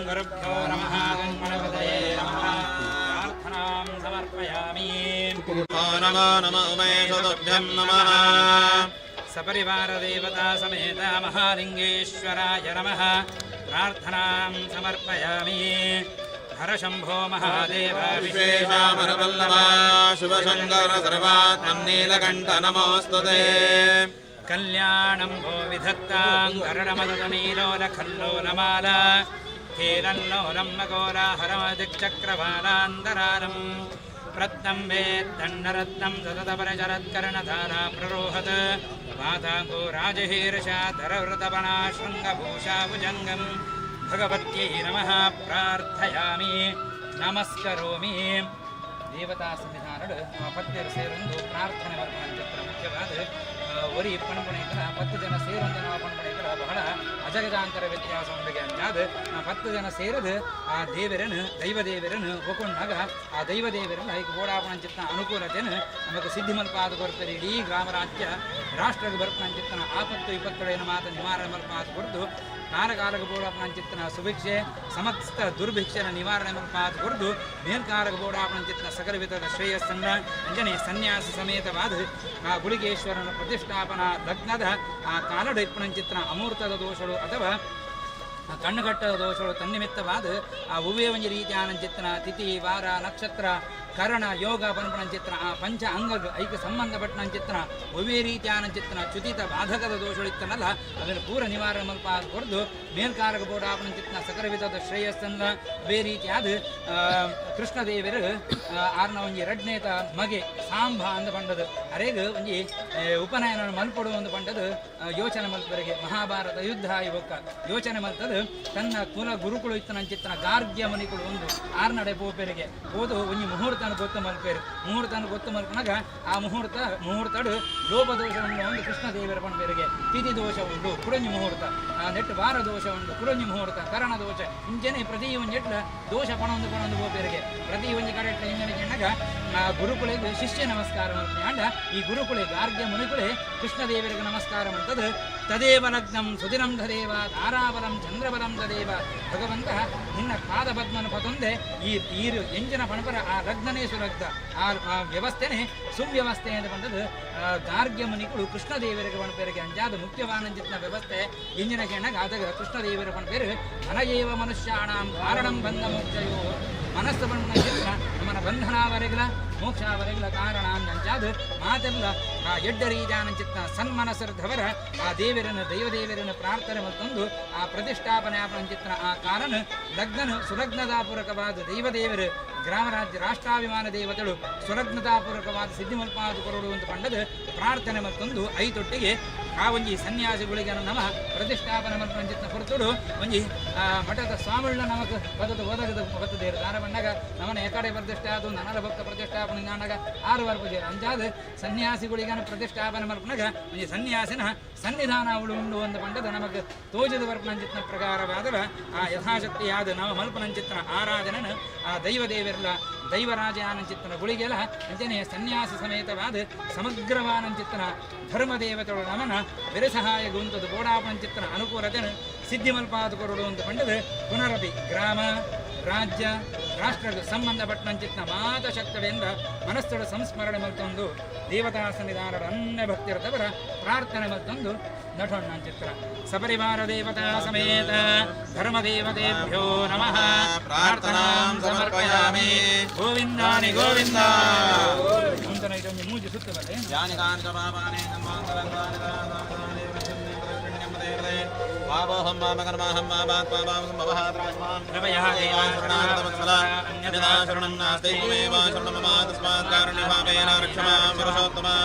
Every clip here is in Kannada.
गुरुभ्यो नमः गणपतये नमः प्रार्थनां समर्पयामि। नमो नमो उमेशतुभ्यं नमः। सपरिवार देवता समेत महालिंगेश्वराय नमः प्रार्थनां समर्पयामि। हर शंभो महादेव विशेषामरवल्लभा शिवशंकर सर्वात्मनीलकण्ठ नमोऽस्तुते। कल्याणं भो विधत्तां करणमदनीलोलखल्लोलमाला हेरल्लोलं मघोराहरमदिक्चक्रवालान्तरारं प्रत्नं वेत्तण्डरत्नं सततपरचरत्कर्णधारा प्ररोहत् माताङ्गो राजहीर्षाधरवृतपणा शृङ्गभूषा भुजङ्गं भगवत्यै नमः प्रार्थयामि नमस्करोमि। ದೇವತಾ ಸನ್ನಿಧಾನಗಳು ಪತ್ಯರು ಸೇರೊಂದು ಪ್ರಾರ್ಥನೆ ಮಾಡ್ಕೊಂಡ ಮುಖ್ಯವಾದ ಒರಿ ಪಣಪಣೆಗಳ 10 ಜನ ಸೇರೊಂದು ನಾವು ಪಣಪಣೆಗಳ ಬಹಳ ಅಜಗಜಾಂತರ ವ್ಯತ್ಯಾಸ ಉಂಡಿಗೆ ಅಂದಾದ 10 ಜನ ಸೇರದು ಆ ದೇವರನ್ನು ದೈವ ದೇವರನ್ನು ಒಕೊಂಡಾಗ ಆ ದೈವ ದೇವರನ್ನು ಈಗ ಓಡಾಪಣಂಚಿತ್ತ ಅನುಕೂಲತೆಯನ್ನು ನಮಗೆ ಸಿದ್ಧಿ ಮಲ್ಪಾದ ಕೊಡ್ತಾರೆ. ಇಡೀ ಗ್ರಾಮ ರಾಜ್ಯ ರಾಷ್ಟ್ರಕ್ಕೆ ಬರ್ಪಣಂಚಿತ್ತನ ಆಪತ್ತು ವಿಪತ್ತುಗಳೇನು ಮಾತು ನಿವಾರಣೆ ಮಲ್ಪಾದ ಕೊಡ್ದು ಕಾಲಕಾಲಕ್ಕೆ ಬೋಡಾಪಣಂಚಿತ್ತನ ಸುಭಿಕ್ಷೆ ಸಮಸ್ತ ದುರ್ಭಿಕ್ಷೆನ ನಿವಾರಣೆ ಮಲ್ಪಾದ ಕೊಡ್ದು ಮೇಲ್ಕಾಲಕ್ಕೆ ಬೋಡಾಪಣಂಚಿತ್ತನ ಸಕಲ ವಿಧದ ಶ್ರೇಯಸ್ಸನ್ನ ಅಂಜನೆ ಸನ್ಯಾಸ ಸಮೇತವಾದ ಆ ಗುಳಿಗೇಶ್ವರನ ಪ್ರತಿಷ್ಠಾಪನಾ ಲಗ್ನದ ಆ ಕಾಲಡ ಇಪ್ಪಣಂಚಿತ್ತನ ಅಮೂರ್ತದ ದೋಷಗಳು ಅಥವಾ ಕಣ್ಣುಗಟ್ಟದ ದೋಷಗಳು ತನ್ನಿಮಿತ್ತವಾದ ಆ ಉವ್ಯ ಒಂಜಿ ರೀತಿಯಾನಂಚಿತ್ತನ ತಿಥಿ ವಾರ ನಕ್ಷತ್ರ ಕರಣ ಯೋಗ ಪನ್ಪಣಂಚಿತ್ತನ ಆ ಪಂಚ ಅಂಗ ಐಕ ಸಂಬಂಧಪಟ್ಟನಂಚಿತ್ತನ ಒವ್ಯ ರೀತಿಯಾನಂಚಿತ್ತನ ಚ್ಯುತಿತ ಬಾಧಕದ ದೋಷಗಳಿತ್ತನಲ್ಲ ಅದನ್ನು ಪೂರ ನಿವಾರಣೆ ಮಲ್ಪ ಕೊಡ್ದು ಮೇಲ್ಕಾರಕ ಬೋಡಾಪಣಂಚಿತ್ತನ ಸಕಲ ವಿಧದ ಶ್ರೇಯಸ್ಸನ್ನ ಅವೇ ರೀತಿಯಾದ ಕೃಷ್ಣದೇವರು ಆರ್ನ ಒಂಜಿ ಎರಡನೇತ ಮಗೆ ಸಾಂಬ ಅಂದ ಪಂಡದು ಅರೇಗ ಒಂಜಿ ಉಪನಯನ ಮಲ್ಪಡು ಒಂದು ಪಂಡದು ಯೋಚನೆ ಮಲ್ಪರಿಗೆ ಮಹಾಭಾರತ ಯುದ್ಧ ಇವಕ್ಕ ಯೋಚನೆ ಮಲ್ತದು ತನ್ನ ಕುಲ ಗುರುಕುಳು ಇತ್ತನಂಚಿತ್ತನ ಗಾರ್ಗ್ಯ ಮನಿಕುಳು ಒಂದು ಆರ್ನಡೆ ಪೋಪೆರಿಗೆ ಹೋದು ಒಂಜಿ ಮುಹೂರ್ತನ ಗೊತ್ತು ಮಲ್ಪೇರು ಮುಹೂರ್ತನ ಗೊತ್ತು ಮಲ್ಪನಾಗ ಆ ಮುಹೂರ್ತಡು ಲೋಪದೋಷ ಉಂಡು ಒಂದು ಕೃಷ್ಣದೇವರ ಪಣಪೇರಿಗೆ ತಿಥಿ ದೋಷ ಉಂಡು ಕುಡಂಜಿ ಮುಹೂರ್ತ ನೆಟ್ಟು ವಾರ ದೋಷ ಉಂಡು ಕುಡಂಜಿ ಮುಹೂರ್ತ ಕರಣ ದೋಷ ಇಂಜನೆ ಪ್ರತಿ ಒಂಜೆಟ್ಲ ದೋಷ ಪಣೊಂದು ಪೋಪೇರಿಗೆ ಪ್ರತಿ ಒಂಜಿ ಕಡೆ ಇಂಜನೆ ಕೆಣ್ಣಗ ಆ ಗುರುಕುಳಿಗೆ ಶಿಷ್ಯ ನಮಸ್ಕಾರ ಮಲ್ಪನೆ ಅಂಡ ಈ ಗುರುಕುಳಿ ಗಾರ್ಗ್ಯ ಮುನಿಕುಳೆ ಕೃಷ್ಣದೇವರಿಗೆ ನಮಸ್ಕಾರ ಮಾಡ್ತದೆ. ತದೇವ ಲಗ್ನಂ ಸುದಿನಂ ದದೇವ ತಾರಾಬಲಂ ಚಂದ್ರಬಲಂ ದದೇವ ಭಗವಂತ ನಿನ್ನ ಪಾದ ಪದ್ಮನ ಪತೊಂದೆ ಈ ಎಂಜಿನ ಪಣಪರ ಆ ಲಗ್ನನೇ ಸುಲಗ್ಧ ಆ ವ್ಯವಸ್ಥೆನೇ ಸುವ್ಯವಸ್ಥೆ ಅಂತ ಬಂದದ್ದು ಗಾರ್ಗ್ಯ ಮುನಿಗಳು ಕೃಷ್ಣದೇವರಿಗೆ ಪಣಪೇರಿಗೆ ಅಂಜಾದ ಮುಖ್ಯವಾನಂಜಿತ್ನ ವ್ಯವಸ್ಥೆ ಎಂಜಿನ ಕೆಣ್ಣಗ ಆದಾಗ ಕೃಷ್ಣದೇವರ ಪಣಪೇರು ಮನಯೇವ ಮನುಷ್ಯಾಣಂ ಕಾರಣಂ ಬಂಧ ಮೋಕ್ಷಯೋ ಮನಸ್ಸು ಪಣಪಂಚಿತ್ನ ನಮ್ಮನ ಬಂಧನವರೆಗಲ ಮೋಕ್ಷವರೆಗಲ ಕಾರಣ ಅಂಜಾದ ಮಾತೆಲ್ಲ ಆ ಎಡ್ಡ ರೀಜಾನಂಚಿತ್ನ ಸನ್ಮನಸರದವರ ಆ ದೇವರನ್ನು ದೈವದೇವರನ್ನು ಪ್ರಾರ್ಥನೆ ಮತ್ತೊಂದು ಆ ಪ್ರತಿಷ್ಠಾಪನೆ ಆಪಂಚಿತ್ನ ಆ ಕಾರಣ ಲಗ್ನನು ಸುಲಗ್ನತಾಪೂರ್ವಕವಾದ ದೈವದೇವರು ಗ್ರಾಮ ರಾಜ್ಯ ರಾಷ್ಟ್ರಾಭಿಮಾನ ದೇವತೆಗಳು ಸುಲಗ್ನತಾಪೂರ್ವಕವಾದ ಸಿದ್ಧಿ ಮಲ್ಪಾದ ಕೊರಡು ಅಂತ ಪಂಡದು ಪ್ರಾರ್ಥನೆ ಮತ್ತೊಂದು ಐತೊಟ್ಟಿಗೆ ಆ ಒಂಜಿ ಸನ್ಯಾಸಿಗಳಿಗೆ ನಮ ಪ್ರತಿಷ್ಠಾಪನೆ ಮಲ್ಪಂಚಿತ್ನ ಹೊರತುಡು ಒಂಜಿ ಮಠದ ಸ್ವಾಮಿಗಳ ನಮಕ್ ಪದದ ಓದಗದ ಬರ್ತದೇರು ದಾರ ಬಂದಾಗ ನಮ್ಮನ ಎಕಡೆ ಪ್ರತಿಷ್ಠೆ ಅದು ನನರ ಭಕ್ತ ಪ್ರತಿಷ್ಠಾಪನೆ ನಾನಾಗ 6 ವರ್ಷ ಅಂಜಾದ ಸನ್ಯಾಸಿಗಳಿಗೆ ಪ್ರತಿಷ್ಠಾಪನೆ ಮಲ್ಪನಾಗ ಒಂಜಿ ಸನ್ಯಾಸಿನ ಸನ್ನಿಧಾನ ಅವಳು ಉಂಡು ಒಂದು ಪಂಡದ ನಮಗೆ ತೋಜದ ವರ್ಪನಂಚಿತ್ನ ಪ್ರಕಾರವಾದರ ಆ ಯಥಾಶಕ್ತಿಯಾದ ನವ ಮಲ್ಪನಂಚಿತ್ನ ಆರಾಧನೆನ ಆ ದೈವದೇವರೆಲ್ಲ ದೈವರಾಜಾನಂಚಿತ್ತನ ಗುಳಿಗೆಲ್ಲ ಅಂಚನೆ ಸನ್ಯಾಸ ಸಮೇತವಾದ ಸಮಗ್ರವಾನಂಚಿತ್ತನ ಧರ್ಮದೇವತೆಗಳು ನಮನ ವಿರಸಹಾಯ ಗುಂತದ ಗೋಡಾಪನಂಚಿತ್ತನ ಅನುಕೂಲತೆನ ಸಿದ್ಧಿ ಮಲ್ಪಾದ ಕೊರಡು ಅಂತ ಪಂಡದ ಪುನರಪಿ ಗ್ರಾಮ ರಾಜ್ಯ ರಾಷ್ಟ್ರದ ಸಂಬಂಧಪಟ್ಟಂಚಿತ್ನ ಮಾತಶಕ್ತವೆಂದ ಮನಸ್ಸುಡ ಸಂಸ್ಮರಣೆ ಮತ್ತೊಂದು ದೇವತಾ ಸನ್ನಿಧಾನದ ಅನ್ಯ ಭಕ್ತಿರತವರ ಪ್ರಾರ್ಥನೆ ಮತ್ತೊಂದು ನಟೋಣ್ಣ ಚಿತ್ರ ಸಪರಿವಾರ ದೇವತಾ ಸಮೇತ ಧರ್ಮದೇವತೆಭ್ಯೋ ನಮಃ ಪ್ರಾರ್ಥನಾಂ ಸಮರ್ಪಯಾಮಿ. ಗೋವಿಂದಾನಿ ಗೋವಿಂದ ಮುಂತನ ಇದೊಂದು ಮೂಜಿ ಸುತ್ತ ಬರಲಿ. पावहं वामकर्माहं वामात् पावहं भवहात्रास्मान् कृपया अन्यथा शरणं नास्ति त्वमेव शरणं मम तस्मात् कारुण्यभावेन रक्ष मां पुरुषोत्तमा.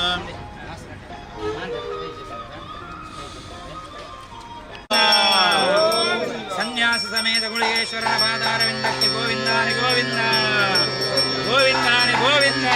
ಸನ್ಯಾಸ ಸಮೇತ ಗುಳಿಗೇಶ್ವರನ ಪಾದಾರವಿಂದಕ್ಕೆ ಗೋವಿಂದಾನಿ ಗೋವಿಂದ ಗೋವಿಂದಾನಿ ಗೋವಿಂದ.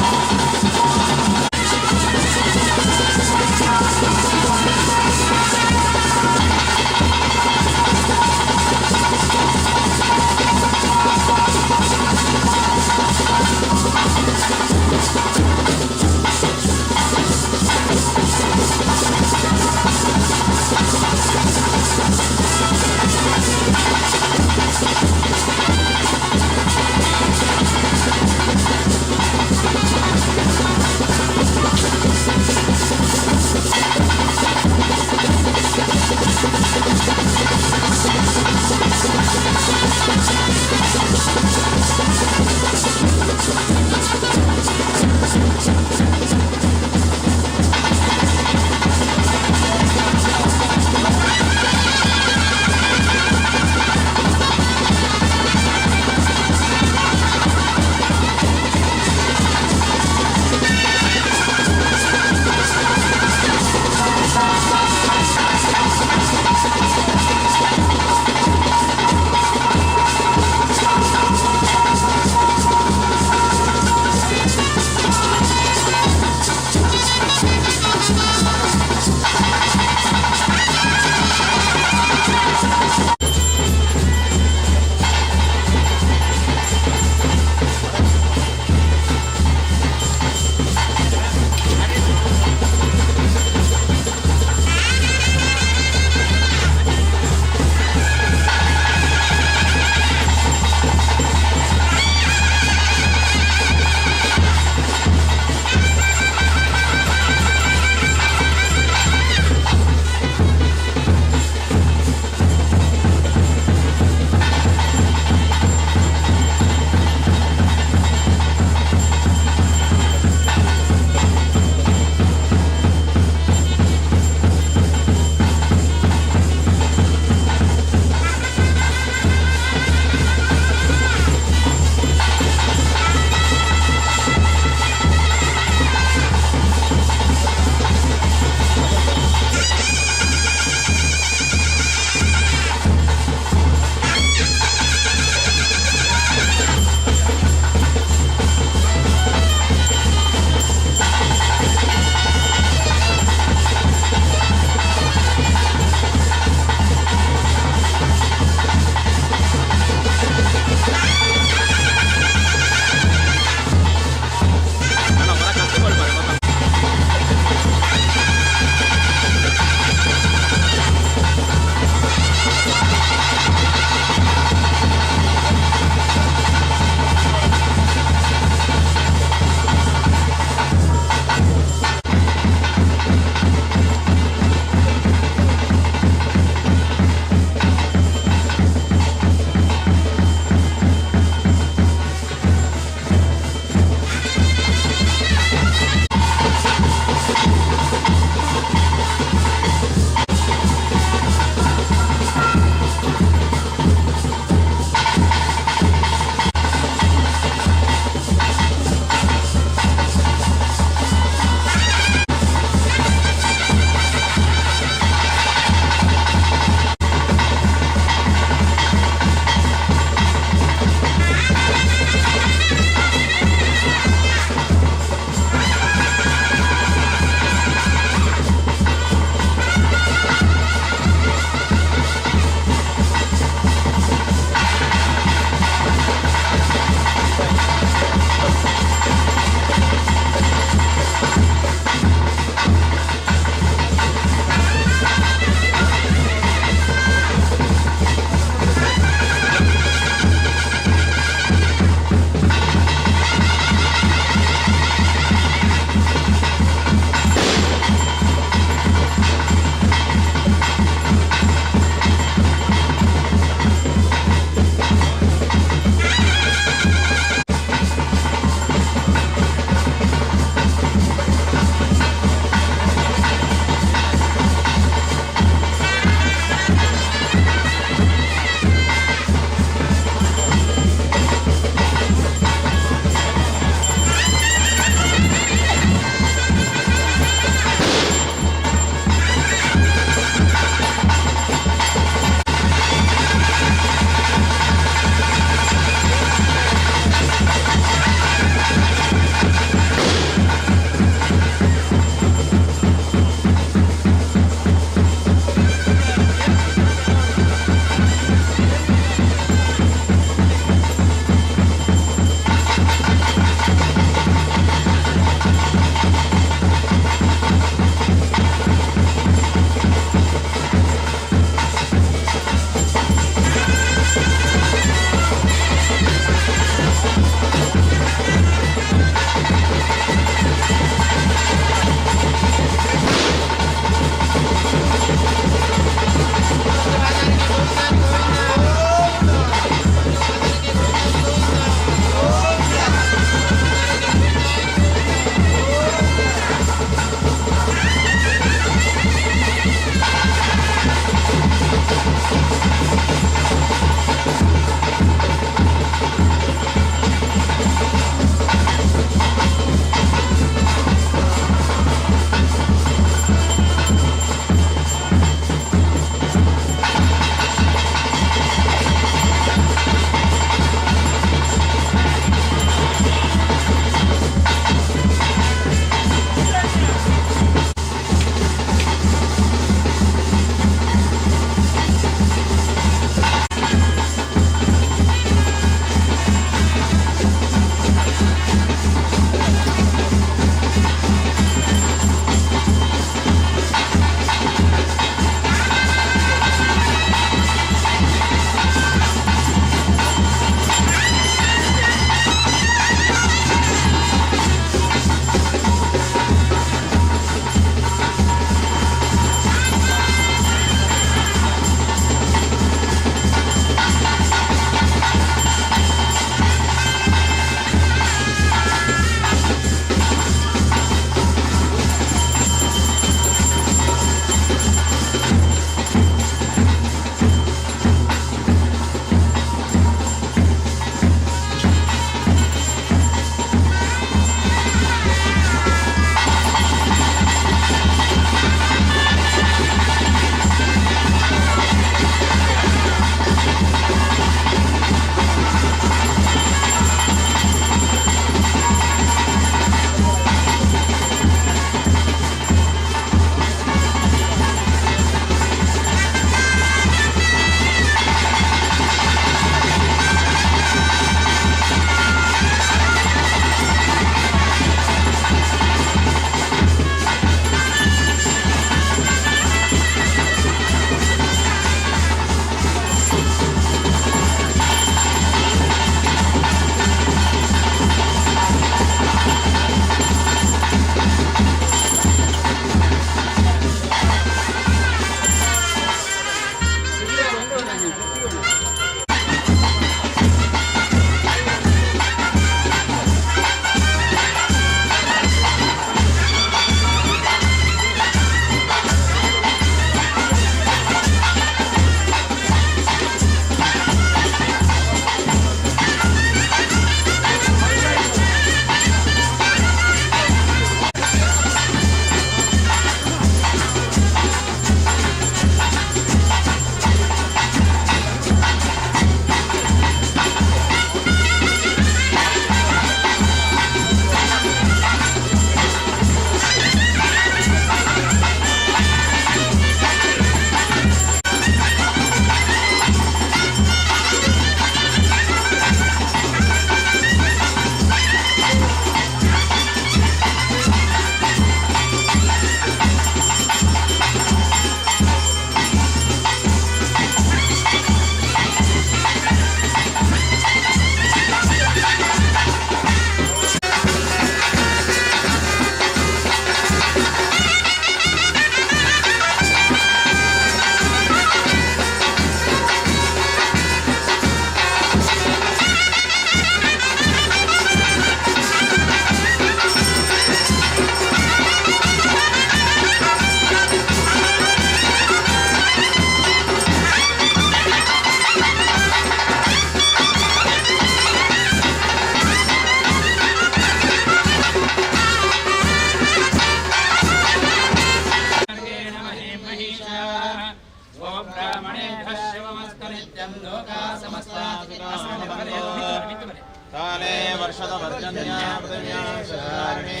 पर्जन्या पृथिव्या शरारिणे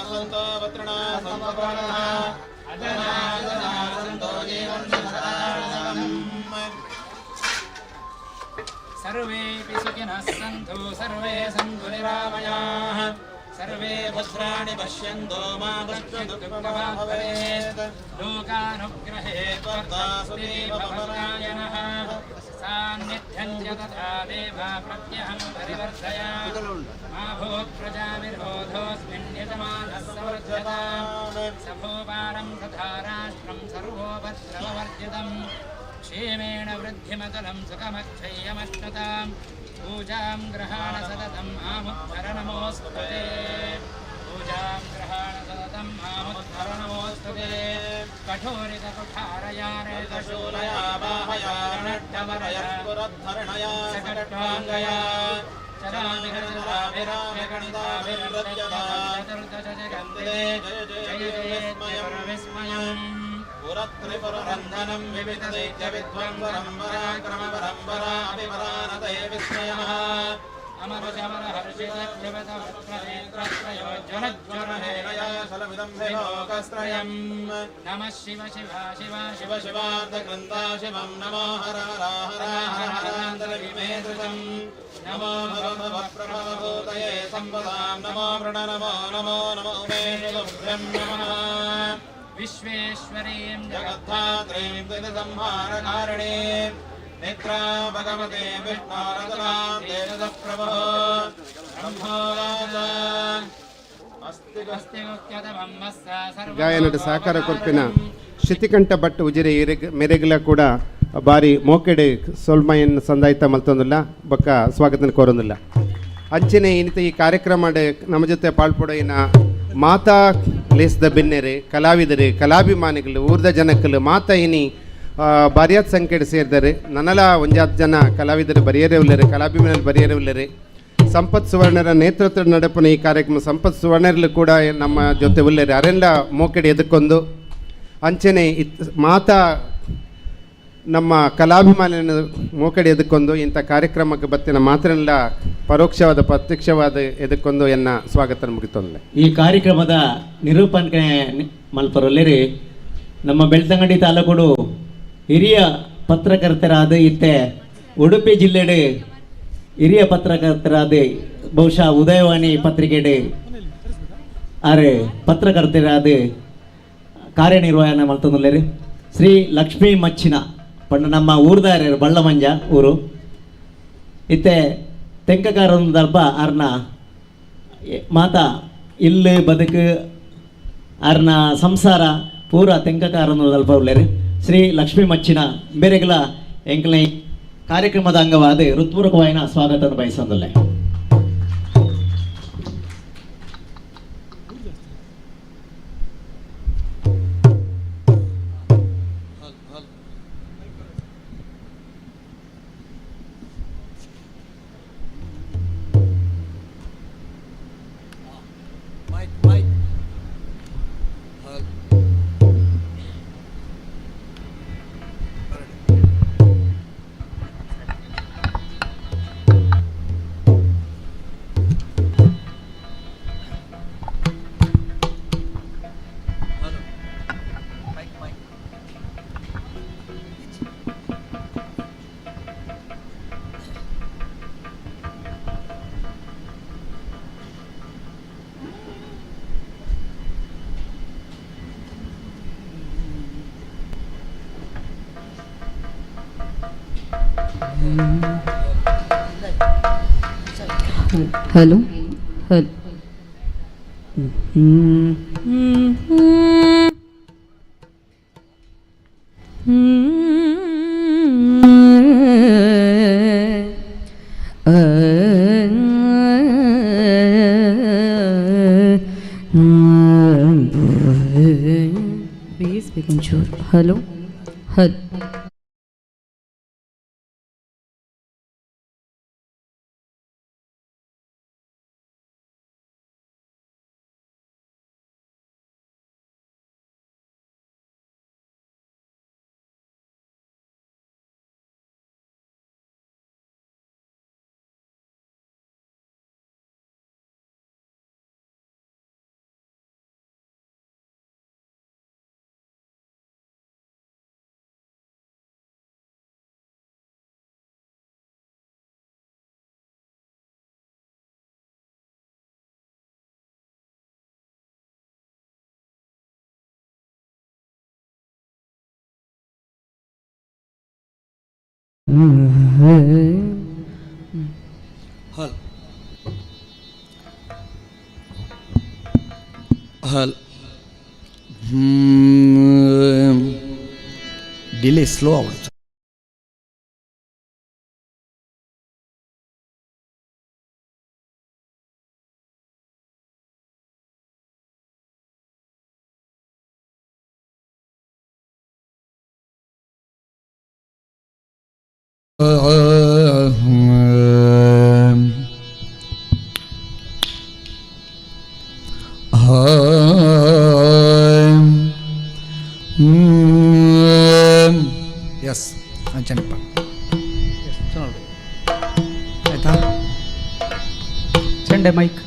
सन्तो वत्रणा संपवर्णः अजना सन्तो सर्वेऽपि सुखिनः सन्तु सर्वे सन्तु निरामयाः सर्वे भद्राणि पश्यन्तो मा कश्चित् दुःखभाग् भवेत् लोकानुग्रहे त्वत्तस्तेवपरायणः सान्निध्यं च तथा देवा प्रत्यहं परिवर्धय मा भूत् प्रजाविरोधोऽस्मिन् यजमानः समृद्धताम् सभोपानं तथा राष्ट्रं सर्वोपद्रववर्जितम् क्षेमेण वृद्धिमतलं सुखमक्षय्यमश्नुताम् पूजां ग्रहाण सततम् आमुद्धर नमोऽस्तु ते पूजां ग्रहाण सततम् आमुद्धर नमोऽस्तु ते कठोरितकुठारया रेतशूलया बाहया रणड्डवरया पुरद्धरणया सकट्वाङ्गया चराभिरचराभिराभिगणिताभिर्नृत्यता चतुर्दश जगन्ते जय जय विस्मयम् पुरत्रिपुररन्धनं विविधदैत्यविध्वंसनं पराक्रमपरम्पराभिपरानते विस्मयः अमरशमरहर्षितक्षपतवक्त्रनेत्रत्रयोज्ज्वलज्वरहेणया शलमिदं विलोकस्त्रयम् नमः शिव शिव शिव शिव शिवार्धकृन्ता शिवं नमो हर हर हर हर हरान्तरविमेदृशम् नमो भवभवप्रभवभूतये सम्पदां नमो वृण नमो नमो नमो उमेशुभ्यं नमः विश्वेश्वरीं जगद्धात्रीं त्रिसंहारकारिणीं नेत्रा भगवते विष्णोरतलां तेजसप्रभो ब्रह्मोवाच ಗಾಯನದ ಸಹಕಾರ ಕೊರ್ಪಿನ ಶಿತಿಕಂಠ ಭಟ್ ಉಜಿರೆ ಮೆರೆಗಿಲ ಕೂಡ ಬಾರಿ ಮೋಕೆಡೆ ಸೊಲ್ಮಯನ್ ಸಂದಾಯಿತ ಮಲ್ತೊಂದಿಲ್ಲ ಬೊಕ್ಕ ಸ್ವಾಗತನ ಕೋರೊಂದಿಲ್ಲ ಅಂಚನೆ ಇನ್ನಿತ ಈ ಕಾರ್ಯಕ್ರಮ ನಮ್ಮ ಜೊತೆ ಪಾಲ್ಪಡೋಯಿನ ಮಾತಾ ಲೇಸ್ದ ಬೆನ್ನೆರೆ ಕಲಾವಿದರು ಕಲಾಭಿಮಾನಿಗಳು ಊರ್ದ ಜನಕ್ಕಲು ಮಾತಾ ಇನಿ ಬಾರಿಯಾದ ಸಂಖ್ಯೆ ಸೇರಿದರೆ ನನ್ನಲ ಒಂಜಾತ್ ಜನ ಕಲಾವಿದರು ಬರೆಯರೇ ಉಳ್ಳರೆ ಕಲಾಭಿಮಾನಿಗಳು ಬರೆಯರೇ ಉಳ್ಳರೆ ಸಂಪತ್ ಸುವರ್ಣರ ನೇತೃತ್ವ ನಡೆಪನ ಈ ಕಾರ್ಯಕ್ರಮ ಸಂಪತ್ ಸುವರ್ಣರ್ಲು ಕೂಡ ನಮ್ಮ ಜೊತೆ ಉಳ್ಳರೆ ಅರೆಲ್ಲ ಮೋಕೆಡೆ ಎದಕ್ಕೊಂದು ಅಂಚನೆ ಮಾತಾ ನಮ್ಮ ಕಲಾಭಿಮಾನಿಯನ್ನು ಮೋಕಡೆ ಎದಕ್ಕೊಂದು ಇಂಥ ಕಾರ್ಯಕ್ರಮಕ್ಕೆ ಬತ್ತಿನ ಮಾತ್ರನೆಲ್ಲ ಪರೋಕ್ಷವಾದ ಪ್ರತ್ಯಕ್ಷವಾದ ಎದಕ್ಕೊಂದು ಎನ್ನ ಸ್ವಾಗತ ಮುಗಿತೊಂದೆ ಈ ಕಾರ್ಯಕ್ರಮದ ನಿರೂಪಣೆ ಮಲ್ಪರೊಲ್ಲೆರಿ ನಮ್ಮ ಬೆಳ್ತಂಗಡಿ ತಾಲೂಕು ಹಿರಿಯ ಪತ್ರಕರ್ತರಾದ ಇತ್ತೆ ಉಡುಪಿ ಜಿಲ್ಲೆಡೆ ಹಿರಿಯ ಪತ್ರಕರ್ತರಾದ ಬಹುಶಃ ಉದಯವಾಣಿ ಪತ್ರಿಕೆಡೆ ಆರೆ ಪತ್ರಕರ್ತರಾದ ಕಾರ್ಯನಿರ್ವಹಣೆ ಮಲ್ತೊಂದುಲ್ಲೆರಿ ಶ್ರೀ ಲಕ್ಷ್ಮೀ ಮಚ್ಚಿನ ಪಂಡ ನಮ್ಮ ಊರ್ದಾರ ಬಳ್ಳಮಂಜ ಊರು ಇತ್ತೆ ತೆಂಕಕಾರೊಂದು ದಲ್ಪ ಅರ್ನ ಮಾತ ಇಲ್ಲಿ ಬದುಕು ಅರ್ನ ಸಂಸಾರ ಪೂರ ತೆಂಕಕಾರೊಂದು ದಲ್ಪ ಉಳ್ಳೇರಿ ಶ್ರೀ ಲಕ್ಷ್ಮೀ ಮಚ್ಚಿನ ಬೇರೆಗಳ ಎಂಕಲೈ ಕಾರ್ಯಕ್ರಮದ ಅಂಗವಾದ ಹೃತ್ಪೂರ್ವಕವಾಯಿನ ಸ್ವಾಗತ ಬಯಸೊಂದುಲ್ಲೆ हेलो हेलो प्लीज बेगम चोर हेलो हेलो ಡಿಲೇ ಸ್ಲೋ ಆಗುತ್ತೆ. ಎಸ್ ಅಂಚನಪ್ಪ ಆಯ್ತಾ? ಚಂಡೆ ಮೈಕ್.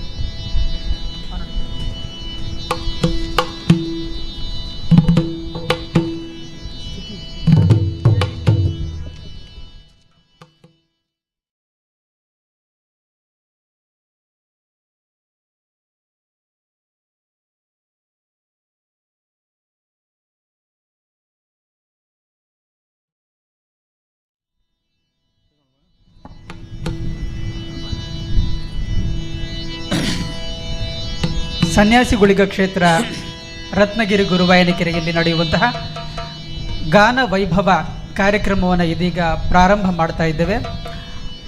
ಸನ್ಯಾಸಿಗುಳಿಗ ಕ್ಷೇತ್ರ ರತ್ನಗಿರಿ ಗುರುವಾಯನಕೆರೆಯಲ್ಲಿ ನಡೆಯುವಂತಹ ಗಾನ ವೈಭವ ಕಾರ್ಯಕ್ರಮವನ್ನು ಇದೀಗ ಪ್ರಾರಂಭ ಮಾಡ್ತಾ ಇದ್ದೇವೆ.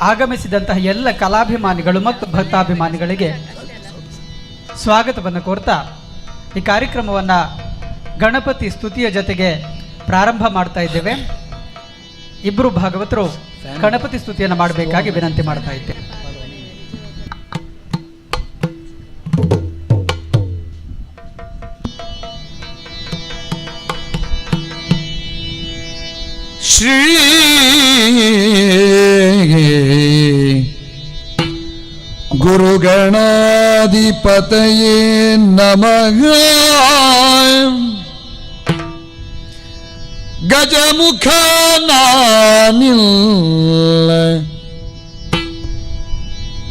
ಆಗಮಿಸಿದಂತಹ ಎಲ್ಲ ಕಲಾಭಿಮಾನಿಗಳು ಮತ್ತು ಭಕ್ತಾಭಿಮಾನಿಗಳಿಗೆ ಸ್ವಾಗತವನ್ನು ಕೋರ್ತಾ ಈ ಕಾರ್ಯಕ್ರಮವನ್ನು ಗಣಪತಿ ಸ್ತುತಿಯ ಜೊತೆಗೆ ಪ್ರಾರಂಭ ಮಾಡ್ತಾ ಇದ್ದೇವೆ. ಇಬ್ಬರು ಭಾಗವತರು ಗಣಪತಿ ಸ್ತುತಿಯನ್ನು ಮಾಡಬೇಕಾಗಿ ವಿನಂತಿ ಮಾಡ್ತಾ ಇದ್ದೇವೆ. ಶ್ರೀ ಗುರುಗಣಾಧಿಪತಯೇ ನಮಃ. ಗಜಮುಖ ನಾನಿಲ್ಲ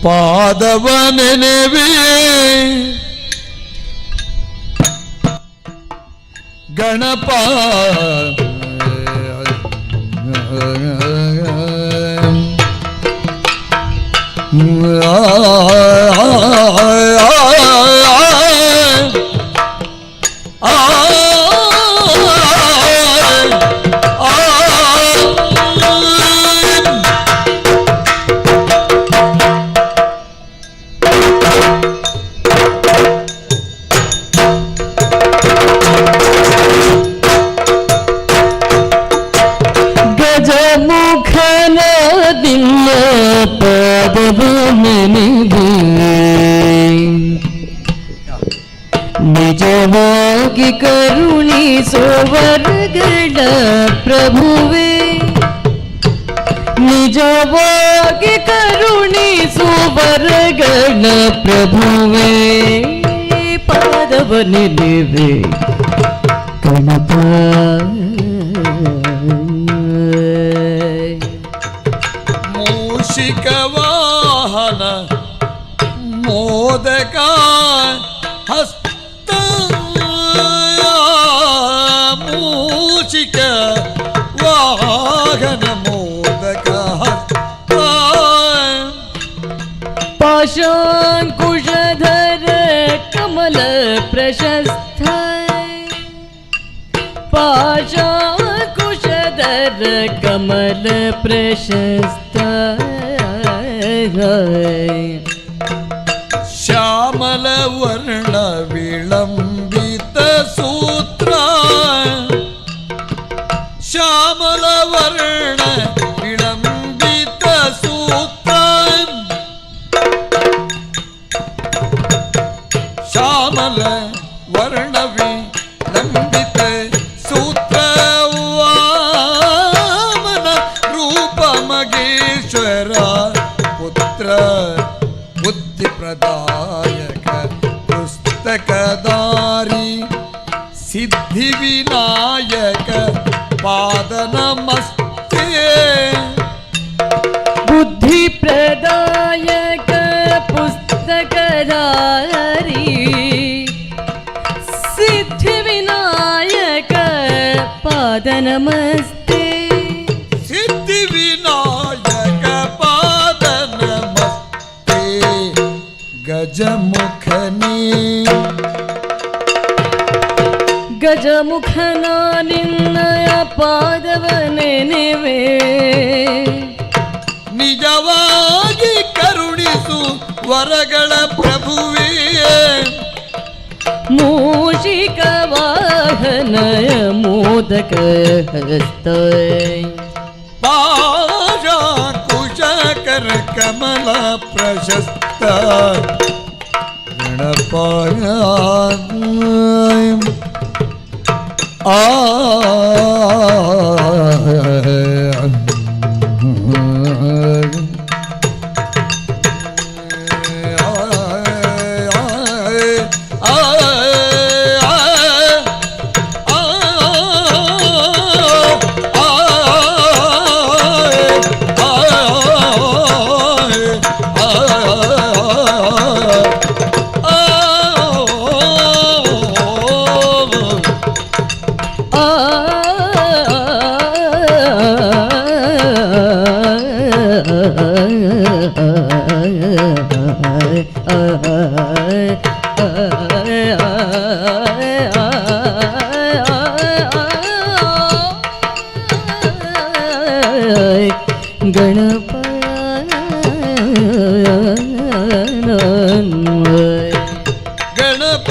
ಪಾದವ ನೆನೆವೆ ಗಣಪ ನಿಜವಾಗಿ ಕರುಣಿಸೋ ವರಗಳ ಪ್ರಭುವೇ, ನಿಜವಾಗಿ ಕರುಣಿಸೋ ವರಗಳ ಪ್ರಭುವೇ, ಪಾದವ ನೆನೆವೆ ಗಣಪ. ಮೂಷಿಕ ವಾಹನ ಮೋದಕ ಹಸ್ತ ಮೂಷಿಕ ವಾಹನ ಮೋದಕ ಹಸ್ತ ಪಾಶಾಂಕುಶಧರ ಕಮಲ ಪ್ರಶಸ್ತ, ಪಾಶಾಂಕುಶಧರ ಕಮಲ ಪ್ರಶಸ್ತ, ಶ್ಯಾಮಲ ವರ್ಣ ವಿಳಂಬಿತ ಸೂತ್ರ, ಶ್ಯಾಮಲ ವರ್ಣ ವಿಳಂಬಿತ ಸೂತ್ರ, ಶ್ಯಾಮಲ ವರ್ಣ ವಿಳಂಬಿತ ಸೂತ್ರ, ವಾಮನ ರೂಪ ಮಗೇಶ್ವರ ಪುತ್ರ ಬುದ್ಧಿ ಪ್ರದಾಯಕ ಪುಸ್ತಕದಾರಿ ಸಿದ್ಧಿ ವಿನಾಯಕ ಪಾದ ನಮಸ್ತೆ. ಬುದ್ಧಿ ಪ್ರದಾಯಕ ಪುಸ್ತಕದಾರಿ ಸಿದ್ಧಿ ವಿನಾಯಕ ಪಾದ ನಮಸ್ತೆ. ಸಿದ್ಧಿ ವಿನಾಯಕ ಗಜಮುಖನೇ ಗಜಮುಖನ ನಿನ್ನಯ ಪಾದವ ನೆನೆವೆ ನಿಜವಾಗಿ ಕರುಣಿಸು ವರಗಳ ಪ್ರಭುವೇ ಮೂಷಿಕ ವಾಹನಯ ಮೋದಕ ಹಸ್ತ ಪಾಶ ಕುಶಕರ ಕಮಲ ಪ್ರಶಸ್ತ ಗಣಪಾಯ ಗಣಪ ಗಣಪ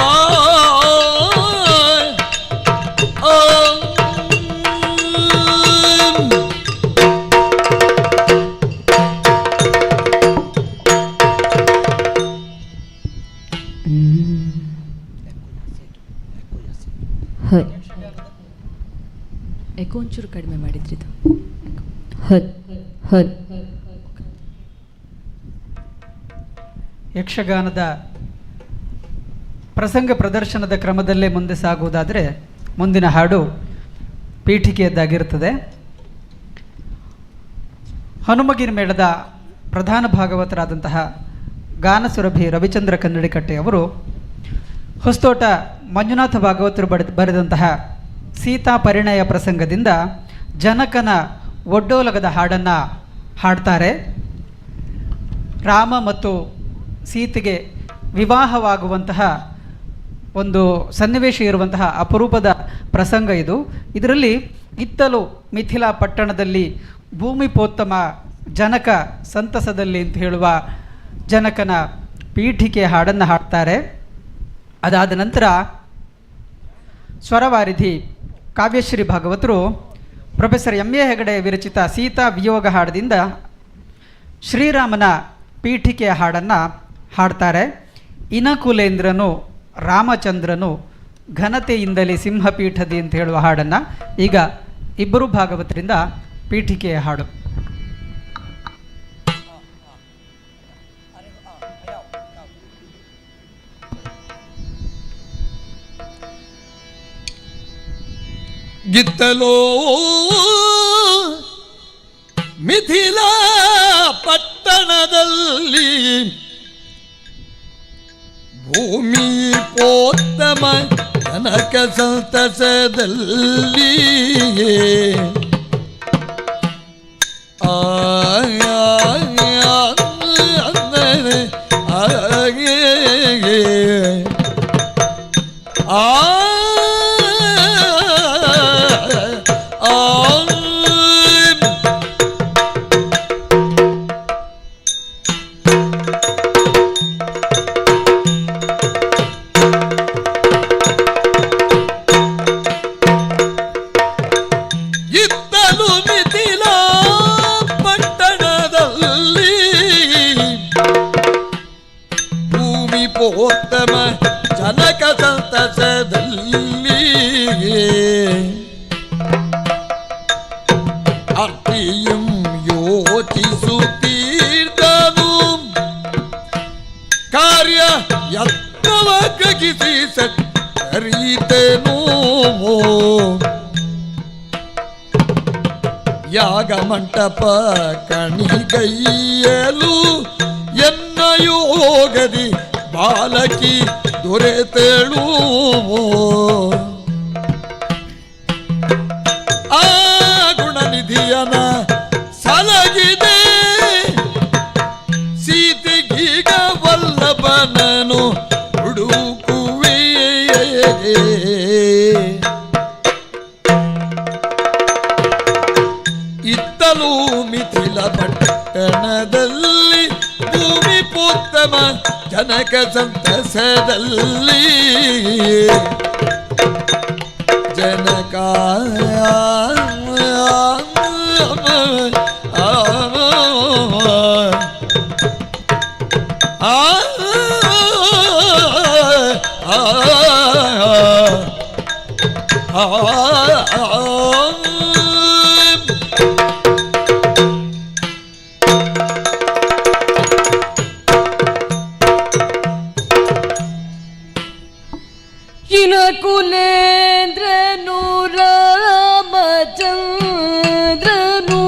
ಎಕೋ ಒಂಚೂರು ಕಡಿಮೆ ಮಾಡಿದ್ರಿದು ಹತ್ ಹತ್ ಯಕ್ಷಗಾನದ ಪ್ರಸಂಗ ಪ್ರದರ್ಶನದ ಕ್ರಮದಲ್ಲೇ ಮುಂದೆ ಸಾಗುವುದಾದರೆ ಮುಂದಿನ ಹಾಡು ಪೀಠಿಕೆಯದ್ದಾಗಿರುತ್ತದೆ. ಹನುಮಗಿರಿ ಮೇಳದ ಪ್ರಧಾನ ಭಾಗವತರಾದಂತಹ ಗಾನಸುರಭಿ ರವಿಚಂದ್ರ ಕನ್ನಡಿಕಟ್ಟೆಯವರು ಹೊಸತೋಟ ಮಂಜುನಾಥ ಭಾಗವತರು ಬರೆದಂತಹ ಸೀತಾ ಪರಿಣಯ ಪ್ರಸಂಗದಿಂದ ಜನಕನ ಒಡ್ಡೋಲಗದ ಹಾಡನ್ನು ಹಾಡ್ತಾರೆ. ರಾಮ ಮತ್ತು ಸೀತೆಗೆ ವಿವಾಹವಾಗುವಂತಹ ಒಂದು ಸನ್ನಿವೇಶ ಇರುವಂತಹ ಅಪರೂಪದ ಪ್ರಸಂಗ ಇದು. ಇದರಲ್ಲಿ ಇತ್ತಲು ಮಿಥಿಲಾ ಪಟ್ಟಣದಲ್ಲಿ ಭೂಮಿಪೋತ್ತಮ ಜನಕ ಸಂತಸದಲ್ಲಿ ಅಂತ ಹೇಳುವ ಜನಕನ ಪೀಠಿಕೆ ಹಾಡನ್ನು ಹಾಡ್ತಾರೆ. ಅದಾದ ನಂತರ ಸ್ವರವಾರಿಧಿ ಕಾವ್ಯಶ್ರೀ ಭಾಗವತರು ಪ್ರೊಫೆಸರ್ ಎಂ.ಎ. ಹೆಗಡೆ ವಿರಚಿತ ಸೀತಾ ವಿಯೋಗ ಹಾಡದಿಂದ ಶ್ರೀರಾಮನ ಪೀಠಿಕೆಯ ಹಾಡನ್ನು ಹಾಡ್ತಾರೆ. ಇನಕುಲೇಂದ್ರನು ರಾಮಚಂದ್ರನು ಘನತೆಯಿಂದಲೇ ಸಿಂಹಪೀಠದಿ ಅಂತ ಹೇಳುವ ಹಾಡನ್ನು ಈಗ ಇಬ್ಬರು ಭಾಗವತರಿಂದ ಪೀಠಿಕೆಯ ಹಾಡು. ಗಿತ್ತಲೋ ಮಿಥಿಲಾ ಪಟ್ಟಣದಲ್ಲಿ ಭೂಮಿ ಪೋತ್ತಮ ಜನಕ ಸಂತಸದಲ್ಲಿ ಜನಕ ಸಂತಸದಲ್ಲಿ ಅರ್ತಿಯಂ ಯೋಚಿಸುತ್ತೀರ್ದನು ಕಾರ್ಯ ಯತ್ನವ ಗ್ರಹಿಸಿ ಸರಿತೇನೋ ಯಾಗ ಮಂಟಪ ಕಣಿಗೈಯಲು ಎನ್ನ ಯೋಗದಿ ಬಾಲಕಿ ದೊರೆತೇಳು ಆ ಗುಣನಿಧಿಯನ ಸಲಗಿದೆ ಸೀತೆಗೀಗ ವಲ್ಲಭನ ಮಿಥಿಲ ಪಟ್ಟಣದಲ್ಲಿ ಭೂಮಿ ಪುತ್ತಮ ಜನಕ ಸಂತಸದಲ್ಲಿ ಜನಕ ಕುಲೇಂದ್ರನು ರಾಮಚಂದ್ರನು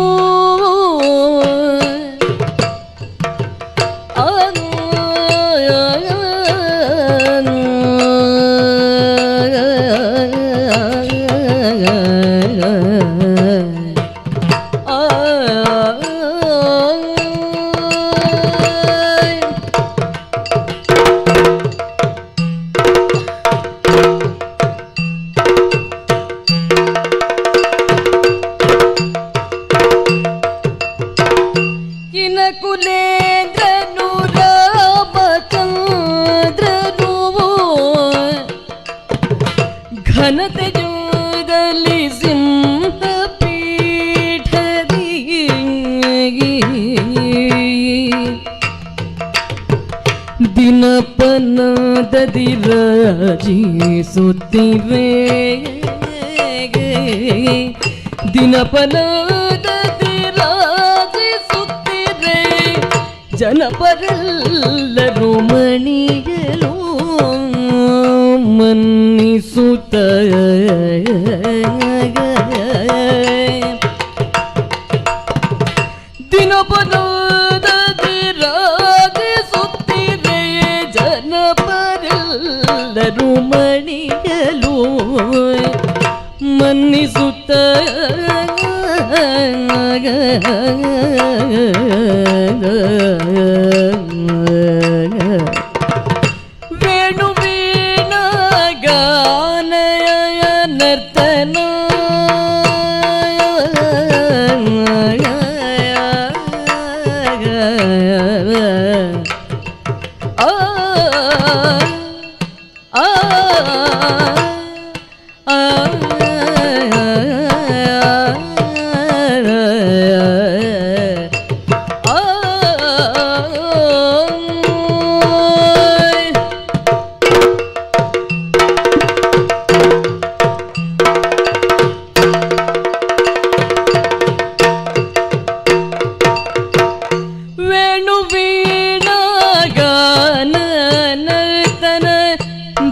ಕುಲೇಂದ್ರನು ರಾಮಚಂದ್ರನು ಘನತೆ ಜೋಗಲಿ ಸಿಂಹ ಪೀಠದಿ ದಿನಪನದದಿ ರಾಜಿಸುತ್ತಿವೆ ದಿನಪನದದಿ ರಾಜಿಸುತ್ತಿರೆ ಜನಪರೆಲ್ಲರೂ ಮಣಿಯಲು ಮನ್ನಿಸುತ್ತ ದಿನಪನದದಿ ರಾಜಿಸುತ್ತಿರೆ ಜನಪರೆಲ್ಲರೂ ಮಣಿಯಲು ಮನ್ನಿಸುತ್ತ ವೇಣುವೀಣ ಗಾನಯ ನರ್ತನ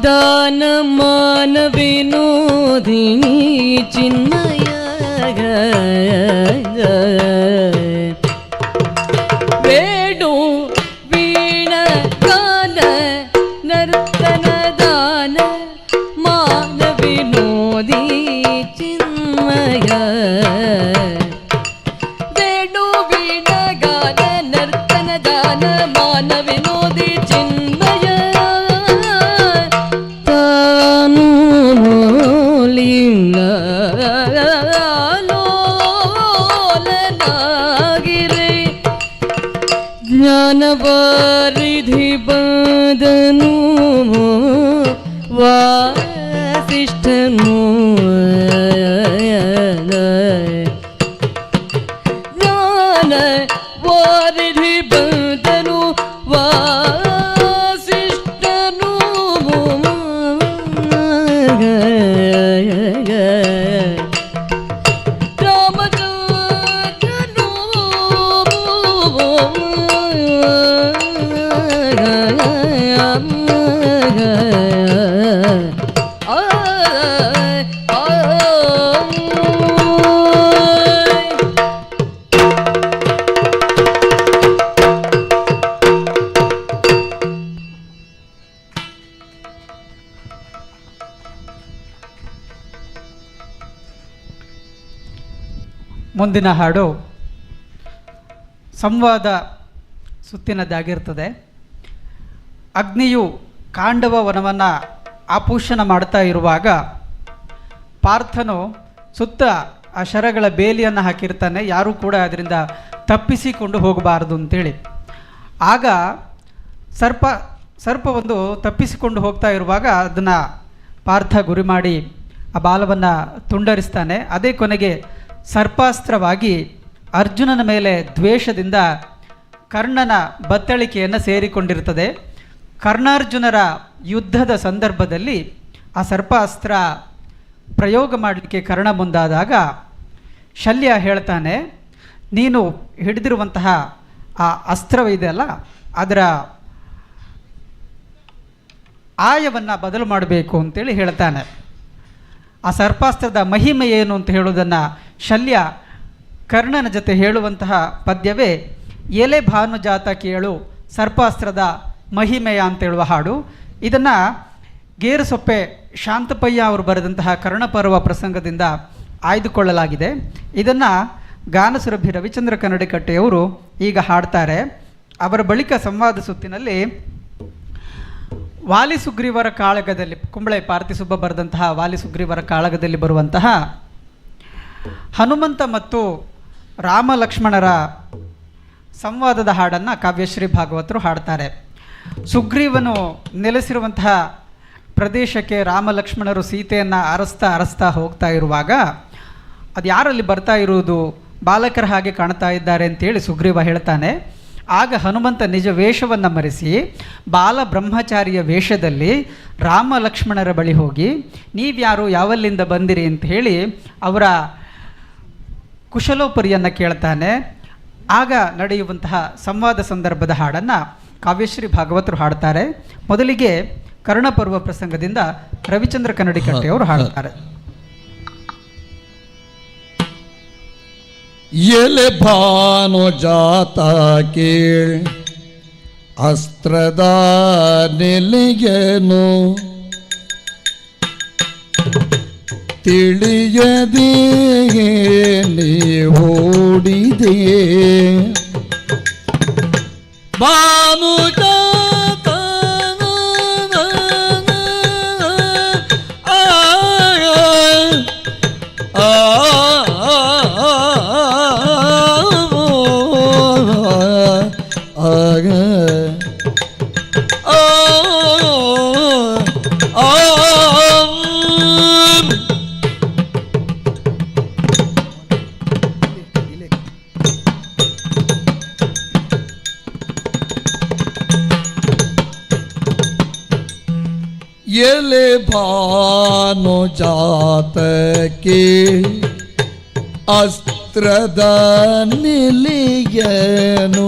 ದಾನ ಮಾನ ವಿನೋದಿನಿ ಚಿನ್ಮಯ ಬೇಡು ವೀಣ ಗಾನ ನರ್ತನ ದಾನ ಮಾನ ವಿನೋದಿ ಚಿನ್ಮಯ ಬೇಡು ವೀಣ ಗಾನ ನರ್ತನ ದಾನ ಮಾನ ವಿನೋದಿ ಚಿನ್ಮಯ ಲೋಲನಾಗಿರೆ ಜ್ಞಾನವಾರಿಧಿ ಬದನು ವಾಸಿಷ್ಠನು ಜ್ಞಾನ ವಾರಿಧಿ ಬದನು ವಾಸಿಷ್ಠನು ರಾಮಚಂದ್ರನು ಮುಂದಿನ ಹಾಡು ಸಂವಾದ ಸುತ್ತಿನದ್ದಾಗಿರ್ತದೆ. ಅಗ್ನಿಯು ಕಾಂಡವ ವನವನ್ನು ಆಪೋಷಣ ಮಾಡ್ತಾ ಇರುವಾಗ ಪಾರ್ಥನು ಸುತ್ತ ಆ ಶರಗಳ ಬೇಲಿಯನ್ನು ಹಾಕಿರ್ತಾನೆ, ಯಾರೂ ಕೂಡ ಅದರಿಂದ ತಪ್ಪಿಸಿಕೊಂಡು ಹೋಗಬಾರದು ಅಂತೇಳಿ. ಆಗ ಸರ್ಪವೊಂದು ತಪ್ಪಿಸಿಕೊಂಡು ಹೋಗ್ತಾ ಇರುವಾಗ ಅದನ್ನು ಪಾರ್ಥ ಗುರಿ ಮಾಡಿ ಆ ಬಾಲವನ್ನು ತುಂಡರಿಸ್ತಾನೆ. ಅದೇ ಕೊನೆಗೆ ಸರ್ಪಾಸ್ತ್ರವಾಗಿ ಅರ್ಜುನನ ಮೇಲೆ ದ್ವೇಷದಿಂದ ಕರ್ಣನ ಬತ್ತಳಿಕೆಯನ್ನು ಸೇರಿಕೊಂಡಿರ್ತದೆ. ಕರ್ಣಾರ್ಜುನರ ಯುದ್ಧದ ಸಂದರ್ಭದಲ್ಲಿ ಆ ಸರ್ಪಾಸ್ತ್ರ ಪ್ರಯೋಗ ಮಾಡಲಿಕ್ಕೆ ಕರ್ಣ ಮುಂದಾದಾಗ ಶಲ್ಯ ಹೇಳ್ತಾನೆ, ನೀನು ಹಿಡಿದಿರುವಂತಹ ಆ ಅಸ್ತ್ರವಿದೆಯಲ್ಲ ಅದರ ಆಯವನ್ನು ಬದಲು ಮಾಡಬೇಕು ಅಂತೇಳಿ ಹೇಳ್ತಾನೆ. ಆ ಸರ್ಪಾಸ್ತ್ರದ ಮಹಿಮೆ ಏನು ಅಂತ ಹೇಳೋದನ್ನು ಶಲ್ಯ ಕರ್ಣನ ಜೊತೆ ಹೇಳುವಂತಹ ಪದ್ಯವೇ ಎಲೆ ಭಾನುಜಾತ ಕೇಳು ಸರ್ಪಾಸ್ತ್ರದ ಮಹಿಮೆಯ ಅಂತೇಳುವ ಹಾಡು. ಇದನ್ನು ಗೇರುಸೊಪ್ಪೆ ಶಾಂತಪಯ್ಯ ಅವರು ಬರೆದಂತಹ ಕರ್ಣಪರ್ವ ಪ್ರಸಂಗದಿಂದ ಆಯ್ದುಕೊಳ್ಳಲಾಗಿದೆ. ಇದನ್ನು ಗಾನಸುರಭಿ ರವಿಚಂದ್ರ ಕನ್ನಡಿಕಟ್ಟೆಯವರು ಈಗ ಹಾಡ್ತಾರೆ. ಅವರ ಬಳಿಕ ಸಂವಾದ ಸುತ್ತಿನಲ್ಲಿ ವಾಲಿ ಸುಗ್ರೀವರ ಕಾಳಗದಲ್ಲಿ, ಕುಂಬಳೆ ಪಾರ್ಥಿಸುಬ್ಬ ಬರೆದಂತಹ ವಾಲಿ ಸುಗ್ರೀವರ ಕಾಳಗದಲ್ಲಿ ಬರುವಂತಹ ಹನುಮಂತ ಮತ್ತು ರಾಮ ಲಕ್ಷ್ಮಣರ ಸಂವಾದದ ಹಾಡನ್ನು ಕಾವ್ಯಶ್ರೀ ಭಾಗವತರು ಹಾಡ್ತಾರೆ. ಸುಗ್ರೀವನು ನೆಲೆಸಿರುವಂತಹ ಪ್ರದೇಶಕ್ಕೆ ರಾಮ ಲಕ್ಷ್ಮಣರು ಸೀತೆಯನ್ನು ಅರಸ್ತಾ ಹೋಗ್ತಾ ಇರುವಾಗ ಅದು ಯಾರಲ್ಲಿ ಬರ್ತಾ ಇರುವುದು, ಬಾಲಕರ ಹಾಗೆ ಕಾಣ್ತಾ ಇದ್ದಾರೆ ಅಂತೇಳಿ ಸುಗ್ರೀವ ಹೇಳ್ತಾನೆ. ಆಗ ಹನುಮಂತ ನಿಜ ವೇಷವನ್ನು ಮರೆಸಿ ಬಾಲ ಬ್ರಹ್ಮಚಾರಿಯ ವೇಷದಲ್ಲಿ ರಾಮ ಲಕ್ಷ್ಮಣರ ಬಳಿ ಹೋಗಿ ನೀವ್ಯಾರು, ಯಾವಲ್ಲಿಂದ ಬಂದಿರಿ ಅಂತ ಹೇಳಿ ಅವರ ಕುಶಲೋಪರಿಯನ್ನು ಕೇಳ್ತಾನೆ. ಆಗ ನಡೆಯುವಂತಹ ಸಂವಾದ ಸಂದರ್ಭದ ಹಾಡನ್ನು ಕಾವ್ಯಶ್ರೀ ಭಾಗವತರು ಹಾಡ್ತಾರೆ. ಮೊದಲಿಗೆ ಕರ್ಣಪರ್ವ ಪ್ರಸಂಗದಿಂದ ರವಿಚಂದ್ರ ಕನ್ನಡಿಕಟ್ಟೆಯವರು ಹಾಡುತ್ತಾರೆ. ಎಲೆ ಭಾನು ಜಾತ ಕೇಳ್ ಅಸ್ತ್ರದ ನೆಲೆಯನು ತಿಳಿಯದೆ ನೀ ಓಡಿದೆ ಭಾನು ಎಲೆ ಭಾನು ಜಾತಕ್ಕೆ ಅಸ್ತ್ರದ ನೆಲೆಯನು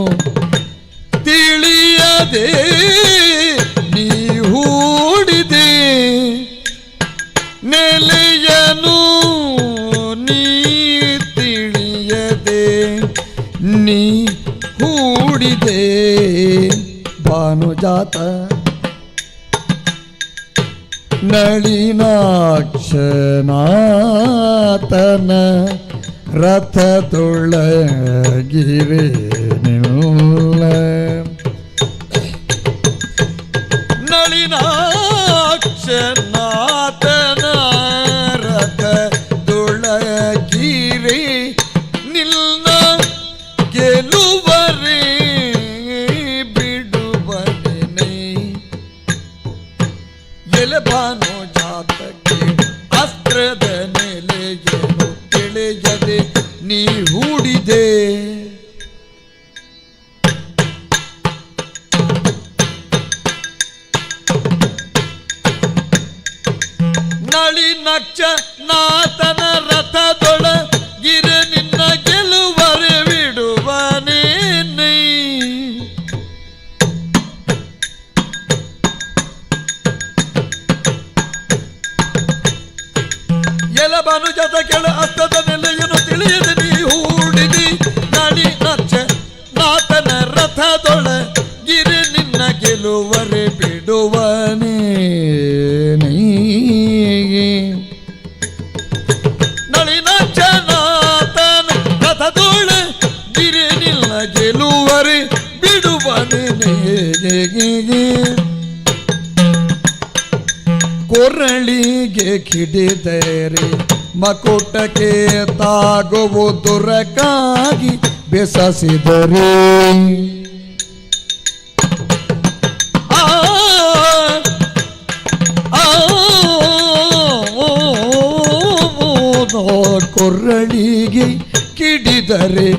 ತಿಳಿಯದೆ ನೀ ಹೂಡಿದೆ ನೆಲೆಯನು ನೀ ತಿಳಿಯದೆ ನೀ ಹೂಡಿದೆ ಭಾನುಜಾತ ನಳಿನಾಕ್ಷನಾತನ ರಥದೊಳಗಿರೆ ನಿಲ್ಲ ನಳಿನಾಕ್ಷನಾತನ ರಥದೊಳಗಿರೆ ನಿಲ್ಲ ಗೆಲುವರೆ ಬಿಡುವನೆ ಎಲೆ ಭಾನು ಜಾತಕ್ಕೆ ಅಸ್ತ್ರದ ನೆಲೆಯನ್ನು ತಿಳಿಯದೆ ನೀ ಹೂಡಿದೆ ನಳಿನಾಕ್ಷ ನಾತನ ರಥದೊಳಗಿರೆ ನಿನ್ನ ಗೆಲುವರೆ ಬಿಡುವನೇ ಎಲ ಭಾನುಜಾತ ಕೆಳ ಅಸ್ತದ ನೆಲೆಯನ್ನು ತಿಳಿಯದೆ ನೀ ಹೂಡಿದಿ ನಳಿನಾಕ್ಷ ನಾತನ ರಥದೊಳಗಿರೆ ನಿನ್ನ ಗೆಲುವರೆ ಬಿಡುವನೇ ನಳಿನಾಕ್ಷನಾತನ ರಥದೊಳಗಿರೆ ನಿನ್ನ ಗೆಲುವರೆ ಬಿಡುವನೇ ಕೊರಳಿಗೆ ಕಿಡಿದರೆ ಮಕುಟಕ್ಕೆ ತಾಗುವುದುರಕ್ಕಾಗಿ ಬೆಸಸಿದರೆ ಕೊರಳಿಗೆ ಕಿಡಿದರೆ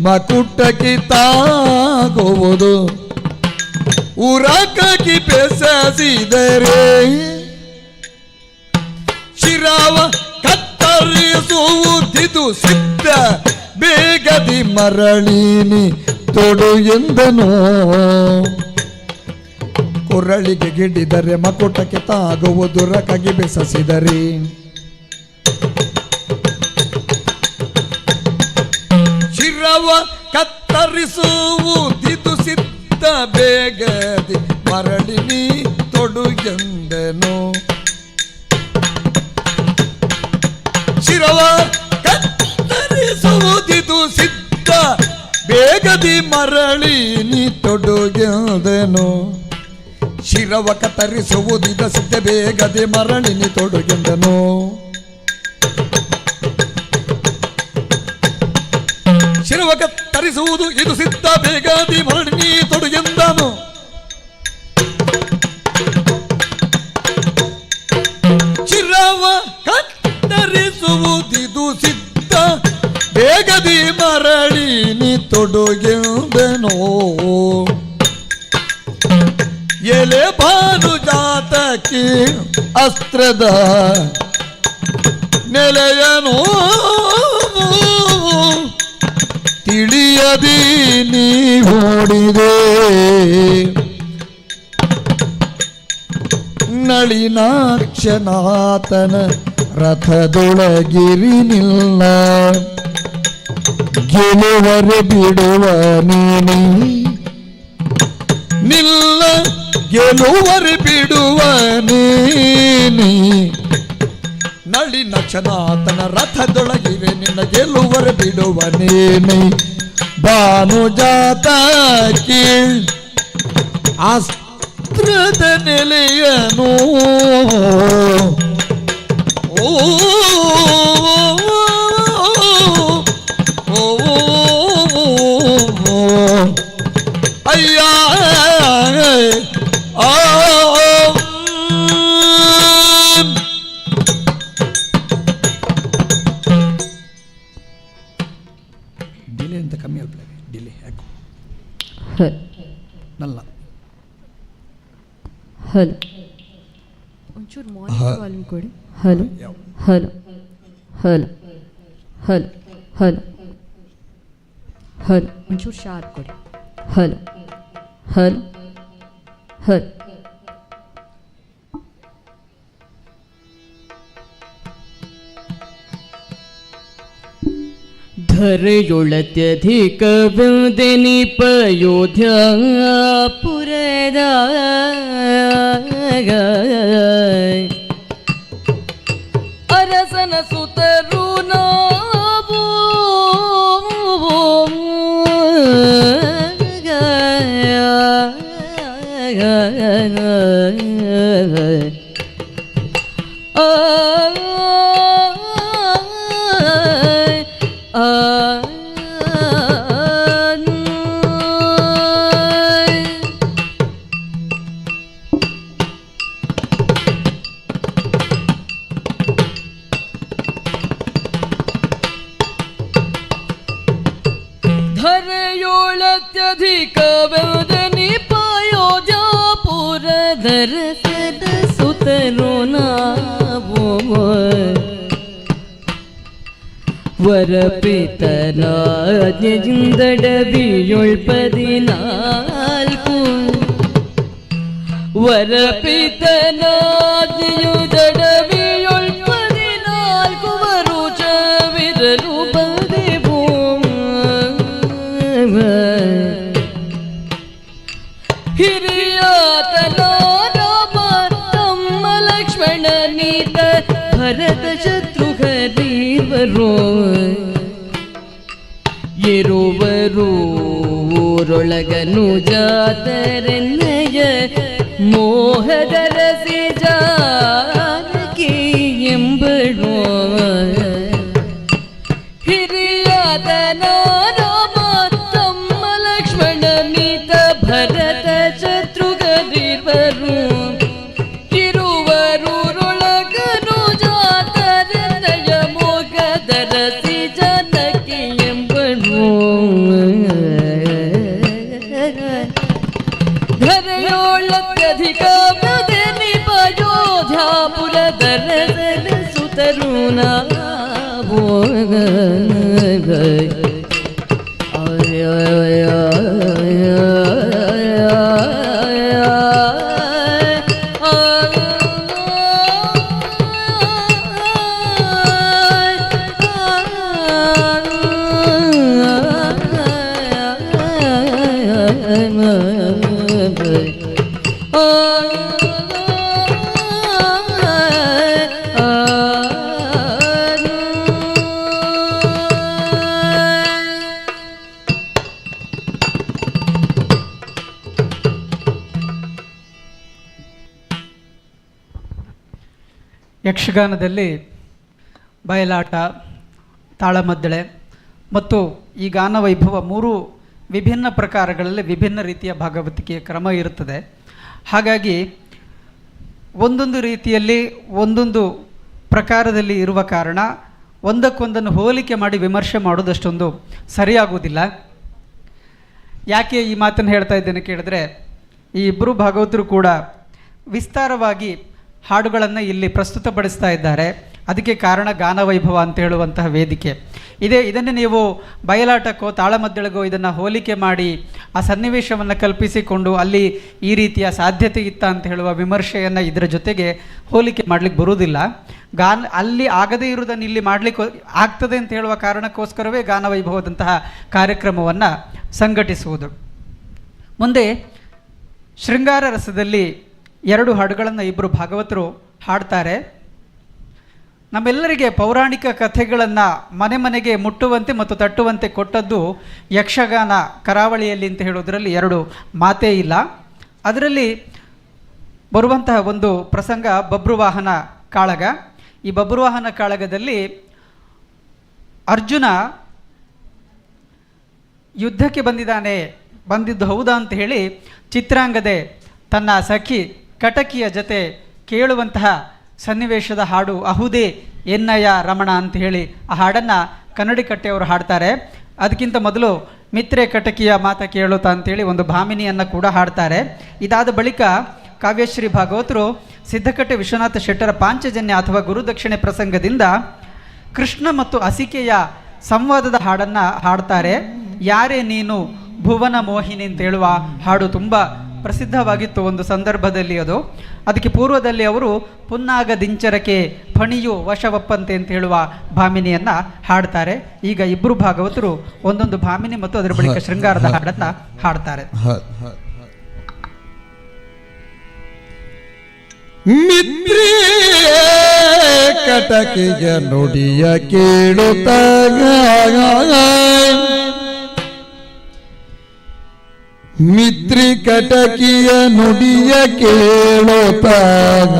ಮಕುಟಕ್ಕೆ ತಾಗುವುದು ಉರಕ್ಕಾಗಿ ಬೆಸಸಿದರೆ ಶಿರವ ಕತ್ತರಿಸುವುದಿದು ಸಿದ್ಧ ಬೇಗದಿ ಮರಳಿನಿ ತೊಡು ಎಂದನು ಕೊರಳಿಗೆ ಗಿಡಿದರೆ ಮಕುಟಕ್ಕೆ ತಾಗುವುದು ರಕ್ಕಾಗಿ ಬೆಸಸಿದರೆ ಶಿರವ ಕತ್ತರಿಸುವುದಿದು ಸಿದ್ಧ ಬೇಗದಿ ಮರಳಿನಿ ತೊಡು ಎಂದನು ಶಿರವ ಕತ್ತರಿಸುವುದಿದು ಸಿದ್ಧ ಬೇಗದಿ ಮರಳಿನಿ ತೊಡುಗೆಂದನು ಶಿರವ ಕತ್ತರಿಸುವುದಿದ ಸಿದ್ಧ ಬೇಗದಿ ಮರಳಿನಿ ತೊಡುಗೆಂದನು ಶಿರವ ಕತ್ತರಿಸುವುದು ಇದು ಸಿದ್ಧ ಬೇಗದಿ ಮರಳಿನಿ ತೊಡುಗೆಂದನು ಶಿರವ ಕತ್ತರಿಸುವುದಿದು ಸಿದ್ಧ ಬೇಗದಿ ಮರಳಿನಿ ತೊಡುಗೆಂದನೋ ಎಲೆ ಭಾನು ಜಾತಕಿ ಅಸ್ತ್ರದ ನೆಲೆಯನೋ ತಿಳಿಯದಿ ನೀ ಓಡಿದೆ ನಳಿನಾಕ್ಷನಾಥನ ರಥದೊಳಗಿರಿ ನಿಲ್ಲ ಗೆಲುವರೆ ಬಿಡುವ ನೀನಿ ನಿಲ್ಲ ಗೆಲುವರೆ ಬಿಡುವ ನೀನಿ ನಳಿನಾಕ್ಷನಾಥನ ರಥದೊಳಗಿರೆ ನಿನ್ನ ಗೆಲುವರೆ ಬಿಡುವ ನೀನಿ ಭಾನುಜಾತ ಕೀಳ್ ಅಸ್ತ್ರದ ನೆಲೆಯನು ಓ ಅಯ್ಯ ಡಿಲೇ ಅಂತ ಕಮ್ಮಿ ಅಲ್ಪ ಡಿಲೇ ಯಾಕೆ ನಲ್ಲ ಹಲೋ ಒಂಚೂರು ಮಾನಿಟರ್ ವಾಲ್ಯೂಮ್ ಕೊಡಿ hello hello hello hello hello hello ಒಂಚೂರು ಶಾರ್ಪ್ ಕೊಡಿ ಹಲೋ ಹಲೋ ಹಲೋ ಧರೆಯೊಳತ್ಯಧಿಕವಿದೆನಿಪಯೋಧ್ಯಾಪುರದ ಅರಸನ ಸುತರು ನಾವು ಧರೆಯೊಳತ್ಯಧಿಕವಿದೆನಿಪಯೋಧ್ಯಾಪುರದರಸದ ಸುತರು ನಾವು ವರಪಿತನಾಜ್ಞೆಯಿಂದಡವಿಯೊಳ್ಪದಿನಾಲ್ಕು ವರಪಿತನಾಜ್ಞೆಯುದಡವಿಯೊಳ್ಪದಿನಾಲ್ಕು ವರುಚವಿರಲು ಬದೆವು ಹಿರಿಯಾತನ ರಾಮ ತಮ್ಮ ಲಕ್ಷ್ಮಣ ನೀತ ಭರತ ಶತ್ರುಘ್ನೀವರು ಇರುವರು ಊರೊಳಗನು ಜಾತರೆನ್ನಯ ಮೋಹದರಸಿ ಜಾನಕಿ ಎಂಬಳು ಯಕ್ಷಗಾನದಲ್ಲಿ ಬಯಲಾಟ, ತಾಳಮದ್ದಳೆ ಮತ್ತು ಈ ಗಾನವೈಭವ ಮೂರು ವಿಭಿನ್ನ ಪ್ರಕಾರಗಳಲ್ಲಿ ವಿಭಿನ್ನ ರೀತಿಯ ಭಾಗವತಿಕೆಯ ಕ್ರಮ ಇರುತ್ತದೆ. ಹಾಗಾಗಿ ಒಂದೊಂದು ರೀತಿಯಲ್ಲಿ ಒಂದೊಂದು ಪ್ರಕಾರದಲ್ಲಿ ಇರುವ ಕಾರಣ ಒಂದಕ್ಕೊಂದನ್ನು ಹೋಲಿಕೆ ಮಾಡಿ ವಿಮರ್ಶೆ ಮಾಡೋದಷ್ಟೊಂದು ಸರಿಯಾಗುವುದಿಲ್ಲ. ಯಾಕೆ ಈ ಮಾತನ್ನು ಹೇಳ್ತಾ ಇದ್ದೇನೆ ಕೇಳಿದ್ರೆ, ಈ ಇಬ್ಬರು ಭಾಗವತರು ಕೂಡ ವಿಸ್ತಾರವಾಗಿ ಹಾಡುಗಳನ್ನು ಇಲ್ಲಿ ಪ್ರಸ್ತುತಪಡಿಸ್ತಾ ಇದ್ದಾರೆ. ಅದಕ್ಕೆ ಕಾರಣ ಗಾನವೈಭವ ಅಂತ ಹೇಳುವಂತಹ ವೇದಿಕೆ ಇದನ್ನೇ ನೀವು ಬಯಲಾಟಕ್ಕೋ ತಾಳಮದ್ದಳೆಗೋ ಇದನ್ನು ಹೋಲಿಕೆ ಮಾಡಿ ಆ ಸನ್ನಿವೇಶವನ್ನು ಕಲ್ಪಿಸಿಕೊಂಡು ಅಲ್ಲಿ ಈ ರೀತಿಯ ಸಾಧ್ಯತೆ ಇತ್ತ ಅಂತ ಹೇಳುವ ವಿಮರ್ಶೆಯನ್ನು ಇದರ ಜೊತೆಗೆ ಹೋಲಿಕೆ ಮಾಡಲಿಕ್ಕೆ ಬರುವುದಿಲ್ಲ. ಅಲ್ಲಿ ಆಗದೇ ಇರುವುದನ್ನು ಇಲ್ಲಿ ಮಾಡಲಿಕ್ಕೆ ಆಗ್ತದೆ ಅಂತ ಹೇಳುವ ಕಾರಣಕ್ಕೋಸ್ಕರವೇ ಗಾನವೈಭವದಂತಹ ಕಾರ್ಯಕ್ರಮವನ್ನು ಸಂಘಟಿಸುವುದು. ಮುಂದೆ ಶೃಂಗಾರ ರಸದಲ್ಲಿ 2 ಹಾಡುಗಳನ್ನು ಇಬ್ಬರು ಭಾಗವತರು ಹಾಡ್ತಾರೆ. ನಮ್ಮೆಲ್ಲರಿಗೆ ಪೌರಾಣಿಕ ಕಥೆಗಳನ್ನು ಮನೆ ಮನೆಗೆ ಮುಟ್ಟುವಂತೆ ಮತ್ತು ತಟ್ಟುವಂತೆ ಕೊಟ್ಟದ್ದು ಯಕ್ಷಗಾನ ಕರಾವಳಿಯಲ್ಲಿ ಅಂತ ಹೇಳೋದರಲ್ಲಿ 2 ಮಾತೇ ಇಲ್ಲ. ಅದರಲ್ಲಿ ಬರುವಂತಹ ಒಂದು ಪ್ರಸಂಗ ಬಬ್ರುವಾಹನ ಕಾಳಗ. ಈ ಬಬ್ರುವಾಹನ ಕಾಳಗದಲ್ಲಿ ಅರ್ಜುನ ಯುದ್ಧಕ್ಕೆ ಬಂದಿದ್ದು ಹೌದಾ ಅಂತ ಹೇಳಿ ಚಿತ್ರಾಂಗದೆ ತನ್ನ ಸಖಿ ಕಟಕಿಯ ಜೊತೆ ಕೇಳುವಂತಹ ಸನ್ನಿವೇಶದ ಹಾಡು ಅಹುದೇ ಎನ್ನಯ್ಯ ರಮಣ ಅಂತ ಹೇಳಿ ಆ ಹಾಡನ್ನು ಕನ್ನಡಿಕಟ್ಟೆಯವರು ಹಾಡ್ತಾರೆ. ಅದಕ್ಕಿಂತ ಮೊದಲು ಮಿತ್ರೆ ಕಟಕಿಯ ಮಾತ ಕೇಳುತ್ತಾ ಅಂತೇಳಿ ಒಂದು ಭಾಮಿನಿಯನ್ನು ಕೂಡ ಹಾಡ್ತಾರೆ. ಇದಾದ ಬಳಿಕ ಕಾವ್ಯಶ್ರೀ ಭಾಗವತರು ಸಿದ್ಧಕಟ್ಟೆ ವಿಶ್ವನಾಥ ಶೆಟ್ಟರ ಪಾಂಚಜನ್ಯ ಅಥವಾ ಗುರುದಕ್ಷಿಣೆ ಪ್ರಸಂಗದಿಂದ ಕೃಷ್ಣ ಮತ್ತು ಅಸಿಕೆಯ ಸಂವಾದದ ಹಾಡನ್ನು ಹಾಡ್ತಾರೆ. ಯಾರೇ ನೀನು ಭುವನ ಮೋಹಿನಿ ಅಂತ ಹೇಳುವ ಹಾಡು ತುಂಬ ಪ್ರಸಿದ್ಧವಾಗಿತ್ತು ಒಂದು ಸಂದರ್ಭದಲ್ಲಿ. ಅದಕ್ಕೆ ಪೂರ್ವದಲ್ಲಿ ಅವರು ಪುನ್ನಾಗ ದಿಂಚರಕ್ಕೆ ಫಣಿಯು ವಶವಪ್ಪಂತೆ ಅಂತ ಹೇಳುವ ಭಾಮಿನಿಯನ್ನು ಹಾಡ್ತಾರೆ. ಈಗ ಇಬ್ಬರು ಭಾಗವತರು ಒಂದೊಂದು ಭಾಮಿನಿ ಮತ್ತು ಅದರ ಬಳಿಕ ಶೃಂಗಾರದ ಹಾಡನ್ನು ಹಾಡ್ತಾರೆ. ಮಿತ್ರಿ ಕಟಕಿಯ ನುಡಿಯ ಕೇಳುತ್ತಾಗ ಮಿತ್ರಿ ಕಟಕಿಯ ನುಡಿಯ ಕೇಳುತ್ತಾಗ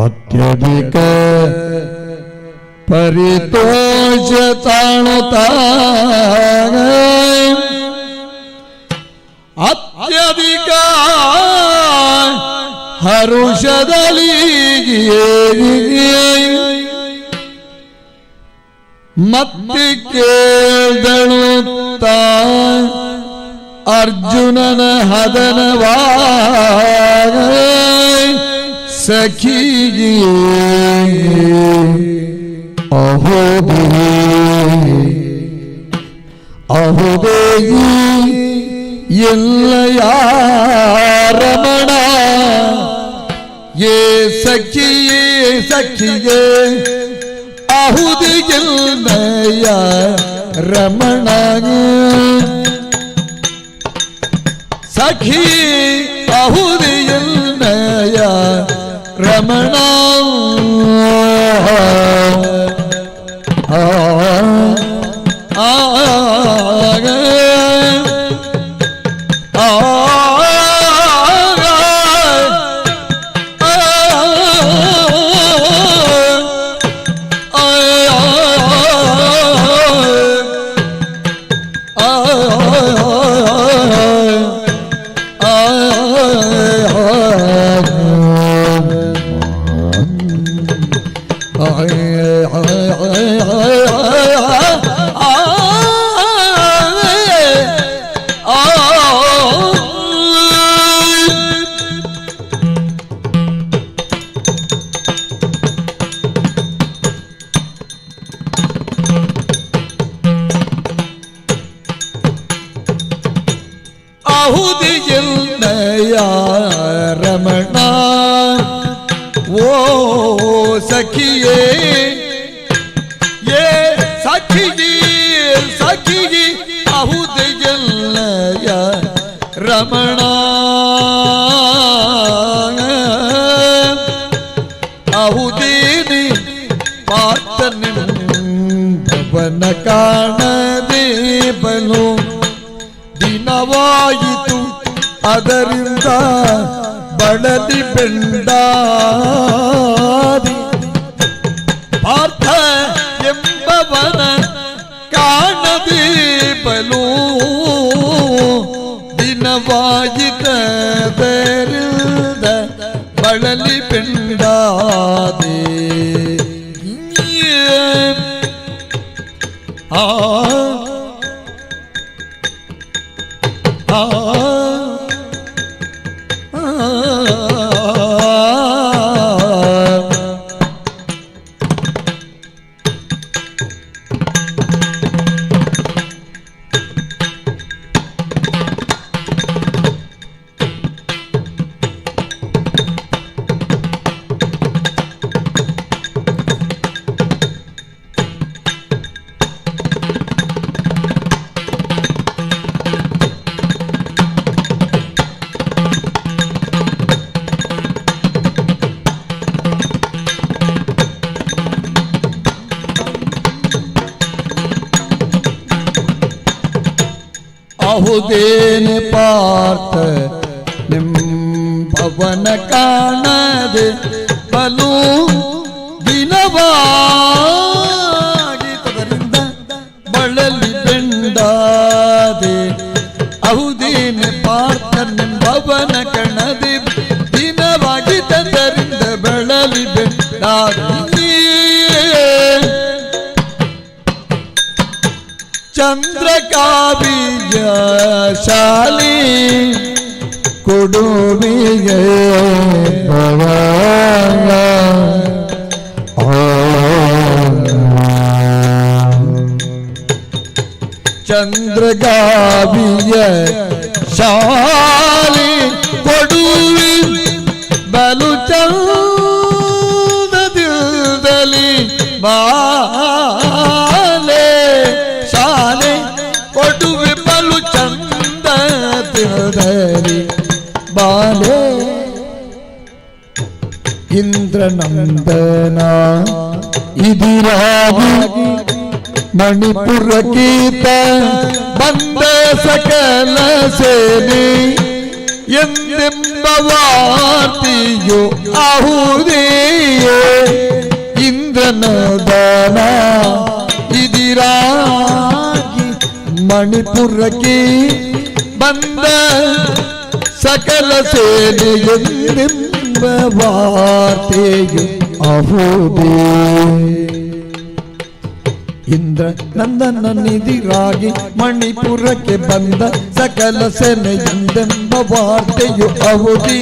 ಅತ್ಯಧಿಕ ಪರಿತೋಷ ತಾಳುತ್ತಾಗ ಅತ್ಯಧಿಕ ಹರುಷದಲ್ಲಿ ಮತ್ತೆ ಕೇಳ್ದಳು ಅರ್ಜುನನ ಹದನವಾಗ ಸಖಿಗೆ ಅಹುದೇಗಿ ಎಲ್ಲ ರಮಣ ಏ ಸಖಿಯೇ ಅಹುದಿಗೆಲ್ಲಯ ರಮಣ ಸಖಿ ಅಹುದಿಗೆಲ್ಲಯ ರಮಣ ಆಹುತಿಯನ್ನಯ ರಮಣ ಓ ಸಖಿಯೇ ಏ ಸಖಿಗಿ ಸಖಿಗಿ ಆಹುತಿಯನ್ನಯ ರಮಣ ಆಹುತಿನಿ ಪಾತನಿಂಬವನ ಕಾಣದೆ ಬಲು ದಿನವಾಯಿತು ಅದರಿಂದ ಬಳಲಿ ಬೆಂಡಾದಿ ಪಾರ್ಥ ಎಂಬವನ ಕಾಣದೆ ಬಲು ದಿನವಾಯಿತದರಿಂದ ಬಳಲಿ ಬೆಂಡಾದಿ ಆ ಆಹುದೇನೆ ಪಾರ್ಥ ನಿಂಬವನ ಕಾಣದೆ ಬಲು ದಿನವಾಗಿದ್ದರಿಂದ ಬಳಲಿ ಬೆಂಡಾದೆ ಆಹುದೇನೆ ಪಾರ್ಥ ನಿಂಬವನ ಕಾಣದೆ ದಿನವಾಗಿದ್ದರಿಂದ ಬಳಲಿ ಬೆಂಡಾದೆ ಚಂದ್ರಕಾವ್ಯ ಶಾಲಿ ಕೊಡುವಿಗೆ ಭವಾನ ಚಂದ್ರಕಾವ್ಯ ಶಾಲಿ ಕೊಡುವಿ ಬಲು ಚಂದದಲ್ಲಿ ಬಾಲೆ ಶಾಲೆ ಕೊಡುವೆ ಬಲು ಚಂದ ತಿರುದರಿ ಬಾಲೆ ಇಂದ್ರನಂದನ ಇದಿರಾಗಿ ಮಣಿಪುರ ಗೀತ ಬಂದ ಸಕಲ ಸೇನೆ ಎಂದೆಂಬ ವಾರ್ತೆಯು ಆಹುದೇಯೇ ಇಂದ್ರನಂದನ ಇದಿರಾಗಿ ಮಣಿಪುರಕ್ಕೆ ಬಂದ ಸಕಲ ಸೇನೆ ಎಂದೆಂಬ ವಾರ್ತೆಯು ಆಹುದೇ ಇಂದ್ರ ನಂದನ ನಿಧಿರಾಗಿ ಮಣಿಪುರಕ್ಕೆ ಬಂದ ಸಕಲ ಸೇನೆ ಎಂದೆಂಬ ವಾರ್ತೆಯು ಆಹುದಿ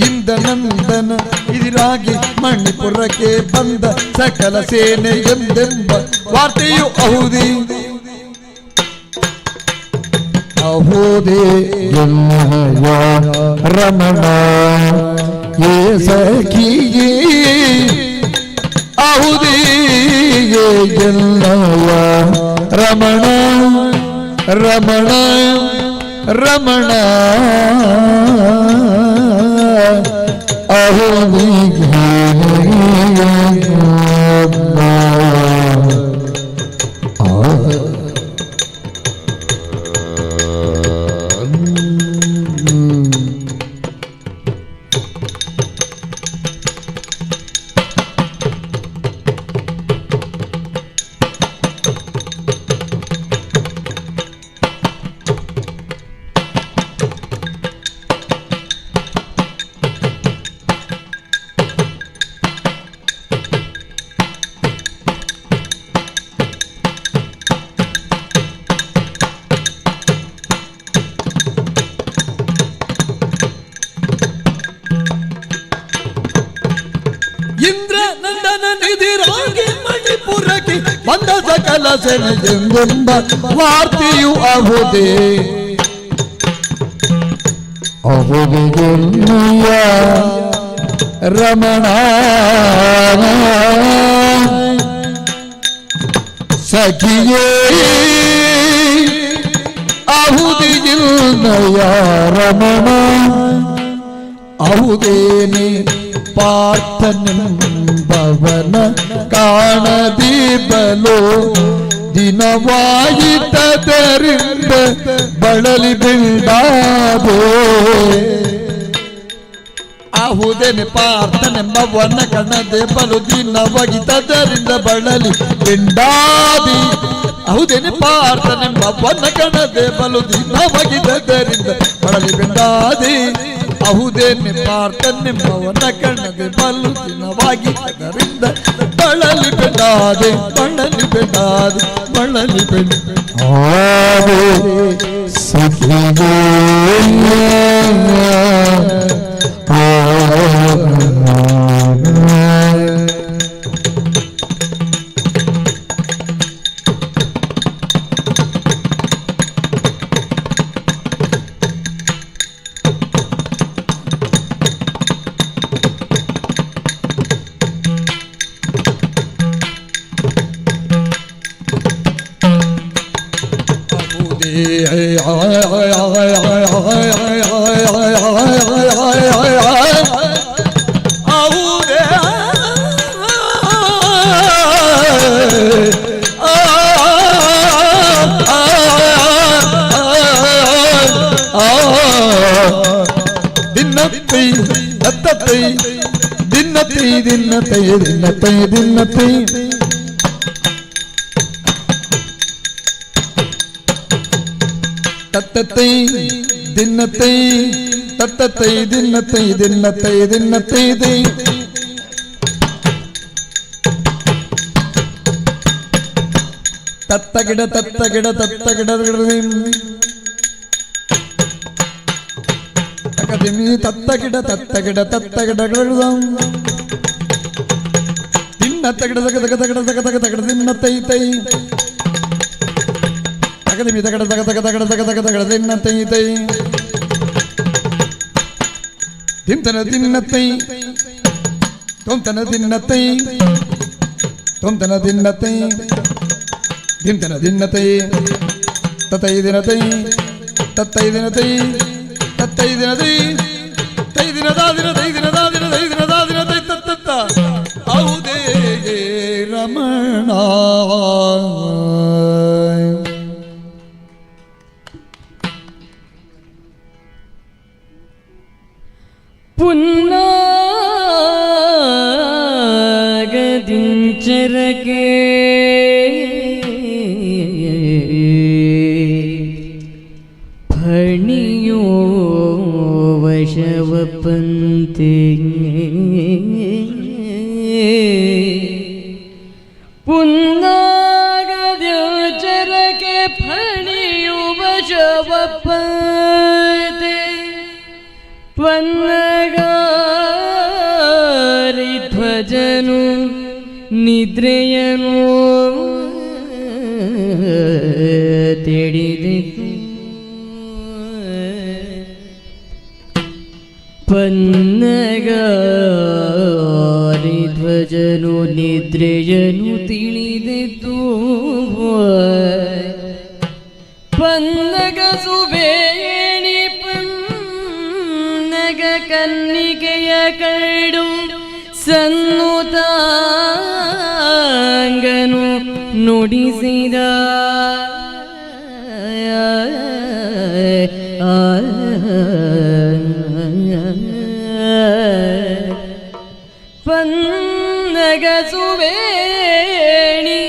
ಇಂದ್ರ ನಂದನ ಇದಿರಾಗಿ ಮಣಿಪುರಕ್ಕೆ ಬಂದ ಸಕಲ ಸೇನೆ ಎಂದೆಂಬ ವಾರ್ತೆಯು ಆಹುದಿ ಆಹುದೇ ರಮಣ ಏ ಸಖಿಯೇ ಆಹುದಿಗೆ ಎಲ್ಲವ ರಮಣ ರಮಣ ರಮಣ ಆಹುದಿಗೆ ಬಂದ ಸಕಲ ಸೇನೆ ಎಂದೆಂಬ ವಾರ್ತೆಯು ಆಹುದೇ ಅಹುದಿಗೆನ್ನಯ್ಯ ರಮಣ ಸಖಿಯೇ ಅಹುದಿಗೆನ್ನಯ್ಯ ರಮಣ ಅಹುದೇನೆ ಪಾರ್ಥನೆಂಬವನ ಕಾಣದಿ ಬಲೋ ದಿನವಾಯಿತದರಿಂದ ಬಳಲಿ ಬಿಡಾದೋ ಅಹುದೇನೆ ಪಾರ್ಥನೆಂಬವನ ಕಾಣದೆ ಬಲು ದಿನವಾಗಿತದರಿಂದ ಬಳಲಿ ಬಿಂಡಾದಿ ಅಹುದೇನೆ ಪಾರ್ಥನೆಂಬವನ ಕಾಣದೆ ಬಲು ದಿನವಾಗಿತದರಿಂದ ಬಳಲಿ ಬಿಂಡಾದಿ ಅಹುದೇನೆ ಪಾರ್ಥನೆಂಬವನ ಕಣ್ಣದೆ ಬಲು ದಿನವಾಗಿದ್ದರಿಂದ ಬಳಲಿ ಬೆಡಾದೆ ಬಳಲಿ ಬೆಡಾದೆ ಬಳಲಿ ಬೆಡಾದೆ ಸಖಿಯೇ ದಿನ್ನತೈ ತತ್ತೈ ದಿನ್ನತೈ ತತ್ತೈ ದಿನ್ನತೈ ದಿನ್ನತೈ ದಿನ್ನತೈ ದೈ ತತ್ತಗಿಡ ತತ್ತಗಿಡ ತತ್ತಗಿಡ ತಕದಿಮಿ ತತ್ತಗಿಡ ತತ್ತಗಿಡ ತತ್ತಗಿಡ ದಿನ್ನತಗಿಡ ತಗ ತಗ ತಗಡ ತಗ ತಗ ತಗಡ ದಿನ್ನತೈ ತೈ ತಗದಿಮಿ ತಗಡ ತಗ ತಗ ತಗಡ ತಗ ತಗ ತಗಡ ದಿನ್ನತೈ ತೈ ದಿಂತನ ದಿನ್ನತೈ ತೊಂತನ ದಿನ್ನತೈ ತೊಂತನ ದಿನ್ನತೈ ದಿಂತನ ದಿನ್ನತೈ ತತೈ ದಿನತೈ ತತ್ತೈ ದಿನತೈ ತತ್ತೈ ದಿನತೈ ತೈ ದಿನದ ದಿನತೈ ದಿನದ ದಿನತೈ ದಿನದ ದಿನತೈ ತತ್ತ ಹೌದೇ ರಮಣ ಪುನ್ನಾಗದಿಂಚರಗೆ ಫಣಿಯೋ ವಶವಪಂತೆ ಪುನ್ನಾಗದಿಂಚರಗೆ ಫಣಿಯೋ ವಶವಪಂತೆ ಪನ್ನಗಾರಿ ಧ್ವಜನು ನಿದ್ರೆಯನು ತಿಳಿದಿತು ಪನ್ನಗಾರಿ ಧ್ವಜನು ನಿದ್ರೆಯನು ತಿಳಿದಿತು ಪನ್ನಗ ಸುಬೇಣಿ ಪನ್ನಗ ಕನ್ನಿಕೆಯ ಕರಡು ಸನ್ನುತಾಂಗನು ನುಡಿಸಿದ ಪನ್ನಗ ಸುವೇಣಿ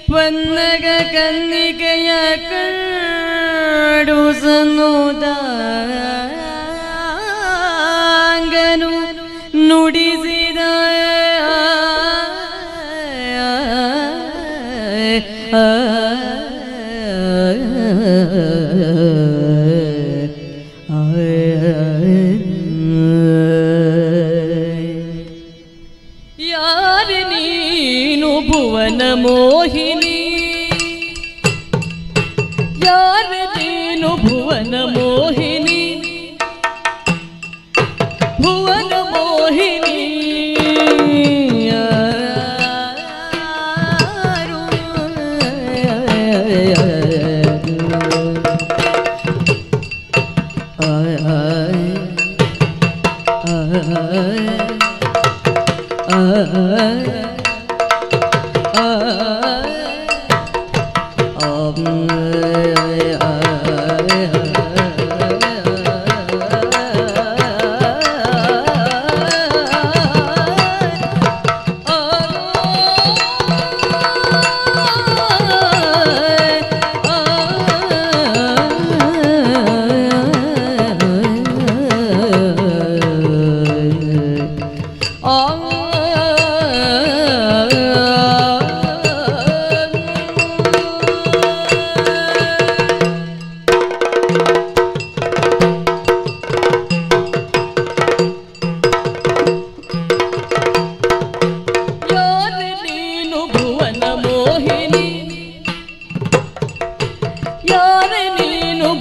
ಪನ್ನಗ ಕನ್ನಿಕೆಯ ಕರಡು ಸನ್ನುತಾಂಗನು ನುಡಿಸಿದ ಯಾರು ನೀನು ಭುವನ ಮೋಹಿನಿ ಯಾರು ನೀನು ಭುವನ ಮೋಹಿನಿ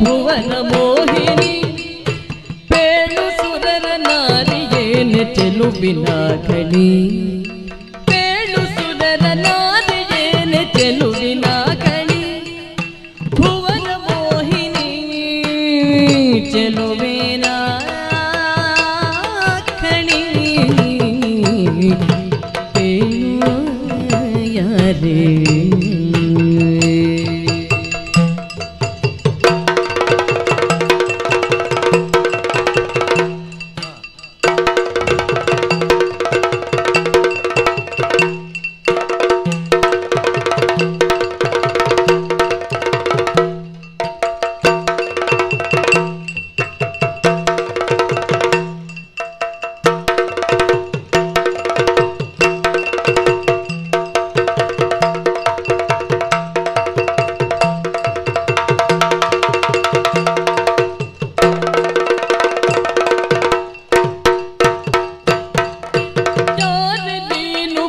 ಭುವನ ಮೋಹಿನಿ ಪೇಳು ಸುರರ ನಾರಿಯೇನೆ ಚೆಲುವಿನ ಖಣಿ ಪೇಳು ಸುರರ ನಾರಿಯೇನೆ ಚೆಲುವಿನ ಖಣಿ ಭುವನ ಮೋಹಿನಿ ಚೆಲುವಿನ ಖಣಿ ಪೇಳು ಯಾರೇ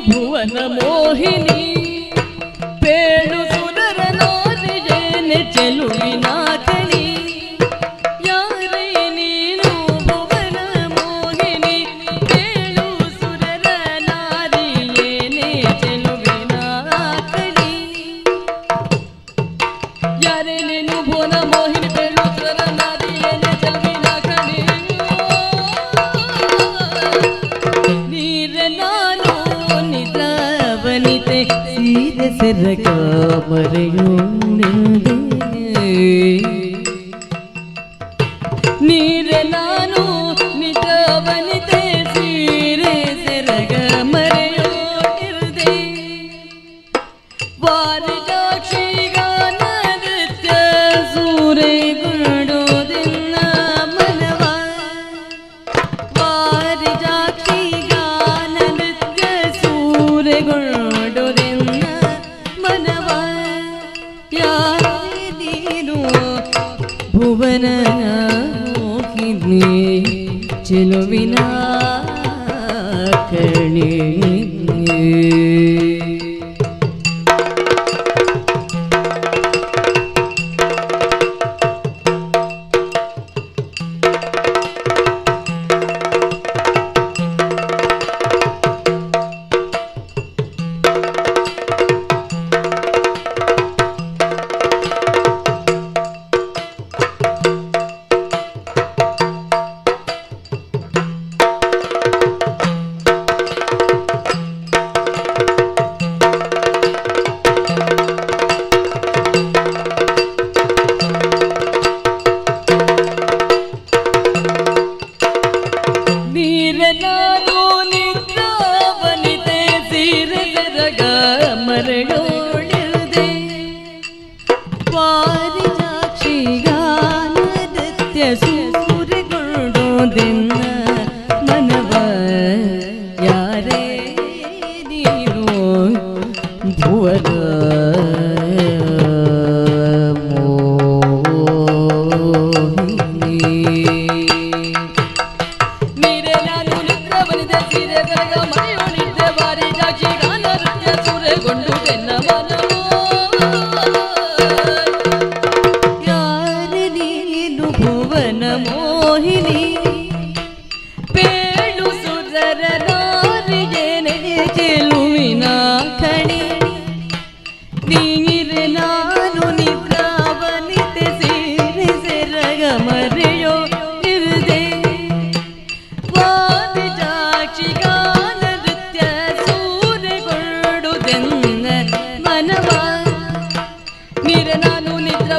ಭುವನ ಮೋಹಿನಿ ಪೇಳು ಸುರರ ನಾರಿಯೇನೆ ಚೆಲುವಿನ ಖಣಿ ಯಾರೇ ನೀನು ಭುವನ ಮೋಹಿನಿ ಪೇಳು ಸುರರ ನಾರಿಯೇನೆ ಚೆಲುವಿನ ಖಣಿ ಯಾರೇ ನೀನು ಭುವನ ಮೋಹಿನಿ ಪೇಳು ಸುರರ ನಾರಿಯೇನೆ ಚೆಲುವಿನ ಖಣಿ ನೀರೆ ನಾನು ನಿದ್ರಾವನಿತೆ ಸೀರೆ ಸೆರಗ ಮರೆಯುಂಡೆ ನೀರೆ ನಾನು ನಿದ್ರಾವನಿತೆ ಸೀರೆ ಸೆರಗ ಮರೆಯುಂಡೆ ವಾರಿಜಾಕ್ಷಿ ಗಾನ ನೃತ್ಯ ಸೂರೆಗೊಂಡೋದೆನ್ನ ಮನವ ವಾರಿಜಾಕ್ಷಿ ಗಾನ ನೃತ್ಯ ಸೂರೆಗೊಂಡೋದೆನ್ನ ಮನವ ಯಾರೇ ನೀನು ಭುವನ ಮೋಹಿನಿ ಚೆಲುವಿನ ಕಣಿ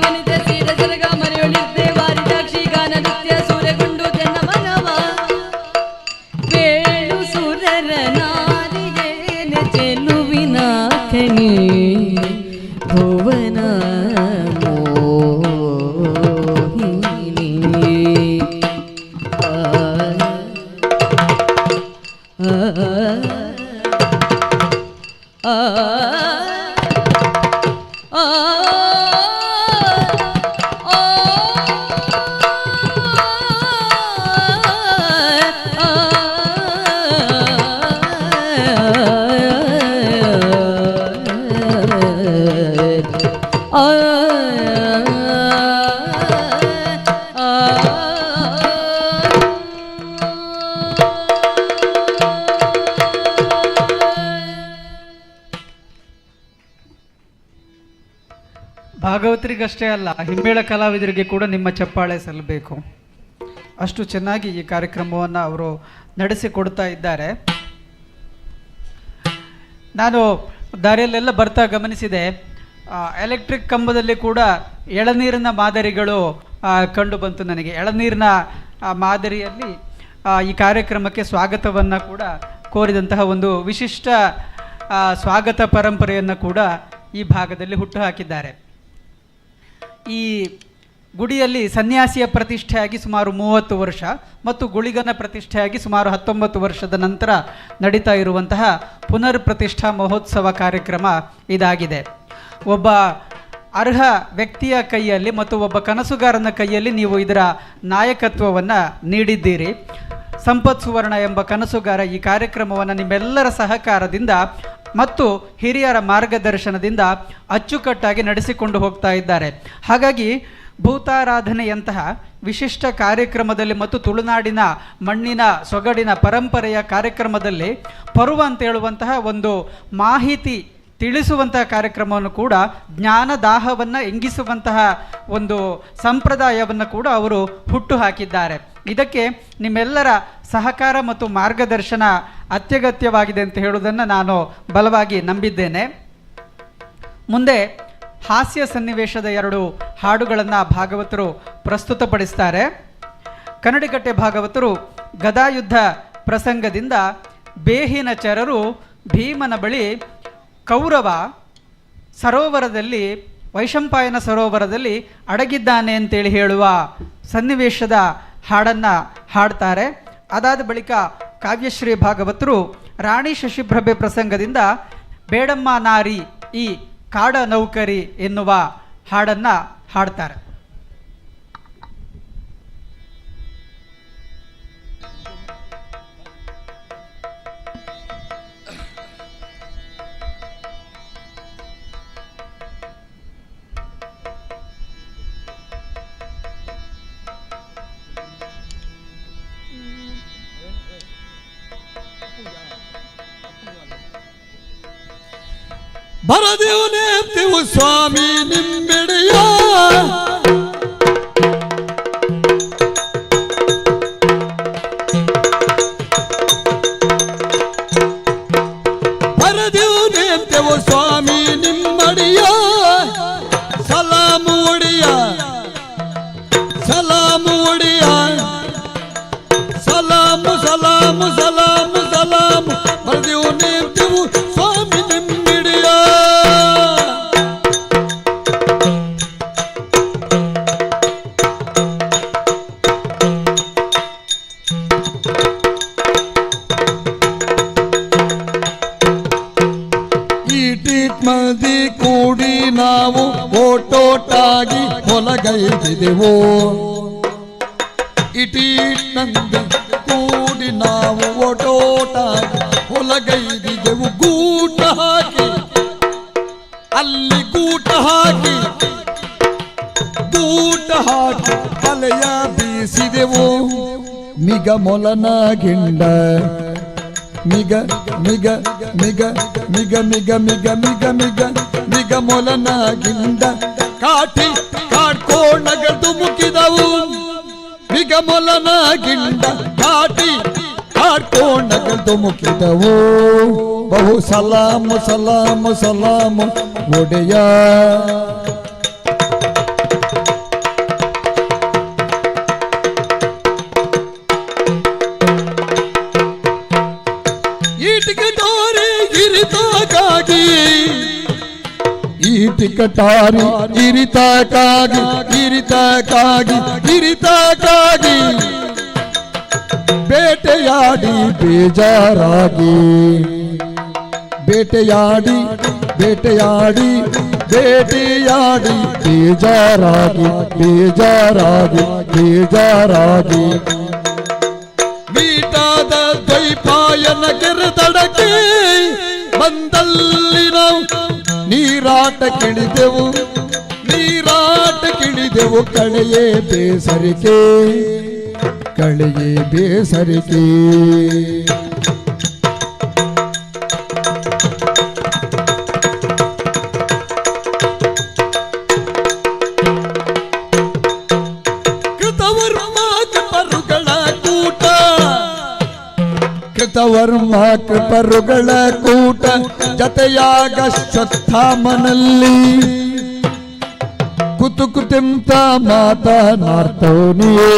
ವನಿತೆ ಸೀರ ಸರಗ ಮರೆಯೊಳಿದ್ದೆ ವಾರಿದಾಕ್ಷಿ ಗಾನ ನೃತ್ಯ ಸೂರ್ಯಗೊಂಡು ಜನ ಮನವ ಬೇಳು ಸುರರ ನಾರಿಯೇನೆ ಚೆಲುವಿನ ಖನಿ ಭುವನ ಮೋಹಿನಿ ಭಾಗವತರಿಗಷ್ಟೇ ಅಲ್ಲ, ಹಿಮ್ಮೇಳ ಕಲಾವಿದರಿಗೆ ಕೂಡ ನಿಮ್ಮ ಚಪ್ಪಾಳೆ ಸಲ್ಲಬೇಕು. ಅಷ್ಟು ಚೆನ್ನಾಗಿ ಈ ಕಾರ್ಯಕ್ರಮವನ್ನು ಅವರು ನಡೆಸಿಕೊಡ್ತಾ ಇದ್ದಾರೆ. ನಾನು ದಾರಿಯಲ್ಲೆಲ್ಲ ಬರ್ತಾ ಗಮನಿಸಿದೆ, ಎಲೆಕ್ಟ್ರಿಕ್ ಕಂಬದಲ್ಲಿ ಕೂಡ ಎಳನೀರಿನ ಮಾದರಿಗಳು ಕಂಡು ಬಂತು ನನಗೆ. ಎಳನೀರಿನ ಮಾದರಿಯಲ್ಲಿ ಈ ಕಾರ್ಯಕ್ರಮಕ್ಕೆ ಸ್ವಾಗತವನ್ನು ಕೂಡ ಕೋರಿದಂತಹ ಒಂದು ವಿಶಿಷ್ಟ ಸ್ವಾಗತ ಪರಂಪರೆಯನ್ನು ಕೂಡ ಈ ಭಾಗದಲ್ಲಿ ಹುಟ್ಟುಹಾಕಿದ್ದಾರೆ. ಈ ಗುಡಿಯಲ್ಲಿ ಸನ್ಯಾಸಿಯ ಪ್ರತಿಷ್ಠೆಯಾಗಿ ಸುಮಾರು 30 ವರ್ಷ ಮತ್ತು ಗುಳಿಗನ ಪ್ರತಿಷ್ಠೆಯಾಗಿ ಸುಮಾರು 19 ವರ್ಷದ ನಂತರ ನಡೀತಾ ಇರುವಂತಹ ಪುನರ್ ಪ್ರತಿಷ್ಠಾ ಮಹೋತ್ಸವ ಕಾರ್ಯಕ್ರಮ ಇದಾಗಿದೆ. ಒಬ್ಬ ಅರ್ಹ ವ್ಯಕ್ತಿಯ ಕೈಯಲ್ಲಿ ಮತ್ತು ಒಬ್ಬ ಕನಸುಗಾರನ ಕೈಯಲ್ಲಿ ನೀವು ಇದರ ನಾಯಕತ್ವವನ್ನು ನೀಡಿದ್ದೀರಿ. ಸಂಪತ್ ಸುವರ್ಣ ಎಂಬ ಕನಸುಗಾರ ಈ ಕಾರ್ಯಕ್ರಮವನ್ನು ನಿಮ್ಮೆಲ್ಲರ ಸಹಕಾರದಿಂದ ಮತ್ತು ಹಿರಿಯರ ಮಾರ್ಗದರ್ಶನದಿಂದ ಅಚ್ಚುಕಟ್ಟಾಗಿ ನಡೆಸಿಕೊಂಡು ಹೋಗ್ತಾ ಇದ್ದಾರೆ. ಹಾಗಾಗಿ ಭೂತಾರಾಧನೆಯಂತಹ ವಿಶಿಷ್ಟ ಕಾರ್ಯಕ್ರಮದಲ್ಲಿ ಮತ್ತು ತುಳುನಾಡಿನ ಮಣ್ಣಿನ ಸೊಗಡಿನ ಪರಂಪರೆಯ ಕಾರ್ಯಕ್ರಮದಲ್ಲಿ ಪರ್ವ ಅಂತ ಹೇಳುವಂತಹ ಒಂದು ಮಾಹಿತಿ ತಿಳಿಸುವಂತಹ ಕಾರ್ಯಕ್ರಮವನ್ನು ಕೂಡ ಜ್ಞಾನದಾಹವನ್ನು ಎಂಗಿಸುವಂತಹ ಒಂದು ಸಂಪ್ರದಾಯವನ್ನು ಕೂಡ ಅವರು ಹುಟ್ಟು ಹಾಕಿದ್ದಾರೆ. ಇದಕ್ಕೆ ನಿಮ್ಮೆಲ್ಲರ ಸಹಕಾರ ಮತ್ತು ಮಾರ್ಗದರ್ಶನ ಅತ್ಯಗತ್ಯವಾಗಿದೆ ಅಂತ ಹೇಳುವುದನ್ನು ನಾನು ಬಲವಾಗಿ ನಂಬಿದ್ದೇನೆ. ಮುಂದೆ ಹಾಸ್ಯ ಸನ್ನಿವೇಶದ 2 ಹಾಡುಗಳನ್ನು ಭಾಗವತರು ಪ್ರಸ್ತುತಪಡಿಸ್ತಾರೆ. ಕನ್ನಡಿಕಟ್ಟೆ ಭಾಗವತರು ಗದಾಯುದ್ಧ ಪ್ರಸಂಗದಿಂದ ಬೇಹಿನ ಚರರು ಭೀಮನ ಬಳಿ ಕೌರವ ಸರೋವರದಲ್ಲಿ ವೈಶಂಪಾಯನ ಸರೋವರದಲ್ಲಿ ಅಡಗಿದ್ದಾನೆ ಅಂತೇಳಿ ಹೇಳುವ ಸನ್ನಿವೇಶದ ಹಾಡನ್ನು ಹಾಡ್ತಾರೆ. ಅದಾದ ಬಳಿಕ ಕಾವ್ಯಶ್ರೀ ಭಾಗವತರು ರಾಣಿ ಶಶಿಪ್ರಭೆ ಪ್ರಸಂಗದಿಂದ ಬೇಡಮ್ಮ ನಾರಿ ಈ ಕಾಡ ನೌಕರಿ ಎನ್ನುವ ಹಾಡನ್ನು ಹಾಡ್ತಾರೆ. ಬರದೇವನೇಪ್ತೆವು ಸ್ವಾಮಿ ನಿಮ್ಮೆಡೆಯ ಬರದೇವನೇಪ್ತೆವು ಸ್ವಾಮಿ ನಿಮ್ಮಡಿಯ ಸಲಾಮು ಒಡೆಯ ಸಲಾಮು ಒಡೆಯ ಸಲಾಮು ಸಲಾಮು ಸಲಾಮು ಸಲಾಮು ಬರದೇವನೇಪ್ತೆವು ಸ್ವಾಮಿ ನಿಮ್ಮೆಡೆಯ. ಮದಿ ಕೂಡಿ ನಾವು ಓಟೋಟಾಗಿ ಹೊಲಗೈದಿದೆವು. ಇಟೀಟಂದು ಕೂಡಿ ನಾವು ಓಟೋಟಾಗಿ ಹೊಲಗೈದಿದೆವು. ಗೂಟ ಹಾಕಿ ಅಲ್ಲಿ ಗೂಟ ಹಾಕಿ ಗೂಟ ಹಾಕಿ ಬಲೆಯ ಬೀಸಿದೆವು. ಮಿಗ ಮೊಲನ ಗಿಂಡ ಮಿಗ ಮಿಗ ಮಿಗ ಮಿಗ ಮಿಗ ಮಿಗ ಮಿಗ ಮಿಗ ಮಿಗ ಮೊಲನ ಗಿಂಡ ಕಾಟಿ ಕಾಡ್ಕೋಣಗದು ಮುಗಿದವು. ಮಿಗ ಮೊಲನ ಗಿಂಡ ಕಾಟಿ ಕಾಡ್ಕೋಣಗದು ಮುಗಿದವು. ಬಹು ಸಲಾಮು ಸಲಾಮು ಸಲಾಮು ಒಡೆಯ ತಿಕಟಾರಿ ಇರಿತಕ್ಕಾಗಿ ಇರಿತಕ್ಕಾಗಿ ಇರಿತಕ್ಕಾಗಿ ಬೇಟೆಯಾಡಿ ಬೇಜಾರಾಗಿ ಬೇಟೆಯಾಡಿ ಬೇಟೆಯಾಡಿ ಬೇಟೆಯಾಡಿ ಬೇಜಾರಾಗಿ ಬೇಜಾರಾಗಿ ಬೇಜಾರಾಗಿ ಮೀಟಾದ ದ್ವೈಪಾಯನ ಕೆರೆತಡಕ್ಕೆ ಬಂದಲ್ಲಿ ನಾವು ನೀರಾಟಕ್ಕಿಳಿದೆವು ನೀರಾಟಕ್ಕಿಳಿದೆವು ಕಳೆಯೇ ಬೇಸರಿಕೆ ಕಳೆಯೇ ಬೇಸರಿಕೆ ಕೃತವರ್ಮ ಕೃಪರುಗಳ ಕೂಟ ಜತೆಯಾಗ ಶ್ವತ್ಥಾಮನಲ್ಲಿ ಕುತುಕುತಿಂತ ಮಾತನಾಡ್ತವನಿಯೇ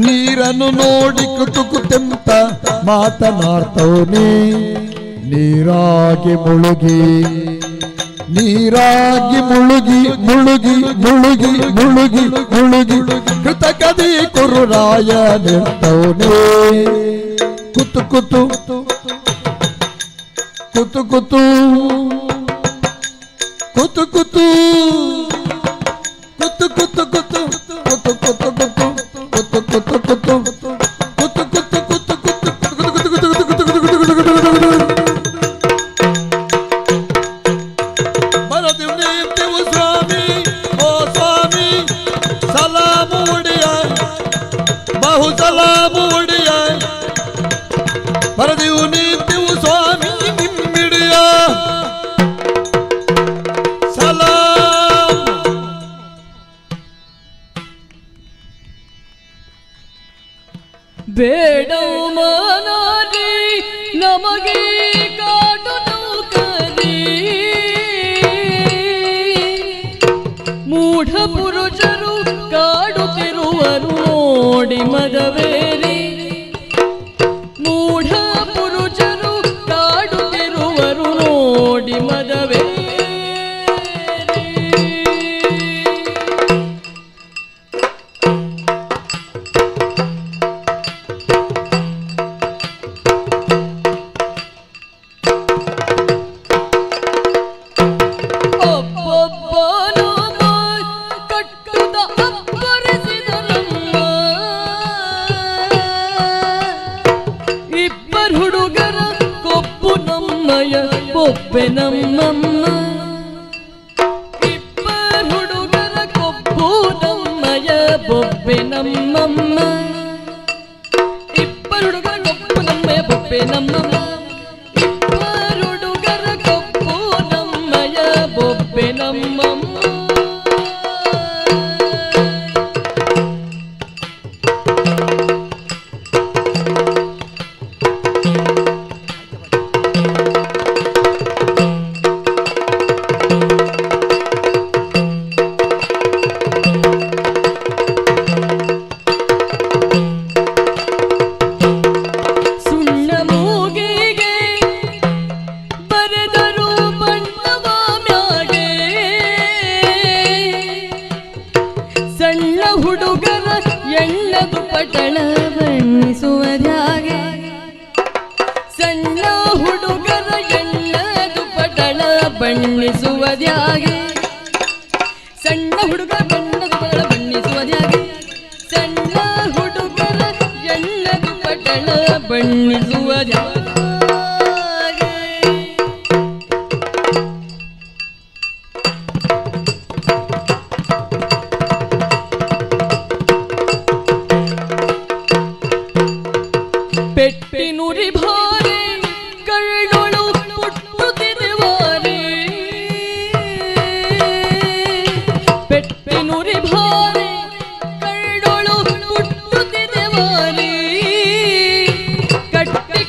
ನೀರನ್ನು ನೋಡಿ ಕುತುಕುತಿಂತ ಮಾತನಾಡ್ತವನೇ ನೀರಾಗಿ ಮುಳುಗಿ ನೀರಾಗಿ ಮುಳುಗಿ ಮುಳುಗಿ ಮುಳುಗಿ ಮುಳುಗಿ ಮುಳುಗಿ ಕೃತಕದಿ ಕುರುರಾಯ ನಿರ್ತವನೇ ಕುತು ಕುತು ಕುತು ಕುತು ಕುತು ಕುತು ಕುತು ಕುತು ಕುತು ಕುತು ಕುತು ಕುತು ಕುತು ಕುತು ಬೇಡ ಮನಾರಿ ನಮಗೆ ಕಾಡು ನೌಕರಿ ಮೂಢ ಪುರುಷರು ಕಾಡುತ್ತಿರುವರು ನೋಡಿ ಮದವೇರಿ ಮೂಢ ಪುರುಷರು ಕಾಡುತ್ತಿರುವರು ನೋಡಿ ಮದವೇರಿ ಬೊಬ್ಬೆ ನಮ್ಮಮ್ಮ ಇಬ್ಬರು ಹುಡುಗರ ಕೊಬ್ಬು ನಮ್ಮಯ ಬೊಬ್ಬೆ ನಮ್ಮಮ್ಮ ಇಬ್ಬರು ಹುಡುಗರ ಕೊಬ್ಬು ನಮ್ಮಯ ಬೊಬ್ಬೆ ನಮ್ಮಮ್ಮ ಇಬ್ಬರು ಹುಡುಗರ ಕೊಬ್ಬು ನಮ್ಮಯ ಬೊಬ್ಬೆ ನಮ್ಮಮ್ಮ ಪಟಣ ಬಣ್ಣಿಸುವುದ್ಯಾಗೆ ಸಣ್ಣ ಹುಡುಗರ ಎಣ್ಣದು ಪಟಣ ಬಣ್ಣಿಸುವುದ್ಯಾಗೆ ಸಣ್ಣ ಹುಡುಗರ ಬಣ್ಣದ ಪಟಣ ಬಣ್ಣಿಸುವುದ್ಯಾಗೆ ಸಣ್ಣ ಹುಡುಗರ ಎಣ್ಣದು ಪಟಣ ಬಣ್ಣಿಸುವುದ್ಯಾಗೆ ಪೆಟ್ಟಿನುರಿ ಭಾರಿ ಕಳ್ಳೊಳು ಪುಟ್ಟುತ್ತಿರುವಾರಿ ಪೆಟ್ಟಿನುರಿ ಭಾರಿ ಕಳ್ಳೊಳು ಪುಟ್ಟುತ್ತಿರುವಾರಿ ಕಟ್ಟಿ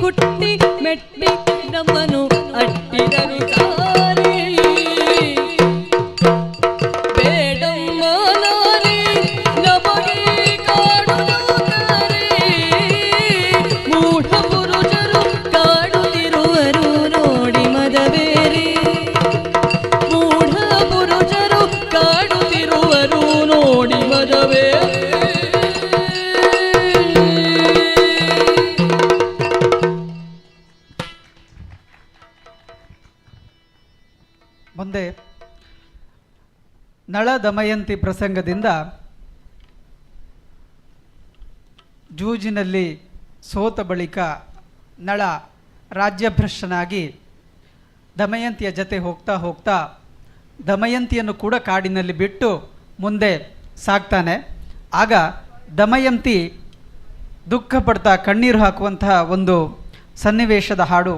ಕುಟ್ಟಿ ಮೆಟ್ಟಿ ನಮ್ಮನು ಅಟ್ಟಿದರು ಸಾರಿ ಬೇಡಮ್ಮ ನಾರಿ ನಮಗೆ ಕಾಡುತ್ತಾರೆ ಮೂಢ ಪುರುಷರು ಕಾಡುತ್ತಿರುವರು ನೋಡಿ ಮದವೇರಿ ಮೂಢ ಪುರುಷರು ಕಾಡುತ್ತಿರುವರು ನೋಡಿ ಮದವೇರಿ ಮುಂದೆ ನಳ ದಮಯಂತಿ ಪ್ರಸಂಗದಿಂದ ಜೂಜಿನಲ್ಲಿ ಸೋತ ಬಳಿಕ ನಳ ರಾಜ್ಯಭ್ರಷ್ಟನಾಗಿ ದಮಯಂತಿಯ ಜೊತೆ ಹೋಗ್ತಾ ಹೋಗ್ತಾ ದಮಯಂತಿಯನ್ನು ಕೂಡ ಕಾಡಿನಲ್ಲಿ ಬಿಟ್ಟು ಮುಂದೆ ಸಾಗ್ತಾನೆ. ಆಗ ದಮಯಂತಿ ದುಃಖ ಪಡ್ತಾ ಕಣ್ಣೀರು ಹಾಕುವಂತಹ ಒಂದು ಸನ್ನಿವೇಶದ ಹಾಡು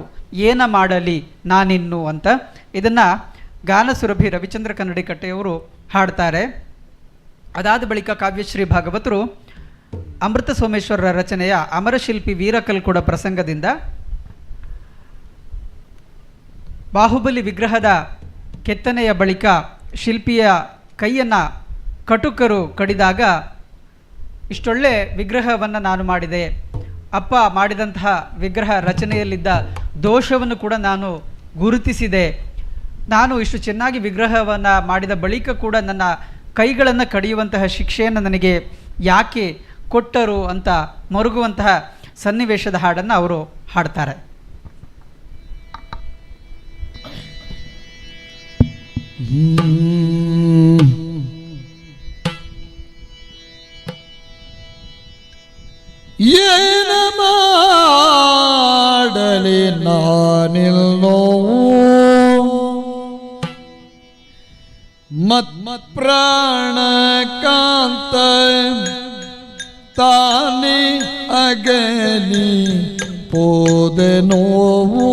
ಏನ ಮಾಡಲಿ ನಾನಿನ್ನು ಅಂತ. ಇದನ್ನು ಗಾನಸುರಭಿ ರವಿಚಂದ್ರ ಕನ್ನಡಿಕಟ್ಟೆಯವರು ಹಾಡ್ತಾರೆ. ಅದಾದ ಬಳಿಕ ಕಾವ್ಯಶ್ರೀ ಭಾಗವತರು ಅಮೃತ ಸೋಮೇಶ್ವರರ ರಚನೆಯ ಅಮರಶಿಲ್ಪಿ ವೀರಕಲ್ಕುಡ ಪ್ರಸಂಗದಿಂದ ಬಾಹುಬಲಿ ವಿಗ್ರಹದ ಕೆತ್ತನೆಯ ಬಳಿಕ ಶಿಲ್ಪಿಯ ಕೈಯನ್ನು ಕಟುಕರು ಕಡಿದಾಗ ಇಷ್ಟೊಳ್ಳೆ ವಿಗ್ರಹವನ್ನು ನಾನು ಮಾಡಿದೆ, ಅಪ್ಪ ಮಾಡಿದಂತಹ ವಿಗ್ರಹ ರಚನೆಯಲ್ಲಿದ್ದ ದೋಷವನ್ನು ಕೂಡ ನಾನು ಗುರುತಿಸಿದೆ, ನಾನು ಇಷ್ಟು ಚೆನ್ನಾಗಿ ವಿಗ್ರಹವನ್ನು ಮಾಡಿದ ಬಳಿಕ ಕೂಡ ನನ್ನ ಕೈಗಳನ್ನು ಕಡಿಯುವಂತಹ ಶಿಕ್ಷೆಯನ್ನು ನನಗೆ ಯಾಕೆ ಕೊಟ್ಟರು ಅಂತ ಮರುಗುವಂತಹ ಸನ್ನಿವೇಶದ ಹಾಡನ್ನು ಅವರು ಹಾಡ್ತಾರೆ. ಏನ ಮಾಡಲಿ ನಾನಿಲ್ಲೋ ಮತ್ ಪ್ರಾಣ ಕಾಂತ ತಾನೇ ಅಗಲಿ ಪೋದೆ ನೋವು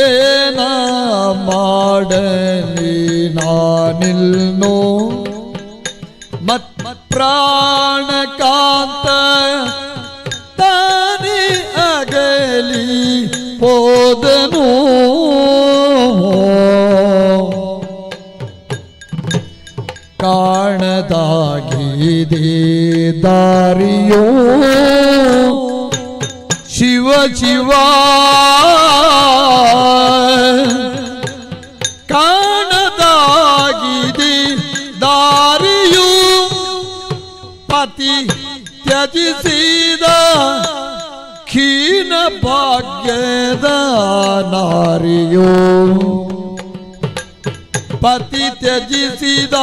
ಏನ ಮಾಡಲಿ ನಾನಿಲ್ಲೋ ಮತ್ ಪ್ರಾಣ ಕಾಂತ ತಾನೇ ಅಗಲಿ ಹೋದನು ಕಾಣದಾಗಿದೆ ದಾರಿಯೋ ಶಿವ ಶಿವ ಕಾಣದಾಗಿದೆ ದಾರಿಯು ಪತಿ ತ್ಯಜಿಸಿದ ಖೀನ ಭಾಗ್ಯದ ನಾರಿಯೋ ಪತಿ ತ್ಯಜಿಸಿದ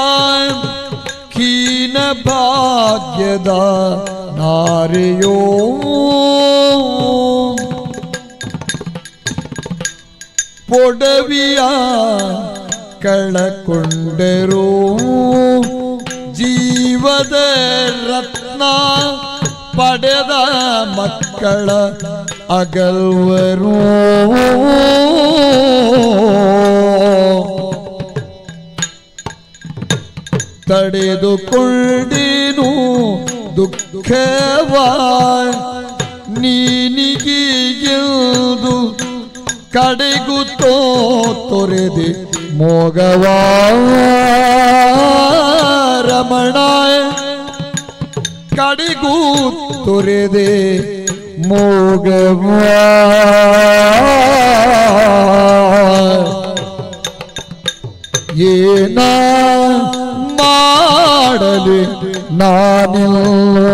ಖೀನ ಭಾಗ್ಯದ ನಾರಿಯೋ ಪೊಡವಿಯ ಕಳಕೊಂಡರು ಜೀವದ ರತ್ನ ಪಡೆದ ಮಕ್ಕಳ ಅಗಲ್ವರು ತಡೆದುಕೊಂಡೇನು ದುಃಖವ ನೀನಿಗೆಲ್ದು ಕಡೆಗೂ ತೊರೆದೆ ಮೋಗವ ರಮಣ ಕಡೆಗೂ ತೊರೆದೆ ಮೋಗವ ಏನ ಮಾಡಲಿ ನಾನಿಲ್ಲೋ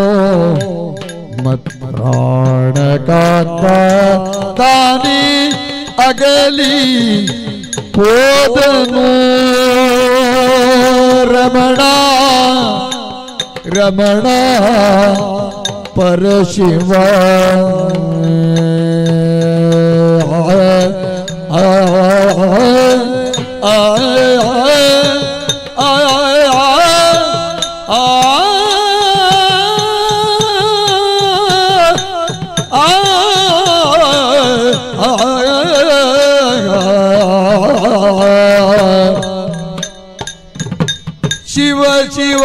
ಮತ್ ಪ್ರಾಣಕಾಂತ ತಾನೇ ಅಗಲಿ ಹೋದನು ರಮಣ ರಮಣ ಪರಶಿವ ಶಿವ ಶಿವ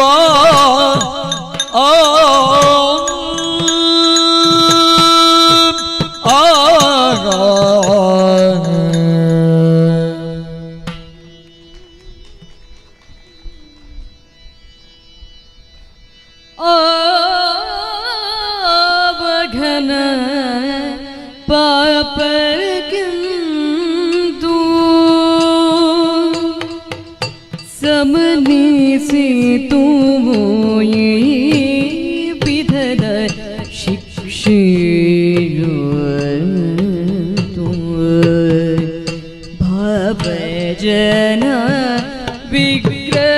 ಆವಘನ ಪಾಪಕ್ಕಿಂದು ಸಮನಿಸಿತು ಈ ವಿಧದ ಶಿಕ್ಷೆಯು ಭಾವಜನ ವಿಗ್ರಹವನು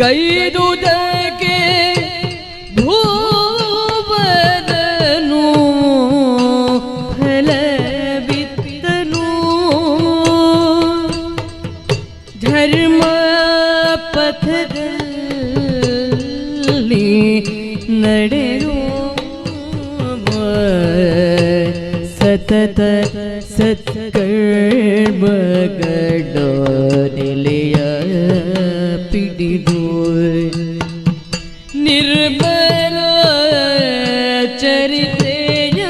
ಗೈದುದಕ್ಕೆ ಭೂವದನು ಫಲವಿತ್ತನು ಧರ್ಮ ಪಥದಲ್ಲಿ ನಡೆದು ಸತತ ಸತ್ಕರ್ಮಗಳ ನೆಲೆಯ ಪಿಡಿದು ನಿರ್ಮಲ ಚರಿತ್ರೆಯನು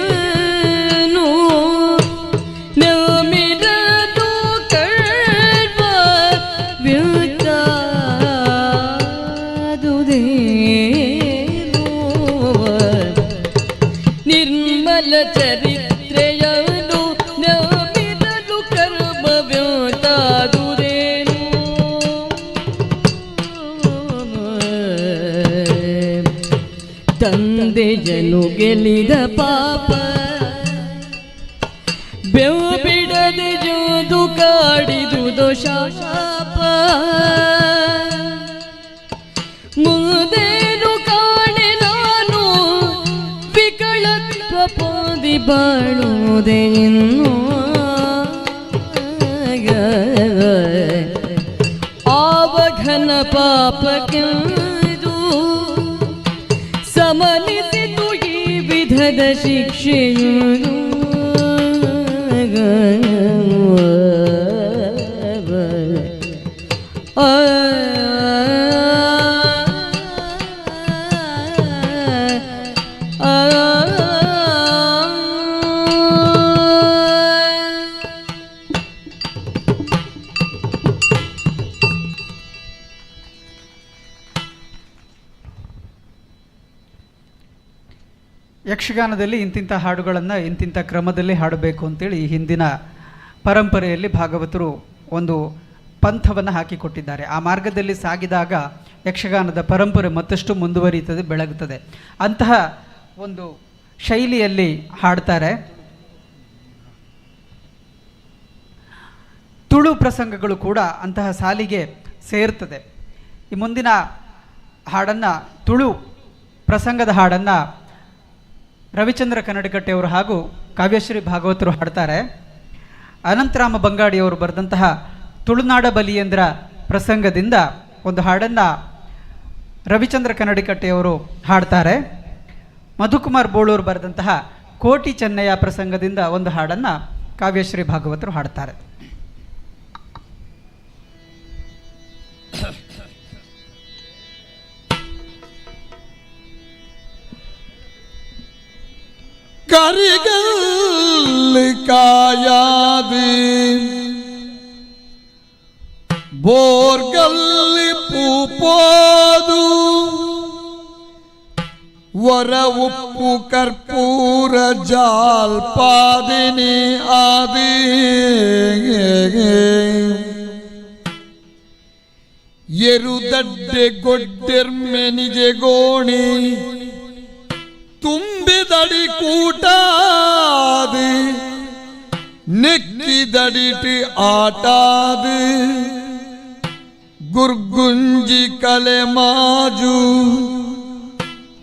ನಮಿರದು ಕರ್ಮ ವ್ಯುತಾದುದೇನು ನಿರ್ಮಲ ಚರಿತ್ರೆಯನು ನಮಿರದು ಕರ್ಮ ವ್ಯುತಾದುದೇನು ತಂದೆಯನು ಗೆಲ್ಲಿದ ಪಾಪ ಬೆವು ಬಿಡದೆ ಜೋದು ಕಾಡಿದುದು ಶಾಪ ಮುಂದೇನು ಕಾಣೆ ನಾನು ವಿಕಳತ್ವ ಪೋದಿ ಬಾಳುವುದೇ ಇನ್ನು ಆವಘನ ಪಾಪಕ್ಕೆ ಸಮನಿಸಿತು ಈ ವಿಧದ ಶಿಕ್ಷೆಯು ಯಕ್ಷಗಾನದಲ್ಲಿ ಇಂತಿಂಥ ಹಾಡುಗಳನ್ನು ಇಂತಿಂಥ ಕ್ರಮದಲ್ಲಿ ಹಾಡಬೇಕು ಅಂತೇಳಿ ಹಿಂದಿನ ಪರಂಪರೆಯಲ್ಲಿ ಭಾಗವತರು ಒಂದು ಪಂಥವನ್ನು ಹಾಕಿಕೊಟ್ಟಿದ್ದಾರೆ. ಆ ಮಾರ್ಗದಲ್ಲಿ ಸಾಗಿದಾಗ ಯಕ್ಷಗಾನದ ಪರಂಪರೆ ಮತ್ತಷ್ಟು ಮುಂದುವರಿಯುತ್ತದೆ, ಬೆಳಗುತ್ತದೆ. ಅಂತಹ ಒಂದು ಶೈಲಿಯಲ್ಲಿ ಹಾಡ್ತಾರೆ. ತುಳು ಪ್ರಸಂಗಗಳು ಕೂಡ ಅಂತಹ ಸಾಲಿಗೆ ಸೇರ್ತದೆ. ಈ ಮುಂದಿನ ಹಾಡನ್ನು, ತುಳು ಪ್ರಸಂಗದ ಹಾಡನ್ನು ರವಿಚಂದ್ರ ಕನ್ನಡಕಟ್ಟೆಯವರು ಹಾಗೂ ಕಾವ್ಯಶ್ರೀ ಭಾಗವತರು ಹಾಡ್ತಾರೆ. ಅನಂತರಾಮ ಬಂಗಾಡಿಯವರು ಬರೆದಂತಹ ತುಳುನಾಡ ಬಲಿಯೇಂದ್ರ ಪ್ರಸಂಗದಿಂದ ಒಂದು ಹಾಡನ್ನು ರವಿಚಂದ್ರ ಕನ್ನಡಕಟ್ಟೆಯವರು ಹಾಡ್ತಾರೆ. ಮಧುಕುಮಾರ್ ಬೋಳೂರು ಬರೆದಂತಹ ಕೋಟಿ ಚೆನ್ನಯ್ಯ ಪ್ರಸಂಗದಿಂದ ಒಂದು ಹಾಡನ್ನು ಕಾವ್ಯಶ್ರೀ ಭಾಗವತರು ಹಾಡ್ತಾರೆ. ಕರಿಗಲ್ಲಿ ಕಾಯಾದಿ ಬೋರ್ಗಲ್ಲಿ ಪೂಪೋದು ವರ ಉಪ್ಪು ಕರ್ಪೂರ ಜಾಲ್ಪಾದಿನಿ ಆದಿ ಎರುದಡ್ಡೆ ಗೊಡ್ಡೆರ್ಮೆನಿಜೆ ಗೋಣಿ ತುಂಬಿದಡಿ ಕೂಟಾದಿ ನೆಕ್ಕಿದಡಿಟಿ ಆಟಾದಿ ಗುರ್ಗುಂಜಿ ಕಲೆ ಮಾಜು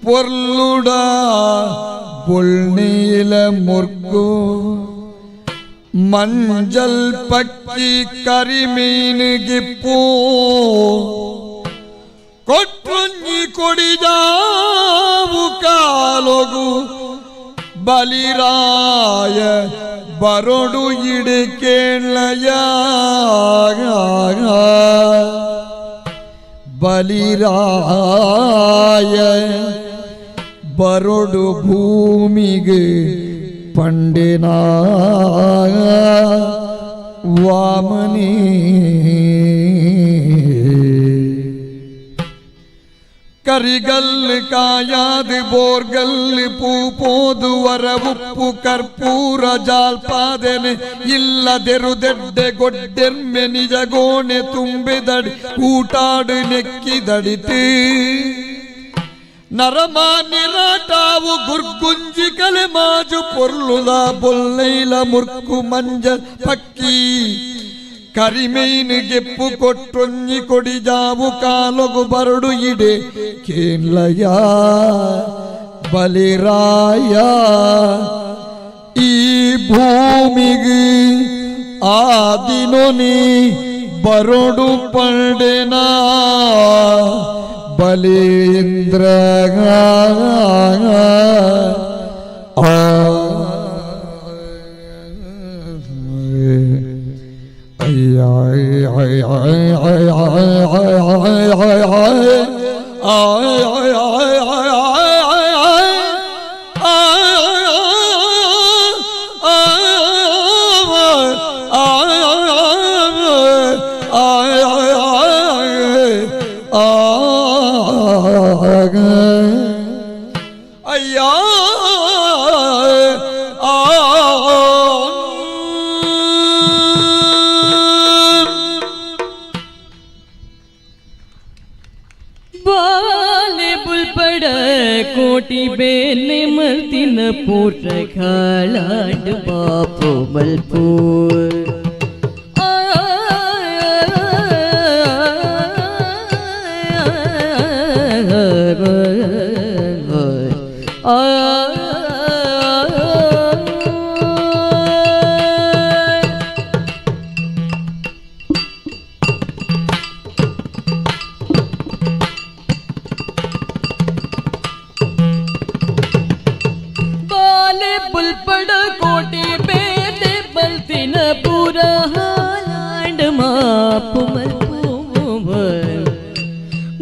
ಪೊರ್ಲುಡ ಬೊಳ್ನೀಲ ಮುರ್ಕು ಮಂಜಲ್ ಪಕ್ಕಿ ಕರಿಮೀನು ಗಿಪ್ಪು ಕೊಟ್ರಂಗಿ ಕೊಡಿಜಾವು ಕಾಲೊಗು ಬಲಿರಾಯ ಬರೊಡು ಇಡೆ ಕೇಳಯ ಬಲಿರಾಯ ಬರಡು ಭೂಮಿಗೆ ಪಂಡಿನ ವಾಮನಿ ಕರಿಗಲ್ಲು ಕಾಯಾದು ಬೋರ್ಗಲ್ಲು ಪೂಪೋದು ವರ ಉಪ್ಪು ಕರ್ಪೂರ ಜಾಲ್ಪಾದೆನೆ ಇಲ್ಲದೆರುದೆಡ್ಡೆ ಗೊಡ್ಡೆರ್ಮೆ ನಿಜ ಗೋಣೆ ತುಂಬಿದಡಿ ಊಟಾಡು ನೆಕ್ಕಿದಡಿತು ನರಮಾನ್ಯರಾಟಾವು ಗುರ್ಗುಂಜಿ ಕಲೆ ಮಾಜು ಪೊರ್ಲುಲ ಬೊಲ್ಲೈಲ ಮುರ್ಕು ಮಂಜ ಪಕ್ಕಿ ಕರಿಮೈನು ಗೆಪ್ಪು ಕೊಟ್ಟೊಂಜಿ ಕೊಡಿಜಾವು ಕಾಲೊಗು ಬರಡು ಇಡೆ ಕೇನ್ಲಯ ಬಲಿರಾಯ ಈ ಭೂಮಿಗೆ ಆದಿನೊನಿ ಬರಡು ಪಂಡೆನ ಬಲೀಂದ್ರ ಕೋಟಿ ಬೇಲೆ ಮಲ್ತಿನ ಪೂರ ಖಾಳಾಡ್ ಬಾಪು ಮಲ್ಪೂರ್ ಬುಲ್ಪಡ ಕೋಟಿ ಬೇಲೆ ಬಲ್ತಿನ ಪೂರ ಹಾಲಾಂಡ್ ಮಾಪು ಮಲ್ಪೂರ್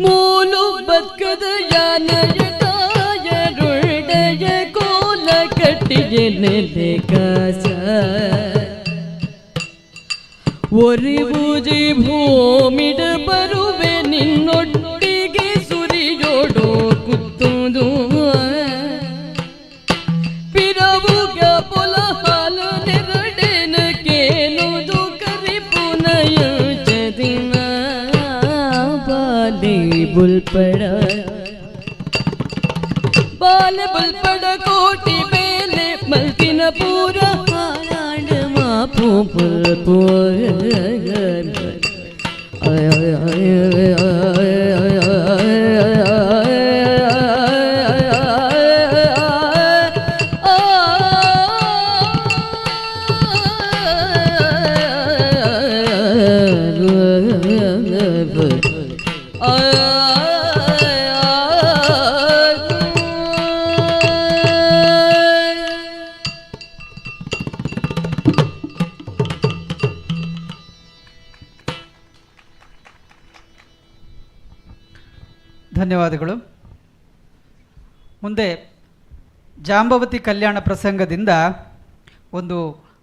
ಮೂಲು ಬದ್ಕದ ಯಾನಯಟಾಯರುಳಯ ಕೋಲ ಕಟ್ಟಿಯನೆ ಕಾಸ ಒರಿ ಬೂಜಿ ಭೂಮಿಡ ಬರುವೆ ನಿನ್ನೊಟ್ಟಿಗೆ ಸುರಿಯೋಡೋ ಕುತ್ತುದು ಪಿರವುಗ ಪೊಲ ಹಾಲು ನೆರಡೇನ ಕೇನುದು ಕರಿ ಪುನಯ ಜದಿನ ಬಾಲಿ ಬುಲ್ಪಡ ಬಾಲ ಬುಲ್ಪಡ ಕೋಟಿ ಬೇಲೆ ಮಲ್ತಿನ ಪೂರ ಹಾಲಾಂಡ ಮಾಪು ಪುಲ್ಪುರ ಧನ್ಯವಾದಗಳು. ಮುಂದೆ ಜಾಂಬವತಿ ಕಲ್ಯಾಣ ಪ್ರಸಂಗದಿಂದ ಒಂದು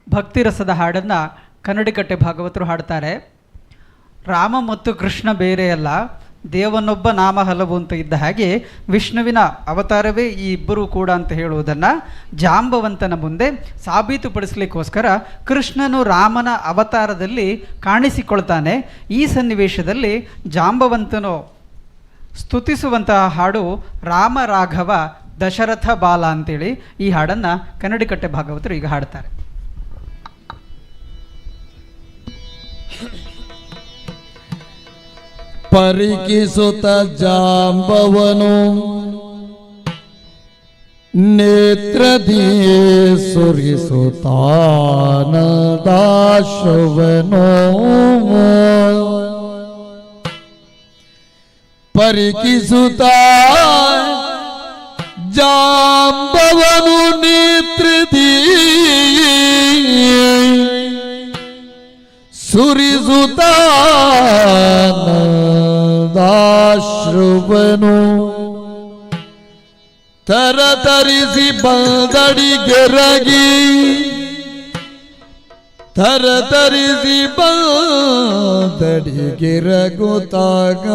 ಭಕ್ತಿರಸದ ಹಾಡನ್ನು ಕನ್ನಡಿಕಟ್ಟೆ ಭಾಗವತರು ಹಾಡ್ತಾರೆ. ರಾಮ ಮತ್ತು ಕೃಷ್ಣ ಬೇರೆಯಲ್ಲ, ದೇವನೊಬ್ಬ ನಾಮ ಹಲವು ಅಂತ ಇದ್ದ ಹಾಗೆ ವಿಷ್ಣುವಿನ ಅವತಾರವೇ ಈ ಇಬ್ಬರೂ ಕೂಡ ಅಂತ ಹೇಳುವುದನ್ನು ಜಾಂಬವಂತನ ಮುಂದೆ ಸಾಬೀತುಪಡಿಸಲಿಕ್ಕೋಸ್ಕರ ಕೃಷ್ಣನು ರಾಮನ ಅವತಾರದಲ್ಲಿ ಕಾಣಿಸಿಕೊಳ್ತಾನೆ. ಈ ಸನ್ನಿವೇಶದಲ್ಲಿ ಜಾಂಬವಂತನು ಸ್ತುತಿಸುವಂತಹ ಹಾಡು ರಾಮ ರಾಘವ ದಶರಥ ಬಾಲ ಅಂತೇಳಿ ಈ ಹಾಡನ್ನು ಕನ್ನಡಿಕಟ್ಟೆ ಭಾಗವತರು ಈಗ ಹಾಡ್ತಾರೆ. ಪರಿಕಿಸುತ್ತ ಜಾಂಬವನು ನೇತ್ರದಿಯೇ ಸುರಿಸುತ್ತಾನದಾಶವನೋ ಪರಿಕಿಸುತ್ತ ಜಾಂಬವನು ನೇತ್ರದಿಯೇ ಸುರಿಸುತ್ತಾನದಾಶವನೋ ಅಶ್ರುವನು ತರತರಿಸಿ ಬಂದಡಿಗೆರಗಿ ತರತರಿಸಿ ಬಂದಡಿಗೆರಗುತ್ತಾಗ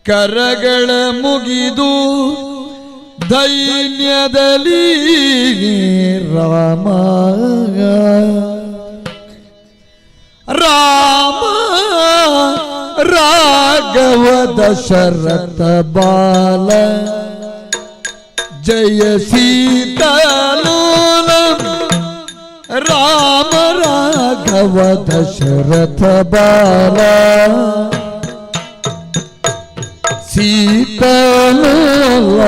ಕರಗಳ ಮುಗಿದು ದೈನ್ಯದಲ್ಲಿ ರಾಮ ರಾಮ ರಾಘವ ದಶರಥ ಬಾಲ ಜಯ ಸೀತಾಲೋಲ ರಾಮ ರಾಘವ ದಶರಥ ಬಾಲ ಸೀತಾಲೋಲ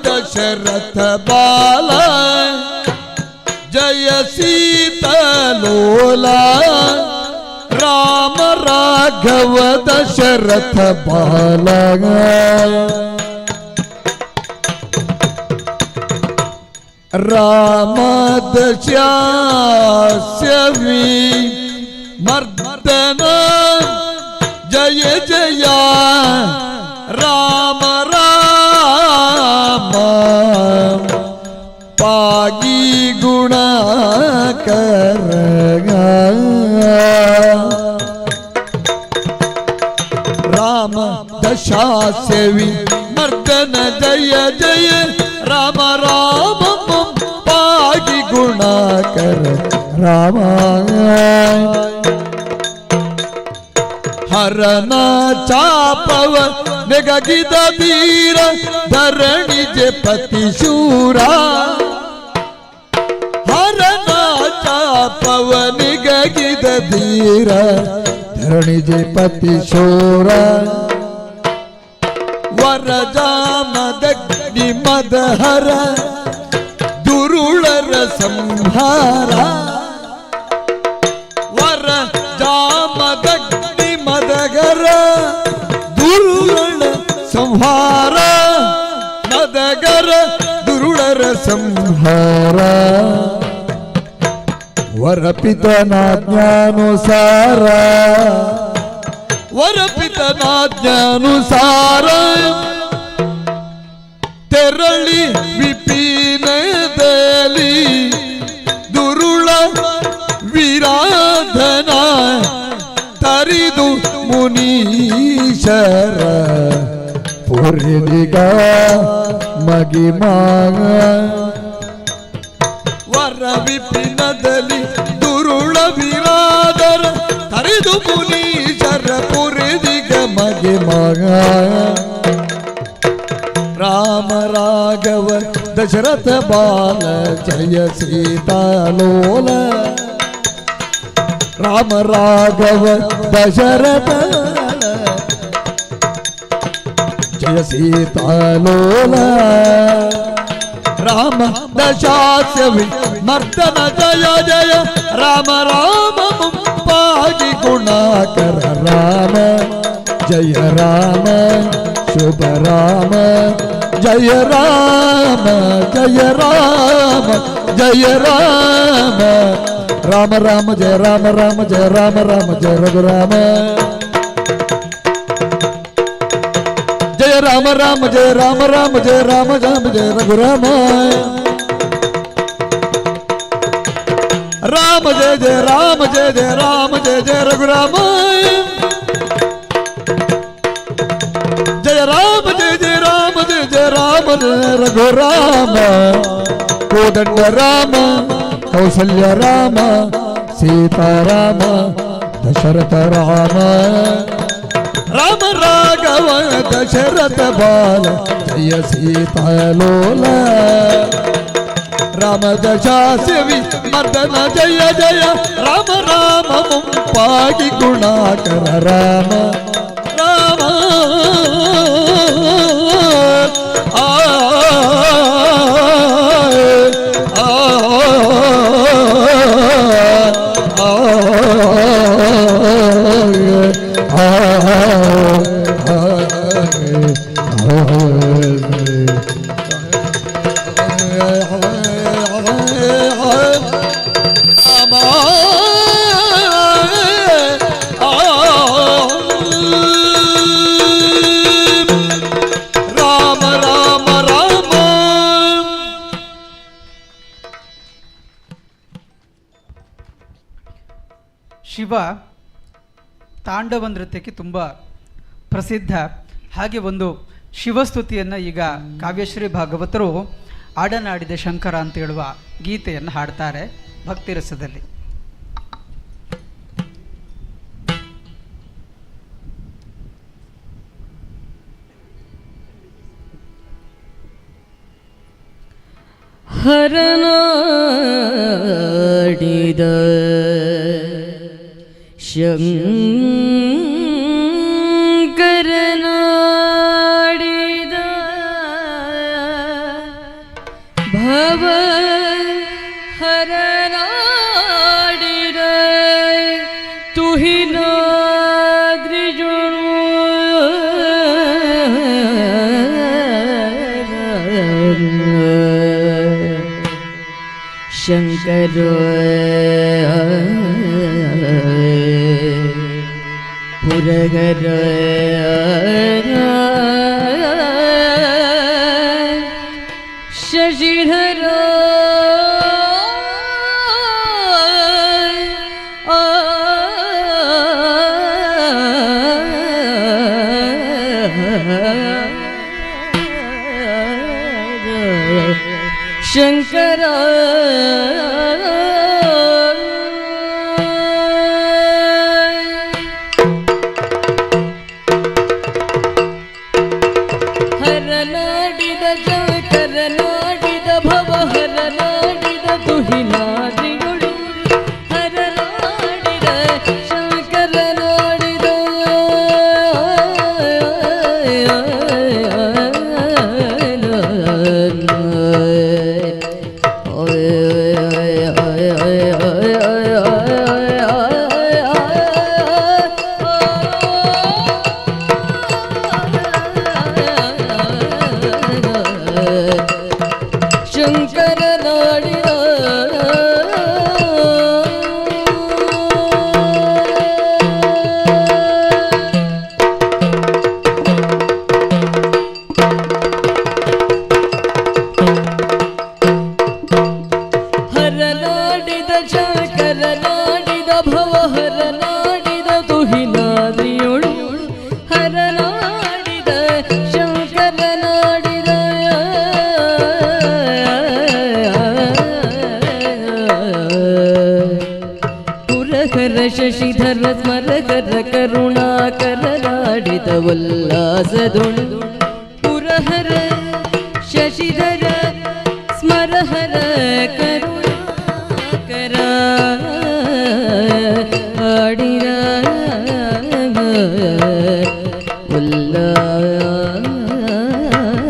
ದಶರಥ ಬಾಲ ಜಯ ಸೀತಾಲೋಲ ರಾಮ ರಾಘವ ದಶರಥ ಬಾಲ ರಾಮ ದಶಾಸ್ಯವಿ ಮರ್ದನ ಜಯ ಜಯ ರಾಮ ರಾಮ ಪಾಗಿ ಗುಣಕರ ರಾಮ ದಶಾಸ್ಯವಿ ಮರ್ದನ ಜಯ ಜಯ ರಾಮ ರಾಮ ಪಾಗಿ ಗುಣಕರ ರಾಮ ಹರನ ಚಾಪವ ನೆಗಗಿದ ಧೀರ ಧರಣಿ ಪತಿ ಶೂರ ಹರನ ಚಾಪವ ನೆಗಗಿದ ಧೀರ ಧರಣಿ ಪತಿ ಶೂರ ವರಜಾಮದಗ್ನಿ ಮದಹರ ದುರುಳರ ಸಂಹಾರ ವರ ಜಾಮದಗ್ನಿ ಮದಗರ ದುರುಳ ಸಂಹಾರ ಮದಗರ ದುರುಳರ ಸಂಹಾರ ವರಪಿತನಾಜ್ಞಾನುಸಾರ ವರಪಿತನಾಜ್ಞಾನುಸಾರ ತೆರಳಿ ವಿಪಿನದಲ್ಲಿ ದುರುಳ ವಿರಾಧನ ತರಿದು ಮುನೀಶರ ಪುರಿದಿಗ ಮಗಿಮಾಗ ವರ ವಿಪಿನದಲ್ಲಿ ದುರುಳ ವಿರಾಧರ ತರಿದು ಮುನೀಶರ ಪುರಿದಿಗ ಮಗಿಮಾಗ ರಾಮ ರಾಘವ ದಶರಥ ಬಾಲ ಜಯ ಸೀತಾಲೋಲ ರಾಮ ರಾಘವ ದಶರಥ ಜಯ ಸೀತಾಲೋಲ ರಾಮ ದಶಾಸ್ಯವಿ ಮರ್ದನ ಜಯ ಜಯ ರಾಮ ರಾಮ ಮುಂಪಾಗಿ ಗುಣಾಕರ ರಾಮ ಜಯ ರಾಮ ಶುಭ ರಾಮ ಜಯ ರಾಮ ಜಯ ರಾಮ ಜಯ ರಾಮ ರಾಮ ರಾಮ ಜಯ ರಾಮ ರಾಮ ಜಯ ರಾಮ ರಾಮ ಜಯ ರಘುರಾಮ ಜಯ ರಾಮ ರಾಮ ಜಯ ರಾಮ ರಾಮ ಜಯ ರಾಮ ರಾಮ ಜಯ ರಘುರಾಮ ರಾಮ ಜಯ ಜಯ ರಾಮ ಜಯ ಜಯ ರಾಮ ಜಯ ಜಯ ರಘುರಾಮ ಜಯ ರಾಮ ಜಯ ಜಯ ರಾಮ ಜಯ ಜಯ ರಾಮ ಜಯ ರಘುರಾಮ ಕೋದಂಡ ರಾಮ ಕೌಸಲ್ಯ ರಾಮ ಸೀತಾರಾಮ ದಶರಥ ರಾಮ ರಾಮ ರಾಘವ ದಶರಥ ಬಾಲ ಜಯ ಸೀತಾಲೋಲ ರಾಮ ದಶಾಸ್ಯವಿ ಮರ್ದನ ಜಯ ಜಯ ರಾಮ ರಾಮ ಮುಂಪಾಗಿ ಗುಣಾಕರ ರಾಮ ರಾಮ ಆ ಶಿವ ತಾಂಡವ ನೃತ್ಯಕ್ಕೆ ತುಂಬ ಪ್ರಸಿದ್ಧ. ಹಾಗೆ ಒಂದು ಶಿವಸ್ತುತಿಯನ್ನು ಈಗ ಕಾವ್ಯಶ್ರೀ ಭಾಗವತರು ಆಡನಾಡಿದ ಶಂಕರ ಅಂತ ಹೇಳುವ ಗೀತೆಯನ್ನು ಹಾಡ್ತಾರೆ ಭಕ್ತಿರಸದಲ್ಲಿ. ಹರನಾಡಿದ ಶಂಕರನಾಡಿದ ಭವ ಹರನಾಡಿದ ತುಹಿನಾದ್ರಿಜುಳು ಶಂಕರ ಪುರಗರ ಶಶಿಧರ ಶಂಕರ ಹರನಾಡಿದ ಶಂಕರನಾಡಿದ ಭವ ಹರನಾಡಿದ ತುಹಿನಾದ್ರಿಗಳು ಹರನಾಡಿದ ಶಂಕರನಾಡಿದ ಹರನಾಡಿದ ಶಂಕರನಾಡಿದ ಭವ ಹರನಾಡಿದ ತುಹಿನಾದ್ರಿಯೊಳು ಹರನಾಡಿದ ಶಂಕರನಾಡಿದ ಪುರಹರ ಶಶಿಧರ ಸ್ಮರಕರ ಕರುಣಾಕರನಾಡಿದ ಉಲ್ಲಾಸದೊಳು ಪುರಹರ ಶಶಿಧರ ಸ್ಮರಹರ ಕರುಣಾಕರ ಆಡಿದ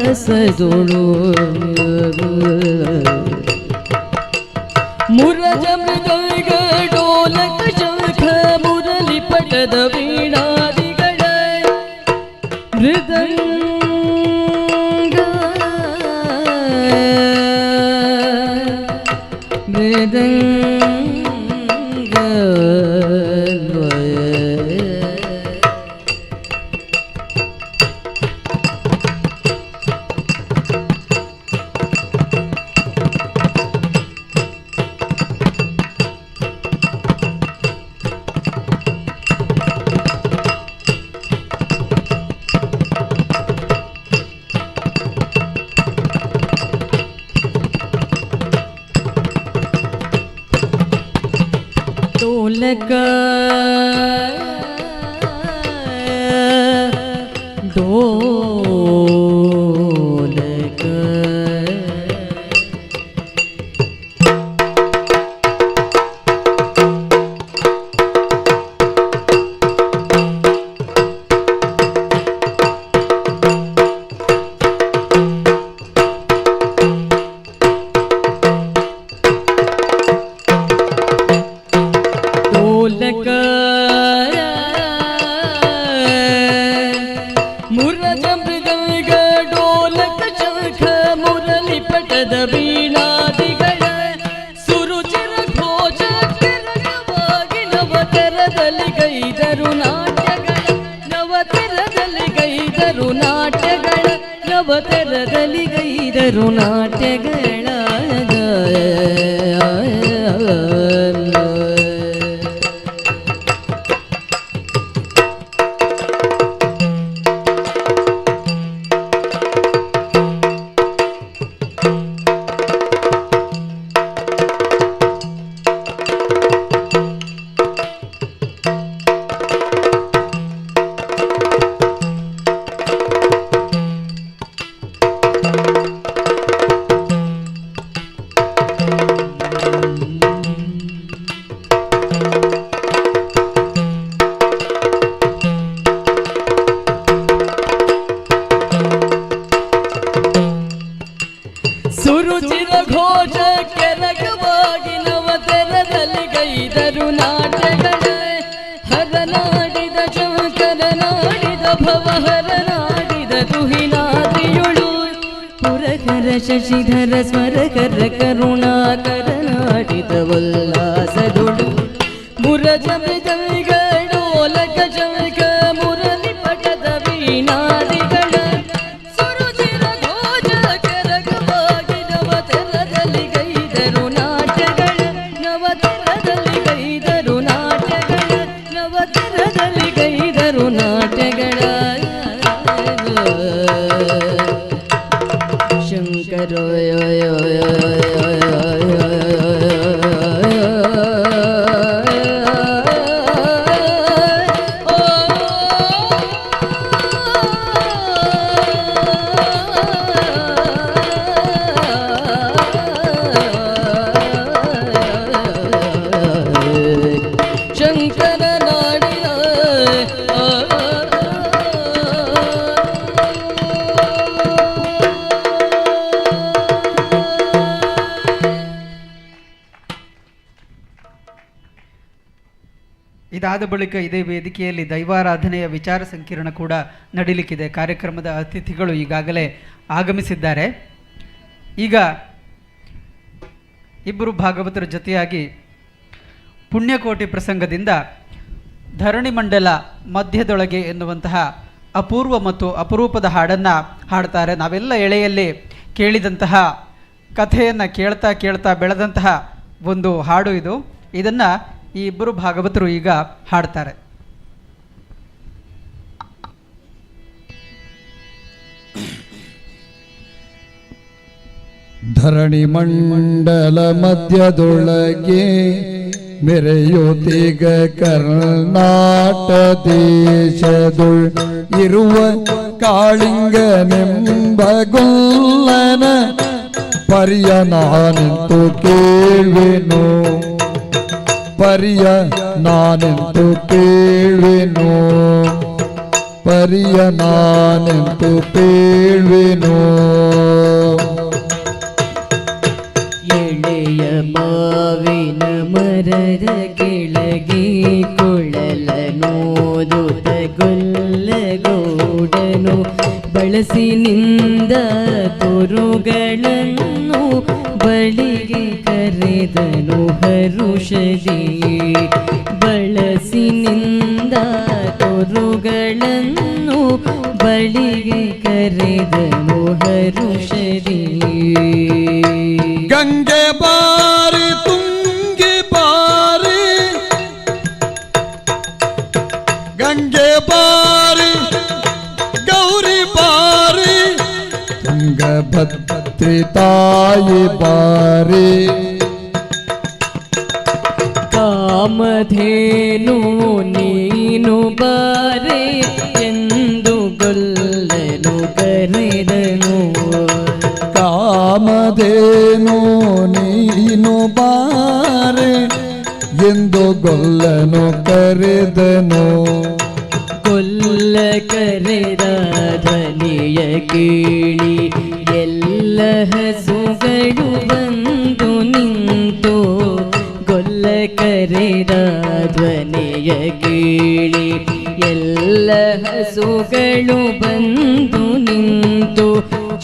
ಉಲ್ಲಾಸದೊಳು ಮುರಜ ಮೃದಂಗ ಡೋಲಕ ಶಂಖ ಮುರಳಿ ಪಟದ ವೀಣಾದಿಗಳ ಮೃದಂಗ ಮೃದಂಗ ढोलक ಮುರಜ ಮೃದಂಗ ಡೋಲಕ ಶಂಖ ಮುರಳಿ ಪಟದ ವೀಣಾದಿಗಳ ಸುರುಚಿರ ಘೋಷ ಕೆರಗವಾಗಿ ನವತೆರದಲ್ಲಿ ಗೈದರು ನಾಟ್ಯಗಳ ನವತೆರದಲ್ಲಿ ಗೈದರು ನಾಟ್ಯಗಳ ನವತೆರದಲ್ಲಿ ಗೈದರು ನಾಟ್ಯಗಳ ಸುರುಚಿರ ಘೋಷ ಕೆರಗವಾಗಿ ನವತೆರದಲ್ಲಿ ಗೈದರು ನಾಟ್ಯಗಳ ಹರನಾಡಿದ ಶಂಕರನಾಡಿದ ಭವಹರನಾಡಿದ ತುಹಿನಾದಿಯುಳು ಪುರಕರ ಶಶಿಧರ ಸ್ವರಕರ ಕರುಣಾಕರನಾಡಿದ ಉಲ್ಲಾಸದುಳು ಮುರಜ ಮೃದಂಗ ಡೋಲಕ ಶಂಖ ಮುರಳಿ ಪಟದ ವೀಣಾದಿಗಳ ಸುರುಚಿರ ಘೋಷ ಕೆರಗವಾಗಿ ನವತೆರದಲ್ಲಿ ಗೈದರು ನಾಟ್ಯಗಳ ನವತೆರದಲ್ಲಿ ಗೈದರು ನಾಟ್ಯಗಳ ನವತೆರದಲ್ಲಿ ಗೈದರು ನಾಟ್ಯಗಳ ಶಂಕರ ಶಂಕರ ನಾಡಿನ ಇದಾದ ಬಳಿಕ ಇದೇ ವೇದಿಕೆಯಲ್ಲಿ ದೈವಾರಾಧನೆಯ ವಿಚಾರ ಸಂಕಿರಣ ಕೂಡ ನಡೀಲಿಕ್ಕಿದೆ. ಕಾರ್ಯಕ್ರಮದ ಅತಿಥಿಗಳು ಈಗಾಗಲೇ ಆಗಮಿಸಿದ್ದಾರೆ. ಈಗ ಇಬ್ಬರು ಭಾಗವತರ ಜೊತೆಯಾಗಿ ಪುಣ್ಯಕೋಟಿ ಪ್ರಸಂಗದಿಂದ ಧರಣಿ ಮಂಡಲ ಮಧ್ಯದೊಳಗೆ ಎನ್ನುವಂತಹ ಅಪೂರ್ವ ಮತ್ತು ಅಪರೂಪದ ಹಾಡನ್ನು ಹಾಡ್ತಾರೆ. ನಾವೆಲ್ಲ ಎಳೆಯಲ್ಲಿ ಕೇಳಿದಂತಹ ಕಥೆಯನ್ನು ಕೇಳ್ತಾ ಕೇಳ್ತಾ ಬೆಳೆದಂತಹ ಒಂದು ಹಾಡು ಇದು. ಇದನ್ನು ಈ ಇಬ್ಬರು ಭಾಗವತರು ಈಗ ಹಾಡ್ತಾರೆ. ಧರಣಿ ಮಂಡಲ ಮಧ್ಯದೊಳಗೆ ಮೆರೆಯುತ್ತೀಗ ಕರ್ನಾಟ ದೇಶದೊಳ್ ಇರುವ ಕಾಳಿಂಗನೆಂಬ ಗೊಲ್ಲನ ಪರಿಯ ನಾನೆಂತು ಕೇಳುವೆನು, ಪರಿಯ ನಾನೆಂತು ಕೇಳುವೆನು, ಪರಿಯ ನಾನೆಂತು ಕೇಳುವೆನು. ಎಳೆಯ ಮಾವಿನ ಮರದ ಕೆಳಗೆ ಕೊಳಲನೋದುತ ಗೊಲ್ಲಗೌಡನು ಬಳಸಿನಿಂದ ತೊರುಗಳನ್ನು ಬಳಿಗೆ ಕರೆದನು ಹರುಷದಿ. ಬಳಸಿನಿಂದ ತೊರುಗಳನ್ನು ಬಳಿಗೆ ಕರೆದನು ಹರುಷದಿ. ಗಂಗೆ ಬಾರಿ ತುಂಗಿ ಬಾರಿ, ಗಂಗೆ ಬಾರಿ ಗೌರಿ ಬಾರಿ, ತುಂಗಭದ್ರಿ ತಾಯಿ ಬಾರಿ. ಕಾಮಧೇನು ನೀನು ಬಾರೆ ಎಂದು ಗೊಲ್ಲನು ಕರೆದನು. ಕಾಮಧೇನು ನೀನು ಬಾರೆ ಎಂದು ಗೊಲ್ಲನು ಕರೆದನು. ಗೊಲ್ಲ ಕರೆದ ಧ್ವನಿಯ ಕೇಳಿ ಎಲ್ಲ ಹಸುಗಳು ಬಂದು ನಿಂತು. ಗೊಲ್ಲ ಕರೆದ ಧ್ವನಿಯ ಕೇಳಿ ಎಲ್ಲ ಹಸುಗಳು ಬಂದು ನಿಂತು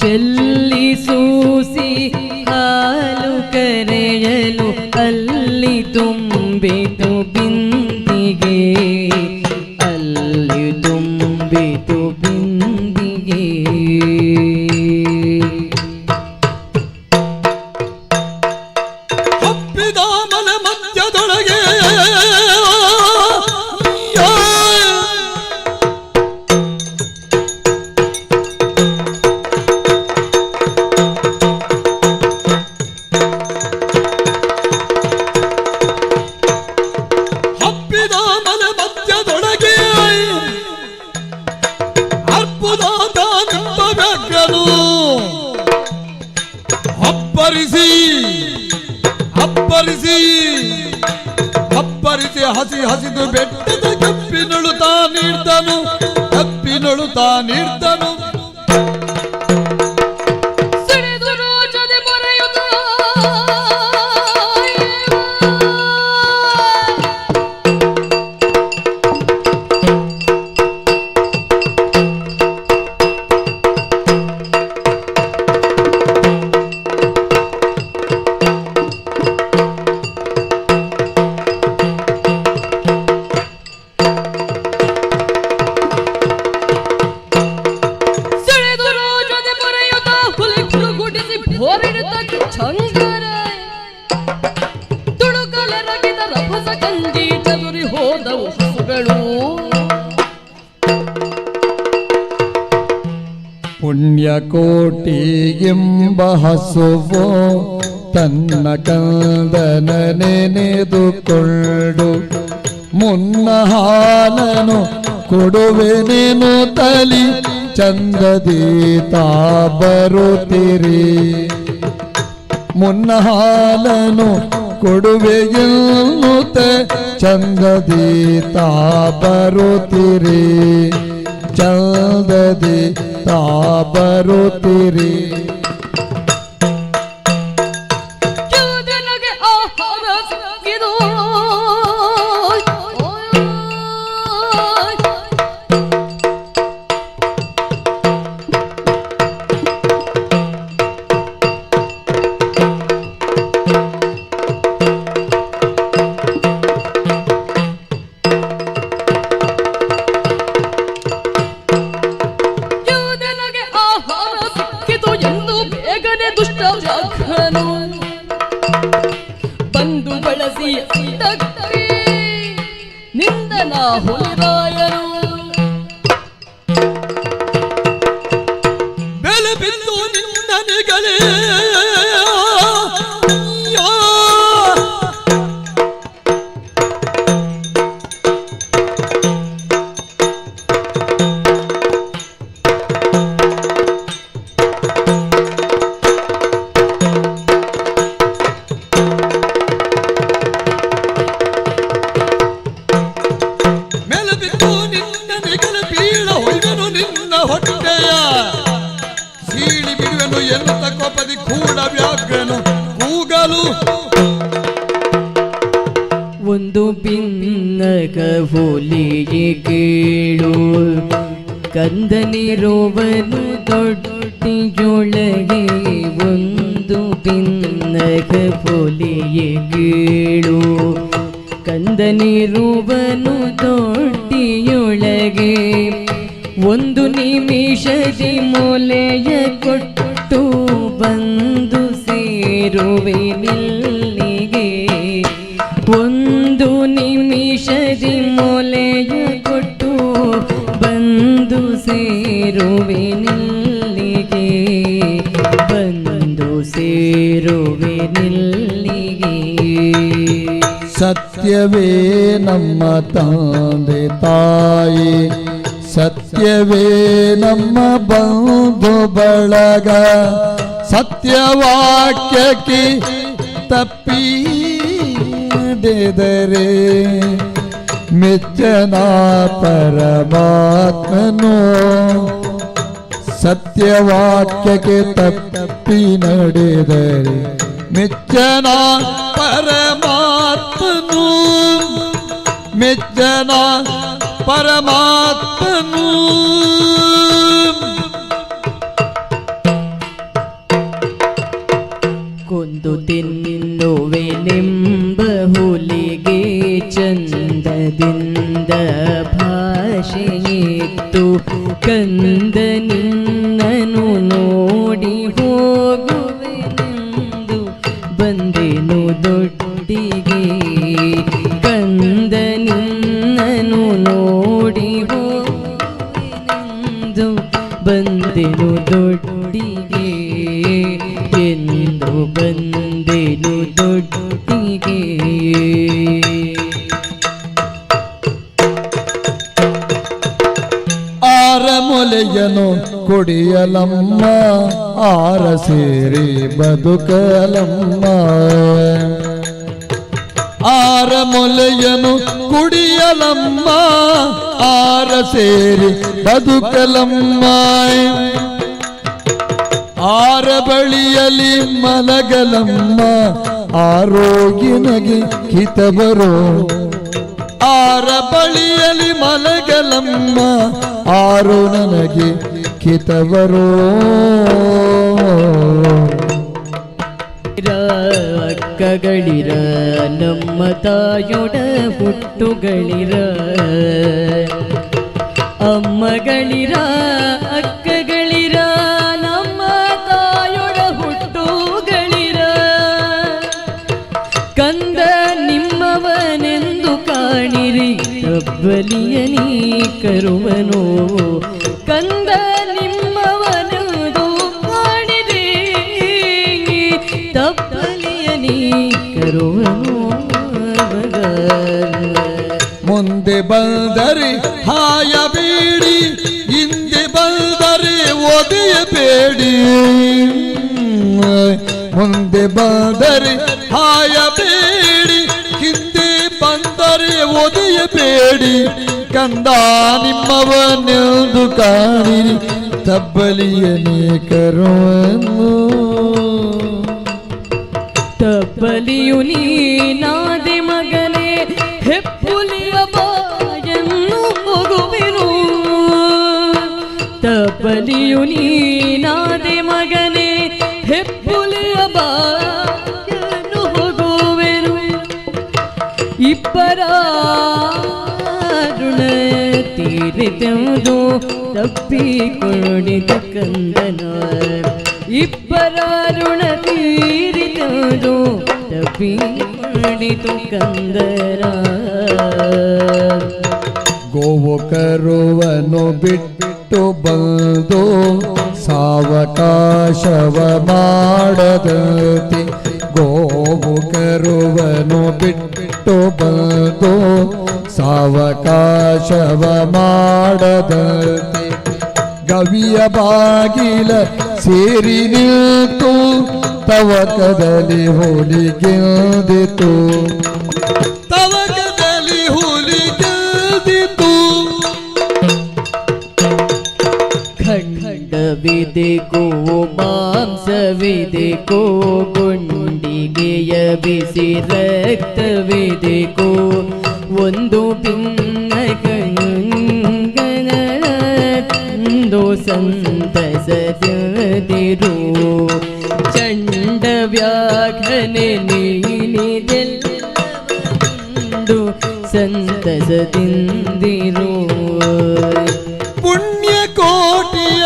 ಚೆಲ್ಲಿಸೂಸಿ ಹಾಲು ಕರೆಯಲು ಅಲ್ಲಿ ತುಂಬಿತು ಬಿಂದಿಗೆ, ಅಲ್ಲಿ ತುಂಬಿತು ಬಿಂದಿಗೆ. ಹಬ್ಬಿದ ಮನೆ ಮಧ್ಯದೊಳಗೆ ಅಪ್ಪರಿಸಿ ಹಸಿ ಹಸಿದು ಬೆಟ್ಟದ ಕಪ್ಪಿನಳು ತಾನಿಡ್ದನು, ಕಪ್ಪಿನಳು ತಾನಿಡ್ದನು. ತುಳುಕಲೆರಗಿದ ರಭಸ ಕಂಜಿ ಚದುರಿ ಹೋದವು ಹಸುಗಳು. ಪುಣ್ಯಕೋಟಿ ಎಂಬ ಹಸುವು ತನ್ನ ಕಂದನ ನೆನೆದುಕೊಂಡು ಮುನ್ನ ಹಾಲನು ಕೊಡುವೆನೇನು ತಲಿ ಚಂದದಿ ತಾ ಬರುತ್ತಿರಿ. ಮುನ್ನ ಹಾಲನು ಕೊಡುವೆಯನ್ನುತ್ತೆ ಚಂದದಿ ತಾ ಬರುತ್ತಿರಿ, ಚಂದದಿ ತಾ ಬರುತ್ತಿರಿ. ಜನಗೆ ಆಹಾರ ಸಿಕ್ಕಿದು ಬಂದು ಬಳಸಿ ನಿಂದನ ಹುಲಿರಾಯನು. ಬೆಲೆ ಬಿದ್ದು ನಿಂದನೆಗಳೇ ಹೊಟ್ಟೆಯ ಸೀಳಿ ಬಿಡುವೆನು ಎನ್ನುತ್ತ ಕೋಪದಿ ಕೂಡ ವ್ಯಾಘ್ರನು ಕೂಗಲು. ಒಂದು ಭಿನ್ನಕ ಹುಲಿಗೆ ಕೇಳು ಕಂದನಿರುವನು ದೊಡ್ಡಿಯೊಳಗೆ. ಒಂದು ಭಿನ್ನಕ ಹುಲಿಗೆ ಕೇಳು ಕಂದನಿರುವನು ದೊಡ್ಡಿಯೊಳಗೆ. ಒಂದು ನಿಮಿಷದಿ ಮೂಲೆಯ ಕೊಟ್ಟು ಬಂದು ಸೇರುವೆ ನಿಲ್ಲಿಗೆ. ಒಂದು ನಿಮಿಷದಿ ಮೂಲೆಯ ಕೊಟ್ಟು ಬಂದು ಸೇರುವೆ ನಿಲ್ಲಿಗೆ, ಬಂದು ಸೇರುವೆ ನಿಲ್ಲಿಗೆ. ಸತ್ಯವೇ ನಮ್ಮ ತಂದೆ ತಾಯಿ, ಸತ್ಯವೇ ನಮ್ಮ ಬಂಧು ಬಳಗ. ಸತ್ಯವಾಕ್ಯಕ್ಕೆ ತಪ್ಪಿದರೆ ಮೆಚ್ಚನ ಪರಮಾತ್ಮನು. ಸತ್ಯವಾಕ್ಯಕ್ಕೆ ತಪ್ಪಿ ನಡೆದರೆ ಮೆಚ್ಚನ ಪರಮಾತ್ಮನು. ಮೆಚ್ಚನ ಪರಮಾತ್ಮನು ಕೊಂದು ತಿನ್ನುವೆನೆಂಬ ಹುಲಿಗೆ ಚಂದದಿಂದ ಭಾಷೆಯಿತ್ತು ಕಂದ ನಿನ್ನನು ನೋಡಿ ಹೋಗುವೆನೆಂದು ಬಂದೆನು ದೊಡ್ಡಿಗೆ ಕಂದ ನಿನ್ನನು ನೋಡಿ ಹೋಗುವೆನೆಂದು ಬಂದೆನು ದೊಡ್ಡಿಗೆ ಎಂದು ಬಂದೆನು ದೊಡ್ಡಿಗೆ ಆರ ಮೊಲೆಯನು ಕುಡಿಯಲಮ್ಮ ಆರ ಸೇರಿ ಬದುಕಲಮ್ಮ ಆರ ಮೊಲೆಯನು ಕುಡಿಯಲಮ್ಮ ಆರ ಸೇರಿ ಬದುಕಲಮ್ಮ ಆರ ಬಳಿಯಲಿ ಮಲಗಲಮ್ಮ ಆರೋಗ್ಯನಗೆ ಹಿತ ಬರೋ ಆರ ಬಳಿಯಲಿ ಮಲಗಲಮ್ಮ ಆರು ನನಗೆ ಹಿತ ಬರೋ ಅಕ್ಕಗಳಿರ ನಮ್ಮ ತಾಯೊಡ ಹುಟ್ಟುಗಳಿರ ಅಮ್ಮಗಳಿರ ಅಕ್ಕಗಳಿರ ನಮ್ಮ ತಾಯೊಡ ಹುಟ್ಟುಗಳಿರ ಕಂದ ನಿಮ್ಮವನೆಂದು ಕಾಣಿರಿ ತಬ್ಬಲಿಯ ನೀ ಕರುವನು ಕಂದ ನಿಮ್ಮವನೆಂದು ಕಾಣಿರಿ ತಬ್ಬಲಿಯ ನೀ ಕರುವನು ಮುಂದೆ ಬಂದರೆ ಹಾಯಬೇಡಿ ಹಿಂದೆ ಬಂದರೆ ಒದೆಯಬೇಡಿ ಮುಂದೆ ಬಂದರೆ ಹಾಯಬೇಡಿ ಹಿಂದೆ ಬಂದರೆ ಒದೆಯಬೇಡಿ ಕಂದ ನಿಮ್ಮವನೆಂದು ಕಾಣಿರಿ ತಬ್ಬಲಿಯನೇ ಕರುವನು ತಬ್ಬಲಿಯು ನೀನಾದೆ ಮಗನೇ ಹೆಪ್ಪುಲಿಯ ಬಾಯನ್ನು ಹೋಗುವೆನು ತಬ್ಬಲಿಯು ನೀನಾದೆ ಮಗನೇ ಹೆಪ್ಪುಲಿಯ ಬಾಯನ್ನು ಹೋಗುವೆನು ಇಬ್ಬರ ಋಣ ತೀರಿತೆಂದು ತಪ್ಪಿಕೊಂಡಿದ ಕಂದನ ಇಬ್ಬರ ಋಣ ತೀರಿತೆಂದು ತಪ್ಪಿಕೊಂಡಿತು ಕಂದರ ಗೋವು ಕರುವನು ಬಿಟ್ಟು ಬಂದು ಸಾವಕಾಶವ ಮಾಡದಂತೆ ಗೋವು ಕರುವನು ಬಿಟ್ಟು ಬಂದು ಸಾವಕಾಶವ ಮಾಡದಂತೆ ಗವಿಯ ಬಾಗಿಲ ಸೇರಿ ನಿಂತು ತವಕದಲ್ಲಿ ಹೋಲಿಗೆದಿತು ತವಕದಲ್ಲಿ ಹೋಲಿಗೆದಿತು ಖಂಡವಿದೆಕೋ ಮಾಂಸವಿದೆಕೋ ಗುಂಡಿಗೆಯ ಬಿಸಿ ರಕ್ತವಿದೆಕೋ ಒಂದು ಭಿನ್ನ ಕಂಗನಂದು ಸಂತಸದಿರು ಚಂಡ ವ್ಯಾಘನೆ ನೀನಿದೆಲ್ಲವೊಂದು ಸಂತಸದಿಂದಿರು ಪುಣ್ಯ ಕೋಟಿಯ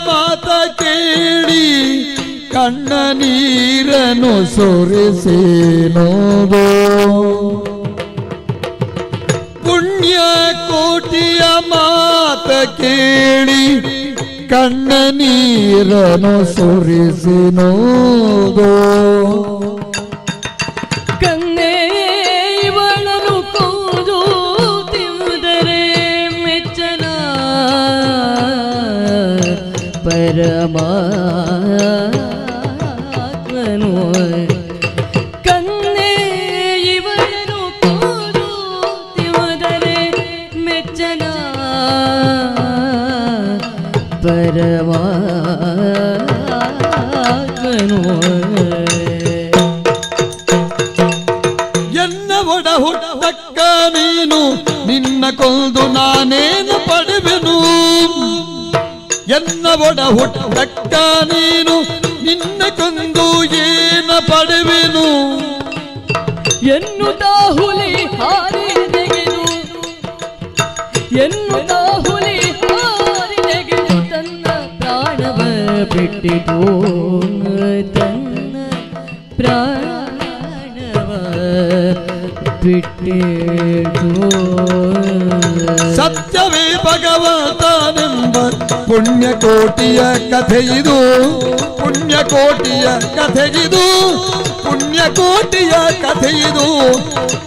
ಮಾತ ಕೇಳಿ ಕಣ್ಣ ನೀರನ್ನು ಸೊರಿಸಿ ನೋದು ಪುಣ್ಯ ಕೋಟಿಯ ಮಾತ ಕೇಳಿ ಕಣ್ಣ ನೀರನ್ನು ಸುರಿಸಿ ನೋದು ಕನ್ನೆ ಇವಳನು ಕೂದು ತಿಂದರೆ ಮೆಚ್ಚನ ಪರಮಾತ್ಮನು ಕನ್ನೆ ಇವಳನು ಕೂದು ತಿಂದರೆ ಮೆಚ್ಚನ ಪರಮಾತ್ಮನು ಎನ್ನ ಒಡ ಹುಟ್ಟಕ್ಕ ನೀನು ನಿನ್ನ ಕೊಂದು ನಾನೇನು ಪಡೆವೆನು ಎನ್ನ ಒಡ ಹುಟ್ಟಕ್ಕ ನೀನು ನಿನ್ನ ಕೊಂದು ಏನ ಪಡೆವೆನು ಎನ್ನುತ್ತಾ ಹುಲಿ ಹಾರಿ ನೆಗೆದು ಎನ್ನುತ್ತಾ ಹುಲಿ ಹಾರಿ ನೆಗೆದು ತನ್ನ ಪ್ರಾಣವ ಬಿಟ್ಟಿತು ತನ್ನ ಪ್ರಾಣವ ಬಿಟ್ಟಿತು ಸತ್ಯವೇ ಭಗವಂತನೆಂಬ ಪುಣ್ಯಕೋಟಿಯ ಕಥೆಯಿದು ಪುಣ್ಯಕೋಟಿಯ ಕಥೆಯಿದು ಪುಣ್ಯಕೋಟಿಯ ಕಥೆಯಿದು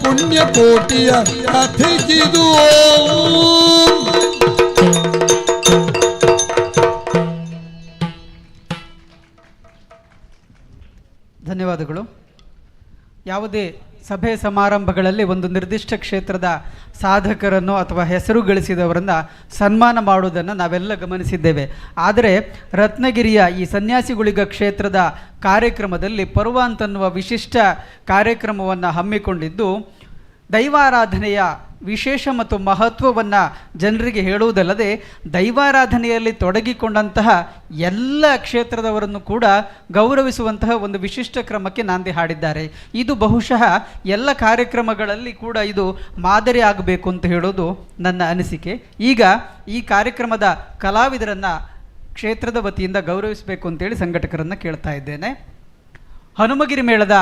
ಪುಣ್ಯಕೋಟಿಯ ಕಥೆಯಿದು ಧನ್ಯವಾದಗಳು. ಯಾವುದೇ ಸಭೆ ಸಮಾರಂಭಗಳಲ್ಲಿ ಒಂದು ನಿರ್ದಿಷ್ಟ ಕ್ಷೇತ್ರದ ಸಾಧಕರನ್ನು ಅಥವಾ ಹೆಸರು ಗಳಿಸಿದವರನ್ನು ಸನ್ಮಾನ ಮಾಡುವುದನ್ನು ನಾವೆಲ್ಲ ಗಮನಿಸಿದ್ದೇವೆ. ಆದರೆ ರತ್ನಗಿರಿಯ ಈ ಸನ್ಯಾಸಿಗುಳಿಗ ಕ್ಷೇತ್ರದ ಕಾರ್ಯಕ್ರಮದಲ್ಲಿ ಪರ್ವ ಅಂತನ್ನುವ ವಿಶಿಷ್ಟ ಕಾರ್ಯಕ್ರಮವನ್ನು ಹಮ್ಮಿಕೊಂಡಿದ್ದು ದೈವಾರಾಧನೆಯ ವಿಶೇಷ ಮತ್ತು ಮಹತ್ವವನ್ನು ಜನರಿಗೆ ಹೇಳುವುದಲ್ಲದೆ ದೈವಾರಾಧನೆಯಲ್ಲಿ ತೊಡಗಿಕೊಂಡಂತಹ ಎಲ್ಲ ಕ್ಷೇತ್ರದವರನ್ನು ಕೂಡ ಗೌರವಿಸುವಂತಹ ಒಂದು ವಿಶಿಷ್ಟ ಕ್ರಮಕ್ಕೆ ನಾಂದಿ ಹಾಡಿದ್ದಾರೆ. ಇದು ಬಹುಶಃ ಎಲ್ಲ ಕಾರ್ಯಕ್ರಮಗಳಲ್ಲಿ ಕೂಡ ಇದು ಮಾದರಿ ಆಗಬೇಕು ಅಂತ ಹೇಳೋದು ನನ್ನ ಅನಿಸಿಕೆ. ಈಗ ಈ ಕಾರ್ಯಕ್ರಮದ ಕಲಾವಿದರನ್ನು ಕ್ಷೇತ್ರದ ವತಿಯಿಂದ ಗೌರವಿಸಬೇಕು ಅಂತೇಳಿ ಸಂಘಟಕರನ್ನು ಕೇಳ್ತಾ ಇದ್ದೇನೆ. ಹನುಮಗಿರಿ ಮೇಳದ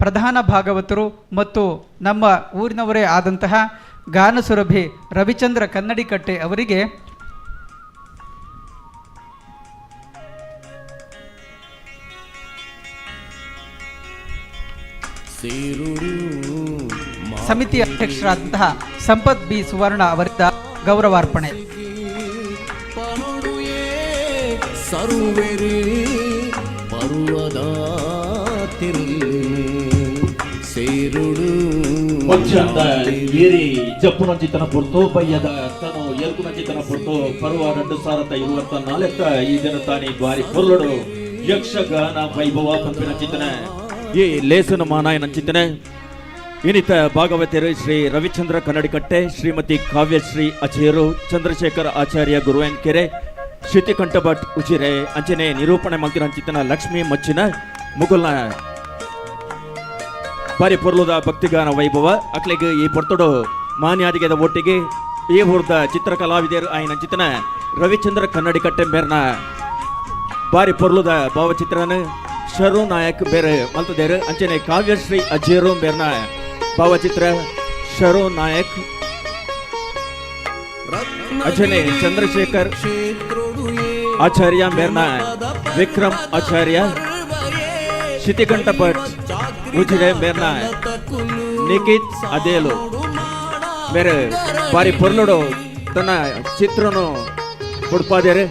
ಪ್ರಧಾನ ಭಾಗವತರು ಮತ್ತು ನಮ್ಮ ಊರಿನವರೇ ಆದಂತಹ ಗಾನಸುರಭಿ ರವಿಚಂದ್ರ ಕನ್ನಡಿಕಟ್ಟೆ ಅವರಿಗೆ ಸಮಿತಿ ಅಧ್ಯಕ್ಷರಾದಂತಹ ಸಂಪತ್ ಬಿ ಸುವರ್ಣ ಅವರಿಂದ ಗೌರವಾರ್ಪಣೆ. ಮಧ್ಯಾಹ್ನ ಏರಿ ಜಪ್ಪುನ ಚಿತ್ತನ ಪುರ್ತು ಬಯ್ಯದ ತನು ಎಲ್ಕುನ ಚಿತ್ತನ ಪುರ್ತು ಪರ್ವ 2024 ಈ ದಿನ ತಾನಿ ಬಾರಿ ಪೊರ್ಲಡು ಯಕ್ಷಗಾನ ವೈಭವ ಪಂಪಿನ ಚಿತ್ತನ ಈ ಲೇಸನ ಮಾನಾಯನ ಚಿತ್ತನೆ ಇನ್ನಿತ ಭಾಗವತರು ಶ್ರೀ ರವಿಚಂದ್ರ ಕನ್ನಡಿಕಟ್ಟೆ, ಶ್ರೀಮತಿ ಕಾವ್ಯಶ್ರೀ ಅಚೇರು, ಚಂದ್ರಶೇಖರ ಆಚಾರ್ಯ ಗುರುವೆಂಕೆರೆ, ಶಿತಿಕಂಠ ಭಟ್ ಉಜಿರೆ ಅಂಚನೆ ನಿರೂಪಣೆ ಮಂಕಿನ ಚಿತ್ತನ ಲಕ್ಷ್ಮೀ ಮಚ್ಚಿನ ಮುಗುಲ್ನ ಬಾರಿ ಪೊರ್ಲುದ ಭಕ್ತಿಗಾನ ವೈಭವ ಅಕ್ಲೆಗೆ ಈ ಪೊರ್ತೊಡು ಮಾನ್ಯಾದಿಗೆದ ಒಟ್ಟಿಗೆ ಈ ಊರ್ದ ಚಿತ್ರಕಲಾವಿದರು ಆಯ್ನ ಚಿತ್ತನ ರವಿಚಂದ್ರ ಕನ್ನಡಿಕಟ್ಟೆ ಬೇರ್ನ ಬಾರಿ ಪೊರ್ಲುದ ಭಾವಚಿತ್ರನ ಶರು ನಾಯಕ್ ಬೇರೆ ಮಲ್ತದೇರು ಅಂಚನೆ ಕಾವ್ಯಶ್ರೀ ಅಜೇರು ಬೇರ್ನ ಭಾವಚಿತ್ರ ಶರು ನಾಯಕ್ ಅಂಚನೆ ಚಂದ್ರಶೇಖರ್ ಆಚಾರ್ಯ ಬೇರ್ನ ವಿಕ್ರಮ್ ಆಚಾರ್ಯ, ಶಿತಿಕಂಠ ಭಟ್ ಉಜಿರೆ ಬೇರ್ನ ನಿಖಿತ್ ಅದೇಲು ಬೇರೆ ಬಾರಿ ಪೊರ್ಲುಡು ತನ್ನ ಚಿತ್ರನು ಕೊಡ್ಪಾದೇರೆ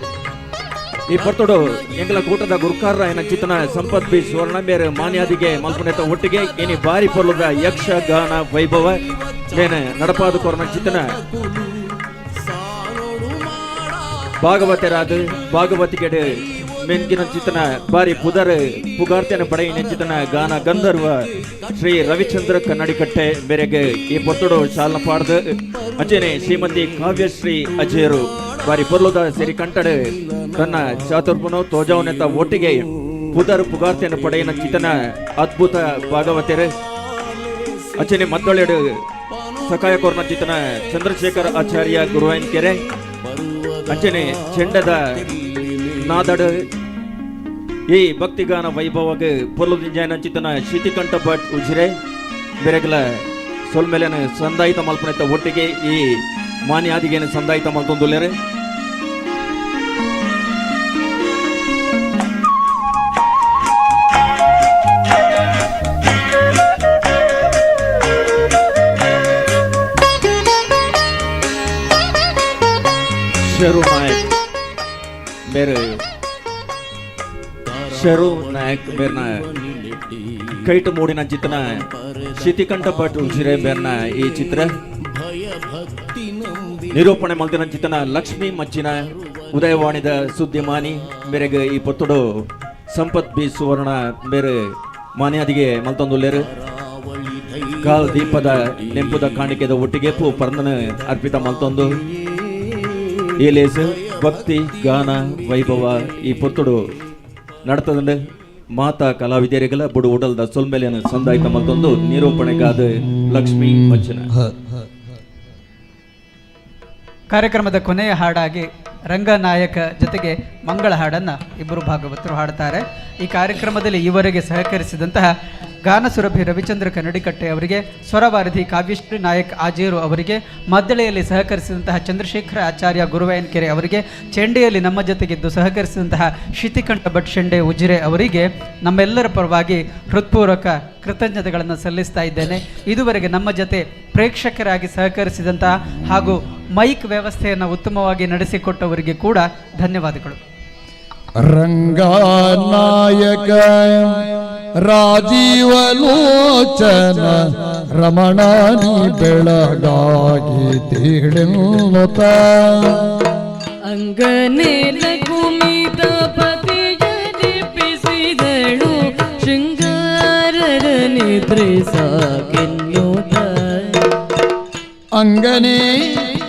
ಈ ಪರ್ತೊಡು ಎಂಗ್ಲ ಕೂಟದ ಗುರುಕಾರ ಏನ ಚಿತ್ರನ ಸಂಪತ್ ಬಿ ಸುವರ್ಣ ಬೇರೆ ಮಾನ್ಯಾದಿಗೆ ಮಲ್ಪನೆತ ಒಟ್ಟಿಗೆ ಏನಿ ಬಾರಿ ಪೊರ್ಲುದ ಯಕ್ಷಗಾನ ವೈಭವ ಏನೆ ನಡಪಾದ ಕೊರನ ಚಿತ್ರನ ಭಾಗವತರಾದ ಭಾಗವತಿಗೆಡೆ ಮೆಂಗಿನ ಚಿತ್ತನ ಬಾರಿ ಪುಗಾರ್ತೆನ ಪಡೆಯಿನ ಚಿತ್ತನ ಗಾನ ಗಂಧರ್ವ ಶ್ರೀ ರವಿಚಂದ್ರ ಕನ್ನಡಿಕಟ್ಟೆ ಬೇರೆಗೆ ಈ ಪೊತ್ತಡು ಶಾಲನ ಪಾಡ್ದು ಅಂಚೆನೆ ಶ್ರೀಮತಿ ಕಾವ್ಯಶ್ರೀ ಅಜೇರು ಬಾರಿ ಪೊರ್ಲುದ ಸಿರಿ ಕಂಟಡೆ ತನ್ನ ಚಾತುರ್ಪುನು ತೋಜಾವನೆತ ಒಟ್ಟಿಗೆ ಪುಗಾರ್ತೆನ ಪಡೆಯಿನ ಚಿತ್ತನ ಅದ್ಭುತ ಭಾಗವತೆರೆ ಅಂಚೆನೆ ಮದ್ದೊಳೆಡು ಸಕಾಯ ಕೋರ್ನ ಚಿತ್ತನ ಚಂದ್ರಶೇಖರ ಆಚಾರ್ಯ ಗುರುವೆಂಕೆರೆ ಅಂಚನೆ ಚೆಂಡದ ನಾದಡ ಈ ಭಕ್ತಿಗಾನ ವೈಭವಗೆ ಪೊರ್ಲುದಿಂಜಾಯನ ಚಿತ್ತನ ಶಿತಿಕಂಠ ಭಟ್ ಉಜಿರೆ ಬೆರೆಗಲ ಸೊಲ್ಮೆಲೆನ ಸಂದಾಯಿತ ಮಲ್ಪನೆತ ಒಟ್ಟಿಗೆ ಈ ಮಾನ್ಯಾದಿಗೆನ ಸಂದಾಯಿತ ಮಲ್ತೊಂದುಲ್ಲೆರೆ ಶರು ನಾಯಕ್ ಬೇರೆ ಶರು ನಾಯಕ್ ಬೇರ್ನ ಕೈಟು ಮೂಡಿನ ಚಿತ್ರನ ಶಿತಿಕಂಠ ಭಟ್ ಉಜಿರೆ ಬೇರ್ನ ಈ ಚಿತ್ರ ನಿರೂಪಣೆ ಮಲ್ತಿನ ಚಿತ್ರನ ಲಕ್ಷ್ಮೀ ಮಚ್ಚಿನ ಉದಯವಾಣಿದ ಸುದ್ದಿಮಾನಿ ಮೇರೆಗೆ ಈ ಪೊತ್ತುಡು ಸಂಪತ್ ಬಿ ಸುವರ್ಣ ಬೇರೆ ಮಾನ್ಯಾದಿಗೆ ಮಲ್ತೊಂದುಲ್ಲೇರು ಕಾಲ್ ದೀಪದ ನೆಂಪುದ ಕಾಣಿಕೆದ ಒಟ್ಟಿಗೆ ಪರಂದನ ಅರ್ಪಿತ ಮಲ್ತೊಂದು ಈ ಲೇಸು ಭಕ್ತಿ ಗಾನ ವೈಭವ ಈ ಪೊತ್ತುಡು ನಡತದಂಡು ಮಾತಾ ಕಲಾವಿದರಿಗೆಲ್ಲ ಬುಡು ಉಡಲ್ದ ಸೊಲ್ಮೆಲೆನ ಸಂದಾಯಿತ ಮತ್ತೊಂದು ನಿರೂಪಣೆಗಾದ ಲಕ್ಷ್ಮೀ ಮಚ್ಚನ. ಕಾರ್ಯಕ್ರಮದ ಕೊನೆಯ ಹಾಡಾಗಿ ರಂಗನಾಯಕ ಜೊತೆಗೆ ಮಂಗಳ ಹಾಡನ್ನು ಇಬ್ಬರು ಭಾಗವತರು ಹಾಡ್ತಾರೆ. ಈ ಕಾರ್ಯಕ್ರಮದಲ್ಲಿ ಈವರೆಗೆ ಸಹಕರಿಸಿದಂತಹ ಗಾನಸುರಭಿ ರವಿಚಂದ್ರ ಕನ್ನಡಿಕಟ್ಟೆ ಅವರಿಗೆ, ಸ್ವರವಾರಧಿ ಕಾವ್ಯಶ್ರೀ ನಾಯಕ್ ಆಜೇರು ಅವರಿಗೆ, ಮದ್ದಳೆಯಲ್ಲಿ ಸಹಕರಿಸಿದಂತಹ ಚಂದ್ರಶೇಖರ ಆಚಾರ್ಯ ಗುರುವಾಯನಕೆರೆ ಅವರಿಗೆ, ಚೆಂಡೆಯಲ್ಲಿ ನಮ್ಮ ಜೊತೆಗಿದ್ದು ಸಹಕರಿಸಿದಂತಹ ಶಿತಿಕಂಠ ಭಟ್ ಶೆಂಡೆ ಉಜಿರೆ ಅವರಿಗೆ ನಮ್ಮೆಲ್ಲರ ಪರವಾಗಿ ಹೃತ್ಪೂರ್ವಕ ಕೃತಜ್ಞತೆಗಳನ್ನು ಸಲ್ಲಿಸ್ತಾ ಇದ್ದೇನೆ. ಇದುವರೆಗೆ ನಮ್ಮ ಜೊತೆ ಪ್ರೇಕ್ಷಕರಾಗಿ ಸಹಕರಿಸಿದಂತಹ ಹಾಗೂ ಮೈಕ್ ವ್ಯವಸ್ಥೆಯನ್ನು ಉತ್ತಮವಾಗಿ ನಡೆಸಿಕೊಟ್ಟವರಿಗೆ ಕೂಡ ಧನ್ಯವಾದಗಳು. ರಂಗನಾಯಕ ರಾಜೀವಲೋಚನ ರಮಣಾನಿ ಬೆಳಗಾಗಿ ತೇಳುತ್ತ ಅಂಗನೆ ಲಘುಮಿತ ಪತಿಯನಿಪಿಸಿದಳು ಶೃಂಗಾರದ ನಿದ್ರೆ ಸಾಗೆನ್ನುತ್ತ. ಅಂಗನೆ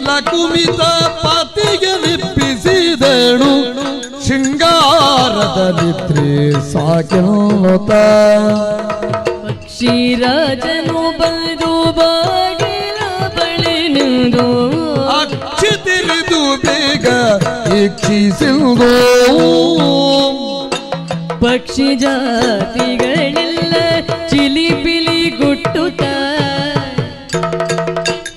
ಲಕುಮಿತ ಪತಿಯನಿಪಿಸಿದಳು ಶೃಂಗಾರದ ನಿದ್ರೆ ಸಾಗೆನ್ನುತ್ತ. ಪಕ್ಷಿರಾಜನು ಬಂದು ಬಾಗಿಲ ಬಳಿ ನಿಂದು ಅಕ್ಷಿ ತಿಳಿದು ಬೇಗ ಇಚ್ಛಿಸಿದು. ಪಕ್ಷಿ ಜಾತಿಗಳೆಲ್ಲ ಚಿಲಿಪಿಲಿ ಗುಟ್ಟುತ್ತ.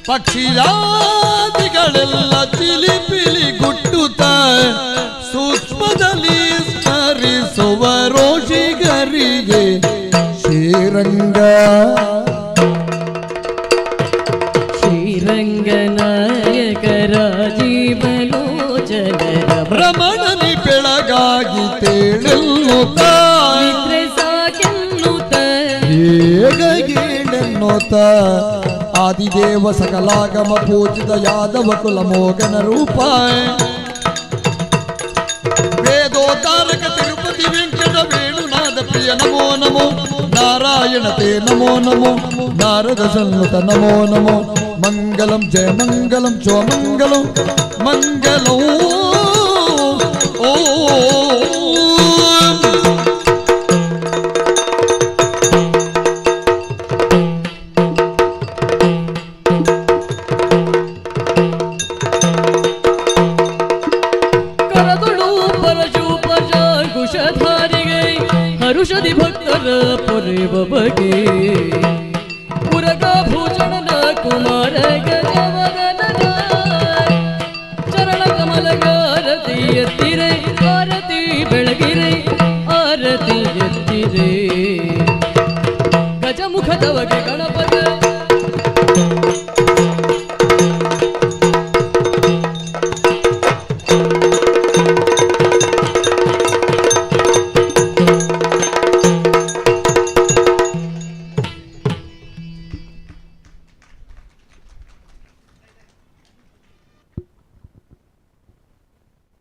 ಪಕ್ಷಿಯಾದಿಗಳೆಲ್ಲ ಚಿಲಿಪಿಲಿ ಗುಟ್ಟುತ್ತ ಸೂಕ್ಷ್ಮದಲ್ಲಿ ಸ್ಮರಿಸುವ ರೋಷಿಗರಿಗೆ ಶ್ರೀರಂಗ ಶ್ರೀರಂಗನಾಯಕ ರಾಜೀವಲೋಚನ ರಮಣನಿ ಬೆಳಗಾಗಿ ತೇಳುತ್ತ ಸಾಕೆನ್ನುತ್ತ ಹೇಗೆನ್ನುತ್ತ. ಆದಿದೇವ ಸಕಲಾಗಮ ಪೂಜಿತ ಯಾದವ ಕುಲ ಮೋಗನ ರೂಪ ವೇದೋತಾರಕ ತಿರುಪತಿ ವೆಂಕಟ ವೇಣುನಾಥ ಪ್ರಿಯ ನಮೋ ನಮೋ. ನಾರಾಯಣ ತೇ ನಮೋ ನಮೋ. ನಾರದ ಸನ್ನುತ ನಮೋ ನಮೋ. ಮಂಗಲಂ ಜಯ ಮಂಗಲಂ ಚೋ ಮಂಗಲಂ ಮಂಗಲಂ ಓ. ಹರುಷದಿ ಭಕ್ತರ ಪೊರೆವ ಬಗೆ ಪುರಗ ಭೂಷಣನ ಕುಮಾರ ಗಜವದನ ಚರಣ ಕಮಲಗಾರತಿ ಎತ್ತಿರೆ ಆರತಿ ಬೆಳಗಿರೆ ಆರತಿ ಎತ್ತಿರೆ ಗಜಮುಖದವಗೆ ಗಣಪತ.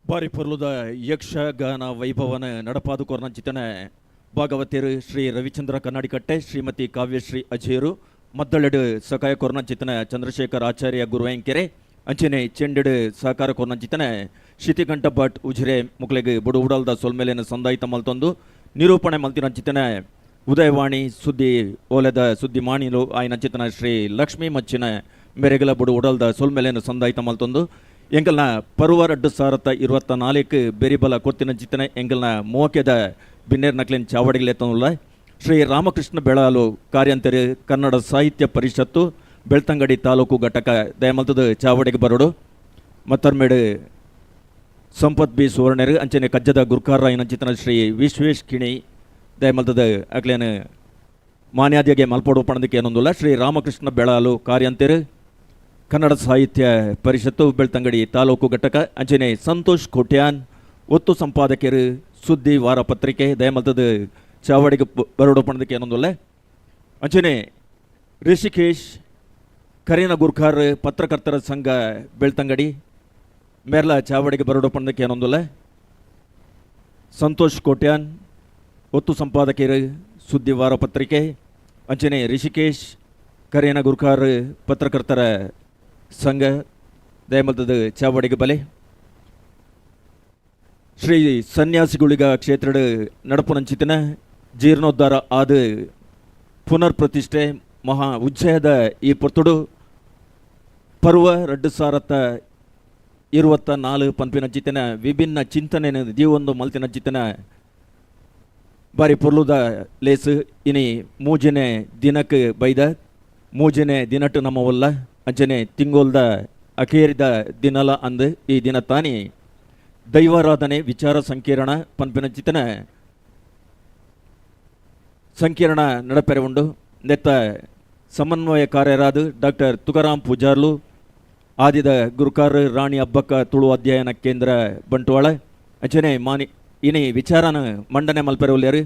ಬಾರಿ ಪೊರ್ಲುದ ಯಕ್ಷಗಾನ ವೈಭವನ ನಡಪಾದುಕೋರ್ನ ಚಿತನ ಭಾಗವತಿಯರು ಶ್ರೀ ರವಿಚಂದ್ರ ಕನ್ನಡಿಕಟ್ಟೆ, ಶ್ರೀಮತಿ ಕಾವ್ಯಶ್ರೀ ಅಜೇರು, ಮದ್ದಳೆಡು ಸಕಾಯ ಕೊರ್ನ ಚಿತನ ಚಂದ್ರಶೇಖರ್ ಆಚಾರ್ಯ ಗುರುವಾಯನಕೆರೆ, ಅಂಚನೆ ಚೆಂಡೆಡು ಸಹಕಾರ ಕೊರ್ನ ಚಿತನ ಶಿತಿಕಂಠ ಭಟ್ ಉಜಿರೆ ಮುಕ್ಲೆಗೆ ಬುಡು ಉಡಲ್ದ ಸೊಲ್ಮೆಲೆನ ಸಂದಾಯಿತ ಮಲ್ತೊಂದು ನಿರೂಪಣೆ ಮಲ್ತಿನ ಚಿತನ ಉದಯವಾಣಿ ಸುದ್ದಿ ಓಲೆದ ಸುದ್ದಿ ಮಾಣಿಲು ಆಯ್ನ ಚಿತನ ಶ್ರೀ ಲಕ್ಷ್ಮೀ ಮಚ್ಚಿನ ಮೆರೆಗಲ ಬುಡು ಉಡಲ್ದ ಸೊಲ್ಮೆಲೆನ ಸಂದಾಯಿತ ಮಲ್ತೊಂದು ಎಂಗಲ್ನ ಪರುವ 2024 ಬೆರಿಬಲ ಕೊತ್ತಿನ ಚಿತನ ಎಂಗಲ್ನ ಮೋಕೆದ ಬಿನ್ನೇರ್ ನಕ್ಲಿನ ಚಾವಡಿಗಲೆತ್ತನುಲ್ಲ ಶ್ರೀ ರಾಮಕೃಷ್ಣ ಬೆಳಾಲು ಕಾರ್ಯಂತರಿ ಕನ್ನಡ ಸಾಹಿತ್ಯ ಪರಿಷತ್ತು ಬೆಳ್ತಂಗಡಿ ತಾಲೂಕು ಘಟಕ ದಯಮಲ್ತದ ಚಾವಡಿಗೆ ಬರೋಡು ಮತ್ತರ್ಮೇಡು ಸಂಪತ್ ಬಿ ಸುವರ್ಣರು ಅಂಚನೆ ಕಜ್ಜದ ಗುರ್ಕಾರ ಇನ ಚಿತನ ಶ್ರೀ ವಿಶ್ವೇಶ್ ಕಿಣಿ ದಯಮಲ್ತದ ಅಕ್ಲೇನು ಮಾನ್ಯಾದಿಗೆ ಮಲ್ಪೋಡು ಪಣದಕ್ಕೆ ಏನೊಂದಿಲ್ಲ ಶ್ರೀ ರಾಮಕೃಷ್ಣ ಬೆಳಾಲು ಕಾರ್ಯಂತರಿ ಕನ್ನಡ ಸಾಹಿತ್ಯ ಪರಿಷತ್ತು ಬೆಳ್ತಂಗಡಿ ತಾಲೂಕು ಘಟಕ ಅಂಚನೆ ಸಂತೋಷ್ ಕೋಟ್ಯಾನ್ ಒತ್ತು ಸಂಪಾದಕರು ಸುದ್ದಿ ವಾರ ಪತ್ರಿಕೆ ದಯಮಲ್ತದ ಚಾವಡಿಗೆ ಬರೋಡು ಪಣದಕ್ಕೆ ಏನೊಂದಿಲ್ಲ ಅಂಚನೆ ರಿಷಿಕೇಶ್ ಕರೀನ ಗುರ್ಖಾರ್ ಪತ್ರಕರ್ತರ ಸಂಘ ಬೆಳ್ತಂಗಡಿ ಮೇರ್ಲ ಚಾವಡಿಗೆ ಬರೋಡು ಪಣದಕ್ಕೆ ಏನೊಂದಿಲ್ಲ ಸಂತೋಷ್ ಕೋಟ್ಯಾನ್ ಒತ್ತು ಸಂಪಾದಕರು ಸುದ್ದಿ ವಾರ ಪತ್ರಿಕೆ ಅಂಚನೆ ರಿಷಿಕೇಶ್ ಕರೆಯನ ಗುರುಕಾರ ಪತ್ರಕರ್ತರ ಸಂಘ ದಯಮಲ್ತದ ಚಾವಡಿಗೆ ಬಲೆ ಶ್ರೀ ಸನ್ಯಾಸಿಗುಳಿಗ ಕ್ಷೇತ್ರದ ನಡಪುನಂಚಿತನ ಜೀರ್ಣೋದ್ಧಾರ ಆದ ಪುನರ್ ಪ್ರತಿಷ್ಠೆ ಮಹಾ ಉಜ್ಜಯದ ಈ ಪೊರ್ತುಡು ಪರ್ವ 2024 ಪಂಪಿನಂಚಿತನ ವಿಭಿನ್ನ ಚಿಂತನೆ ಜೀವೊಂದು ಮಲ್ತಿನಂಚಿತನ ಬಾರಿ ಪೊರ್ಲುದ ಲೇಸು ಇನಿ ಮೂಜನೆ ದಿನಕ್ಕೆ ಬೈದ ಮೂಜನೆ ದಿನಟ್ಟು ನಮ್ಮವಲ್ಲ ಅಂಚನೆ ತಿಂಗೋಲ್ದ ಅಖೇರಿದ ದಿನಲ ಅಂದು ಈ ದಿನ ತಾನಿ ದೈವಾರಾಧನೆ ವಿಚಾರ ಸಂಕಿರಣ ಪಂಪಿನಂಚಿತನ ಸಂಕಿರಣ ನಡಪೆರೆ ಉಂಡು ನೆತ್ತ ಸಮನ್ವಯಕಾರ್ಯರಾದ ಡಾಕ್ಟರ್ ತುಕಾರಾಮ್ ಪೂಜಾರ್ಲು ಆದಿದ ಗುರುಕಾರ ರಾಣಿ ಹಬ್ಬಕ್ಕ ತುಳು ಅಧ್ಯಯನ ಕೇಂದ್ರ ಬಂಟ್ವಾಳ ಅಂಚನೆ ಇನಿ ವಿಚಾರನ ಮಂಡನೆ ಮಲ್ಪೆರೆ ಉಲ್ಲೇರು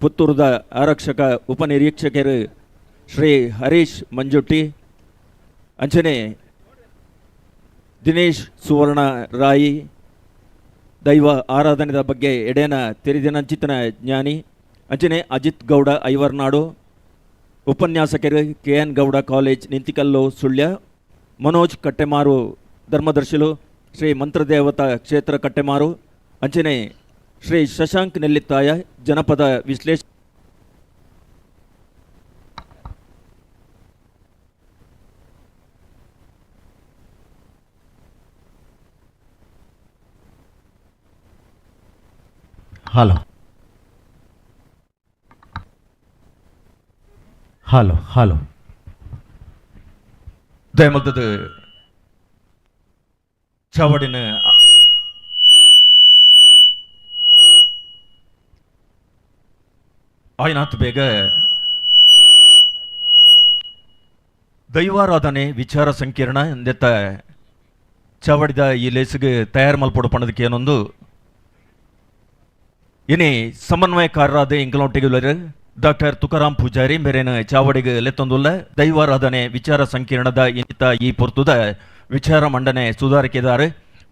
ಪುತ್ತೂರದ ಆರಕ್ಷಕ ಉಪನಿರೀಕ್ಷಕರು ಶ್ರೀ ಹರೀಶ್ ಮಂಜುಟ್ಟಿ ಅಂಚನೆ ದಿನೇಶ್ ಸುವರ್ಣ ರಾಯಿ ದೈವ ಆರಾಧನೆದ ಬಗ್ಗೆ ಎಡೆನ ತೆರೆದಿನಂಚಿತನ ಜ್ಞಾನಿ ಅಂಚನೆ ಅಜಿತ್ ಗೌಡ ಐವರ್ನಾಡು ಉಪನ್ಯಾಸಕರು KN ಗೌಡ ಕಾಲೇಜ್ ನಿಂತಿಕಲ್ಲು ಸುಳ್ಯ ಮನೋಜ್ ಕಟ್ಟೆಮಾರು ಧರ್ಮದರ್ಶಿಲು ಶ್ರೀ ಮಂತ್ರದೇವತಾ ಕ್ಷೇತ್ರ ಕಟ್ಟೆಮಾರು ಅಂಚನೆ ಶ್ರೀ ಶಶಾಂಕ್ ನೆಲ್ಲಿತ್ತಾಯ ಜನಪದ ವಿಶ್ಲೇಷ ಹಲೋ ಹಲೋ ಹಲೋ ದಯಮಲ್ತದ ಚಾವಡಿನ ಆಯ್ನಾತ್ ಬೇಗ ದೈವಾರಾಧನೆ ವಿಚಾರ ಸಂಕಿರಣ ಎಂದೆತ್ತ ಚಾವಡಿದ ಈ ಲೇಸಿಗೆ ತಯಾರು ಮಲ್ಪಡು ಪಣದಕ್ಕೆ ಏನೊಂದು ಇನಿ ಸಮನ್ವಯಕಾರರಾದ ಇಂಕಲೊಟ್ಟಿಗೆ ಡಾಕ್ಟರ್ ತುಕಾರಾಮ್ ಪೂಜಾರಿ ಮೇರೇನ ಚಾವಡಿಗೆ ಲೆತ್ತೊಂದುಲ್ಲ ದೈವಾರಾಧನೆ ವಿಚಾರ ಸಂಕಿರಣದ ಇನ್ನಿತ ಈ ಪೊರ್ತುದ ವಿಚಾರ ಮಂಡನೆ ಸುಧಾರಿಕೆದಾರ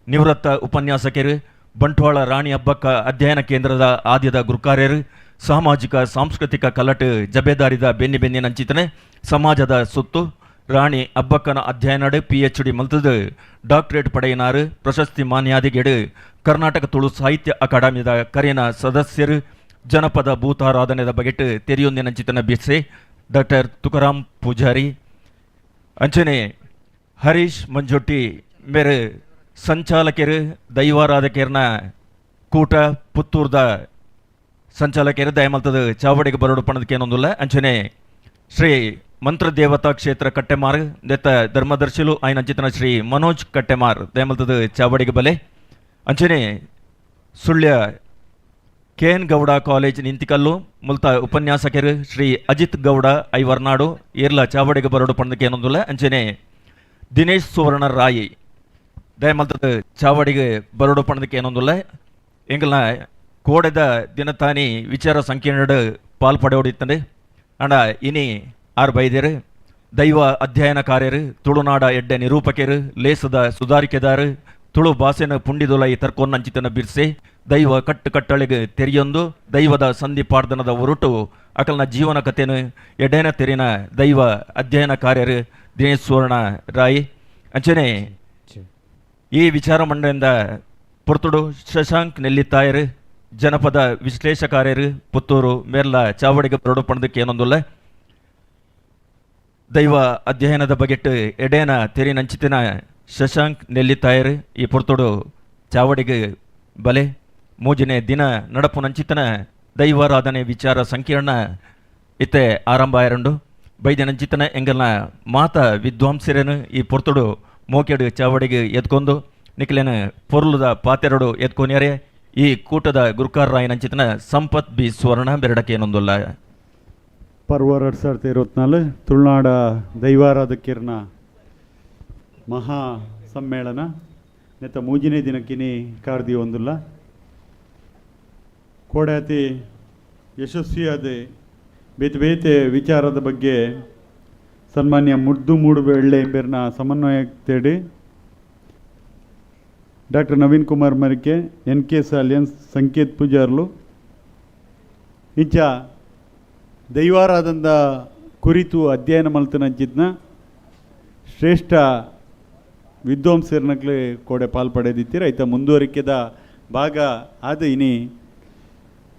ನಿವೃತ್ತ ಉಪನ್ಯಾಸಕರು ಬಂಟ್ವಾಳ ರಾಣಿ ಹಬ್ಬಕ್ಕ ಅಧ್ಯಯನ ಕೇಂದ್ರದ ಆದ್ಯದ ಗುರುಕಾರ್ಯರು ಸಾಮಾಜಿಕ ಸಾಂಸ್ಕೃತಿಕ ಕಲಟು ಜಬೇದಾರಿದ ಬೆನ್ನಿನಂಚಿತನೆ ಸಮಾಜದ ಸುತ್ತು ರಾಣಿ ಹಬ್ಬಕ್ಕನ ಅಧ್ಯಯನ PhD ಮಲ್ತದ ಡಾಕ್ಟರೇಟ್ ಪಡೆಯನಾರು ಪ್ರಶಸ್ತಿ ಮಾನ್ಯಾದಿಗೆಡು ಕರ್ನಾಟಕ ತುಳು ಸಾಹಿತ್ಯ ಅಕಾಡೆಮಿದ ಕರೆಯನ ಸದಸ್ಯರು ಜನಪದ ಭೂತಾರಾಧನೆದ ಬಗೆಟ್ ತೆರೆಯೊಂದಿನಂಚಿತನ ಬಿರ್ಸೆ ಡಾಕ್ಟರ್ ತುಕಾರಾಮ್ ಪೂಜಾರಿ ಅಂಚನೆ ಹರೀಶ್ ಮಂಜುಟ್ಟಿ ಮೇರೆ ಸಂಚಾಲಕರು ದೈವಾರಾಧಕರನ ಕೂಟ ಪುತ್ತೂರ್ದ ಸಂಚಾಲಕರು ದಯಮಲ್ತದ ಚಾವಡಿಗೆ ಬರೋಡು ಪಣದಕ್ಕೇನೊಂದಿಲ್ಲ ಅಂಚನೆ ಶ್ರೀ ಮಂತ್ರದೇವತಾ ಕ್ಷೇತ್ರ ಕಟ್ಟೆಮಾರ್ ನೆತ್ತ ಧರ್ಮದರ್ಶಿಲು ಆಯ್ನಂಚಿತನ ಶ್ರೀ ಮನೋಜ್ ಕಟ್ಟೆಮಾರ್ ದಯಮಲ್ತದ ಚಾವಡಿಗೆ ಬಲೆ ಅಂಚನೆ ಸುಳ್ಯ KN ಗೌಡ ಕಾಲೇಜ್ ನಿಂತಿಕಲ್ಲು ಮುಲ್ತ ಉಪನ್ಯಾಸಕರು ಶ್ರೀ ಅಜಿತ್ ಗೌಡ ಐವರ್ನಾಡು ಏರ್ಲ ಚಾವಡಿಗೆ ಬರೋಡು ಪಣದಕ್ಕೇನೊಂದಿಲ್ಲ ಅಂಚನೆ ದಿನೇಶ್ ಸುವರ್ಣ ರಾಯಿ ದಯಮಲ್ತದ ಚಾವಡಿಗೆ ಬರೋಡು ಪಣದಕ್ಕೇನೊಂದಿಲ್ಲ ಎಂಗಲ್ನ ಕೋಡೆದ ದಿನತಾನಿ ವಿಚಾರ ಸಂಕೀರ್ಣ ಪಾಲ್ಪಡೆಯೋಡಿತ್ತಂಡೆ ಅಂಡ ಇನಿ ಆರು ಬೈದ್ಯರು ದೈವ ಅಧ್ಯಯನ ಕಾರ್ಯರು ತುಳುನಾಡ ಎಡ್ಡೆ ನಿರೂಪಕರು ಲೇಸದ ಸುಧಾರಿಕೆದಾರು ತುಳು ಭಾಷೆನ ಪುಂಡಿದೊಲೈ ತರ್ಕೊನ್ನಂಚಿತನ ಬಿರ್ಸೆ ದೈವ ಕಟ್ಟಳೆಗೆ ತೆರೆಯೊಂದು ದೈವದ ಸಂಧಿ ಪಾಡ್ದನದ ಹೊರಟು ಅಕಲ್ನ ಜೀವನ ಕಥೆನು ಎಡೆನ ತೆರಿನ ದೈವ ಅಧ್ಯಯನ ಕಾರ್ಯರು ದಿನೇಶ್ ಸುವರ್ಣ ರಾಯಿ ಅಂಚನೆ ಈ ವಿಚಾರ ಮಂಡಳಿಯಿಂದ ಪುರ್ತುಡು ಶಶಾಂಕ್ ನೆಲ್ಲಿತ್ತಾಯರು ಜನಪದ ವಿಶ್ಲೇಷಕಾರ್ಯರು ಪುತ್ತೂರು ಮೇರ್ಲ ಚಾವಡಿಗೆ ಬರೋಡು ಪಣದಕ್ಕೆ ಏನೊಂದಿಲ್ಲ ದೈವ ಅಧ್ಯಯನದ ಬಗೆಟ್ ಎಡೆನ ತೆರಿನಂಚಿತಿನ ಶಶಾಂಕ್ ನೆಲ್ಲಿತ್ತಾಯರು ಈ ಪುರ್ತುಡು ಚಾವಡಿಗೆ ಬಲೆ ಮೂಜನೆ ದಿನ ನಡಪು ನಂಚಿತನ ದೈವಾರಾಧನೆ ವಿಚಾರ ಸಂಕೀರ್ಣ ಇತ್ತೆ ಆರಂಭ ಆಯರಂಡು ಬೈದ್ಯನಂಚಿತನ ಎಂಗಲ್ನ ಮಾತ ವಿದ್ವಾಂಸರೇನು ಈ ಪೊರ್ತುಡು ಮೋಕೆಡು ಚಾವಡಿಗೆ ಎತ್ಕೊಂಡು ನಿಖಿಲೇನ ಪೊರ್ಲುದ ಪಾತೆರಡು ಎತ್ಕೊನ್ಯಾರೆ ಈ ಕೂಟದ ಗುರುಕಾರರಾಯನಂಚಿತನ ಸಂಪತ್ ಬಿ ಸುವರ್ಣ ಬೆರಡಕ್ಕೇನೊಂದಿಲ್ಲ ಪರ್ವ 2024 ತುಳುನಾಡ ದೈವಾರಾಧಕರ್ನ ಮಹಾ ಸಮ್ಮೇಳನ ನೆತ್ತ ಮೂಜಿನೇ ದಿನಕ್ಕಿನಿ ಕಾರ್ದಿ ಒಂದಿಲ್ಲ ಕೋಡ್ಯಾತಿ ಯಶಸ್ವಿಯಾದ ಬೇತೆ ಬೇತೆ ವಿಚಾರದ ಬಗ್ಗೆ ಸನ್ಮಾನ್ಯ ಮುಡ್ದು ಮೂಡು ಬೆಳ್ಳೆ ಎಂಬೆರ್ನ ಸಮನ್ವಯ ತೇಡಿ ಡಾಕ್ಟರ್ ನವೀನ್ ಕುಮಾರ್ ಮರಿಕೆ NKS ಅಲಿಯನ್ಸ್ ಸಂಕೇತ್ ಪೂಜಾರ್ಲು ಇಂಚ ದೈವಾರಾಧನದ ಕುರಿತು ಅಧ್ಯಯನ ಮಲ್ತನಂಚಿದ್ನ ಶ್ರೇಷ್ಠ ವಿದ್ವಾಂಸರ್ನಕ್ಲೆ ಕೋಡೆ ಪಾಲ್ಪಡೆದಿತ್ತೀರ ಐತ ಮುಂದುವರಿಕೆದ ಭಾಗ ಆದ ಇನಿ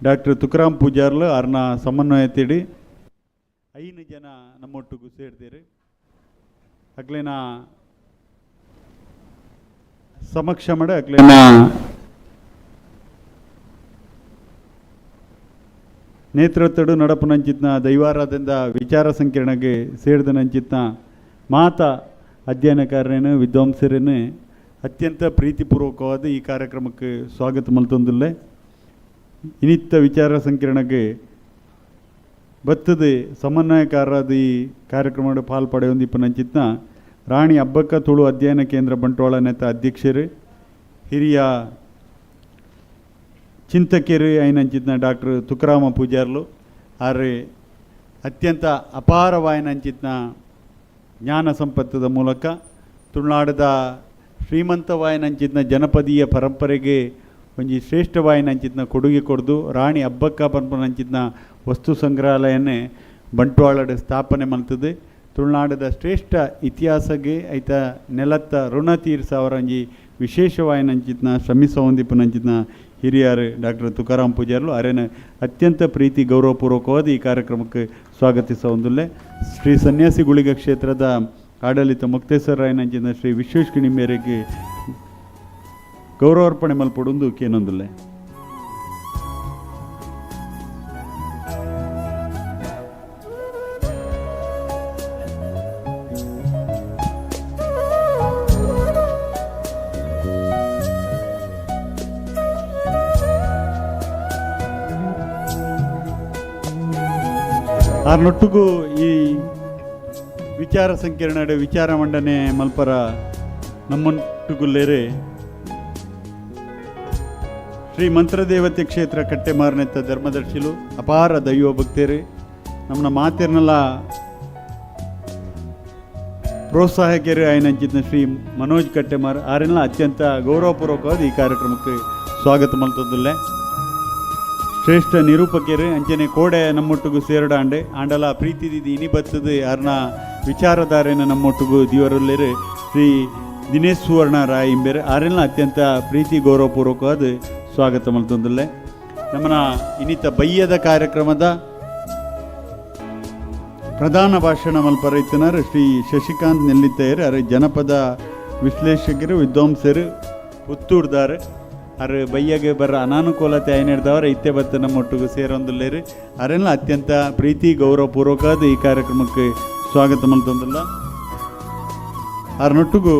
ಡಾಕ್ಟರ್ ತುಕಾರಾಮ್ ಪೂಜಾರ್ಲು ಅವ್ರನ್ನ ಸಮನ್ವಯ ತಿಡಿ 5 ಜನ ನಮ್ಮೊಟ್ಟಿಗೂ ಸೇರ್ತೀರಿ ಅಕ್ಲೇನ ಸಮಕ್ಷ ಮಾಡ ಅಕ್ಲೇನ ನೇತೃತ್ವಡು ನಡಪುನಂಚಿತ್ನ ದೈವಾರಾಧನದ ವಿಚಾರ ಸಂಕಿರಣಗೆ ಸೇರಿದನಂಚಿತ್ನ ಮಾತಾ ಅಧ್ಯಯನಕಾರರೇನು ವಿದ್ವಾಂಸರೇನು ಅತ್ಯಂತ ಪ್ರೀತಿಪೂರ್ವಕವಾದ ಈ ಕಾರ್ಯಕ್ರಮಕ್ಕೆ ಸ್ವಾಗತ ಮಲ್ತೊಂದಿಲ್ಲೆ ಇನಿತ್ತ ವಿಚಾರ ಸಂಕಿರಣಗೆ ಬತ್ತದ ಸಮನ್ವಯಕಾರರಾದ ಈ ಕಾರ್ಯಕ್ರಮದ ಪಾಲ್ಪಡೆಯೊಂದಿಪ್ಪನಂಚಿತ್ನ ರಾಣಿ ಅಬ್ಬಕ್ಕ ತುಳು ಅಧ್ಯಯನ ಕೇಂದ್ರ ಬಂಟ್ವಾಳ ನೇತ ಅಧ್ಯಕ್ಷರು ಹಿರಿಯ ಚಿಂತಕರು ಐನಂಚಿತ್ನ ಡಾಕ್ಟರ್ ತುಕಾರಾಮ ಪೂಜಾರ್ಲು ಆರೆ ಅತ್ಯಂತ ಅಪಾರವಾಯಿನಂಚಿತ್ನ ಜ್ಞಾನ ಸಂಪತ್ತದ ಮೂಲಕ ತುಳುನಾಡದ ಶ್ರೀಮಂತವಾಯಿನಂಚಿತ್ನ ಜನಪದೀಯ ಪರಂಪರೆಗೆ ಒಂಜಿ ಶ್ರೇಷ್ಠವಾಯಿನಂಚಿತ್ನ ಕೊಡುಗೆ ಕೊಡ್ದು ರಾಣಿ ಅಬ್ಬಕ್ಕ ಪಂಪನಂಚಿತ್ನ ವಸ್ತು ಸಂಗ್ರಹಾಲಯನೇ ಬಂಟ್ವಾಳದ ಸ್ಥಾಪನೆ ಮಲ್ತದೆ ತುಳುನಾಡದ ಶ್ರೇಷ್ಠ ಇತಿಹಾಸಗೆ ಐತ ನೆಲತ್ತ ಋಣ ತೀರ್ಸವರಂಜಿ ವಿಶೇಷವಾಯಿನಂಚಿತ್ನ ಶ್ರಮಿಸ ಹೊಂದಿಪ್ಪನಂಚಿತ್ನ ಹಿರಿಯರು ಡಾಕ್ಟರ್ ತುಕಾರಾಮ್ ಪೂಜಾರ್ಲು ಅರೇನ ಅತ್ಯಂತ ಪ್ರೀತಿ ಗೌರವಪೂರ್ವಕವಾದ ಈ ಕಾರ್ಯಕ್ರಮಕ್ಕೆ ಸ್ವಾಗತಿಸ ಹೊಂದಿಲ್ಲೆ ಶ್ರೀ ಸನ್ಯಾಸಿ ಗುಳಿಗ ಕ್ಷೇತ್ರದ ಆಡಳಿತ ಮುಕ್ತೇಶ್ವರಾಯನಂಚಿನ ಶ್ರೀ ವಿಶ್ವೇಶ್ವರಿ ಮೇರೆಗೆ ಗೌರವಾರ್ಪಣೆ ಮಲ್ಪಡೊಂದು ಕೇನೊಂದಿಲ್ಲೆ ಆರ್ನೊಟ್ಟಿಗೂ ಈ ವಿಚಾರ ಸಂಕಿರಣದ ವಿಚಾರ ಮಂಡನೆ ಮಲ್ಪರ ನಮ್ಮೊಟ್ಟಿಗುಲ್ಲೇರೆ ಶ್ರೀ ಮಂತ್ರದೇವತೆ ಕ್ಷೇತ್ರ ಕಟ್ಟೆಮಾರನೆತ್ತ ಧರ್ಮದರ್ಶಿಲು ಅಪಾರ ದೈವ ಭಕ್ತರು ನಮ್ಮನ್ನ ಮಾತಿರ್ನೆಲ್ಲ ಪ್ರೋತ್ಸಾಹಕರು ಆಯ್ನಂಚಿದ್ನ ಶ್ರೀ ಮನೋಜ್ ಕಟ್ಟೆಮಾರ್ ಆರೆಲ್ಲ ಅತ್ಯಂತ ಗೌರವಪೂರ್ವಕವಾದ ಈ ಕಾರ್ಯಕ್ರಮಕ್ಕೆ ಸ್ವಾಗತ ಮಲ್ತದಿಲ್ಲೆ ಶ್ರೇಷ್ಠ ನಿರೂಪಕರು ಅಂಚನೆ ಕೋಡೆ ನಮ್ಮೊಟ್ಟಿಗೂ ಸೇರಡಾಂಡೆ ಆಂಡಲ ಪ್ರೀತಿ ದಿದಿ ಇನಿ ಬತ್ತದು ಯಾರನ್ನ ವಿಚಾರಧಾರೆನ ನಮ್ಮೊಟ್ಟಿಗೂ ದಿವರಲ್ಲೇರು ಶ್ರೀ ದಿನೇಶ್ ಸುವರ್ಣ ರಾಯ್ ಇಂಬೇರೆ ಆರೆಲ್ಲ ಅತ್ಯಂತ ಪ್ರೀತಿ ಗೌರವಪೂರ್ವಕವಾದ ಸ್ವಾಗತ ಮಲ್ತೊಂದಿಲ್ಲೆ ನಮ್ಮನ ಇನ್ನಿತ ಬಯ್ಯದ ಕಾರ್ಯಕ್ರಮದ ಪ್ರಧಾನ ಭಾಷಣ ಮಲ್ಪರೈತನರು ಶ್ರೀ ಶಶಿಕಾಂತ್ ನೆಲ್ಲಿತೆಯರು ಅರೆ ಜನಪದ ವಿಶ್ಲೇಷಕರು ವಿದ್ವಾಂಸರು ಪುತ್ತೂರ್ದಾರೆ ಅರೆ ಬಯ್ಯಗೆ ಬರ ಅನಾನುಕೂಲತೆ ಐನಿಡ್ದವರ ಇತ್ತೆ ಬತ್ತ ನಮ್ಮೊಟ್ಟಿಗೂ ಸೇರೊಂದಿಲ್ಲೇರು ಅರೆಲ್ಲ ಅತ್ಯಂತ ಪ್ರೀತಿ ಗೌರವಪೂರ್ವಕವಾದ ಈ ಕಾರ್ಯಕ್ರಮಕ್ಕೆ ಸ್ವಾಗತ ಮಲ್ತೊಂದಿಲ್ಲ ಅರ್ನೊಟ್ಟಿಗೂ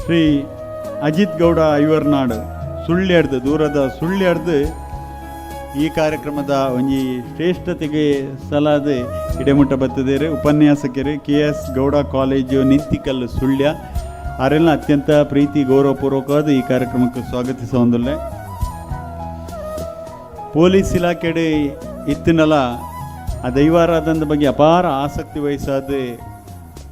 ಶ್ರೀ ಅಜಿತ್ ಗೌಡ ಐವರ್ನಾಡು ಸುಳ್ಳ್ಯಾಡ್ದು ದೂರದ ಸುಳ್ಳ್ಯಾಡ್ದು ಈ ಕಾರ್ಯಕ್ರಮದ ಒಂಜಿ ಶ್ರೇಷ್ಠತೆಗೆ ಸಲಾದ ಹಿಡೆಮುಟ್ಟ ಬತ್ತದೇರು ಉಪನ್ಯಾಸಕರು KS ಗೌಡ ಕಾಲೇಜು ನಿಂತಿಕಲ್ಲು ಸುಳ್ಯ ಅವರೆಲ್ಲ ಅತ್ಯಂತ ಪ್ರೀತಿ ಗೌರವಪೂರ್ವಕವಾದ ಈ ಕಾರ್ಯಕ್ರಮಕ್ಕೆ ಸ್ವಾಗತಿಸ ಹೊಂದಿಲ್ಲೆ ಪೊಲೀಸ್ ಇಲಾಖೆಡೆ ಇತ್ತಿನಲ್ಲ ಆ ದೈವಾರಾಧನದ ಬಗ್ಗೆ ಅಪಾರ ಆಸಕ್ತಿ ವಹಿಸಾದ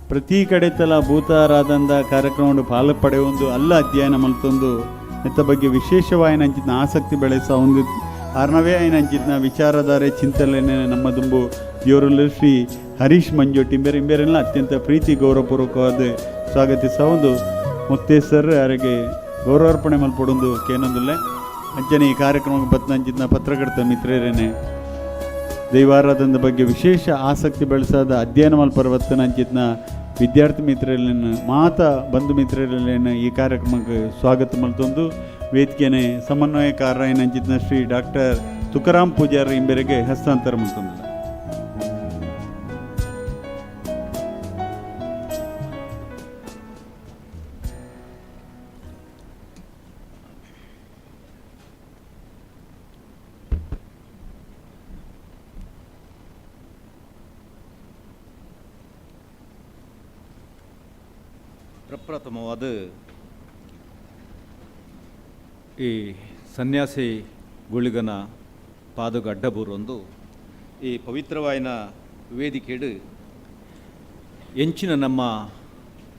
ಪ್ರತಿ ಕಡೆ ತಲ ಭೂತಾರಾಧನದ ಕಾರ್ಯಕ್ರಮ ಪಾಲು ಪಡೆಯೊಂದು ಅಲ್ಲ ಅಧ್ಯಯನ ಮಲ್ತೊಂದು ಎತ್ತ ಬಗ್ಗೆ ವಿಶೇಷವಾಯಿನಂಚಿನ ಆಸಕ್ತಿ ಬೆಳೆಸ ಒಂದು ಆರ್ನವೇ ಆಯ್ನಂಚಿನ ವಿಚಾರಧಾರೆ ಚಿಂತನೆ ನಮ್ಮ ದುಂಬು ಇವರಲ್ಲಿ ಶ್ರೀ ಹರೀಶ್ ಮಂಜೋಟಿ ಇಂಬೇರೆಲ್ಲ ಅತ್ಯಂತ ಪ್ರೀತಿ ಗೌರವಪೂರ್ವಕವಾದ ಸ್ವಾಗತಿಸ ಒಂದು ಮುಕ್ತೇಶ್ವರ್ ಅವರಿಗೆ ಗೌರವಾರ್ಪಣೆ ಮಲ್ಪಡೊಂದು ಕೇನೊಂದಿಲ್ಲೆ ಅಂಚನೆ ಈ ಕಾರ್ಯಕ್ರಮಕ್ಕೆ ಬತ್ತಂಚಿನ ಪತ್ರಕರ್ತ ಮಿತ್ರರೇನೆ ದೈವಾರಾಧನದ ಬಗ್ಗೆ ವಿಶೇಷ ಆಸಕ್ತಿ ಬೆಳೆಸಾದ ಅಧ್ಯಯನ ಮಲ್ಪರವತ್ತನ ಅಂಚಿನ ವಿದ್ಯಾರ್ಥಿ ಮಿತ್ರರಲ್ಲಿನ ಬಂಧು ಮಿತ್ರರಲ್ಲಿನ ಈ ಕಾರ್ಯಕ್ರಮಕ್ಕೆ ಸ್ವಾಗತ ಮಲ್ತೊಂದು ವೇದಿಕೆನೆ ಸಮನ್ವಯಕಾರ ಏನಂಚಿನ ಶ್ರೀ ಡಾಕ್ಟರ್ ತುಕಾರಾಮ್ ಪೂಜಾರಿ ಇಂಬೆರೆಗೆ ಹಸ್ತಾಂತರ ಮಲ್ತೊಂದು ಪ್ರಪ್ರಥಮವಾದ ಈ ಸನ್ಯಾಸಿ ಗುಳಿಗನ ಪಾದಗ ಅಡ್ಡಬೂರೊಂದು ಈ ಪವಿತ್ರವಾಯಿನ ವೇದಿಕೆಡು ಎಂಚಿನ ನಮ್ಮ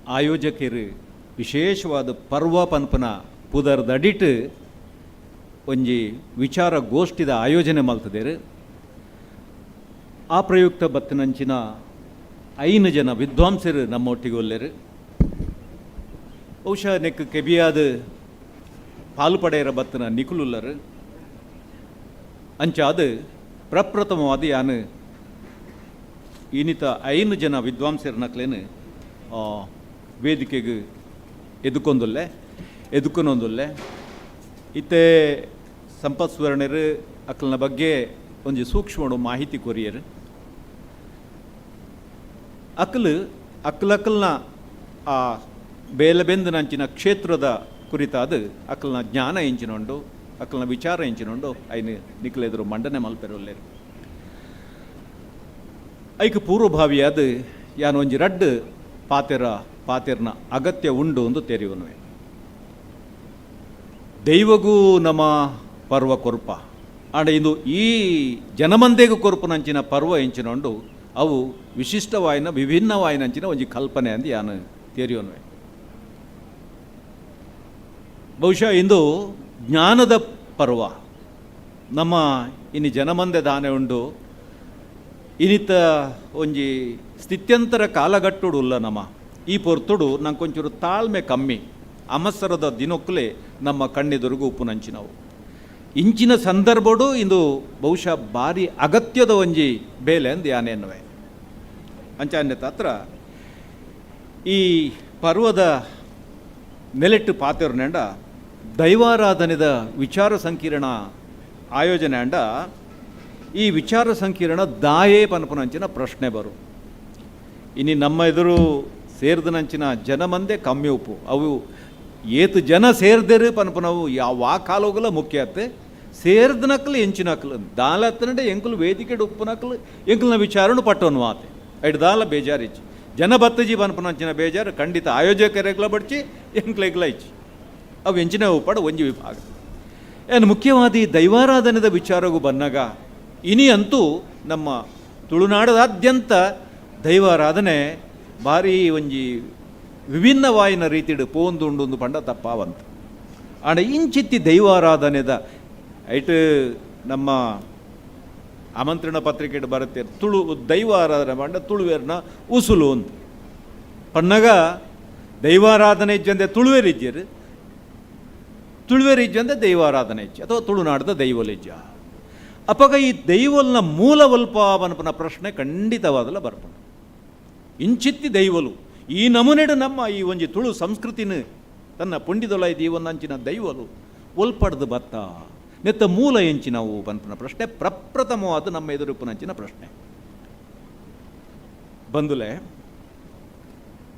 ಆಯೋಜಕರು ವಿಶೇಷವಾದ ಪರ್ವ ಪನ್ಪನ ಪುದರ್ದಡಿಟ್ ಒಂಜಿ ವಿಚಾರ ಗೋಷ್ಠಿದ ಆಯೋಜನೆ ಮಲ್ತದೇರು. ಆ ಪ್ರಯುಕ್ತ ಬತ್ತಿನಂಚಿನ 5 ಜನ ವಿದ್ವಾಂಸರು ನಮ್ಮೊಟ್ಟಿಗೆ ಒಲ್ಲೆರು. ಬಹುಶಃ ನೆಕ್ ಕೆಬಿಯಾದ ಪಾಲ್ಪಡೆಯರ ಬತ್ತಿನ ನಿಕುಲುಲ್ಲರು ಅಂಚಾದ ಪ್ರಪ್ರಥಮವಾದ ಯಾನು ಇನ್ನಿತ 5 ಜನ ವಿದ್ವಾಂಸರನಕ್ಲೇನು ವೇದಿಕೆಗೆ ಎದುಕೊಂದೊಂದುಲ್ಲೆ ಇತ್ತೆ ಸಂಪತ್ ಸುವರ್ಣರು ಅಕ್ಕಲ್ನ ಬಗ್ಗೆ ಒಂದು ಸೂಕ್ಷ್ಮ ಮಾಹಿತಿ ಕೊರಿಯರು. ಅಕ್ಕಲಕ್ಕಲ್ನ ಆ ಬೇಲಬೆಂದನಂಚಿನ ಕ್ಷೇತ್ರದ ಕುರಿತಾದ ಅಕ್ಕಲ್ನ ಜ್ಞಾನ ಎಂಚಿನೊಂಡು ಅಕ್ಕಲ್ನ ವಿಚಾರ ಎಂಚಿನೊಂಡು ಐನು ನಿಕ್ಲೆದ್ರು ಮಂಡನೆ ಮಲ್ಪೆರೊಲ್ಲೇರು. ಐಕ ಪೂರ್ವಭಾವಿಯಾದ ಯಾನೊಂಜಿ ರಡ್ಡು ಪಾತೆರ್ನ ಅಗತ್ಯ ಉಂಡು ಎಂದು ತೆರೆಯುವನುವೆ. ದೈವಗೂ ನಮ್ಮ ಪರ್ವ ಕೊರ್ಪ ಆಂಡ ಇಂದು ಈ ಜನಮಂದೆಗೂ ಕೊರ್ಪುನಂಚಿನ ಪರ್ವ ಎಂಚಿನೊಂಡು ಅವು ವಿಶಿಷ್ಟವಾಯಿನ ವಿಭಿನ್ನವಾಯಿನಂಚಿನ ಒಂಜಿ ಕಲ್ಪನೆ ಅಂದು ಯಾನು ತೆರೆಯುವನುವೆ. ಬಹುಶಃ ಇಂದು ಜ್ಞಾನದ ಪರ್ವ ನಮ್ಮ ಇನ್ನು ಜನಮಂದೆ ದಾನೆ ಉಂಡು ಇನ್ನಿತ ಒಂಜಿ ಸ್ಥಿತ್ಯಂತರ ಕಾಲಗಟ್ಟುಡು ಉಲ್ಲ ನಮ್ಮ ಈ ಪೊರ್ತುಡು ನಂಗೊಂಚೂರು ತಾಳ್ಮೆ ಕಮ್ಮಿ ಅಮಸರದ ದಿನೊಕ್ಕಲೇ ನಮ್ಮ ಕಣ್ಣೆದುರುಗು ಉಪ್ಪುನಂಚಿನವು ಇಂಚಿನ ಸಂದರ್ಭಡು ಇಂದು ಬಹುಶಃ ಭಾರಿ ಅಗತ್ಯದ ಒಂಜಿ ಬೇಲೆ ಅಂದು ಯಾನೇನುವೆ ಅಂಚಾನ್ಯ ಹತ್ರ ಈ ಪರ್ವದ ನೆಲೆಟ್ಟು ಪಾತೆರ್ನೆಂಡ ದೈವಾರಾಧನೆದ ವಿಚಾರ ಸಂಕಿರಣ ಆಯೋಜನೆ ಅಂಡ ಈ ವಿಚಾರ ಸಂಕಿರಣ ದಾಯೇ ಪನ್ಪುನಂಚಿನ ಪ್ರಶ್ನೆ ಬರು ಇನ್ನು ನಮ್ಮ ಎದುರು ಸೇರಿದನಂಚಿನ ಜನಮಂದೆ ಕಮ್ಮಿ ಉಪ್ಪು ಅವು ಏತು ಜನ ಸೇರ್ದೇರು ಪನ್ಪನವು ಯಾವ ಕಾಲೋಗಲ ಮುಖ್ಯ ಅತ್ತೆ ಸೇರ್ದನಕ್ಲು ಎಂಚಿನಕ್ಲು ದಾಲತ್ತನಡೆ ಎಂಕುಲು ವೇದಿಕೆಡು ಉಪ್ಪುನಕ್ಲು ಎಂಕುಲ್ನ ವಿಚಾರಣು ಪಟ್ಟೋನು ಆತೆ ಐಡು ದಾಲ ಬೇಜಾರಿಚ್ಚಿ ಜನ ಬತ್ತಜಿ ಪನ್ಪನಂಚಿನ ಬೇಜಾರು ಖಂಡಿತ ಆಯೋಜಕರೆಗ್ಲ ಬಡ್ಚಿ ಎಂಕ್ಲೆಗ್ಲ ಇಚ್ಚಿ ಅವು ಎಂಚಿನ ಉಪ್ಪಡ ಒಂಜಿ ವಿಭಾಗ ಏನು ಮುಖ್ಯವಾದಿ ದೈವಾರಾಧನೆದ ವಿಚಾರಗೂ ಬಂದಾಗ ಇನಿ ಅಂತೂ ನಮ್ಮ ತುಳುನಾಡದಾದ್ಯಂತ ದೈವಾರಾಧನೆ ಭಾರಿ ಒಂಜಿ ವಿಭಿನ್ನವಾಯಿನ ರೀತಿಡು ಪೋಂದುಂಡು ಪಂಡ ತಪ್ಪಾವಂತ ಆಂಡ ಇಂಚಿತ್ತಿ ದೈವಾರಾಧನೆದ ಐಟ್ ನಮ್ಮ ಆಮಂತ್ರಣ ಪತ್ರಿಕೆ ಬರುತ್ತೆ ತುಳು ದೈವಾರಾಧನೆ ಪಂಡ ತುಳುವೇರ್ನ ಉಸುಲು ಅಂತ ಪನ್ನಗ ದೈವಾರಾಧನೆ ಇಜ್ಜಂದೆ ತುಳುವೇರಿಜ್ಜರು ತುಳುವೇರಿಜ್ಜಂದೆ ದೈವಾರಾಧನೆ ಇಜ್ಜ ಅಥವಾ ತುಳುನಾಡದ ದೈವಲಿಜ್ಜ ಅಪಗ ಈ ದೈವಲ್ನ ಮೂಲವಲ್ಪ ಪನ್ಪನ ಪ್ರಶ್ನೆ ಖಂಡಿತವಾದಲ್ಲ ಬರ್ಪಣ ಇಂಚಿತ್ತಿ ದೈವಲು ಈ ನಮೂನೆಡು ನಮ್ಮ ಈ ಒಂಜಿ ತುಳು ಸಂಸ್ಕೃತಿನ ತನ್ನ ಪುಂಡಿದೊಲಾಯ್ದು ಈ ಒಂದಂಚಿನ ದೈವಲು ಒಲ್ಪಡ್ದು ಬತ್ತ ನೆತ್ತ ಮೂಲ ಎಂಚಿನವು ಪನ್ಪನ ಪ್ರಶ್ನೆ ಪ್ರಪ್ರಥಮವಾದ ನಮ್ಮ ಎದುರುಪ್ಪನಂಚಿನ ಪ್ರಶ್ನೆ ಬಂದುಲೆ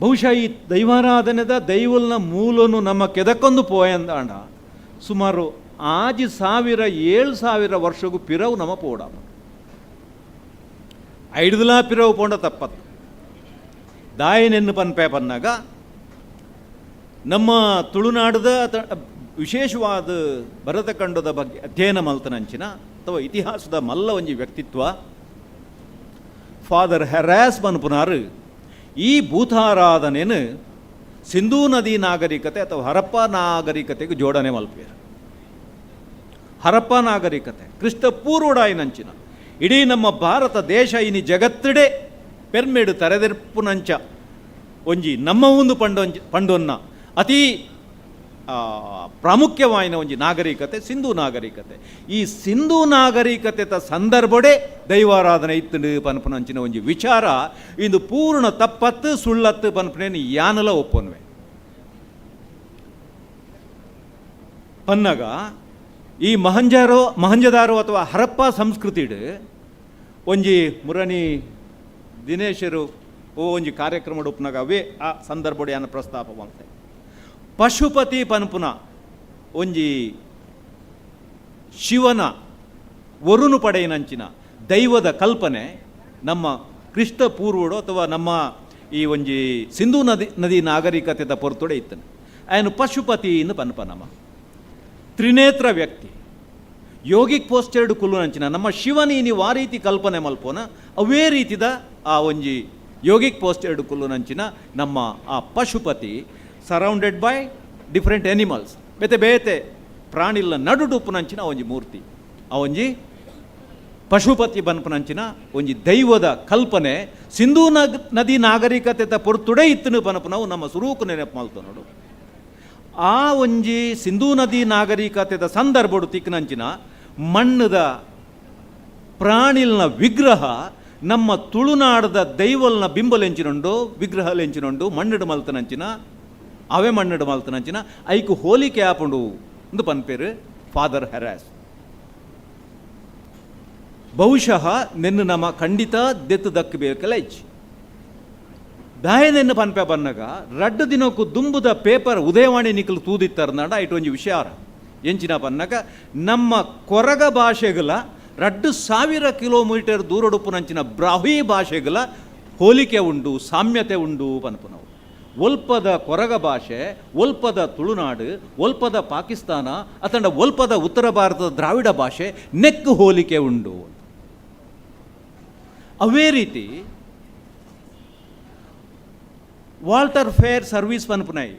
ಬಹುಶಃ ಈ ದೈವಾರಾಧನೆದ ದೈವಲ್ನ ಮೂಲನು ನಮ್ಮ ಕೆದಕ್ಕೊಂದು ಪೋಯಂದಾಂಡ ಸುಮಾರು 6,000-7,000 ವರ್ಷಗೂ ಪಿರವು ನಮ್ಮ ಪೋಡ ಐಡುದಲಾ ಪಿರವು ಪೋಂಡ ತಪ್ಪತ್ತು ದಾಯನೆನ್ನು ಪನ್ಪೆ ಪನ್ನಾಗ ನಮ್ಮ ತುಳುನಾಡದ ವಿಶೇಷವಾದ ಭರತ ಖಂಡದ ಬಗ್ಗೆ ಅಧ್ಯಯನ ಮಲ್ತನಂಚಿನ ಅಥವಾ ಇತಿಹಾಸದ ಮಲ್ಲ ಒಂಜಿ ವ್ಯಕ್ತಿತ್ವ ಫಾದರ್ ಹೆರಾಸ್ ಪನ್ಪುನಾರು ಈ ಭೂತಾರಾಧನೆಯನ್ನು ಸಿಂಧೂ ನದಿ ನಾಗರಿಕತೆ ಅಥವಾ ಹರಪ್ಪ ನಾಗರಿಕತೆಗೆ ಜೋಡಣೆ ಮಲ್ಪೇರು. ಹರಪ್ಪ ನಾಗರಿಕತೆ ಕ್ರಿಸ್ತ ಪೂರ್ವಡಾಯಿನಂಚಿನ ಇಡೀ ನಮ್ಮ ಭಾರತ ದೇಶ ಇನಿ ಜಗತ್ತಿಡೆ ಪೆರ್ಮೆಡು ತರೆದೆರ್ಪುನಂಚ ಒಂಜಿ ನಮ್ಮ ಒಂದು ಪಂಡೊನ್ನ ಅತಿ ಪ್ರಾಮುಖ್ಯವಾಯಿನ ಒಂಜಿ ನಾಗರಿಕತೆ ಸಿಂಧೂ ನಾಗರಿಕತೆ. ಈ ಸಿಂಧೂ ನಾಗರಿಕತೆದ ಸಂದರ್ಭಡೆ ದೈವಾರಾಧನೆ ಇತ್ತು ಪನ್ಪುನಂಚಿನ ಒಂಜಿ ವಿಚಾರ ಇಂದು ಪೂರ್ಣ ತಪ್ಪತ್ತು ಸುಳ್ಳತ್ತು ಪನ್ಪನೇನು ಯಾನಲ ಒಪ್ಪನ್ವೆ ಪನ್ನಗ ಈ ಮಹಂಜದಾರೋ ಅಥವಾ ಹರಪ್ಪ ಸಂಸ್ಕೃತಿಡು ಒಂಜಿ ಮುರಣಿ ದಿನೇಶರು ಒಂಜಿ ಕಾರ್ಯಕ್ರಮ ಉಪ್ನಾಗ ಅವೇ ಆ ಸಂದರ್ಭಡು ಯಾನ ಪ್ರಸ್ತಾಪವಂತೆ ಪಶುಪತಿ ಪನ್ಪುನ ಒಂಜಿ ಶಿವನ ವರುನು ಪಡೆಯಿನಂಚಿನ ದೈವದ ಕಲ್ಪನೆ ನಮ್ಮ ಕ್ರಿಸ್ತ ಪೂರ್ವಡು ಅಥವಾ ನಮ್ಮ ಈ ಒಂಜಿ ಸಿಂಧೂ ನದಿ ನಾಗರಿಕತೆದ ಪೊರ್ತೊಡೆ ಇತ್ತನೆ ಆಯನು ಪಶುಪತಿ ಇನ್ನು ಪನ್ಪನಮ ತ್ರಿನೇತ್ರ ವ್ಯಕ್ತಿ ಯೋಗಿಕ್ ಪೋಸ್ಟೆರ್ಡು ಕುಲ್ಲುನಂಚಿನ ನಮ್ಮ ಶಿವನಿ ನೀವು ಆ ರೀತಿ ಕಲ್ಪನೆ ಮಲ್ಪೋನ ಅವೇ ರೀತಿದ ಆ ಒಂಜಿ ಯೋಗಿಕ್ ಪೋಸ್ಟೆರ್ಡು ಕುಲ್ಲುನಂಚಿನ ನಮ್ಮ ಆ Pashupati surrounded by different animals ಬೇತೆ ಪ್ರಾಣಿಲ್ನ ನಡುಡುಪ್ಪುನಂಚಿನ ಒಂಜಿ ಮೂರ್ತಿ ಒಂಜಿ ಪಶುಪತಿ ಬನ್ಪುನಂಚಿನ ಒಂಜಿ ದೈವದ ಕಲ್ಪನೆ ಸಿಂಧೂ ನದಿ ನಾಗರಿಕತೆ ಪೊರ್ತುಡೆ ಇತ್ತನು ಪನಪನವು ನಮ್ಮ ಸುರೂಕು ನೆನಪು ಮಲ್ತು ನೋಡು. ಆ ಒಂಜಿ ಸಿಂಧೂ ನದಿ ನಾಗರಿಕತೆದ ಸಂದರ್ಭಡು ತಿಕ್ಕನಂಚಿನ ಮಣ್ಣದ ಪ್ರಾಣಿಲ್ನ ವಿಗ್ರಹ ನಮ್ಮ ತುಳುನಾಡದ ದೈವಲ್ನ ಬಿಂಬಲೆಂಚಿನುಂಡು ವಿಗ್ರಹಲೆಂಚಿನುಂಡು ಮಣ್ಣಿಡು ಮಲ್ತನಂಚಿನ ಅವೇ ಮಣ್ಣಿಡು ಮಲ್ತನಂಚಿನ ಐಕು ಹೋಲಿಕೆ ಆಪುಂಡು ಎಂದು ಪನ್ಪೇರು ಫಾದರ್ ಹೆರಾಸ್. ಬಹುಶಃ ನೆನ್ನು ನಮ್ಮ ಖಂಡಿತ ದೆತ್ತು ದಕ್ಕಬೇಕಲ್ಲ ಇಚ್ಚಿ ದಾಯನೆನ್ನು ಪನ್ಪೆ ಬನ್ನಗ ರಡ್ಡು ದಿನಕ್ಕೂ ದುಂಬುದ ಪೇಪರ್ ಉದಯವಾಣಿ ನಿಖಲು ತೂದಿತ್ತಾರ ಐಟು ಒಂಜಿ ವಿಷಯ ಎಂಚಿನ ಪನ್ನಗ ನಮ್ಮ ಕೊರಗ ಭಾಷೆಗಳ 2,000 ಕಿಲೋಮೀಟರ್ ದೂರಡುಪ್ಪುನಂಚಿನ ಬ್ರಾಹ್ಮಿ ಭಾಷೆಗಳ ಹೋಲಿಕೆ ಉಂಡು ಸಾಮ್ಯತೆ ಉಂಡು ಪನ್ಪು ನಾವು. ಒಲ್ಪದ ಕೊರಗ ಭಾಷೆ, ಒಲ್ಪದ ತುಳುನಾಡು, ಒಲ್ಪದ ಪಾಕಿಸ್ತಾನ ಅಥವಾ ಒಲ್ಪದ ಉತ್ತರ ಭಾರತದ ದ್ರಾವಿಡ ಭಾಷೆ ನೆಕ್ಕು ಹೋಲಿಕೆ ಉಂಡು. ಅವೇ ರೀತಿ ವಾಲ್ಟರ್ ಫೇರ್ ಸರ್ವಿಸ್ ಪನ್ಪುನೈ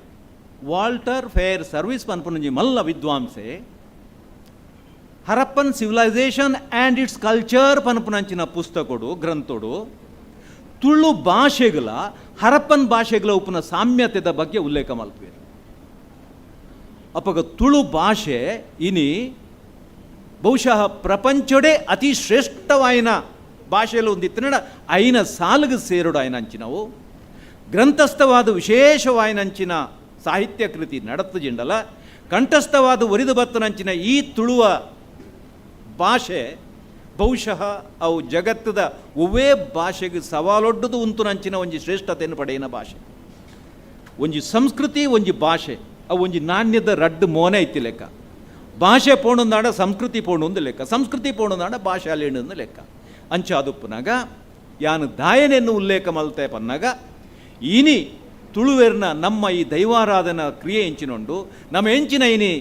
ವಾಲ್ಟರ್ ಫೇರ್ ಸರ್ವಿಸ್ ಪನ್ಪುನಂಜಿ ಮಲ್ಲ ವಿದ್ವಾಂಸೆ Harappan civilisation and its culture ಪನ್ಪುನಂಚಿನ ಪುಸ್ತಕಡು ಗ್ರಂಥಡು ತುಳು ಭಾಷೆಗಳ ಹರಪ್ಪನ್ ಭಾಷೆಗಳ ಉಪನ ಸಾಮ್ಯತೆದ ಬಗ್ಗೆ ಉಲ್ಲೇಖ ಮಲ್ಪೇರು. ಅಪ್ಪಗ ತುಳು ಭಾಷೆ ಇನಿ ಬಹುಶಃ ಪ್ರಪಂಚಡೆ ಅತಿ ಶ್ರೇಷ್ಠವಾಯಿನ ಭಾಷೆಯಲ್ಲಿ ಒಂದಿತ್ತನ ಐನ ಸಾಲಿಗೆ ಸೇರುಡು ಆಯ್ನಂಚಿನವು ಗ್ರಂಥಸ್ಥವಾದ ವಿಶೇಷವಾಯಿನಂಚಿನ ಸಾಹಿತ್ಯ ಕೃತಿ ನಡತ್ತುಜಿಂಡಲ ಕಂಠಸ್ಥವಾದ ಒರಿದು ಬತ್ತನಂಚಿನ ಈ ತುಳುವ ಭಾಷೆ ಬಹುಶಃ ಅವು ಜಗತ್ತದ ಒವ್ವೇ ಭಾಷೆಗೆ ಸವಾಲೊಡ್ಡದು ಉಂತುನಂಚಿನ ಒಂಜಿ ಶ್ರೇಷ್ಠತೆಯನ್ನು ಪಡೆಯಿನ ಭಾಷೆ. ಒಂಜಿ ಸಂಸ್ಕೃತಿ ಒಂಜಿ ಭಾಷೆ ಅವು ಒಂಜಿ ನಾಣ್ಯದ ರಡ್ಡು ಮೋನೆ ಐತಿ ಲೆಕ್ಕ. ಭಾಷೆ ಪೋಣುಂದಾಡ ಸಂಸ್ಕೃತಿ ಪೋಣುಂದು ಲೆಕ್ಕ, ಸಂಸ್ಕೃತಿ ಪೋಣುಂದಾಡ ಭಾಷೆ ಅಲ್ಲೇಣು ಲೆಕ್ಕ. ಅಂಚ ಅದುಪ್ಪುನಾಗ ಯಾನು ದಾಯನೆಯನ್ನು ಉಲ್ಲೇಖ ಮಲ್ತೆ ಪನ್ನಾಗ ಇನಿ ತುಳುವೆರ್ನ ನಮ್ಮ ಈ ದೈವಾರಾಧನ ಕ್ರಿಯೆ ಎಂಚಿನೊಂಡು ನಮ್ಮ ಎಂಚಿನ ಇನಿ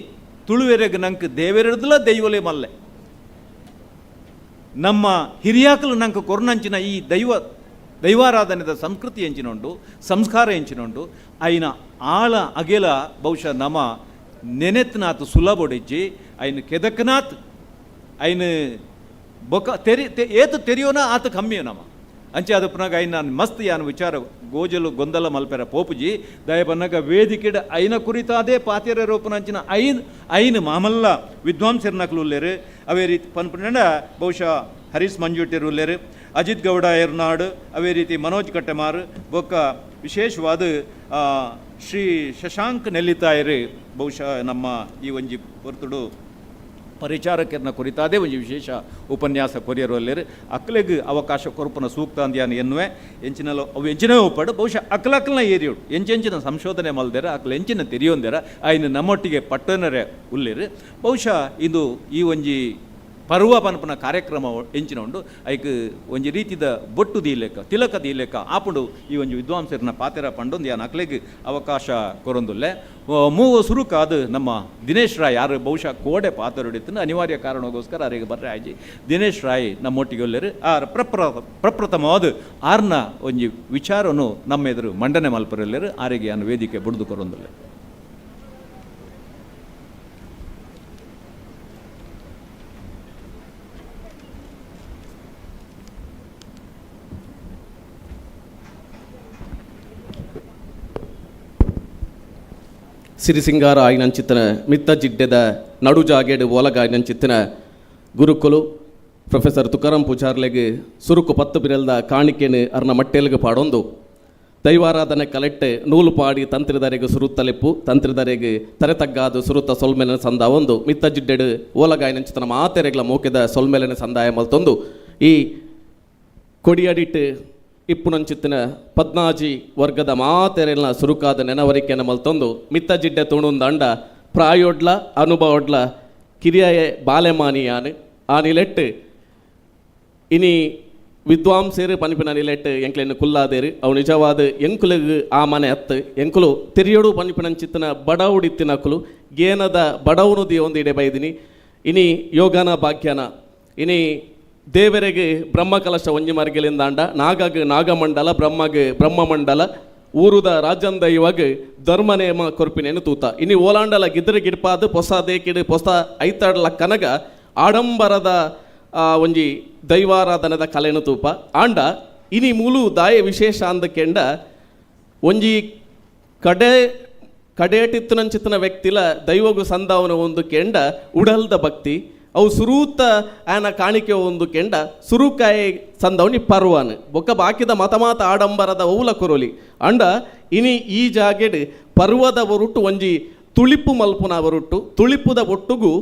ತುಳುವೆರೆಗೆ ನಂಗೆ ದೇವೆರದಲ ದೈವಲೇ ಮಲ್ಲೆ ನಮ್ಮ ಹಿರಿಯಾಕಲು ನಂಗೆ ಕೊರ್ನಂಚಿನ ಈ ದೈವಾರಾಧನೆದ ಸಂಸ್ಕೃತಿ ಎಂಚಿನೊಂಡು ಸಂಸ್ಕಾರ ಎಂಚಿನೊಂಡು ಐನ ಆಳ ಅಗೆಲ ಬಹುಶಃ ನಮ್ಮ ನೆನೆತ್ನಾತ್ ಸುಲಭೊಡಿಜ್ಜಿ ಐನು ಕೆದಕ್ನಾತ್ ಐನು ಬೊಕ ಏತು ತೆರಿಯೋನ ಆತ ಕಮ್ಮಿಯೋ ನಮ್ಮ ಅಂಚೆ ಅದು ಪುನಃ ಐನ ಮಸ್ತ್ ಯಾನು ವಿಚಾರ ಗೋಜಲು ಗೊಂದಲ ಮಲ್ಪೆರ ಪೋಪುಜಿ ದಯ ಬನ್ನಗ ವೇದಿಕೆಡ ಐನ ಕುರಿತಾದೇ ಪಾತಿರ ರೂಪನಂಚಿನ ಐನು ಮಾಮಲ್ಲ ವಿದ್ವಾಂಸರ್ನಕ್ಲು ಉಲ್ಲೇರು. ಅವೇ ರೀತಿ ಪನ್ಪುಂಡ ಬಹುಶಃ ಹರೀಶ್ ಮಂಜುಟಿರು ಉಲ್ಲೇರು, ಅಜಿತ್ ಗೌಡ ಎರ್ನಾಡು, ಅವೇ ರೀತಿ ಮನೋಜ್ ಕಟ್ಟೆಮಾರು ಬೊಕ್ಕ ವಿಶೇಷವಾದ ಶ್ರೀ ಶಶಾಂಕ್ ನೆಲ್ಲಿತಾಯರು ಬಹುಶಃ ನಮ್ಮ ಈ ಒಂಜಿ ಹೊರ್ತುಡು ಪರಿಚಾರಕರನ್ನ ಕುರಿತಾದೇ ಒಂದು ವಿಶೇಷ ಉಪನ್ಯಾಸ ಕೊರಿಯರಲ್ಲಿರು ಅಕ್ಲೆಗೆ ಅವಕಾಶ ಕೊರಪನ ಸೂಕ್ತ ಅಂದ್ಯಾನು ಎನ್ನುವೆ ಎಂಚಿನಲ್ಲ ಅವು ಎಂಚಿನೇ ಒಪ್ಪಡು ಬಹುಶಃ ಅಕ್ಲಕ್ಲನ ಏರಿಯೋಡು ಎಂಚೆಂಚಿನ ಸಂಶೋಧನೆ ಮಲ್ದೇರ ಅಕ್ಲ ಎಂಚಿನ ತೆರಿಯೊಂದೇರ ಆಯ್ನ ನಮ್ಮೊಟ್ಟಿಗೆ ಪಟ್ಟನರೇ ಉಲ್ಲಿರು. ಬಹುಶಃ ಇದು ಈ ಒಂಜಿ ಪರ್ವ ಪನ್ಪನ ಕಾರ್ಯಕ್ರಮ ಎಂಚಿನ ಉಂಡು ಐಕ್ ಒಂಜಿ ರೀತಿದ ಬೊಟ್ಟು ದೀಲೆಕ್ಕ ತಿಲಕ ದೀಲೆಕ್ಕ ಆಪುಂಡು ಈ ಒಂಜಿ ವಿದ್ವಾಂಸರನ್ನ ಪಾತೆರ ಪಂಡೊಂದು ಯಾನ್ ಅಕ್ಲೆಗೆ ಅವಕಾಶ ಕೊರೊಂದುಲ್ಲೆ. ಮೂವ ಸುರುಕಾದು ನಮ್ಮ ದಿನೇಶ್ ರಾಯ್ ಯಾರು ಬಹುಶಃ ಕೋಡೆ ಪಾತರೊಡಿತ್ತು ಅನಿವಾರ್ಯ ಕಾರಣಗೋಸ್ಕರ ಅವರಿಗೆ ಬರ್ರೆ ಆಜಿ ದಿನೇಶ್ ರಾಯ್ ನಮ್ಮೊಟ್ಟಿಗೆ ಒಲ್ಲೆರು ಆರ್ ಪ್ರಪ್ರಥಮವಾದ ಆರ್ನ ಒಂಜಿ ವಿಚಾರನು ನಮ್ಮ ಎದುರು ಮಂಡನೆ ಮಲ್ಪರೆಲ್ಲರು ಆರಿಗೆ ಯಾನು ವೇದಿಕೆ ಬುಡ್ದು ಕೊರೊಂದುಲ್ಲೆ. ಸಿರಿಸಿಂಗಾರ ಆಯ್ನಂಚಿತ್ತನ ಮಿತ್ತ ಜಿಡ್ಡೆದ ನಡುಜಾಗೆಡು ಓಲಗ ಆಯ್ನಂಚಿತ್ತಿನ ಗುರುಕುಲು ಪ್ರೊಫೆಸರ್ ತುಕಾರಾಂ ಪೂಜಾರ್ಲೆಗೆ ಸುರುಕು 10 ಬಿರಲ್ದ ಕಾಣಿಕೆನು ಅರ್ನ ಮಟ್ಟೆಲ್ಗೆ ಪಾಡೊಂದು ದೈವಾರಾಧನೆ ಕಲೆಕ್ಟ್ ನೂಲು ಪಾಡಿ ತಂತ್ರಿದರೆಗೆ ಸುರುತ್ತಲೆಪ್ಪು ತಂತ್ರಿದರೆಗೆ ತರೆತಗ್ಗಾದು ಸುರುತ್ತ ಸೊಲ್ಮೆಲನ ಸಂದ ಒಂದು ಮಿತ್ತ ಜಿಡ್ಡೆಡು ಓಲಗ ಆಯ್ನಂಚಿತ್ತನ ಮಾತೆರೆಗ್ಲ ಮೋಕೆದ ಸೊಲ್ಮೆಲನ ಸಂದಾಯ ಮಲ್ತೊಂದು ಈ ಕೊಡಿಯಡಿಟ್ಟು ಇಪ್ಪುನಂಚಿತ್ತಿನ ಪದ್ನಾಜಿ ವರ್ಗದ ಮಾತೆರೆಲ್ನ ಸುರುಕಾದ ನೆನವರಿಕೆಯನ್ನು ಮಲ್ತೊಂದು ಮಿತ್ತ ಜಿಡ್ಡೆ ತುಣುಂದಂಡ ಪ್ರಾಯೋಡ್ಲ ಅನುಭವಡ್ಲ ಕಿರಿಯೆ ಬಾಲೆಮಾನಿಯಾನು ಆ ನಿಲೆಟ್ಟು ಇನಿ ವಿದ್ವಾಂಸರು ಪನಿಪಿನ ನಿಲೆಟ್ಟು ಎಂಕ್ಲೆನ್ನು ಕುಲ್ಲಾದೇರು ಅವು ನಿಜವಾದ ಎಂಕುಲಿಗೆ ಆ ಮನೆ ಹತ್ತು ಎಂಕುಲು ತೆರಿಯೋಡು ಪನಿಪಿನಂಚಿತ್ತಿನ ಬಡವುಡಿತ್ತಿನಕುಲು ಗೇನದ ಬಡವನುದಿ ಒಂದಿಡೆ ಬೈದಿನಿ ಇನಿ ಯೋಗನ ಭಾಗ್ಯನ ಇನಿ ದೇವರಿಗೆ ಬ್ರಹ್ಮಕಲಶ ಒಂಜಿ ಮರ್ಗೆಲಿಂದಾಂಡ ನಾಗಗೆ ನಾಗಮಂಡಲ ಬ್ರಹ್ಮಗೆ ಬ್ರಹ್ಮಮಂಡಲ ಊರುದ ರಾಜಂದ ಇವಾಗ ಧರ್ಮನೇಮ ಕೊರ್ಪಿನೇನು ತೂತ ಇನಿ ಓಲಾಂಡಲ ಗಿದ್ರ ಗಿಡ್ಪಾದ ಪೊಸ ದೇಕಿಡು ಪೊಸ ಐತಾಡ್ಲ ಕನಗ ಆಡಂಬರದ ಒಂಜಿ ದೈವಾರಾಧನದ ಕಲೆನು ತೂಪ ಆಂಡ ಇನಿ ಮೂಲು ದಾಯ ವಿಶೇಷ ಅಂದಕೆಂಡ ಒಂಜಿ ಕಡೇಟಿತ್ತನಂಚಿತ್ತನ ವ್ಯಕ್ತಿಲ ದೈವಗು ಸಂದಾವನ ಒಂದು ಕೆಂಡ ಉಡಲ್ದ ಭಕ್ತಿ ಅವು ಸುರೂತ ಆನ ಕಾಣಿಕೆ ಒಂದು ಕೆಂಡ ಸುರುಕಾಯಿ ಸಂದವನಿ ಪರ್ವಾನ್ ಬೊಕ್ಕ ಬಾಕಿದ ಮತಮಾತ ಆಡಂಬರದ ಔಲ ಕೊರೋಲಿ ಅಂಡ ಇನಿ ಈ ಜಾಗೆಡ್ ಪರ್ವದ ಒರುಟು ಒಂಜಿ ತುಳಿಪು ಮಲ್ಪುನ ಒರುಟು ತುಳಿಪುದ ಒಟ್ಟುಗು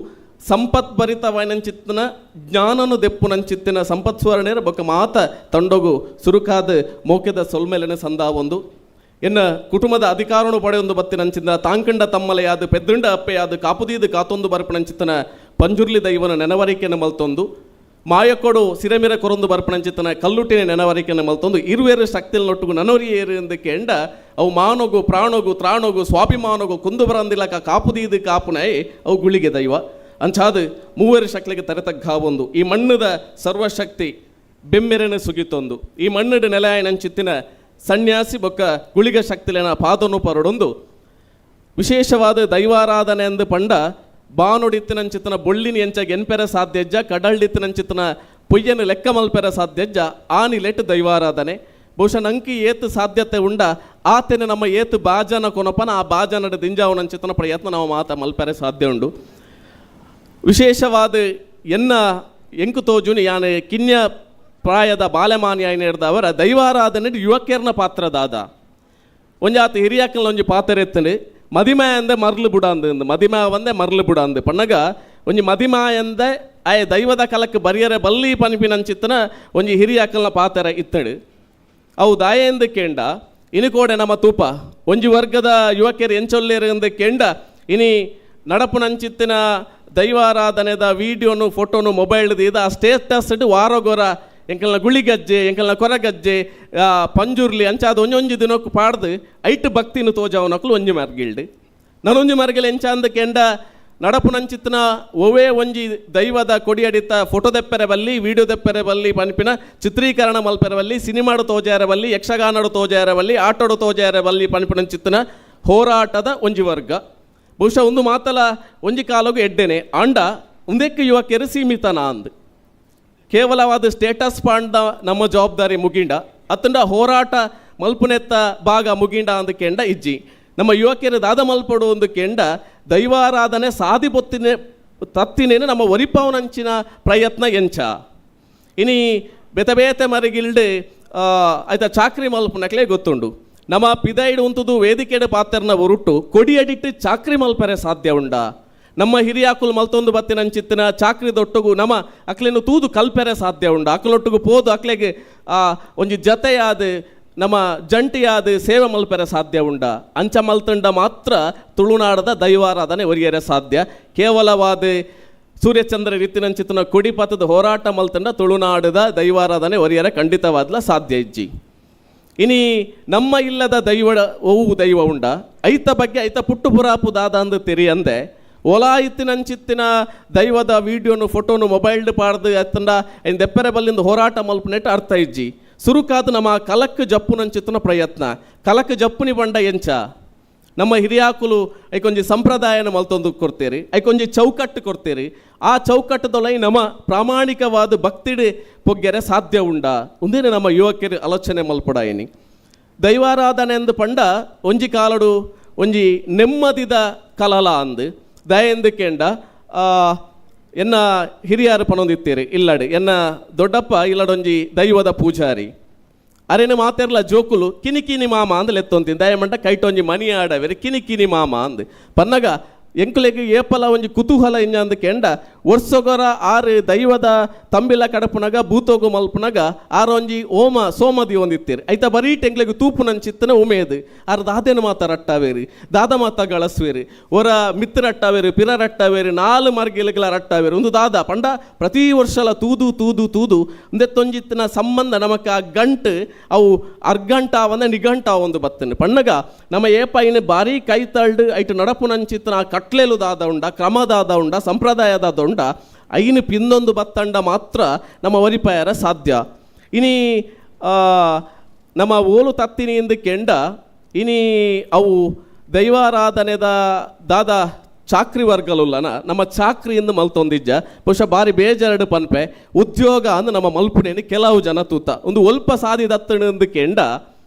ಸಂಪತ್ಭರಿತವೈನಂಚಿತ್ತಿನ ಜ್ಞಾನನು ದೆಪ್ಪುನಂಚಿತ್ತಿನ ಸಂಪತ್ ಸ್ವರ್ಣೇರ ಬೊಕ್ಕ ಮಾತ ತಂಡೊಗು ಸುರುಕಾದ ಮೋಕೆದ ಸೊಲ್ಮೆಲೆನೆ ಸಂದಾವೊಂದು ಎನ್ನ ಕುಟುಂಬದ ಅಧಿಕಾರನು ಪಡೆಯೊಂದು ಬತ್ತಿನಂಚಿಂದ ತಾಂಕಂಡ ತಮ್ಮಲೆಯಾದ ಪೆದ್ದಂಡ ಅಪ್ಪೆಯಾದ ಕಾಪುದೀದು ಕಾತೊಂದು ಬರ್ಪಣಂಚಿತ್ತನ ಪಂಜುರ್ಲಿ ದೈವನ ನೆನವರಿಕೆಯನ್ನು ಮಲ್ತೊಂದು ಮಾಯಕೊಡು ಸಿರೆಮಿರ ಕೊರೊಂದು ಬರ್ಪಣಂಚಿತ್ತನ ಕಲ್ಲುಟ್ಟಿನ ನೆನವರಿಕೆಯನ್ನು ಮಲ್ತೊಂದು ಇರುವೇರು ಶಕ್ತಿಲ್ ನೊಟ್ಟುಗು ನನವರಿಯೇರು ಎಂದಕ್ಕೆ ಎಂಡ ಅವು ಮಾನೋಗು ಪ್ರಾಣೋಗು ತ್ರಾಣೋಗು ಸ್ವಾಭಿಮಾನೋಗು ಕುಂದು ಬರಂದಿಲ್ಲಕ ಕಾಪುದೀದು ಕಾಪುನೈ ಅವು ಗುಳಿಗೆ ದೈವ ಅಂಚಾದ ಮೂವರು ಶಕ್ತಿಗೆ ತರೆತಗ್ಗಾವೊಂದು ಈ ಮಣ್ಣದ ಸರ್ವಶಕ್ತಿ ಬೆಮ್ಮೆರೆನೆ ಸುಗಿತೊಂದು ಈ ಮಣ್ಣದ ನೆಲೆಯನಂಚಿತ್ತಿನ ಸನ್ಯಾಸಿ ಬೊಕ್ಕ ಗುಳಿಗ ಶಕ್ತಿಲೇನ ಪಾದನು ಪರಡೊಂದು ವಿಶೇಷವಾದ ದೈವಾರಾಧನೆ ಎಂದು ಪಂಡ ಬಾನುಡಿತ್ತಿನಂಚಿತ್ತನ ಬೊಳ್ಳಿನ ಎಂಚಾಗ ಎನ್ಪೆರ ಸಾಧ್ಯಜ್ಜ ಕಡಳ್ಳಿತ್ತಿನಂಚಿತ್ತನ ಪೊಯ್ಯನು ಲೆಕ್ಕ ಮಲ್ಪೆರ ಸಾಧ್ಯಜ್ಜ ಆನಿ ಲೆಟ್ ದೈವಾರಾಧನೆ ಬಹುಶಃ ನಂಕಿ ಏತು ಸಾಧ್ಯತೆ ಉಂಡ ಆತೇನೆ ನಮ್ಮ ಏತು ಬಾಜನ ಕೊನಪನ ಆ ಬಾಜನದ ದಿಂಜಾವನಂಚಿತ್ತನ ಪ್ರಯತ್ನ ನಾವು ಮಾತ ಮಲ್ಪೆರೆ ಸಾಧ್ಯ ಉಂಡು ವಿಶೇಷವಾದ ಎನ್ನ ಎಂಕು ತೋಜುನಿ ಯಾನೆ ಕಿನ್ಯ ಪ್ರಾಯದ ಬಾಲ್ಯಮಾನ್ಯ ಹಿಡ್ದವರ ದೈವಾರಾಧನೆ ಯುವಕರ್ನ ಪಾತ್ರದಾದ ಒಂಜಾತ ಹಿರಿಯಾಕಲ್ ಒಂಜಿ ಪಾತ್ರ ಎತ್ತಂಡು ಮದಿಮಾ ಅಂದೆ ಮರ್ಲು ಬುಡ ಅಂದು ಮದಿಮಾ ಒಂದೆ ಮರ್ಲು ಬುಡ ಅಂದು ಪಣ್ಣಗ ಒಂಜಿ ಮದಿಮಾ ಎಂದೆ ಆಯ ದೈವದ ಕಲಕ್ಕೆ ಬರಿಯರೆ ಬಲ್ಲಿ ಪನಿಪಿನಂಚಿತ್ತನ ಒಂಜಿ ಹಿರಿಯಾಕಲ್ನ ಪಾತ್ರ ಇತ್ತಡು ಅವು ದಾಯ ಎಂದು ಕೇಂಡ ಇನಿ ಕೋಡೆ ನಮ್ಮ ತೂಪ ಒಂಜಿ ವರ್ಗದ ಯುವಕರು ಎಂಚೊಲ್ಲೇರು ಎಂದು ಕೇಂಡ ಇನಿ ನಡಪುನಂಚಿತ್ತಿನ ದೈವಾರಾಧನೆದ ವೀಡಿಯೋನು ಫೋಟೋನು ಮೊಬೈಲ್ ದೀದ ಆ ಸ್ಟೇಟಸ್ ವಾರೋಗೋರ ಎಂಕಲ್ನ ಗುಳಿಗಜ್ಜೆ ಎಂಕಲ್ನ ಕೊರಗಜ್ಜೆ ಪಂಜುರ್ಲಿ ಅಂಚಾದ ಒಂಜೊಂಜಿ ದಿನಕ್ಕೂ ಪಾಡ್ದು ಐಟ್ ಭಕ್ತಿನ ತೋಜಾವನಕ್ಲು ಒಂಜಿ ಮರ್ಗಿಲ್ಡು ನಾನೊಂಜಿ ಮರ್ಗಿಲ್ ಎಂಚ ಅಂದಕ್ಕೆ ಎಂಡ ನಡಪುನಂಚಿತ್ತಿನ ಒವೇ ಒಂಜಿ ದೈವದ ಕೊಡಿಯಡಿತ ಫೋಟೋ ದೆಪ್ಪೆರೆ ಬಲ್ಲಿ ವಿಡಿಯೋ ದೆಪ್ಪೆರೆ ಬಲ್ಲಿ ಪನ್ಪಿನ ಚಿತ್ರೀಕರಣ ಮಲ್ಪೆರೆ ಬಲ್ಲಿ ಸಿನಿಮಾಡು ತೋಜಾರ ಬಲ್ಲಿ ಯಕ್ಷಗಾನಡು ತೋಜಾರ ಬಲ್ಲಿ ಆಟೋಡು ತೋಜಾರ ಬಲ್ಲಿ ಪನ್ಪಿನಂಚಿತ್ತಿನ ಹೋರಾಟದ ಒಂಜಿ ವರ್ಗ ಬಹುಶಃ ಒಂದು ಮಾತಲ ಒಂಜಿ ಕಾಲಗು ಎಡ್ಡೆನೆ ಅಂಡ ಒಂದಕ್ಕೆ ಯುವಕರು ಸೀಮಿತನ ಅಂದು ಕೇವಲವಾದ ಸ್ಟೇಟಸ್ ಪಾಂಡ ನಮ್ಮ ಜವಾಬ್ದಾರಿ ಮುಗಿಂಡ ಅತ್ತಂಡ ಹೋರಾಟ ಮಲ್ಪುನೆತ್ತ ಭಾಗ ಮುಗಿಂಡ ಅಂದಕೆಂಡ ಇಜ್ಜಿ ನಮ್ಮ ಯುವಕರು ದಾದ ಮಲ್ಪಡು ಒಂದು ಕೆಂಡ ದೈವಾರಾಧನೆ ಸಾದಿ ಬೊತ್ತಿನ ತತ್ತಿನೇನು ನಮ್ಮ ಒರಿಪವನಂಚಿನ ಪ್ರಯತ್ನ ಎಂಚ ಇನಿ ಬೆತಬೇತೆ ಮರಿಗಿಲ್ಡು ಆಯ್ತಾ ಚಾಕ್ರಿ ಮಲ್ಪನಕ್ಲೇ ಗೊತ್ತುಂಡು ನಮ್ಮ ಪಿದೈಡ್ ಉಂತುದು ವೇದಿಕೆಡೆ ಪಾತ್ರನ ಒರುಟು ಕೊಡಿಯಡಿಟ್ಟು ಚಾಕ್ರಿ ಮಲ್ಪರೆ ಸಾಧ್ಯ ಉಂಡ ನಮ್ಮ ಹಿರಿಯಾಕುಲು ಮಲ್ತೊಂದು ಬತ್ತಿನಂಚಿತ್ತಿನ ಚಾಕ್ರಿ ದೊಟ್ಟುಗು ನಮ್ಮ ಅಕ್ಲೇನು ತೂದು ಕಲ್ಪೆರೆ ಸಾಧ್ಯ ಉಂಡ ಅಕ್ಲೊಟ್ಟಿಗೂ ಪೋದು ಅಕ್ಲೆಗೆ ಒಂಜಿ ಜತೆಯಾದ ನಮ್ಮ ಜಂಟಿಯಾದ ಸೇವೆ ಮಲ್ಪೆರೆ ಸಾಧ್ಯ ಉಂಡ ಅಂಚ ಮಲ್ತಂಡ ಮಾತ್ರ ತುಳುನಾಡದ ದೈವಾರಾಧನೆ ಒರಿಯರೆ ಸಾಧ್ಯ ಕೇವಲವಾದ ಸೂರ್ಯಚಂದ್ರ ರೀತಿನಂಚಿತ್ತಿನ ಕೊಡಿಪಥದ ಹೋರಾಟ ಮಲ್ತಂಡ ತುಳುನಾಡದ ದೈವಾರಾಧನೆ ಒರಿಯರೆ ಖಂಡಿತವಾದ್ಲ ಸಾಧ್ಯ ಇಜ್ಜಿ ಇನಿ ನಮ್ಮ ಇಲ್ಲದ ದೈವ ಓವು ದೈವ ಉಂಡ ಐತ ಬಗ್ಗೆ ಐತ ಪುಟ್ಟು ಪುರಾಪು ದಾದ ಅಂದು ತೆರಿ ಅಂದೆ ಒಲಾಯಿತ್ತಿನಂಚಿತ್ತಿನ ದೈವದ ವೀಡಿಯೋನು ಫೋಟೋನು ಮೊಬೈಲ್ ಪಾಡ್ದು ಎತ್ತಂಡ ಐನ್ ದೆಪ್ಪೆರೆ ಬಲ್ಲಿಂದ ಹೋರಾಟ ಮಲ್ಪನೆಟ್ಟು ಅರ್ಥ ಇಜ್ಜಿ ಸುರುಕಾದ ನಮ್ಮ ಕಲಕ್ ಜಪ್ಪುನಂಚಿತ್ತಿನ ಪ್ರಯತ್ನ ಕಲಕ್ ಜಪ್ಪುನಿ ಬಂಡ ಎಂಚ ನಮ್ಮ ಹಿರಿಯಾಕುಲು ಐಕೊಂಜಿ ಸಂಪ್ರದಾಯನ ಮಲ್ತೊಂದು ಕೊಡ್ತೇರಿ ಐಕೊಂಜಿ ಚೌಕಟ್ಟು ಕೊಡ್ತೇರಿ ಆ ಚೌಕಟ್ಟದೊಳೈ ನಮ್ಮ ಪ್ರಾಮಾಣಿಕವಾದ ಭಕ್ತಿಡ್ ಪೊಗ್ಗೆರೆ ಸಾಧ್ಯ ಉಂಡ ಒಂದೇನೆ ನಮ್ಮ ಯುವಕರು ಆಲೋಚನೆ ಮಲ್ಪಡಾಯಿನಿ ದೈವಾರಾಧನೆ ಎಂದು ಪಂಡ ಒಂಜಿ ಕಾಲಡು ಒಂಜಿ ನೆಮ್ಮದಿದ ಕಲಲ ಅಂದು ದಯೆಂದಕ್ಕೆಂಡ ಎನ್ನ ಹಿರಿಯರು ಪಣೊಂದಿತ್ತೀರಿ ಇಲ್ಲಡು ಎನ್ನ ದೊಡ್ಡಪ್ಪ ಇಲ್ಲಡೊಂಜಿ ದೈವದ ಪೂಜಾರಿ ಅರೇನು ಮಾತೆರ್ಲ ಜೋಕುಲು ಕಿನಿಕಿನಿ ಮಾಮ ಅಂದ್ ಲೆತ್ತೊಂತೀನಿ ದಯಮಂಟ ಕೈಟೊಂಜಿ ಮನಿ ಆಡವೇರಿ ಕಿನಿಕಿನಿ ಮಾಮ ಅಂದ್ ಪನ್ನಗ ಎಂಕುಲೆಗೆ ಏಪಲ ಒಂಜಿ ಕುತೂಹಲ ಇಂಜ ಅಂದ ಕೆಂಡ ವರ್ಷಗೊರ ಆರು ದೈವದ ತಂಬಿಲ ಕಡಪುನಗ ಭೂತೋಗು ಮಲ್ಪುನಗ ಆರೊಂಜಿ ಓಮ ಸೋಮದಿ ಒಂದಿತ್ತೀರಿ ಐತ ಬರೀ ಟೆಂಕ್ಲೆಗೆ ತೂಪುನಂಚಿತ್ತನ ಉಮೇದು ಆರು ದಾದೇನು ಮಾತ ರಟ್ಟಾವೇರಿ ದಾದ ಮಾತ ಗಳಸ್ವೇರಿ ಒರ ಮಿತ್ರ ರಟ್ಟಾವೇರಿ ಪಿರ ರಟ್ಟಾವೇರಿ ನಾಲು ಮರ್ಗಿಲಗಳ ರಟ್ಟಾವೇರಿ ಒಂದು ದಾದ ಪಂಡ ಪ್ರತಿ ವರ್ಷಲ ತೂದು ತೂದು ತೂದು ಒಂದೆತ್ತೊಂಜಿತ್ತಿನ ಸಂಬಂಧ ನಮಕ ಗಂಟು ಅವು ಅರ್ಗಂಟ ಒಂದ ನಿಘಂಟ ಒಂದು ಬತ್ತನೆ ಪಣ್ಣಗ ನಮ್ಮ ಏಪ ಇನ್ನು ಬಾರಿ ಕೈ ತಳ್ಳು ಐಟು ನಡಪುನಂಚಿತ್ತನ ಕಟ್ಲೆಲು ದಾದ ಉಂಡ ಕ್ರಮದಾದ ಉಂಡ ಸಂಪ್ರದಾಯದಾದ ಉಂಡ ಐನು ಪಿನ್ನೊಂದು ಬತ್ತಂಡ ಮಾತ್ರ ನಮ್ಮ ಒರಿಪಾಯರ ಸಾಧ್ಯ ಇನಿ ನಮ್ಮ ಓಲು ತತ್ತಿನಿ ಎಂದು ಕೆಂಡ ಇನಿ ಅವು ದೈವಾರಾಧನೆದ ದಾದ ಚಾಕ್ರಿ ವರ್ಗಲುಲ್ಲನ ನಮ್ಮ ಚಾಕ್ರಿಯಿಂದ ಮಲ್ತೊಂದಿಜ್ಜ ಬಹುಶಃ ಬಾರಿ ಬೇಜಾರಡು ಪನ್ಪೆ ಉದ್ಯೋಗ ಅಂದು ನಮ್ಮ ಮಲ್ಪುನೇನು ಕೆಲವು ಜನ ತೂತ ಒಂದು ಒಲ್ಪ ಸಾಧಿದತ್ತಣಂದು ಕೆಂಡ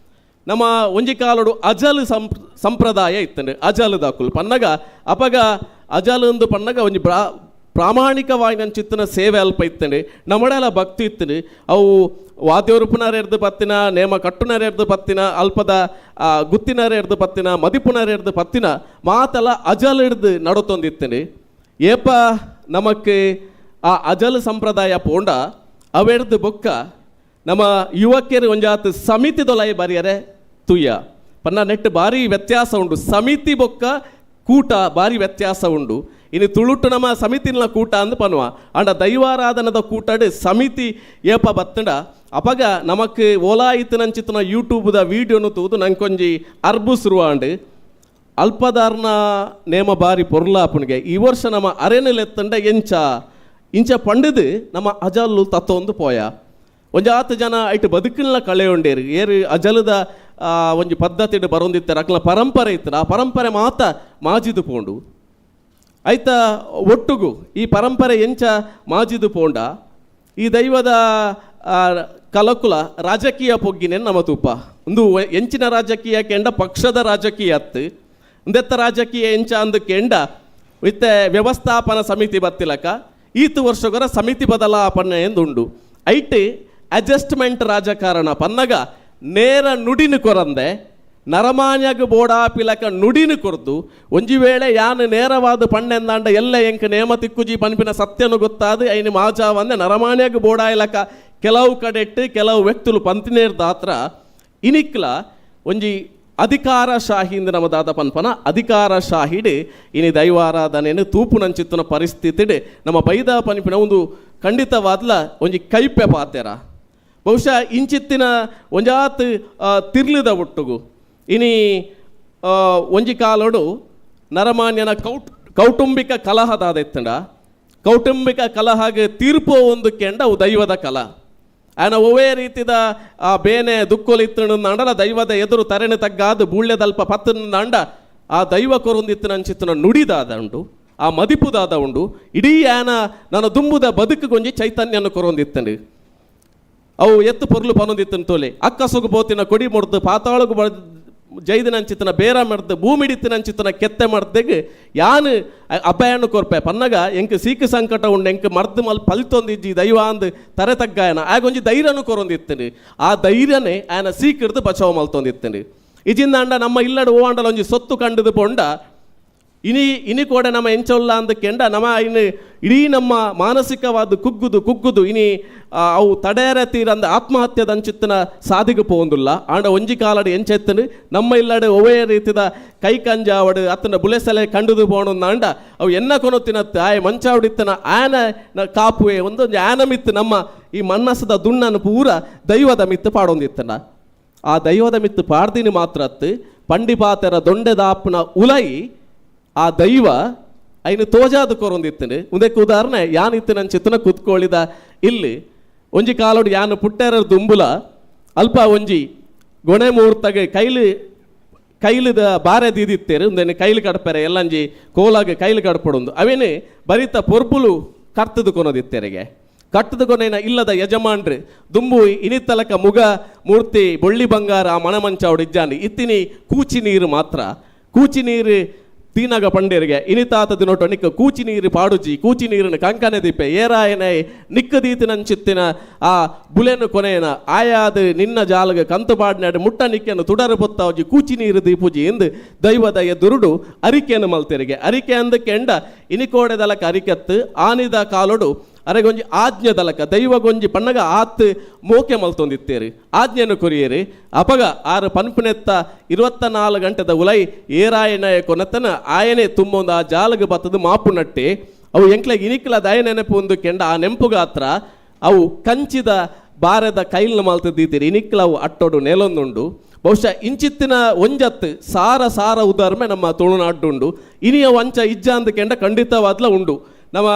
ನಮ್ಮ ಒಂಜಿ ಕಾಲಡು ಅಜಲ್ ಸಂಪ್ರದಾಯ ಇತ್ತಂಡು ಅಜಲ್ ದಾಕುಲು ಪನ್ನಗ ಅಪಗ ಅಜಲ್ ಅಂದು ಪನ್ನಗ ಒಂಜಿ ಪ್ರಾಮಾಣಿಕವಾಗಿ ನನ್ನ ಚಿತ್ತನ ಸೇವೆ ಅಲ್ಪ ಇತ್ತಂಡು ನಮ್ಮಡೆಲ್ಲ ಭಕ್ತಿ ಇತ್ತಂಡು ಅವು ವಾದ್ಯೋರುಪುನರ ಎಡ್ದು ಪತ್ತಿನ ನೇಮ ಕಟ್ಟುನರ ಎಡ್ದು ಪತ್ತಿನ ಅಲ್ಪದ ಗುತ್ತಿನರ ಎಡ್ದು ಪತ್ತಿನ ಮದಿಪುನರ ಎಡ್ದು ಪತ್ತಿನ ಮಾತೆಲ್ಲ ಅಜಲ್ ಹಿಡ್ದು ನಡತೊಂದಿತ್ತಂಡು ಏಪ ನಮಕ್ಕೆ ಆ ಅಜಲ್ ಸಂಪ್ರದಾಯ ಪೋಂಡ ಅವೆಡ್ದು ಬೊಕ್ಕ ನಮ್ಮ ಯುವಕರು ಒಂಜಾತ್ ಸಮಿತಿ ದೊಲೈ ಬರಿಯರೆ ತುಯ್ಯ ಪನ್ನ ನೆಟ್ಟು ಭಾರಿ ವ್ಯತ್ಯಾಸ ಉಂಡು ಸಮಿತಿ ಬೊಕ್ಕ ಕೂಟ ಭಾರಿ ವ್ಯತ್ಯಾಸ ಉಂಡು ಇನ್ನು ತುಳುಟು ನಮ್ಮ ಸಮಿತಿನ ಕೂಟ ಅಂದು ಪನ್ನುವ ಅಂಡ ದೈವಾರಾಧನದ ಕೂಟಡು ಸಮಿತಿ ಏಪ ಬತ್ತಂಡ ಅಪಗ ನಮಕ್ ಓಲಾ ಇತ್ತಿನಂಚಿತ್ತಿನ ಯೂಟ್ಯೂಬ್ದ ವೀಡಿಯೋನು ತೂದು ನಂಗೊಂಜಿ ಅರ್ಬುಸ್ರುವಾಂಡು ಅಲ್ಪದಾರ್ನ ನೇಮ ಬಾರಿ ಪೊರ್ಲಾಪುನಿಗೆ ಈ ವರ್ಷ ನಮ್ಮ ಅರೆನೆಲೆತ್ತಂಡ ಇಂಚ ಪಂಡದು ನಮ್ಮ ಅಜಲ್ಲು ತತ್ತೊಂದು ಪೋಯ ಒಂಜಾತು ಜನ ಐಟು ಬದುಕಿನ ಕಳೆ ಉಂಡೇರು ಏರು ಅಜಲದ ಒಂಜಿ ಪದ್ಧತಿ ಬರೋಂದಿತ್ತಾರೆ ಅಕ್ಲ ಪರಂಪರೆ ಇತ್ತರ ಆ ಪರಂಪರೆ ಮಾತ ಮಾಜಿದು ಪೋಂಡು ಐತ ಒಟ್ಟುಗು ಈ ಪರಂಪರೆ ಎಂಚ ಮಾಜಿದು ಪೋಂಡ ಈ ದೈವದ ಕಲಕುಲ ರಾಜಕೀಯ ಪೊಗ್ಗಿನೇ ನಮ್ಮ ತೂಪ ಒಂದು ಎಂಚಿನ ರಾಜಕೀಯ ಕೆಂಡ ಪಕ್ಷದ ರಾಜಕೀಯ ಅತ್ತು ಒಂದೆತ್ತ ರಾಜಕೀಯ ಎಂಚ ಅಂದು ಕೆಂಡ ಇತ್ತೆ ವ್ಯವಸ್ಥಾಪನಾ ಸಮಿತಿ ಬತ್ತಿಲಕ ಈತು ವರ್ಷಗರ ಸಮಿತಿ ಬದಲಾಪಣೆ ಎಂದುಂಡು ಐಟ್ ಅಡ್ಜಸ್ಟ್ಮೆಂಟ್ ರಾಜಕಾರಣ ಪನ್ನಗ ನೇರ ನುಡಿನು ಕೊರಂದೆ ನರಮಾನ್ಯಗ ಬೋಡಾಪಿಲಕ ನುಡಿನು ಕೊರ್ದು ಒಂಜಿ ವೇಳೆ ಯಾನು ನೇರವಾದ ಪಣ್ಣೆಂದಾಂಡ ಎಲ್ಲ ಎಂಕ ನೇಮ ತಿಕ್ಕುಜಿ ಪನ್ಪಿನ ಸತ್ಯನು ಗೊತ್ತಾದು ಐನು ಮಾಜಾವಂದೆ ನರಮಾನ್ಯಗ ಬೋಡಾಯಿಲಕ ಕೆಲವು ಕಡೆಟ್ಟು ಕೆಲವು ವ್ಯಕ್ತುಲು ಪಂತಿನೇರ್ದಾತ್ರ ಇನಿಕ್ಲ ಒಂಜಿ ಅಧಿಕಾರಶಾಹಿಂದ ನಮ್ಮ ದಾದ ಪನ್ಪನ ಅಧಿಕಾರಶಾಹಿಡ್ ಇನಿ ದೈವಾರಾಧನೆಯನ್ನು ತೂಪು ನಂಚಿತ್ತಿನ ಪರಿಸ್ಥಿತಿ ನಮ್ಮ ಬೈದ ಪನ್ಪಿನ ಒಂದು ಖಂಡಿತವಾದ್ಲ ಒಂಜಿ ಕೈಪೆ ಪಾತೆರ ಬಹುಶಃ ಇಂಚಿತ್ತಿನ ಒಂಜಾತ್ ತಿರ್ಲಿದ ಒಟ್ಟುಗು ಇನಿ ಒಂಜಿ ಕಾಲಡು ನರಮಾನ್ಯನ ಕೌಟುಂಬಿಕ ಕಲಹದಾದ ಎತ್ತಂಡ ಕೌಟುಂಬಿಕ ಕಲಹಾಗೆ ತೀರ್ಪು ಒಂದು ಕೆಂಡ ಅವು ದೈವದ ಕಲ ಆನ ಒವೇ ರೀತಿದ ಆ ಬೇನೆ ದುಕ್ಕೊಲಿತ್ತಣ ಅಂಡಲ ದೈವದ ಎದುರು ತರೆನೆ ತಗ್ಗಾದು ಬೂಳ್ಯದಲ್ಪ ಪತ್ತನ ಅಂಡ ಆ ದೈವ ಕೊರೊಂದಿತ್ತಿನ ಅಂಚಿತ್ತಿನ ನುಡಿದಾದ ಉಂಡು ಆ ಮದಿಪುದಾದ ಉಂಡು ಇಡೀ ಆನ ನನ್ನ ದುಂಬುದ ಬದುಕುಗೊಂಜಿ ಚೈತನ್ಯನ ಕೊರೊಂದಿತ್ತಂಡು ಅವು ಎತ್ತು ಪೊರ್ಲು ಪನೊಂದಿತ್ತನ ತೋಲೆ ಅಕ್ಕ ಸೊಗು ಬೋತಿನ ಕೊಡಿ ಮುಡ್ದು ಪಾತಾಳಗು ಜೈದಿನಂಚಿತ್ತನ ಬೇರ ಮಾಡ್ದು ಭೂಮಿಡಿತ್ತಿನಂಚಿತ್ತನ ಕೆತ್ತೆ ಮಾಡ್ದೆಗೆ ಯಾನು ಅಭಯಣ್ಣು ಕೊರ್ಪೆ ಪನ್ನಗ ಎಂಕ್ ಸೀಕ ಸಂಕಟ ಉಂಡು ಎಂಕ್ ಮರ್ದು ಮಲ್ ಪಲ್ತೊಂದಿಜ್ಜಿ ದೈವ ಅಂದು ತರೆ ತಗ್ಗಾಯನ ಆಗೊಂಜಿ ಧೈರ್ಯನು ಕೊರೊಂದಿತ್ತನು ಆ ಧೈರ್ಯನೇ ಆಯನ ಸೀಕಿಡ್ದು ಬಚಾವ್ ಮಲ್ತೊಂದಿತ್ತನು ಇಜಿಂದ ಅಂಡ ನಮ್ಮ ಇಲ್ಲಡು ಓಂಡಲ ಒಂಜಿ ಸೊತ್ತು ಕಂಡದು ಪೊಂಡ ಇನಿ ಕೂಡ ನಮ್ಮ ಎಂಚೊಲ್ಲ ಅಂದ ಕೆಂಡ ನಮ್ಮ ಇನ್ನು ಇಡೀ ನಮ್ಮ ಮಾನಸಿಕವಾದ ಕುಗ್ಗುದು ಇನಿ ಅವು ತಡೆಯರ ತೀರಂದ ಆತ್ಮಹತ್ಯದ ಅಂಚಿತ್ತಿನ ಸಾಧಿಗೆ ಪೋಂದುಲ್ಲ ಆಂಡ ಒಂಜಿ ಕಾಲಡು ಎಂಚೆತ್ತನು ನಮ್ಮ ಇಲ್ಲಡೆ ಒವೇ ರೀತಿದ ಕೈ ಕಂಜಾವಡು ಅತ್ತನ ಬುಲೆಸಲೆ ಕಂಡುದು ಪೋಣಂದ ಅವು ಎನ್ನ ಕೊನೊತ್ತಿನತ್ತು ಆಯ ಮಂಚಾವಡಿತ್ತನ ಆಯನ ಕಾಪುವೆ ಒಂದು ಆನ ಮಿತ್ತು ನಮ್ಮ ಈ ಮನ್ನಸದ ದುಣ್ಣನ್ನು ಪೂರ ದೈವದ ಮಿತ್ತು ಪಾಡೊಂದಿತ್ತನ ಆ ದೈವದ ಮಿತ್ತು ಪಾಡ್ದಿನಿ ಮಾತ್ರ ಅತ್ತು ಪಂಡಿಪಾತೆರ ದೊಂಡೆದಾಪ್ನ ಉಲೈ ಆ ದೈವ ಐನು ತೋಜಾದು ಕೊರೊಂದಿತ್ತನು ಉದಕ್ಕೆ ಉದಾಹರಣೆ ಯಾನಿತ್ತಿನ ಚಿತ್ತನ ಕುತ್ಕೊಳ್ಳಿದ ಇಲ್ಲಿ ಒಂಜಿ ಕಾಲೋಡು ಯಾನು ಪುಟ್ಟೆರ ದುಂಬುಲ ಅಲ್ಪ ಒಂಜಿ ಗೊಣೆ ಮುಹೂರ್ತಗೆ ಕೈಲಿದ ಬಾರೆ ದೀದಿತ್ತೇರು ಒಂದೇನು ಕೈಲು ಕಡಪೆರೆ ಎಲ್ಲಂಜಿ ಕೋಲಾಗ ಕೈಲು ಕಡಪಡೊಂದು ಅವೇನು ಬರಿತ ಪೊರ್ಪುಲು ಕರ್ತದು ಕೊನೋದಿತ್ತೆರೆಗೆ ಕಟ್ಟದ ಕೊನೆನ ಇಲ್ಲದ ಯಜಮಾನ್ರು ದುಂಬು ಇನಿತ್ತಲಕ ಮುಗ ಮೂರ್ತಿ ಬೊಳ್ಳಿ ಬಂಗಾರ ಆ ಮಣಮಂಚಾವಡು ಇಜ್ಜಾನಿ ಇತ್ತಿನಿ ಕೂಚಿ ನೀರು ಮಾತ್ರ ಕೂಚಿ ನೀರು ತೀನಾಗ ಪಂಡೇರಿಗೆ ಇನಿತಾತದ ನೋಟು ನಿಕ್ಕ ಕೂಚಿ ನೀರು ಪಾಡುಜಿ ಕೂಚಿ ನೀರಿನ ಕಂಕನೆ ದೀಪೆ ಏರಾಯನೆ ನಿಕ್ಕದೀತಿನಂಚಿತ್ತಿನ ಆ ಬುಲೆನು ಕೊನೆಯನ ಆಯಾದ ನಿನ್ನ ಜಾಲಗ ಕಂತು ಪಾಡ್ನಾಡು ಮುಟ್ಟ ನಿಕ್ಕನ್ನು ತುಡರು ಬೊತ್ತಾವಜಿ ಕೂಚಿ ನೀರು ದೀಪುಜಿ ಎಂದು ದೈವದ ಎದುರುಡು ಅರಿಕೆಯನ್ನು ಮಲ್ತೆರಿಗೆ ಅರಿಕೆ ಅಂದಕ್ಕೆ ಎಂಡ ಇನಿಕೋಡೆದಲಕ ಅರಿಕೆತ್ತು ಆನಿದ ಕಾಲೊಡು ಅರೆಗೊಂಜಿ ಆಜ್ಞೆ ದಲಕ ದೈವಗೊಂಜಿ ಪಣ್ಣಗ ಆತ್ ಮೋಕೆ ಮಲ್ತೊಂದಿತ್ತೇರಿ ಆಜ್ಞೆಯನ್ನು ಕೊರಿಯೇರಿ ಅಪಗ ಆರು ಪನ್ಪನೆತ್ತ 24 ಗಂಟೆದ ಉಲೈ ಏರಾಯನ ಕೊನತನ ಆಯನೆ ತುಂಬೊಂದು ಆ ಜಾಲಗ ಬತ್ತದು ಮಾಪು ನಟ್ಟಿ ಅವು ಎಂಕ್ಲೆಗೆ ಇನಿಕ್ಲ ದಯ ನೆನಪು ಒಂದು ಕೆಂಡ ಆ ನೆಂಪುಗಾತ್ರ ಅವು ಕಂಚಿದ ಬಾರದ ಕೈಲ್ನ ಮಲ್ತದ್ದೀತೀರಿ ಇನಿಕ್ಲ ಅವು ಅಟ್ಟೋಡು ನೆಲೊಂದುಂಡು ಬಹುಶಃ ಇಂಚಿತ್ತಿನ ಒಂಜತ್ತು ಸಾರ ಉದಾರ್ಮೆ ನಮ್ಮ ತುಳುನಾಡುಂಡು ಇನಿಯ ವಂಚ ಇಜ್ಜ ಅಂದ ಕೆಂಡ ಖಂಡಿತವಾದ್ಲ ಉಂಡು ನಮ್ಮ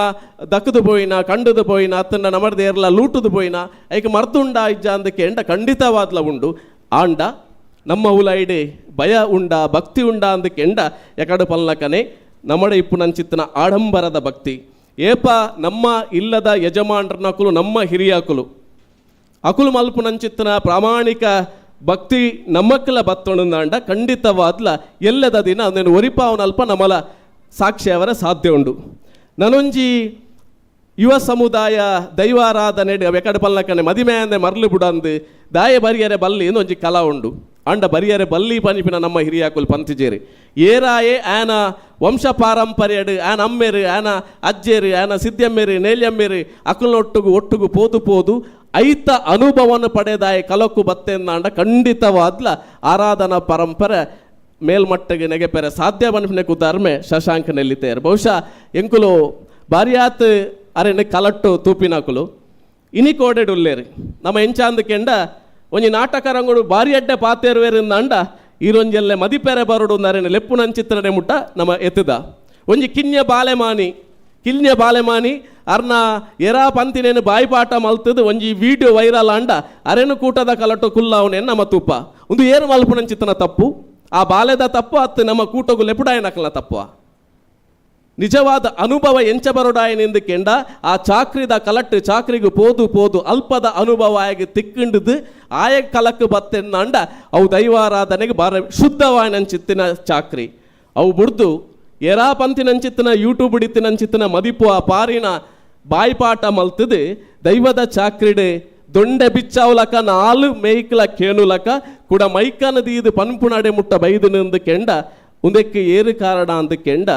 ದಕ್ಕದು ಪೋಯಿನ ಕಂಡುದು ಪೋಯಿನ ಅತ್ತನ್ನ ನಮರ್ದೇರ್ಲ ಲೂಟುದು ಪೋಯಿನ ಐಕ ಮರ್ತುಂಡ ಇಜ್ಜ ಅಂದಕ್ಕೆ ಎಂಡ ಖಂಡಿತವಾದ್ಲ ಉಂಡು ಆಂಡ ನಮ್ಮ ಉಲೈಡೆ ಭಯ ಉಂಡ ಭಕ್ತಿ ಉಂಡ ಅಂದಕೆಂಡ ಎಕಡು ಪಲ್ಲಕನೆ ನಮ್ಮಡೆ ಇಪ್ಪು ನಂಚಿತ್ತಿನ ಆಡಂಬರದ ಭಕ್ತಿ ಏಪ ನಮ್ಮ ಇಲ್ಲದ ಯಜಮಾನ್ರನಕುಲು ನಮ್ಮ ಹಿರಿಯಕುಲು ಅಕುಲು ಮಲ್ಪು ನಂಚಿತ್ತಿನ ಪ್ರಾಮಾಣಿಕ ಭಕ್ತಿ ನಮ್ಮಕ್ಕಲ ಬತ್ತೊಂಡ ಖಂಡಿತವಾದ್ಲ ಎಲ್ಲದ ದಿನ ಅದನ್ನು ಒರಿಪಾವನಲ್ಪ ನಮ್ಮಲ ಸಾಕ್ಷಿಯವರ ಸಾಧ್ಯ ಉಂಡು ನನೊಂಜಿ ಯುವ ಸಮುದಾಯ ದೈವಾರಾಧನೆ ಎಕಡೆ ಪಲ್ಲಕನೆ ಮದಿಮೆ ಅಂದೆ ಮರಳು ಬಿಡಂದು ದಾಯ ಬರಿಯರೆ ಬಲ್ಲಿ ಒಂಜಿ ಕಲಾ ಉಂಡು ಅಂಡ ಬರಿಯರೆ ಬಲ್ಲಿ ಪನಿಪಿನ ನಮ್ಮ ಹಿರಿಯಾಕುಲು ಪಂತಿಜೇರಿ ಏರಾಯೇ ಆನ ವಂಶ ಪಾರಂಪರ್ಯಡು ಆನ ಅಮ್ಮೆರು ಆನ ಅಜ್ಜೇರು ಆನ ಸಿದ್ಧಮ್ಮೆರು ನೇಲ್ಯಮ್ಮೆರು ಒಟ್ಟುಗು ಪೋದು ಐತ ಅನುಭವವನ್ನು ಪಡೆದಾಯ ಕಲಕ್ಕು ಬತ್ತೆಂದಾಂಡ ಖಂಡಿತವಾದ್ಲ ಆರಾಧನಾ ಪರಂಪರೆ ಮೇಲ್ಮಟ್ಟಿಗೆ ನೆಗೆಪೆರೆ ಸಾಧ್ಯ ಬನ್ಪಿನ ಕುದಾರ್ಮೆ ಶಶಾಂಕ ನೆಲ್ಲಿತೇರು ಬಹುಶಃ ಎಂಕುಲು ಬಾರಿಯಾತ್ ಅರೆನೆ ಕಲಟ್ಟು ತೂಪಿನಕುಲು ಇನಿ ಕೋಡೆಡುಲ್ಲೇರಿ ನಮ್ಮ ಎಂಚಾಂದ ಕೆಂಡ ಒಂಜಿ ನಾಟಕ ರಂಗುಡು ಬಾರಿ ಅಡ್ಡೆ ಪಾತೇರುವೇರಿಂದಾಂಡ ಈರೊಂಜೆಲ್ಲೆ ಮದಿಪೆರೆ ಬರುಡು ಅರೆನೆ ಲೆಪ್ಪು ನಂಚಿತ್ರನೆ ಮುಟ್ಟ ನಮ್ಮ ಎತ್ತದ ಒಂಜಿ ಕಿನ್ಯ ಬಾಲೆಮಾನಿ ಅರ್ನ ಎರಾ ಪಂತಿನೇನು ಬಾಯಿಪಾಠ ಮಲ್ತದು ಒಂಜಿ ವಿಡಿಯೋ ವೈರಲ್ ಅಂಡ ಅರೆನು ಕೂಟದ ಕಲಟು ಕುಲ್ಲವನೇನು ನಮ್ಮ ತುಪ್ಪ ಒಂದು ಏರು ಮಲ್ಪುನಂಚಿತ್ತನ ತಪ್ಪು ಆ ಬಾಲೆದ ತಪ್ಪು ಅತ್ತು ನಮ್ಮ ಕೂಟಗು ಲೆಪುಡಾಯನಕಲ ತಪ್ಪು ನಿಜವಾದ ಅನುಭವ ಎಂಚ ಬರುಡಾಯನೆಂದು ಕೆಂಡ ಆ ಚಾಕ್ರಿದ ಕಲಟ್ಟು ಚಾಕ್ರಿಗೂ ಪೋದು ಅಲ್ಪದ ಅನುಭವ ಆಗಿ ತಿಕ್ಕಿಂಡದು ಆಯ ಕಲಕ್ಕೆ ಬತ್ತೆಂದಂಡ ಅವು ದೈವಾರಾಧನೆಗೆ ಬಾರ ಶುದ್ಧವಾಯನಂಚಿತ್ತಿನ ಚಾಕ್ರಿ ಅವು ಬುಡ್ದು ಎರಾ ಪಂತಿನಂಚಿತ್ತಿನ ಯೂಟ್ಯೂಬ್ ಹಿಡಿತಿನಂಚಿತ್ತಿನ ಮದಿಪು ಆ ಪಾರಿನ ಬಾಯಿಪಾಠ ಮಲ್ತದು ದೈವದ ಚಾಕ್ರಿಡೆ ದೊಂಡೆ ಬಿಚ್ಚಾವ್ಲಕ 4 ಮೇಯ್ಕಲ ಕೇನುಲಕ ಕೂಡ ಮೈಕನದೀದು ಪನ್ಪುನಡೆ ಮುಟ್ಟ ಬೈದನೆಂದು ಕೆಂಡ ಉಂದಕ್ಕೆ ಏರು ಕಾರಣ ಅಂದು ಕೆಂಡ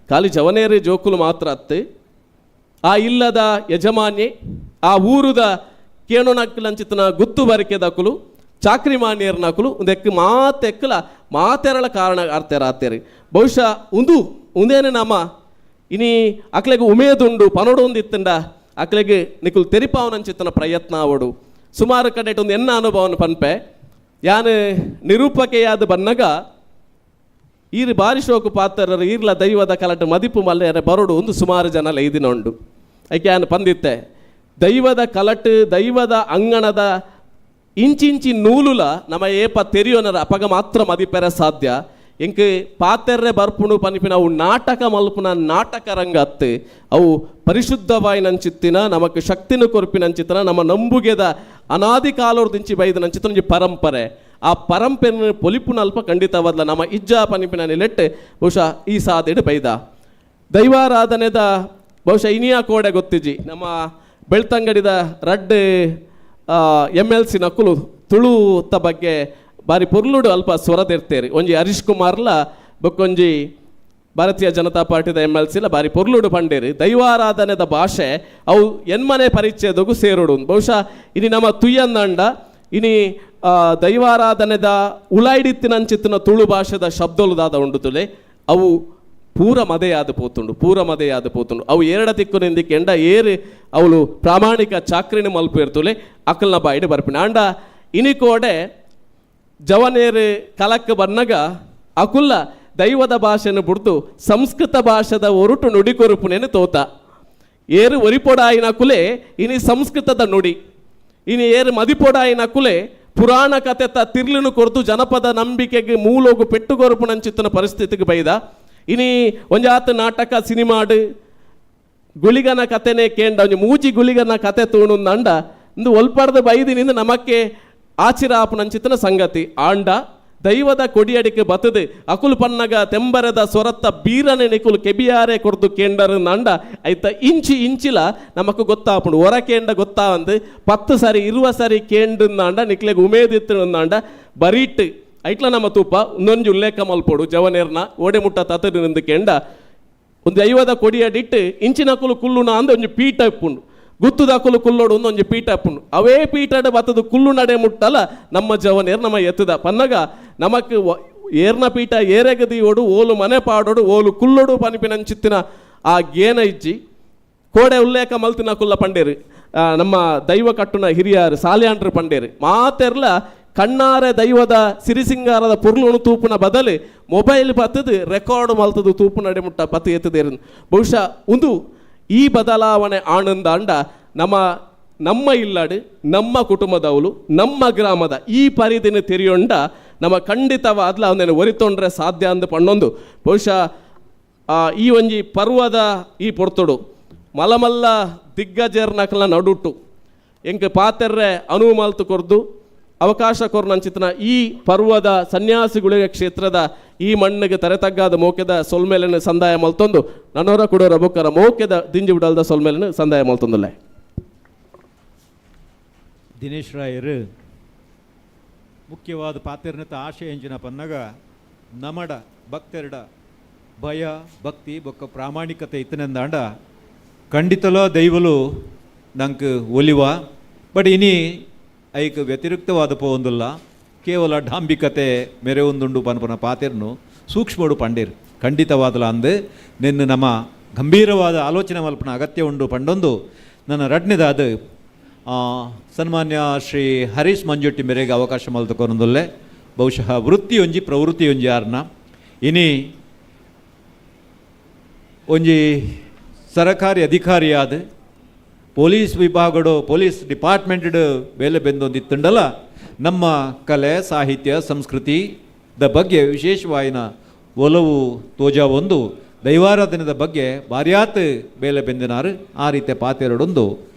ಖಾಲಿ ಜವನೇರಿ ಜೋಕುಲು ಮಾತ್ರ ಅತ್ತು ಆ ಇಲ್ಲದ ಯಜಮಾನ್ಯೆ ಆ ಊರುದ ಕೇಣುನಕ್ಕಲಂಚಿತ್ತಿನ ಗುತ್ತು ಬರಿಕೆದಕುಲು ಚಾಕ್ರಿ ಮಾನ್ಯರ್ನಕುಲು ಉಂದಕ್ಕೆ ಮಾತೆರಳ ಕಾರಣ ಆರ್ತೇರಿ ಬಹುಶಃ ಉಂದೇನೆ ನಮ್ಮ ಇನಿ ಅಕ್ಲೆಗೆ ಉಮೇದುಂಡು ಪನೊಡೊಂದಿತ್ತಂಡ ಅಕ್ಲೆಗೆ ನಿಕುಲು ತೆರಿಪಾವನಂಚಿತ್ತನ ಪ್ರಯತ್ನ ಅವಡು ಸುಮಾರು ಕಡೆ ಒಂದು ಎನ್ನ ಅನುಭವನ ಪನ್ಪೆ ಯಾನು ನಿರೂಪಕೆಯಾದ ಬನ್ನಗ ಈರು ಬಾರಿ ಶೋಕು ಪಾತ್ರರು ಈರ್ಲ ದೈವದ ಕಲಟು ಮದಿಪು ಮಲ್ಲೆಯರ ಬರೋಡು ಒಂದು ಸುಮಾರು ಜನ ಲೈದಿನ ಉಂಡು ಐಕೆ ಯಾನು ಪಂದಿತ್ತೆ ದೈವದ ಕಲಟು ದೈವದ ಅಂಗಣದ ಇಂಚಿಂಚಿ ನೂಲುಲ ನಮ್ಮ ಏಪ ತೆರಿಯೋನರ ಅಪಗ ಮಾತ್ರ ಮದಿಪೆರೆ ಸಾಧ್ಯ ಎಂಕ್ ಪಾತೆರ್ರೆ ಬರ್ಪುಣು ಪನಿಪಿನ ಅವು ನಾಟಕ ಮಲ್ಪುನ ನಾಟಕ ರಂಗ ಅತ್ತು ಅವು ಪರಿಶುದ್ಧವಾಯಿನಂಚಿತ್ತಿನ ನಮಕ್ ಶಕ್ತಿನ ಕೊರ್ಪಿನಂಚಿತ್ತಿನ ನಮ್ಮ ನಂಬುಗೆದ ಅನಾದಿ ಕಾಲೋರ್ದಿಂಚಿ ಬೈದನಂಚಿತ್ತಿನ ಒಂಜಿ ಪರಂಪರೆ ಆ ಪರಂಪರೆ ಪೊಲಿಪುನಲ್ಪ ಖಂಡಿತವಾದ್ಲ ನಮ್ಮ ಇಜ್ಜಾ ಪನಿಪಿನ ನೆಲೆಟ್ಟೆ ಬಹುಶಃ ಈ ಸಾಧೆಡು ಬೈದ ದೈವಾರಾಧನೆದ ಬಹುಶಃ ಇನಿಯಾ ಕೋಡೆ ಗೊತ್ತಿಜಿ ನಮ್ಮ ಬೆಳ್ತಂಗಡಿದ ರಡ್ಡ್ MLC ನಕುಲು ತುಳುತ್ತ ಬಗ್ಗೆ ಬಾರಿ ಪೊರ್ಲುಡು ಅಲ್ಪ ಸ್ವರದಿರ್ತೇರಿ ಒಂಜಿ ಹರೀಶ್ ಕುಮಾರ್ಲ ಬೊಕ್ಕೊಂಜಿ ಭಾರತೀಯ ಜನತಾ ಪಾರ್ಟಿದ MLCಲ ಬಾರಿ ಪೊರ್ಲುಡು ಪಂಡೇರಿ ದೈವಾರಾಧನೆದ ಭಾಷೆ ಅವು ಎನ್ಮನೆ ಪರಿಚಯದಗೂ ಸೇರುಡು ಬಹುಶಃ ಇನಿ ನಮ್ಮ ತುಯ್ಯಂದಂಡ ಇನಿ ದೈವಾರಾಧನೆದ ಉಲಾಯ್ಡಿತ್ತಿನಂಚಿತ್ತಿನ ತುಳು ಭಾಷೆದ ಶಬ್ದೋಲುದಾದ ಉಂಡು ತುಲೆ ಅವು ಪೂರ ಮದೆಯಾದ ಪೋತುಂಡು ಅವು ಎರಡ ತಿಕ್ಕುನಿಂದಿಕ್ಕೆ ಎಂಡ ಏರು ಅವಳು ಪ್ರಾಮಾಣಿಕ ಚಾಕ್ರಿನ ಮಲ್ಪು ಇರ್ತುಲೆ ಅಕಲ್ನ ಬಾಯಿಡೆ ಬರ್ಪಿನ ಅಂಡ ಇನಿಕೋಡೆ ಜವನೇರು ಕಲಕ್ಕೆ ಬನ್ನಗ ಅಕುಲ್ಲ ದೈವದ ಭಾಷೆಯನ್ನು ಬಿಡ್ದು ಸಂಸ್ಕೃತ ಭಾಷೆದ ಒರುಟು ನುಡಿಕೊರುಪುನೇನು ತೋತ ಏರು ಒರಿಪೊಡಾಯಿನ ಕುಲೆ ಇನಿ ಸಂಸ್ಕೃತದ ನುಡಿ ಇನಿ ಏರು ಮದಿಪೊಡಾಯಿನ ಕುಲೆ ಪುರಾಣ ಕಥೆತ ತಿರ್ಲಿನು ಕೊರ್ದು ಜನಪದ ನಂಬಿಕೆಗೆ ಮೂಲೋಗು ಪೆಟ್ಟುಗೊರುಪುನಂಚಿತ್ತಿನ ಪರಿಸ್ಥಿತಿಗೆ ಬೈದ ಇನಿ ಒಂಜಾತು ನಾಟಕ ಸಿನಿಮಾಡು ಗುಳಿಗನ ಕಥೆನೇ ಕೇಂಡ ಒಂಜಿ ಮೂಜಿ ಗುಳಿಗನ ಕಥೆ ತೂಣುಂದಂಡ ಇಂದು ಒಲ್ಪಡ್ದ ಬೈದಿನಿಂದ ನಮಕ್ಕೆ ಆಚಿರಾಪುನಂಚಿತ್ತಿನ ಸಂಗತಿ ಆಂಡ ದೈವದ ಕೊಡಿಯಡಿಕೆ ಬತ್ತದು ಅಕುಲು ಪನ್ನಗ ತೆಂಬರದ ಸೊರತ್ತ ಬೀರನೆ ನಿಕುಲು ಕೆಬಿಯಾರೆ ಕೊರ್ದು ಕೇಂಡರು ನಂಡ ಐತ ಇಂಚಿಲ ನಮಕ್ ಗೊತ್ತಾಪುಂಡು ಹೊರ ಕೇಂಡ ಗೊತ್ತಾವಂದು 10 ಸರಿ 20 ಸರಿ ಕೇಂಡುಂದಾಂಡ ನಿಕ್ಲೆಗೆ ಉಮೇದಿತ್ತುಂದಾಂಡ ಬರೀಟ್ ಐಟ್ಲ ನಮ್ಮ ತೂಪ ಇನ್ನೊಂದು ಉಲ್ಲೇಖ ಮಲ್ಪೋಡು ಜವನೇರ್ನ ಓಡೆ ಮುಟ್ಟ ತತಡಿನಿಂದ ಕೆಂಡ ಒಂದು ದೈವದ ಕೊಡಿಯಡಿಟ್ಟು ಇಂಚಿನಕುಲು ಕುಲ್ಲುನ ಅಂದ ಒಂಜಿ ಪೀಠ ಇಪ್ಪುಂಡು ಗುತ್ತುದಾಕುಲು ಕುಲ್ಲೋಡು ಒಂದೊಂಜಿ ಪೀಠ ಇಪ್ಪುಂಡು ಅವೇ ಪೀಠದ ಬತ್ತದು ಕುಲ್ಲು ನಡೆ ಮುಟ್ಟಲ್ಲ ನಮ್ಮ ಜವನೇರ್ ನಮ್ಮ ಎತ್ತದ ಪನ್ನಗ ನಮಕ್ ಏರ್ನ ಪೀಠ ಏರೆಗದಿ ಓಡು ಓಲು ಮನೆ ಪಾಡೋಡು ಓಲು ಕುಲ್ಲೋಡು ಪನಿಪಿನಂಚಿತ್ತಿನ ಆ ಗೇನ ಇಜ್ಜಿ ಕೋಡೆ ಉಲ್ಲೇಖ ಮಲ್ತಿನ ಕುಲ್ಲ ಪಂಡೇರು ನಮ್ಮ ದೈವ ಕಟ್ಟುನ ಹಿರಿಯರು ಸಾಲ್ಯಾಂಡ್ರು ಪಂಡೇರು ಮಾತೆರ್ಲ ಕಣ್ಣಾರೆ ದೈವದ ಸಿರಿಸಿಂಗಾರದ ಪುರ್ಲುನು ತೂಪುನ ಬದಲು ಮೊಬೈಲ್ ಪತ್ತದು ರೆಕಾರ್ಡ್ ಮಲ್ತದು ತೂಪು ನಡೆ ಮುಟ್ಟ ಪತ್ತು ಎತ್ತದೇರು ಬಹುಶಃ ಒಂದು ಈ ಬದಲಾವಣೆ ಆನಂದಾಂಡ ನಮ್ಮ ಇಲ್ಲಡು ನಮ್ಮ ಕುಟುಂಬದವಳು ನಮ್ಮ ಗ್ರಾಮದ ಈ ಪರಿಧಿನ ತೆರೆಯೊಂಡ ನಮ್ಮ ಖಂಡಿತವಾದ್ಲ ಅವನೇನು ಒರಿತೊಂಡ್ರೆ ಸಾಧ್ಯ ಅಂದು ಪಣ್ಣೊಂದು ಬಹುಶಃ ಈ ಒಂಜಿ ಪರ್ವದ ಈ ಪೊರ್ತುಡು ಮಲಮಲ್ಲ ದಿಗ್ಗಜರ್ನಕಲ್ನ ನಡುಟು ಎಂಕ್ ಪಾತೆರ್ರೆ ಅನುವು ಮಲ್ತು ಕೊರ್ದು ಅವಕಾಶ ಕೊರ್ನಂಚಿತನ ಈ ಪರ್ವದ ಸನ್ಯಾಸಿಗಳಿಗೆ ಕ್ಷೇತ್ರದ ಈ ಮಣ್ಣಿಗೆ ತರೆತಗ್ಗಾದ ಮೋಕೆದ ಸೊಲ್ಮೇಲಿನ ಸಂದಾಯ ಮಲ್ತೊಂದು ನನ್ನವರ ಕೊಡೋರ ಬೊಕ್ಕರ ಮೋಕೆದ ದಿಂಜಿ ಬಿಡಲ್ದ ಸೊಲ್ಮೇಲಿನ ಸಂದಾಯ ಮಲ್ತೊಂದುಲ್ಲೆ. ದಿನೇಶ್ ರಾಯರು ಮುಖ್ಯವಾದ ಪಾತೆರ್ನತ ಆಶೆ ಎಂಜಿನ ಪನ್ನಗ ನಮಡ ಭಕ್ತೆರಡ ಭಯ ಭಕ್ತಿ ಬೊಕ್ಕ ಪ್ರಾಮಾಣಿಕತೆ ಇತ್ತನೆಂದಾಂಡ ಖಂಡಿತಲೋ ದೈವಲು ನಂಗೆ ಒಲಿವ ಬಟ್ ಇನಿ ಐಕ್ ವ್ಯತಿರಿಕ್ತವಾದ ಪೋಂದುಲ್ಲ ಕೇವಲ ಡಾಂಬಿಕತೆ ಮೆರೆ ಒಂದುಂಡು ಪನ್ಪನ ಪಾತೆರ್ನು ಸೂಕ್ಷ್ಮಡು ಪಂಡೇರು ಖಂಡಿತವಾದಲ ಅಂದು ನಿನ್ನ ನಮ್ಮ ಗಂಭೀರವಾದ ಆಲೋಚನೆ ಮಲ್ಪನ ಅಗತ್ಯ ಉಂಡು ಪಂಡೊಂದು ನನ್ನ ರಡ್ನೆದಾದ ಸನ್ಮಾನ್ಯ ಶ್ರೀ ಹರೀಶ್ ಮಂಜುಟ್ಟಿ ಮೇರೆಗೆ ಅವಕಾಶ ಮಲ್ತುಕೊಂದೊಲ್ಲೆ ಬಹುಶಃ ವೃತ್ತಿಯೊಂಜಿ ಪ್ರವೃತ್ತಿಯೊಂಜಿ ಯಾರನ್ನ ಇನಿ ಒಂಜಿ ಸರಕಾರಿ ಅಧಿಕಾರಿಯಾದ ಪೊಲೀಸ್ ವಿಭಾಗಡು ಪೊಲೀಸ್ ಡಿಪಾರ್ಟ್ಮೆಂಟ್ ಬೇಲೆ ಬೆಂದೊಂದಿತ್ತುಂಡಲ್ಲ ನಮ್ಮ ಕಲೆ ಸಾಹಿತ್ಯ ಸಂಸ್ಕೃತಿದ ಬಗ್ಗೆ ವಿಶೇಷವಾಯಿನ ಒಲವು ತೋಜಾ ಒಂದು ದೈವಾರಾಧನೆದ ಬಗ್ಗೆ ಭಾರ್ಯಾತ್ ಬೇಲೆ ಬೆಂದಿನಾರು ಆ ರೀತಿಯ ಪಾತೆರಡೊಂದು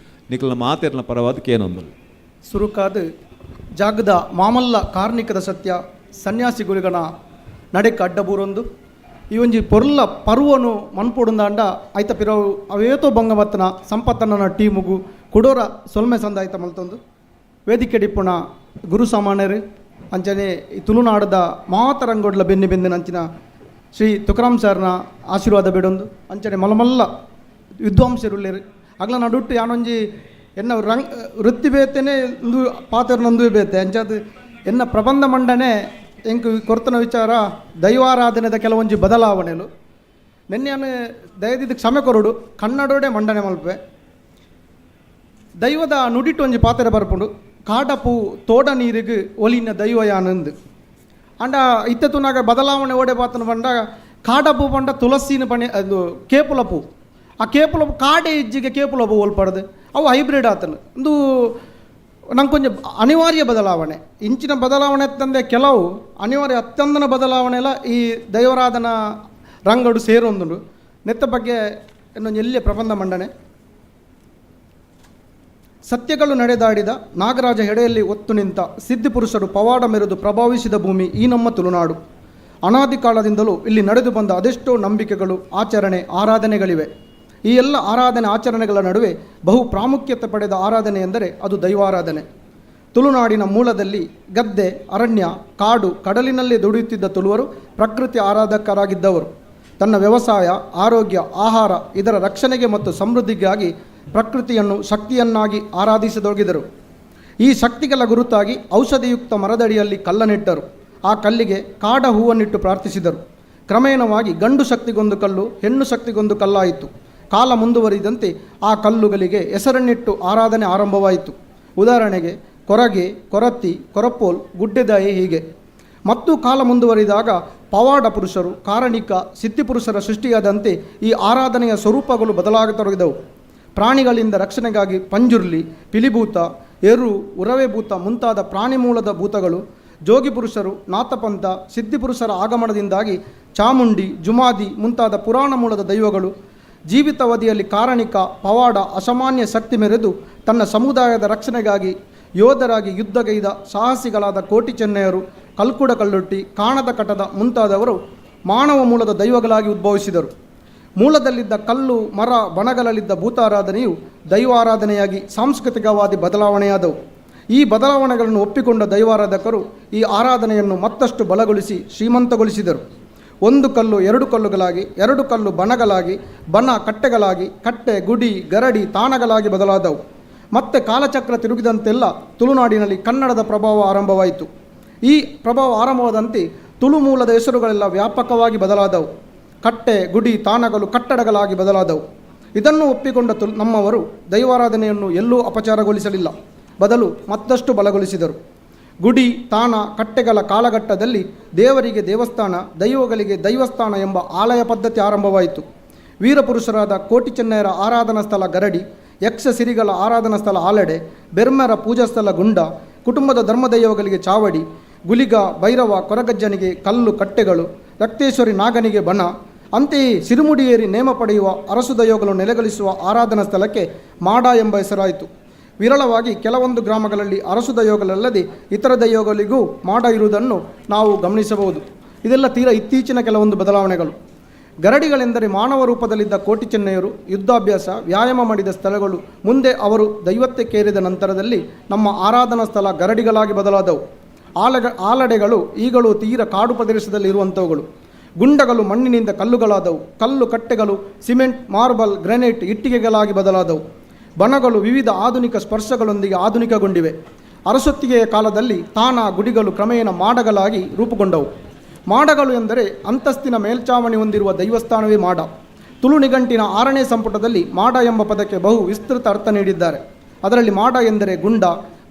ನಿಖಲ್ನ ಮಾತೆರ್ನ ಪರವಾದಕ್ಕೇನೊಂದು ಸುರುಕಾದ ಜಾಗದ ಮಾಮಲ್ಲ ಕಾರ್ಣಿಕದ ಸತ್ಯ ಸನ್ಯಾಸಿಗುಳಿಗನ ನಡೆಕ ಅಡ್ಡಬೂರೊಂದು ಈ ಒಂಜಿ ಪೊರ್ಲ ಪರ್ವನು ಮನ್ಪೊಡುಂದಾಂಡ ಐತ ಪಿರವು ಅವೇತೋ ಬಂಗಮತ್ತನ ಸಂಪತ್ತನ ಟೀಮುಗು ಕುಡೋರ ಸೊಲ್ಮೆ ಸಂದಾಯ್ತ ಮಲ್ತೊಂದು ವೇದಿಕೆ ಡಿಪ್ಪುಣ ಗುರು ಸಾಮಾನ್ಯರು ಅಂಚನೆ ಈ ತುಳುನಾಡದ ಮಾತರಂಗೋಡ್ಲ ಬೆನ್ನಿ ಬೆಂದಿನ ಶ್ರೀ ತುಕಾರಾಮ್ ಸರ್ನ ಆಶೀರ್ವಾದ ಬೇಡೊಂದು ಅಂಚನೆ ಮಲಮಲ್ಲ ವಿದ್ವಾಂಸರುಳ್ಳೇರು ಅಗ್ಲ ನಡುಟ್ಟು ಯಾನೊಂಜಿ ಎನ್ನ ವೃತ್ತಿ ಬೇತೇನೆ ಒಂದು ಪಾತ್ರನೊಂದು ಬೇತೆ ಅಂಚದು ಎನ್ನ ಪ್ರಬಂಧ ಮಂಡನೆ ಎಂಕು ಕೊರ್ತನ ವಿಚಾರ ದೈವಾರಾಧನೆದ ಕೆಲವೊಂಜಿ ಬದಲಾವಣೆಲು ನೆನ್ನೆಯನ್ನು ದಯದಿದ್ದು ಕ್ಷಮೆ ಕೊರಡು ಕನ್ನಡೋಡೆ ಮಂಡನೆ ಮಲ್ಪೆ ದೈವದ ನುಡಿಟ್ಟು ಒಂಜಿ ಪಾತ್ರೆ ಬರ್ಪುಂಡು ಕಾಡಪು ತೋಡ ನೀರಿಗೆ ಒಲಿನ ದೈವ ಯಾನಂದು ಅಂಡ ಇತ್ತುನಾಗ ಬದಲಾವಣೆ ಓಡೆ ಪಾತನ ಪಂಡ ಕಾಡಪು ಪಂಡ ತುಳಸಿನ ಪಣೆ ಅದು ಕೇಪುಲ ಪೂ ಆ ಕೇಪುಲ ಕಾಡೆ ಇಜ್ಜಿಗೆ ಕೇಪುಲ ಪೂ ಒಲ್ಪಡ್ದು ಅವು ಹೈಬ್ರಿಡ್ ಆತನು ಒಂದು ನಂಗೆ ಕೊಂಚ ಅನಿವಾರ್ಯ ಬದಲಾವಣೆ ಇಂಚಿನ ಬದಲಾವಣೆ ತಂದೆ ಕೆಲವು ಅನಿವಾರ್ಯ ಅತ್ಯಂತನ ಬದಲಾವಣೆ ಎಲ್ಲ ಈ ದೈವಾರಾಧನಾ ರಂಗಡು ಸೇರೊಂದುಂಡು ನೆತ್ತ ಬಗ್ಗೆ ಇನ್ನೊಂದು ಎಲ್ಲಿಯ ಪ್ರಬಂಧ ಮಂಡನೆ ಸತ್ಯಗಳು ನಡೆದಾಡಿದ ನಾಗರಾಜ ಹೆಡೆಯಲ್ಲಿ ಒತ್ತು ನಿಂತ ಸಿದ್ಧಿಪುರುಷರು ಪವಾಡ ಮೆರೆದು ಪ್ರಭಾವಿಸಿದ ಭೂಮಿ ಈ ನಮ್ಮ ತುಳುನಾಡು. ಅನಾದಿ ಕಾಲದಿಂದಲೂ ಇಲ್ಲಿ ನಡೆದು ಬಂದ ಅದೆಷ್ಟೋ ನಂಬಿಕೆಗಳು ಆಚರಣೆ ಆರಾಧನೆಗಳಿವೆ. ಈ ಎಲ್ಲ ಆರಾಧನೆ ಆಚರಣೆಗಳ ನಡುವೆ ಬಹು ಪ್ರಾಮುಖ್ಯತೆ ಪಡೆದ ಆರಾಧನೆ ಎಂದರೆ ಅದು ದೈವಾರಾಧನೆ. ತುಳುನಾಡಿನ ಮೂಲದಲ್ಲಿ ಗದ್ದೆ, ಅರಣ್ಯ, ಕಾಡು, ಕಡಲಿನಲ್ಲಿ ದುಡಿಯುತ್ತಿದ್ದ ತುಳುವರು ಪ್ರಕೃತಿ ಆರಾಧಕರಾಗಿದ್ದವರು. ತನ್ನ ವ್ಯವಸಾಯ, ಆರೋಗ್ಯ, ಆಹಾರ ಇದರ ರಕ್ಷಣೆಗೆ ಮತ್ತು ಸಮೃದ್ಧಿಗಾಗಿ ಪ್ರಕೃತಿಯನ್ನು ಶಕ್ತಿಯನ್ನಾಗಿ ಆರಾಧಿಸದೊಡಗಿದರು. ಈ ಶಕ್ತಿಗಳ ಗುರುತಾಗಿ ಔಷಧಿಯುಕ್ತ ಮರದಡಿಯಲ್ಲಿ ಕಲ್ಲನಿಟ್ಟರು. ಆ ಕಲ್ಲಿಗೆ ಕಾಡ ಹೂವನ್ನಿಟ್ಟು ಪ್ರಾರ್ಥಿಸಿದರು. ಕ್ರಮೇಣವಾಗಿ ಗಂಡು ಶಕ್ತಿಗೊಂದು ಕಲ್ಲು, ಹೆಣ್ಣು ಶಕ್ತಿಗೊಂದು ಕಲ್ಲಾಯಿತು. ಕಾಲ ಮುಂದುವರಿದಂತೆ ಆ ಕಲ್ಲುಗಳಿಗೆ ಹೆಸರನ್ನಿಟ್ಟು ಆರಾಧನೆ ಆರಂಭವಾಯಿತು. ಉದಾಹರಣೆಗೆ ಕೊರಗೆ, ಕೊರತಿ, ಕೊರಪೋಲ್, ಗುಡ್ಡೆದಾಯಿ ಹೀಗೆ. ಮತ್ತು ಕಾಲ ಮುಂದುವರಿದಾಗ ಪವಾಡ ಪುರುಷರು, ಕಾರಣಿಕ, ಸಿದ್ಧಿಪುರುಷರ ಸೃಷ್ಟಿಯಾದಂತೆ ಈ ಆರಾಧನೆಯ ಸ್ವರೂಪಗಳು ಬದಲಾಗತೊಡಗಿದವು. ಪ್ರಾಣಿಗಳಿಂದ ರಕ್ಷಣೆಗಾಗಿ ಪಂಜುರ್ಲಿ, ಪಿಲಿಭೂತ, ಎರು, ಉರವೆಭೂತ ಮುಂತಾದ ಪ್ರಾಣಿ ಮೂಲದ ಭೂತಗಳು, ಜೋಗಿ ಪುರುಷರು, ನಾಥಪಂಥ, ಸಿದ್ಧಿಪುರುಷರ ಆಗಮನದಿಂದಾಗಿ ಚಾಮುಂಡಿ, ಜುಮಾದಿ ಮುಂತಾದ ಪುರಾಣ ಮೂಲದ ದೈವಗಳು, ಜೀವಿತಾವಧಿಯಲ್ಲಿ ಕಾರಣಿಕ, ಪವಾಡ ಅಸಾಮಾನ್ಯ ಶಕ್ತಿ ಮೆರೆದು ತನ್ನ ಸಮುದಾಯದ ರಕ್ಷಣೆಗಾಗಿ ಯೋಧರಾಗಿ ಯುದ್ಧಗೈದ ಸಾಹಸಿಗಳಾದ ಕೋಟಿ ಚೆನ್ನಯರು, ಕಲ್ಕುಡ ಕಲ್ಲೊಟ್ಟಿ, ಕಾಣದ ಕಟದ ಮುಂತಾದವರು ಮಾನವ ಮೂಲದ ದೈವಗಳಾಗಿ ಉದ್ಭವಿಸಿದರು. ಮೂಲದಲ್ಲಿದ್ದ ಕಲ್ಲು, ಮರ, ಬಣಗಳಲ್ಲಿದ್ದ ಭೂತಾರಾಧನೆಯು ದೈವಾರಾಧನೆಯಾಗಿ ಸಾಂಸ್ಕೃತಿಕವಾದಿ ಬದಲಾವಣೆಯಾದವು. ಈ ಬದಲಾವಣೆಗಳನ್ನು ಒಪ್ಪಿಕೊಂಡ ದೈವಾರಾಧಕರು ಈ ಆರಾಧನೆಯನ್ನು ಮತ್ತಷ್ಟು ಬಲಗೊಳಿಸಿ ಶ್ರೀಮಂತಗೊಳಿಸಿದರು. ಒಂದು ಕಲ್ಲು ಎರಡು ಕಲ್ಲುಗಳಾಗಿ, ಎರಡು ಕಲ್ಲು ಬಣಗಳಾಗಿ, ಬಣ ಕಟ್ಟೆಗಳಾಗಿ, ಕಟ್ಟೆ, ಗುಡಿ, ಗರಡಿ, ತಾಣಗಳಾಗಿ ಬದಲಾದವು. ಮತ್ತೆ ಕಾಲಚಕ್ರ ತಿರುಗಿದಂತೆಲ್ಲ ತುಳುನಾಡಿನಲ್ಲಿ ಕನ್ನಡದ ಪ್ರಭಾವ ಆರಂಭವಾಯಿತು. ಈ ಪ್ರಭಾವ ಆರಂಭವಾದಂತೆ ತುಳು ಮೂಲದ ಹೆಸರುಗಳೆಲ್ಲ ವ್ಯಾಪಕವಾಗಿ ಬದಲಾದವು. ಕಟ್ಟೆ, ಗುಡಿ, ತಾಣಗಳು ಕಟ್ಟಡಗಳಾಗಿ ಬದಲಾದವು. ಇದನ್ನು ಒಪ್ಪಿಕೊಂಡ ನಮ್ಮವರು ದೈವಾರಾಧನೆಯನ್ನು ಎಲ್ಲೂ ಅಪಚಾರಗೊಳಿಸಲಿಲ್ಲ, ಬದಲು ಮತ್ತಷ್ಟು ಬಲಗೊಳಿಸಿದರು. ಗುಡಿ, ತಾಣ, ಕಟ್ಟೆಗಳ ಕಾಲಘಟ್ಟದಲ್ಲಿ ದೇವರಿಗೆ ದೇವಸ್ಥಾನ, ದೈವಗಳಿಗೆ ದೈವಸ್ಥಾನ ಎಂಬ ಆಲಯ ಪದ್ಧತಿ ಆರಂಭವಾಯಿತು. ವೀರಪುರುಷರಾದ ಕೋಟಿ ಚೆನ್ನಯರ ಆರಾಧನಾ ಸ್ಥಳ ಗರಡಿ, ಯಕ್ಷ ಸಿರಿಗಳ ಆರಾಧನಾ ಸ್ಥಳ ಆಲೆಡೆ, ಬೆರ್ಮರ ಪೂಜಾ ಸ್ಥಳ ಗುಂಡ, ಕುಟುಂಬದ ಧರ್ಮದೈವಗಳಿಗೆ ಚಾವಡಿ, ಗುಲಿಗ ಭೈರವ ಕೊರಗಜ್ಜನಿಗೆ ಕಲ್ಲು ಕಟ್ಟೆಗಳು, ರಕ್ತೇಶ್ವರಿ ನಾಗನಿಗೆ ಬಣ. ಅಂತೆಯೇ ಸಿರುಮುಡಿಯೇರಿ ನೇಮ ಪಡೆಯುವ ಅರಸು ದೈವಗಳನ್ನು ನೆಲೆಗಳಿಸುವ ಆರಾಧನಾ ಸ್ಥಳಕ್ಕೆ ಮಾಡ ಎಂಬ ಹೆಸರಾಯಿತು. ವಿರಳವಾಗಿ ಕೆಲವೊಂದು ಗ್ರಾಮಗಳಲ್ಲಿ ಅರಸು ದೈವಗಳಲ್ಲದೆ ಇತರ ದೈವಗಳಿಗೂ ಮಾಡ ಇರುವುದನ್ನು ನಾವು ಗಮನಿಸಬಹುದು. ಇದೆಲ್ಲ ತೀರಾ ಇತ್ತೀಚಿನ ಕೆಲವೊಂದು ಬದಲಾವಣೆಗಳು. ಗರಡಿಗಳೆಂದರೆ ಮಾನವ ರೂಪದಲ್ಲಿದ್ದ ಕೋಟಿ ಚೆನ್ನೈಯರು ಯುದ್ಧಾಭ್ಯಾಸ ವ್ಯಾಯಾಮ ಮಾಡಿದ ಸ್ಥಳಗಳು. ಮುಂದೆ ಅವರು ದೈವತ್ವಕ್ಕೇರಿದ ನಂತರದಲ್ಲಿ ನಮ್ಮ ಆರಾಧನಾ ಸ್ಥಳ ಗರಡಿಗಳಾಗಿ ಬದಲಾದವು. ಆಲಡೆಗಳು ಈಗಲೂ ತೀರ ಕಾಡು ಪ್ರದೇಶದಲ್ಲಿ ಇರುವಂಥವುಗಳು. ಗುಂಡಗಳು ಮಣ್ಣಿನಿಂದ ಕಲ್ಲುಗಳಾದವು. ಕಲ್ಲು ಕಟ್ಟೆಗಳು ಸಿಮೆಂಟ್, ಮಾರ್ಬಲ್, ಗ್ರೆನೈಟ್, ಇಟ್ಟಿಗೆಗಳಾಗಿ ಬದಲಾದವು. ಬಣಗಳು ವಿವಿಧ ಆಧುನಿಕ ಸ್ಪರ್ಶಗಳೊಂದಿಗೆ ಆಧುನಿಕಗೊಂಡಿವೆ. ಅರಸೊತ್ತಿಗೆಯ ಕಾಲದಲ್ಲಿ ತಾನ ಗುಡಿಗಳು ಕ್ರಮೇಣ ಮಾಡಗಳಾಗಿ ರೂಪುಗೊಂಡವು. ಮಾಡಗಳು ಎಂದರೆ ಅಂತಸ್ತಿನ ಮೇಲ್ಚಾವಣಿ ಹೊಂದಿರುವ ದೈವಸ್ಥಾನವೇ ಮಾಡ. ತುಳು ನಿಘಂಟಿನ 6ನೇ ಸಂಪುಟದಲ್ಲಿ ಮಾಡ ಎಂಬ ಪದಕ್ಕೆ ಬಹು ವಿಸ್ತೃತ ಅರ್ಥ ನೀಡಿದ್ದಾರೆ. ಅದರಲ್ಲಿ ಮಾಡ ಎಂದರೆ ಗುಂಡ,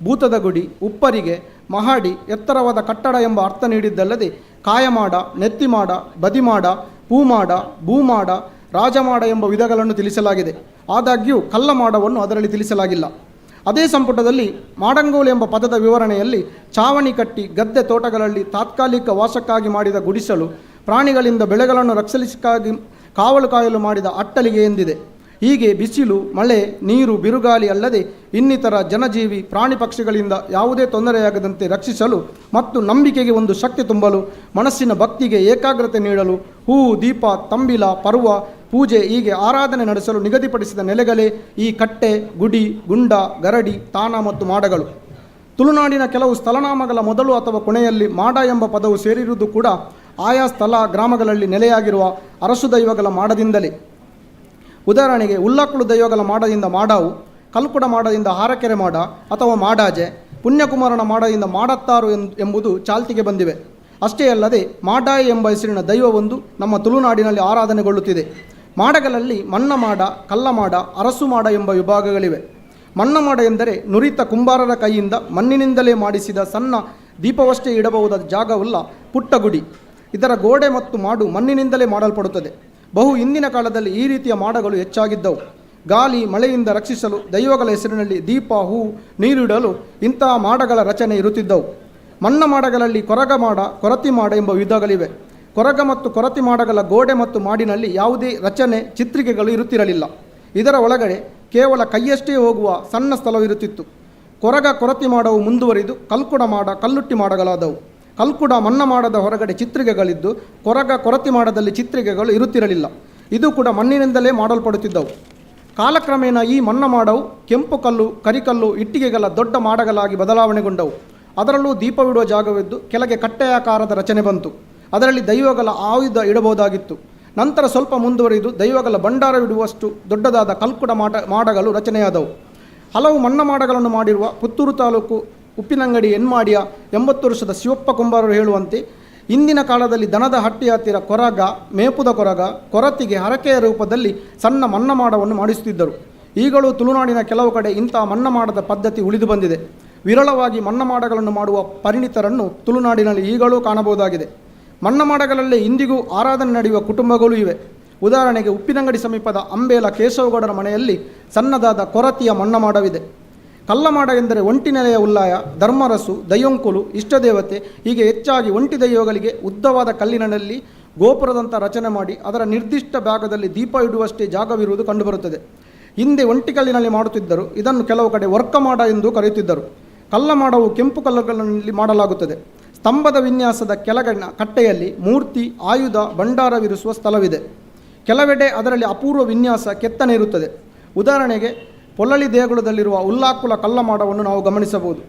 ಭೂತದ ಗುಡಿ, ಉಪ್ಪರಿಗೆ, ಮಹಾಡಿ, ಎತ್ತರವಾದ ಕಟ್ಟಡ ಎಂಬ ಅರ್ಥ ನೀಡಿದ್ದಲ್ಲದೆ ಕಾಯಮಾಡ, ನೆತ್ತಿಮಾಡ, ಬದಿಮಾಡ, ಪೂಮಾಡ, ಭೂಮಾಡ, ರಾಜಮಾಡ ಎಂಬ ವಿಧಗಳನ್ನು ತಿಳಿಸಲಾಗಿದೆ. ಆದಾಗ್ಯೂ ಕಲ್ಲಮಾಡವನ್ನು ಅದರಲ್ಲಿ ತಿಳಿಸಲಾಗಿಲ್ಲ. ಅದೇ ಸಂಪುಟದಲ್ಲಿ ಮಾಡಂಗೋಲು ಎಂಬ ಪದದ ವಿವರಣೆಯಲ್ಲಿ ಚಾವಣಿ ಕಟ್ಟಿ ಗದ್ದೆ ತೋಟಗಳಲ್ಲಿ ತಾತ್ಕಾಲಿಕ ವಾಸಕ್ಕಾಗಿ ಮಾಡಿದ ಗುಡಿಸಲು, ಪ್ರಾಣಿಗಳಿಂದ ಬೆಳೆಗಳನ್ನು ರಕ್ಷಿಸಲಿಕ್ಕಾಗಿ ಕಾವಲು ಕಾಯಲು ಮಾಡಿದ ಅಟ್ಟಲಿಗೆ ಎಂದಿದೆ. ಹೀಗೆ ಬಿಸಿಲು, ಮಳೆ, ನೀರು, ಬಿರುಗಾಳಿ ಅಲ್ಲದೆ ಇನ್ನಿತರ ಜನಜೀವಿ ಪ್ರಾಣಿ ಪಕ್ಷಿಗಳಿಂದ ಯಾವುದೇ ತೊಂದರೆಯಾಗದಂತೆ ರಕ್ಷಿಸಲು ಮತ್ತು ನಂಬಿಕೆಗೆ ಒಂದು ಶಕ್ತಿ ತುಂಬಲು, ಮನಸ್ಸಿನ ಭಕ್ತಿಗೆ ಏಕಾಗ್ರತೆ ನೀಡಲು ಹೂವು, ದೀಪ, ತಂಬಿಲ, ಪರ್ವ, ಪೂಜೆ ಹೀಗೆ ಆರಾಧನೆ ನಡೆಸಲು ನಿಗದಿಪಡಿಸಿದ ನೆಲೆಗಳೇ ಈ ಕಟ್ಟೆ, ಗುಡಿ, ಗುಂಡ, ಗರಡಿ, ತಾನ ಮತ್ತು ಮಾಡಗಳು. ತುಳುನಾಡಿನ ಕೆಲವು ಸ್ಥಳನಾಮಗಳ ಮೊದಲು ಅಥವಾ ಕೊನೆಯಲ್ಲಿ ಮಾಡ ಎಂಬ ಪದವು ಸೇರಿರುವುದು ಕೂಡ ಆಯಾ ಸ್ಥಳ ಗ್ರಾಮಗಳಲ್ಲಿ ನೆಲೆಯಾಗಿರುವ ಅರಸು ದೈವಗಳ ಮಾಡದಿಂದಲೇ. ಉದಾಹರಣೆಗೆ ಉಲ್ಲಾಕುಳು ದೈವಗಳ ಮಾಡದಿಂದ ಮಾಡಾವು, ಕಲ್ಕುಡ ಮಾಡದಿಂದ ಹಾರಕೆರೆ ಮಾಡ ಅಥವಾ ಮಾಡಾಜೆ, ಪುಣ್ಯಕುಮಾರನ ಮಾಡದಿಂದ ಮಾಡತ್ತಾರು ಎಂಬುದು ಚಾಲ್ತಿಗೆ ಬಂದಿವೆ. ಅಷ್ಟೇ ಅಲ್ಲದೆ ಮಾಡಾಯ ಎಂಬ ಹೆಸರಿನ ದೈವವೊಂದು ನಮ್ಮ ತುಳುನಾಡಿನಲ್ಲಿ ಆರಾಧನೆಗೊಳ್ಳುತ್ತಿದೆ. ಮಾಡಗಳಲ್ಲಿ ಮಣ್ಣ ಮಾಡ, ಕಲ್ಲ ಮಾಡ, ಅರಸು ಮಾಡ ಎಂಬ ವಿಭಾಗಗಳಿವೆ. ಮಣ್ಣ ಮಾಡ ಎಂದರೆ ನುರಿತ ಕುಂಬಾರರ ಕೈಯಿಂದ ಮಣ್ಣಿನಿಂದಲೇ ಮಾಡಿಸಿದ ಸಣ್ಣ ದೀಪವಷ್ಟೇ ಇಡಬಹುದಾದ ಜಾಗವುಳ್ಳ ಪುಟ್ಟ ಗುಡಿ. ಇದರ ಗೋಡೆ ಮತ್ತು ಮಾಡು ಮಣ್ಣಿನಿಂದಲೇ ಮಾಡಲ್ಪಡುತ್ತದೆ. ಬಹು ಹಿಂದಿನ ಕಾಲದಲ್ಲಿ ಈ ರೀತಿಯ ಮಾಡಗಳು ಹೆಚ್ಚಾಗಿದ್ದವು. ಗಾಳಿ, ಮಳೆಯಿಂದ ರಕ್ಷಿಸಲು ದೈವಗಳ ಹೆಸರಿನಲ್ಲಿ ದೀಪ, ಹೂ, ನೀರಿಡಲು ಇಂತಹ ಮಾಡಗಳ ರಚನೆ ಇರುತ್ತಿದ್ದವು. ಮಣ್ಣ ಮಾಡಗಳಲ್ಲಿ ಕೊರಗ ಮಾಡ, ಕೊರತಿ ಮಾಡ ಎಂಬ ವಿಧಗಳಿವೆ. ಕೊರಗ ಮತ್ತು ಕೊರತಿ ಮಾಡಗಳ ಗೋಡೆ ಮತ್ತು ಮಾಡಿನಲ್ಲಿ ಯಾವುದೇ ರಚನೆ, ಚಿತ್ರಿಕೆಗಳು ಇರುತ್ತಿರಲಿಲ್ಲ. ಇದರ ಒಳಗಡೆ ಕೇವಲ ಕೈಯಷ್ಟೇ ಹೋಗುವ ಸಣ್ಣ ಸ್ಥಳವಿರುತ್ತಿತ್ತು. ಕೊರಗ, ಕೊರತಿ ಮಾಡವು ಮುಂದುವರಿದು ಕಲ್ಕುಡ ಮಾಡ, ಕಲ್ಲುಟ್ಟಿ ಮಾಡಗಳಾದವು. ಕಲ್ಕುಡ ಮಣ್ಣ ಮಾಡದ ಹೊರಗಡೆ ಚಿತ್ರಿಕೆಗಳಿದ್ದು, ಕೊರಗ, ಕೊರತಿ ಮಾಡದಲ್ಲಿ ಚಿತ್ರಿಕೆಗಳು ಇರುತ್ತಿರಲಿಲ್ಲ. ಇದು ಕೂಡ ಮಣ್ಣಿನಿಂದಲೇ ಮಾಡಲ್ಪಡುತ್ತಿದ್ದವು. ಕಾಲಕ್ರಮೇಣ ಈ ಮಣ್ಣ ಮಾಡವು ಕೆಂಪು ಕಲ್ಲು, ಕರಿಕಲ್ಲು, ಇಟ್ಟಿಗೆಗಳ ದೊಡ್ಡ ಮಾಡಗಳಾಗಿ ಬದಲಾವಣೆಗೊಂಡವು. ಅದರಲ್ಲೂ ದೀಪವಿಡುವ ಜಾಗವಿದ್ದು ಕೆಳಗೆ ಕಟ್ಟೆಯಾಕಾರದ ರಚನೆ ಬಂತು. ಅದರಲ್ಲಿ ದೈವಗಳ ಆಯುಧ ಇಡಬಹುದಾಗಿತ್ತು. ನಂತರ ಸ್ವಲ್ಪ ಮುಂದುವರಿದು ದೈವಗಳ ಭಂಡಾರವಿಡುವಷ್ಟು ದೊಡ್ಡದಾದ ಕಲ್ಕುಡ ಮಾಡಗಳು ರಚನೆಯಾದವು. ಹಲವು ಮಣ್ಣ ಮಾಡಗಳನ್ನು ಮಾಡಿರುವ ಪುತ್ತೂರು ತಾಲೂಕು ಉಪ್ಪಿನಂಗಡಿ ಎನ್ಮಾಡಿಯ 80 ವರ್ಷದ ಶಿವಪ್ಪ ಕುಂಬಾರರು ಹೇಳುವಂತೆ ಇಂದಿನ ಕಾಲದಲ್ಲಿ ದನದ ಹಟ್ಟಿ ಹತ್ತಿರ ಕೊರಗ, ಮೇಪುದ ಕೊರಗ, ಕೊರತಿಗೆ ಹರಕೆಯ ರೂಪದಲ್ಲಿ ಸಣ್ಣ ಮಣ್ಣ ಮಾಡವನ್ನು ಮಾಡಿಸುತ್ತಿದ್ದರು. ಈಗಲೂ ತುಳುನಾಡಿನ ಕೆಲವು ಕಡೆ ಇಂತಹ ಮಣ್ಣ ಮಾಡದ ಪದ್ಧತಿ ಉಳಿದು ಬಂದಿದೆ. ವಿರಳವಾಗಿ ಮಣ್ಣ ಮಾಡಗಳನ್ನು ಮಾಡುವ ಪರಿಣಿತರನ್ನು ತುಳುನಾಡಿನಲ್ಲಿ ಈಗಲೂ ಕಾಣಬಹುದಾಗಿದೆ. ಮಣ್ಣ ಮಾಡಗಳಲ್ಲೇ ಇಂದಿಗೂ ಆರಾಧನೆ ನಡೆಯುವ ಕುಟುಂಬಗಳೂ ಇವೆ. ಉದಾಹರಣೆಗೆ ಉಪ್ಪಿನಂಗಡಿ ಸಮೀಪದ ಅಂಬೇಲ ಕೇಶವಗೌಡರ ಮನೆಯಲ್ಲಿ ಸಣ್ಣದಾದ ಕೊರತಿಯ ಮಣ್ಣ ಮಾಡವಿದೆ. ಕಲ್ಲಮಾಡ ಎಂದರೆ ಒಂಟಿ ನೆಲೆಯ ಉಲ್ಲಾಯ, ಧರ್ಮರಸು, ದೈವಂಕುಲು, ಇಷ್ಟದೇವತೆ ಹೀಗೆ ಹೆಚ್ಚಾಗಿ ಒಂಟಿ ದೈವಗಳಿಗೆ ಉದ್ದವಾದ ಕಲ್ಲಿನಲ್ಲಿ ಗೋಪುರದಂಥ ರಚನೆ ಮಾಡಿ ಅದರ ನಿರ್ದಿಷ್ಟ ಭಾಗದಲ್ಲಿ ದೀಪ ಇಡುವಷ್ಟೇ ಜಾಗವಿರುವುದು ಕಂಡುಬರುತ್ತದೆ. ಹಿಂದೆ ಒಂಟಿ ಕಲ್ಲಿನಲ್ಲಿ ಮಾಡುತ್ತಿದ್ದರು. ಇದನ್ನು ಕೆಲವು ಕಡೆ ವರ್ಕಮಾಡ ಎಂದು ಕರೆಯುತ್ತಿದ್ದರು. ಕಲ್ಲಮಾಡವು ಕೆಂಪು ಕಲ್ಲುಗಳಲ್ಲಿ ಮಾಡಲಾಗುತ್ತದೆ. ಸ್ತಂಭದ ವಿನ್ಯಾಸದ ಕೆಳಗಣ ಕಟ್ಟೆಯಲ್ಲಿ ಮೂರ್ತಿ, ಆಯುಧ, ಭಂಡಾರವಿರಿಸುವ ಸ್ಥಳವಿದೆ. ಕೆಲವೆಡೆ ಅದರಲ್ಲಿ ಅಪೂರ್ವ ವಿನ್ಯಾಸ, ಕೆತ್ತನೆ ಇರುತ್ತದೆ. ಉದಾಹರಣೆಗೆ ಪೊಲ್ಲಳಿ ದೇಗುಲದಲ್ಲಿರುವ ಉಲ್ಲಾಕುಲ ಕಲ್ಲಮಾಡವನ್ನು ನಾವು ಗಮನಿಸಬಹುದು.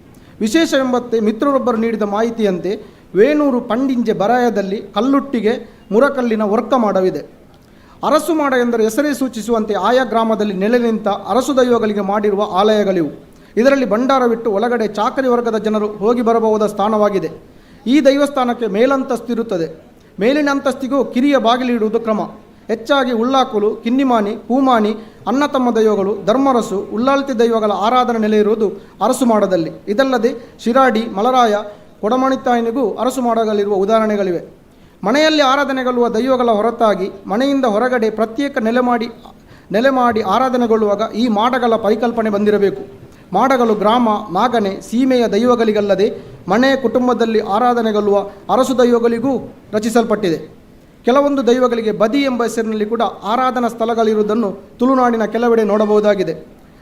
ವಿಶೇಷವೆಂಬಂತೆ ಮಿತ್ರರೊಬ್ಬರು ನೀಡಿದ ಮಾಹಿತಿಯಂತೆ ವೇಣೂರು ಪಂಡಿಂಜೆ ಬರಾಯದಲ್ಲಿ ಕಲ್ಲುಟ್ಟಿಗೆ ಮುರಕಲ್ಲಿನ ವರ್ಕಮಾಡವಿದೆ. ಅರಸು ಮಾಡ ಎಂದರೆ ಹೆಸರೇ ಸೂಚಿಸುವಂತೆ ಆಯಾ ಗ್ರಾಮದಲ್ಲಿ ನೆಲೆ ನಿಂತ ಅರಸು ದೈವಗಳಿಗೆ ಮಾಡಿರುವ ಆಲಯಗಳಿವು. ಇದರಲ್ಲಿ ಭಂಡಾರವಿಟ್ಟು ಒಳಗಡೆ ಚಾಕರಿ ವರ್ಗದ ಜನರು ಹೋಗಿ ಬರಬಹುದಾದ ಸ್ಥಾನವಾಗಿದೆ. ಈ ದೈವಸ್ಥಾನಕ್ಕೆ ಮೇಲಂತಸ್ತಿರುತ್ತದೆ. ಮೇಲಿನ ಅಂತಸ್ತಿಗೂ ಕಿರಿಯ ಬಾಗಿಲಿಡುವುದು ಕ್ರಮ. ಹೆಚ್ಚಾಗಿ ಉಳ್ಳಾಕುಲು, ಕಿನ್ನಿಮಾನಿ, ಹೂಮಾನಿ, ಅಣ್ಣ ತಮ್ಮ ದೈವಗಳು, ಧರ್ಮರಸು, ಉಳ್ಳಾಲ್ತಿ ದೈವಗಳ ಆರಾಧನೆ ನೆಲೆ ಇರುವುದು ಅರಸು ಮಾಡದಲ್ಲಿ. ಇದಲ್ಲದೆ ಶಿರಾಡಿ, ಮಲರಾಯ, ಕೊಡಮಣಿತಾಯನಿಗೂ ಅರಸು ಮಾಡಗಳಿರುವ ಉದಾಹರಣೆಗಳಿವೆ. ಮನೆಯಲ್ಲಿ ಆರಾಧನೆಗೊಳ್ಳುವ ದೈವಗಳ ಹೊರತಾಗಿ ಮನೆಯಿಂದ ಹೊರಗಡೆ ಪ್ರತ್ಯೇಕ ನೆಲೆ ಮಾಡಿ ಆರಾಧನೆಗೊಳ್ಳುವಾಗ ಈ ಮಾಡಗಳ ಪರಿಕಲ್ಪನೆ ಬಂದಿರಬೇಕು. ಮಾಡಗಳು ಗ್ರಾಮ, ನಾಗನೆ, ಸೀಮೆಯ ದೈವಗಳಿಗಲ್ಲದೆ ಮನೆ ಕುಟುಂಬದಲ್ಲಿ ಆರಾಧನೆಗೊಳ್ಳುವ ಅರಸು ದೈವಗಳಿಗೂ ರಚಿಸಲ್ಪಟ್ಟಿದೆ. ಕೆಲವೊಂದು ದೈವಗಳಿಗೆ ಬದಿ ಎಂಬ ಹೆಸರಿನಲ್ಲಿ ಕೂಡ ಆರಾಧನಾ ಸ್ಥಳಗಳಿರುವುದನ್ನು ತುಳುನಾಡಿನ ಕೆಲವೆಡೆ ನೋಡಬಹುದಾಗಿದೆ.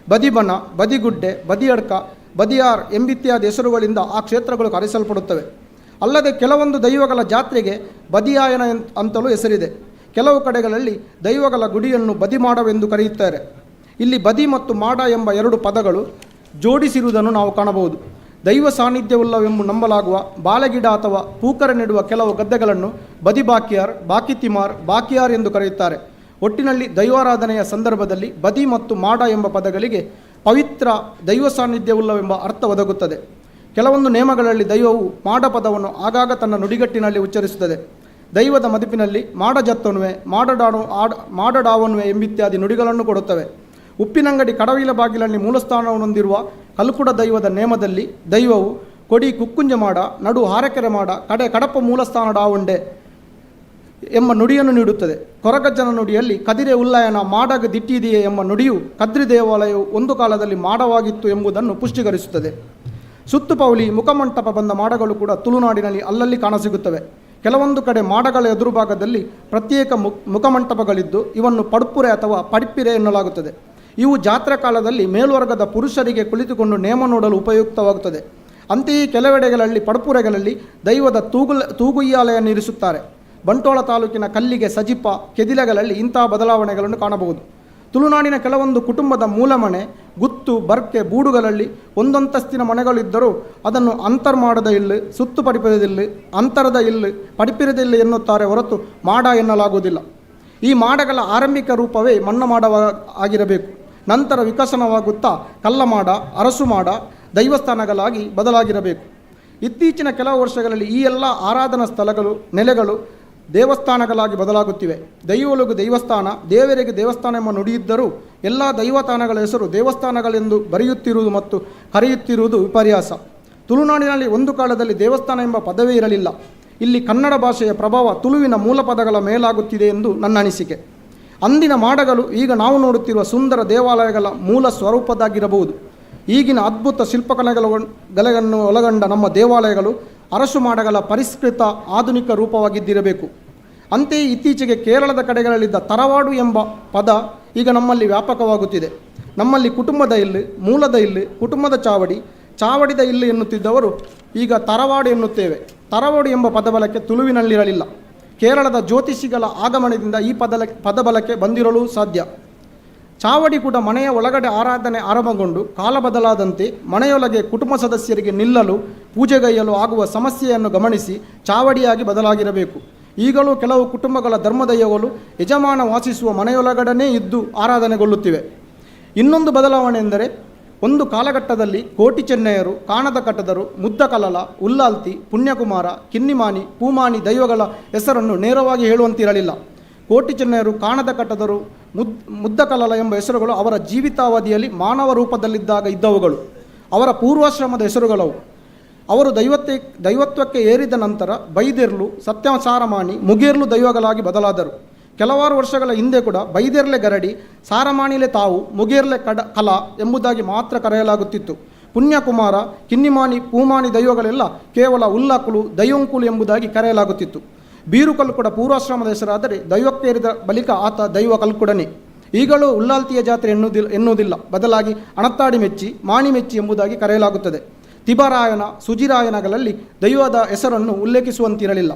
ಬದಿಬನ, ಬದಿಗುಡ್ಡೆ, ಬದಿಯಡ್ಕ, ಬದಿಯಾರ್ ಎಂಬಿತ್ಯಾದಿ ಹೆಸರುಗಳಿಂದ ಆ ಕ್ಷೇತ್ರಗಳು ಕರೆಸಲ್ಪಡುತ್ತವೆ. ಅಲ್ಲದೆ ಕೆಲವೊಂದು ದೈವಗಳ ಜಾತ್ರೆಗೆ ಬದಿಯಾಯನ ಅಂತಲೂ ಹೆಸರಿದೆ. ಕೆಲವು ಕಡೆಗಳಲ್ಲಿ ದೈವಗಳ ಗುಡಿಯನ್ನು ಬದಿಮಾಡವೆಂದು ಕರೆಯುತ್ತಾರೆ. ಇಲ್ಲಿ ಬದಿ ಮತ್ತು ಮಾಡ ಎಂಬ ಎರಡು ಪದಗಳು ಜೋಡಿಸಿರುವುದನ್ನು ನಾವು ಕಾಣಬಹುದು. ದೈವ ಸಾನ್ನಿಧ್ಯವುಳ್ಳವೆಂದು ನಂಬಲಾಗುವ ಬಾಳೆಗಿಡ ಅಥವಾ ಪೂಕರ ನೆಡುವ ಕೆಲವು ಗದ್ದೆಗಳನ್ನು ಬದಿಬಾಕಿಯಾರ್, ಬಾಕಿತಿಮಾರ್, ಬಾಕಿಯಾರ್ ಎಂದು ಕರೆಯುತ್ತಾರೆ. ಒಟ್ಟಿನಲ್ಲಿ ದೈವಾರಾಧನೆಯ ಸಂದರ್ಭದಲ್ಲಿ ಬದಿ ಮತ್ತು ಮಾಡ ಎಂಬ ಪದಗಳಿಗೆ ಪವಿತ್ರ ದೈವ ಸಾನ್ನಿಧ್ಯವುಳ್ಳವೆಂಬ ಅರ್ಥ ಒದಗುತ್ತದೆ. ಕೆಲವೊಂದು ನೇಮಗಳಲ್ಲಿ ದೈವವು ಮಾಡ ಪದವನ್ನು ಆಗಾಗ ತನ್ನ ನುಡಿಗಟ್ಟಿನಲ್ಲಿ ಉಚ್ಚರಿಸುತ್ತದೆ. ದೈವದ ಮದಿಪಿನಲ್ಲಿ ಮಾಡಜತ್ತನುವೆ, ಮಾಡಡಾವನುವೆ ಎಂಬಿತ್ಯಾದಿ ನುಡಿಗಳನ್ನು ಕೊಡುತ್ತವೆ. ಉಪ್ಪಿನಂಗಡಿ ಕಡವಿಲ ಬಾಗಿಲಲ್ಲಿ ಮೂಲಸ್ಥಾನವನ್ನು ಹೊಂದಿರುವ ಕಲ್ಕುಡ ದೈವದ ನೇಮದಲ್ಲಿ ದೈವವು ಕೊಡಿ ಕುಕ್ಕುಂಜ ಮಾಡ, ನಡು ಹಾರಕೆರೆ ಮಾಡ, ಕಡೆ ಕಡಪ ಮೂಲಸ್ಥಾನ ಡಾವುಂಡೆ ಎಂಬ ನುಡಿಯನ್ನು ನೀಡುತ್ತದೆ. ಕೊರಗಜ್ಜನ ನುಡಿಯಲ್ಲಿ ಕದಿರೆ ಉಲ್ಲಯನ ಮಾಡಗ ದಿಟ್ಟಿದೆಯೇ ಎಂಬ ನುಡಿಯು ಕದ್ರಿ ದೇವಾಲಯವು ಒಂದು ಕಾಲದಲ್ಲಿ ಮಾಡವಾಗಿತ್ತು ಎಂಬುದನ್ನು ಪುಷ್ಟೀಕರಿಸುತ್ತದೆ. ಸುತ್ತುಪೌಲಿ, ಮುಖಮಂಟಪ ಬಂದ ಮಾಡಗಳು ಕೂಡ ತುಳುನಾಡಿನಲ್ಲಿ ಅಲ್ಲಲ್ಲಿ ಕಾಣಸಿಗುತ್ತವೆ. ಕೆಲವೊಂದು ಕಡೆ ಮಾಡಗಳ ಎದುರು ಭಾಗದಲ್ಲಿ ಪ್ರತ್ಯೇಕ ಮುಖಮಂಟಪಗಳಿದ್ದು ಇವನ್ನು ಪಡುಪುರೆ ಅಥವಾ ಪಡಿಪಿರೆ ಎನ್ನಲಾಗುತ್ತದೆ. ಇವು ಜಾತ್ರಾ ಕಾಲದಲ್ಲಿ ಮೇಲ್ವರ್ಗದ ಪುರುಷರಿಗೆ ಕುಳಿತುಕೊಂಡು ನೇಮ ನೋಡಲು ಉಪಯುಕ್ತವಾಗುತ್ತದೆ. ಅಂತೆಯೇ ಕೆಲವೆಡೆಗಳಲ್ಲಿ ಪಡುಪುರೆಗಳಲ್ಲಿ ದೈವದ ತೂಗುಯ್ಯಾಲೆಯನ್ನು ಇರಿಸುತ್ತಾರೆ. ಬಂಟೋಳ ತಾಲೂಕಿನ ಕಲ್ಲಿಗೆ, ಸಜಿಪ, ಕೆದಿಲೆಗಳಲ್ಲಿ ಇಂತಹ ಬದಲಾವಣೆಗಳನ್ನು ಕಾಣಬಹುದು. ತುಳುನಾಡಿನ ಕೆಲವೊಂದು ಕುಟುಂಬದ ಮೂಲಮನೆ, ಗುತ್ತು, ಬರ್ಕೆ, ಬೂಡುಗಳಲ್ಲಿ ಒಂದೊಂತಸ್ತಿನ ಮನೆಗಳಿದ್ದರೂ ಅದನ್ನು ಅಂತರ್ಮಾಡದ ಇಲ್ಲು, ಸುತ್ತು ಪಡಿಪಿರದಿಲ್ಲು, ಅಂತರದ ಇಲ್ಲು, ಪಡಿಪಿರದಿಲ್ಲು ಎನ್ನುತ್ತಾರೆ ಹೊರತು ಮಾಡ ಎನ್ನಲಾಗುವುದಿಲ್ಲ. ಈ ಮಾಡಗಳ ಆರಂಭಿಕ ರೂಪವೇ ಮಣ್ಣ ಆಗಿರಬೇಕು. ನಂತರ ವಿಕಸನವಾಗುತ್ತಾ ಕಲ್ಲ ಮಾಡ, ಅರಸು ಮಾಡ, ದೈವಸ್ಥಾನಗಳಾಗಿ ಬದಲಾಗಿರಬೇಕು. ಇತ್ತೀಚಿನ ಕೆಲವು ವರ್ಷಗಳಲ್ಲಿ ಈ ಎಲ್ಲ ಆರಾಧನಾ ಸ್ಥಳಗಳು, ನೆಲೆಗಳು ದೇವಸ್ಥಾನಗಳಾಗಿ ಬದಲಾಗುತ್ತಿವೆ. ದೈವಲುಗು ದೇವಸ್ಥಾನ, ದೇವರಿಗೆ ದೇವಸ್ಥಾನ ಎಂಬ ನುಡಿಯಿದ್ದರೂ ಎಲ್ಲ ದೈವಸ್ಥಾನಗಳ ಹೆಸರು ದೇವಸ್ಥಾನಗಳೆಂದು ಬರೆಯುತ್ತಿರುವುದು ಮತ್ತು ಕರೆಯುತ್ತಿರುವುದು ವಿಪರ್ಯಾಸ. ತುಳುನಾಡಿನಲ್ಲಿ ಒಂದು ಕಾಲದಲ್ಲಿ ದೇವಸ್ಥಾನ ಎಂಬ ಪದವೇ ಇರಲಿಲ್ಲ. ಇಲ್ಲಿ ಕನ್ನಡ ಭಾಷೆಯ ಪ್ರಭಾವ ತುಳುವಿನ ಮೂಲ ಪದಗಳ ಮೇಲಾಗುತ್ತಿದೆ ಎಂದು ನನ್ನ ಅನಿಸಿಕೆ. ಅಂದಿನ ಮಾಡಗಳು ಈಗ ನಾವು ನೋಡುತ್ತಿರುವ ಸುಂದರ ದೇವಾಲಯಗಳ ಮೂಲ ಸ್ವರೂಪದಾಗಿರಬಹುದು. ಈಗಿನ ಅದ್ಭುತ ಶಿಲ್ಪಕಲೆಗಳನ್ನು ಒಳಗೊಂಡ ನಮ್ಮ ದೇವಾಲಯಗಳು ಅರಸು ಮಾಡಗಳ ಪರಿಷ್ಕೃತ ಆಧುನಿಕ ರೂಪವಾಗಿದ್ದಿರಬೇಕು. ಅಂತೆಯೇ ಇತ್ತೀಚೆಗೆ ಕೇರಳದ ಕಡೆಗಳಲ್ಲಿದ್ದ ತರವಾಡು ಎಂಬ ಪದ ಈಗ ನಮ್ಮಲ್ಲಿ ವ್ಯಾಪಕವಾಗುತ್ತಿದೆ. ನಮ್ಮಲ್ಲಿ ಕುಟುಂಬದ ಇಲ್ಲು, ಮೂಲದ ಇಲ್ಲು, ಕುಟುಂಬದ ಚಾವಡಿದ ಇಲ್ಲು ಎನ್ನುತ್ತಿದ್ದವರು ಈಗ ತರವಾಡು ಎನ್ನುತ್ತೇವೆ. ತರವಾಡು ಎಂಬ ಪದಬಳಕೆ ತುಳುವಿನಲ್ಲಿರಲಿಲ್ಲ. ಕೇರಳದ ಜ್ಯೋತಿಷಿಗಳ ಆಗಮನದಿಂದ ಈ ಪದಬಳಕೆ ಬಂದಿರಲು ಸಾಧ್ಯ. ಚಾವಡಿ ಕೂಡ ಮನೆಯ ಒಳಗಡೆ ಆರಾಧನೆ ಆರಂಭಗೊಂಡು ಕಾಲ ಬದಲಾದಂತೆ ಮನೆಯೊಳಗೆ ಕುಟುಂಬ ಸದಸ್ಯರಿಗೆ ನಿಲ್ಲಲು, ಪೂಜೆಗೈಯಲು ಆಗುವ ಸಮಸ್ಯೆಯನ್ನು ಗಮನಿಸಿ ಚಾವಡಿಯಾಗಿ ಬದಲಾಗಿರಬೇಕು. ಈಗಲೂ ಕೆಲವು ಕುಟುಂಬಗಳ ಧರ್ಮದೈವಗಳು ಯಜಮಾನ ವಾಸಿಸುವ ಮನೆಯೊಳಗಡನೆ ಇದ್ದು ಆರಾಧನೆಗೊಳ್ಳುತ್ತಿವೆ. ಇನ್ನೊಂದು ಬದಲಾವಣೆ ಎಂದರೆ, ಒಂದು ಕಾಲಘಟ್ಟದಲ್ಲಿ ಕೋಟಿ ಚೆನ್ನಯ್ಯರು, ಕಾಣದ ಕಟ್ಟದರು, ಮುದ್ದಕಲಲ, ಉಲ್ಲಾಲ್ತಿ, ಪುಣ್ಯಕುಮಾರ, ಕಿನ್ನಿಮಾನಿ, ಪೂಮಾನಿ ದೈವಗಳ ಹೆಸರನ್ನು ನೇರವಾಗಿ ಹೇಳುವಂತಿರಲಿಲ್ಲ. ಕೋಟಿ ಚೆನ್ನಯ್ಯರು, ಕಾಣದ ಕಟ್ಟದರು, ಮುದ್ದಕಲಲ ಎಂಬ ಹೆಸರುಗಳು ಅವರ ಜೀವಿತಾವಧಿಯಲ್ಲಿ ಮಾನವ ರೂಪದಲ್ಲಿದ್ದಾಗ ಇದ್ದವುಗಳು. ಅವರ ಪೂರ್ವಾಶ್ರಮದ ಹೆಸರುಗಳವು. ಅವರು ದೈವತ್ವಕ್ಕೆ ಏರಿದ ನಂತರ ಬೈದೆರ್ಲು, ಸತ್ಯಸಾರಮಾಣಿ, ಮುಗೇರ್ಲು ದೈವಗಳಾಗಿ ಬದಲಾದರು. ಕೆಲವಾರು ವರ್ಷಗಳ ಹಿಂದೆ ಕೂಡ ಬೈದೆರ್ಲೆ ಗರಡಿ, ಸಾರಮಾಣಿಲೆ ತಾವು, ಮುಗೇರ್ಲೆ ಕಲ ಎಂಬುದಾಗಿ ಮಾತ್ರ ಕರೆಯಲಾಗುತ್ತಿತ್ತು. ಪುಣ್ಯಕುಮಾರ, ಕಿನ್ನಿಮಾನಿ, ಪೂಮಾನಿ ದೈವಗಳೆಲ್ಲ ಕೇವಲ ಉಲ್ಲಕುಲು, ದೈವಂಕುಲು ಎಂಬುದಾಗಿ ಕರೆಯಲಾಗುತ್ತಿತ್ತು. ಬೀರುಕಲ್ಲು ಕೂಡ ಪೂರ್ವಾಶ್ರಮದ ಹೆಸರಾದರೆ ದೈವಕ್ಕೇರಿದ ಬಳಿಕ ಆತ ದೈವ ಕಲ್ಕುಡನೆ. ಈಗಲೂ ಉಲ್ಲಾಲ್ತಿಯ ಜಾತ್ರೆ ಎನ್ನುವುದಿಲ್ಲ, ಬದಲಾಗಿ ಅಣತ್ತಾಡಿ ಮೆಚ್ಚಿ, ಮಾಣಿ ಮೆಚ್ಚಿ ಎಂಬುದಾಗಿ ಕರೆಯಲಾಗುತ್ತದೆ. ತಿಬರಾಯನ, ಸುಜಿರಾಯನಗಳಲ್ಲಿ ದೈವದ ಹೆಸರನ್ನು ಉಲ್ಲೇಖಿಸುವಂತಿರಲಿಲ್ಲ.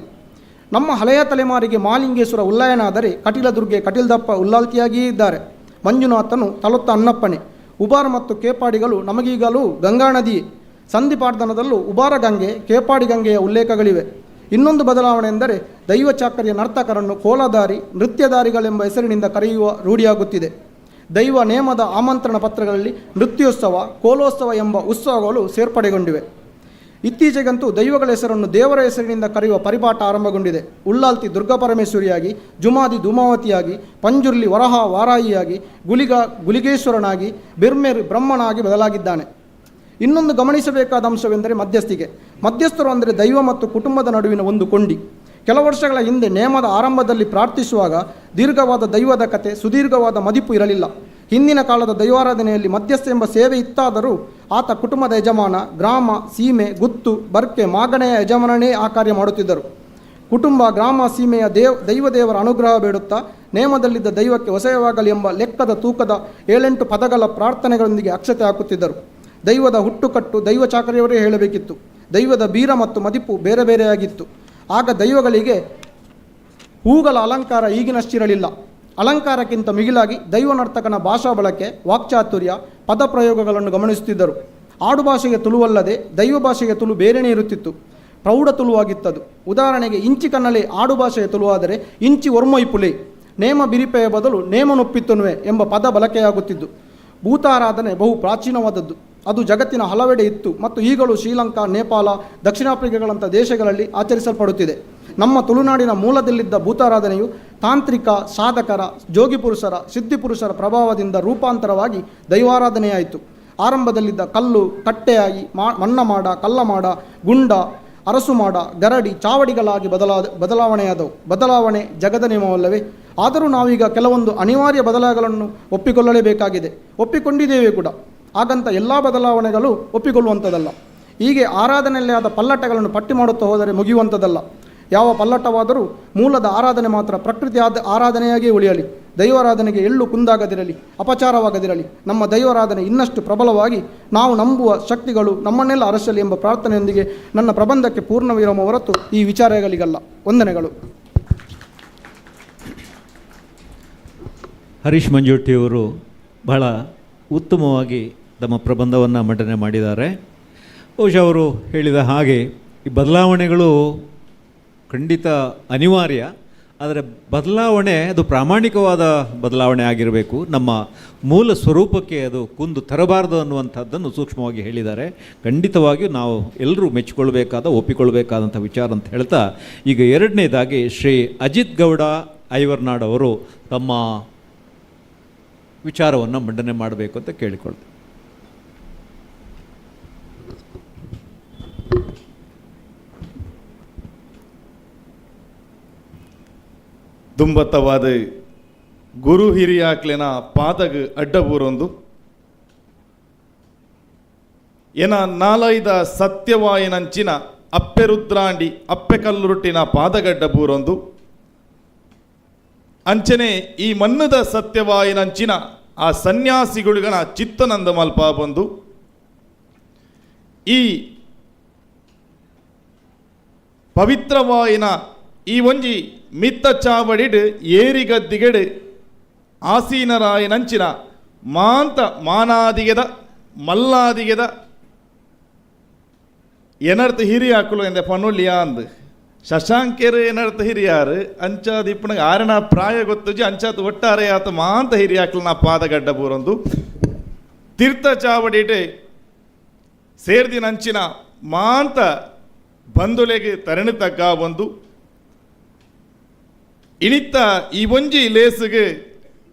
ನಮ್ಮ ಹಳೆಯ ತಲೆಮಾರಿಗೆ ಮಾಲಿಂಗೇಶ್ವರ ಉಲ್ಲಯನಾದರೆ ಕಟೀಲದುರ್ಗೆ ಕಟೀಲ್ದಪ್ಪ ಉಲ್ಲಾಲ್ತಿಯಾಗಿಯೇ ಇದ್ದಾರೆ. ಮಂಜುನಾಥನು ತಲೊತ್ತ ಅನ್ನಪ್ಪನೆ. ಉಬಾರ ಮತ್ತು ಕೇಪಾಡಿಗಳು ನಮಗೀಗಲೂ ಗಂಗಾ ನದಿಯೇ. ಸಂಧಿಪಾರ್ಧನದಲ್ಲೂ ಉಬಾರ ಗಂಗೆ, ಕೇಪಾಡಿ ಗಂಗೆಯ ಉಲ್ಲೇಖಗಳಿವೆ. ಇನ್ನೊಂದು ಬದಲಾವಣೆ ಎಂದರೆ ದೈವ ಚಾಕರಿಯ ನರ್ತಕರನ್ನು ಕೋಲದಾರಿ, ನೃತ್ಯದಾರಿಗಳೆಂಬ ಹೆಸರಿನಿಂದ ಕರೆಯುವ ರೂಢಿಯಾಗುತ್ತಿದೆ. ದೈವ ನೇಮದ ಆಮಂತ್ರಣ ಪತ್ರಗಳಲ್ಲಿ ನೃತ್ಯೋತ್ಸವ, ಕೋಲೋತ್ಸವ ಎಂಬ ಉತ್ಸವಗಳು ಸೇರ್ಪಡೆಗೊಂಡಿವೆ. ಇತ್ತೀಚೆಗಂತೂ ದೈವಗಳ ಹೆಸರನ್ನು ದೇವರ ಹೆಸರಿನಿಂದ ಕರೆಯುವ ಪರಿಪಾಠ ಆರಂಭಗೊಂಡಿದೆ. ಉಲ್ಲಾಲ್ತಿ ದುರ್ಗಾಪರಮೇಶ್ವರಿಯಾಗಿ, ಜುಮಾದಿ ಧೂಮಾವತಿಯಾಗಿ, ಪಂಜುರ್ಲಿ ವರಹ ವಾರಾಯಿಯಾಗಿ, ಗುಲಿಗೇಶ್ವರನಾಗಿ, ಬಿರ್ಮೇರ್ ಬ್ರಹ್ಮನಾಗಿ ಬದಲಾಗಿದ್ದಾನೆ. ಇನ್ನೊಂದು ಗಮನಿಸಬೇಕಾದ ಅಂಶವೆಂದರೆ ಮಧ್ಯಸ್ಥಿಕೆ. ಮಧ್ಯಸ್ಥರು ಅಂದರೆ ದೈವ ಮತ್ತು ಕುಟುಂಬದ ನಡುವಿನ ಒಂದು ಕೊಂಡಿ. ಕೆಲ ವರ್ಷಗಳ ಹಿಂದೆ ನೇಮದ ಆರಂಭದಲ್ಲಿ ಪ್ರಾರ್ಥಿಸುವಾಗ ದೀರ್ಘವಾದ ದೈವದ ಕತೆ, ಸುದೀರ್ಘವಾದ ಮದಿಪು ಇರಲಿಲ್ಲ. ಹಿಂದಿನ ಕಾಲದ ದೈವಾರಾಧನೆಯಲ್ಲಿ ಮಧ್ಯಸ್ಥ ಎಂಬ ಸೇವೆ ಇತ್ತಾದರೂ ಆತ ಕುಟುಂಬದ ಯಜಮಾನ, ಗ್ರಾಮ, ಸೀಮೆ, ಗುತ್ತು, ಬರ್ಕೆ, ಮಾಗಣೆಯ ಯಜಮಾನನೇ ಆ ಕಾರ್ಯ ಮಾಡುತ್ತಿದ್ದರು. ಕುಟುಂಬ, ಗ್ರಾಮ, ಸೀಮೆಯ ದೈವದೇವರ ಅನುಗ್ರಹ ಬೇಡುತ್ತಾ ನೇಮದಲ್ಲಿದ್ದ ದೈವಕ್ಕೆ ವಸಯವಾಗಲಿ ಎಂಬ ಲೆಕ್ಕದ ತೂಕದ 7-8 ಪದಗಳ ಪ್ರಾರ್ಥನೆಗಳೊಂದಿಗೆ ಅಕ್ಷತೆ ಹಾಕುತ್ತಿದ್ದರು. ದೈವದ ಹುಟ್ಟುಕಟ್ಟು ದೈವ ಚಾಕರಿಯವರೇ ಹೇಳಬೇಕಿತ್ತು. ದೈವದ ಬೀರ ಮತ್ತು ಮದಿಪು ಬೇರೆ ಬೇರೆಯಾಗಿತ್ತು. ಆಗ ದೈವಗಳಿಗೆ ಹೂಗಳ ಅಲಂಕಾರ ಈಗಿನಷ್ಟಿರಲಿಲ್ಲ. ಅಲಂಕಾರಕ್ಕಿಂತ ಮಿಗಿಲಾಗಿ ದೈವ ನರ್ತಕನ ಭಾಷಾ ಬಳಕೆ, ವಾಕ್ಚಾತುರ್ಯ, ಪದಪ್ರಯೋಗಗಳನ್ನು ಗಮನಿಸುತ್ತಿದ್ದರು. ಆಡು ಭಾಷೆಗೆ ತುಳುವಲ್ಲದೆ ದೈವ ಭಾಷೆಗೆ ತುಳು ಬೇರೆಯೇ ಇರುತ್ತಿತ್ತು. ಪ್ರೌಢ ತುಳುವಾಗಿತ್ತದು. ಉದಾಹರಣೆಗೆ ಇಂಚಿ ಕನ್ನಲೆ ಆಡು ಭಾಷೆಯ ತುಳುವಾದರೆ ಇಂಚಿ ಒರ್ಮೊಯ್ಪುಲೆ, ನೇಮ ಬಿರಿಪೆಯ ಬದಲು ನೇಮ ನೊಪ್ಪಿತ್ತುನುವೆ ಎಂಬ ಪದ ಬಳಕೆಯಾಗುತ್ತಿದ್ದು. ಭೂತಾರಾಧನೆ ಬಹು ಪ್ರಾಚೀನವಾದದ್ದು. ಅದು ಜಗತ್ತಿನ ಹಲವೆಡೆ ಇತ್ತು ಮತ್ತು ಈಗಲೂ ಶ್ರೀಲಂಕಾ, ನೇಪಾಳ, ದಕ್ಷಿಣ ಆಫ್ರಿಕಾಗಳಂಥ ದೇಶಗಳಲ್ಲಿ ಆಚರಿಸಲ್ಪಡುತ್ತಿದೆ. ನಮ್ಮ ತುಳುನಾಡಿನ ಮೂಲದಲ್ಲಿದ್ದ ಭೂತಾರಾಧನೆಯು ತಾಂತ್ರಿಕ, ಸಾಧಕರ, ಜೋಗಿಪುರುಷರ, ಸಿದ್ಧಿಪುರುಷರ ಪ್ರಭಾವದಿಂದ ರೂಪಾಂತರವಾಗಿ ದೈವಾರಾಧನೆಯಾಯಿತು. ಆರಂಭದಲ್ಲಿದ್ದ ಕಲ್ಲು ಕಟ್ಟೆಯಾಗಿ ಮನ್ನಮಾಡ, ಕಲ್ಲಮಾಡ, ಗುಂಡ, ಅರಸುಮಾಡ, ಗರಡಿ, ಚಾವಡಿಗಳಾಗಿ ಬದಲಾವಣೆಯಾದವು. ಬದಲಾವಣೆ ಜಗದ ನಿಯಮವಲ್ಲವೇ? ಆದರೂ ನಾವೀಗ ಕೆಲವೊಂದು ಅನಿವಾರ್ಯ ಬದಲಾವಣೆಗಳನ್ನು ಒಪ್ಪಿಕೊಳ್ಳಲೇಬೇಕಾಗಿದೆ. ಒಪ್ಪಿಕೊಂಡಿದ್ದೇವೆ ಕೂಡ. ಹಾಗಂತ ಎಲ್ಲ ಬದಲಾವಣೆಗಳು ಒಪ್ಪಿಕೊಳ್ಳುವಂಥದ್ದಲ್ಲ. ಹೀಗೆ ಆರಾಧನೆಯಲ್ಲಿ ಆದ ಪಲ್ಲಟಗಳನ್ನು ಪಟ್ಟಿ ಮಾಡುತ್ತಾ ಹೋದರೆ ಮುಗಿಯುವಂಥದ್ದಲ್ಲ. ಯಾವ ಪಲ್ಲಟವಾದರೂ ಮೂಲದ ಆರಾಧನೆ ಮಾತ್ರ ಪ್ರಕೃತಿ ಆರಾಧನೆಯಾಗಿಯೇ ಉಳಿಯಲಿ. ದೈವಾರಾಧನೆಗೆ ಎಳ್ಳು ಕುಂದಾಗದಿರಲಿ, ಅಪಚಾರವಾಗದಿರಲಿ. ನಮ್ಮ ದೈವಾರಾಧನೆ ಇನ್ನಷ್ಟು ಪ್ರಬಲವಾಗಿ ನಾವು ನಂಬುವ ಶಕ್ತಿಗಳು ನಮ್ಮನ್ನೆಲ್ಲ ಅರಸಲಿ ಎಂಬ ಪ್ರಾರ್ಥನೆಯೊಂದಿಗೆ ನನ್ನ ಪ್ರಬಂಧಕ್ಕೆ ಪೂರ್ಣ ವಿರಾಮ ಹೊರತು ಈ ವಿಚಾರಗಳಿಗಲ್ಲ. ವಂದನೆಗಳು. ಹರೀಶ್ ಮಂಜುಟ್ಟಿಯವರು ಬಹಳ ಉತ್ತಮವಾಗಿ ತಮ್ಮ ಪ್ರಬಂಧವನ್ನು ಮಂಡನೆ ಮಾಡಿದ್ದಾರೆ. ಬಹುಶಃ ಅವರು ಹೇಳಿದ ಹಾಗೆ ಈ ಬದಲಾವಣೆಗಳು ಖಂಡಿತ ಅನಿವಾರ್ಯ. ಆದರೆ ಬದಲಾವಣೆ ಅದು ಪ್ರಾಮಾಣಿಕವಾದ ಬದಲಾವಣೆ ಆಗಿರಬೇಕು. ನಮ್ಮ ಮೂಲ ಸ್ವರೂಪಕ್ಕೆ ಅದು ಕುಂದು ತರಬಾರದು ಅನ್ನುವಂಥದ್ದನ್ನು ಸೂಕ್ಷ್ಮವಾಗಿ ಹೇಳಿದ್ದಾರೆ. ಖಂಡಿತವಾಗಿಯೂ ನಾವು ಎಲ್ಲರೂ ಮೆಚ್ಚಿಕೊಳ್ಬೇಕಾದ, ಒಪ್ಪಿಕೊಳ್ಬೇಕಾದಂಥ ವಿಚಾರ ಅಂತ ಹೇಳ್ತಾ, ಈಗ ಎರಡನೇದಾಗಿ ಶ್ರೀ ಅಜಿತ್ ಗೌಡ ಐವರ್ನಾಡ್ ಅವರು ತಮ್ಮ ವಿಚಾರವನ್ನು ಮಂಡನೆ ಮಾಡಬೇಕು ಅಂತ ಕೇಳಿಕೊಳ್ತೇವೆ. ದುಂಬತ್ತವಾದ ಗುರು ಹಿರಿಯಾಕ್ಲೆನ ಪಾದಗ ಅಡ್ಡಬೂರೊಂದು ಎನ ನಾಲೈದ ಸತ್ಯವಾಯಿನಂಚಿನ ಅಪ್ಪೆ ರುದ್ರಾಂಡಿ ಅಪ್ಪೆ ಕಲ್ಲುರುಟ್ಟಿನ ಪಾದಗಡ್ಡ ಬೂರೊಂದು ಅಂಚನೆ ಈ ಮನ್ನದ ಸತ್ಯವಾಯಿನಂಚಿನ ಆ ಸನ್ಯಾಸಿಗಳಿಗನ ಚಿತ್ತನಂದ ಮಲ್ಪ ಬಂದು ಈ ಪವಿತ್ರವಾಯಿನ ಈ ಒಂಜಿ ಮಿತ್ತ ಚಾವಡಿಡ್ ಏರಿಗದ್ದಿಗೆಡ್ ಆಸೀನರಾಯನಂಚಿನ ಮಾಂತ ಮಾನಾದಿಗೆದ ಮಲ್ಲಾದಿಗೆದ ಏನರ್ಥ ಹಿರಿಯಾಕಲು ಎಂದೆ ಪನುಲಿಯಾ ಅಂದ್ ಶಶಾಂಕೆರು ಏನರ್ಥ ಹಿರಿಯಾರು ಅಂಚಾದ ಇಪ್ಪನಾಗ ಆರಣ ಪ್ರಾಯ ಗೊತ್ತುಜಿ ಅಂಚಾದ ಒಟ್ಟಾರೆ ಆತ ಮಾಂತ ಹಿರಿಯಾಕಲು ನಾ ಪಾದಗಡ್ಡ ಬೂರೊಂದು ತೀರ್ಥ ಚಾವಡಿಡ್ ಸೇರ್ದಿನಂಚಿನ ಮಾಂತ ಬಂದುಲೆಗೆ ತರಣಿ ತಗ್ಗ ಒಂದು ಇನಿತ್ತ ಈ ಒಂಜಿ ಲೇಸುಗೆ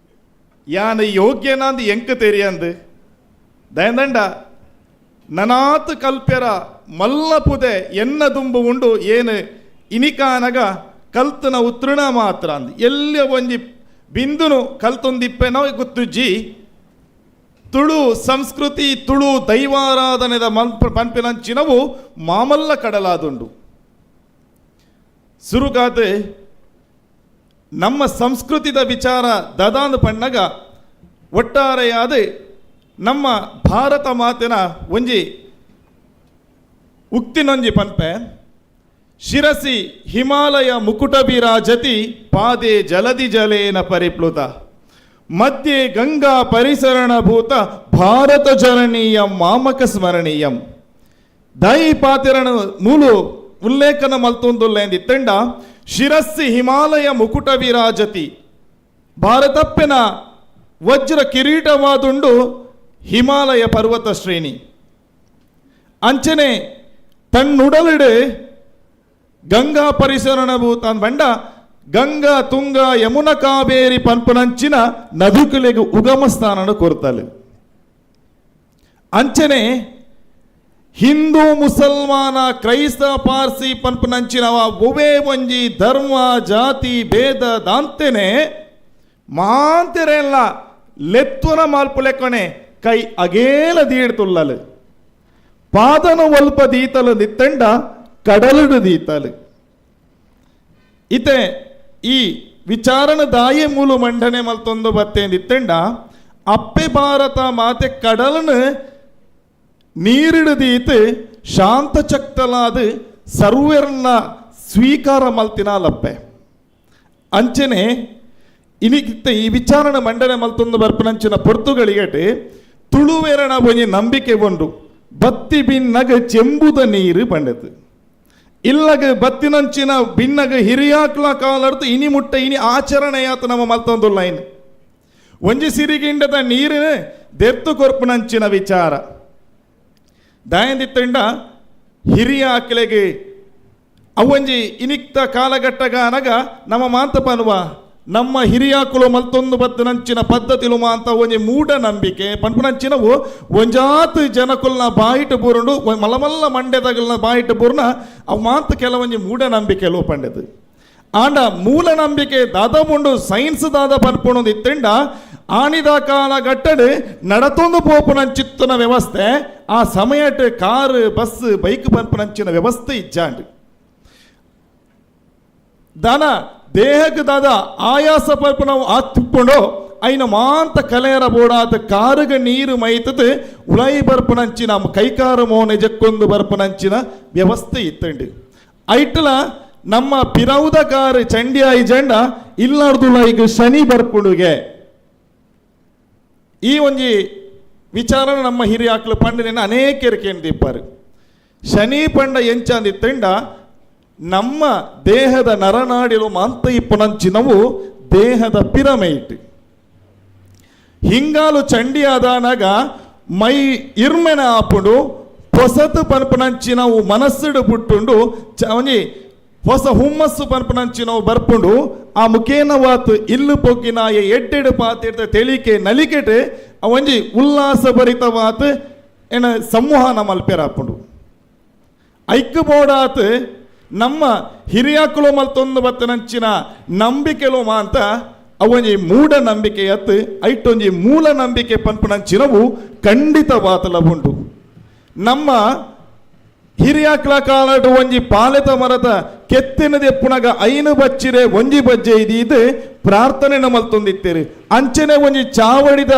ಯಾನ ಯೋಗ್ಯನಾಂದು ಎಂಕ ತೆರಿಯಂದು ದಯದಂಡ ನನಾತ್ ಕಲ್ಪ್ಯರ ಮಲ್ಲಪುದೆ ಎನ್ನ ದುಂಬು ಉಂಡು ಏನು ಇನಿಕಾನಗ ಕಲ್ತನ ಉತ್ತೃಣ ಮಾತ್ರ ಅಂದು ಎಲ್ಲ ಒಂಜಿ ಬಿಂದುನು ಕಲ್ತೊಂದಿಪ್ಪೆನೋ ಗೊತ್ತುಜ್ಜಿ ತುಳು ಸಂಸ್ಕೃತಿ ತುಳು ದೈವಾರಾಧನೆದ ಪಂಪಿನಂಚಿನವು ಮಾಮಲ್ಲ ಕಡಲಾದುಂಡು ಸುರುಗಾದೆ ನಮ್ಮ ಸಂಸ್ಕೃತಿದ ವಿಚಾರ ದದಾಂದು ಪಣ್ಣಗ ಒಟ್ಟಾರೆಯಾದ ನಮ್ಮ ಭಾರತ ಮಾತಿನ ಒಂಜಿ ಉಕ್ತಿನೊಂಜಿ ಪನ್ಪೆ ಶಿರಸಿ ಹಿಮಾಲಯ ಮುಕುಟ ಬಿರಾಜತಿ ಪಾದೆ ಜಲದಿ ಜಲೇನ ಪರಿಪ್ಲುತ ಮಧ್ಯೆ ಗಂಗಾ ಪರಿಸರಣಭೂತ ಭಾರತ ಜನನೀಯಂ ಮಾಮಕ ಸ್ಮರಣೀಯಂ ದೈ ಪಾತಿರಣ ಮೂಲು ಉಲ್ಲೇಖನ ಮಲ್ತೊಂದುಲ್ಲೆಂದಿತ್ತಂಡ ಶಿರಸ್ಸಿ ಹಿಮಾಲಯ ಮುಕುಟ ವಿರಾಜತಿ ಭಾರತಪ್ಪೆನ ವಜ್ರ ಕಿರೀಟವಾದುಂಡು ಹಿಮಾಲಯ ಪರ್ವತ ಶ್ರೇಣಿ ಅಂಚನೆ ತನ್ನುಡಲಿಡೆ ಗಂಗಾ ಪರಿಸರಣಭೂತ ಬಂಡ ಗಂಗಾ ತುಂಗ ಯಮುನ ಕಾವೇರಿ ಪನ್ಪನಂಚಿನ ನದುಕುಲೆಗೆ ಉಗಮ ಸ್ಥಾನನ ಕೊರ್ತಲೆ ಅಂಚನೆ ಹಿಂದೂ ಮುಸಲ್ಮಾನ ಕ್ರೈಸ್ತ ಪಾರ್ಸಿ ಪನ್ಪನಂಚಿನವ ಒವೇ ಒಂಜಿ ಧರ್ಮ ಜಾತಿ ಭೇದ ದಾಂತೆನೆ ಮಾಂತೆರೆಲ್ಲ ಲೆತ್ವನ ಮಾಲ್ಪು ಲೆಕ್ಕನೆ ಕೈ ಅಗೇಲ ದೀಡ್ತುಲ್ಲಲು ಪಾದನ ಒಲ್ಪ ದೀತಲು ದಿತ್ತಂಡ ಕಡಲುಡು ದೀತಲು ಇತೆ ಈ ವಿಚಾರಣ ದಾಯಿ ಮೂಲು ಮಂಡನೆ ಮಲ್ತೊಂದು ಬತ್ತೇಂದಿತ್ತಂಡ ಅಪ್ಪೆ ಭಾರತ ಮಾತೆ ಕಡಲನ್ನು ನೀರಿಡದೀತು ಶಾಂತ ಚಕ್ತಲಾದ ಸರ್ವರನ್ನ ಸ್ವೀಕಾರ ಮಲ್ತಿನಾಲಪ್ಪೆ ಅಂಚನೆ ಇನಿಗಿತ್ತ ಈ ವಿಚಾರಣ ಮಂಡನೆ ಮಲ್ತೊಂದು ಬರ್ಪನಂಚಿನ ಪೊರ್ತುಗಳಿಗಟೆ ತುಳುವೆರಣ ಒಂಜಿ ನಂಬಿಕೆ ಉಂಡು ಬತ್ತಿ ಬಿನ್ನಗ ಚೆಂಬುದ ನೀರು ಪಂಡದು ಇಲ್ಲಗ ಬತ್ತಿನಂಚಿನ ಬಿನ್ನಗ ಹಿರಿಯಾಕ್ಲ ಕಾಲರ್ದು ಇನಿ ಮುಟ್ಟ ಇನಿ ಆಚರಣೆಯಾತ ನಮ್ಮ ಮಲ್ತೊಂದುಲ್ಲ ಇನ್ನು ಒಂಜಿ ಸಿರಿಗಿಂಡದ ನೀರು ದೆರ್ತು ಕೊರ್ಪುನಂಚಿನ ವಿಚಾರ ದಾಯಂದಿತ್ತಂಡ ಹಿರಿಯ ಆಕಲೆಗೆ ಅವಂಜಿ ಇನಿಕ್ತ ಕಾಲಘಟ್ಟಗಾನಗ ನಮ್ಮ ಮಾಂತ ಪನ್ವ ನಮ್ಮ ಹಿರಿಯಾಕುಲು ಮಲ್ತೊಂದು ಬತ್ತನಂಚಿನ ಪದ್ಧತಿಲು ಮಾಂತ ಒಂಜಿ ಮೂಢ ನಂಬಿಕೆ ಪನ್ಪುನಂಚಿನವು ಒಂಜಾತ್ ಜನಕುಲ್ನ ಬಾಯಿಟ್ ಬೂರುಂಡು ಮಲಮಲ್ಲ ಮಂಡ್ಯದಗಲ್ನ ಬಾಯಿಟ್ ಬೂರ್ನ ಅವು ಮಾಂತ ಕೆಲವೊಂಜಿ ಮೂಢ ನಂಬಿಕೆಲು ಪಂಡದು ಆಂಡ ಮೂಲ ನಂಬಿಕೆ ದಾದ ಮುಂಡು ಸೈನ್ಸ್ ದಾದ ಪನ್ಪುಣದು ಇತ್ತಂಡ ಆಣಿದ ಕಾಲಘಟ್ಟಡು ನಡತೊಂದು ಪೋಪುನಂಚಿತ್ತನ ವ್ಯವಸ್ಥೆ ಆ ಸಮಯಟ್ ಕಾರು ಬಸ್ ಬೈಕ್ ಪನ್ಪುನಂಚಿನ ವ್ಯವಸ್ಥೆ ಇಜ್ಜಾಂಡು ದಾನ ದೇಹಕ್ಕೆ ದಾದ ಆಯಾಸ ಪರ್ಪು ನಾವು ಆತ್ಕೊಂಡು ಐನ ಮಾಂತ ಕಲೆಯರ ಬೋಡಾತ ಕಾರುಗ ನೀರು ಮೈತದು ಉಳೈ ಬರ್ಪನಂಚಿನ ಕೈಕಾರ ಮೋನೆ ಜಕ್ಕೊಂದು ಬರ್ಪನಂಚಿನ ವ್ಯವಸ್ಥೆ ಇತ್ತಂಡು ಐಟ್ಲ ನಮ್ಮ ಪಿರೌದ ಕಾರು ಚಂಡಿಯಾಯಿ ಜಂಡ ಇಲ್ಲಾರ್ದುಲೈಗ್ ಶನಿ ಬರ್ಪುಡುಗೆ ಈ ಒಂಜಿ ವಿಚಾರ ನಮ್ಮ ಹಿರಿಯಾಕ್ಲು ಪಂಡನ ಅನೇಕರು ಕೇಂದಿಪ್ಪಾರು ಶನಿ ಪಂಡ ಎಂಚಾಂದಿತ್ತಂಡ ನಮ್ಮ ದೇಹದ ನರನಾಡಿಲು ಮಾಂತ ಇಪ್ಪನಂಚಿನವು ದೇಹದ ಪಿರಮೈಟ್ ಹಿಂಗಾಲು ಚಂಡಿ ಆದಾನಾಗ ಮೈ ಇರ್ಮೆನ ಆಪುಂಡು ಹೊಸತು ಪನ್ಪನಂಚಿನವು ಮನಸ್ಸುಡು ಪುಟ್ಟುಂಡು ಅವನಿ ಹೊಸ ಹುಮ್ಮಸ್ಸು ಪನ್ಪನಂಚಿನವು ಬರ್ಪುಂಡು ಆ ಮುಖೇನವಾತು ಇಲ್ಲು ಪೊಗ್ಗಿನಾಯ ಎಡ್ಡೆಡು ಪಾತಿರ್ದ ತೆಳಿಕೆ ನಲಿಕೆಟೆ ಅವಂಜಿ ಉಲ್ಲಾಸ ಭರಿತವಾತು ಏನ ಸಂವಹನ ಮಲ್ಪೆರಾಪುಂಡು ಐಕ್ಕು ಬೋಡಾತ್ ನಮ್ಮ ಹಿರಿಯಾಕುಲು ಮಲ್ತೊಂದು ಬತ್ತನಂಚಿನ ನಂಬಿಕೆಲು ಮಾಂತ ಅವೊಂಜಿ ಮೂಢ ನಂಬಿಕೆ ಅತ್ತು ಐಟೊಂಜಿ ಮೂಲ ನಂಬಿಕೆ ಪನ್ಪನಂಚಿನವು ಖಂಡಿತವಾತಲ ಉಂಟು ನಮ್ಮ ಹಿರಿಯಾಕ್ಲ ಕಾಲಡು ಒಂಜಿ ಪಾಲೆತ ಮರದ ಕೆತ್ತಿನದೆ ಪುನಗ ಐನು ಬಚ್ಚಿರೆ ಒಂಜಿ ಬಜ್ಜೆ ಇದೀದು ಪ್ರಾರ್ಥನೆ ಮಲ್ತೊಂದಿತ್ತೇರಿ ಅಂಚನೆ ಒಂಜಿ ಚಾವಡಿದ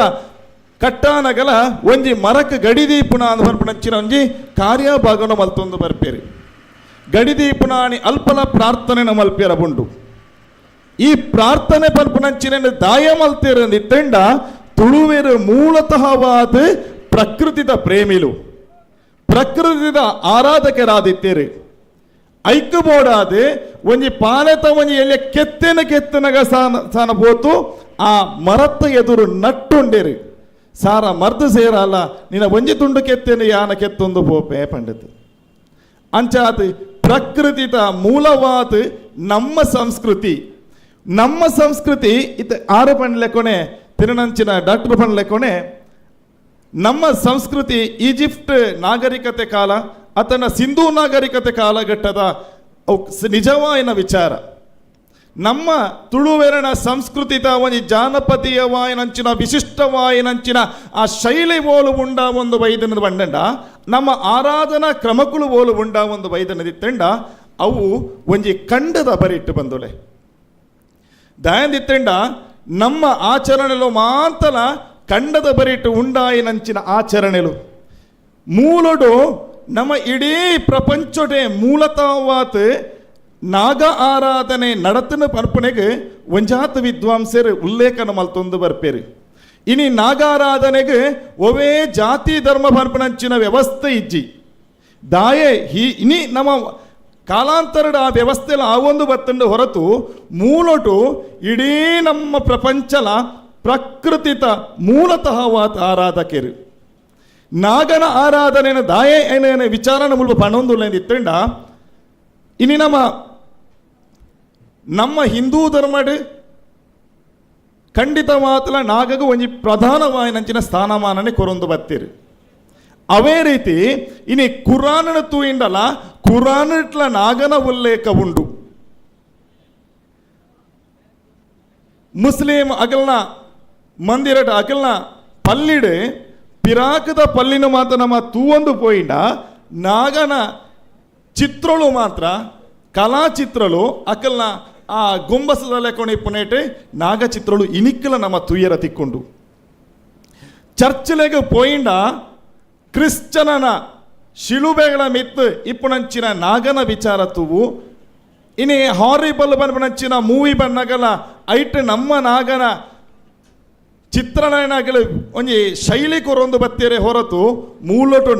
ಕಟ್ಟಾನಗಲ ಒಂಜಿ ಮರಕ್ಕೆ ಗಡಿದೀಪುನ ಅಂತ ಪನ್ಪನಂಚಿನ ಒಂಜಿ ಕಾರ್ಯಭಾಗನ ಮಲ್ತೊಂದು ಬರ್ಪೇರಿ ಗಡಿದೀಪುನಾಣಿ ಅಲ್ಪಲ ಪ್ರಾರ್ಥನೆ ಮಲ್ಪೇರ ಬುಂಡು ಈ ಪ್ರಾರ್ಥನೆ ಪನ್ಪನಂಚಿನ ದಾಯ ಮಲ್ತೇರಂದಿತ್ತಂಡ ತುಳುವೆರು ಮೂಲತಃವಾದ ಪ್ರಕೃತಿದ ಪ್ರೇಮಿಲು ಪ್ರಕೃತಿದ ಆರಾಧಕರಾದಿತ್ತೇರಿ ಐಕ್ಕು ಬೋಡಾದೆ ಒಂಜಿ ಪಾಲೆತ ಒಂಜಿ ಎಲ್ಲಿ ಕೆತ್ತನಗ ಸಾನ ಬೋತು ಆ ಮರತ್ತ ಎದುರು ನಟ್ಟುಂಡೇರಿ ಸಾರ ಮರ್ದು ಸೇರಲ್ಲ ನಿನ್ನ ಒಂಜಿ ತುಂಡು ಕೆತ್ತೇನೆ ಯಾನ ಕೆತ್ತೊಂದು ಪೋಪೆ ಪಂಡಿತ ಅಂಚಾತ್ ಪ್ರಕೃತಿದ ಮೂಲವಾದ ನಮ್ಮ ಸಂಸ್ಕೃತಿ ಇತ್ತು ಆರು ಪಂಡ್ಲೆಕೊನೆ ತಿರುನಂಚಿನ ಡಾಕ್ಟರ್ ಪಂಡ್ಲೆಕೊನೆ ನಮ್ಮ ಸಂಸ್ಕೃತಿ ಈಜಿಪ್ಟ್ ನಾಗರಿಕತೆ ಕಾಲ ಅಥವಾ ಸಿಂಧೂ ನಾಗರಿಕತೆ ಕಾಲಘಟ್ಟದ ನಿಜವಾಯಿನ ವಿಚಾರ ನಮ್ಮ ತುಳುವೆರಣ ಸಂಸ್ಕೃತಿದ ಒಂಜಿ ಜಾನಪದೀಯವಾಯಿನಂಚಿನ ವಿಶಿಷ್ಟವಾಯಿನಂಚಿನ ಆ ಶೈಲಿ ಓಲು ಉಂಡ ಒಂದು ವೈದ್ಯನದ ಬಂಡಂಡ ನಮ್ಮ ಆರಾಧನಾ ಕ್ರಮಗಳು ಓಲು ಉಂಡ ಒಂದು ವೈದ್ಯನದಿತ್ತಂಡ ಅವು ಒಂಜಿ ಖಂಡದ ಬರಿಟ್ಟು ಬಂದುಲೆ ದಯಂದಿತ್ತಂಡ ನಮ್ಮ ಆಚರಣೆಲು ಮಾಂತಲ ಖಂಡದ ಬರಿಟ್ಟು ಉಂಡಾಯಿನಂಚಿನ ಆಚರಣೆಲು ಮೂಲಡು ನಮ್ಮ ಇಡೀ ಪ್ರಪಂಚಡೆ ಮೂಲತವಾತ್ ನಾಗ ಆರಾಧನೆ ನಡತನ ಪರ್ಪಣೆಗೆ ಒಂಜಾತ ವಿದ್ವಾಂಸರು ಉಲ್ಲೇಖನ ಮಲ್ತೊಂದು ಬರ್ಪೇರಿ ಇನಿ ನಾಗಾರಾಧನೆಗೆ ಒವೇ ಜಾತಿ ಧರ್ಮ ಪರ್ಪಣಂಚಿನ ವ್ಯವಸ್ಥೆ ಇಜ್ಜಿ ದಾಯೆ ಇನಿ ನಮ್ಮ ಕಾಲಾಂತರದ ಆ ವ್ಯವಸ್ಥೆಲ ಆವೊಂದು ಬತ್ತಂಡು ಹೊರತು ಮೂಲಟು ಇಡೀ ನಮ್ಮ ಪ್ರಪಂಚಲ ಪ್ರಕೃತಿತ ಮೂಲತಃವಾದ ಆರಾಧಕರು ನಾಗನ ಆರಾಧನೆಯ ದಾಯೆ ಏನೇನೆ ವಿಚಾರನ ಮುಲ್ಪ ಪಣೊಂದುಲ್ಲ ಇತ್ತಂಡ ಇನಿ ನಮ್ಮ ಹಿಂದೂ ಧರ್ಮಡ್ ಖಂಡಿತವಾತಲ ನಾಗಗ ಒಂಜಿ ಪ್ರಧಾನವಾಯಿನಂಚಿನ ಸ್ಥಾನಮಾನನೆ ಕೊರೊಂದು ಬತ್ತೀರಿ ಅವೇ ರೀತಿ ಇನಿ ಕುರಾನನ ತೂಯಿಂಡಲ ಕುರಾನಿಟ್ಲ ನಾಗನ ಉಲ್ಲೇಖ ಉಂಡು ಮುಸ್ಲಿಂ ಅಗಲ್ನ ಮಂದಿರಟ ಅಕಲ್ನ ಪಲ್ಲಿಡು ಪಿರಾಕದ ಪಲ್ಲಿನ ಮಾತ್ರ ನಮ್ಮ ತೂವೊಂದು ಪೋಯಿಂಡ ನಾಗನ ಚಿತ್ರಗಳು ಮಾತ್ರ ಕಲಾಚಿತ್ರಲು ಅಕಲ್ನ ಆ ಗುಂಬಸದಲ್ಲೇ ಕೊನೆಪುನೇಟೆ ನಾಗಚಿತ್ರಗಳು ಇನಿಕ್ಕಲ ನಮ್ಮ ತುಯ್ಯರ ತಿಕ್ಕೊಂಡು ಚರ್ಚ್ಲೆಗೆ ಪೋಯಿಂಡ ಕ್ರಿಶ್ಚನನ ಶಿಲುಬೆಗಳ ಮಿತ್ತು ಇಪ್ಪುನಂಚಿನ ನಾಗನ ವಿಚಾರ ತೂವು ಇನಿ ಹಾರಿಬಲ್ ಬನ್ಪನಂಚಿನ ಮೂವಿ ಬನ್ನಗಲ ಐಟ್ ನಮ್ಮ ನಾಗನ ಚಿತ್ರಣಗಳು ಒಂಜಿ ಶೈಲಿ ಕೊರೊಂದು ಬತ್ತೇರೆ ಹೊರತು ಮೂಲೊಟ್ಟು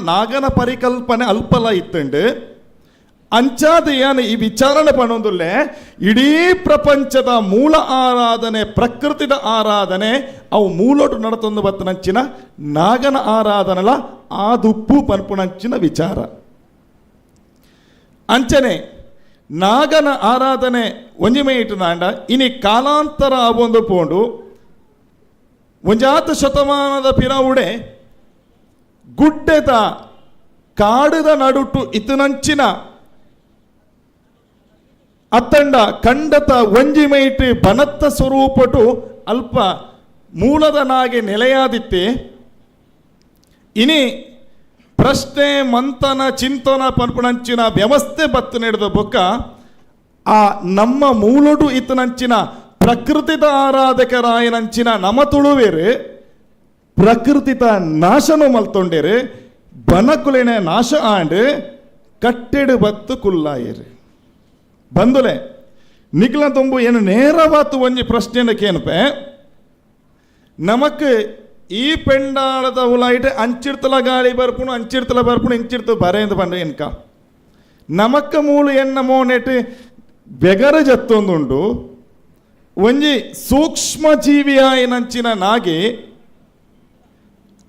ನಾಗನ ಪರಿಕಲ್ಪನೆ ಅಲ್ಪಲ ಇತ್ತಂಡು ಅಂಚಾದ ಏನು ಈ ವಿಚಾರಣೆ ಪಣೊಂದುಲ್ಲೆ ಇಡೀ ಪ್ರಪಂಚದ ಮೂಲ ಆರಾಧನೆ ಪ್ರಕೃತಿದ ಆರಾಧನೆ ಅವು ಮೂಲೊಟ್ಟು ನಡತೊಂದು ಬತ್ತನಂಚಿನ ನಾಗನ ಆರಾಧನೆಲ ಆದುಪ್ಪು ಪನ್ಪುನಂಚಿನ ವಿಚಾರ ಅಂಚನೆ ನಾಗನ ಆರಾಧನೆ ಒಂಜಿಮೆ ಇಟ್ಟುನಾಂಡ ಇನಿ ಕಾಲಾಂತರ ಆವೊಂದು ಪೋಂಡು ಒಂಜಾತ ಶತಮಾನದ ಪಿರವುಡೆ ಗುಡ್ಡೆದ ಕಾಡದ ನಡುಟು ಇತುನಂಚಿನ ಅತ್ತಂಡ ಖಂಡತ ಒಂಜಿಮೈಟ್ ಬನತ್ತ ಸ್ವರೂಪಟು ಅಲ್ಪ ಮೂಲದ ನಾಗೆ ನೆಲೆಯಾದಿತ್ತೆ ಇನಿ ಪ್ರಶ್ನೆ ಮಂಥನ ಚಿಂತನ ಪನ್ಪುನಂಚಿನ ವ್ಯವಸ್ಥೆ ಬತ್ತು ನಡೆದ ಬೊಕ್ಕ ಆ ನಮ್ಮ ಮೂಲಡು ಇತನಂಚಿನ ಪ್ರಕೃತಿದ ಆರಾಧಕರಾಯನಂಚಿನ ನಮ ತುಳುವೇರು ಪ್ರಕೃತಿತ ನಾಶನು ಮಲ್ತೊಂಡೇರು ಬನಕುಲಿನ ನಾಶ ಆಂಡು ಕಟ್ಟೆಡು ಬತ್ತು ಕುಲ್ಲಾಯರು ಬಂದುಲೆ ನಿಖಲ ತುಂಬು ಏನು ನೇರವಾತು ಒಂಜಿ ಪ್ರಶ್ನೆ ಕೇನಪೆ ನಮಕ್ ಈ ಪೆಂಡಾಳದ ಉಲಾಯಿಟ್ ಅಂಚಿರ್ತಲ ಗಾಳಿ ಬರ್ಪುಣು ಅಂಚಿರ್ತಲ ಬರ್ಪುಣು ಇಂಚಿರ್ತು ಬರೆಂದು ಬಂದ್ರೆ ಎನ್ಕ ನಮಕ್ಕ ಮೂಲು ಎನ್ನ ಮೋನೆಟ್ ಬೆಗರ ಜತ್ತೊಂದುಂಡು ಒಂಜಿ ಸೂಕ್ಷ್ಮ ಜೀವಿಯಾಯಿನಂಚಿನ ನಾಗೆ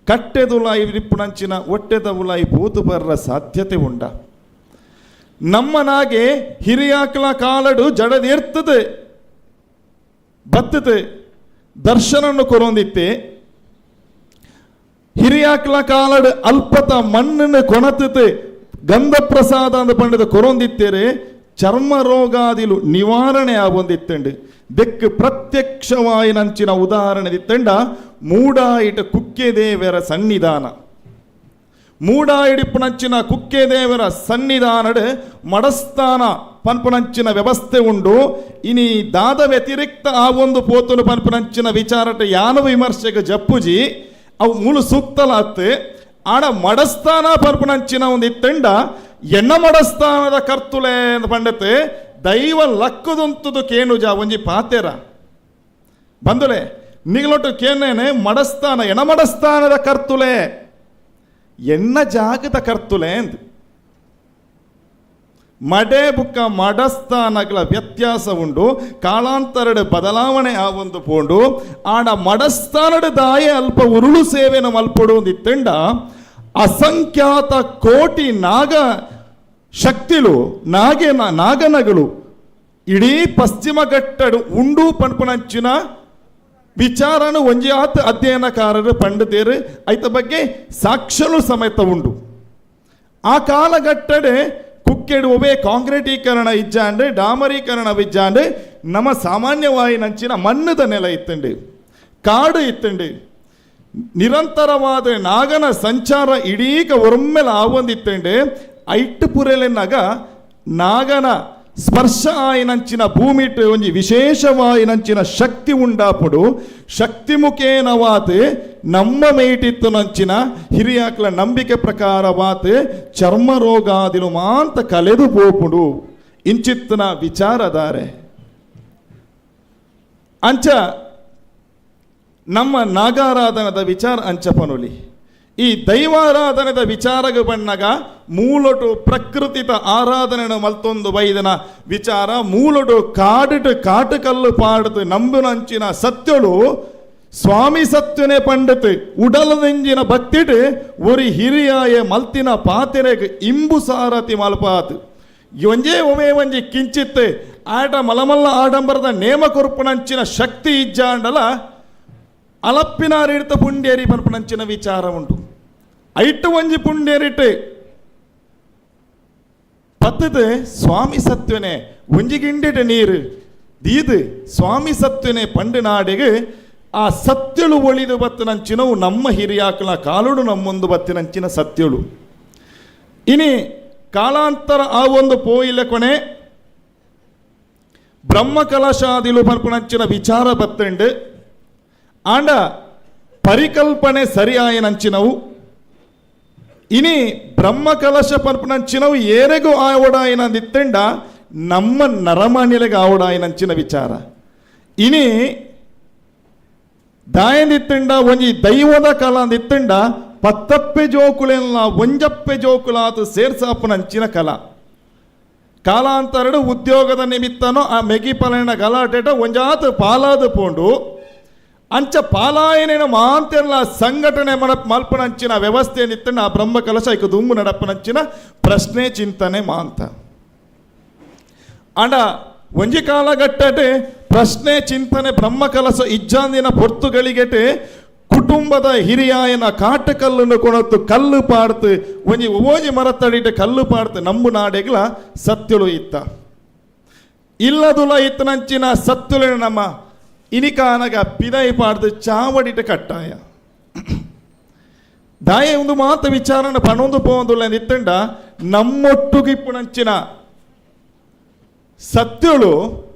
ಕಟ್ಟೆದುಲಾಯಿ ಇಪ್ಪುನಂಚಿನ ಹೊಟ್ಟೆದ ಉಲಾಯಿ ಬೂತು ಬರ್ರ ಸಾಧ್ಯತೆ ಉಂಡ ನಮ್ಮ ನಾಗೆ ಹಿರಿಯಾಕಲ ಕಾಲಡು ಜಡದಿರ್ತದೆ ಬತ್ತತೆ ದರ್ಶನನ್ನು ಕೊರೊಂದಿತ್ತೆ ಹಿರಿಯಾಕಲ ಕಾಲಡು ಅಲ್ಪತ ಮಣ್ಣನ್ನು ಕೊಣತತೆ ಗಂಧ ಪ್ರಸಾದ ಅಂದ ಪಂಡದ ಕೊರೊಂದಿತ್ತೇರೆ ಚರ್ಮ ರೋಗಾದಿಲು ನಿವಾರಣೆ ಆಗೊಂದಿತ್ತಂಡು ದೆಕ್ಕು ಪ್ರತ್ಯಕ್ಷವಾಯಿ ನಂಚಿನ ಉದಾಹರಣೆ ದಿತ್ತಂಡ ಮೂಡಾಯಿಟ ಕುಕ್ಕೆ ದೇವರ ಸನ್ನಿಧಾನ ಮೂಡಾಯಿಡಿಪ್ಪುನಂಚಿನ ಕುಕ್ಕೆ ದೇವರ ಸನ್ನಿಧಾನಡು ಮಡಸ್ಥಾನ ಪನ್ಪುನಂಚಿನ ವ್ಯವಸ್ಥೆ ಉಂಡು ಇನಿ ದಾದ ವ್ಯತಿರಿಕ್ತ ಆ ಒಂದು ಪೋತುಲು ಪನ್ಪುನಂಚಿನ ವಿಚಾರಟ ಯಾನ ವಿಮರ್ಶೆಗೆ ಜಪ್ಪುಜಿ ಅವು ಮೂಲು ಸೂಕ್ತಲಾತ್ ಆಡ ಮಡಸ್ಥಾನ ಪನ್ಪುನಂಚಿನ ಒಂದು ಇತ್ತಂಡ ಎಣ್ಣ ಮಡಸ್ಥಾನದ ಕರ್ತುಲೆ ಅಂತ ಪಂಡತೆ ದೈವ ಲಕ್ಕುದುಂತುದು ಕೇನುಜ ಒಂಜಿ ಪಾತೆರ ಬಂದುಲೆ ನಿಗಲೊಟ್ಟು ಕೇನೇನೆ ಮಡಸ್ಥಾನ ಎಣ ಮಡಸ್ಥಾನದ ಕರ್ತುಲೆ ಎಣ್ಣ ಜಾಗದ ಕರ್ತುಲೆ ಅಂದ್ ಮಡೆ ಬುಕ್ಕ ಮಡಸ್ಥಾನಗಳ ವ್ಯತ್ಯಾಸ ಉಂಡು ಕಾಲಾಂತರಡ ಬದಲಾವಣೆ ಆ ಒಂದು ಪೋಂಡು ಆಡ ಮಡಸ್ಥಾನದ ದಾಯ ಅಲ್ಪ ಉರುಳು ಸೇವೆನ ಮಲ್ಪಡು ಒಂದಿತ್ತಂಡ ಅಸಂಖ್ಯಾತ ಕೋಟಿ ನಾಗ ಶಕ್ತಿಲು ನಾಗನಗಳು ಇಡೀ ಪಶ್ಚಿಮ ಘಟ್ಟಡು ಉಂಡು ಪನ್ಪುನಂಚಿನ ವಿಚಾರನು ಒಂಜಾತ್ ಅಧ್ಯಯನಕಾರರು ಪಂಡಿತರು ಐತ ಬಗ್ಗೆ ಸಾಕ್ಷಲು ಸಮೇತ ಉಂಡು ಆ ಕಾಲಘಟ್ಟಡೆ ಕುಕ್ಕೆಡು ಒವೇ ಕಾಂಕ್ರೀಟೀಕರಣ ಇಜ್ಜಾಂಡು ಡಾಮರೀಕರಣ ಇಜ್ಜಾಂಡು ನಮ್ಮ ಸಾಮಾನ್ಯವಾಗಿ ನಂಚಿನ ಮಣ್ಣದ ನೆಲ ಇತ್ತಂಡು ಕಾಡು ಇತ್ತಂಡು ನಿರಂತರವಾದ ನಾಗನ ಸಂಚಾರ ಇಡೀಗ ಒಮ್ಮೆಲ ಆವೊಂದಿತ್ತಂಡು ಐಟ್ಟು ಪುರೆಲೆನ್ನಾಗ ನಾಗನ ಸ್ಪರ್ಶ ಆಯಿನಂಚಿನ ಭೂಮಿಟ್ ಒಂಜಿ ವಿಶೇಷವಾಯಿನಂಚಿನ ಶಕ್ತಿ ಉಂಡಾಪುಡು ಶಕ್ತಿ ಮುಖೇನವಾತ್ ನಮ್ಮ ಮೇಟಿತ್ತು ನಂಚಿನ ಹಿರಿಯಾಕ್ಲ ನಂಬಿಕೆ ಪ್ರಕಾರವಾತ್ ಚರ್ಮ ರೋಗಾದಿಲು ಮಾಂತ ಕಲೆದು ಪೋಪುಡು ಇಂಚಿತ್ತನ ವಿಚಾರದಾರೆ ಅಂಚ ನಮ್ಮ ನಾಗಾರಾಧನದ ವಿಚಾರ ಅಂಚಪನುಲಿ ಈ ದೈವಾರಾಧನೆದ ವಿಚಾರಗ ಬಣ್ಣಗ ಮೂಲೊಟು ಪ್ರಕೃತಿತ ಆರಾಧನೆ ಮಲ್ತೊಂದು ಬೈದನ ವಿಚಾರ ಮೂಲೊಟು ಕಾಡಿಟು ಕಾಟುಕಲ್ಲು ಪಾಡತು ನಂಬುನಂಚಿನ ಸತ್ಯಳು ಸ್ವಾಮಿ ಸತ್ಯನೆ ಪಂಡಿತ್ ಉಡಲನೆಂಜಿನ ಭಕ್ತಿಟ್ ಒರಿ ಹಿರಿಯಾಯ ಮಲ್ತಿನ ಪಾತೆರೆಗ್ ಇಂಬು ಸಾರತಿ ಮಲ್ಪಾತ್ ಒಂಜೇ ಒಮೆ ಒಂಜಿ ಕಿಂಚಿತ್ ಆಟ ಮಲಮಲ್ಲ ಆಡಂಬರದ ನೇಮ ಕೊರ್ಪುನಂಚಿನ ಶಕ್ತಿ ಇಜ್ಜಾಂಡಲ ಅಲಪ್ಪಿನಾರಿಡ್ತ ಪುಂಡೇರಿ ಪನ್ಪುನಂಚಿನ ವಿಚಾರ ಉಂಟು ಐಟು ಒಂಜಿ ಪುಂಡೇರಿಟ್ಟು ಪತ್ತದು ಸ್ವಾಮಿ ಸತ್ವನೆ ಒಂಜಿ ಗಿಂಡಿಟ ನೀರು ದೀದು ಸ್ವಾಮಿ ಸತ್ವನೆ ಪಂಡು ನಾಡಿಗೆ ಆ ಸತ್ಯಳು ಒಳಿದು ಬತ್ತಿನಂಚಿನವು ನಮ್ಮ ಹಿರಿಯಾಕಳ ಕಾಲುಡು ನಮ್ಮೊಂದು ಬತ್ತಿನಂಚಿನ ಸತ್ಯಳು ಇನಿ ಕಾಲಾಂತರ ಆ ಒಂದು ಪೋಯಿಲೆ ಕೊನೆ ಬ್ರಹ್ಮ ಕಲಶಾದಿಲು ಪನ್ಪುನಂಚಿನ ವಿಚಾರ ಬತ್ತಂಡು ಆಂಡ ಪರಿಕಲ್ಪನೆ ಸರಿಯಾಯನಂಚಿನವು ಇನಿ ಬ್ರಹ್ಮ ಕಲಶ ಪನ್ಪುನಂಚಿನವು ಏರೆಗೂ ಆವಡಾಯನಂದಿತ್ತಂಡ ನಮ್ಮ ನರಮಣಿಲೆಗೆ ಆವಡಾಯನಂಚಿನ ವಿಚಾರ ಇನಿ ದಾಯಂದಿತ್ತಂಡ ಒಂಜಿ ದೈವದ ಕಲ ಅಂದಿತ್ತಂಡ ಪತ್ತಪ್ಪೆ ಜೋಕುಳೆಲ್ಲ ಒಂಜಪ್ಪೆ ಜೋಕುಲಾತು ಸೇರ್ಸಾಪನಂಚಿನ ಕಲ ಕಾಲಾಂತರಡು ಉದ್ಯೋಗದ ನಿಮಿತ್ತನೋ ಆ ಮೆಗಿ ಪಲನ ಗಲಾಟೆಟ ಒಂಜಾತು ಪಾಲಾದು ಪೋಂಡು ಅಂಚ ಪಾಲಾಯನೇನ ಮಾಂತೆಲ್ಲ ಸಂಘಟನೆ ಮಲ್ಪನಂಚಿನ ವ್ಯವಸ್ಥೆ ನಿತ್ತಂಡ ಆ ಬ್ರಹ್ಮ ಕಲಶ ಐಕ ದುಂಬು ನಡಪನಂಚಿನ ಪ್ರಶ್ನೆ ಚಿಂತನೆ ಮಾಂತ ಅಂಡ ಒಂಜಿ ಕಾಲಘಟ್ಟೆ ಪ್ರಶ್ನೆ ಚಿಂತನೆ ಬ್ರಹ್ಮ ಕಲಶ ಇಜ್ಜಾಂದಿನ ಪೊರ್ತುಗಳಿಗೆಟೆ ಕುಟುಂಬದ ಹಿರಿಯಾಯನ ಕಾಟಕಲ್ಲನ್ನು ಕೊಣತ್ತು ಕಲ್ಲು ಪಾಡ್ತು ಒಂಜಿ ಓಜಿ ಮರತಡಿಟ್ಟು ಕಲ್ಲು ಪಾಡ್ತು ನಮ್ಮ ನಾಡೆಗ್ಲ ಸತ್ಯುಳು ಇತ್ತ ಇಲ್ಲದುಲ ಇತ್ತನಂಚಿನ ಸತ್ಯುಳಿನ ನಮ್ಮ ಇನಿಕಾನಗ ಪಿದೈ ಪಾಡ್ದು ಚಾವಡಿಟ್ಟು ಕಟ್ಟಾಯ ದಾಯ ಒಂದು ಮಾತು ವಿಚಾರನ ಪಣೊಂದು ಪೋಂದುಲ್ಲ ನಿತ್ತಂಡ ನಮ್ಮೊಟ್ಟುಗಿಪ್ಪುನಂಚಿನ ಸತ್ಯುಳು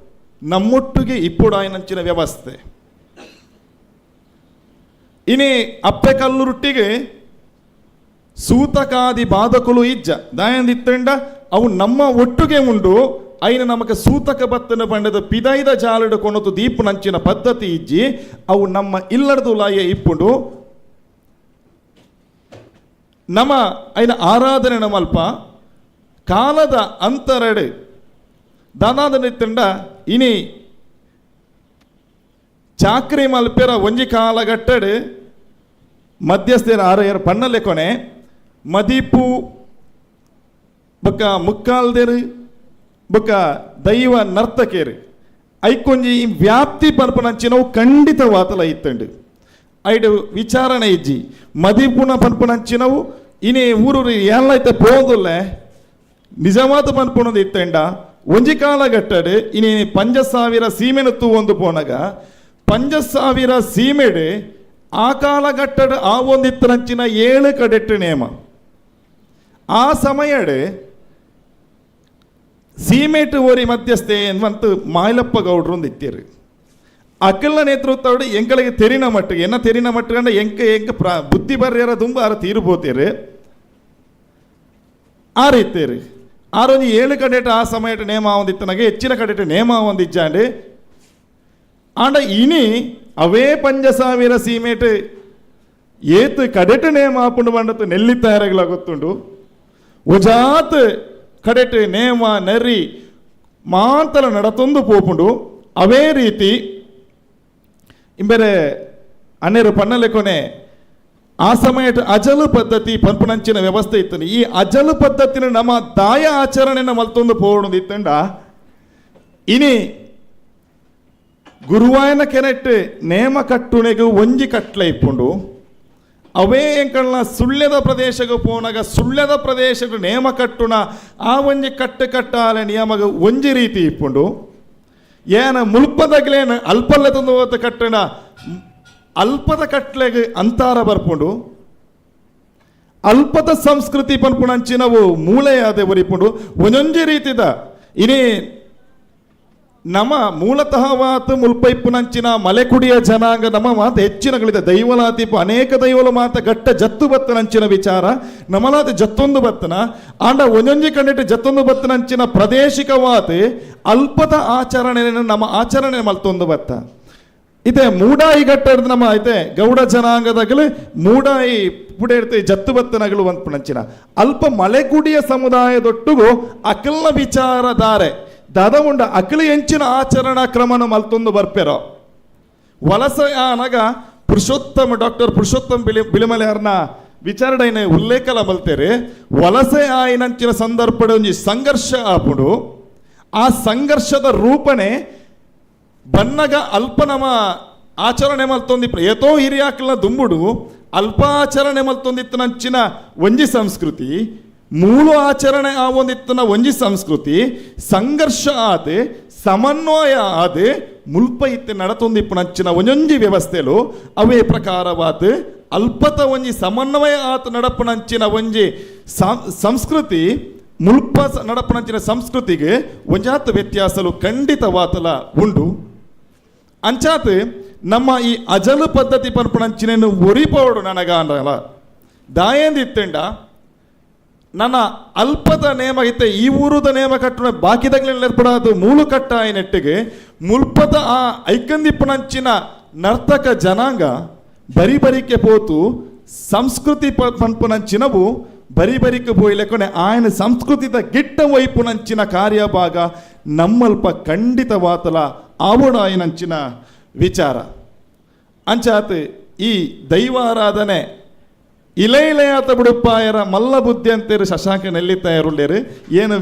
ನಮ್ಮೊಟ್ಟಿಗೆ ಇಪ್ಪುಡಾಯನಂಚಿನ ವ್ಯವಸ್ಥೆ ಇನಿ ಅಪ್ಪೆ ಕಲ್ಲುರುಟ್ಟಿಗೆ ಸೂತಕಾದಿ ಬಾಧಕುಲು ಇಜ್ಜ ದಾಯಂದಿತ್ತಂಡ ಅವು ನಮ್ಮ ಒಟ್ಟಿಗೆ ಉಂಡು ಐನ ನಮಕ ಸೂತಕ ಬತ್ತನ ಬಂಡದ ಪಿದೈದ ಜಾಲಡು ಕೊನತು ದೀಪು ನಂಚಿನ ಪದ್ಧತಿ ಇಜ್ಜಿ ಅವು ನಮ್ಮ ಇಲ್ಲಡದು ಲಾಯ ಇಪ್ಪುಂಡು ನಮ್ಮ ಐನ ಆರಾಧನೆ ನಮಲ್ಪ ಕಾಲದ ಅಂತರಡು ದಾನಾದನಿತ್ತಂಡ ಇನಿ ಚಾಕ್ರಿ ಮಲ್ಪೆರ ಒಂಜಿ ಕಾಲಘಟ್ಟಡು ಮಧ್ಯಸ್ಥರ ಆರೆಯರು ಪಣ್ಣಲೆ ಕೊನೆ ಮದೀಪು ಬೊಕ್ಕ ಮುಕ್ಕಾಲ್ದೇರು ಬೊಕ್ಕ ದೈವ ನರ್ತಕೇರು ಐಕೊಂಜಿ ವ್ಯಾಪ್ತಿ ಪನ್ಪನಂಚಿನವು ಖಂಡಿತವಾತಲ ಇತ್ತಂಡು ಐಡು ವಿಚಾರಣೆ ಇಜ್ಜಿ ಮದೀಪುನ ಪನ್ಪನಂಚಿನವು ಇನಿ ಊರು ಎಲ್ಲೈತೆ ಪೋದುಲ್ಲೆ ನಿಜವಾದ ಪನ್ಪುಣದು ಇತ್ತಂಡ ಒಂಜಿ ಕಾಲಘಟ್ಟಡು ಇನಿ 5,000 ಸೀಮೆನತ್ತು ಒಂದು ಪೋನಗ 5,000 ಸೀಮೆಡು ಆ ಕಾಲಘಟ್ಟಡು ಆ ಒಂದಿತ್ತರಂಚಿನ 7 ಕಡೆಟ್ಟು ನೇಮ ಆ ಸಮಯಡು ಸೀಮೆಟ್ ಓರಿ ಮಧ್ಯಸ್ಥೆ ಎನ್ನುವಂತ ಮಾಯಲಪ್ಪ ಗೌಡ್ರು ಒಂದು ಇತ್ತೀರು ಅಕ್ಕಲ ನೇತೃತ್ವಡು ಎಂಗಳಿಗೆ ತೆರಿನ ಮಟ್ಟಿಗೆ ಎನ್ನ ತೆರಿನ ಮಟ್ಟಗಂಡ ಎಂಕ ಬುದ್ಧಿ ಬರ್ಯಾರ ತುಂಬ ಆರ ತೀರ್ಬೋತೀರು ಆ ರೀತಿರು ಆರೊಂದು 7 ಕಡೆಟ್ ಆ ಸಮಯಟ ನೇಮ ಒಂದಿತ್ತನಾಗೆ ಹೆಚ್ಚಿನ ಕಡೆಟ್ ನೇಮ ಒಂದಿಜ್ಜಾಂಡು ಆಂಡ ಇನಿ ಅವೇ 5,000 ಸೀಮೆಟ್ ಏತು ಕಡೆಟ್ ನೇಮ ಆಪುಂಡು ಬಂಡತ್ತು ನೆಲ್ಲಿ ತಯಾರಾಗಲ ಗೊತ್ತುಂಡು ಉಜಾತ್ ಕಡೆಟ್ ನೇಮ ನೆರಿ ಮಾಂತಲ ನಡತೊಂದು ಪೋಪುಂಡು ಅವೇ ರೀತಿ ಇಂಬೆರೆ ಅನ್ನೆರು ಪನ್ನಲೆ ಕೊನೆ ಆ ಸಮಯದ ಅಜಲು ಪದ್ಧತಿ ಪಂಪನಂಚಿನ ವ್ಯವಸ್ಥೆ ಇತ್ತು ಈ ಅಜಲು ಪದ್ಧತಿನ ನಮ್ಮ ದಾಯ ಆಚರಣೆನ ಮಲ್ತೊಂದು ಪೋಣದು ಇತ್ತಂಡ ಇನಿ ಗುರುವಾಯನ ಕೆರೆಟ್ ನೇಮ ಕಟ್ಟುನೆಗೂ ಒಂಜಿ ಕಟ್ಲೆ ಇಪ್ಪುಂಡು ಅವೇ ಎಂಕಳ್ನ ಸುಳ್ಯದ ಪ್ರದೇಶಗೂ ಪೋನಾಗ ಸುಳ್ಯದ ಪ್ರದೇಶದ ನೇಮ ಕಟ್ಟುನ ಆ ಒಂಜಿ ಕಟ್ಟು ಕಟ್ಟಾಲೆ ನಿಯಮಗ ಒಂಜಿ ರೀತಿ ಇಪ್ಪುಂಡು ಏನ ಮುಲ್ಪದಾಗ್ಲೇನ ಅಲ್ಪಲ್ಲ ತಂದು ಹೋದ ಕಟ್ಟಣ ಅಲ್ಪದ ಕಟ್ಲೆಗೆ ಅಂತಾರ ಬರ್ಪುಂಡು ಅಲ್ಪದ ಸಂಸ್ಕೃತಿ ಪನ್ಪುಣಂಚಿನವು ಮೂಳೆಯಾದೆ ಬರಿಪುಂಡು ಒಂದೊಂಜಿ ರೀತಿದ ಇನಿ ನಮ್ಮ ಮೂಲತಃ ಮಾತು ಮುಲ್ಪೈಪುನಂಚಿನ ಮಲೆಕುಡಿಯ ಜನಾಂಗ ನಮ್ಮ ಮಾತು ಹೆಚ್ಚಿನಗಳಿದೆ ದೈವಲಾತಿಪು ಅನೇಕ ದೈವಲು ಮಾತ ಗಟ್ಟ ಜತ್ತು ಬತ್ತನಂಚಿನ ವಿಚಾರ ನಮ್ಮಲಾದ ಜತ್ತೊಂದು ಬತ್ತನ ಆಂಡ ಒಂದೊಂಜಿ ಕಂಡಿಟ್ಟು ಜತ್ತೊಂದು ಬತ್ತನಂಚಿನ ಪ್ರಾದೇಶಿಕವಾದ ಅಲ್ಪದ ಆಚರಣೆ ನಮ್ಮ ಆಚರಣೆ ಮಲ್ತೊಂದು ಬತ್ತ ಇದೆ ಮೂಡಾಯಿ ಗಟ್ಟ ನಮ್ಮ ಐತೆ ಗೌಡ ಜನಾಂಗದಾಗಲು ಮೂಡಾಯಿ ಪುಡೇರ್ತೆ ಜತ್ತು ಬತ್ತನಗಳು ಅಂದ್ಪುಣಂಚಿನ ಅಲ್ಪ ಮಲೆಕುಡಿಯ ಸಮುದಾಯದೊಟ್ಟಿಗೂ ಅಕಲ್ನ ವಿಚಾರಧಾರೆ ದಾದ ಉಂಡ ಅಕಲು ಎಂಚಿನ ಆಚರಣಾ ಕ್ರಮನ ಮಲ್ತೊಂದು ಬರ್ಪೆರೋ ವಲಸೆ ಆನಾಗ ಪುರುಷೋತ್ತಮ ಡಾಕ್ಟರ್ ಪುರುಷೋತ್ತಮ ಬಿಳಿಮಲೆಯರ್ನ ವಿಚಾರಣೆ ಉಲ್ಲೇಖಲ ಮಲ್ತೇರೆ ವಲಸೆ ಆಯ್ನಂಚಿನ ಸಂದರ್ಭದ ಒಂಜಿ ಸಂಘರ್ಷ ಆಪುಡು ಆ ಸಂಘರ್ಷದ ರೂಪನೆ ಬನ್ನಗ ಅಲ್ಪ ನಮ್ಮ ಆಚರಣೆ ಮಲ್ತೊಂದಿಪ್ಪ ಏತೋ ಹಿರಿಯಾಕಲ್ನ ದುಂಬುಡು ಅಲ್ಪ ಆಚರಣೆ ಮಲ್ತೊಂದಿತ್ತು ನಂಚಿನ ಒಂಜಿ ಸಂಸ್ಕೃತಿ ಮೂಲ ಆಚರಣೆ ಆ ಒಂದಿತ್ತನ ಒಂಜಿ ಸಂಸ್ಕೃತಿ ಸಂಘರ್ಷ ಆತೆ ಸಮನ್ವಯ ಆದ ಮುಲ್ಪ ಇತ್ತೆ ನಡತೊಂದಿಪ್ಪುನಂಚಿನ ಒಂಜೊಂಜಿ ವ್ಯವಸ್ಥೆಲು ಅವೇ ಪ್ರಕಾರವಾದ ಅಲ್ಪತ ಒಂಜಿ ಸಮನ್ವಯ ಆತ ನಡಪುನಂಚಿನ ಒಂಜಿ ಸಂಸ್ಕೃತಿ ಮುಲ್ಪ ನಡಪುನಂಚಿನ ಸಂಸ್ಕೃತಿಗೆ ಒಂಜಾತ ವ್ಯತ್ಯಾಸಲು ಖಂಡಿತವಾತಲ ಉಂಡು. ಅಂಚಾತ್ ನಮ್ಮ ಈ ಅಜಲು ಪದ್ಧತಿ ಪನ್ಪುನಂಚಿನ ಒರಿಪೋಡು ನನಗಾಂಡಲ ದಾಯಂದಿತ್ತೆಂಡ ನನ್ನ ಅಲ್ಪದ ನೇಮ ಇತ್ತೆ ಈ ಊರುದ ನೇಮ ಕಟ್ಟುನ ಬಾಕಿದಾಗಲೇರ್ಪಡೋದು ಮೂಲು ಕಟ್ಟಾಯ ನೆಟ್ಟಿಗೆ ಮುಲ್ಪದ ಆ ಐಕಂದಿಪ್ಪುನಂಚಿನ ನರ್ತಕ ಜನಾಂಗ ಬರಿಬರಿಕೆ ಪೋತು ಸಂಸ್ಕೃತಿ ಪನ್ಪುನಂಚಿನವು ಬರಿಬರಿಕೆ ಪೋಯ್ಲೆಕೊನೆ ఆయన ಸಂಸ್ಕೃತಿದ ಗಿಟ್ಟ ವೈಪುನಂಚಿನ ಕಾರ್ಯಭಾಗ ನಮ್ಮಲ್ಪ ಖಂಡಿತವಾತಲ ಆವಡಾಯನಂಚಿನ ವಿಚಾರ. ಅಂಚಾತ್ ಈ ದೈವಾರಾಧನೆ ಇಲೆಯಾತ ಬಿಡುಪ್ಪಾಯರ ಮಲ್ಲ ಬುದ್ಧಿ ಅಂತೇರು ಶಶಾಂಕ ನೆಲ್ಲಿತ್ತಾಯರುಳ್ಳೇರು ಏನು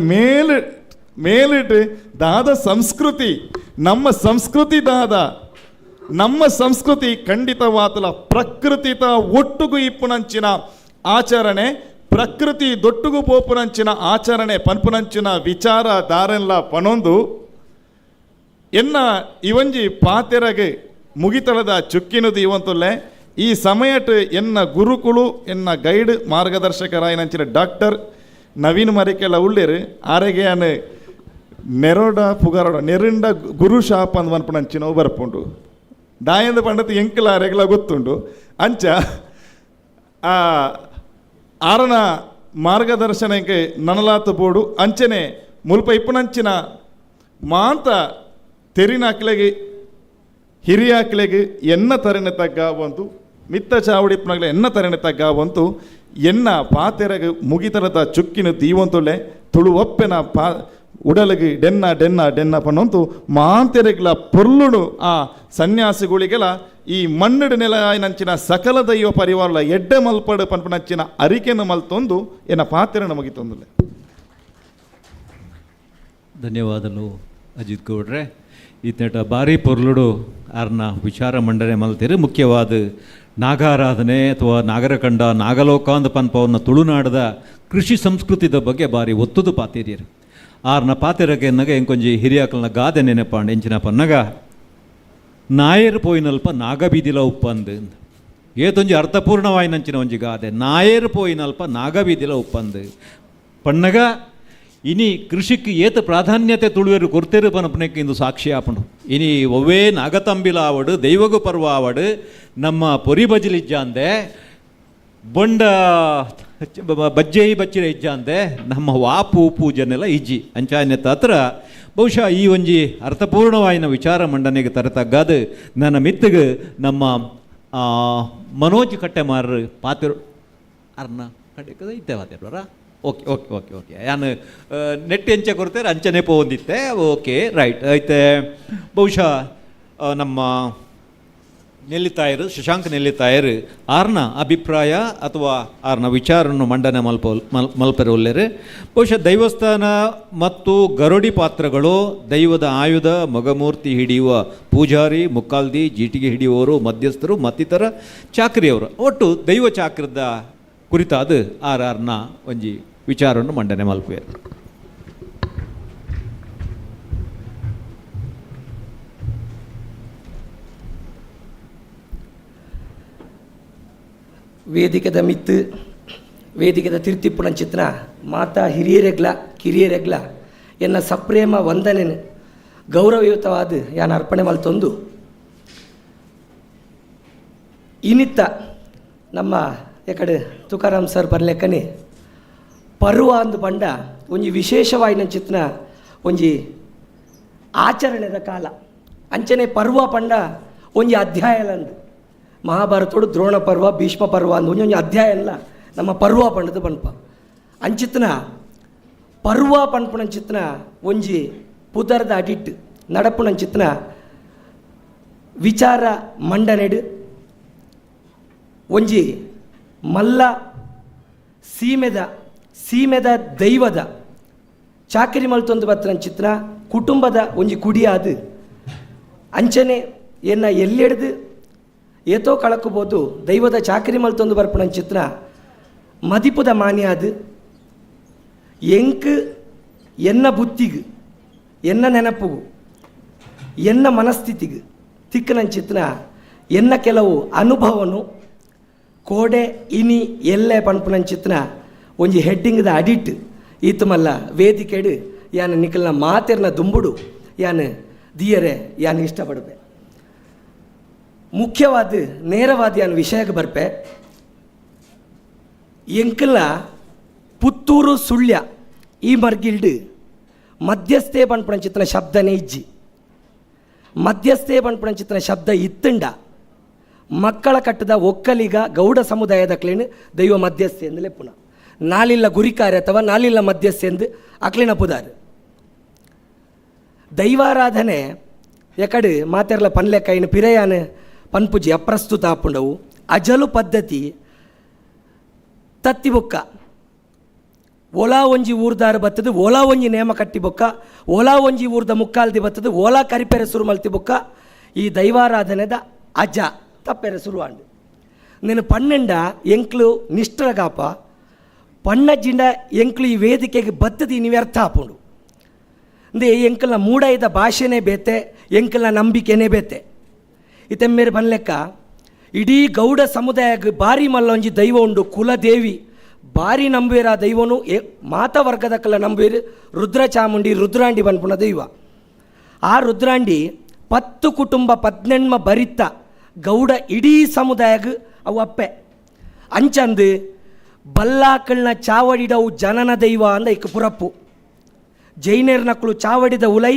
ಮೇಲಿಟ್ಟು ದಾದ ಸಂಸ್ಕೃತಿ ನಮ್ಮ ಸಂಸ್ಕೃತಿ ದಾದ ನಮ್ಮ ಸಂಸ್ಕೃತಿ ಖಂಡಿತವಾತಲ ಪ್ರಕೃತಿತ ಒಟ್ಟುಗು ಇಪ್ಪುನಂಚಿನ ಆಚರಣೆ ಪ್ರಕೃತಿ ದೊಟ್ಟುಗು ಪೋಪುನಂಚಿನ ಆಚರಣೆ ಪನ್ಪುನಂಚಿನ ವಿಚಾರ ದಾರೆಲ್ಲ ಪನೊಂದು ಎನ್ನ ಇವಂಜಿ ಪಾತೆರಗೆ ಮುಗಿತಳದ ಚುಕ್ಕಿನುದು ಇವಂತುಲ್ಲೆ ಈ ಸಮಯಟ್ ಎನ್ನ ಗುರುಕುಳು ಎನ್ನ ಗೈಡ್ ಮಾರ್ಗದರ್ಶಕರಾಯನಂಚಿನ ಡಾಕ್ಟರ್ ನವೀನ್ ಮರಿಕೆಲ್ಲ ಉಳ್ಳೇರು ಆರೆಗೆಯನ್ ನೆರೋಡ ಪುಗಾರೋಡ ನೆರಿಂಡ ಗುರು ಶಾಪ್ ಅಂದ್ ಪನ್ಪುನಂಚಿನವು ಬರ್ಪುಂಡು ದಾಯಂದ ಪಂಡತ್ ಎಂಕಲ ರೆಗ್ಲ ಗೊತ್ತುಂಡು. ಅಂಚ ಆರನ ಮಾರ್ಗದರ್ಶನಕ್ಕೆ ನನಲಾತ ಬೋಡು ಅಂಚನೆ ಮುಲ್ಪ ಇಪ್ಪುನಂಚಿನ ಮಾಂತ ತೆರಿನಾಕ್ಲೆಗೆ ಹಿರಿಯಾಕ್ಲೆಗೆ ಎನ್ನ ತರಣೆ ತಗ್ಗಾವಂತು ಮಿತ್ತ ಚಾವಡಿಪ್ಪನಾಗ್ಲೆ ಎನ್ನ ತರಣೆ ತಗ್ಗಾವಂತು ಎನ್ನ ಪಾತೆರೆಗೆ ಮುಗಿತರದ ಚುಕ್ಕಿನ ದೀವಂತುಳ್ಳೆ ತುಳು ಒಪ್ಪೆನ ಉಡಲಿಗೆ ಡೆನ್ನ ಡೆನ್ನ ಡೆನ್ನ ಪನ್ನೊಂತು ಮಾಂತೆರೆಗ್ಲ ಪೊರ್ಲುಡು ಆ ಸನ್ಯಾಸಿಗಳಿಗೆಲ್ಲ ಈ ಮಣ್ಣಡು ನೆಲ ನಂಚಿನ ಸಕಲ ದೈವ ಪರಿವಾರಲ ಎಡ್ಡೆ ಮಲ್ಪಡು ಪನ್ಪನಂಚಿನ ಅರಿಕೆನ ಮಲ್ತೊಂದು ಎನ್ನ ಪಾತೆರನ ಮುಗಿತೊಂದುಲೆ. ಧನ್ಯವಾದಗಳು ಅಜಿತ್ ಗೌಡ್ರೆ. ಈತೇಟ ಭಾರಿ ಪೊರ್ಲುಡು ಆರ್ನ ವಿಚಾರ ಮಂಡನೆ ಮಲ್ತೀರಿ. ಮುಖ್ಯವಾದ ನಾಗಾರಾಧನೆ ಅಥವಾ ನಾಗರಕಂಡ ನಾಗಲೋಕ ಅಂದ ಪನ್ಪವನ್ನ ತುಳುನಾಡದ ಕೃಷಿ ಸಂಸ್ಕೃತಿದ ಬಗ್ಗೆ ಭಾರಿ ಒತ್ತುದು ಪಾತೀರಿಯರು. ಆರ್ನ ಪಾತೆರಗೆ ಎನ್ನಗ ಎಂಕೊಂಜಿ ಹಿರಿಯಾಕಲ್ನ ಗಾದೆ ನೆನೆಪಾಂಡ್ ಎಂಚಿನ ಪನ್ನಗ ನಾಯರ್ ಪೋಯಿನಲ್ಪ ನಾಗಬೀದಿಲ ಉಪ್ಪಂದು ಏತೊಂಜಿ ಅರ್ಥಪೂರ್ಣವಾಯಿನಂಚಿನ ಒಂಜಿ ಗಾದೆ. ನಾಯರ್ ಪೋಯಿನಲ್ಪ ನಾಗಬೀದಿಲ ಉಪ್ಪಂದು ಪನ್ನಗ ಇನಿ ಕೃಷಿಕ್ ಏತ ಪ್ರಾಧಾನ್ಯತೆ ತುಳುವೆರು ಕೊರ್ತೇರು ಪನಪನಕ್ಕೆ ಇಂದು ಸಾಕ್ಷಿ ಆಪಣು. ಇನಿ ಒವ್ವೇ ನಾಗತಂಬಿಲ ಆವಡು ದೈವಗು ಪರ್ವ ಆವಡು ನಮ್ಮ ಪೊರಿ ಬಜಿಲಿಜ್ಜಾಂದೆ ಬೊಂಡ ಬಜ್ಜೆ ಬಚ್ಚಿರ ಇಜ್ಜಾಂದೆ ನಮ್ಮ ವಾಪು ಪೂಜನೆಲ್ಲ ಇಜ್ಜಿ ಅಂಚಾನ್ಯತ ಹತ್ರ ಬಹುಶಃ ಈ ಒಂಜಿ ಅರ್ಥಪೂರ್ಣವಾಯಿನ ವಿಚಾರ ಮಂಡನೆಗೆ ತರತಗ್ಗಾದು ನನ್ನ ಮಿತ್ತಿಗೆ ನಮ್ಮ ಮನೋಜ್ ಕಟ್ಟೆಮಾರ ಪಾತಿರು ಅರ್ನ ಕಡೆ ಇತ್ತೇವಾತಿರ್ವರ ಓಕೆ ಓಕೆ ಓಕೆ ಓಕೆ ನಾನು ನೆಟ್ ಎಂಚೆ ಕೊಡ್ತೇನೆ ಅಂಚನೆ ಪೋಂದಿತ್ತೆ ಓಕೆ ರೈಟ್ ಐತೆ ಬಹುಶಃ ನಮ್ಮ ನೆಲ್ಲಿತಾಯರು ಶಶಾಂಕ್ ನೆಲ್ಲಿತಾಯರು ಆರ್ನ ಅಭಿಪ್ರಾಯ ಅಥವಾ ಆರ್ನ ವಿಚಾರವನ್ನು ಮಂಡನೆ ಮಲ್ಪೆರೊಲ್ಲೆರು. ಬಹುಶಃ ದೈವಸ್ಥಾನ ಮತ್ತು ಗರುಡಿ ಪಾತ್ರಗಳು ದೈವದ ಆಯುಧ ಮಗಮೂರ್ತಿ ಹಿಡಿಯುವ ಪೂಜಾರಿ ಮುಕ್ಕಾಲ್ದಿ ಜೀಟಿಗೆ ಹಿಡಿಯುವವರು ಮಧ್ಯಸ್ಥರು ಮತ್ತಿತರ ಚಾಕ್ರಿಯವರು ಒಟ್ಟು ದೈವ ಚಾಕ್ರದ ಕುರಿತಾದ ಆರ್ನ ಒಂಜಿ ವಿಚಾರವನ್ನು ಮಂಡನೆ ಮಲ್ಪೆರು. ವೇದಿಕೆದ ಮಿತ್ತು ವೇದಿಕೆದ ತಿರ್ತಿಪ್ಪುನಂಚಿತ್ನ ಮಾತಾ ಹಿರಿಯರೆಗ್ಲ ಕಿರಿಯರೆಗ್ಲ ಎನ್ನ ಸಪ್ರೇಮ ವಂದನೆನು ಗೌರವಯುತವಾದ ಯಾನ ಅರ್ಪಣೆ ಮಲ್ತೊಂದು ಇನಿತ್ತ ನಮ್ಮ ಎಕಡೆ ತುಕಾರಾಮ್ ಸರ್ ಬರ್ಲೆಕ್ಕನೆ ಪರ್ವ ಅಂದು ಪಂಡ ಒಂಜಿ ವಿಶೇಷವಾಯಿನಂಚಿತ್ನ ಒಂಜಿ ಆಚರಣೆದ ಕಾಲ ಅಂಚನೆ ಪರ್ವ ಪಂಡ ಒಂಜಿ ಅಧ್ಯಾಯಲಂದು ಮಹಾಭಾರತೋಡು ದ್ರೋಣ ಪರ್ವ ಭೀಷ್ಮ ಪರ್ವ ಅಂದು ಒಂಜೊಂಜಿ ಅಧ್ಯಾಯ ಎಲ್ಲ ನಮ್ಮ ಪರ್ವ ಪಂಡದು ಪನ್ಪ ಅಂಚಿತ್ನ ಪರ್ವ ಪನ್ಪುನಂಚಿತ್ನ ಒಂಜಿ ಪುದರ್ದ ಅಡಿಟ್ ನಡಪುನಂಚಿತ್ನ ವಿಚಾರ ಮಂಡನೆಡು ಒಂಜಿ ಮಲ್ಲ ಸೀಮೆದ ದೈವದ ಚಾಕರಿ ಮಲ್ತೊಂದು ಬತ್ತನಂಚಿತ್ನ ಕುಟುಂಬದ ಒಂಜಿ ಕುಡಿಯಾದು ಅಂಚನೆ ಎನ್ನ ಎಲ್ಲೆಡ್ದು ಏತೋ ಕಳಕಬಹುದು ದೈವದ ಚಾಕರಿ ಮಲ್ತೊಂದು ಬರ್ಪಣಂಚಿತ್ನ ಮದಿಪುದ ಮಾನ್ಯಾದು ಎಂಕ್ ಎನ್ನ ಬುತ್ತಿಗು ಎನ್ನ ನೆನಪುಗು ಎನ್ನ ಮನಸ್ಥಿತಿಗೆ ತಿಕ್ಕನಂಚಿತ್ನ ಎನ್ನ ಕೆಲವು ಅನುಭವನು ಕೋಡೆ ಇನಿ ಎಲ್ಲೆ ಪನ್ಪುನಂಚಿತ್ನ ಒಂಜಿ ಹೆಡ್ಡಿಂಗ್ದ ಅಡಿಟ್ ಈತ ಮಲ್ಲ ವೇದಿಕೆಡು ಯಾನು ನಿಖಲ್ನ ಮಾತೆರ್ನ ದುಂಬುಡು ಯಾನು ದಿಯರೆ ಯಾನು ಇಷ್ಟಪಡ್ಬೆ. ಮುಖ್ಯವಾದ ನೇರವಾದ ಯಾನು ವಿಷಯಕ್ಕೆ ಬರ್ಪೆ. ಎಂಕಲ್ನ ಪುತ್ತೂರು ಸುಳ್ಯ ಈ ಮರ್ಗಿಲ್ಡು ಮಧ್ಯಸ್ಥೆ ಪನ್ಪುನಂಚಿತ್ನ ಶಬ್ದನೇ ಇಜ್ಜಿ. ಮಧ್ಯಸ್ಥೆ ಪನ್ಪುನಂಚಿತ್ನ ಶಬ್ದ ಇತ್ತಂಡ ಮಕ್ಕಳ ಕಟ್ಟದ ಒಕ್ಕಲಿಗ ಗೌಡ ಸಮುದಾಯದ ಕ್ಲೇನು ದೈವ ಮಧ್ಯಸ್ಥೆ ಎಂದಲೇ ಪುನಃ ನಾಲಿಲ್ಲ ಗುರಿಕಾರ್ಯ ಅಥವಾ ನಾಲಿಲ್ಲ ಮಧ್ಯಸ್ಥೆ ಎಂದು ಅಕ್ಲಿನ ಪುದಾರು. ದೈವಾರಾಧನೆ ಎಕಡು ಮಾತೆರ್ಲ ಪನ್ಲೆಕ್ಕ ಪಿರಯಾನ ಪನ್ಪುಜಿ ಅಪ್ರಸ್ತುತ ಆಪುಂಡವು ಅಜಲು ಪದ್ಧತಿ ತತ್ತಿ ಬೊಕ್ಕ ಓಲಾ ಒಂಜಿ ಊರ್ದಾರು ಬತ್ತದು ಓಲಾ ಒಂಜಿ ನೇಮ ಕಟ್ಟಿ ಬೊಕ್ಕ ಓಲಾ ಒಂಜಿ ಊರ್ದ ಮುಕ್ಕಾಲ್ದಿ ಬತ್ತದು ಓಲಾ ಕರಿಪೆರೆ ಸುರು ಮಲ್ತಿ ಬೊಕ್ಕ ಈ ದೈವಾರಾಧನೆದ ಅಜ್ಜ ತಪ್ಪೆರೆ ಸುರುವಾಂಡು నేను పన్నెండ ఎంక్లు నిష్ఠరగాప పన్నజ్జిండ ఎంక్లు ఈ ವೇದಿಕೆಗೆ ಬತ್ತದಿ ನಿವ್ಯರ್ಥ ಆಪುಂಡು ಅಂದೆ ಎಂಕಲ್ನ ಮೂಡೈದ ಭಾಷೆನೇ ಬೇತೆ ಎಂಕಲ್ನ ನಂಬಿಕೆನೇ ಬೇತೆ ಇತ್ತೆ ಮೇರೆ ಬನ್ಲೆಕ್ಕ ಇಡೀ ಗೌಡ ಸಮುದಾಯಕ್ಕೆ ಭಾರಿ ಮಲ್ಲೊಂಜಿ ದೈವ ಉಂಡು ಕುಲದೇವಿ ಭಾರಿ ನಂಬೇರ ದೈವನು ಮಾತಾ ವರ್ಗದ ಕಲ್ಲ ನಂಬೇರು ರುದ್ರ ಚಾಮುಂಡಿ ರುದ್ರಾಂಡಿ ಬನ್ಪುನ ದೈವ. ಆ ರುದ್ರಾಂಡಿ 10 ಕುಟುಂಬ 18 ಬರಿತ್ತ ಗೌಡ ಇಡೀ ಸಮುದಾಯಕ್ಕೆ ಅವು ಅಪ್ಪೆ ಅಂಚಂದು ಬಲ್ಲಾಕಲ್ನ ಚಾವಡಿಡವು ಜನನ ದೈವ ಅಂದ ಇಕ್ಕ ಪುರಪ್ಪು. ಜೈನೇರ್ ನಕ್ಕಳು ಚಾವಡಿದ ಉಲೈ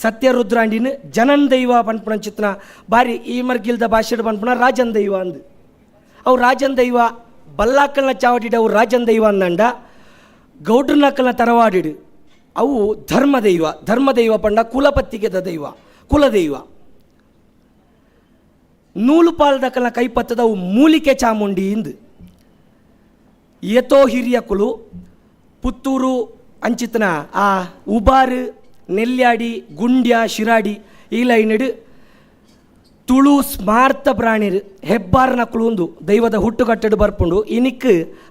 ಸತ್ಯ ರುದ್ರಾಂಡಿನ ಜನನ್ ದೈವ ಪನ್ಪುಣ ಚಿತ್ರ ಬಾರಿ ಈ ಮರ್ಗಿಲ್ದ ಭಾಷೆ ಪನ್ಪುಣ ರಾಜನ್ ದೈವ ಅಂದು ಅವು ರಾಜನ್ ದೈವ ಬಲ್ಲಾಕಲ್ನ ಚಾವಡಿಡವು ರಾಜನ್ ದೈವ ಅಂದಂಡ ಗೌಡ್ರ ನಕ್ಕಲ್ನ ತರವಾಡಿಡು ಅವು ಧರ್ಮದೈವ ಪಂಡ ಕುಲಪತ್ತಿಗೆದ ದೈವ ಕುಲದೈವ. ನೂಲು ಪಾಲ್ದಕ್ಕಲ್ನ ಕೈಪತ್ತದ ಅವು ಮೂಲಿಕೆ ಚಾಮುಂಡಿ ಇಂದು ಏತೋ ಹಿರಿಯಕುಲು ಪುತ್ತೂರು ಅಂಚಿತನ ಆ ಉಬಾರು ನೆಲ್ಯಾಡಿ ಗುಂಡ್ಯ ಶಿರಾಡಿ ಈ ಲೈನಡು ತುಳು ಸ್ಮಾರ್ಥ ಪ್ರಾಣಿರು ಹೆಬ್ಬಾರನ ಅಕ್ಕಳು ಒಂದು ದೈವದ ಹುಟ್ಟುಗಟ್ಟಡು ಬರ್ಪುಂಡು ಇನಿಕ್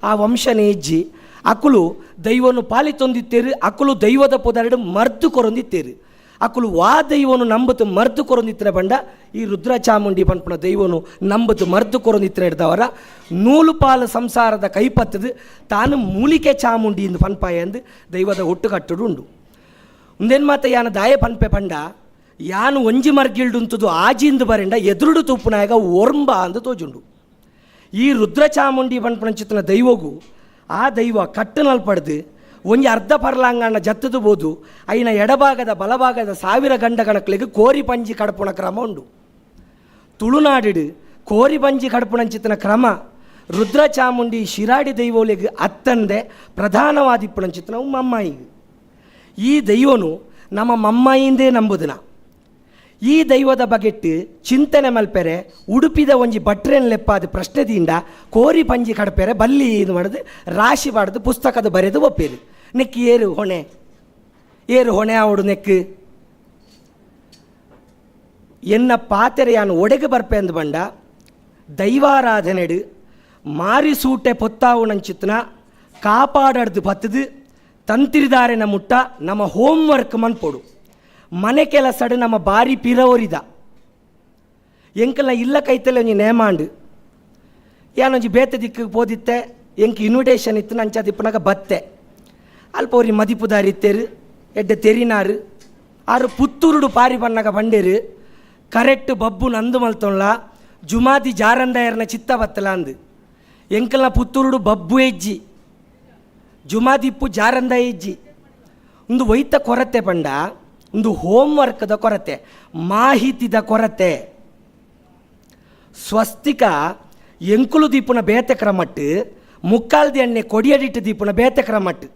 ಆ ವಂಶನೇ ಇಜ್ಜಿ ಅಕ್ಕಳು ದೈವನು ಪಾಲಿತೊಂದಿತ್ತೇರು ಅಕ್ಕಳು ದೈವದ ಪೊದರಡು ಮರ್ದು ಕೊರೊಂದಿತ್ತೇರು ಅಕ್ಕಳು ವಾ ದೈವನು ನಂಬತ್ತು ಮರ್ದು ಕೊರೊಂದಿತ್ತಿನ ಬಂಡ ಈ ರುದ್ರ ಚಾಮುಂಡಿ ಪನ್ಪುಣ ದೈವನು ನಂಬತ್ತು ಮರ್ದು ಕೊರೊಂದಿತ್ತಿನ ಹಿಡ್ದವರ ನೂಲು ಪಾಲು ಸಂಸಾರದ ಕೈಪತ್ತದು ತಾನು ಮೂಲಿಕೆ ಚಾಮುಂಡಿ ಎಂದು ಪನ್ಪಾಯ ಎಂದು ದೈವದ ಹುಟ್ಟುಗಟ್ಟಡು ಉಂಡು. ಒಂದೇನು ಮಾತ ಯಾನ ದಾಯ ಪನ್ಪೆ ಪಂಡ ಯಾನು ಒಂಜಿ ಮರ್ಗಿಲ್ಡುಂತದು ಆಜಿಂದು ಬರೆಂಡ ಎದುರುಡು ತೂಪುನಾಗ ಒರ್ಂಬ ಅಂದು ತೋಜುಂಡು. ಈ ರುದ್ರ ಚಾಮುಂಡಿ ಪನ್ಪುಣ ಚಿತ್ತನ ದೈವಗೂ ಆ ದೈವ ಕಟ್ಟನಲ್ಪಡ್ದು ಒಂಜಿ ಅರ್ಧ ಪರ್ಲಾಂಗಣ ಜತ್ತದು ಬೋದು ಐನ ಎಡಭಾಗದ ಬಲಭಾಗದ 1000 ಗಂಡ ಕಣಕ್ಲಿಗೆ ಕೋರಿ ಪಂಜಿ ಕಡಪುಣ ಕ್ರಮ ಉಂಡು. ತುಳುನಾಡಿಡು ಕೋರಿ ಪಂಜಿ ಕಡಪುಣಂಚಿತ್ತಿನ ಕ್ರಮ ರುದ್ರ ಚಾಮುಂಡಿ ಶಿರಾಡಿ ದೈವೋಲಿಗೆ ಅತ್ತಂದೆ ಪ್ರಧಾನವಾದಿಪ್ಪುಣಂಚಿತ್ತಿನ ಮಮ್ಮಾಯಿಗೆ. ಈ ದೈವನು ನಮ್ಮ ಮಮ್ಮಾಯಿಂದೇ ನಂಬುದಿನ. ಈ ದೈವದ ಬಗೆಟ್ಟು ಚಿಂತನೆ ಮಲ್ಪೆರೆ ಉಡುಪಿದ ಒಂಜಿ ಬಟ್ರೆನ್ ಲೆಪ್ಪಾದ ಪ್ರಶ್ನೆದಿಂದ ಕೋರಿ ಪಂಜಿ ಕಡಪೆರೆ ಬಲ್ಲಿ ಇದು ಮಾಡಿದು ರಾಶಿ ಮಾಡಿದು ಪುಸ್ತಕದ ಬರೆದು ಒಪ್ಪೇರು ನೆಕ್ಕಿ ಏರು ಹೊಣೆ ಆವಡು ನೆಕ್ಕು ಎನ್ನ ಪಾತೆರೆಯಾನು ಒಡೆಗೆ ಬರ್ಪೆ ಅಂದು ಬಂಡ ದೈವಾರಾಧನೆಡು ಮಾರಿ ಸೂಟೆ ಪೊತ್ತಾವು ನಂಚಿತ್ನ ಕಾಪಾಡದು ಬತ್ತದು ತಂತಿರಿದಾರೆನ ಮುಟ್ಟ ನಮ್ಮ ಹೋಮ್ವರ್ಕ್ ಮನ್ಪೊಡು ಮನೆ ಕೆಲಸಡು ನಮ್ಮ ಬಾರಿ ಪಿರವರಿದ ಎಂಕಲ್ನ ಇಲ್ಲ ಕೈತಲ್ಲ ಒಂಜಿ ನೇಮಾಂಡು ಯಾನೊಂಜಿ ಬೇತೆ ದಿಕ್ಕಿಗೆ ಪೋದಿತ್ತೆ ಎಂಕ್ ಇನ್ವಿಟೇಷನ್ ಇತ್ತು ನಂಚ ದಿಪ್ಪನಾಗ ಬತ್ತೆ ಅಲ್ಪ ಅವ್ರಿ ಮದಿಪುದಾರಿ ಇತ್ತೇರು ಎಡ್ಡೆ ತೆರಿನಾರು ಆರು ಪುತ್ತೂರುಡು ಪಾರಿ ಬಣ್ಣಗ ಬಂಡೇರು ಕರೆಕ್ಟ್ ಬಬ್ಬು ನಂದು ಮಲ್ತೊಳ್ಳ ಜುಮಾದಿ ಜಾರಂದಯರ್ನ ಚಿತ್ತ ಬತ್ತಲ ಅಂದು ಎಂಕಲ್ನ ಪುತ್ತೂರುಡು ಬಬ್ಬು ಎಜ್ಜಿ ಜುಮಾದಿಪ್ಪು ಜಾರಂದ ಎಜ್ಜಿ ಒಂದು ಒಯ್ತ ಕೊರತೆ ಪಂಡ ಒಂದು ಹೋಮ್ವರ್ಕ್ದ ಕೊರತೆ ಮಾಹಿತಿದ ಕೊರತೆ ಸ್ವಸ್ತಿಕ ಎಂಕುಲು ದೀಪುನ ಬೇತೆ ಕ್ರಮಟ್ಟು ಮುಕ್ಕಾಲ್ದಿ ಎಣ್ಣೆ ಕೊಡಿಯಡಿಟ್ಟು ದೀಪುನ ಬೇತೆ ಕ್ರಮಟ್ಟು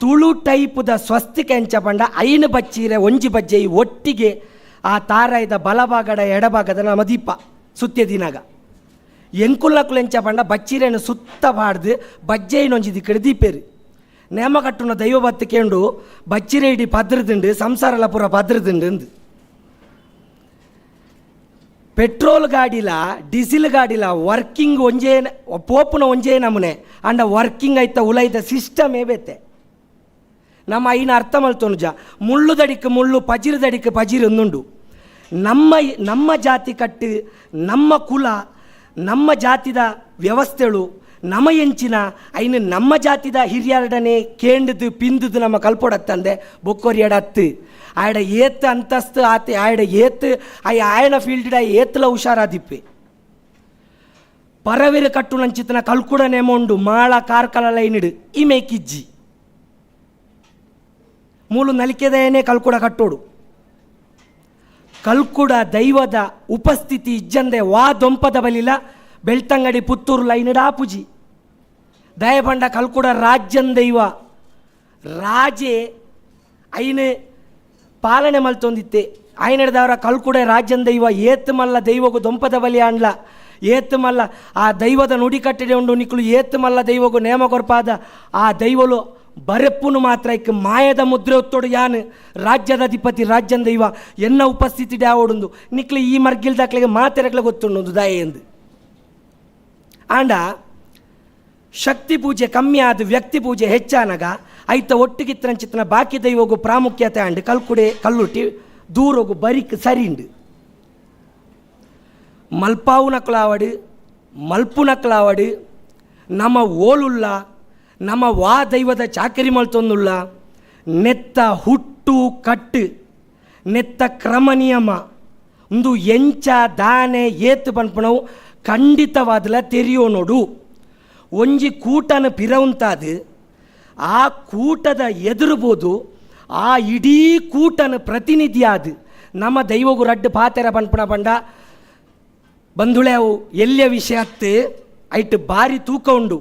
ತುಳು ಟೈಪುದ ಸ್ವಸ್ತಿಕ ಎಂಚ ಪಂಡ ಐನು ಬಚ್ಚೀರೆ ಒಂಜಿ ಬಜ್ಜೆ ಒಟ್ಟಿಗೆ ಆ ತಾರಾಯ್ದ ಬಲಭಾಗದ ಎಡಭಾಗದ ನಮ್ಮ ದೀಪ ಸುತ್ಯ ದಿನಾಗ ಎಂಕುಲ್ಲಕ್ಕುಲು ಎಂಚ ಪಂಡ ಬಚ್ಚೀರೆಯನ್ನು ಸುತ್ತ ಬಾಡ್ದು ಬಜ್ಜೆಯಿನೊಂಜಿ ದಿಕ್ಕಡೆ ದೀಪೇರು ನೇಮ ಕಟ್ಟುನ ದೈವ ಬತ್ತು ಕೇಂಡು ಬಚ್ಚಿರೆ ಇಡಿ ಪದ್ರದುಂಡು ಸಂಸಾರಲ ಪೂರ ಪದ್ರದುಂಡು ಅಂದು ಪೆಟ್ರೋಲ್ ಗಾಡಿಲ ಡೀಸೆಲ್ ಗಾಡಿಲ ವರ್ಕಿಂಗ್ ಒಂಜೇ ಪೋಪುನ ಒಂಜೇ ನಮೂನೆ ಅಂಡ ವರ್ಕಿಂಗ್ ಆಯ್ತ ಉಲೈದ ಸಿಸ್ಟಮೇ ಬೇತೆ ನಮ್ಮ ಐನ ಅರ್ಥ ಮಲ್ತೊನುಜ ಮುಳ್ಳು ದಡಿക്ക് ಮುಳ್ಳು ಪಜಿರು ದಡಿಕ್ಕೆ ಪಜಿರು ಒಂದುಂಡು. ನಮ್ಮ ಜಾತಿ ಕಟ್ಟು, ನಮ್ಮ ಕುಲ, ನಮ್ಮ ಜಾತಿದ ವ್ಯವಸ್ಥೆಗಳು ನಮ್ಮ ಎಂಚಿನ ಐನು ನಮ್ಮ ಜಾತಿದ ಹಿರಿಯರಡನೆ ಕೇಂಡದು ಪಿಂದುದು ನಮ್ಮ ಕಲ್ಪೊಡತ್ತಂದೆ ಬೊಕ್ಕೊರಿಯಡತ್ತು ಆಯಡ ಏತ್ ಅಂತಸ್ತು ಆತ ಆಯಡ ಏತ್ ಆಯನ ಫೀಲ್ಡ್ ಏತ್ಲ ಹುಷಾರಾದಿಪ್ಪೆ ಪರವೆರು ಕಟ್ಟು ನಂಚಿತನ ಕಲ್ಕುಡ ನೆಮೊಂಡು ಮಾಳ ಕಾರ್ಕಲ ಲೈನಿಡು ಇಮೆ ಕಿಜ್ಜಿ ಮೂಲು ನಲಿಕೆದೇನೆ ಕಲ್ಕುಡ ಕಟ್ಟೋಡು. ಕಲ್ಕುಡ ದೈವದ ಉಪಸ್ಥಿತಿ ಇಜ್ಜಂದೆ ವಾ ದೊಂಪದ ಬಲಿಲ ಬೆಳ್ತಂಗಡಿ ಪುತ್ತೂರು ಲೈನಿಡ ಆಪುಜಿ ದಯಪಂಡ ಕಲ್ಕುಡ ರಾಜ್ಯನ್ ದೈವ ರಾಜೆ ಐನು ಪಾಲನೆ ಮಲ್ತೊಂದಿತ್ತೆ ಐನಡ್ದವರ ಕಲ್ಕುಡ ರಾಜ್ಯನ್ ದೈವ ಏತ್ ಮಲ್ಲ ದೈವಗು ದೊಂಪದ ಬಲಿ ಆಂಡ್ಲ ಏತ್ ಮಲ್ಲ ಆ ದೈವದ ನುಡಿ ಕಟ್ಟಿಡೆ ಉಂಡು ನಿಕ್ಲು ಏತ್ ಮಲ್ಲ ದೈವಗು ನೇಮ ಕೊರ್ಪಾದ ಆ ದೈವಲು ಬರೆಪ್ಪುನು ಮಾತ್ರ ಇಕ್ಕ ಮಾಯದ ಮುದ್ರೆ ಒತ್ತೋಡು ಯಾನು ರಾಜ್ಯದ ಅಧಿಪತಿ ರಾಜ್ಯನ್ ದೈವ ಎನ್ನ ಉಪಸ್ಥಿತಿ ಡ್ಯಾವೋಡುಂದು ನಿಕ್ಲು ಈ ಮರ್ಗಿಲ್ದಾಕ್ಲಿಗೆ ಮಾತೆರಗ್ಲ ಗೊತ್ತುಂಡು ದಯ ಎಂದು ಆಂಡ ಶಕ್ತಿ ಪೂಜೆ ಕಮ್ಮಿ ಆದ ವ್ಯಕ್ತಿ ಪೂಜೆ ಹೆಚ್ಚಾನಾಗ ಐತ ಒಟ್ಟಿಗಿತ್ತನ ಬಾಕಿ ದೈವಗು ಪ್ರಾಮುಖ್ಯತೆ ಅಂಡು ಕಲ್ಕುಡೆ ಕಲ್ಲುಟ್ಟಿ ದೂರೋಗು ಬರಿಕ್ ಸರಿಂಡು ಮಲ್ಪಾವು ನಕ್ಲಾವಡು ಮಲ್ಪು ನಕ್ಲಾವಡು ನಮ್ಮ ಓಲುಲ್ಲ ನಮ್ಮ ವಾ ದೈವದ ಚಾಕರಿ ಮಲ್ತೊಂದುಲ್ಲ ನೆತ್ತ ಹುಟ್ಟು ಕಟ್ಟು ನೆತ್ತ ಕ್ರಮ ನಿಯಮ ಒಂದು ಎಂಚ ದಾನೆ ಏತು ಪನ್ಪಣವು ಖಂಡಿತವಾದಲ ತೆರೆಯೋ ನೋಡು ಒಂಜಿ ಕೂಟನ ಪಿರವುಂತಾದು ಆ ಕೂಟದ ಎದುರುಬೋದು ಆ ಇಡೀ ಕೂಟನ ಪ್ರತಿನಿಧಿ ಆದು ನಮ್ಮ ದೈವಗು ರಡ್ಡು ಪಾತೆರ ಪನ್ಪಣ ಬಂಡ ಬಂಧುಳೆವು ಎಲ್ಲಿಯ ವಿಷಯ ಹತ್ತು ಐಟ್ ಬಾರಿ ತೂಕ ಉಂಡು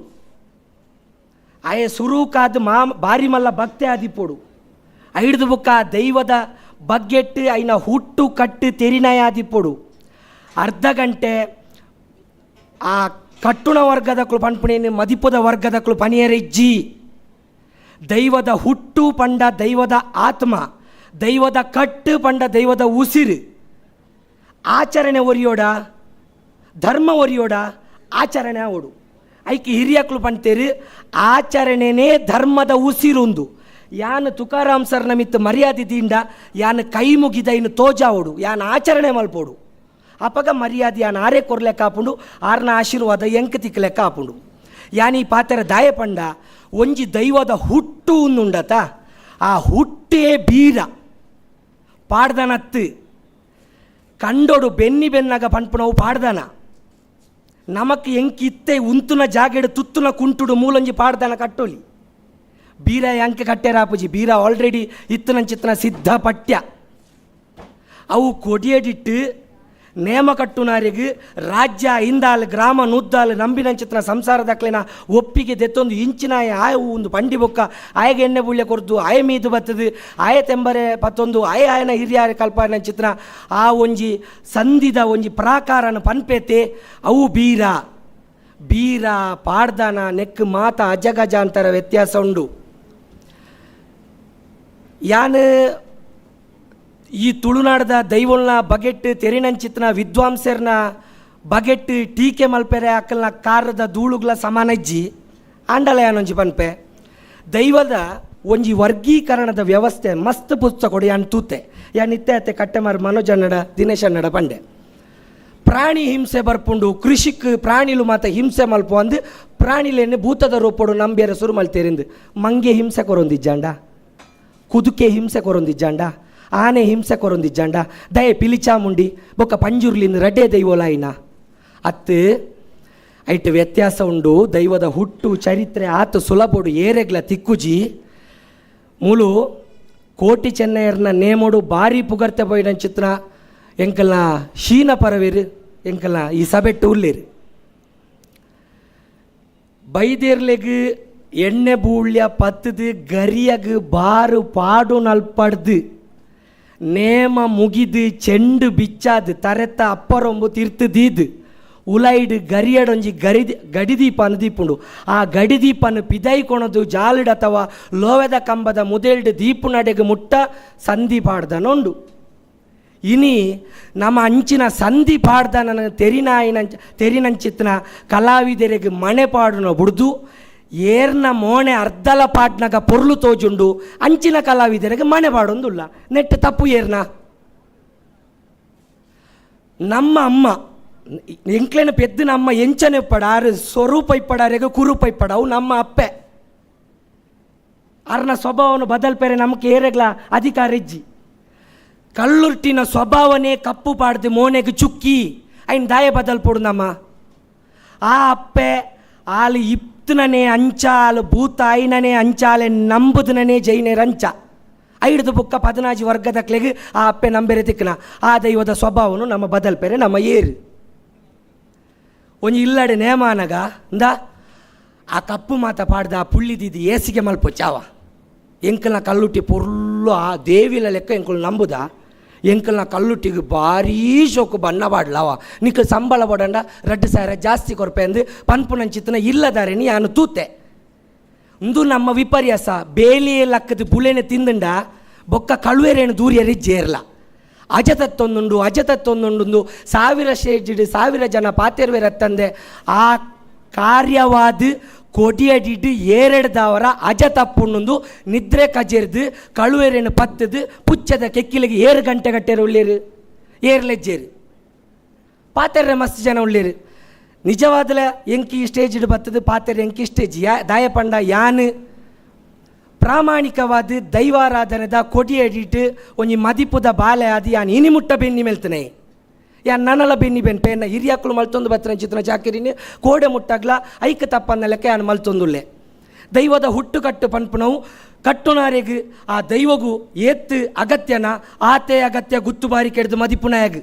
ಆಯ ಸುರೂಕಾದ ಬಾರಿ ಮಲ್ಲ ಭಕ್ತಿ ಆದಿಪೋಡು ಐಡ್ದು ಬುಕ್ಕ ದೈವದ ಬಗ್ಗೆಟ್ಟು ಐನ ಹುಟ್ಟು ಕಟ್ಟು ತೆರಿನಾಯ ಆದಿಪೋಡು ಅರ್ಧ ಗಂಟೆ ಆ ಕಟ್ಟುಣ ವರ್ಗದಕ್ಕಳು ಪನ್ಪುಣೇನು ಮದಿಪುದ ವರ್ಗದಕ್ಕಳು ಪನಿಯರಿಜ್ಜಿ ದೈವದ ಹುಟ್ಟು ಪಂಡ ದೈವದ ಆತ್ಮ ದೈವದ ಕಟ್ಟು ಪಂಡ ದೈವದ ಉಸಿರು ಆಚರಣೆ ಒರಿಯೋಡ ಧರ್ಮ ಒರಿಯೋಡ ಆಚರಣೆ ಓಡು ಐಕಿ ಹಿರಿಯಕ್ಕಳು ಪಂತೇರು ಆಚರಣೆನೇ ಧರ್ಮದ ಉಸಿರುಂದು ಯಾನು ತುಕಾರಾಮ್ ಸರ್ ನಮಿತ್ತು ಮರ್ಯಾದಿದಿಂದ ಯಾನು ಕೈ ಮುಗಿದ ಇನ್ನು ತೋಜಾವೋಡು ಯಾನು ಆಚರಣೆ ಮಲ್ಪೋಡು ಅಪಗ ಮರ್ಯಾದೆ ಯಾನು ಆರೇ ಕೊರ್ಲೆಕ್ಕ ಹಾಪುಂಡು ಆರ್ನ ಆಶೀರ್ವಾದ ಎಂಕ ತಿಕ್ಕಲೆಕ್ಕ ಹಾಪುಂಡು ಯಾನು ಈ ಪಾತ್ರ ದಾಯ ಪಂಡ ಒಂಜಿ ದೈವದ ಹುಟ್ಟು ಉಂದುಂಡತ ಆ ಹುಟ್ಟೇ ಬೀರ ಪಾಡ್ದನತ್ತು ಕಂಡೋಡು ಬೆನ್ನಿ ಬೆನ್ನಾಗ ಪನ್ಪುಣವು ಪಾಡ್ದನ ನಮಕ್ ಎಂಕಿತ್ತೆ ಉಂತುನ ಜಾಗೆಡು ತುತ್ತುನ ಕುಂಟುಡು ಮೂಲೊಂಜಿ ಪಾಡ್ದನ ಕಟ್ಟೋಲಿ ಬೀರ ಎಂಕೆ ಕಟ್ಟೆರಾಪುಜಿ ಬೀರ ಆಲ್ರೆಡಿ ಇತ್ತನಂಚಿತ್ತನ ಸಿದ್ಧ ಪಠ್ಯ ಅವು ಕೊಡಿಯಡಿಟ್ಟು ನೇಮ ಕಟ್ಟುನಾರಿಗೆ ರಾಜ್ಯ ಇಂದಾಲ್ ಗ್ರಾಮ ನುದ್ದಾಲ್ ನಂಬಿನಂಚಿತ್ತನ ಸಂಸಾರದಕ್ಲಿನ ಒಪ್ಪಿಗೆ ದೆತ್ತೊಂದು ಇಂಚಿನ ಆಯ ಒಂದು ಪಂಡಿ ಬೊಕ್ಕ ಆಯಗೆ ಎಣ್ಣೆ ಬುಳ್ಳೆ ಕೊರ್ದು ಆಯ ಮೀದು ಬತ್ತದು ಆಯ ತೆಂಬರೆ ಪತ್ತೊಂದು ಆಯನ ಹಿರಿಯಾರ ಕಲ್ಪನೆ ಚಿತ್ರ ಆ ಒಂಜಿ ಸಂಧಿದ ಒಂಜಿ ಪ್ರಾಕಾರನ ಪನ್ಪೇತೆ ಅವು ಬೀರ ಬೀರ ಪಾಡ್ದಾನ ನೆಕ್ ಮಾತ ಅಜಗಜ ಅಂತರ ವ್ಯತ್ಯಾಸ ಉಂಡು. ಯಾನು ಈ ತುಳುನಾಡದ ದೈವಲ್ನ ಬಗೆಟ್ ತೆರಿನಂಚಿತ್ನ ವಿದ್ವಾಂಸರ್ನ ಬಗೆಟ್ ಟೀಕೆ ಮಲ್ಪೆರೆ ಅಕ್ಕಲ್ನ ಕಾರದ ಧೂಳುಗ್ಲ ಸಮಾನಜ್ಜಿ ಆಂಡಲಯಾನೊಂಜಿ ಪನ್ಪೆ ದೈವದ ಒಂಜಿ ವರ್ಗೀಕರಣದ ವ್ಯವಸ್ಥೆ ಮಸ್ತ್ ಪುಸ್ತಕ ಕೊಡಿ ಯಾನ್ ತೂತೆ ಯಾನ್ ಇತ್ತೆ ಕಟ್ಟೆಮಾರ್ ಮನೋಜ್ ಅನ್ನಡ ದಿನೇಶ್ ಅನ್ನಡ ಪಂಡೆ ಪ್ರಾಣಿ ಹಿಂಸೆ ಬರ್ಪುಂಡು ಕೃಷಿಕ್ ಪ್ರಾಣಿಲು ಮಾತ ಹಿಂಸೆ ಮಲ್ಪ ಅಂದು ಪ್ರಾಣಿಲೇನು ಭೂತದ ರೂಪಡು ನಂಬಿಯರ ಸುರು ಮಲ್ತೇರಿಂದು ಮಂಗೆ ಹಿಂಸೆ ಕೊರೊಂದಿಜ್ಜಾಂಡ ಕುದುಕೆ ಹಿಂಸೆ ಕೊರೊಂದಿಜ್ಜಾಂಡ ಆನೆ ಹಿಂಸೆ ಕೊರೊಂದಿಜ್ಜಾಂಡ ದಯ ಪಿಲಿಚಾಮುಂಡಿ ಬೊಕ್ಕ ಪಂಜುರ್ಲಿಂದ ರಡ್ಡೆ ದೈವೋಲಾಯಿನ ಅತ್ತು ಐಟ್ ವ್ಯತ್ಯಾಸ ಉಂಡು ದೈವದ ಹುಟ್ಟು ಚರಿತ್ರೆ ಆತು ಸುಲಭೋಡು ಏರೆಗ್ಲ ತಿಕ್ಕುಜಿ ಮೂಲು ಕೋಟಿ ಚೆನ್ನೈಯರ್ನ ನೇಮೋಡು ಬಾರಿ ಪುಗರ್ತೆ ಪೋಯಿನ ಚಿತ್ರ ಎಂಕಲ್ನ ಶೀನ ಪರವೇರು ಎಂಕಲ್ನ ಈ ಸಭೆಟ್ಟು ಉಳ್ಳೇರು ಬೈದೇರ್ಲೆಗ್ ಎಣ್ಣೆ ಬೂಳ್ಯ ಪತ್ತದು ಗರಿಯಗ್ ಬಾರು ಪಾಡು ನಲ್ಪಡ್ದು ನೇಮ ಮುಗಿದು ಚೆಂಡು ಬಿಚ್ಚಾದು ತರೆತ್ತ ಅಪ್ಪರೊಂಬು ತಿರ್ತದೀದು ಉಲೈಡ್ ಗರಿಯಡೊಂಜಿ ಗಡಿದೀಪ ದೀಪುಂಡು ಆ ಗಡಿದೀಪನ್ನು ಪಿದೈ ಕೊಣದು ಜಾಲಿಡ್ ಅಥವಾ ಲೋವೆದ ಕಂಬದ ಮುದೇಲ್ಡ್ ದೀಪು ನಡೆಗೆ ಮುಟ್ಟ ಸಂಧಿ ಪಾಡ್ದನೊಂಡು ಇನಿ ನಮ್ಮ ಅಂಚಿನ ಸಂಧಿ ಪಾಡ್ದ ನನ್ನ ತೆರಿನಂಚಿತ್ನ ಕಲಾವಿದರಿಗೆ ಮನೆ ಪಾಡುನ ಬುಡ್ದು ಏರ್ನ ಮೋಣೆ ಅರ್ಧಲ ಪಾಟ್ನಾಗ ಪೊರ್ಲು ತೋಜುಂಡು ಅಂಚಿನ ಕಲಾವಿದರಿಗೆ ಮನೆ ಬಾಡೊಂದುಲ್ಲ ನೆಟ್ಟು ತಪ್ಪು ಏರ್ನ. ನಮ್ಮ ಅಮ್ಮ ಎಂಕ್ಲೆನ ಪೆದ್ದಿನ ಅಮ್ಮ ಎಂಚನೆ ಇಪ್ಪಡಾರು ಸ್ವರೂಪ ಇಪ್ಪಡಾರೆಗೆ ಕುರೂಪ ಇಪ್ಪಡ ಅವು ನಮ್ಮ ಅಪ್ಪೆ. ಅರ್ನ ಸ್ವಭಾವವನ್ನು ಬದಲ್ಪೇರೆ ನಮಗೆ ಏರೆಗ್ಲ ಅಧಿಕಾರ ಇಜ್ಜಿ. ಕಲ್ಲುರ್ಟಿನ ಸ್ವಭಾವನೇ ಕಪ್ಪು ಪಾಡ್ದು ಮೋನೆಗೆ ಚುಕ್ಕಿ ಐನ್ ದಾಯ ಬದಲ್ಪಡು ನಮ್ಮ ಆ ಅಪ್ಪೆ ಆಲು ಇಪ್ತನೇ ಅಂಚಾಲು ಭೂತ ಐನನೇ ಅಂಚಾಲೆ ನಂಬುದನೇ ಜೈನೆ ರಂಚ ಐಡ್ದು ಬುಕ್ಕ 14 ವರ್ಗದಕ್ಲೆಗೆ ಆ ಅಪ್ಪೆ ನಂಬೆರೆ ತಿಕ್ಕನ ಆ ದೈವದ ಸ್ವಭಾವನು ನಮ್ಮ ಬದಲ್ಪೇರೆ ನಮ್ಮ ಏರು ಒಂಜಿ ಇಲ್ಲಡೆ ನೇಮಾನಗ ಅಂದ ಆ ಕಪ್ಪು ಮಾತ ಪಾಡ್ದ ಆ ಪುಳ್ಳಿದಿದ್ದು ಏಸಿಗೆ ಮಲ್ಪ ಚಾವ ಎಂಕಲ್ನ ಕಲ್ಲುಟ್ಟಿ ಪೊರ್ಲು ಆ ದೇವಿಲ ಲೆಕ್ಕ ಎಂಕಲ್ ನಂಬುದ ಎಂಕಲ್ನ ಕಲ್ಲುಟ್ಟಿಗೆ ಭಾರೀ ಶೋಕು ಬಣ್ಣ ಬಾಡ್ಲವ ನಿಕ್ಕಲ್ ಸಂಬಳ ಬಡಂಡ 2,000 ಜಾಸ್ತಿ ಕೊರಪೆ ಅಂದು ಪನ್ಪುನಂಚಿತ್ತನ ಇಲ್ಲದಾರೇನಿ ನಾನು ತೂತೆ ಇಂದು ನಮ್ಮ ವಿಪರ್ಯಾಸ ಬೇಲಿ ಲಕ್ಕದ ಬುಳೆನೆ ತಿಂದಂಡ ಬೊಕ್ಕ ಕಳುವೆರೇನು ದೂರಿಯರಿಜ್ಜೇರ್ಲ ಅಜತತ್ತೊಂದುಂಡು 1000 ಸ್ಟೇಜಿಡು 1000 ಜನ ಪಾತೆರ್ವೆರತ್ತಂದೆ ಆ ಕಾರ್ಯವಾದ ಕೊಡಿಯಡಿಡು 2 ಅಜ ತಪ್ಪುಂಡು ನಿದ್ರೆ ಕಜೆರ್ದು ಕಳುವೆರೇನು ಪತ್ತದು ಪುಚ್ಚದ ಕೆಕ್ಕಿಲಿಗೆ 7 ಗಂಟೆ ಗಟ್ಟೆರು ಉಳ್ಳೇರು ಏರ್ಲೆಜ್ಜೇರು ಪಾತೆರ್ರೆ ಮಸ್ತ್ ಜನ ಉಳ್ಳೇರು ನಿಜವಾದಲ ಎಂಕಿ ಸ್ಟೇಜಿಡು ಬತ್ತದು ಪಾತೆರ್ ಎಂಕಿ ಸ್ಟೇಜ್ ದಾಯ ಪಂಡ ಯಾನು ಪ್ರಾಮಾಣಿಕವಾದ ದೈವಾರಾಧನೆದ ಕೊಡಿಯಡಿಟ್ಟು ಒಂಜಿ ಮದಿಪುದ ಬಾಲೆ ಅದು ಯಾನು ಇನಿಮುಟ್ಟ ಬೆನ್ನಿ ಮೇಲ್ತನೆ ಯಾನ್ ನನಲ ಬೆನ್ನಿ ಬೆನ್ ಪೇನ ಹಿರಿಯಕ್ಕಳು ಮಲ್ತೊಂದು ಬತ್ತನ ಚಿತ್ರ ಚಾಕಿರಿನಿ ಕೋಡೆ ಮುಟ್ಟಾಗ್ಲ ಐಕ ತಪ್ಪನ್ನ ಲೆಕ್ಕ ಯಾನು ಮಲ್ತೊಂದುಲ್ಲೆ ದೈವದ ಹುಟ್ಟು ಕಟ್ಟು ಪನ್ಪುನವು ಕಟ್ಟುನಾರೆಗು ಆ ದೈವಗೂ ಏತ್ತು ಅಗತ್ಯನ ಆತೆ ಅಗತ್ಯ ಗುತ್ತು ಬಾರಿ ಕೆಡ್ದು ಮದಿಪುನಾಯಗ್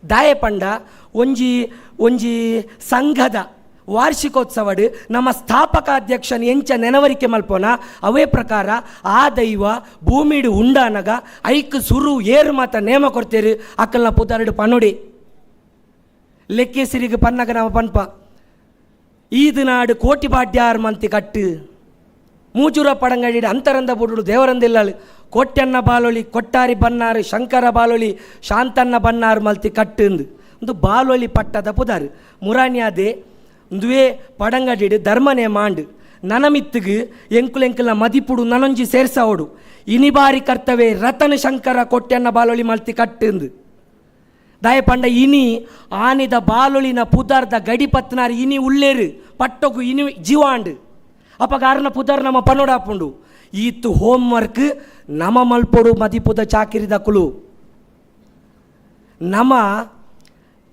ದಾಯ ಪಂಡ ಒಂಜಿ ಸಂಘದ ವಾರ್ಷಿಕೋತ್ಸವಡು ನಮ್ಮ ಸ್ಥಾಪಕಾಧ್ಯಕ್ಷನ ಎಂಚ ನೆನವರಿಕೆ ಮಲ್ಪೋನ ಅವೇ ಪ್ರಕಾರ ಆ ದೈವ ಭೂಮಿಡು ಉಂಡಾನಗ ಐಕ್ ಸುರು ಏರು ಮಾತ ನೇಮ ಕೊಡ್ತೇರು ಅಕ್ಕಲ್ನ ಪುದರ್ಡು ಪನುಡಿ ಲೆಕ್ಕೇಸಿರಿಗೆ ಪನ್ನಗ ನಾವು ಪನ್ಪ ಈದು ನಾಡು ಕೋಟಿ ಬಾಡ್ಯಾರ್ ಮಂತಿ ಕಟ್ಟು ಮೂಜೂರ ಪಡಂಗಡಿಡು ಅಂತರಂದ ಬುಡು ದೇವರಂದಿಲ್ಲಳು ಕೋಟ್ಯನ್ನ ಬಾಲೊಳಿ ಕೊಟ್ಟಾರಿ ಬನ್ನಾರು ಶಂಕರ ಬಾಲೊಳಿ ಶಾಂತನ್ನ ಬನ್ನಾರು ಮಲ್ತಿ ಕಟ್ಟುಂದು ಒಂದು ಬಾಲೊಳಿ ಪಟ್ಟದ ಪುದಾರು ಮುರಾಣಿಯಾದೆ ಒಂದುವೇ ಪಡಂಗಡಿಡು ಧರ್ಮನೇ ಮಾಂಡು ನನಮಿತ್ತಿಗೆ ಎಂಕುಲೆಂಕಲ್ನ ಮದಿಪುಡು ನನೊಂಜಿ ಸೇರ್ಸವಡು ಇನಿ ಬಾರಿ ಕರ್ತವೆ ರತನ ಶಂಕರ ಕೊಟ್ಯನ್ನ ಬಾಲೊಳಿ ಮಲ್ತಿ ಕಟ್ಟುಂದು ದಾಯ ಪಂಡ ಇನಿ ಆನಿದ ಬಾಲೊಳಿನ ಪುದಾರ್ದ ಗಡಿ ಪತ್ನಾರು ಇನಿ ಉಳ್ಳೇರು ಪಟ್ಟೊಗು ಇನಿ ಜೀವಾಂಡು ಅಪಗಾರನ ಪುದಾರ್ ನಮ್ಮ ಪನೋಡಾಪುಂಡು ಈತು ಹೋಮ್ ವರ್ಕ್ ನಮ ಮಲ್ಪೊಡು ಮದಿಪುದ ಚಾಕಿರಿದ ಕುಲು ನಮ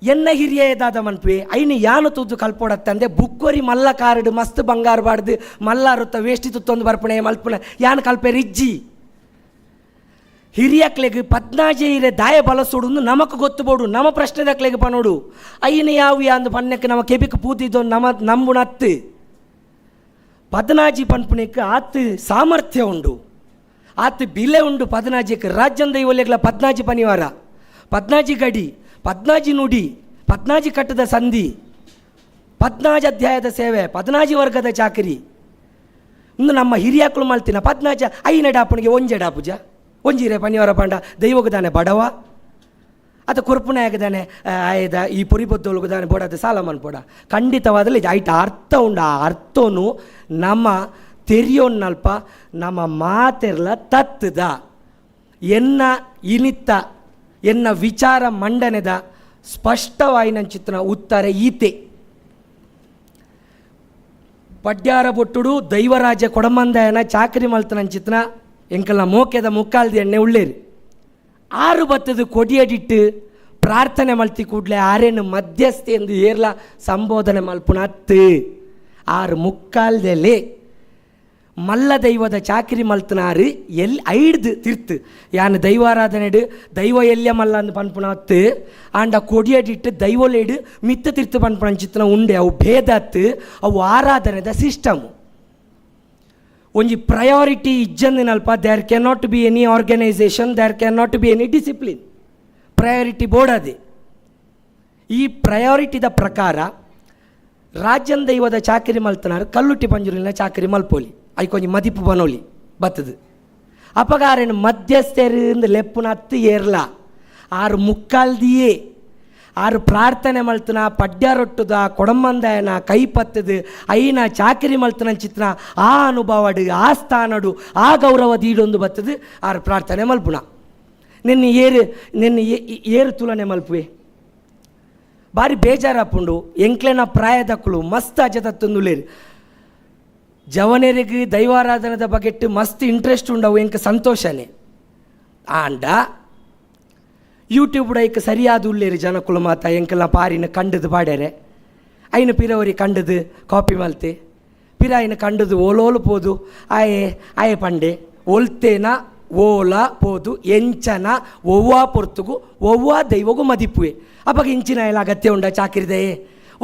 ಎನ್ನ ಹಿರಿಯದಾದ ಮನ್ಪೆ ಐನು ಯಾನು ತುದ್ದು ಕಲ್ಪೊಡತ್ತಂದೆ ಬುಕ್ಕೊರಿ ಮಲ್ಲ ಕಾರಡು ಮಸ್ತ್ ಬಂಗಾರ ಬಾಡ್ದು ಮಲ್ಲಾರುತ್ತ ವೇಷ್ಟಿ ತುತ್ತೊಂದು ಬರ್ಪಣೆ ಮಲ್ಪನೆ ಯಾನು ಕಲ್ಪೆ ರಿಜ್ಜಿ ಹಿರಿಯಕ್ಲೆಗೆ 14 ದಾಯ ಬಲಸೋಡು ನಮಕ್ ಗೊತ್ತುಬೋಡು ನಮ್ಮ ಪ್ರಶ್ನೆದಕ್ಲೆಗೆ ಪನೋಡು ಐನು ಯಾವ ಅಂದು ಪನ್ನಕ್ಕೆ ನಮ್ಮ ಕೆಬಿಕ್ ಪೂತಿದ್ದು ನಮ್ಮ ನಂಬುಣತ್ತು 14 ಪನ್ಪುಣಿಕ್ಕೆ ಆತು ಸಾಮರ್ಥ್ಯ ಉಂಡು ಆತು ಬಿಲೆ ಉಂಡು 14ಕ್ಕೆ ರಾಜ್ಯದ ಇವಲೆಗ್ಲ 14 ಪನಿವಾರ 14 ಗಡಿ 14 ನುಡಿ 14 ಕಟ್ಟದ ಸಂಧಿ 14 ಅಧ್ಯಾಯದ ಸೇವೆ 14 ವರ್ಗದ ಚಾಕರಿ ಇನ್ನು ನಮ್ಮ ಹಿರಿಯಕ್ಕಳು ಮಲ್ತಿನ 14 ಐನ ಡಾಪಣಿಗೆ ಒಂಜೆ ಡಾಪುಜ ಒಂಜಿರೆ ಪನಿವಾರ ಪಂಡ ದೈವಗದಾನೆ ಬಡವ ಅದು ಕುರ್ಪುನಾಯಗದಾನೆ ಆಯ್ದ ಈ ಪುರಿಬೊದ್ದೊಳಗದಾನೆ ಬೋಡದ ಸಾಲಮನ್ ಬೋಡ ಖಂಡಿತವಾದಲ್ಲಿ ಐಟ ಅರ್ಥ ಉಂಡ ಆ ಅರ್ಥನು ನಮ್ಮ ತೆರಿಯೋನ್ನಲ್ಪ ನಮ್ಮ ಮಾತೆರ್ಲ ತತ್ತದ ಎನ್ನ ಇನಿತ್ತ ಎನ್ನ ವಿಚಾರ ಮಂಡನೆದ ಸ್ಪಷ್ಟವಾಯಿನ ಚಿತ್ರ ಉತ್ತರ ಈತೆ ಪಡ್ಯಾರ ಬೊಟ್ಟುಡು ದೈವರಾಜ ಕೊಡಮಂದಾಯನ ಚಾಕರಿ ಮಲ್ತನ ಚಿತ್ರ ಎಂಕಲ್ನ ಮೋಕೆದ ಮುಕ್ಕಾಲ್ದಿ ಎಣ್ಣೆ ಉಳ್ಳೇರು 6 ಬತ್ತದು ಕೊಡಿಯಡಿಟ್ಟು ಪ್ರಾರ್ಥನೆ ಮಲ್ತಿ ಕೂಡಲೇ ಆರೇನು ಮಧ್ಯಸ್ಥೆ ಎಂದು ಏರ್ಲ ಸಂಬೋಧನೆ ಮಲ್ಪುನತ್ತು 6 ಮುಕ್ಕಾಲ್ದೆಲೆ ಮಲ್ಲ ದೈವದ ಚಾಕಿರಿ ಮಲ್ತನಾರು ಎಲ್ಲಿ ಐಡ್ದು ತಿರ್ತು ಯಾನು ದೈವಾರಾಧನೆಡು ದೈವ ಎಲ್ಯ ಮಲ್ಲ ಅಂದು ಪನ್ಪುನತ್ತು ಆಂಡ ಕೊಡಿಯಡಿಟ್ಟು ದೈವಲೇಡು ಮಿತ್ತ ತಿರ್ತು ಪನ್ಪುನ ಚಿತ್ರ ಉಂಡೆ ಅವು ಭೇದತ್ತು ಅವು ಆರಾಧನೆದ ಸಿಸ್ಟಮು ಒಂಜಿ ಪ್ರಯಾರಿಟಿ ಇಜ್ಜಂದಿನಲ್ಪ there can not be any organisation there can not be any discipline priority board ಅದೇ ಈ ಪ್ರಯಾರಿಟಿದ ಪ್ರಕಾರ ರಾಜ್ಯನ ದೈವದ ಚಾಕರಿ ಮಲ್ತನಾರು ಕಲ್ಲುಟ್ಟಿ ಪಂಜುರಿನ ಚಾಕರಿ ಮಲ್ಪೋಲಿ ಐಕೊಂಜಿ ಮದಿಪು ಬನೋಲಿ ಬತ್ತದು ಅಪಗಾರೇನು ಮಧ್ಯಸ್ಥರಿಂದ ಲೆಪ್ಪುನ 10 ಏರ್ಲ 6 ಮುಕ್ಕಾಲ್ದಿಯೇ ಆರು ಪ್ರಾರ್ಥನೆ ಮಲ್ತನ ಪಡ್ಯಾರೊಟ್ಟುದ ಕೊಡಂಬಂದಾಯನ ಕೈ ಪತ್ತದು ಐನ ಚಾಕರಿ ಮಲ್ತನ ಚಿತ್ರ ಆ ಅನುಭವಡು ಆ ಸ್ಥಾನಡು ಆ ಗೌರವ ದೀಡೊಂದು ಬತ್ತದು ಆರು ಪ್ರಾರ್ಥನೆ ಮಲ್ಪುಣ. ನಿನ್ನ ಏರು ತುಲನೆ ಮಲ್ಪುವೆ ಬಾರಿ ಬೇಜಾರಪ್ಪುಂಡು. ಎಂಕ್ಲೆನ ಪ್ರಾಯದಕ್ಕಳು ಮಸ್ತ್ ಅಜತತ್ತೊಂದುಲೇರು ಜವನೇರಿಗೆ ದೈವಾರಾಧನದ ಬಗೆಟ್ಟು ಮಸ್ತ್ ಇಂಟ್ರೆಸ್ಟ್ ಉಂಡವು ಎಂಕ ಸಂತೋಷನೇ. ಆಂಡ ಯೂಟ್ಯೂಬ್ಡ ಈಗ ಸರಿಯಾದ ಉಳ್ಳೇರಿ ಜನಕ್ಕಳು ಮಾತ ಎಂಕಲ್ನ ಪಾರಿನ ಕಂಡದು ಪಾಡ್ಯಾರೆ ಐನು ಪಿರವರಿ ಕಂಡದು ಕಾಪಿ ಮಲ್ತೆ ಪಿರ ಐನು ಕಂಡದು ಓಲೋಲು ಪೋದು ಆಯೆ ಪಂಡೆ ಒಲ್ತೇನ ಓಲ ಪೋದು ಎಂಚನ ಒವ್ವಾ ಪೊರ್ತುಗು ಒವ್ವಾ ದೈವಗೂ ಮದಿಪುವೆ ಅವಾಗ ಇಂಚಿನ ಎಲ್ಲ ಅಗತ್ಯ ಉಂಡ ಚಾಕಿರಿದೆಯೇ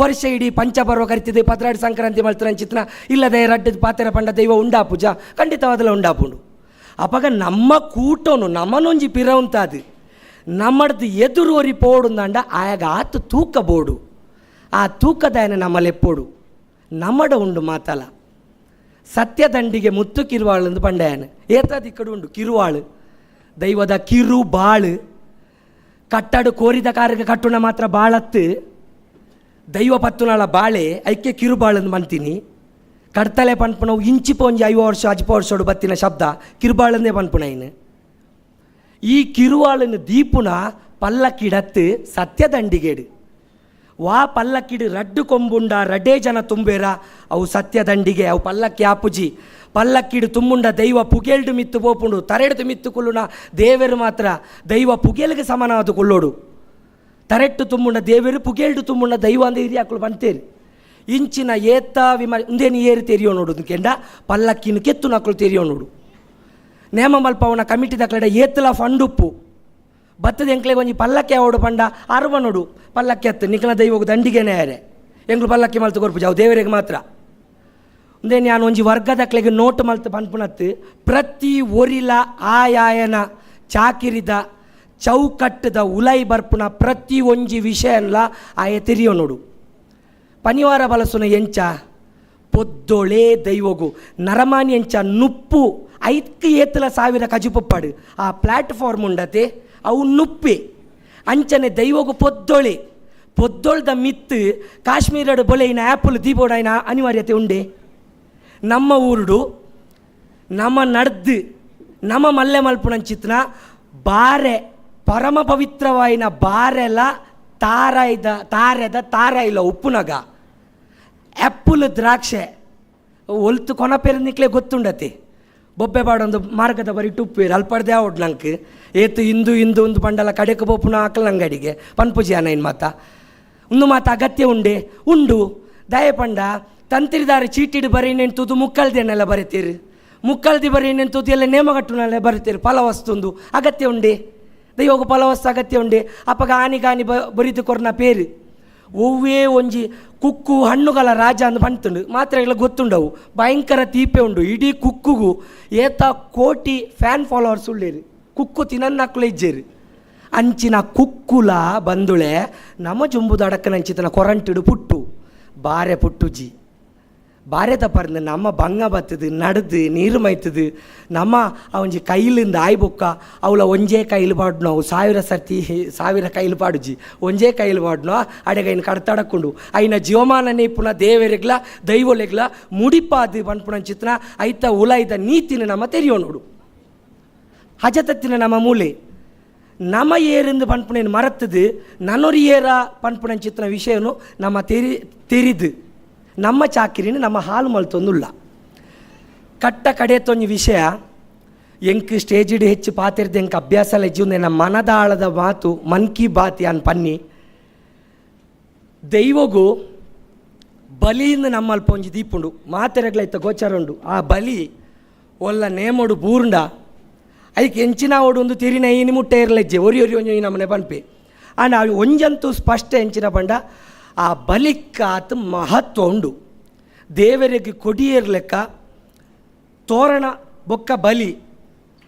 ವರ್ಷ ಇಡೀ ಪಂಚಪರ್ವ ಕರಿತಿದೆ 12 ಸಂಕ್ರಾಂತಿ ಮಲ್ತನ ಚಿತ್ರ ಇಲ್ಲದೆ ರಡ್ಡದ ಪಾತೆರ ಪಂಡ ದೈವ ಉಂಡಾ ಪೂಜ ಖಂಡಿತವಾದಲ್ಲ ಉಂಡಾಪುಂಡು. ಅವಾಗ ನಮ್ಮ ಕೂಟೋನು ನಮ್ಮನೊಂಜಿ ಪಿರ ಉಂತಾದು ನಮ್ಮಡ್ದು ಎದುರು ಒರಿ ಪೋಡುಂದಾಂಡ ಆಯಾಗ ಆತು ತೂಕ ಬೋಡು ಆ ತೂಕದಾಯನ ನಮ್ಮಲೆಪ್ಪೋಡು ನಮ್ಮಡ ಉಂಡು ಮಾತಲ್ಲ ಸತ್ಯದಂಡಿಗೆ ಮುತ್ತು ಕಿರುವಾಳು ಪಂಡಾಯನ ಏತದ ಇಕ್ಕಡು ಉಂಡು ಕಿರುವಾಳು ದೈವದ ಕಿರು ಬಾಳು ಕಟ್ಟಡು ಕೋರಿದ ಕಾರ್ಯಕ್ಕೆ ಕಟ್ಟುಣ ಮಾತ್ರ ಬಾಳತ್ತು ದೈವ ಪತ್ತುನಾಳ ಬಾಳೆ ಐಕ್ಯ ಕಿರುಬಾಳಂದು ಮಂತೀನಿ ಕಡ್ತಲೆ ಪನ್ಪುಣವು ಇಂಚಿ ಪೊಂಜಿ 5 ವರ್ಷ 10 ವರ್ಷೋಡು ಬತ್ತಿನ ಶಬ್ದ ಕಿರುಬಾಳಂದೇ ಪನ್ಪುಣ ಇನ್ನು ಈ ಕಿರುವಾಳನ್ನು ದೀಪುನ ಪಲ್ಲಕ್ಕಿಡತ್ತು ಸತ್ಯದಂಡಿಗೇಡು ವಾ ಪಲ್ಲಕ್ಕಿಡು ರಡ್ಡು ಕೊಂಬುಂಡ ರಡ್ಡೇ ಜನ ತುಂಬೇರ ಅವು ಸತ್ಯದಂಡಿಗೆ ಅವು ಪಲ್ಲಕ್ಕಿ ಆಪುಜಿ ಪಲ್ಲಕ್ಕಿಡು ತುಂಬುಂಡ ದೈವ ಪುಗೇಲ್ಡು ಮಿತ್ತು ಪೋಪುಂಡು ತರೆಡ್ದು ಮಿತ್ತು ಕುಲ್ಲುನ ದೇವರು ಮಾತ್ರ ದೈವ ಪುಗೇಲ್ಗೆ ಸಮಾನವಾದ ಕುಲ್ಲೋಡು ತರೆಟ್ಟು ತುಂಬುಂಡ ದೇವರು ಪುಗೇಲ್ಡು ತುಂಬುಂಡ ದೈವ ಅಂದ ಹಿರಿಯಾಕಳು ಬಂತೇರಿ ಇಂಚಿನ ಏತ್ತ ಉಂದೇನು ಏರು ತೆರಿಯೋ ನೋಡು ಕೆಂಡ ಪಲ್ಲಕ್ಕಿನ ಕೆತ್ತು ನಕ್ಕಳು ತೆರಿಯೋ ನೋಡು ನೇಮ ಮಲ್ಪವನ ಕಮಿಟಿ ದಕ್ಕಡೆ ಏತ್ತಲ ಫಂಡುಪ್ಪು ಬತ್ತದ ಎಂಕ್ಲೆಗೆ ಒಂಜಿ ಪಲ್ಲಕ್ಕಿ ಅವಡು ಪಂಡ ಅರ್ವ ನೋಡು ಪಲ್ಲಕ್ಕಿ ಹತ್ತು ನಿಖನ ದೈವಗೂ ದಂಡಿಗೆನೇ ಯಾರೆ ಎಂಗ್ಳು ಪಲ್ಲಕ್ಕಿ ಮಲ್ತು ಕೊರ್ಪು ಜಾವು ದೇವರಿಗೆ ಮಾತ್ರ ಒಂದೇ ನಾನು ಒಂಜಿ ವರ್ಗದಕ್ಲೆಗೆ ನೋಟು ಮಲ್ತು ಪನ್ಪುನತ್ತು ಪ್ರತಿ ಒರಿಲ ಆಯಾಯನ ಚಾಕಿರಿದ ಚೌಕಟ್ಟದ ಉಲೈ ಬರ್ಪುನ ಪ್ರತಿ ಒಂಜಿ ವಿಷಯನ್ಲ ಆಯ ತೆರಿಯೋ ನೋಡು ಪನಿವಾರ ಬಲಸುನ ಎಂಚ ಪೊದ್ದೊಳೆ ದೈವಗು ನರಮಾನಿ ಎಂಚ ನುಪ್ಪು 5 ಏತಲ 1000 ಕಜಿಪುಪ್ಪಾಡು ಆ ಪ್ಲಾಟ್ಫಾರ್ಮ್ ಉಂಡತೆ ಅವು ನುಪ್ಪೆ ಅಂಚನೆ ದೈವಗು ಪೊದ್ದೊಳ್ದ ಮಿತ್ತು ಕಾಶ್ಮೀರಡು ಬೊಲೆಯಿನ ಆ್ಯಪಲ್ ದೀಪೋಡಾಯಿನ ಅನಿವಾರ್ಯತೆ ಉಂಡೆ ನಮ್ಮ ಊರುಡು ನಮ್ಮ ನಡ್ದು ನಮ್ಮ ಮಲ್ಲೆ ಮಲ್ಪುಣಂಚಿತ್ನ ಬಾರೆ ಪರಮ ಪವಿತ್ರವಾಯಿನ ಬಾರೆಲ ತಾರಾಯಿಲ್ಲ ಉಪ್ಪುನಗ ಆ್ಯಪಲ್ ದ್ರಾಕ್ಷೆ ಒಲ್ತು ಕೊನಪೇರು ನಿಕ್ಲೆ ಗೊತ್ತುಂಡತೆ ಬೊಬ್ಬೆ ಬಾಡೊಂದು ಮಾರ್ಗದ ಬರಿ ಟುಪ್ಪೇರು ಅಲ್ಪಡ್ದೆ ಆವಡ್ ನಂಗೆ ಏತು ಇಂದು ಒಂದು ಪಂಡಲ ಕಡೆಗೆ ಬೋಪುನ ಹಾಕಲ್ ಅಂಗಡಿಗೆ ಪನ್ಪುಜಿ ಅನೈನ್ ಮಾತ ಒಂದು ಮಾತು ಅಗತ್ಯ ಉಂಡು ದಯ ಪಂಡ ತಂತ್ರಿದಾರ ಚೀಟಿಡು ಬರೀನೆಂತುದು ಮುಕ್ಕಲ್ದೇನೆಲ್ಲ ಬರೀತೀರಿ ಮುಕ್ಕಲ್ದಿ ಬರೀನೆಂತುದು ಎಲ್ಲ ನೇಮಗಟ್ಟುನೆಲ್ಲ ಬರೀತೀರಿ ಫಲವಸ್ತುಂದು ಅಗತ್ಯ ಉಂಡೆ ದೈವಗು ಫಲವಸ್ತು ಅಗತ್ಯ ಉಂಡೆ ಅಪ್ಪಗ ಆನಿಗಾನಿ ಬರಿದು ಕೊರ್ನ ಪೇರು ಒವ್ವೇ ಒಂಜಿ ಕುಕ್ಕು ಹಣ್ಣುಗಳ ರಾಜ ಅಂದು ಪಂತುಂಡು ಮಾತ್ರೆಗಳ ಗೊತ್ತುಂಡವು ಭಯಂಕರ ತೀಪೆ ಉಂಡು ಇಡೀ ಕುಕ್ಕುಗೂ ಏತ ಕೋಟಿ ಫ್ಯಾನ್ ಫಾಲೋವರ್ಸ್ ಉಳ್ಳೇರು ಕುಕ್ಕು ತಿನ್ನಕ್ಲು ಇಜ್ಜೇರು ಅಂಚಿನ ಕುಕ್ಕುಲ ಬಂದುಳೆ ನಮ್ಮ ಜುಂಬುದ ಅಡಕ್ಕನಂಚಿತನ ಕೊರಂಟಿಡು ಪುಟ್ಟು ಬಾರೆ ಪುಟ್ಟುಜಿ ಬಾರೆ ತಪ್ಪರ್ದು ನಮ್ಮ ಬಂಗ ಬತ್ತದು ನಡೆದು ನೀರು ಮೈತದು ನಮ್ಮ ಅವೊಂಜಿ ಕೈಲಿಂದ ಆಯ್ಬೊಕ್ಕ ಅವಳ ಒಂಜೇ ಕೈಲು ಪಾಡ್ನು ನಾವು 1000 ಕೈಲು ಪಾಡುಜಿ ಒಂಜೇ ಕೈಲು ಪಾಡ್ನು ಅಡೆಗೈನ ಕಡ್ತಾಡಕ್ಕೊಂಡು ಐನ ಜೀವಮಾನನೇ ಪುನಃ ದೇವರಿಗ್ಲ ದೈವಲೆಗ್ಲ ಮುಡಿಪಾದು ಪನ್ಪುಣ ಚಿತ್ರ ಐತ ಉಲೈದ ನೀತಿನ ನಮ್ಮ ತೆರಿಯೋ ನೋಡು ಹಜತತ್ತಿನ ನಮ್ಮ ಮೂಲೆ ನಮ್ಮ ಏರಿಂದು ಪನ್ಪುಣೇನು ಮರತ್ತದು ನನ್ನೊರಿ ಏರ ಪನ್ಪುಣ ಚಿತ್ರ ವಿಷಯನು ನಮ್ಮ ತೆರಿದು ನಮ್ಮ ಚಾಕಿರಿನ ನಮ್ಮ ಹಾಲು ಮಲ್ತೊಂದುಲ್ಲ ಕಟ್ಟ ಕಡೆತೊಂದು ವಿಷಯ ಎಂಕ್ ಸ್ಟೇಜಿಡು ಹೆಚ್ಚು ಪಾತಿರ್ದು ಎಂಕ್ ಅಭ್ಯಾಸ ಎಲ್ಲ ಇಜ್ಜುಂದೆ ನಮ್ಮ ಮನದಾಳದ ಮಾತು ಮನ್ ಕಿ ಬಾತ್ ಯಾನ್ ಪನ್ನಿ ದೈವಗೂ ಬಲಿಯಿಂದ ನಮ್ಮಲ್ಪ ಒಂಜಿ ದೀಪುಂಡು ಮಾತೆರೆಗ್ಲೈತ ಗೋಚಾರ ಉಂಡು ಆ ಬಲಿ ಒಲ್ಲ ನೇಮೋಡು ಬೂರ್ಂಡ ಐಕ್ ಎಂಚಿನ ಓಡು ಒಂದು ತಿರಿನ ಈನಿ ಮುಟ್ಟೆ ಇರಲಜ್ಜೆ ಒರಿ ಒಂಜಿ ನಮ್ಮನೆ ಪನ್ಪೆ ಆಂಡ ಅವು ಒಂಜಂತೂ ಸ್ಪಷ್ಟ ಎಂಚಿನ ಪಂಡ ಆ ಬಲಿಕ್ಕಾತು ಮಹತ್ವ ಉಂಡು ದೇವರಿಗೆ ಕೊಡಿಯರ್ಲೆಕ್ಕ ತೋರಣ ಬೊಕ್ಕ ಬಲಿ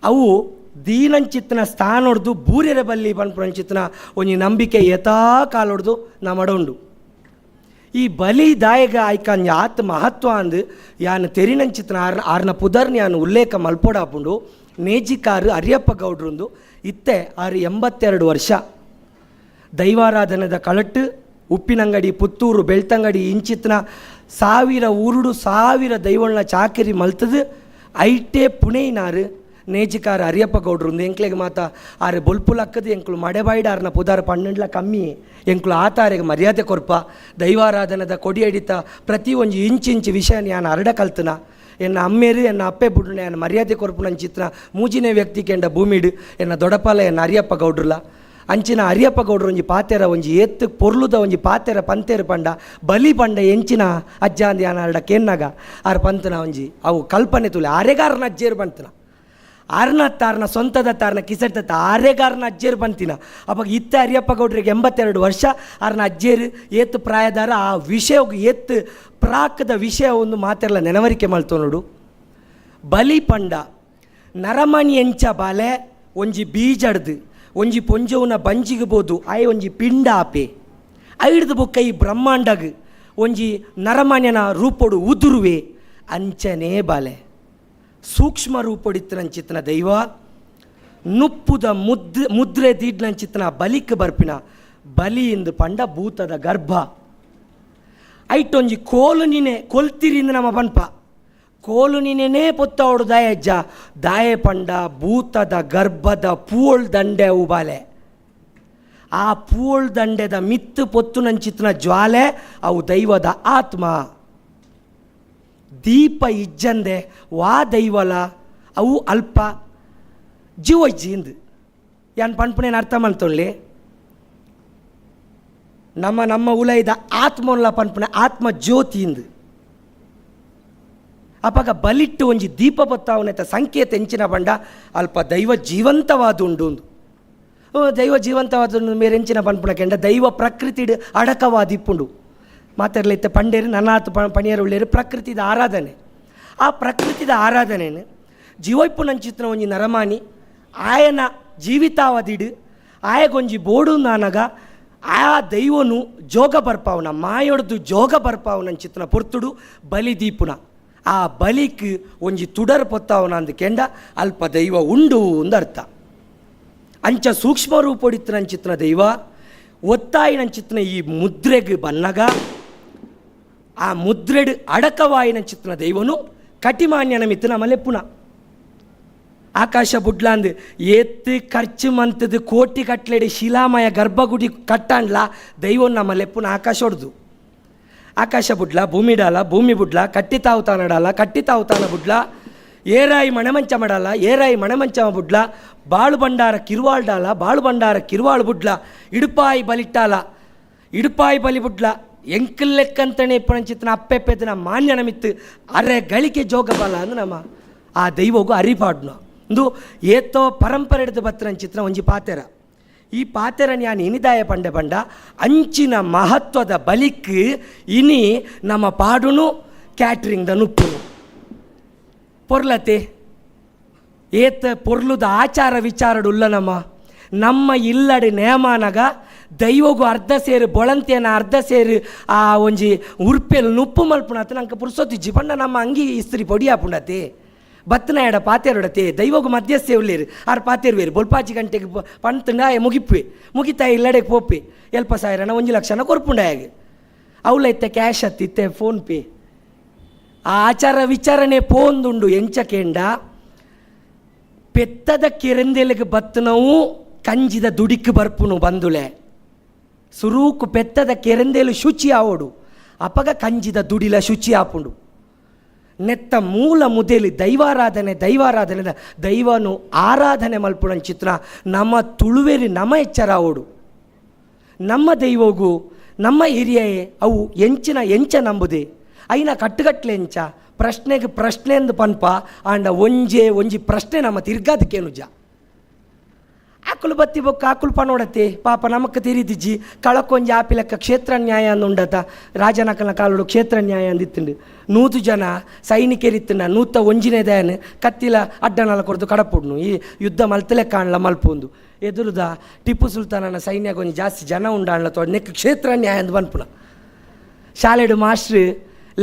ಅವು ದೀನಂಚಿತ್ತನ ಸ್ಥಾನ ಹೊಡೆದು ಬೂರ್ಯರ ಬಲ್ಲಿ ಪನ್ಪುಣಂಚಿತ್ತನ ಒಂಜಿ ನಂಬಿಕೆ ಯಥಾ ಕಾಲ ಹೊಡೆದು ನಮ್ಮಡ ಉಂಡು ಈ ಬಲಿ ದಾಯಗ ಆಯ್ಕನ್ ಯಾತ್ ಮಹತ್ವ ಅಂದು ಯಾನು ತೆರಿನಂಚಿತ್ತನ ಆರ್ನ ಪುದರ್ನ ಯಾನು ಉಲ್ಲೇಖ ದೈವಾರಾಧನೆದ ಕಳಟ್ಟು ಉಪ್ಪಿನಂಗಡಿ ಪುತ್ತೂರು ಬೆಳ್ತಂಗಡಿ ಇಂಚಿತ್ನ 1000 ದೈವಳ್ನ ಚಾಕರಿ ಮಲ್ತದು ಐಟೇ ಪುಣೆನಾರು ನೇಜಿಕಾರ ಅರಿಯಪ್ಪ ಗೌಡ್ರು ಎಂಕ್ಲೆಗೆ ಮಾತ ಆರೆ ಬೊಲ್ಪುಲ್ ಅಕ್ಕದು ಎಂಕ್ಲು ಮಡೆಬಾಯ್ಡಾರ್ನ ಪುದಾರ 12 ಕಮ್ಮಿ ಎಂಕ್ಲು ಆತಾರೆಗೆ ಮರ್ಯಾದೆ ಕೊರ್ಪ ದೈವಾರಾಧನದ ಕೊಡಿ ಹಿಡಿತ ಪ್ರತಿ ಒಂದು ಇಂಚಿಂಚು ವಿಷಯ ನಾನು ಅರಡ ಕಲ್ತನ ಎನ್ನ ಅಮ್ಮೇರು ಎನ್ನ ಅಪ್ಪೆ ಬಿಡ್ನೆ ಎನ್ನ ಮರ್ಯಾದೆ ಕೊರ್ಪು ಚಿತ್ರ ಮೂಜಿನೇ ವ್ಯಕ್ತಿ ಕೆಂಡ ಭೂಮಿಡು ಎನ್ನ ದೊಡಪಾಲ ಎನ್ನ ಅರಿಯಪ್ಪ ಗೌಡ್ರಲ್ಲ ಅಂಚಿನ ಅರಿಯಪ್ಪ ಗೌಡ್ರು ಒಂಜಿ ಪಾತೆರ ಒಂಜಿ ಎತ್ತು ಪೊರ್ಲುದ ಒಂಜಿ ಪಾತೆರ ಪಂತೇರು ಪಂಡ ಬಲಿ ಪಂಡ ಎಂಚಿನ ಅಜ್ಜ ಅಂದಿ ಅನಾಡ ಕೆನ್ನಾಗ ಆರು ಪಂತನ ಒಂಜಿ ಅವು ಕಲ್ಪನೆ ತುಲೆ ಆರೆಗಾರನ ಅಜ್ಜೇರು ಪಂತನ ಆರ್ನ ಸ್ವಂತದ ತಾರ್ನ ಕಿಸಡ್ತ ಆರೆಗಾರನ ಅಜ್ಜೇರು ಬಂತಿನ ಅವಾಗ ಇತ್ತ ಅರಿಯಪ್ಪ ಗೌಡ್ರಿಗೆ 82 ವರ್ಷ ಆರ್ನ ಅಜ್ಜೇರು ಏತ್ತು ಪ್ರಾಯದಾರ ಆ ವಿಷಯ ಏತ್ತು ಪ್ರಾಕದ ವಿಷಯ ಒಂದು ಮಾತೆಲ್ಲ ನೆನವರಿಕೆ ಮಾಡ್ತೋ ನೋಡು. ಬಲಿ ಪಂಡ ನರಮಣಿ ಎಂಚ ಬಾಲೆ ಒಂಜಿ ಬೀಜಡ್ದು ಒಂಜಿ ಪೊಂಜವನ ಬಂಜಿಗೆ ಬೋದು ಆಯ್ ಒಂಜಿ ಪಿಂಡ ಆಪೆ ಐಡ್ದು ಬೊಕ್ಕ ಈ ಬ್ರಹ್ಮಾಂಡಗ್ ಒಂಜಿ ನರಮಣ್ಯನ ರೂಪೊಡು ಉದುರುವೆ ಅಂಚನೇ ಬಾಲೆ ಸೂಕ್ಷ್ಮ ರೂಪೊಡಿತ್ತನಂಚಿತ್ತನ ದೈವ ನುಪ್ಪುದ ಮುದ್ರೆ ದೀಡ್ಲಂಚಿತ್ತನ ಬಲಿಕ್ ಬರ್ಪಿನ ಬಲಿಯಿಂದ ಪಂಡ ಭೂತದ ಗರ್ಭ ಐಟೊಂಜಿ ಕೋಲು ನೀನೆ ಕೊಲ್ತಿರಿಂದ ನಮ್ಮ ಪನ್ಪ ಕೋಲು ನೀನೇ ಪೊತ್ತ ಅವಡು ದಾಯಜ್ಜ ದಾಯ ಪಂಡ ಭೂತದ ಗರ್ಭದ ಪೂಳ್ ದಂಡೆ ಅವು ಬಾಲೆ ಆ ಪೂಳ್ ದಂಡೆದ ಮಿತ್ತು ಪೊತ್ತು ನಂಚಿತ್ತನ ಜ್ವಾಲೆ ಅವು ದೈವದ ಆತ್ಮ ದೀಪ ಇಜ್ಜಂದೆ ವಾ ದೈವಲ ಅವು ಅಲ್ಪ ಜೀವಜ್ಜಿಂದು ಯಾನ್ ಪನ್ಪುನೇನು ಅರ್ಥ ಮಾಡ್ತೊಳ್ಳಿ ನಮ್ಮ ಉಲೈದ ಆತ್ಮಲ್ಲ ಪನ್ಪುಣೆ ಆತ್ಮ ಜ್ಯೋತಿಂದು ಅಪಾಗ ಬಲಿಟ್ಟು ಒಂಜಿ ದೀಪ ಬತ್ತಾವನೆತ ಸಂಕೇತ ಎಂಚಿನ ಬಂಡ ಅಲ್ಪ ದೈವ ಜೀವಂತವಾದುಂಡು ದೈವ ಜೀವಂತವಾದ ಮೇರೆ ಎಂಚಿನ ಪನ್ಪುಣ ಕೆಂಡ ದೈವ ಪ್ರಕೃತಿಡ್ ಅಡಕವಾದಿಪ್ಪುಂಡು ಮಾತಾಡ್ಲೈತೆ ಪಂಡೇರು ನನ್ನಾತು ಪಣಿಯರು ಉಳ್ಳೇರು ಪ್ರಕೃತಿದ ಆರಾಧನೆ ಆ ಪ್ರಕೃತಿದ ಆರಾಧನೆಯನ್ನು ಜೀವೈಪುನಂಚಿತ್ರ ಒಂಜಿ ನರಮಾನಿ ಆಯನ ಜೀವಿತಾವದಿಡು ಆಯಗೊಂಜಿ ಬೋಡು ನಾನಗ ಆ ದೈವನು ಜೋಗ ಬರ್ಪಾವನ ಮಾಯೊಡ್ದು ಜೋಗ ಬರ್ಪಾವನಂಚಿತ್ತನ ಪೊರ್ತುಡು ಬಲಿ ದೀಪುನ ಆ ಬಲಿಕ್ ಒಂಜಿ ತುಡರ್ ಪೊತ್ತಾವನ ಅಂದು ಕೆಂಡ ಅಲ್ಪ ದೈವ ಉಂಡು ಅಂದರ್ಥ ಅಂಚ ಸೂಕ್ಷ್ಮ ರೂಪೊಡಿತ್ತನಂಚಿತ್ತನ ದೈವ ಒತ್ತಾಯಿನಂಚಿತ್ತನ ಈ ಮುದ್ರೆಗೆ ಬನ್ನಗ ಆ ಮುದ್ರೆಡ್ ಅಡಕವಾಯಿನಂಚಿತ್ತನ ದೈವನು ಕಟಿಮಾನ್ಯನ ಮಿತ್ತನ ಮಲೆಪ್ಪುನ ಆಕಾಶ ಬುಡ್ಲಾಂದು ಎತ್ತು ಖರ್ಚು ಮಂತದು ಕೋಟಿ ಕಟ್ಲೆಡಿ ಶಿಲಾಮಯ ಗರ್ಭಗುಡಿ ಕಟ್ಟಾಂಡ್ಲ ದೈವನ್ ನಮ್ಮ ಲೆಪ್ಪುನ ಆಕಾಶ ಹೊಡ್ದು ಆಕಾಶ ಬುಡ್ಲ ಭೂಮಿ ಡಾಲ ಭೂಮಿ ಬುಡ್ಲ ಕಟ್ಟಿತಾವುತಾನ ಡಾಲ ಕಟ್ಟಿತಾವುತಾನ ಬುಡ್ಲ ಏರಾಯಿ ಮಣಮಂಚ ಮಾಡಲ್ಲ ಏರಾಯಿ ಮಣಮಂಚ ಬುಡ್ಲ ಬಾಳು ಬಂಡಾರ ಕಿರುವಾಳ್ ಡಾಲ ಬಾಳು ಬಂಡಾರ ಕಿರುವಾಳು ಬುಡ್ಲ ಇಡುಪಾಯಿ ಬಲಿಟ್ಟಾಲ ಇಡುಪಾಯಿ ಬಲಿ ಬುಡ್ಲ ಎಂಕಲ್ ಲೆಕ್ಕಂತಣೆ ಪಣಚಿತ್ತನ ಅಪ್ಪೆಪ್ಪೆದನ ಮಾನ್ಯನ ಮಿತ್ತು ಅರೆ ಗಳಿಕೆ ಜೋಗ ಬಲ ಅಂದ್ರೆ ನಮ್ಮ ಆ ದೈವಗೂ ಅರಿಪಾಡ್ನು ಒಂದು ಏತೋ ಪರಂಪರೆ ಹಿಡಿದು ಬತ್ತರಂಚಿತ್ರ ಒಂಜಿ ಪಾತೆರ ಈ ಪಾತೆರ ನಾನು ಇನಿದಾಯ ಪಂಡೆ ಪಂಡ ಅಂಚಿನ ಮಹತ್ವದ ಬಲಿಕ್ ಇನಿ ನಮ್ಮ ಪಾಡುನು ಕ್ಯಾಟ್ರಿಂಗ್ದ ನುಪ್ಪುನು ಪೊರ್ಲತೆ ಏತ ಪೊರ್ಲುದ ಆಚಾರ ವಿಚಾರಡು ಉಲ್ಲ ನಮ್ಮ ಇಲ್ಲಡೆ ನೇಮಾನಗ ದೈವಗೂ ಅರ್ಧ ಸೇರು ಬೊಳಂತಿಯನ ಅರ್ಧ ಸೇರು ಆ ಒಂಜಿ ಉರ್ಪೆಲ್ ನುಪ್ಪು ಮಲ್ಪುಣತೆ ನಂಗೆ ಪುರ್ಸೊತ್ತಿಜ್ಜಿ ಪಂಡ ನಮ್ಮ ಅಂಗಿ ಇಸ್ತ್ರಿ ಪೊಡಿಯಾಪುಂಡತೆ ಬತ್ತನ ಎಡ ಪಾತೆರೊಡತೆ ದೈವಗೂ ಮಧ್ಯಸ್ಥೆ ಉಳ್ಳೇರು ಆರು ಪಾತೆರುವೇರು ಬೊಲ್ಪಾಚಿ ಗಂಟೆಗೆ ಪಂತಂಡ ಮುಗಿಪ್ಪೆ ಮುಗಿತಾಯಿ ಇಲ್ಲಡೆಗೆ ಪೋಪೆ ಎಲ್ಪ ಸಾವಿರನ 1 ಲಕ್ಷನ ಕೊರ್ಪುಂಡಾಗ ಅವಳೈತೆ ಕ್ಯಾಶ್ ಹತ್ತಿತ್ತೆ ಫೋನ್ಪೇ ಆ ಆಚಾರ ವಿಚಾರಣೆ ಪೋಂದುಂಡು ಎಂಚಕೆಂಡ ಪೆತ್ತದ ಕೆರೆಂದೆಲೆಗೆ ಬತ್ತನವು ಕಂಜಿದ ದುಡಿಕ್ ಬರ್ಪುನು ಬಂದುಲೆ ಸುರೂಕು ಪೆತ್ತದ ಕೆರೆಂದೇಲು ಶುಚಿ ಆವೋಡು ಅಪಗ ಕಂಜಿದ ದುಡಿಲ ಶುಚಿ ಆಪುಂಡು ನೆತ್ತ ಮೂಲ ಮುದೇಲಿ ದೈವಾರಾಧನೆ ದೈವನು ಆರಾಧನೆ ಮಲ್ಪುಣನ್ ಚಿತ್ರ ನಮ್ಮ ತುಳುವೇರಿ ನಮ್ಮ ಎಚ್ಚರ ಆವೋಡು ನಮ್ಮ ದೈವಗೂ ನಮ್ಮ ಹಿರಿಯೇ ಅವು ಎಂಚ ನಂಬುದೇ ಐನ ಕಟ್ಟುಗಟ್ಲೆ ಎಂಚ ಪ್ರಶ್ನೆಗೆ ಪ್ರಶ್ನೆ ಎಂದು ಪನ್ಪ ಆಂಡ ಒಂಜಿ ಪ್ರಶ್ನೆ ನಮ್ಮ ತಿರ್ಗಾದಕ್ಕೇನುಜ ಆಕುಲು ಬತ್ತಿ ಬೊಕ್ಕ ಆಕುಲು ಪನೋಡತೆ ಪಾಪ ನಮಕ್ಕೆ ತಿರಿದಿಜ್ಜಿ ಕಳಕೊಂಜಿ ಆಪಿಲಕ್ಕ ಕ್ಷೇತ್ರ ನ್ಯಾಯ ಅಂದುಂಡತ ರಾಜನಕಲ ಕಾಲುಡು ಕ್ಷೇತ್ರ ನ್ಯಾಯ ಅಂದಿತ್ತುಂಡು 100 ಜನ ಸೈನಿಕರಿತ್ತುಂಡ 101 ದಯನ್ ಕತ್ತಿಲ ಅಡ್ಡನಲ ಕೊಡ್ದು ಕಡಪುಡ್ನು ಈ ಯುದ್ಧ ಮಲ್ತಲೆ ಕಾಣಲ ಮಲ್ಪೊಂದು ಎದುರುದ ಟಿಪ್ಪು ಸುಲ್ತಾನನ ಸೈನ್ಯ ಕೊಂಚ ಜಾಸ್ತಿ ಜನ ಉಂಡಾಣ್ಲ ತೋಡ್ ನೆಕ್ ಕ್ಷೇತ್ರ ನ್ಯಾಯ ಅಂದು ಬನ್ಪುನ ಶಾಲೆಡು ಮಾಸ್ಟ್ರು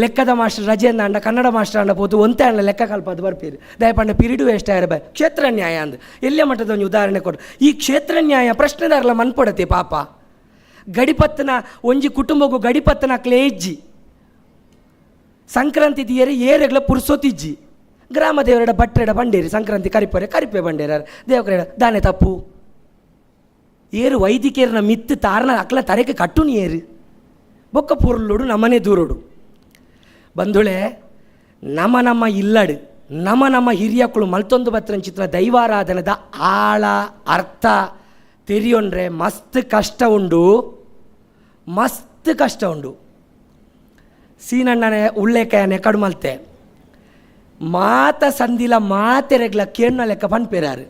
ಲೆಕ್ಕದ ಮಾಸ್ಟರ್ ರಜೆ ಅಂದ ಕನ್ನಡ ಮಾಸ್ಟರ್ ಅಂಡ ಪೋತು ಒಂತೆ ಅಣ್ಣ ಲೆಕ್ಕ ಕಲ್ಪದು ಬರ್ಪೇರು ದಯಪಂಡ ಪಿರಿಡು ವೇಸ್ಟ್ ಆಯ್ರ ಬೈ ಕ್ಷೇತ್ರ ನ್ಯಾಯ ಅಂದು ಎಲ್ಲೇ ಮಟ್ಟದ ಒಂದು ಉದಾಹರಣೆ ಕೊಡು ಈ ಕ್ಷೇತ್ರ ನ್ಯಾಯ ಪ್ರಶ್ನೆದಾರಲ್ಲ ಮನ್ಪೊಡತೆ ಪಾಪ ಗಡಿಪತ್ತನ ಒಂಜಿ ಕುಟುಂಬಗೂ ಗಡಿಪತ್ತನಕ್ಲೆ ಇಜ್ಜಿ ಸಂಕ್ರಾಂತಿ ದಿಯರೆ ಏರೆಗ್ಲ ಪುರ್ಸೋತಿಜ್ಜಿ ಗ್ರಾಮ ದೇವರಡ ಬಟ್ರೆಡ ಬಂಡೇರಿ ಸಂಕ್ರಾಂತಿ ಕರಿಪೆ ಬಂಡೇರ ದೇವಕರ ದಾನೆ ತಪ್ಪು ಏರು ವೈದಿಕೇರನ ಮಿತ್ತು ತಾರನ ಅಕ್ಲ ತರೆಗೆ ಕಟ್ಟುನಿ ಏರು ಬೊಕ್ಕ ಪುರ್ಲುಡು ನಮ್ಮನೆ ದೂರೋಡು ಬಂಧುಳೆ ನಮ್ಮ ಇಲ್ಲಡು ನಮ್ಮ ಹಿರಿಯಕ್ಕಳು ಮಲ್ತೊಂದು ಬತ್ತನ ಚಿತ್ರ ದೈವಾರಾಧನದ ಆಳ ಅರ್ಥ ತೆರಿಯೊಂಡ್ರೆ ಮಸ್ತ್ ಕಷ್ಟ ಉಂಡು ಸೀನಣ್ಣನೆ ಉಳ್ಳೆಕಾಯನೆ ಕಡುಮಲ್ತೆ ಮಾತ ಸಂದಿಲ ಮಾತೆರೆಗ್ಲ ಕೇಣ್ಣ ಲೆಕ್ಕ ಪನ್ಪೇರಾರು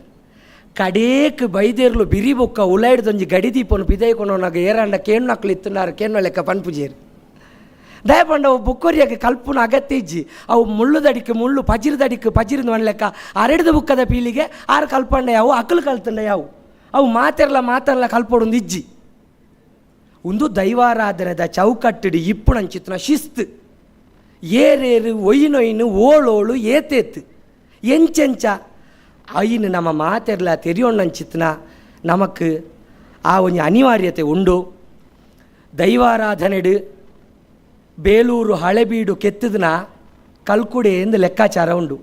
ಕಡೇಕ್ ಬೈದೇರ್ಲು ಬಿರಿ ಬೊಕ್ಕ ಉಲಾಯ್ಡ್ದೊಂಜಿ ಗಡಿ ದೀಪನು ಪಿದೈಕೊನೋನಾಗ ಏರಂಡ ಕೇಣ್ಣಕ್ಲು ಇತ್ತುನಾರು ಕೇಣ್ಣ ಲೆಕ್ಕ ಪನ್ಪುಜೇರು ದಯಪಂಡ ಅವು ಬುಕ್ಕೊರಿಯಾಗೆ ಕಲ್ಪನ ಅಗತ್ಯ ಇಜ್ಜಿ ಅವು ಮುಳ್ಳುದಡಿಕ್ಕೆ ಮುಳ್ಳು ಪಜಿರದ ಲೆಕ್ಕ ಅರೆಡ್ದು ಬುಕ್ಕದ ಪೀಳಿಗೆ ಆರು ಕಲ್ಪಂಡ ಯಾವು ಅಕ್ಕಲು ಕಲ್ತಂಡ ಯಾವು ಅವು ಮಾತೆರ್ಲ ಕಲ್ಪೊಡೊಂದು ಇಜ್ಜಿ ಒಂದು ದೈವಾರಾಧನದ ಚೌಕಟ್ಟಿಡಿ ಇಪ್ಪುಣಂಚಿತ್ನ ಶಿಸ್ತು ಏರೇರು ಒಯ್ನೊಯ್ನು ಓಳೋಳು ಏತೇತ್ತು ಎಂಚೆಂಚ ಐನು ನಮ್ಮ ಮಾತೆರ್ಲ ತೆರಿಯೋಣ್ಣಂಚಿತ್ನ ನಮಕ್ ಆ ಒಂಜಿ ಅನಿವಾರ್ಯತೆ ಉಂಡು ದೈವಾರಾಧನೆಡು ಬೇಲೂರು ಹಳೆಬೀಡು ಕೆತ್ತದನ ಕಲ್ಕುಡೆ ಎಂದು ಲೆಕ್ಕಾಚಾರ ಉಂಡು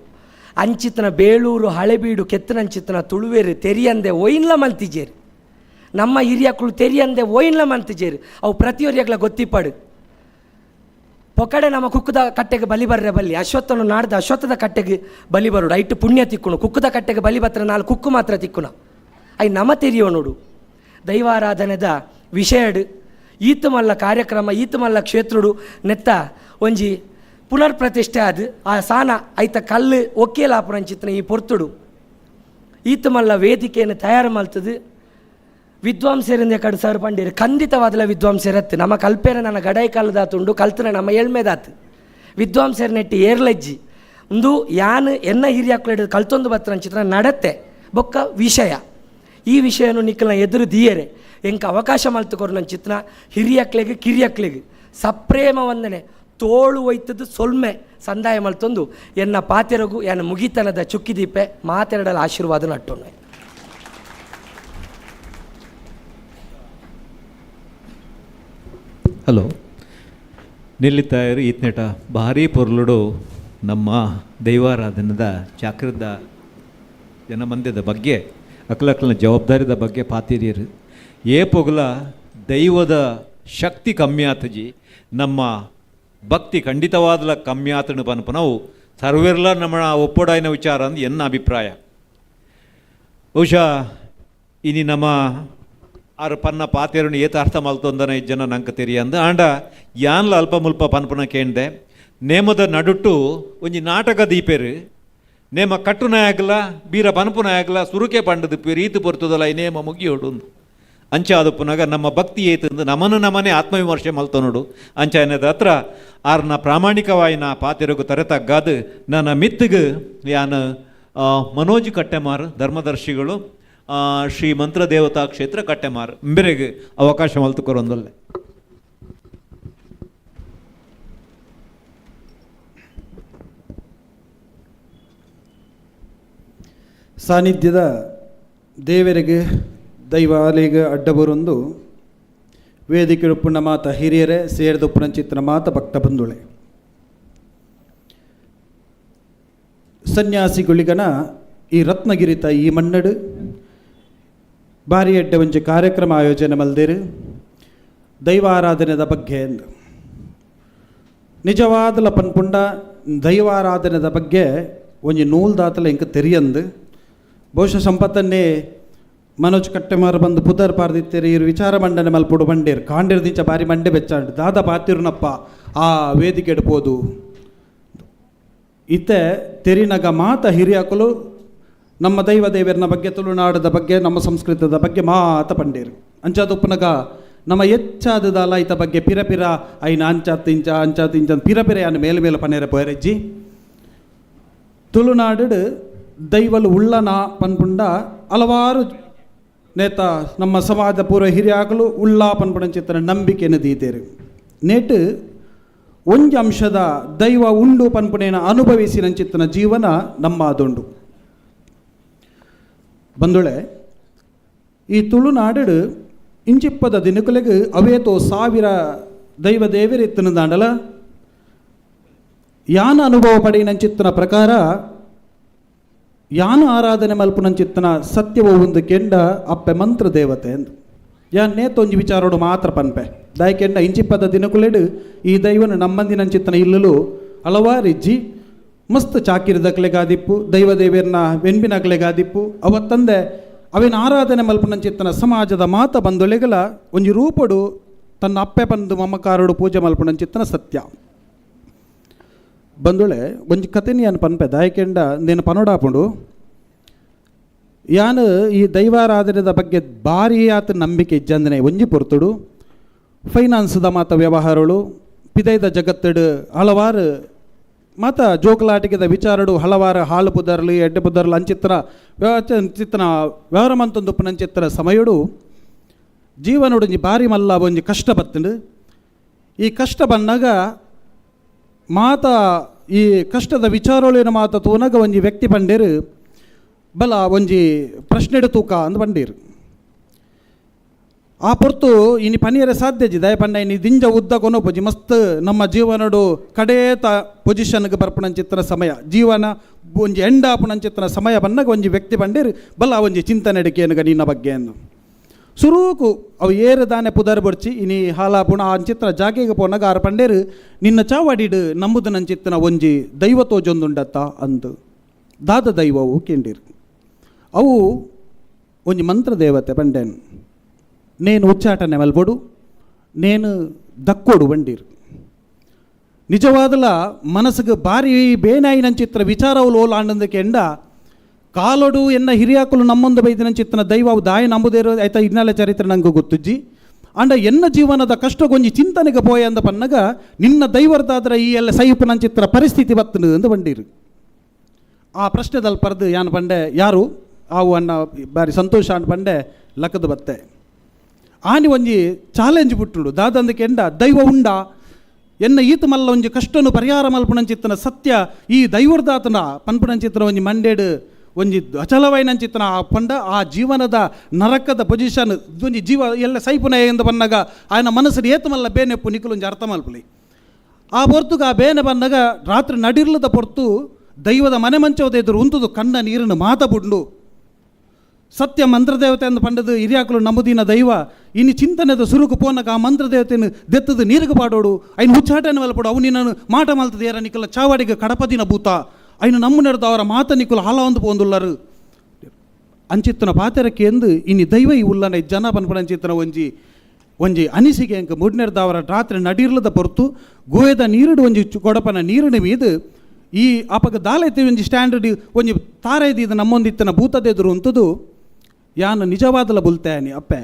ಅಂಚಿತನ ಬೇಲೂರು ಹಳೆಬೀಡು ಕೆತ್ತನಂಚಿತನ ತುಳುವೇರು ತೆರಿಯಂದೆ ಒಯ್ನ್ಲ ಮಲ್ತಿಜೇರು ನಮ್ಮ ಹಿರಿಯಕ್ಕಳು ತೆರಿಯಂದೆ ಒಯ್ನ್ಲ ಮಲ್ತಿಜೇರು ಅವು ಪ್ರತಿಯೊರಿಯಗ್ಲ ಗೊತ್ತಿಪ್ಪಡು ಪೊಕಡೆ ನಮ್ಮ ಕುಕ್ಕದ ಕಟ್ಟೆಗೆ ಬಲಿ ಬರ್ರೆ ಬಲ್ಲಿ ಅಶ್ವತ್ಥನು ನಾಡ್ದ ಅಶ್ವತ್ಥದ ಕಟ್ಟೆಗೆ ಬಲಿ ಬರೋಡು ಐಟು ಪುಣ್ಯ ತಿಕ್ಕುಣು ಕುಕ್ಕದ ಕಟ್ಟೆಗೆ ಬಲಿ ಬತ್ರ ನಾಲ್ಕು ಕುಕ್ಕು ಮಾತ್ರ ತಿಕ್ಕುಣ ಐ ನಮ್ಮ ತೆರಿಯೋ ನೋಡು ದೈವಾರಾಧನೆದ ವಿಷಯಡು ಈತ ಮಲ್ಲ ಕಾರ್ಯಕ್ರಮ ಈತ ಮಲ್ಲ ಕ್ಷೇತ್ರಡು ನೆತ್ತ ಒಂಜಿ ಪುನರ್ ಪ್ರತಿಷ್ಠೆ ಅದು ಆ ಸಾನ ಐತ ಕಲ್ಲು ಒಕ್ಕೇಲಾಪುರಂಚಿತ್ನ ಈ ಪೊರ್ತುಡು ಈತ ಮಲ್ಲ ವೇದಿಕೆಯನ್ನು ತಯಾರು ಮಲ್ತದು ವಿದ್ವಾಂಸರಿಂದ ಕಡು ಸರ್ ಪಂಡೀರು ಖಂಡಿತವಾದಲ ವಿದ್ವಾಂಸರತ್ತು ನಮ್ಮ ಕಲ್ಪೇರ ನನ್ನ ಗಡಾಯಿ ಕಾಲದಾತುಂಡು ಕಲ್ತನ ನಮ್ಮ ಏಳ್ಮೇದಾತು ವಿದ್ವಾಂಸರ ನೆಟ್ಟಿ ಏರ್ಲಜ್ಜಿ ಒಂದು ಯಾನು ಎನ್ನ ಹಿರಿಯಕ್ಕಳು ಕಲ್ತೊಂದು ಬತ್ತರಂಚಿತ್ರ ನಡತೆ ಬೊಕ್ಕ ವಿಷಯ ಈ ವಿಷಯನು ನಿಕ್ಕಲ್ನ ಎದುರು ದಿಯರೆ ಎಂಕ ಅವಕಾಶ ಮಲ್ತುಕೊರು ನನ್ನ ಚಿತ್ರ ಹಿರಿಯಕ್ಲೆಗೆ ಕಿರಿಯಕ್ಲೆಗೆ ಸಪ್ರೇಮ ವಂದನೆ ತೋಳು ಒಯ್ತದ್ದು ಸೊಲ್ಮೆ ಸಂದಾಯ ಮಲ್ತೊಂದು ಎನ್ನ ಪಾತೆರಗು ಎನ್ನ ಮುಗಿತನದ ಚುಕ್ಕಿದೀಪೆ ಮಾತೆರಡಲ ಆಶೀರ್ವಾದ ನಟ್ಟೊಣ್ಣೆ. ಹಲೋ ನಿಲ್ಲಿತಾಯರು ಈತ್ನೆಟ ಭಾರಿ ಪೊರ್ಲುಡು ನಮ್ಮ ದೈವಾರಾಧನದ ಚಾಕ್ರದ ಜನಮಂದ್ಯದ ಬಗ್ಗೆ ಅಕ್ಲಕ್ಲನ ಜವಾಬ್ದಾರಿದ ಬಗ್ಗೆ ಪಾತಿರಿಯರು ಏ ಪೊಗಲ ದೈವದ ಶಕ್ತಿ ಕಮ್ಮಿ ಆತಜಿ ನಮ್ಮ ಭಕ್ತಿ ಖಂಡಿತವಾದಲ ಕಮ್ಮಿ ಆತನು ಪನ್ಪ ನಾವು ಸರ್ವೆರ್ಲ ನಮ್ಮ ಒಪ್ಪೊಡಾಯಿನ ವಿಚಾರ ಅಂದು ಎನ್ನ ಅಭಿಪ್ರಾಯ. ಬಹುಶಃ ಇನಿ ನಮ್ಮ ಆರು ಪನ್ನ ಪಾತೆರನ್ನು ಏತ ಅರ್ಥ ಮಲ್ತೊಂದನ ಜನ ನಂಗೆ ತೆರಿಯಂದು ಆಂಡ ಯಾನ್ಲ ಅಲ್ಪ ಮುಲ್ಪ ಪನ್ಪನ ಕೇಂಡೆ ನೇಮದ ನಡುಟ್ಟು ಒಂಜಿ ನಾಟಕ ದೀಪೇರು ನೇಮ ಕಟ್ಟುನಾಯಗಲ ಬೀರ ಪನ್ಪುನಾಯಗಲ ಸುರುಕೆ ಪಂಡದು ಪೇರು ಈತು ಬರ್ತದಲ್ಲ ಈ ನೇಮ ಮುಗಿಯೋಡು ಅಂಚ ಅದಪ್ಪನಾಗ ನಮ್ಮ ಭಕ್ತಿ ಏತಂದು ನಮ್ಮನೆ ಆತ್ಮವಿಮರ್ಶೆ ಮಲ್ತನೋಡು ಅಂಚ ಏನದ ಹತ್ರ ಆರ್ನ ಪ್ರಾಮಾಣಿಕವಾಯಿನ ಪಾತೆರಗು ತರೆತಗ್ಗಾದು ನನ್ನ ಮಿತ್ತಿಗೆ ಯಾನು ಮನೋಜ್ ಕಟ್ಟೆಮಾರ್ ಧರ್ಮದರ್ಶಿಗಳು ಶ್ರೀ ಮಂತ್ರ ದೇವತಾ ಕ್ಷೇತ್ರ ಕಟ್ಟೆಮಾರ್ ಬೇರೆಗೆ ಅವಕಾಶ ಮಲ್ತುಕೊರೊಂದಲ್ಲೇ. ಸಾನ್ನಿಧ್ಯದ ದೇವರಿಗೆ ದೈವಾಲಯಗೆ ಅಡ್ಡಬರೊಂದು ವೇದಿಕೆ ಉಪ್ಪುನ ಮಾತ ಹಿರಿಯರೇ ಸೇರಿದೊಪ್ಪುನ ಚಿತ್ರ ಮಾತ ಭಕ್ತ ಬಂಧುಳೆ ಸನ್ಯಾಸಿಗಳಿಗನ ಈ ರತ್ನಗಿರಿತ ಈ ಮನ್ನಡು ಬಾರಿ ಎಡ್ಡೆ ಒಂಜಿ ಕಾರ್ಯಕ್ರಮ ಆಯೋಜನೆ ಮಲ್ದೇರು ದೈವಾರಾಧನೆದ ಬಗ್ಗೆ ನಿಜವಾದಲ ಪನ್ಪುಂಡ ದೈವಾರಾಧನೆದ ಬಗ್ಗೆ ಒಂಜಿ ನೂಲ್ದಾತಲ ಇಂಕ ತೆರಿಯಂದು ಬಹುಶಃ ಸಂಪತ್ತನ್ನೇ ಮನೋಜ್ ಕಟ್ಟೆಮಾರು ಬಂದು ಪುದರ್ ಪಾರ್ದಿತ್ತೇರಿ ಇವರು ವಿಚಾರ ಮಂಡನೆ ಮಲ್ಪುಡು ಬಂಡೇರು ಕಾಂಡಿರ್ದಿಂಚ ಬಾರಿ ಮಂಡೆ ಬೆಚ್ಚಾಂಡು ದಾದ ಪಾತಿರುನಪ್ಪ ಆ ವೇದಿಕೆ ಎಡ್ಬೋದು ಇತ್ತೆ ತೆರಿನಗ ಮಾತ ಹಿರಿಯಾಕಲು ನಮ್ಮ ದೈವ ದೇವರನ ಬಗ್ಗೆ ತುಳುನಾಡದ ಬಗ್ಗೆ ನಮ್ಮ ಸಂಸ್ಕೃತದ ಬಗ್ಗೆ ಮಾತ ಪಂಡೇರು ಅಂಚಾದುಪ್ಪನಗ ನಮ್ಮ ಹೆಚ್ಚಾದದಲ್ಲ ಈತ ಬಗ್ಗೆ ಪಿರಪಿರ ಐನ ಅಂಚ ತಿಂಚ ಪಿರಪಿರ ಯಾನು ಮೇಲೆ ಪನೇರ ಪೋರೆಜ್ಜಿ ತುಳುನಾಡು ದೈವಲು ಉಳ್ಳನ ಪನ್ಪುಂಡ ಹಲವಾರು ನೇತ ನಮ್ಮ ಸಮಾಜ ಪೂರ್ವ ಹಿರಿಯಾಕಲು ಉಳ್ಳ ಪನ್ಪುಂಡ ಚಿತ್ರ ನಂಬಿಕೆಯನ್ನು ದೀತೇರು ನೇಟು ಒಂಜಿ ಅಂಶದ ದೈವ ಉಂಡು ಪನ್ಪುಣೇನ ಅನುಭವಿಸಿನ ಚಿತ್ತನ ಜೀವನ ನಮ್ಮ ಅದೊಂಡು ಬಂದುಳೆ ಈ ತುಳುನಾಡು ಇಂಚಿಪ್ಪದ ದಿನಕುಲೆಗೆ ಅವೇತೋ 1000 ದೈವ ದೇವರಿತ್ತನ ದಾಂಡಲ ಯಾನ ಅನುಭವ ಪಡೆಯಿನಂಚಿತ್ತನ ಪ್ರಕಾರ ಯಾನ ಆರಾಧನೆ ಮಲ್ಪುನಂಚಿತ್ತನ ಸತ್ಯವ ಒಂದು ಕೆಂಡ ಅಪ್ಪೆ ಮಂತ್ರ ದೇವತೆ ಎಂದು ಯಾನ್ ನೇತೊಂಜಿ ವಿಚಾರೋಡು ಮಾತ್ರ ಪನ್ಪೆ ದಾಯಕೆಂಡ ಇಂಚಿಪ್ಪದ ದಿನಕುಲೆಡು ಈ ದೈವನು ನಮ್ಮಂದಿನಂಚಿತ್ತನ ಇಲ್ಲಲು ಹಲವಾರಿಜ್ಜಿ ಮಸ್ತ್ ಚಾಕಿರಿದಕ್ಲೆಗಾದಿಪ್ಪು ದೈವ ದೇವಿಯರ್ನ ವೆನ್ಬಿನಕ್ಲೆಗಾದಿಪ್ಪು ಅವತ್ತಂದೆ ಅವಿನ ಆರಾಧನೆ ಮಲ್ಪುನಂಚಿತ್ತನ ಸಮಾಜದ ಮಾತ ಬಂದೊಲೆಗಳ ಒಂಜಿ ರೂಪಡು ತನ್ನ ಅಪ್ಪೆ ಬಂದು ಮಮ್ಮಕಾರೋಡು ಪೂಜೆ ಮಲ್ಪುನಂಚಿತ್ತನ ಸತ್ಯ ಬಂದುಳೆ ಒಂಜಿ ಕಥೆನಿ ಯಾನು ಪನ್ಪೆ ದಾಯಕೆಂಡ ನೀನು ಪನೋಡಾಪುಂಡು ಯಾನು ಈ ದೈವಾರಾಧನೆದ ಬಗ್ಗೆ ಭಾರಿ ಆತ ನಂಬಿಕೆ ಇಜ್ಜಂದನೆ ಒಂಜಿ ಪೊರ್ತುಡು ಫೈನಾನ್ಸ್ದ ಮಾತ ವ್ಯವಹಾರಗಳು ಪಿದೈದ ಜಗತ್ತಡು ಹಲವಾರು ಮಾತ ಜೋಕಲಾಟಿಕೆದ ವಿಚಾರಡು ಹಲವಾರು ಹಾಳು ಪುದರ್ಲಿ ಎಡ್ಡೆ ಪುದರ್ಲಿ ಅಂಚಿತ್ರ ವ್ಯವಹಾರ ಮಂತೊಂದುಪ್ಪನಂಚಿತ್ರ ಸಮಯಡು ಜೀವನೋಡು ಒಂಜಿ ಭಾರಿ ಮಲ್ಲ ಒಂಜಿ ಕಷ್ಟ ಬತ್ತಂಡು ಈ ಕಷ್ಟ ಬಂದಾಗ ಮಾತ ಈ ಕಷ್ಟದ ವಿಚಾರೊಳಿನ ಮಾತ ತೂನಗ ಒಂಜಿ ವ್ಯಕ್ತಿ ಪಂಡೇರು ಬಲ ಒಂಜಿ ಪ್ರಶ್ನೆಡು ತೂಕ ಅಂದ್ ಪಂಡೇರು ಆ ಪೊರ್ತು ಇನಿ ಪನಿಯರ ಸಾಧ್ಯಜಿ ದಯ ಪಂಡ ಇನಿ ದಿಂಜ ಉದ್ದ ಕೊನೋಪೊಜಿ ಮಸ್ತ್ ನಮ್ಮ ಜೀವನಡು ಕಡೇತ ಪೊಸಿಷನ್ಗೆ ಬರ್ಪಣಂಚಿತ್ರ ಸಮಯ ಜೀವನ ಒಂಜಿ ಎಂಡ ಆಪುಣಂಚಿತ್ರ ಸಮಯ ಬಂದಾಗ ಒಂಜಿ ವ್ಯಕ್ತಿ ಪಂಡೇರು ಬಲ ಒಂಜಿ ಚಿಂತನೆ ಅಡಿಕೆಯನ್ಗ ನಿನ್ನ ಬಗ್ಗೆ ಅನ್ನು ಸುರೂಕು ಅವು ಏರು ದಾನೆ ಪುದರ್ ಬಡ್ಚಿ ಇನಿ ಹಾಲ ಪುಣ ಆ ಚಿತ್ರ ಜಾಗೆಗೆ ಪೋನಾಗ ಆರು ಪಂಡೇರು ನಿನ್ನ ಚಾವಾಡಿಡು ನಂಬುದು ನಂಚಿತ್ತನ ಒಂಜಿ ದೈವ ತೋಜೊಂದುಂಡತ್ತ ಅಂದು ದಾದ ದೈವವು ಕೆಂಡಿರು ಅವು ಒಂಜಿ ಮಂತ್ರ ದೇವತೆ ಪಂಡೇನು ನೇನು ಉಚ್ಚಾಟನೆ ಮಲ್ಪೊಡು ನೇನು ದಕ್ಕೋಡು ಬಂಡೀರು ನಿಜವಾದಲ ಮನಸ್ಸಿಗೆ ಭಾರಿ ಬೇನಾಯಿನಂಚಿತ್ರ ವಿಚಾರವು ಓಲಾಂಡದಕ್ಕೆ ಎಂಡ ಕಾಲೊಡು ಎನ್ನ ಹಿರಿಯಾಕಲು ನಮ್ಮೊಂದು ಬೈದಿನಂಚಿತ್ತನ ದೈವ ಅವು ದಾಯ ನಂಬುದೇರೋ ಆಯ್ತಾ ಇನ್ನೆಲ್ಲ ಚರಿತ್ರೆ ನಂಗೆ ಗೊತ್ತುಜ್ಜಿ ಅಂಡ ಎನ್ನ ಜೀವನದ ಕಷ್ಟಗೊಂಜಿ ಚಿಂತನೆಗೆ ಪೋಯ ಅಂದ ಪನ್ನಗ ನಿನ್ನ ದೈವರ್ದಾದ್ರೆ ಈ ಎಲ್ಲ ಸೈಪುನಂಚಿತ್ರ ಪರಿಸ್ಥಿತಿ ಬತ್ತನು ಅಂದು ಬಂಡೀರು ಆ ಪ್ರಶ್ನೆದಲ್ಲಿ ಪರ್ದು ಯಾನು ಪಂಡೆ ಯಾರು ಅವು ಅಣ್ಣ ಬಾರಿ ಸಂತೋಷ ಅಂಡ್ ಪಂಡೆ ಲಕ್ಕದ ಬತ್ತೆ ಆನಿ ಒಂಜಿ ಚಾಲೆಂಜ್ ಬಿಟ್ಟುಂಡು ದಾದಂದಕ್ಕೆ ಎಂಡ ದೈವ ಉಂಡ ಎನ್ನ ಈತ ಮಲ್ಲ ಒಂಜಿ ಕಷ್ಟನು ಪರಿಹಾರ ಮಲ್ಪುನಂಚಿತ್ತನ ಸತ್ಯ ಈ ದೈವರ್ದಾತನ ಪನ್ಪುನಂಚಿತ್ರ ಒಂಜಿ ಮಂಡೇಡು ಒಂಜಿ ಅಚಲವೈನಂಚಿತ್ತನ ಆ ಪಂಡ ಆ ಜೀವನದ ನರಕದ ಪೊಸಿಷನ್ ಒಂಜಿ ಜೀವ ಎಲ್ಲ ಸೈಪುನ ಎಂದು ಬಂದಾಗ ఆయన ಮನಸ್ಸು ಏತ ಮಲ್ಲ ಬೇನೆಪ್ಪು ನಿಖಲೊಂಜಿ ಅರ್ಥ ಮಲ್ಪಲಿ ಆ ಪೊರ್ತುಗ ಆ ಬೇನೆ ಬಂದಾಗ ರಾತ್ರಿ ನಡಿರ್ಲದ ಪೊರ್ತು ದೈವದ ಮನೆ ಮಂಚವದ ಎದುರು ಉಂತುದು ಕಣ್ಣ ನೀರನ್ನು ಮಾತಬುಂಡು ಸತ್ಯ ಮಂತ್ರದೇವತೆ ಎಂದು ಪಂಡದು ಹಿರಿಯಾಕಲು ನಂಬುದಿನ ದೈವ ಇನ್ನು ಚಿಂತನೆದ ಸುರುಕು ಪೋನಕ ಆ ಮಂತ್ರದೇವತೆಯನ್ನು ದೆತ್ತದು ನೀರಿಗೆ ಪಾಡೋಡು ಐನು ಹುಚ್ಚಾಟನೆ ಮಲ್ಪಡು ಅವು ನಿನ್ನನ್ನು ಮಾಟ ಮಲ್ತದ ಏರ ನಿಕ್ಕಲ ಚಾವಾಡಿಗೆ ಕಡಪದಿನ ಭೂತ ಐನು ನಮ್ಮ ನೆರೆದು ಅವರ ಮಾತ ನಿಕ್ಕಲು ಹಾಲ ಒಂದು ಪೋಂದುಲ್ಲರು ಅಂಚಿತ್ತನ ಪಾತೆರಕ್ಕೆ ಎಂದು ಇನ್ನು ದೈವ ಈ ಉಲ್ಲನ ಜನ ಪನ್ಪಡಂಚಿತ್ತನ ಒಂಜಿ ಅನಿಸಿಕೆ ಅಂಕ ಮುಡ್ನೆರ್ದ ಅವರ ರಾತ್ರಿ ನಡಿರ್ಲದ ಪೊರ್ತು ಗೋಯದ ನೀರುಡು ಒಂಜಿ ಕೊಡಪನ ನೀರಿನ ಮೀದು ಈ ಅಪಗ ದಾಲೈತಿ ಒಂಜಿ ಸ್ಟ್ಯಾಂಡರ್ಡ್ ಒಂಜಿ ತಾರೈದು ಇದು ನಮ್ಮೊಂದಿತ್ತನ ಭೂತದೆದುರು ಅಂತದು ಯಾನು ನಿಜವಾದಲ ಬುಲ್ತಾಯನಿ ಅಪ್ಪೆ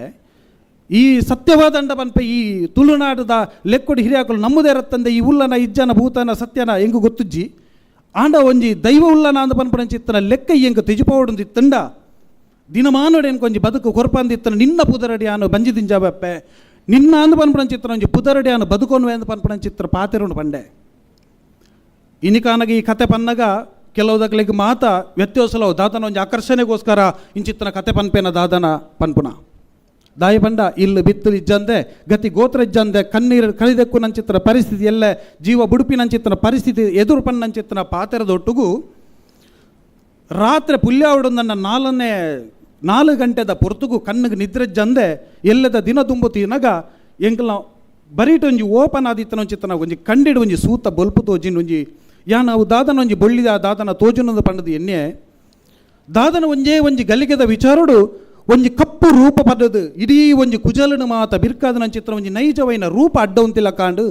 ಈ ಸತ್ಯವಾದ ಅಂಡ ಪನ್ಪೆ ಈ ತುಳುನಾಡದ ಲೆಕ್ಕೊಡಿ ಹಿರಿಯಾಕಲು ನಮ್ಮದೇ ರತ್ತಂದೆ ಈ ಉಲ್ಲನ ಇಜ್ಜನ ಭೂತನ ಸತ್ಯನ ಹೆಂಗು ಗೊತ್ತುಜ್ಜಿ ಆಂಡ ಒಂಜಿ ದೈವ ಉಲ್ಲನ ಅಂದ ಪನ್ಪಡಂಚಿತ್ತನ ಲೆಕ್ಕ ಎಂಕ ತಿಜುಪವಡುಂದಿತ್ತಂಡ ದಿನಮಾನೋಡು ಕೊಂಜಿ ಬದುಕು ಕೊರಪಂದಿತ್ತನ ನಿನ್ನ ಪುದರಡಿ ಆನು ಬಂಜಿದಿಂಜಾಬಪ್ಪೆ ನಿನ್ನ ಅಂದು ಪನ್ಪಡಂಚಿತ್ರ ಒಂಜಿ ಪುದರಡಿ ಆನು ಬದುಕೋನ್ವೆ ಅಂದು ಪನ್ಪಡಂಚಿತ್ರ ಪಾತೆರುಂಡು ಪಂಡೆ ಇನಿಕಾನಗ ಈ ಕತೆ ಪನ್ನಗ ಕೆಲವುದಕ್ಲಿಗೆ ಮಾತ ವ್ಯತ್ಯಾಸಲವು ದಾದನ ಒಂಜಿ ಆಕರ್ಷಣೆಗೋಸ್ಕರ ಇಂಚಿತ್ತನ ಕತೆ ಪನ್ಪೇನ ದಾದನ ಪನ್ಪುನ ದಾಯಿ ಬಂಡ ಇಲ್ಲಿ ಬಿತ್ತಲು ಇಜ್ಜಂದೆ ಗತಿ ಗೋತ್ರ ಇಜ್ಜಂದೆ ಕಣ್ಣೀರು ಕಳಿದಕ್ಕು ನಂಚಿತ್ತನ ಪರಿಸ್ಥಿತಿ ಎಲ್ಲ ಜೀವ ಬುಡುಪಿನಂಚಿತ್ತನ ಪರಿಸ್ಥಿತಿ ಎದುರು ಪನ್ನಂಚಿತ್ತನ ಪಾತೆರದೊಟ್ಟಿಗೂ ರಾತ್ರಿ ಪುಲ್ಯಾವಡು ನನ್ನ 4 ಗಂಟೆದ ಪೊರ್ತುಗು ಕಣ್ಣಿಗೆ ನಿದ್ರೆಜ್ಜಂದೆ ಎಲ್ಲದ ದಿನ ತುಂಬುತ್ತೀನಗ ಎಂಕಲ ಬರೀಟೊಂಜಿ ಓಪನ್ ಆದಿತ್ತನ ಒಂಚಿತ್ತನ ಒಂಜಿ ಕಂಡಿಡು ಒಂಜಿ ಸೂತ ಬೊಲ್ಪು ತೋಜಿನ ಒಂಜಿ ಯಾನು ಅವು ದಾದನ ಒಂಜಿ ಬೊಳ್ಳಿದ ದಾದನ ತೋಜುನದು ಪಂಡದು ಎಣ್ಣೆ ದಾದನ ಒಂಜಿ ಗಲಿಗೆದ ವಿಚಾರಡು ಒಂಜಿ ಕಪ್ಪು ರೂಪ ಪದದು ಇಡೀ ಒಂಜಿ ಕುಜಲನು ಮಾತ ಬಿರ್ಕಾದನ ಚಿತ್ರ ಒಂಜಿ ನೈಜವೈನ ರೂಪ ಅಡ್ಡ ಉಂತಿಲ್ಲ ಕಾಂಡು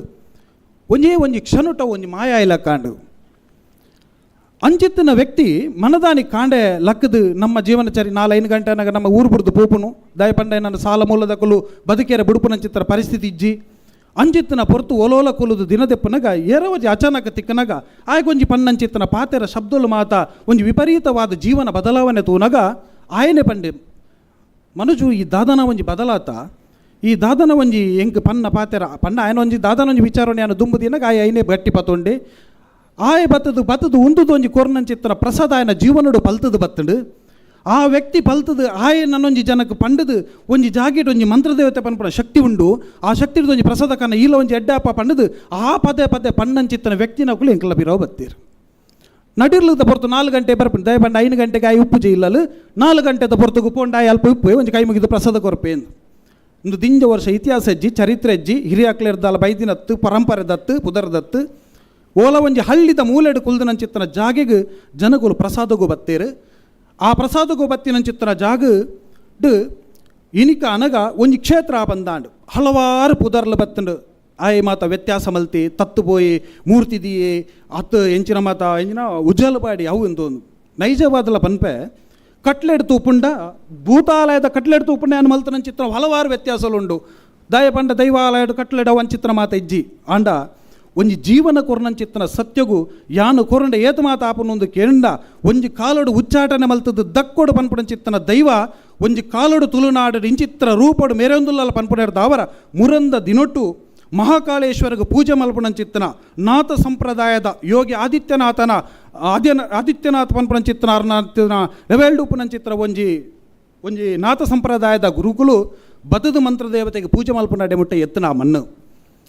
ಒಂಜಿ ಕ್ಷಣುಟ ಒಂಜಿ ಮಾಯ ಇಲ್ಲ ಕಾಂಡು ಅಂಚಿತ್ತಿನ ವ್ಯಕ್ತಿ ಮನದಾನಿ ಕಾಂಡೆ ಲಕ್ಕದು ನಮ್ಮ ಜೀವನಚರಿ 4-5 ಗಂಟೆನಾಗ ನಮ್ಮ ಊರು ಬುಡ್ದು ಪೂಪುನು ದಯಪಂಡೆ ನನ್ನ ಸಾಲ ಮೂಲದಕ್ಕಲು ಬದುಕೇರ ಬುಡುಪುನಂಚಿತ್ರ ಪರಿಸ್ಥಿತಿ ಇಜ್ಜಿ ಅಂಚಿತ್ತಿನ ಪೊರ್ತು ಒಲೋಲ ಕೊಲುದು ದಿನದೆಪ್ಪನಾಗ ಎರವಜಿ ಅಚಾನಕ ತಿಕ್ಕನಾಗ ಆಯ್ಗೊಂಜಿ ಪನ್ನಂಚಿತ್ತನ ಪಾತೆರ ಶಬ್ದಲು ಮಾತ ಒಂಜಿ ವಿಪರೀತವಾದ ಜೀವನ ಬದಲಾವಣೆ ತೂನಗ ಆಯನೆ ಪಂಡೆ ಮನುಜು ಈ ದಾದನ ಒಂಜಿ ಬದಲಾತ ಈ ದಾದನ ಒಂಜಿ ಎಂಕ್ ಪನ್ನ ಪಾತೆರ ಪನ್ನ ಆಯನ ಒಂಜಿ ದಾದನ ಒಂಜಿ ವಿಚಾರಣೆ ಅನ್ನು ದುಂಬುದಿನಾಗ ಐನೆ ಗಟ್ಟಿ ಪತ್ತೊಂಡೆ ಆಯ ಬತ್ತದು ಉಂದುದು ಒಂಜಿ ಕೊರ್ನಂಚಿತ್ತನ ಪ್ರಸಾದ ಆಯನ ಜೀವನಡು ಪಲ್ತದು ಬತ್ತಂಡು ಆ ವ್ಯಕ್ತಿ ಪಲ್ತದು ಆಯೆ ನನ್ನೊಂಜಿ ಜನಕ್ಕೆ ಪಂಡದು ಒಂಜಿ ಜಾಗಿಟ್ ಒಂಜಿ ಮಂತ್ರದೇವತೆ ಪನ್ಪುನ ಶಕ್ತಿ ಉಂಡು ಆ ಶಕ್ತಿ ಒಂಜಿ ಪ್ರಸಾದ ಕನ್ನ ಇಲ್ಲ ಒಂಜಿ ಎಡ್ಡಪ್ಪ ಪಂಡದು ಆ ಪದೇ ಪದೇ ಪಣ್ಣಂಚಿತ್ತನ ವ್ಯಕ್ತಿ ನಕುಲು ಎಂಕಲ ಬಿರೋ ಬತ್ತೀರು ನಡಿರ್ಲದ ಪೊರ್ತು 4 ಗಂಟೆ ಬರ್ಪುಂಡು ದಯ ಪಂಡ 5 ಗಂಟೆಗೆ ಆಯ್ ಉಪ್ಪು ಜೈಲಲು 4 ಗಂಟೆದ ಪೊರ್ತು ಉಪ್ಪುಂಡಾಯ್ ಅಲ್ಪ ಉಪ್ಪು ಒಂಜಿ ಕೈ ಮುಗಿದು ಪ್ರಸಾದ ಕೊರಪೆ ಎಂದು ಒಂದು ದಿಂಜ ವರ್ಷ ಇತಿಹಾಸ ಹೆಜ್ಜಿ ಚರಿತ್ರೆ ಹೆಜ್ಜಿ ಹಿರಿಯಾಕ್ಲೆರ್ದಾಲ ಬೈದಿನತ್ತು ಪರಂಪರೆ ದತ್ತು ಪುದರ್ದತ್ತು ಓಲ ಒಂಜಿ ಹಳ್ಳಿದ ಮೂಲೆಡು ಕುಲ್ದನಂಚಿತ್ತನ ಜಾಗೆಗೆ ಜನಗಳು ಪ್ರಸಾದಗೂ ಬತ್ತೇರು ಆ ಪ್ರಸಾದಗೂ ಬತ್ತಿನಂಚಿತ್ತನ ಜಾಗ ಇನಿಕ ಅನಗ ಒಂಜಿ ಕ್ಷೇತ್ರ ಬಂದಾಂಡು ಹಲವಾರು ಪುದರ್ಲು ಬತ್ತಂಡು ಆಯ್ ಮಾತ ವ್ಯತ್ಯಾಸ ಮಲ್ತಿ ತತ್ತು ಪೋಯಿ ಮೂರ್ತಿ ದಿಯೇ ಅತ್ತು ಎಂಚಿನ ಮಾತ ಎಂಚಿನ ಉಜ್ಜಲಪಾಡಿ ಅವು ಒಂದು ನೈಜವಾದಲ ಪನ್ಪೆ ಕಟ್ಲೆಡ್ ತೂಪುಂಡ ಭೂತಾಲಯದ ಕಟ್ಲೆಡ್ ತೂಪುಂಡ ಅನ್ನು ಮಲ್ತನ ಚಿತ್ರ ಹಲವಾರು ವ್ಯತ್ಯಾಸಗಳುಂಡು ದಯ ಪಂಡ ದೈವಾಲಯದ ಕಟ್ಲೆಡ್ ಅವು ಚಿತ್ರ ಮಾತ ಇಜ್ಜಿ ಆಂಡ ಒಂಜಿ ಜೀವನ ಕೊರ್ನಂಚಿತ್ತನ ಸತ್ಯಗೂ ಯಾನು ಕೊರಂಡ ಏತು ಮಾತ ಆಪನೊಂದು ಕೇಂಡ ಒಂಜಿ ಕಾಲೋಡು ಉಚ್ಚಾಟನೆ ಮಲ್ತದ್ದು ದಕ್ಕೋಡು ಪನ್ಪುಡಂಚಿತ್ತನ ದೈವ ಒಂಜಿ ಕಾಲೋಡು ತುಳುನಾಡು ಇಂಚಿತ್ರ ರೂಪಡು ಮೇರೊಂದುಲ್ಲ ಪನ್ಪುಡರ್ದ ಅವರ ಮುರಂದ ದಿನೊಟ್ಟು ಮಹಾಕಾಳೇಶ್ವರಗೆ ಪೂಜೆ ಮಲ್ಪುಣಂಚಿತ್ತನ ನಾಥ ಸಂಪ್ರದಾಯದ ಯೋಗಿ ಆದಿತ್ಯನಾಥನ ಆದಿತ್ಯನಾಥ ಪನ್ಪುಣಂಚಿತ್ತನ ಅರ್ನಾಥನ ರೆವೆಲ್ಡುಪುಣಂಚಿತ್ರ ಒಂಜಿ ನಾಥ ಸಂಪ್ರದಾಯದ ಗುರುಕುಲು ಬತದ ಮಂತ್ರ ದೇವತೆಗೆ ಪೂಜೆ ಮಲ್ಪುನಾಡೆ ಮುಟ್ಟ ಎತ್ತನ ಮಣ್ಣು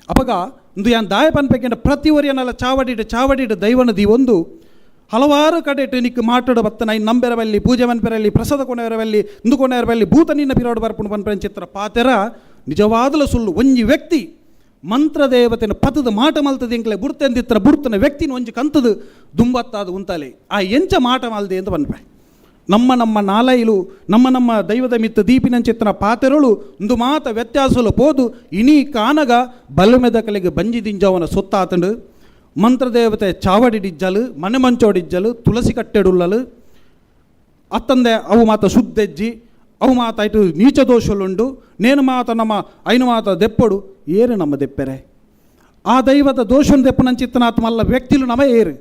ಅಪಗ ಒಂದು ಯಾನ್ ದಾಯ ಪನ್ಪೇಕೆಂಡ ಪ್ರತಿ ಒರಿಯನೆಲ್ಲ ಚಾವಡಿಡು ದೈವನದಿ ಒಂದು ಹಲವಾರು ಕಡೆ ನಿಕ್ ಮಾತಾಡ ಬತ್ತನ ಇನ್ನು ನಂಬೆರವಲ್ಲಿ ಪೂಜೆ ಮನ್ಪೆರಲ್ಲಿ ಪ್ರಸಾದ ಕೊನೆಯವರಲ್ಲಿ ಇಂದು ಕೊನೆಯವರಲ್ಲಿ ಭೂತ ನಿನ್ನ ಪಿರೋಡು ಬರ್ಪುಣು ಪನ್ಪಂಚಿತ್ರ ಪಾತೆರ ನಿಜವಾದಲು ಸುಳ್ಳು ಒಂಜಿ ವ್ಯಕ್ತಿ ಮಂತ್ರ ದೇವತೆನ ಪತದ ಮಾಟ ಮಲ್ತದ ಎಂಕ್ಲೆ ಬುಡ್ತೆಂದಿತ್ರ ಬುಡ್ತನ ವ್ಯಕ್ತಿನ ಒಂಜಿ ಕಂತದು ದುಂಬತ್ತಾದ ಉಂತಲೆ ಆ ಎಂಚ ಮಾಟ ಮಲ್ದೆ ಅಂತ ಪನ್ಪೆ ನಮ್ಮ ನಾಲೈಲು ನಮ್ಮ ದೈವದ ಮಿತ್ತ ದೀಪಿನಂಚಿತ್ತನ ಪಾತೆರಳು ಒಂದು ಮಾತ ವ್ಯತ್ಯಾಸಲು ಪೋದು ಇನಿ ಕಾನಗ ಬಲಮೆದಕಲೆಗೆ ಬಂಜಿ ದಿಂಜವನ ಸೊತ್ತಾತಂಡು ಮಂತ್ರದೇವತೆ ಚಾವಡಿಡಿಜ್ಜಲು ಮನೆ ಮಂಚೋಡಿಜ್ಜಲು ತುಳಸಿ ಕಟ್ಟೆಡುಳ್ಳಲು ಅತ್ತಂದೆ ಅವು ಮಾತ ಶುದ್ಧೆಜ್ಜಿ ಅವು ಮಾತ ಇಟ್ಟು ನೀಚ ದೋಷಲುಂಡು ನೇನು ಮಾತ ನಮ್ಮ ಐನು ಮಾತ ದೆಪ್ಪಡು ಏರು ನಮ್ಮ ದೆಪ್ಪೆರೆ ಆ ದೈವದ ದೋಷನ್ ದೆಪ್ಪನಂಚಿತ್ತನಾಥ ಮಲ್ಲ ವ್ಯಕ್ತಿಲು ನಮ ಏರು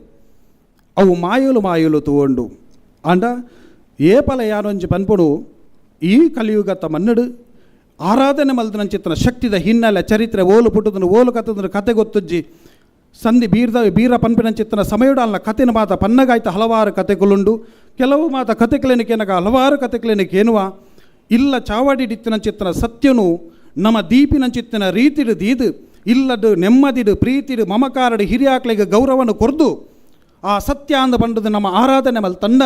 ಅವು ಮಾಯಲು ತಗೊಂಡು ಅಂಡ ಏಪಲ ಯಾರೊಂಜಿ ಪನ್ಪುಡು ಈ ಕಲಿಯುಗತ ಮನ್ನಡು ಆರಾಧನೆ ಮಲ್ದನಂಚಿತ್ತನ ಶಕ್ತಿದ ಹಿನ್ನೆಲೆ ಚರಿತ್ರೆ ಓಲು ಪುಟ್ಟದನ್ನು ಓಲು ಕತ್ತದನ್ನು ಕತೆ ಗೊತ್ತಜ್ಜಿ ಸಂಧಿ ಬೀರ ಪನ್ಪಿನಂಚಿತ್ತನ ಸಮಯಡು ಅಲ್ಲ ಕತೆನ ಮಾತ ಪನ್ನಗಾಯ್ತ ಹಲವಾರು ಕತೆಗಳುಂಡು ಕೆಲವು ಮಾತ ಕತೆಗಳೇನಕೇನಗ ಹಲವಾರು ಕತೆಗಳೇನಕೇನುವ ಇಲ್ಲ ಚಾವಡಿಡಿತ್ತಿನಂಚಿತ್ತನ ಸತ್ಯನು ನಮ್ಮ ದೀಪಿನಂಚಿತ್ತನ ರೀತಿಡು ದೀದು ಇಲ್ಲದು ನೆಮ್ಮದಿಡು ಪ್ರೀತಿಡು ಮಮಕಾರಡು ಹಿರಿಯಾಕ್ಳಿಗೆ ಗೌರವನು ಕೊರ್ದು ಆ ಸತ್ಯ ಅಂದ ಪಂಡದು ನಮ್ಮ ಆರಾಧನೆ ಮಲ್ ತಂಡ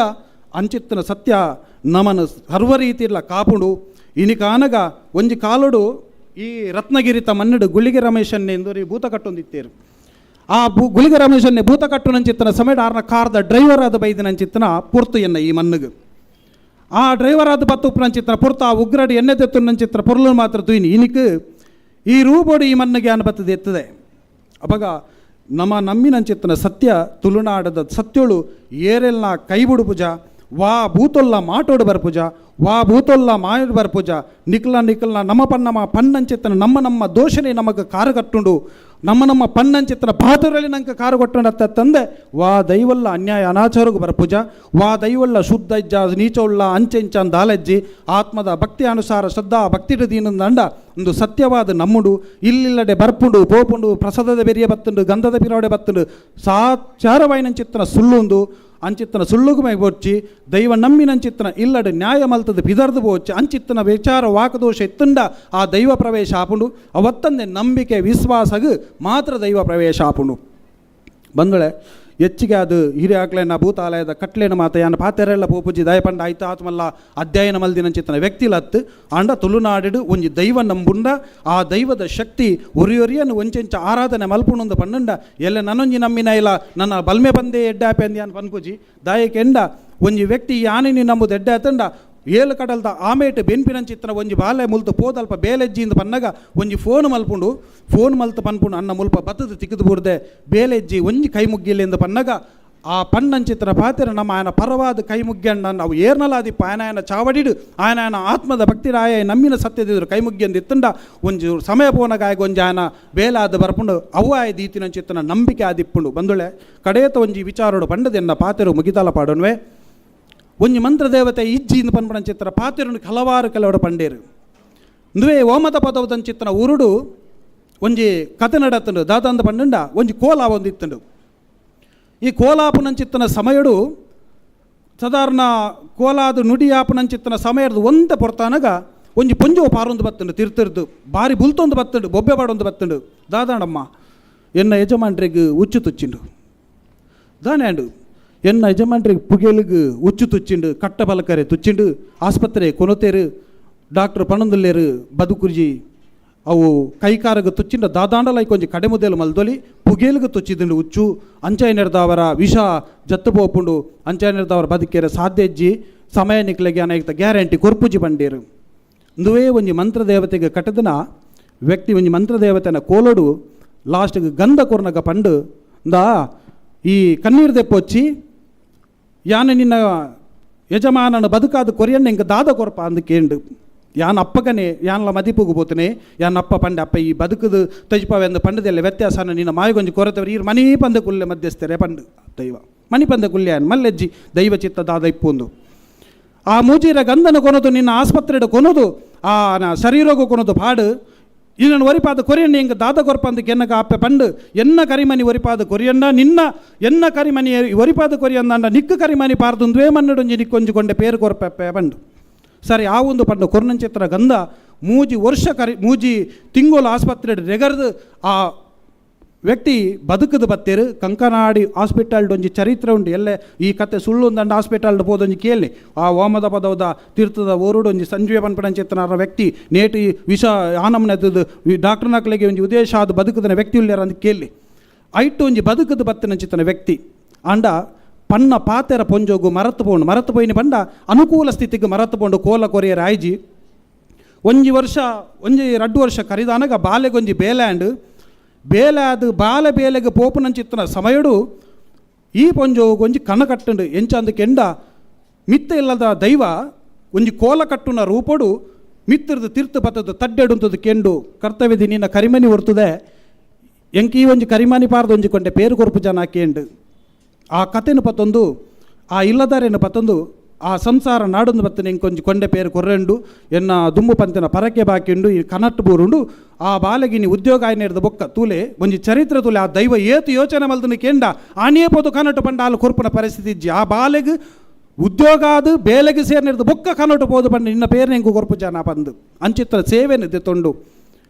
ಅಂಚಿತ್ತನ ಸತ್ಯ ನಮನು ಸರ್ವ ರೀತಿಲ್ಲ ಕಾಪುಡು ಇನಿಕಾನಗ ಒಂಜಿ ಕಾಲುಡು ಈ ರತ್ನಗಿರಿತ ಮನ್ನಡು ಗುಳಿಗೆ ರಮೇಶನ್ನೆಂದು ಭೂತ ಕಟ್ಟೊಂದಿತ್ತೇರು ಆ ಗುಳಿಗೆ ರಮೇಶನ್ನೇ ಭೂತ ಕಟ್ಟುನಂಚಿತ್ತನ ಸಮಯ ಆರ್ನ ಕಾರ್ದ ಡ್ರೈವರ್ ಆದ ಬೈದಿನಂಚಿತ್ತನ ಪುರ್ತು ಎನ್ನ ಈ ಮನ್ನುಗೆ ಆ ಡ್ರೈವರ್ ಆದ ಬತ್ತು ಉಪ್ಪನಂಚಿತ್ತನ ಪುರ್ತು ಆ ಉಗ್ರಡಿ ಎಣ್ಣೆ ತೆತ್ತುನಂಚಿತ್ರ ಪೊರ್ಲು ಮಾತ್ರ ತುಯಿನಿ ಇನಿಕ್ ಈ ರೂಬೋಡು ಈ ಮನ್ನುಗೆ ಅನ್ಬತ್ತದ ಎತ್ತದೆ ಅವಾಗ ನಮ್ಮಿನಂಚಿತ್ತನ ಸತ್ಯ ತುಳುನಾಡದ ಸತ್ಯಳು ಏರೆಲ್ಲ ಕೈಬುಡು ಪೂಜ ವಾ ಭೂತೊಲ್ಲ ಮಾಟೋಡು ಬರ್ಪುಜ ವಾ ಭೂತೊಲ್ಲ ಮಾಯೋಡು ಬರ್ಪುಜ ನಿಕ್ಲ ನಮ್ಮ ಪನ್ನಂಚಿತ್ತನ ನಮ್ಮ ದೋಷನೆ ನಮಗೆ ಕಾರು ಕಟ್ಟುಂಡು ನಮ್ಮ ಪನ್ನಂಚಿತ್ತನ ಬಾತುರಲ್ಲಿ ನಂಗೆ ಕಾರು ಕೊಟ್ಟುಂಡತ್ತ ತಂದೆ ವಾ ದೈವಲ್ಲ ಅನ್ಯಾಯ ಅನಾಚಾರಗೂ ಬರ್ಪುಜ ವಾ ದೈವಲ್ಲ ಶುದ್ಧ ಇಜ್ಜ ನೀಚೋಳ್ಳ ಅಂಚೆಂಚನ್ ದಾಲೆಜ್ಜಿ ಆತ್ಮದ ಭಕ್ತಿ ಅನುಸಾರ ಶ್ರದ್ಧಾ ಭಕ್ತಿಡು ದೀನಂದ ಒಂದು ಸತ್ಯವಾದ ನಮ್ಮುಡು ಇಲ್ಲಿಲ್ಲಡೆ ಬರ್ಪುಂಡು ಪೋಪುಂಡು ಪ್ರಸಾದದ ಬೆರಿಯ ಬತ್ತುಂಡು ಗಂಧದ ಪಿರೋಡೆ ಬತ್ತುಂಡು ಸಾಚಾರವಾಯಿನಂಚಿತ್ತನ ಸುಳ್ಳುಂದು ಅಂಚಿತ್ತನ ಸುಳ್ಳುಗು ಮೈ ಬೊಚ್ಚಿ ದೈವ ನಮ್ಮಿನಂಚಿತ್ತನ ಇಲ್ಲಡೆ ನ್ಯಾಯ ಮಲ್ತದ ಪಿದರ್ದು ಬೋಚ್ಚಿ ಅಂಚಿತ್ತನ ವಿಚಾರ ವಾಕದೋಷ ಎತ್ತುಂಡ ಆ ದೈವ ಪ್ರವೇಶ ಆಪುಂಡು ಅವತ್ತಂದೆ ನಂಬಿಕೆ ವಿಶ್ವಾಸಗು ಮಾತ್ರ ದೈವ ಪ್ರವೇಶ ಆಪುಂಡು ಬಂದಳೆ ಹೆಚ್ಚಿಗೆ ಅದು ಹಿರಿಯಾಕ್ಲೇನ ಭೂತಾಲಯದ ಕಟ್ಲೇನ ಮಾತ ಯಾನ ಪಾತೆರೆಲ್ಲ ಪೋಪುಜಿ ದಯಪಂಡ ಆಯ್ತು ಆತ್ಮಲ್ಲ ಅಧ್ಯಯನ ಮಲ್ದಿನಂಚಿತ್ತನ ವ್ಯಕ್ತಿಲತ್ತು ಅಂಡ ತುಳುನಾಡಿಡು ಒಂಜಿ ದೈವ ನಂಬುಂಡ ಆ ದೈವದ ಶಕ್ತಿ ಒರಿಯೊರಿಯನ್ನು ಒಂಚೆಂಚ ಆರಾಧನೆ ಮಲ್ಪುಣೊಂದು ಪಣ್ಣುಂಡ ಎಲ್ಲ ನನೊಂಜಿ ನಮ್ಮಿನ ಇಲ್ಲ ನನ್ನ ಬಲ್ಮೆ ಬಂದೆ ಎಡ್ಡಾಪೆ ಅಂದ್ಯಾನ ಪನ್ಪುಜಿ ದಾಯಕೆಂಡ ಒಂಜಿ ವ್ಯಕ್ತಿ ಯಾನಿನಿ ನಂಬುದು ಎಡ್ಡೆ ಅತಂಡ ಏಳು ಕಡಲ್ದ ಆಮೇಟ್ ಬೆನ್ಪಿನಂಚಿತ್ತನ ಒಂಜಿ ಬಾಲೆ ಮುಲ್ತು ಪೋದಲ್ಪ ಬೇಲೆಜ್ಜಿಂದ ಪನ್ನಗ ಒಂಜಿ ಫೋನ್ ಮಲ್ಪುಂಡು ಫೋನ್ ಮಲ್ತು ಪನ್ಪುಂಡು ಅನ್ನ ಮುಲ್ಪ ಬತ್ತದ ತಿಕ್ಕಿದು ಬುರ್ದೆ ಬೇಲೆಜ್ಜಿ ಒಂಜಿ ಕೈ ಮುಗ್ಗಿಲಿಂದ ಪನ್ನಗ ಆ ಪನ್ನಂಚಿತ್ತನ ಪಾತ್ರ ನಮ್ಮ ಆಯನ ಪರವಾದ ಕೈ ಮುಗ್ಗ್ಯಂಡ ನಾವು ಏರ್ನಲಾದಿಪ್ಪ ಆಯನ ಚಾವಡಿಡು ಆಯನ ಆತ್ಮದ ಭಕ್ತಿರಾಯ ನಮ್ಮಿನ ಸತ್ಯದಿದ್ರು ಕೈ ಮುಗ್ಗಿಂದ ಇತ್ತಂಡ ಒಂಜಿ ಸಮಯ ಪೋನಗಾಯ ಒಂಜಿ ಆಯನ ಬೇಲಾದ ಬರ್ಪುಂಡು ಅವು ಆಯ ದೀತಿನಂಚಿತ್ತನ ನಂಬಿಕೆ ಆದಿಪ್ಪುಂಡು ಬಂದುಳೆ ಕಡೇತ ಒಂಜಿ ವಿಚಾರೋಡು ಪಂಡದೆನ್ನ ಪಾತೆರು ಮುಗಿತಾಲ ಪಾಡೋನ್ವೆ ಒಂಜಿ ಮಂತ್ರ ದೇವತೆ ಇಜ್ಜಿಂದ ಪನ್ಪಣಂಚಿತ್ರ ಪಾತಿರುಂಡು ಹಲವಾರು ಕೆಲವಡ ಪಂಡೇರು ಇಂದುವೆ ಓಮದ ಪದವದಂಚಿತ್ತನ ಉರುಡು ಒಂಜಿ ಕತೆ ನಡತ್ತುಂಡು ದಾದಂದ ಪಂಡುಂಡ ಒಂಜಿ ಕೋಲ ಒಂದಿತ್ತುಂಡು ಈ ಕೋಲಾಪುನಂಚಿತ್ತನ ಸಮಯಡು ಸಾಧಾರಣ ಕೋಲಾದು ನುಡಿ ಆಪನಂಚಿತ್ತನ ಸಮಯದ ಒಂದೇ ಪೊರ್ತಾನಾಗ ಒಂಜಿ ಪೊಂಜೋ ಪಾರೊಂದು ಬತ್ತಂಡು ತಿರ್ತಿರ್ದು ಬಾರಿ ಬುಲ್ತೊಂದು ಬತ್ತಂಡು ಬೊಬ್ಬೆ ಬಾಡೊಂದು ಬತ್ತಂಡು ದಾದಾಂಡಮ್ಮ ಎನ್ನ ಯಜಮಾನ್ರಿಗೆ ಉಚ್ಚು ತುಚ್ಚಿಂಡು ದಾನ್ಯಾಂಡು ಎನ್ನ ಯಜಮಾನ್ರಿಗೆ ಪುಗೇಲಿಗೆ ಉಚ್ಚು ತುಚ್ಚಿಂಡು ಕಟ್ಟ ಬಲಕರೆ ತುಚ್ಚಿಂಡು ಆಸ್ಪತ್ರೆ ಕೊನತೇರು ಡಾಕ್ಟರ್ ಪಣಂದುಲ್ಲೇರು ಬದುಕುರ್ಜಿ ಅವು ಕೈಕಾರಗೆ ತುಚ್ಚಿಂಡ ದಾದಾಂಡಲ ಕೊಂಚ ಕಡೆ ಮುದ್ದೆಲು ಮಲ್ದೊಲಿ ಪುಗೇಲಿಗೆ ತುಚ್ಚಿದಿಂಡು ಉಚ್ಚು ಅಂಚಾಯನಿರ್ದವರ ವಿಷ ಜತ್ತು ಪೋಪುಂಡು ಅಂಚಾಯನಿರ್ದವರ ಬದುಕೇರ ಸಾಧ್ಯ ಇಜ್ಜಿ ಸಮಯ ನಿಕ್ಲೆಗೆ ಅನೇಕ ಗ್ಯಾರಂಟಿ ಕೊರ್ಪುಜಿ ಬಂಡೇರು ಇಂದುವೇ ಒಂಜಿ ಮಂತ್ರ ದೇವತೆಗೆ ಕಟ್ಟದನ ವ್ಯಕ್ತಿ ಒಂಜಿ ಮಂತ್ರ ದೇವತೆನ ಕೋಲೋಡು ಲಾಸ್ಟ್ಗೆ ಗಂಧ ಕೊರ್ನಗ ಪಂಡು ದಾ ಈ ಕಣ್ಣೀರು ದೆಪ್ಪೊಚ್ಚಿ ಯಾನ ನಿನ್ನ ಯಜಮಾನನ ಬದುಕಾದ ಕೊರಿಯಣ್ಣ ಇಂಕ ದಾದ ಕೊರಪ ಅಂದು ಕೇಂಡು ಯಾನ್ ಅಪ್ಪಗನೆ ಯಾನ್ಲ ಮದಿಪುಗು ಬೋತನೆ ಯಾನ್ ಅಪ್ಪ ಪಂಡೆ ಅಪ್ಪ ಈ ಬದುಕದು ತಜ್ಪಾವೆ ಅಂದು ಪಂಡದೆಲ್ಲ ವ್ಯತ್ಯಾಸನ ನಿನ್ನ ಮಾಯಗೊಂಜಿ ಕೊರತವರು ಈರು ಮನಿ ಪಂದ ಕುಲ್ಲೆ ಮಧ್ಯಸ್ಥರೆ ಪಂಡು ದೈವ ಮನಿ ಪಂದ ಕುಲ್ಲೆ ಮಲ್ಲೆಜ್ಜಿ ದೈವ ಚಿತ್ತ ದಾದ ಇಪ್ಪೊಂದು ಆ ಮೂಜಿರ ಗಂಧನ ಕೊನೋದು ನಿನ್ನ ಆಸ್ಪತ್ರೆಡು ಕೊನೋದು ಆ ಶರೀರೋಗ ಕೊನೋದು ಪಾಡು ಇನ್ನನ್ನು ಒರಿಪಾದ ಕೊರಿಯಣ್ಣ ಇಂಕ ದಾದ ಕೊರಪಂದು ಕೆನ್ನಗ ಅಪ್ಪೆ ಪಂಡು ಎನ್ನ ಕರಿಮನಿ ಒರಿಪಾದ ಕೊರಿಯಣ್ಣ ನಿನ್ನ ಎನ್ನ ಕರಿಮನಿ ಒರಿಪಾದ ಕೊರಿಯಂದ ನಿಕ್ಕು ಕರಿಮನಿ ಪಾರ್ದು ದ್ವೇ ಮನ್ನಡೊಂಜಿ ನಿಕ್ಕೊಂಜುಕೊಂಡೆ ಪೇರು ಕೊರಪೆಪ್ಪೆ ಪಂಡು ಸರಿ ಆ ಒಂದು ಪಂಡು ಕೊರ್ನಂಚಿತ್ರ ಗಂಧ ಮೂಜಿ ತಿಂಗೋಲು ಆಸ್ಪತ್ರೆ ರೆಗರ್ದು ಆ ವ್ಯಕ್ತಿ ಬದುಕದು ಬತ್ತೇರು ಕಂಕನಾಡಿ ಹಾಸ್ಪಿಟಲ್ಡ್ ಒಂಜಿ ಚರಿತ್ರೆ ಉಂಟು ಎಲ್ಲೇ ಈ ಕತೆ ಸುಳ್ಳು ಒಂದಂಡ ಹಾಸ್ಪಿಟಲ್ಡ್ ಹೋದೊಂಜಿ ಕೇಳಿ ಆ ಓಮದ ಪದವದ ತೀರ್ಥದ ಓರುಡು ಒಂಜಿ ಸಂಜೀವ ಪನ್ಪಡಂಚಿತ್ತನ ವ್ಯಕ್ತಿ ನೇಟಿ ವಿಷ ಆನಮ್ನದ್ದು ಡಾಕ್ಟರ್ ನಕ್ಲೆಗೆ ಒಂಜಿ ಉದ್ದೇಶ ಅದು ಬದುಕದನ ವ್ಯಕ್ತಿ ಉಳ್ಳ್ಯಾರ ಅಂತ ಕೇಳಿ ಐಟು ಒಂಜಿ ಬದುಕದು ಬತ್ತಿನಂಚಿತ್ತನ ವ್ಯಕ್ತಿ ಅಂಡ ಪನ್ನ ಪಾತೆರ ಪೊಂಜೋಗು ಮರತು ಪೋಯಿನಿ ಬಂಡ ಅನುಕೂಲ ಸ್ಥಿತಿಗೆ ಮರತು ಪೋಂಡು ಕೋಲ ಕೊರಿಯರ ಆಯ್ಜಿ ಒಂಜಿ 2 ವರ್ಷ ಕರಿದಾನಾಗ ಬಾಲೆಗೊಂಜಿ ಬೇಲ್ಯಾಂಡ್ ಬೇಲಾದು ಬಾಲೆ ಬೇಲೆಗೆ ಪೋಪುನಂಚಿತ್ತನ ಸಮಯಡು ಈ ಪೊಂಜೋಗು ಒಂಜಿ ಕಣ ಕಟ್ಟುಂಡು ಎಂಚಂದು ಕೆಂಡ ಮಿತ್ತ ಇಲ್ಲದ ದೈವ ಒಂಜಿ ಕೋಲ ಕಟ್ಟುನ ರೂಪಡು ಮಿತ್ತರದು ತೀರ್ಥ ಬತ್ತದು ತಡ್ಡೆಡುಂತದು ಕೆಂಡು ಕರ್ತವ್ಯದಿ ನಿನ್ನ ಕರಿಮನಿ ಹೊರ್ತದೆ ಎಂಕಿ ಒಂಜಿ ಕರಿಮನಿ ಪಾರ್ದು ಒಂಜಿ ಕೊಂಡೆ ಪೇರು ಕೊರ್ಪು ಜನ ಕೇಂಡು ಆ ಕಥೆನು ಪತ್ತೊಂದು ಆ ಇಲ್ಲದಾರೇನು ಪತ್ತೊಂದು ಆ ಸಂಸಾರ ನಾಡೊಂದು ಬತ್ತನೆ ಇಂಕೊಂಜಿ ಕೊಂಡೆ ಪೇರು ಕೊರ್ರೆಂಡು ಎನ್ನ ದುಂಬು ಪಂತಿನ ಪರಕೆ ಬಾಕಿಂಡು ಈ ಕನಟ್ಟು ಬೂರುಂಡು ಆ ಬಾಲಗಿನಿ ಉದ್ಯೋಗ ಆಯ್ನೇರ್ದ ಬೊಕ್ಕ ತೂಲೆ ಒಂಜಿ ಚರಿತ್ರೆ ತೂಲೆ ಆ ದೈವ ಏತು ಯೋಚನೆ ಮಲ್ದನು ಕೇಂಡ ಆನೇ ಪೋದು ಕನಟು ಪಂಡ ಆಲು ಕೊರ್ಪುನ ಪರಿಸ್ಥಿತಿ ಇಜ್ಜಿ ಆ ಬಾಲೆಗೆ ಉದ್ಯೋಗ ಅದು ಬೇಲೆಗೆ ಸೇರ್ನಿರ್ದು ಬೊಕ್ಕ ಕನಟು ಪೋದು ಪಂಡ ನಿನ್ನ ಪೇರು ಎಂಕು ಕೊರ್ಪು ಜನ ಬಂದು ಅಂಚಿತ್ರ ಸೇವೆನು ದೆತ್ತೊಂಡು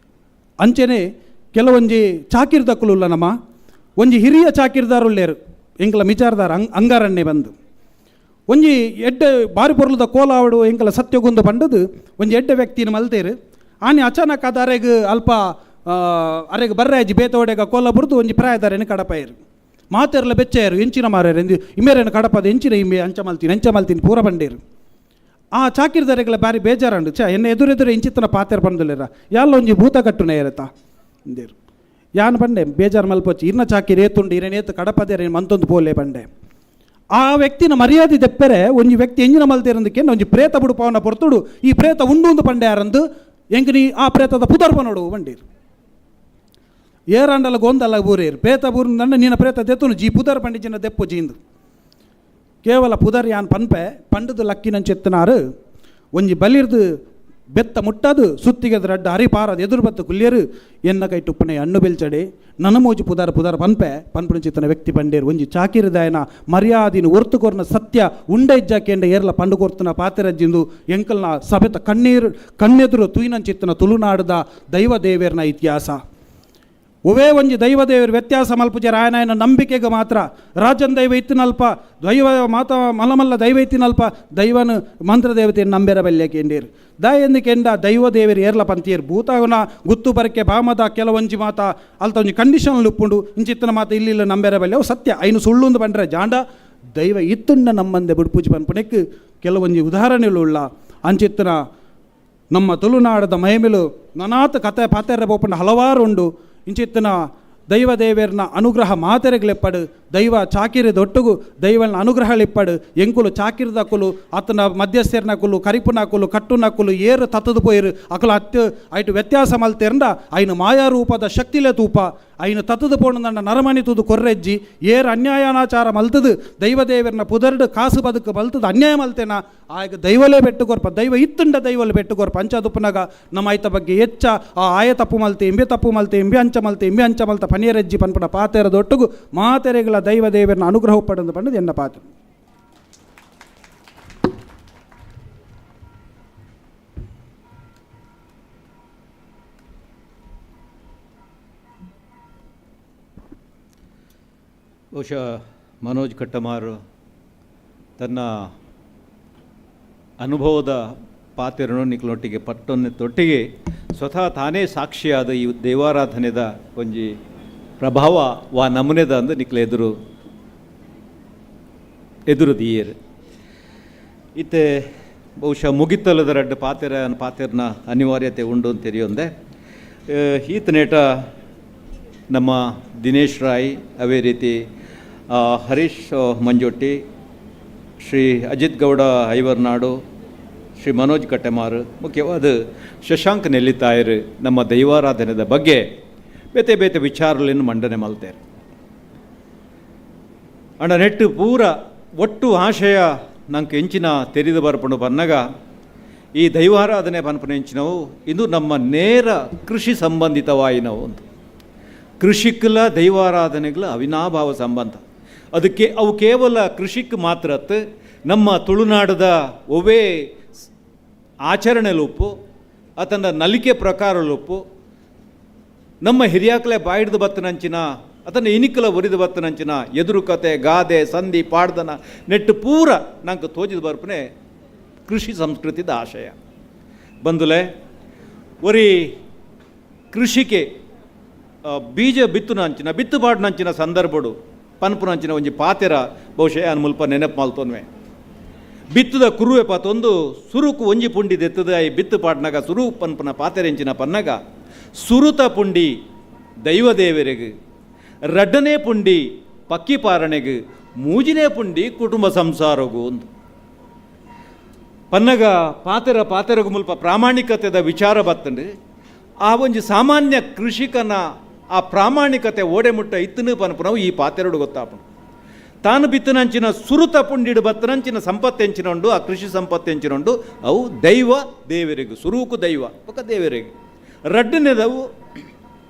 ಅಂಚೆನೆ ಕೆಲವೊಂಜಿ ಚಾಕಿರ್ದಕ್ಕುಲ್ಲ ನಮ್ಮ ಒಂಜಿ ಹಿರಿಯ ಚಾಕಿರ್ದಾರುಳ್ಳೇರು ಎಂಕಲ ಮಿಚಾರದಾರ ಅಂಗಾರಣ್ಣೆ ಬಂದು ಒಂಜಿ ಎಡ್ಡೆ ಬಾರಿ ಪೊರ್ಲದ ಕೋಲಾವಡು ಎಂಕಲ ಸತ್ಯಗುಂದು ಪಂಡದು ಒಂಜಿ ಎಡ್ಡೆ ವ್ಯಕ್ತಿನ ಮಲ್ತೇರು ಆನೆ ಅಚಾನಕ್ ಅದು ಅಲ್ಪ ಅರೆಗೆ ಬರ್ರಾಜಿ ಬೇತೋಡೆಗ ಕೋಲ ಬುರ್ದು ಒಂಜಿ ಪ್ರಾಯದಾರೇನು ಕಡಪಾಯರು ಮಾತೆರ್ಲ ಬೆಚ್ಚೆಯರು ಎಂಚಿನ ಮಾರ್ಯಾರು ಎಂದು ಇಮೇರೇನು ಕಡಪದ ಎಂಚಿನ ಇಮ್ಮೆ ಅಂಚ ಮಲ್ತೀನಿ ಪೂರ ಬಂಡೇರು ಆ ಚಾಕಿರ್ದಾರೆಗಳ ಬಾರಿ ಬೇಜಾರಂಡು ಎನ್ನ ಎದುರೆದುರು ಎಂಚಿತ್ತನ ಪಾತೆರ್ ಬಂದಲ್ಲೇರ ಯಾಲ್ಲ ಒಂಜಿ ಭೂತ ಕಟ್ಟುನ ಇರತ್ತಾ ಅಂದೇರು ಯಾನ್ ಬಂಡೆ ಬೇಜಾರು ಮಲ್ಪೊಚ್ಚಿ ಇನ್ನ ಚಾಕಿರ್ ಏತುಂಡು ಇರೇನೇತು ಕಡಪದೇರೇನು ಮಂತೊಂದು ಪೋಲೆ ಬಂಡೆ ಆ ವ್ಯಕ್ತಿನ ಮರ್ಯಾದೆ ತೆಪ್ಪರೆ ಒಂಜಿ ವ್ಯಕ್ತಿ ಎಂಜಿನ ಮಲ್ತೇರಂದಕ್ಕೆ ಒಂಜಿ ಪ್ರೇತ ಬುಡುಪವನ ಪೊರ್ತುಡು ಈ ಪ್ರೇತ ಉಂಡು ಪಂಡೆ ಯಾರಂದು ಎಂಕನಿ ಆ ಪ್ರೇತದ ಪುದರ್ಪ ನೋಡು ಬಂಡೀರು ಏರಂಡಲ ಗೊಂದಲ್ಲ ಬೂರೇರು ಪ್ರೇತ ಬೂರು ನಂಡ ನಿನ್ನ ಪ್ರೇತ ದೆತ್ತುನು ಜಿ ಪುದರ್ ಪಂಡಿಜಿನ ದೆಪ್ಪು ಜೀಂದು ಕೇವಲ ಪುದರ್ ಯಾನ್ ಪನ್ಪೆ ಪಂಡದು ಲಕ್ಕಿನಂಚೆತ್ತನಾರು ಒಂಜಿ ಬಲಿರ್ದು ಬೆತ್ತ ಮುಟ್ಟದು ಸುತ್ತಿಗೆದ ರಡ್ಡ ಹರಿಪಾರದ ಎದುರು ಬತ್ತು ಕುಲ್ಯರು ಎನ್ನ ಕೈ ಟುಪ್ಪನೆ ಹಣ್ಣು ಬೆಲ್ಚಡೆ ನನ್ನ ಮೋಜಿ ಪುದರ್ ಪನ್ಪೆ ಪನ್ಪುಣಿಚಿತ್ತನ ವ್ಯಕ್ತಿ ಪಂಡೇರು ಒಂಜಿ ಚಾಕಿರಿದಾಯನ ಮರ್ಯಾದಿನ ಒರ್ತುಕೊರ್ನ ಸತ್ಯ ಉಂಡೆ ಇಜ್ಜಾಕೆಂಡ ಏರ್ಲ ಪಂಡು ಕೊರ್ತನ ಪಾತೆರಜ್ಜಿಂದು ಎಂಕಲ್ನ ಸಭೆತ ಕಣ್ಣೆದುರು ತುಯಿನಂಚಿತ್ತನ ತುಳುನಾಡದ ದೈವ ದೇವೇರ್ನ ಇತಿಹಾಸ ಒವೇ ಒಂಜಿ ದೈವ ದೇವರು ವ್ಯತ್ಯಾಸ ಮಲ್ಪುಜ ರಾಯನಾಯನ ನಂಬಿಕೆಗೆ ಮಾತ್ರ ರಾಜನ್ ದೈವ ಇತ್ತಿನಲ್ಪ ದೈವ ಮಾತ ಮಲ್ಲಮಲ್ಲ ದೈವ ಇತ್ತಿನಲ್ಪ ದೈವನ ಮಂತ್ರ ದೇವತೆಯನ್ನು ನಂಬೆರ ಬಲ್ಯಕೆಂಡೇರು ದಾಯಂದು ಕೆಂಡ ದೈವ ದೇವರು ಏರ್ಲ ಪಂತಿಯರು ಭೂತವನ ಗುತ್ತು ಬರಕೆ ಬಾಮದ ಕೆಲವೊಂಜಿ ಮಾತ ಅಲ್ತ ಒಂಜಿ ಕಂಡೀಷನ್ ಉಪ್ಪುಂಡು ಇಂಚಿತ್ತನ ಮಾತ ಇಲ್ಲಿಲ್ಲ ನಂಬೆರ ಬಲ್ಯ ಅವು ಸತ್ಯ ಐನು ಸುಳ್ಳುಂದು ಬಂಡ್ರೆ ಜಾಂಡ ದೈವ ಇತ್ತುಂಡ ನಮ್ಮಂದೆ ಬಿಡ್ಪೂಜಿ ಪನ್ಪುಣಕ್ಕೆ ಕೆಲವೊಂಜಿ ಉದಾಹರಣೆಗಳುಳ್ಳ ಅಂಚಿತ್ತನ ನಮ್ಮ ತುಳುನಾಡದ ಮಹಿಮೆಲು ನನಾತ ಕತೆ ಪಾತೆರ ಬೋಪಂಡ ಹಲವಾರು ಉಂಡು ಇಂಚಿತ್ತನ ದೈವ ದೇವೇರ್ನ ಅನುಗ್ರಹ ಮಾತೆರೆಗಳೆಪ್ಪಡು ದೈವ ಚಾಕಿರಿದೊಟ್ಟುಗು ದೈವನ ಅನುಗ್ರಹಲಿಪ್ಪಡು ಎಂಕುಲು ಚಾಕಿರಿದಕ್ಕುಲು ಆತನ ಮಧ್ಯಸ್ಥೆರ್ನಕುಲು ಕರಿಪುನಕುಲು ಕಟ್ಟುನಕುಲು ಏರು ತತ್ತದು ಪೋಯಿರು ಅಕಲು ಅತ್ತು ಐಟು ವ್ಯತ್ಯಾಸ ಮಲ್ತೆರ್ಂಡ ಐನು ಮಾಯಾರೂಪದ ಶಕ್ತಿಲೆ ತೂಪ ಐನು ತತ್ತದು ಪೋಣಂದ ನರಮಣಿ ತುದು ಕೊರ್ರೆಜ್ಜಿ ಏರು ಅನ್ಯಾಯನಾಚಾರ ಮಲ್ತದು ದೈವ ದೇವೇರ್ನ ಪುದರ್ಡು ಕಾಸು ಬದುಕು ಮಲ್ತದು ಅನ್ಯಾಯ ಮಲ್ತೇನ ಆಗ ದೈವಲೇ ಬೆಟ್ಟು ಕೊರ್ಪ ದೈವ ಇತ್ತುಂಡ ದೈವಲು ಬೆಟ್ಟು ಕೊರ್ಪ ಅಂಚದುಪ್ಪನಾಗ ನಮ್ಮ ಐತ ಬಗ್ಗೆ ಹೆಚ್ಚ ಆ ಆಯ ತಪ್ಪು ಮಲ್ತೆ ಎಂಬೆ ತಪ್ಪು ಮಲ್ತೆ ಎಂಬೆ ಅಂಚ ಮಲ್ತ ಪನಿಯರಜ್ಜಿ ಪನ್ಪಡ ಪಾತೆರದೊಟ್ಟುಗು ಮಾತೆರೆಗಳ ದೈವ ದೇವರನ್ನ ಅನುಗ್ರಹ ಪಡೆದು ಪಂಡದು ಎನ್ನ ಪಾತ್ರ ಬಹುಶಃ ಮನೋಜ್ ಕಟ್ಟಮಾರು ತನ್ನ ಅನುಭವದ ಪಾತ್ರವನ್ನು ನಿಕ್ಲೊಟ್ಟಿಗೆ ತೊಟ್ಟಿಗೆ ಸ್ವತಃ ತಾನೇ ಸಾಕ್ಷಿಯಾದ ಈ ದೇವಾರಾಧನೆದ ಒಂಜಿ ಪ್ರಭಾವ ವಾ ನಮೂನೆದ ಅಂದು ನಿಕ್ಲ ಎದುರು ದೀಯರು ಇತ್ತೆ ಬಹುಶಃ ಮುಗಿತಲದ ರಡ್ಡು ಪಾತೆರ್ನ ಅನಿವಾರ್ಯತೆ ಉಂಡು ಅಂತ ತೆರೆಯೊಂದೆ ಈತನೇಟ ನಮ್ಮ ದಿನೇಶ್ ರಾಯ್ ಅವೇ ರೀತಿ ಹರೀಶ್ ಮಂಜೋಟಿ ಶ್ರೀ ಅಜಿತ್ ಗೌಡ ಐವರ್ನಾಡು ಶ್ರೀ ಮನೋಜ್ ಕಟ್ಟೆಮಾರು ಮುಖ್ಯವಾದ ಶಶಾಂಕ್ ನೆಲ್ಲಿತಾಯರು ನಮ್ಮ ದೈವಾರಾಧನೆದ ಬಗ್ಗೆ ಬೇತೆ ಬೇತೆ ವಿಚಾರಗಳನ್ನು ಮಂಡನೆ ಮಲ್ತಾರೆ ಅಣ್ಣ ನೆಟ್ಟು ಪೂರ ಒಟ್ಟು ಆಶಯ ನಂಗೆ ಎಂಚಿನ ತೆರೆದು ಬರ್ಪಣು ಬನ್ನಗ ಈ ದೈವಾರಾಧನೆ ಪನ್ಪನ ಎಂಚಿನವು ಇದು ನಮ್ಮ ನೇರ ಕೃಷಿ ಸಂಬಂಧಿತವಾಯಿನವು ಅಂತ ಕೃಷಿಕಲ ದೈವಾರಾಧನೆಗಳ ಅವಿನಾಭಾವ ಸಂಬಂಧ ಅದಕ್ಕೆ ಅವು ಕೇವಲ ಕೃಷಿಕ್ ಮಾತ್ರ ನಮ್ಮ ತುಳುನಾಡದ ಒವೇ ಆಚರಣೆಲುಪ್ಪು ಆತನ ನಲಿಕೆ ಪ್ರಕಾರಲುಪ್ಪು ನಮ್ಮ ಹಿರಿಯಾಕಲೆ ಬಾಯಿಡ್ದು ಬತ್ತನಂಚಿನ ಅದನ್ನು ಇನಿಕಲ ಒರಿದು ಬತ್ತನಂಚಿನ ಎದುರು ಕತೆ ಗಾದೆ ಸಂಧಿ ಪಾಡ್ದನ ನೆಟ್ಟು ಪೂರ ನಂಗೆ ತೋಜಿದ ಬರ್ಪನೆ ಕೃಷಿ ಸಂಸ್ಕೃತಿದ ಆಶಯ ಬಂದುಲೆ ಒರಿ ಕೃಷಿಗೆ ಬೀಜ ಬಿತ್ತುನಂಚಿನ ಬಿತ್ತುಪಾಡ್ನಂಚಿನ ಸಂದರ್ಭಡು ಪನ್ಪುನಂಚಿನ ಒಂಜಿ ಪಾತೆರ ಬಹುಶಃ ಅನ್ ಮುಲ್ಪ ನೆನಪು ಮಾಲ್ತೊನ್ವೆ ಬಿತ್ತದ ಕುರುವೆ ಪಾತೊಂದು ಸುರುಕು ಒಂಜಿ ಪುಂಡಿ ದೆತ್ತದ ಈ ಬಿತ್ತು ಪಾಡ್ನಾಗ ಸುರು ಪನ್ಪನ ಪಾತೆರೆಂಚಿನ ಪನ್ನಗ ಸುರುತ ಪುಂಡಿ ದೈವದೇವರೆಗೆ ರಡ್ಡನೇ ಪುಂಡಿ ಪಕ್ಕಿ ಪಾರಣೆಗೆ ಮೂಜಿನೇ ಪುಂಡಿ ಕುಟುಂಬ ಸಂಸಾರಗು ಒಂದು ಪನ್ನಗ ಪಾತೆರಗು ಮುಲ್ಪ ಪ್ರಾಮಾಣಿಕತೆದ ವಿಚಾರ ಬತ್ತಂಡು ಆ ಒಂಜಿ ಸಾಮಾನ್ಯ ಕೃಷಿಕನ ಆ ಪ್ರಾಮಾಣಿಕತೆ ಓಡೆ ಮುಟ್ಟ ಇತ್ತನು ಪನ್ಪನವು ಈ ಪಾತೆರಡು ಗೊತ್ತಾಪನು ತಾನು ಬಿತ್ತನಂಚಿನ ಸುರುತ ಪುಂಡಿಡು ಬತ್ತನಂಚಿನ ಸಂಪತ್ತೆಂಚಿನೊಂಡು ಆ ಕೃಷಿ ಸಂಪತ್ತೆಂಚಿನೊಂಡು ಅವು ದೈವ ದೇವರಿಗೆ ಸುರೂಕು ದೈವ ಒಕ್ಕ ದೇವರಿಗೆ ರಡ್ಡನೇದವು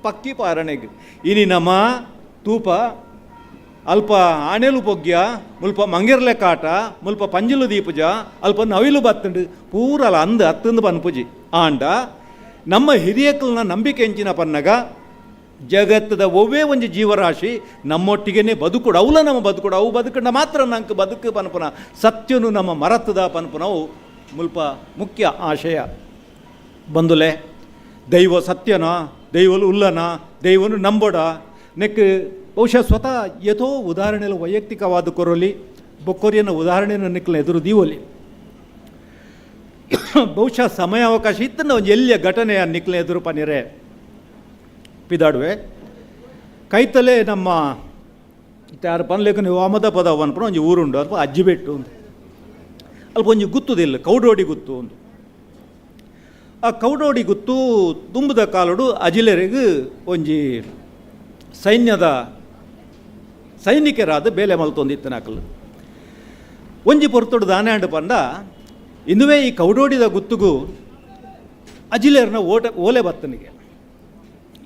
ಪಕ್ಕಿ ಪಾರಣೆಗೆ ಇನಿ ನಮ ತೂಪ ಅಲ್ಪ ಆಣೆಲು ಪೊಗ್ಯ ಮುಲ್ಪ ಮಂಗೆರ್ಲೆ ಕಾಟ ಮುಲ್ಪ ಪಂಜಿಲು ದೀಪುಜ ಅಲ್ಪ ನವಿಲು ಬತ್ತಂಡು ಪೂರಲ ಅಂದು ಹತ್ತಂದು ಪನ್ಪುಜಿ ಆಂಡ ನಮ್ಮ ಹಿರಿಯಕಲ್ನ ನಂಬಿಕೆ ಎಂಚಿನ ಪನ್ನಗ ಜಗತ್ತದ ಒವ್ವೇ ಒಂಜಿ ಜೀವರಾಶಿ ನಮ್ಮೊಟ್ಟಿಗೆ ಬದುಕುಡು ಅವಲ ನಮ್ಮ ಬದುಕುಡು ಅವು ಬದುಕಂಡ ಮಾತ್ರ ನಂಗೆ ಬದುಕು ಪನ್ಪುನ ಸತ್ಯನು ನಮ್ಮ ಮರತ್ತದ ಪನ್ಪುನವು ಮುಲ್ಪ ಮುಖ್ಯ ಆಶಯ ಬಂದುಲೆ ದೈವ ಸತ್ಯನ ದೈವಲು ಉಲ್ಲನ ದೈವನು ನಂಬೋಡ ನೆಕ್ ಬಹುಶಃ ಸ್ವತಃ ಯಥೋ ಉದಾಹರಣೆಲು ವೈಯಕ್ತಿಕವಾದ ಕೊರಲಿ ಬೊಕ್ಕೊರಿಯನ್ನ ಉದಾಹರಣೆಯನ್ನು ನಿಕ್ಲ ಎದುರು ದೀವಲಿ ಬಹುಶಃ ಸಮಯಾವಕಾಶ ಇತ್ತನ್ನ ಒಂದು ಎಲ್ಲಿಯ ಘಟನೆಯ ನಿಕ್ಲ ಎದುರು ಪನಿರೆ ಪಿದಾಡುವೆ ಕೈತಲೆ ನಮ್ಮ ಯಾರು ಪನ್ಲೇಕ ನೀವು ಅಮದ ಪದ ಅನ್ಪಣ ಒಂಜಿ ಊರುಂಡು ಅಥವಾ ಅಜ್ಜಿಬೆಟ್ಟು ಅಂತ ಅಲ್ಪ ಒಂಜಿ ಗುತ್ತುದಿಲ್ಲ ಕೌಡೋಡಿ ಗುತ್ತು ಒಂದು ಆ ಕೌಡೋಡಿ ಗುತ್ತು ತುಂಬದ ಕಾಲಡು ಅಜಿಲೆರೆಗೆ ಒಂಜಿ ಸೈನಿಕರಾದ ಬೇಲೆ ಮಲ್ತೊಂದಿತ್ತನಾಕಲ್ ಒಂಜಿ ಪೊರ್ತೊಡು ದಾನೆ ಪಂಡ ಇಂದುವೇ ಈ ಕೌಡೋಡಿದ ಗುತ್ತುಗೂ ಅಜಿಲೇರ್ನ ಓಲೆ ಬತ್ತನಿಗೆ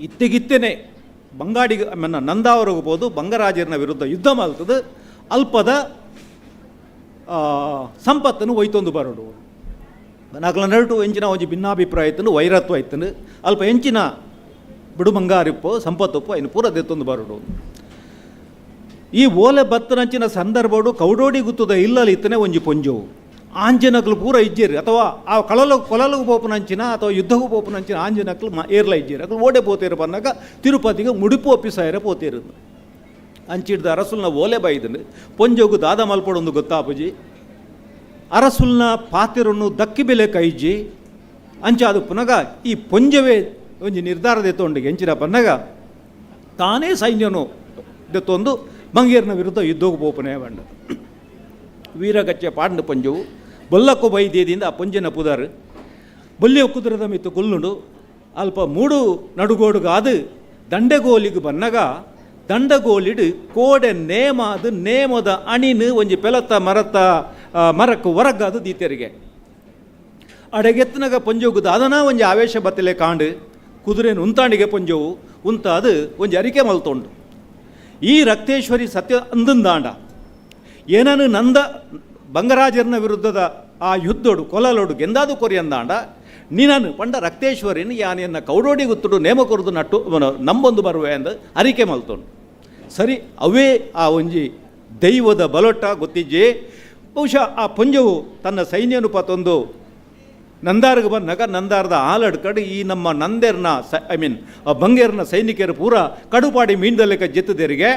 ಇತ್ತೆಗಿತ್ತೇನೆ ಬಂಗಾಡಿಗೆ ನಂದಾವರೆಗೂ ಹೋದು ಬಂಗರಾಜರನ ವಿರುದ್ಧ ಯುದ್ಧ ಮಲ್ತದ ಅಲ್ಪದ ಸಂಪತ್ತನ್ನು ಒಯ್ತೊಂದು ಬರೋಡು ನಾಲ್ಕಲ ನರಟು ಎಂಚಿನ ಒಂಜಿ ಭಿನ್ನಾಭಿಪ್ರಾಯ ಇತ್ತನು ವೈರತ್ವ ಇತ್ತನು ಅಲ್ಪ ಎಂಚಿನ ಬಿಡು ಬಂಗಾರಿಪ್ಪು ಸಂಪತ್ತಪ್ಪು ಐನು ಪೂರ ದೆತ್ತೊಂದು ಬರೋಡು ಈ ಓಲೆ ಬತ್ತನಂಚಿನ ಸಂದರ್ಭಡು ಕೌಡೋಡಿ ಗುತ್ತದ ಇಲ್ಲಲ್ಲಿ ಇತ್ತನೆ ಒಂಜಿ ಪೊಂಜವು ಆಂಜನಕ್ಲು ಪೂರ ಇಜ್ಜೇರಿ ಅಥವಾ ಆ ಕೊಲಲಗೂ ಪೋಪನಂಚಿನ ಅಥವಾ ಯುದ್ಧಗೂ ಪೋಪನಂಚಿನ ಆಂಜನಕ್ಲು ಏರ್ಲ ಇಜ್ಜೇರಿ ಅಕ್ಲು ಓಡೆ ಪೋತೇರು ಬಂದಾಗ ತಿರುಪತಿಗೆ ಮುಡಿಪು ಒಪ್ಪಿಸಾಯರ ಪೋತೇರು ಅಂಚಿಡ್ದ ಅರಸುಲ್ನ ಓಲೆ ಬೈದನು ಪೊಂಜೋಗು ದಾದ ಮಲ್ಪಡೊಂದು ಗೊತ್ತಾಪುಜಿ ಅರಸುಲ್ನ ಪಾತೆರನ್ನು ದಕ್ಕಿ ಬೆಲೆ ಕೈಜಿ ಅಂಚಾದು ಪುನಗ ಈ ಪೊಂಜವೇ ಒಂಜಿ ನಿರ್ಧಾರ ದೆತ್ತೊಂಡಿಗೆ ಎಂಚಿನ ಪನ್ನಗ ತಾನೇ ಸೈನ್ಯನು ದೆತ್ತೊಂದು ಮಂಗೇರ್ನ ವಿರುದ್ಧ ಯುದ್ಧಕ್ಕೆ ಪೋಪನೆ ಬಂಡ ವೀರಗಚ್ಚೆ ಪಾಂಡು ಪಂಜವು ಬೊಲ್ಲಕ್ಕು ಬೈದ್ಯದಿಂದ ಆ ಪೊಂಜನ ಪುದಾರು ಬೊಲ್ಲೆ ಕುದುರದ ಮಿತ್ತು ಕೊಲ್ಲುಂಡು ಅಲ್ಪ ಮೂಡು ನಡುಗೋಡುಗಾದು ದಂಡೆಗೋಲಿಗೆ ಬನ್ನಗ ದಂಡಗೋಲಿಡು ಕೋಡೆ ನೇಮಾದು ನೇಮದ ಅಣಿನು ಒಂಜಿ ಪೆಲತ್ತ ಮರಕ್ಕೆ ಹೊರಗಾದು ದೀತೆರಿಗೆ ಅಡೆಗೆತ್ತನಾಗ ಪೊಂಜೋಗುದು ಅದನ್ನ ಒಂಜಿ ಆವೇಶ ಬತ್ತಲೆ ಕಾಂಡು ಕುದುರೆನು ಉಂತಾಣಿಗೆ ಪೊಂಜವು ಉಂತಾದು ಒಂಜಿ ಅರಿಕೆ ಮಲ್ತೊಂಡು ಈ ರಕ್ತೇಶ್ವರಿ ಸತ್ಯ ಅಂದಂದಾಂಡ ಏನನು ನಂದ ಬಂಗರಾಜರನ ವಿರುದ್ಧದ ಆ ಯುದ್ಧೋಡು ಕೊಲಲೋಡು ಗೆಂದಾದು ಕೊರಿಯಂದಾಂಡ ನೀನನು ಪಂಡ ರಕ್ತೇಶ್ವರಿನ ಯಾನೆಯನ್ನ ಕೌಡೋಡಿ ಗುತ್ತುಡು ನೇಮ ಕೊರದು ನಟ್ಟು ನಂಬೊಂದು ಬರುವೆ ಅಂದು ಅರಿಕೆ ಮಲ್ತೊಂಡು ಸರಿ ಅವೇ ಆ ಒಂಜಿ ದೈವದ ಬಲೊಟ್ಟ ಗೊತ್ತಿಜ್ಜೆ. ಬಹುಶಃ ಆ ಪಂಜವು ತನ್ನ ಸೈನ್ಯನು ಪತ್ತೊಂದು ನಂದಾರ್ಗೆ ಬಂದಾಗ ನಂದಾರದ ಆಲಡ್ಕಡು ಈ ನಮ್ಮ ನಂದೇರ್ನ ಬಂಗೇರ್ನ ಸೈನಿಕರು ಪೂರ ಕಡುಪಾಡಿ ಮೀಂಡಲೆಕ್ಕ ಜೆತ್ತದೇರಿಗೆ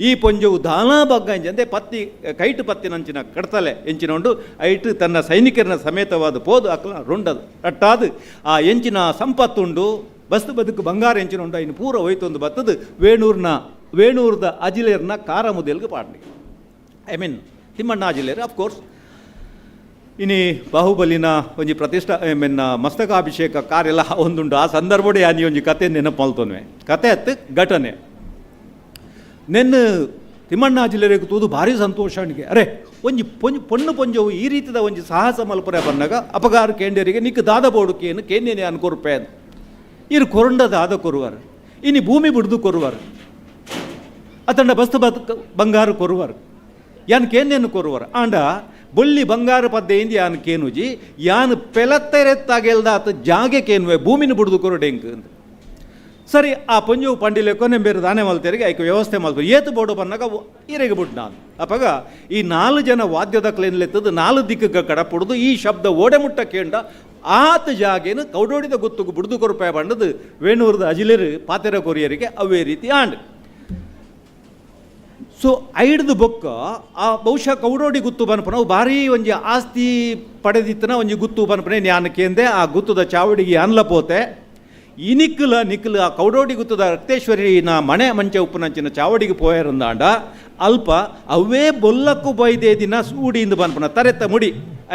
ಈ ಪೊಂಜವು ದಾನಾ ಬಗ್ಗ ಎಂಜಂದೆ ಪತ್ತಿ ಕೈಟು ಪತ್ತಿನಂಚಿನ ಕಡ್ತಲೆ ಎಂಚಿನೊಂಡು ಐಟು ತನ್ನ ಸೈನಿಕರನ್ನ ಸಮೇತವಾದ ಪೋದು ಅಕ್ಕಲ ರೊಂಡದು ಅಟ್ಟಾದು ಆ ಎಂಚಿನ ಸಂಪತ್ತುಂಡು ಬಸ್ತು ಬದುಕು ಬಂಗಾರ ಎಂಚಿನೊಂಡು ಇನ್ನು ಪೂರ ಹೋಯ್ತೊಂದು ಬತ್ತದು ವೇಣೂರ್ದ ಅಜಿಲೇರ್ನ ಕಾರ ಮುದೆಲ್ಗೆ ಪಾಡ್ಲಿಕ್ಕೆ ತಿಮ್ಮಣ್ಣ ಅಜಿಲೇರ್ ಅಫ್ಕೋರ್ಸ್. ಇನಿ ಬಾಹುಬಲಿನ ಒಂಜಿ ಪ್ರತಿಷ್ಠಾ ಮಸ್ತಕಾಭಿಷೇಕ ಕಾರ್ಯೆಲ್ಲ ಒಂದುಂಡು ಆ ಸಂದರ್ಭಡೆ ಯಾನಿ ಒಂಜಿ ಕತೆ ನೆನಪು ಮಲ್ತೊನ್ವೆ. ಕತೆ ಅತ್ತು ಘಟನೆ ನೆನ್ನು ತಿಮ್ಮಣ್ಣ ಜಿಲ್ಲೆಗೆ ತೂದು ಭಾರಿ ಸಂತೋಷ ಅವನಿಗೆ. ಅರೆ ಒಂಜಿ ಪೊಣ್ಣು ಪೊಂಜವು ಈ ರೀತಿದ ಒಂಜಿ ಸಾಹಸ ಮಲ್ಪರೆ ಬಂದಾಗ ಅಪಗಾರ ಕೇಂದ್ರಿಗೆ ನಿಕ್ ದಾದ ಬೋಡುಕೇನು ಕೇನ್ಯನೆ ಅನ್ಕೊರ್ಪೆ ಅಂತ ಇರು ಕೊರಂಡ ದಾದ ಕೊರುವಾರು ಇನಿ ಭೂಮಿ ಬಿಡ್ದು ಕೊರುವಾರು ಅತಂಡ ಬಸ್ತು ಬಂಗಾರ ಕೊರುವಾರು ಯಾನ್ ಕೇನ್ಯನು ಕೊರುವಾರು ಆಂಡ ಬೊಳ್ಳಿ ಬಂಗಾರ ಪದ್ದೆಯಿಂದ ಯಾನ್ ಕೇನುಜಿ ಯಾನ್ ಪೆಲತ್ತೆರೆತ್ತಾಗೆಲ್ದ ಆತ ಜಾಗೆ ಕೇನುವೆ ಭೂಮಿನ ಬಿಡ್ದು ಕೊರಡೆಂಕ್ ಅಂತ. ಸರಿ ಆ ಪಂಜವು ಪಂಡಿಲೆ ಕೊನೆ ಬೇರೆ ದಾನೆ ಮಲ್ತೇರಿಗೆ ಐಕ ವ್ಯವಸ್ಥೆ ಮಲ್ತಾರೆ ಏತು ಬೋಡು ಬಂದಾಗ ಈರೆಗೆ ಬಿಟ್ಟು ನಾನು ಅಪ್ಪಾಗ ಈ 4 ಜನ ವಾದ್ಯದ ಕ್ಲೇನ್ಲೆತ್ತದು 4 ದಿಕ್ಕಕ್ಕೆ ಕಡಪುಡ್ದು ಈ ಶಬ್ದ ಓಡೆ ಮುಟ್ಟ ಕೇಂಡ ಆತ ಜಾಗೇನು ಕೌಡೋಡಿದ ಗೊತ್ತುಗು ಬಿಡ್ದು ಕೊರಪಾಯ ಬಂಡದು ವೇಣೂರ್ದ ಅಜಿಲೇರು ಪಾತೆರ ಕೊರಿಯರಿಗೆ ಅವೇ ರೀತಿ ಆಂಡ್. ಸೊ ಐಡ್ದು ಬೊಕ್ಕ ಆ ಬಹುಶಃ ಕೌಡೋಡಿ ಗುತ್ತು ಬನ್ಪನ ಅವು ಭಾರಿ ಒಂಜಿ ಆಸ್ತಿ ಪಡೆದಿತ್ತನ ಒಂಜಿ ಗುತ್ತು ಬನ್ಪನೆ ಜ್ಞಾನಕ್ಕೇಂದೆ ಆ ಗುತ್ತದ ಚಾವಡಿಗೆ ಅನ್ಲಪೋತೆ ಈ ನಿಕ್ಕಲು ಆ ಕೌಡೋಡಿ ಗುತ್ತದ ರಕ್ತೇಶ್ವರಿನ ಮನೆ ಮಂಚ ಉಪ್ಪುನಂಚಿನ ಚಾವಡಿಗೆ ಪೋಯರಂದಾಂಡ ಅಲ್ಪ ಅವೇ ಬೊಲ್ಲಕ್ಕೂ ಬೈದೇ ದಿನ ಸೂಡಿಯಿಂದ ಬನ್ಪನ ತರೆತ್ತ ಮುಡಿ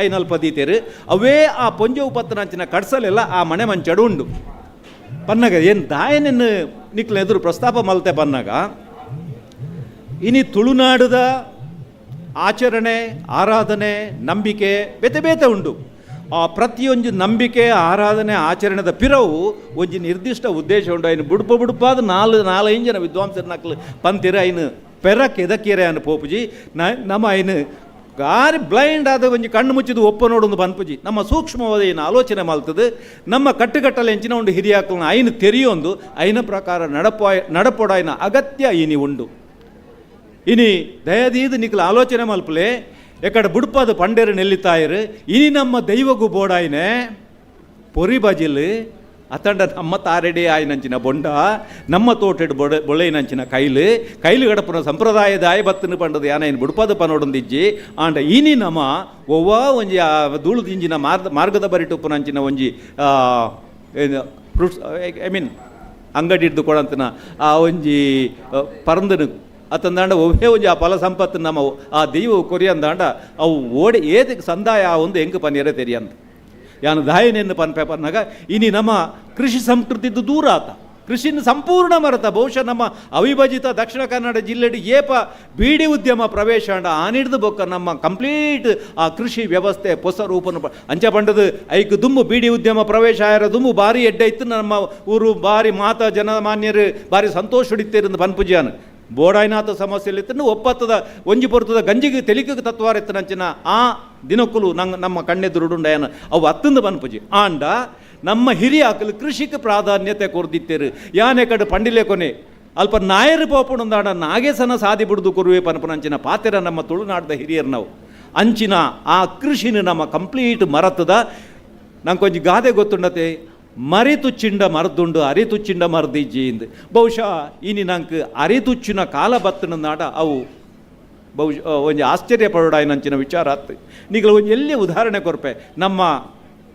ಐನಲ್ಪ ದೀತೇರು ಅವೇ ಆ ಪೊಂಜ ಉಪತ್ತನಂಚಿನ ಕಡ್ಸಲೆಲ್ಲ ಆ ಮನೆ ಮಂಚಡು ಉಂಡು ಪನ್ನಾಗ ಏನು ದಾಯನೆನ್ನು ನಿಕ್ಲ ಎದುರು ಪ್ರಸ್ತಾಪ ಮಲ್ತೆ ಪನ್ನಾಗ ಇನಿ ತುಳುನಾಡುದ ಆಚರಣೆ ಆರಾಧನೆ ನಂಬಿಕೆ ಬೇತೆ ಬೇತೆ ಉಂಡು. ಆ ಪ್ರತಿಯೊಂದು ನಂಬಿಕೆ ಆರಾಧನೆ ಆಚರಣೆದ ಪಿರವು ಒಂಜಿ ನಿರ್ದಿಷ್ಟ ಉದ್ದೇಶ ಉಂಡು. ಐನು ಬುಡುಪಾದ 4-5 ಜನ ವಿದ್ವಾಂಸರ ನಕ್ಲು ಪಂತಿರ ಐನು ಪೆರಕ್ಕೆ ಎದಕ್ಕೀರೆ ಅನ್ನು ಪೋಪುಜಿ ನಮ್ಮ ಐನು ಗಾರಿ ಬ್ಲೈಂಡ್ ಆದ ಒಂಜಿ ಕಣ್ಣು ಮುಚ್ಚಿದು ಒಪ್ಪ ನೋಡೊಂದು ಪನ್ಪುಜಿ ನಮ್ಮ ಸೂಕ್ಷ್ಮವಾದ ಏನು ಆಲೋಚನೆ ಮಲ್ತದು ನಮ್ಮ ಕಟ್ಟುಕಟ್ಟಲೆ ಎಂಚಿನ ಉಂಡು ಹಿರಿಯಾಕಲ್ನ ಐನು ತೆರೆಯೊಂದು ಐನ ಪ್ರಕಾರ ನಡಪೊಡಾಯಿನ ಅಗತ್ಯ ಇನಿ ಉಂಡು. ಇನಿ ದಯದೀದು ನಿಕ್ಲ ಆಲೋಚನೆ ಮಲ್ಪಲೆ ಎಕಡೆ ಬುಡ್ಪದ ಪಂಡೇರು ನೆಲ್ಲಿತಾಯರು ಇನಿ ನಮ್ಮ ದೈವಗೂ ಬೋಡಾಯಿನೆ ಪೊರಿ ಬಜಿಲ್ ಅತಂಡ ನಮ್ಮ ತಾರೆಡೆ ಆಯ್ನಂಚಿನ ಬೊಂಡ ನಮ್ಮ ತೋಟೆಡ್ ಬೊಳೆಯನಂಚಿನ ಕೈಲು ಗಡಪನ ಸಂಪ್ರದಾಯದ ಆಯ್ ಬತ್ತನು ಪಂಡದು ಯಾನೇನು ಬುಡ್ಪದ ಪನೋಡೊಂದಿಜ್ಜಿ ಆಂಡ ಇನಿ ನಮ್ಮ ಒವ್ವ ಒಂಜಿ ಧೂಳು ದಿಂಜಿನ ಮಾರ್ಗದ ಬರಿಟುಪ್ಪನಂಚಿನ ಒಂಜಿ ಫ್ರೂಟ್ಸ್ ಅಂಗಡಿ ಹಿಡ್ದು ಕೊಡಂತನ ಆ ಒಂಜಿ ಪರಂದನು ಅತ್ತಂದಾಂಡ ಒವ್ವೇ ಒಂಜಿ ಆ ಫಲ ಸಂಪತ್ತು ನಮ್ಮ ಆ ದೈವ ಕೊರಿಯಂದಾಂಡ ಅವು ಓಡಿ ಏದಕ್ಕೆ ಸಂದಾಯ ಆ ಒಂದು ಹೆಂಗೆ ಪನ್ನೀರ ತೆರಿಯಂತ ಯಾನು ದಾಯನೆಯನ್ನು ಪನ್ಪೆ ಪನ್ನಾಗ ಇನಿ ನಮ್ಮ ಕೃಷಿ ಸಂಸ್ಕೃತಿದ್ದು ದೂರ ಆತ ಕೃಷಿನ ಸಂಪೂರ್ಣ ಮರತ ಬಹುಶಃ ನಮ್ಮ ಅವಿಭಜಿತ ದಕ್ಷಿಣ ಕನ್ನಡ ಜಿಲ್ಲೆಡು ಏಪ ಬೀಡಿ ಉದ್ಯಮ ಪ್ರವೇಶ ಅಂಡ ಆನಿಡ್ದು ಬೊಕ್ಕ ನಮ್ಮ ಕಂಪ್ಲೀಟ್ ಆ ಕೃಷಿ ವ್ಯವಸ್ಥೆ ಹೊಸ ರೂಪನು ಅಂಚ ಪಂಡದು ಐಕ್ ದುಮ್ಮು ಬೀಡಿ ಉದ್ಯಮ ಪ್ರವೇಶ ಆಯರ ದುಮ್ಮು ಭಾರಿ ಎಡ್ಡೆ ಇತ್ತು ನಮ್ಮ ಊರು ಭಾರಿ ಮಾತಾ ಜನಮಾನ್ಯರು ಭಾರಿ ಸಂತೋಷ ಹಿಡಿತೇರಿಂದ ಪನ್ಪುಜಿಯಾನು ಬೋಡಾಯ್ನಾಥ ಸಮಸ್ಯೆಲಿತ್ತು ಒಪ್ಪತ್ತದ ಒಂಜಿ ಪೊರ್ತದ ಗಂಜಿಗೆ ತೆಲಿಕೆ ತತ್ವಾರೆತ್ತನಂಚಿನ ಆ ದಿನಕ್ಕೂ ನಮ್ಮ ಕಣ್ಣೆದುರುಡುಂಡಯನ ಅವು ಅತ್ತಂದು ಬನ್ಪುಜಿ ಆಂಡ ನಮ್ಮ ಹಿರಿಯ ಆಕಲು ಕೃಷಿಗೆ ಪ್ರಾಧಾನ್ಯತೆ ಕೊರ್ದಿತ್ತೇರು ಯಾನೆ ಕಡೆ ಪಂಡಿಲೆ ಕೊನೆ ಅಲ್ಪ ನಾಯರು ಪೋಪುಣಂದಾಡ ನಾಗೇಸನ ಸಾದಿ ಬಿಡುದು ಕೊರುವೆ ಪನ್ಪನಂಚಿನ ಪಾತೆರ ನಮ್ಮ ತುಳುನಾಡದ ಹಿರಿಯರು ನಾವು ಅಂಚಿನ ಆ ಕೃಷಿನ ನಮ್ಮ ಕಂಪ್ಲೀಟ್ ಮರತದ ನಂಗೆ ಕೊಂಚ ಗಾದೆ ಗೊತ್ತುಂಡತೆ ಮರಿತುಚ್ಚಿಂಡ ಮರದುಂಡು ಅರಿತುಚ್ಚಿಂಡ ಮರದಿಜ್ಜಿ ಇಂದು ಬಹುಶಃ ಇನಿ ನಂಗೆ ಅರಿತುಚ್ಚಿನ ಕಾಲ ಬತ್ತನ ನಾಡ ಅವು ಬಹುಶಃ ಒಂಜಿ ಆಶ್ಚರ್ಯ ಪಡೋಡಾಯ್ನಂಚಿನ ವಿಚಾರ ಆತು ನೀಗಲ ಒಂಜಿ ಎಲ್ಲಿ ಉದಾಹರಣೆ ಕೊರ್ಪೆ ನಮ್ಮ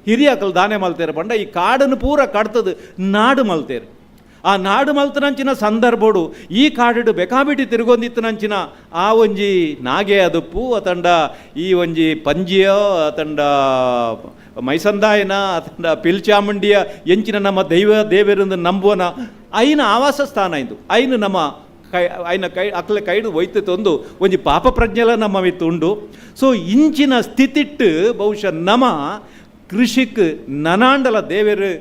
ಹಿರಿಯಕಲ್ ದಾನೆ ಮಲ್ತೇರು ಪಂಡ ಈ ಕಾಡನ್ನು ಪೂರ ಕಡ್ತದು ನಾಡು ಮಲ್ತೇರು ಆ ನಾಡು ಮಲ್ತನಂಚಿನ ಸಂದರ್ಭಡು ಈ ಕಾಡು ಬೇಕಾಬಿಟ್ಟು ತಿರುಗೊಂದಿತ್ತನಂಚಿನ ಆ ಒಂಜಿ ನಾಗೆ ಅದುಪ್ಪು ಅತಂಡ ಈ ಒಂಜಿ ಪಂಜಿಯೋ ಅತಂಡ ಮೈಸಂದಾಯನ ಅತಂಡ ಪಿಲ್ಚಾಮುಂಡಿಯ ಎಂಚಿನ ನಮ್ಮ ದೇವರಿಂದ ನಂಬುವನ ಐನ ಆವಾಸ ಸ್ಥಾನ ಇದು ಐನು ನಮ್ಮ ಐನ ಅಕ್ಲೆ ಕೈಡು ಒಯ್ತೊಂದು ಒಂಜಿ ಪಾಪ ಪ್ರಜ್ಞೆಲ ನಮ್ಮ ಮಿತ್ತು ಉಂಡು. ಸೊ ಇಂಚಿನ ಸ್ಥಿತಿಟ್ಟು ಬಹುಶಃ ನಮ ಕೃಷಿಕ್ ನನಾಂಡಲ ದೇವರು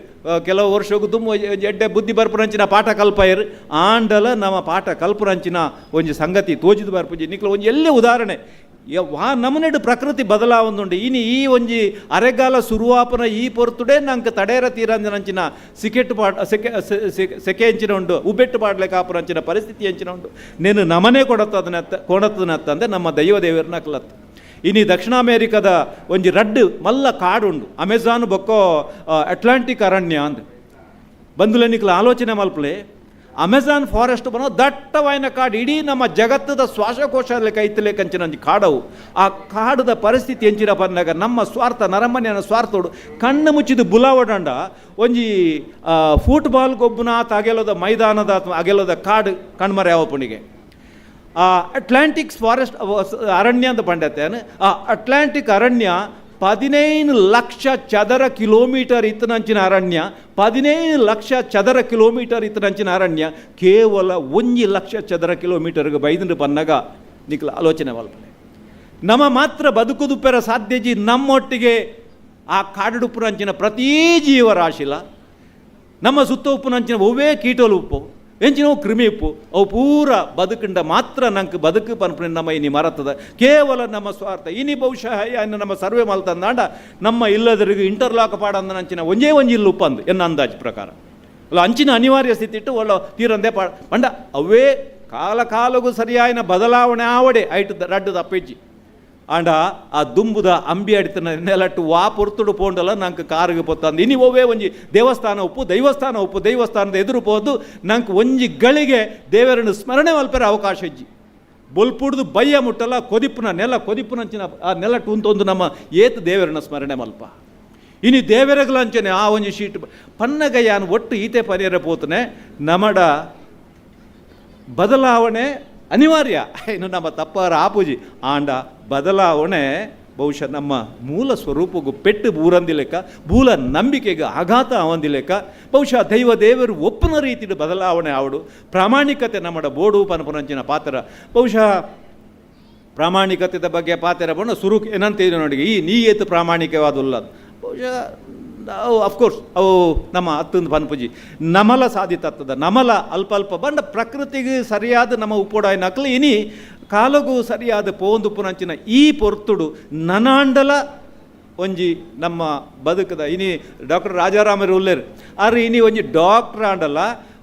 ಕೆಲವು ವರ್ಷಕ್ಕೂ ತುಂಬ ಎಡ್ಡೆ ಬುದ್ಧಿ ಬರ್ಪುರಂಚಿನ ಪಾಠ ಕಲ್ಪಯರು ಆಂಡಲ ನಮ್ಮ ಪಾಠ ಕಲ್ಪುರಂಚಿನ ಒಂಜಿ ಸಂಗತಿ ತೋಜಿದು ಬರ್ಪುಜಿ ನಿಕ್ಲ ಒಂಜಿ ಎಲ್ಲೇ ಉದಾಹರಣೆ ನಮನೆಡು ಪ್ರಕೃತಿ ಬದಲಾವೊಂದುಂಡು ಇನಿ ಈ ಒಂಜಿ ಅರೆಗಾಲ ಸುರುವಾಪನ ಈ ಪೊರ್ತುಡೆ ನಂಗೆ ತಡೇರ ತೀರಂಜನಂಚಿನ ಸಿಕೆಟ್ ಪಾಡ್ ಸೆಕೆ ಎಂಚಿನ ಉಂಡು ಉಬ್ಬೆಟ್ಟು ಪಾಡ್ಲೆ ಕಾಪುರಂಚಿನ ಪರಿಸ್ಥಿತಿ ಎಂಚಿನ ಉಂಡು నేను ನಮನೆ ಕೊಡತ್ತದನತ್ತಂದೆ ನಮ್ಮ ದೈವ ದೇವರನ್ನ ಕಲತ್ತು ಇನಿ ದಕ್ಷಿಣ ಅಮೇರಿಕದ ಒಂಜಿ ರಡ್ಡು ಮಲ್ಲ ಕಾಡುಂಡು ಅಮೆಜಾನ್ ಬೊಕ್ಕೋ ಅಟ್ಲಾಂಟಿಕ್ ಅರಣ್ಯ ಅಂದ್ ಬಂದುಲೆನಿಕ್ಲ ಆಲೋಚನೆ ಮಲ್ಪಲೆ ಅಮೆಜಾನ್ ಫಾರೆಸ್ಟ್ ಬನ್ನೋ ದಟ್ಟವಾಯಿನ ಕಾಡು ಇಡೀ ನಮ್ಮ ಜಗತ್ತದ ಶ್ವಾಸಕೋಶದಲ್ಲಿ ಕೈತಲೆ ಕಂಚಿನ ಕಾಡವು ಆ ಕಾಡದ ಪರಿಸ್ಥಿತಿ ಎಂಚಿನ ಬಂದಾಗ ನಮ್ಮ ಸ್ವಾರ್ಥ ನರಮನೆಯ ಸ್ವಾರ್ಥೋಡು ಕಣ್ಣು ಮುಚ್ಚಿದ ಬುಲಾವಡಂಡ ಒಂಜಿ ಫುಟ್ಬಾಲ್ ಗೊಬ್ಬನಾಥ ಅಗೆಲೋದ ಮೈದಾನದ ಅಗೆಲೋದ ಕಾಡು ಕಣ್ಮರೆ ಯಾವಪ್ಪನಿಗೆ ಆ ಅಟ್ಲಾಂಟಿಕ್ ಫಾರೆಸ್ಟ್ ಅರಣ್ಯ ಅಂತ ಪಂಡತ್ತೇನು ಆ ಅಟ್ಲಾಂಟಿಕ್ ಅರಣ್ಯ 15 ಲಕ್ಷ ಚದರ ಕಿಲೋಮೀಟರ್ ಇತ್ತನಂಚಿನ ಅರಣ್ಯ 15 ಲಕ್ಷ ಚದರ ಕಿಲೋಮೀಟರ್ ಇತ್ತನಂಚಿನ ಅರಣ್ಯ ಕೇವಲ 1 ಲಕ್ಷ ಚದರ ಕಿಲೋಮೀಟರ್ಗೆ ಬೈದಂಡು ಬಂದಾಗ ನಿಕ್ಲ ಆಲೋಚನೆ ಮಲ್ಪನೆ ನಮ್ಮ ಮಾತ್ರ ಬದುಕುದುಪ್ಪೆರ ಸಾಧ್ಯಜಿ ನಮ್ಮೊಟ್ಟಿಗೆ ಆ ಕಾಡುಡುಪ್ಪುನಂಚಿನ ಪ್ರತಿ ಜೀವರಾಶಿಲ ನಮ್ಮ ಸುತ್ತ ಉಪ್ಪುನಂಚಿನ ಒವ್ವೇ ಕೀಟೋಲು ಉಪ್ಪು ಎಂಚಿನವು ಕ್ರಿಮಿ ಉಪ್ಪು ಅವು ಪೂರ ಬದುಕಂಡ ಮಾತ್ರ ನಂಗೆ ಬದುಕು ಪನ್ಪುಣ ನಮ್ಮ ಇನಿ ಮರತದ ಕೇವಲ ನಮ್ಮ ಸ್ವಾರ್ಥ ಇನಿ ಬಹುಶಃ ಇನ್ನು ನಮ್ಮ ಸರ್ವೆ ಮಲ್ತಂದಾಂಡ ನಮ್ಮ ಇಲ್ಲದರಿಗೂ ಇಂಟರ್ಲಾಕ್ ಪಾಡಂದ ಅಂಚಿನ ಒಂಜೇ ಒಂಜಿ ಇಲ್ಲ ಉಪ್ಪಂದು ಎನ್ನ ಅಂದಾಜು ಪ್ರಕಾರ ಅಲ್ಲ ಅಂಚಿನ ಅನಿವಾರ್ಯ ಸ್ಥಿತಿ ಇಟ್ಟು ಒಳ್ಳೆ ತೀರಂದೇ ಪಂಡ ಅವೇ ಕಾಲ ಕಾಲಗೂ ಸರಿಯಾಯಿನ ಬದಲಾವಣೆ ಆವಡೆ ಐಟು ರಡ್ಡು ದಪ್ಪೆಜ್ಜಿ ಆಂಡ ಆ ದುಂಬುದ ಅಂಬಿ ಅಡಿತನ ನೆಲಟ್ಟು ವಾ ಪೊರ್ತುಡು ಪೋಂಡಲ್ಲ ನಂಗೆ ಕಾರಿಗೆ ಪೊತ್ತಂದು ಇನಿ ಒವ್ವೇ ಒಂಜಿ ದೇವಸ್ಥಾನ ಉಪ್ಪು ದೇವಸ್ಥಾನದ ಎದುರು ಪೋದು ನಂಗೆ ಒಂಜಿ ಗಳಿಗೆ ದೇವರನ್ನು ಸ್ಮರಣೆ ಮಲ್ಪರ ಅವಕಾಶ ಇಜ್ಜಿ ಬೊಲ್ಪುಡ್ದು ಬಯ್ಯ ಮುಟ್ಟಲ್ಲ ಕೊದಿಪ್ಪುನಂಚಿನ ಆ ನೆಲಟ್ಟು ಉಂತೊಂದು ನಮ್ಮ ಏತ್ ದೇವರನ್ನ ಸ್ಮರಣೆ ಮಲ್ಪ ಇನಿ ದೇವರಗಳಂಚನೆ ಆ ಒಂಜಿ ಶೀಟ್ ಪನ್ನಗಯ್ಯಾನು ಒಟ್ಟು ಈತೆ ಪರಿಹಾರ ಪೋತನೆ ನಮಡ ಬದಲಾವಣೆ ಅನಿವಾರ್ಯ ಇನ್ನು ನಮ್ಮ ತಪ್ಪಾರ ಆಪೂಜಿ ಆಂಡ ಬದಲಾವಣೆ ಬಹುಶಃ ನಮ್ಮ ಮೂಲ ಸ್ವರೂಪಗೂ ಪೆಟ್ಟು ಬೂರಂದಿಲೆಕ್ಕ ಮೂಲ ನಂಬಿಕೆಗೆ ಆಘಾತ ಅವಂದಿಲೆಕ್ಕ ಬಹುಶಃ ದೈವ ದೇವರು ಒಪ್ಪನ ರೀತಿಯ ಬದಲಾವಣೆ ಆವಡು ಪ್ರಾಮಾಣಿಕತೆ ನಮ್ಮ ಬೋಡು ಪನಪನಂಚಿನ ಪಾತ್ರ ಬಹುಶಃ ಪ್ರಾಮಾಣಿಕತೆ ಬಗ್ಗೆ ಪಾತ್ರ ಬಂದು ಸುರುಕ್ ಏನಂತ ನೋಡಿ ಈ ನೀ ಏತು ಪ್ರಾಮಾಣಿಕವಾದಲ್ಲ ಬಹುಶಃ ಅಫ್ಕೋರ್ಸ್ ಅವು ನಮ್ಮ ಹತ್ತೊಂದು ಪನ್ಪುಜಿ ನಮಲ ಸಾಧಿತತ್ತದ ನಮಲ ಅಲ್ಪ ಬಂಡ ಪ್ರಕೃತಿಗೆ ಸರಿಯಾದ ನಮ್ಮ ಉಪ್ಪೋಡಾಯ ನಕಲು ಇನಿ ಕಾಲಗೂ ಸರಿಯಾದ ಪೋಂದುಪ್ಪುನಂಚಿನ ಈ ಪೊರ್ತುಡು ನನಾಂಡಲ ಒಂಜಿ ನಮ್ಮ ಬದುಕದ ಇನಿ ಡಾಕ್ಟರ್ ರಾಜಾರಾಮರು ಉಲ್ಲೇರು ಆದ್ರೆ ಇನಿ ಒಂಜಿ ಡಾಕ್ಟರ್ ಆಂಡಲ್ಲ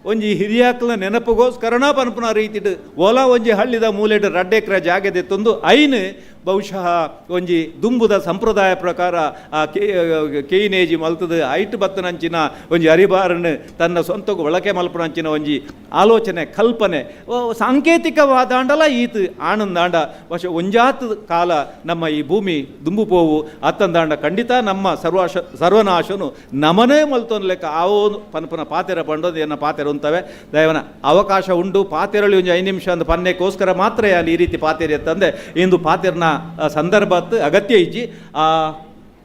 ಒಂಜಿ ಹಿರಿಯಾಕ್ಲ ನೆನಪುಗೋಸ್ಕರನ ಪನ್ಪುನ ರೀತಿಡು ಓಲ ಒಂಜಿ ಹಳ್ಳಿದ ಮೂಲೆಡ್ ರಡ್ಡೆಕ್ರ ಜಾಗದೆ ತಂದು ಐನು ಬಹುಶಃ ಒಂಜಿ ದುಂಬುದ ಸಂಪ್ರದಾಯ ಪ್ರಕಾರ ಆ ಕೇಯಿನೇಜಿ ಮಲ್ತದ ಐಟ್ ಬತ್ತನಂಚಿನ ಒಂಜಿ ಅರಿಬಾರನ್ನು ತನ್ನ ಸ್ವಂತಗೂ ಒಳಕೆ ಮಲ್ಪನಂಚಿನ ಒಂಜಿ ಆಲೋಚನೆ ಕಲ್ಪನೆ ಸಾಂಕೇತಿಕವಾದಾಂಡಲ ಈತು ಆನಂದಾಂಡ ಬಹುಶಃ ಒಂಜಾತ ಕಾಲ ನಮ್ಮ ಈ ಭೂಮಿ ದುಂಬು ಪೋವು ಅತ್ತಂದಾಂಡ ಖಂಡಿತ ನಮ್ಮ ಸರ್ವನಾಶನು ನಮನೇ ಮಲ್ತೊಂದು ಲೆಕ್ಕ ಆವೋ ಪನ್ಪನ ಪಾತೆರ ಪಂಡೋದು ಏನ ಪಾತೆರ ಉಂತವೆ ದಯವನ ಅವಕಾಶ ಉಂಡು ಪಾತೆರಳಿ ಒಂದು 5 ನಿಮಿಷ ಅಂದು ಪನ್ನೆಗೋಸ್ಕರ ಮಾತ್ರ ಅಲ್ಲಿ ಈ ರೀತಿ ಪಾತೆರಿ ಅಂತಂದೆ ಇಂದು ಪಾತೆರ್ನ ಸಂದರ್ಭ ಅಗತ್ಯ ಇಜ್ಜಿ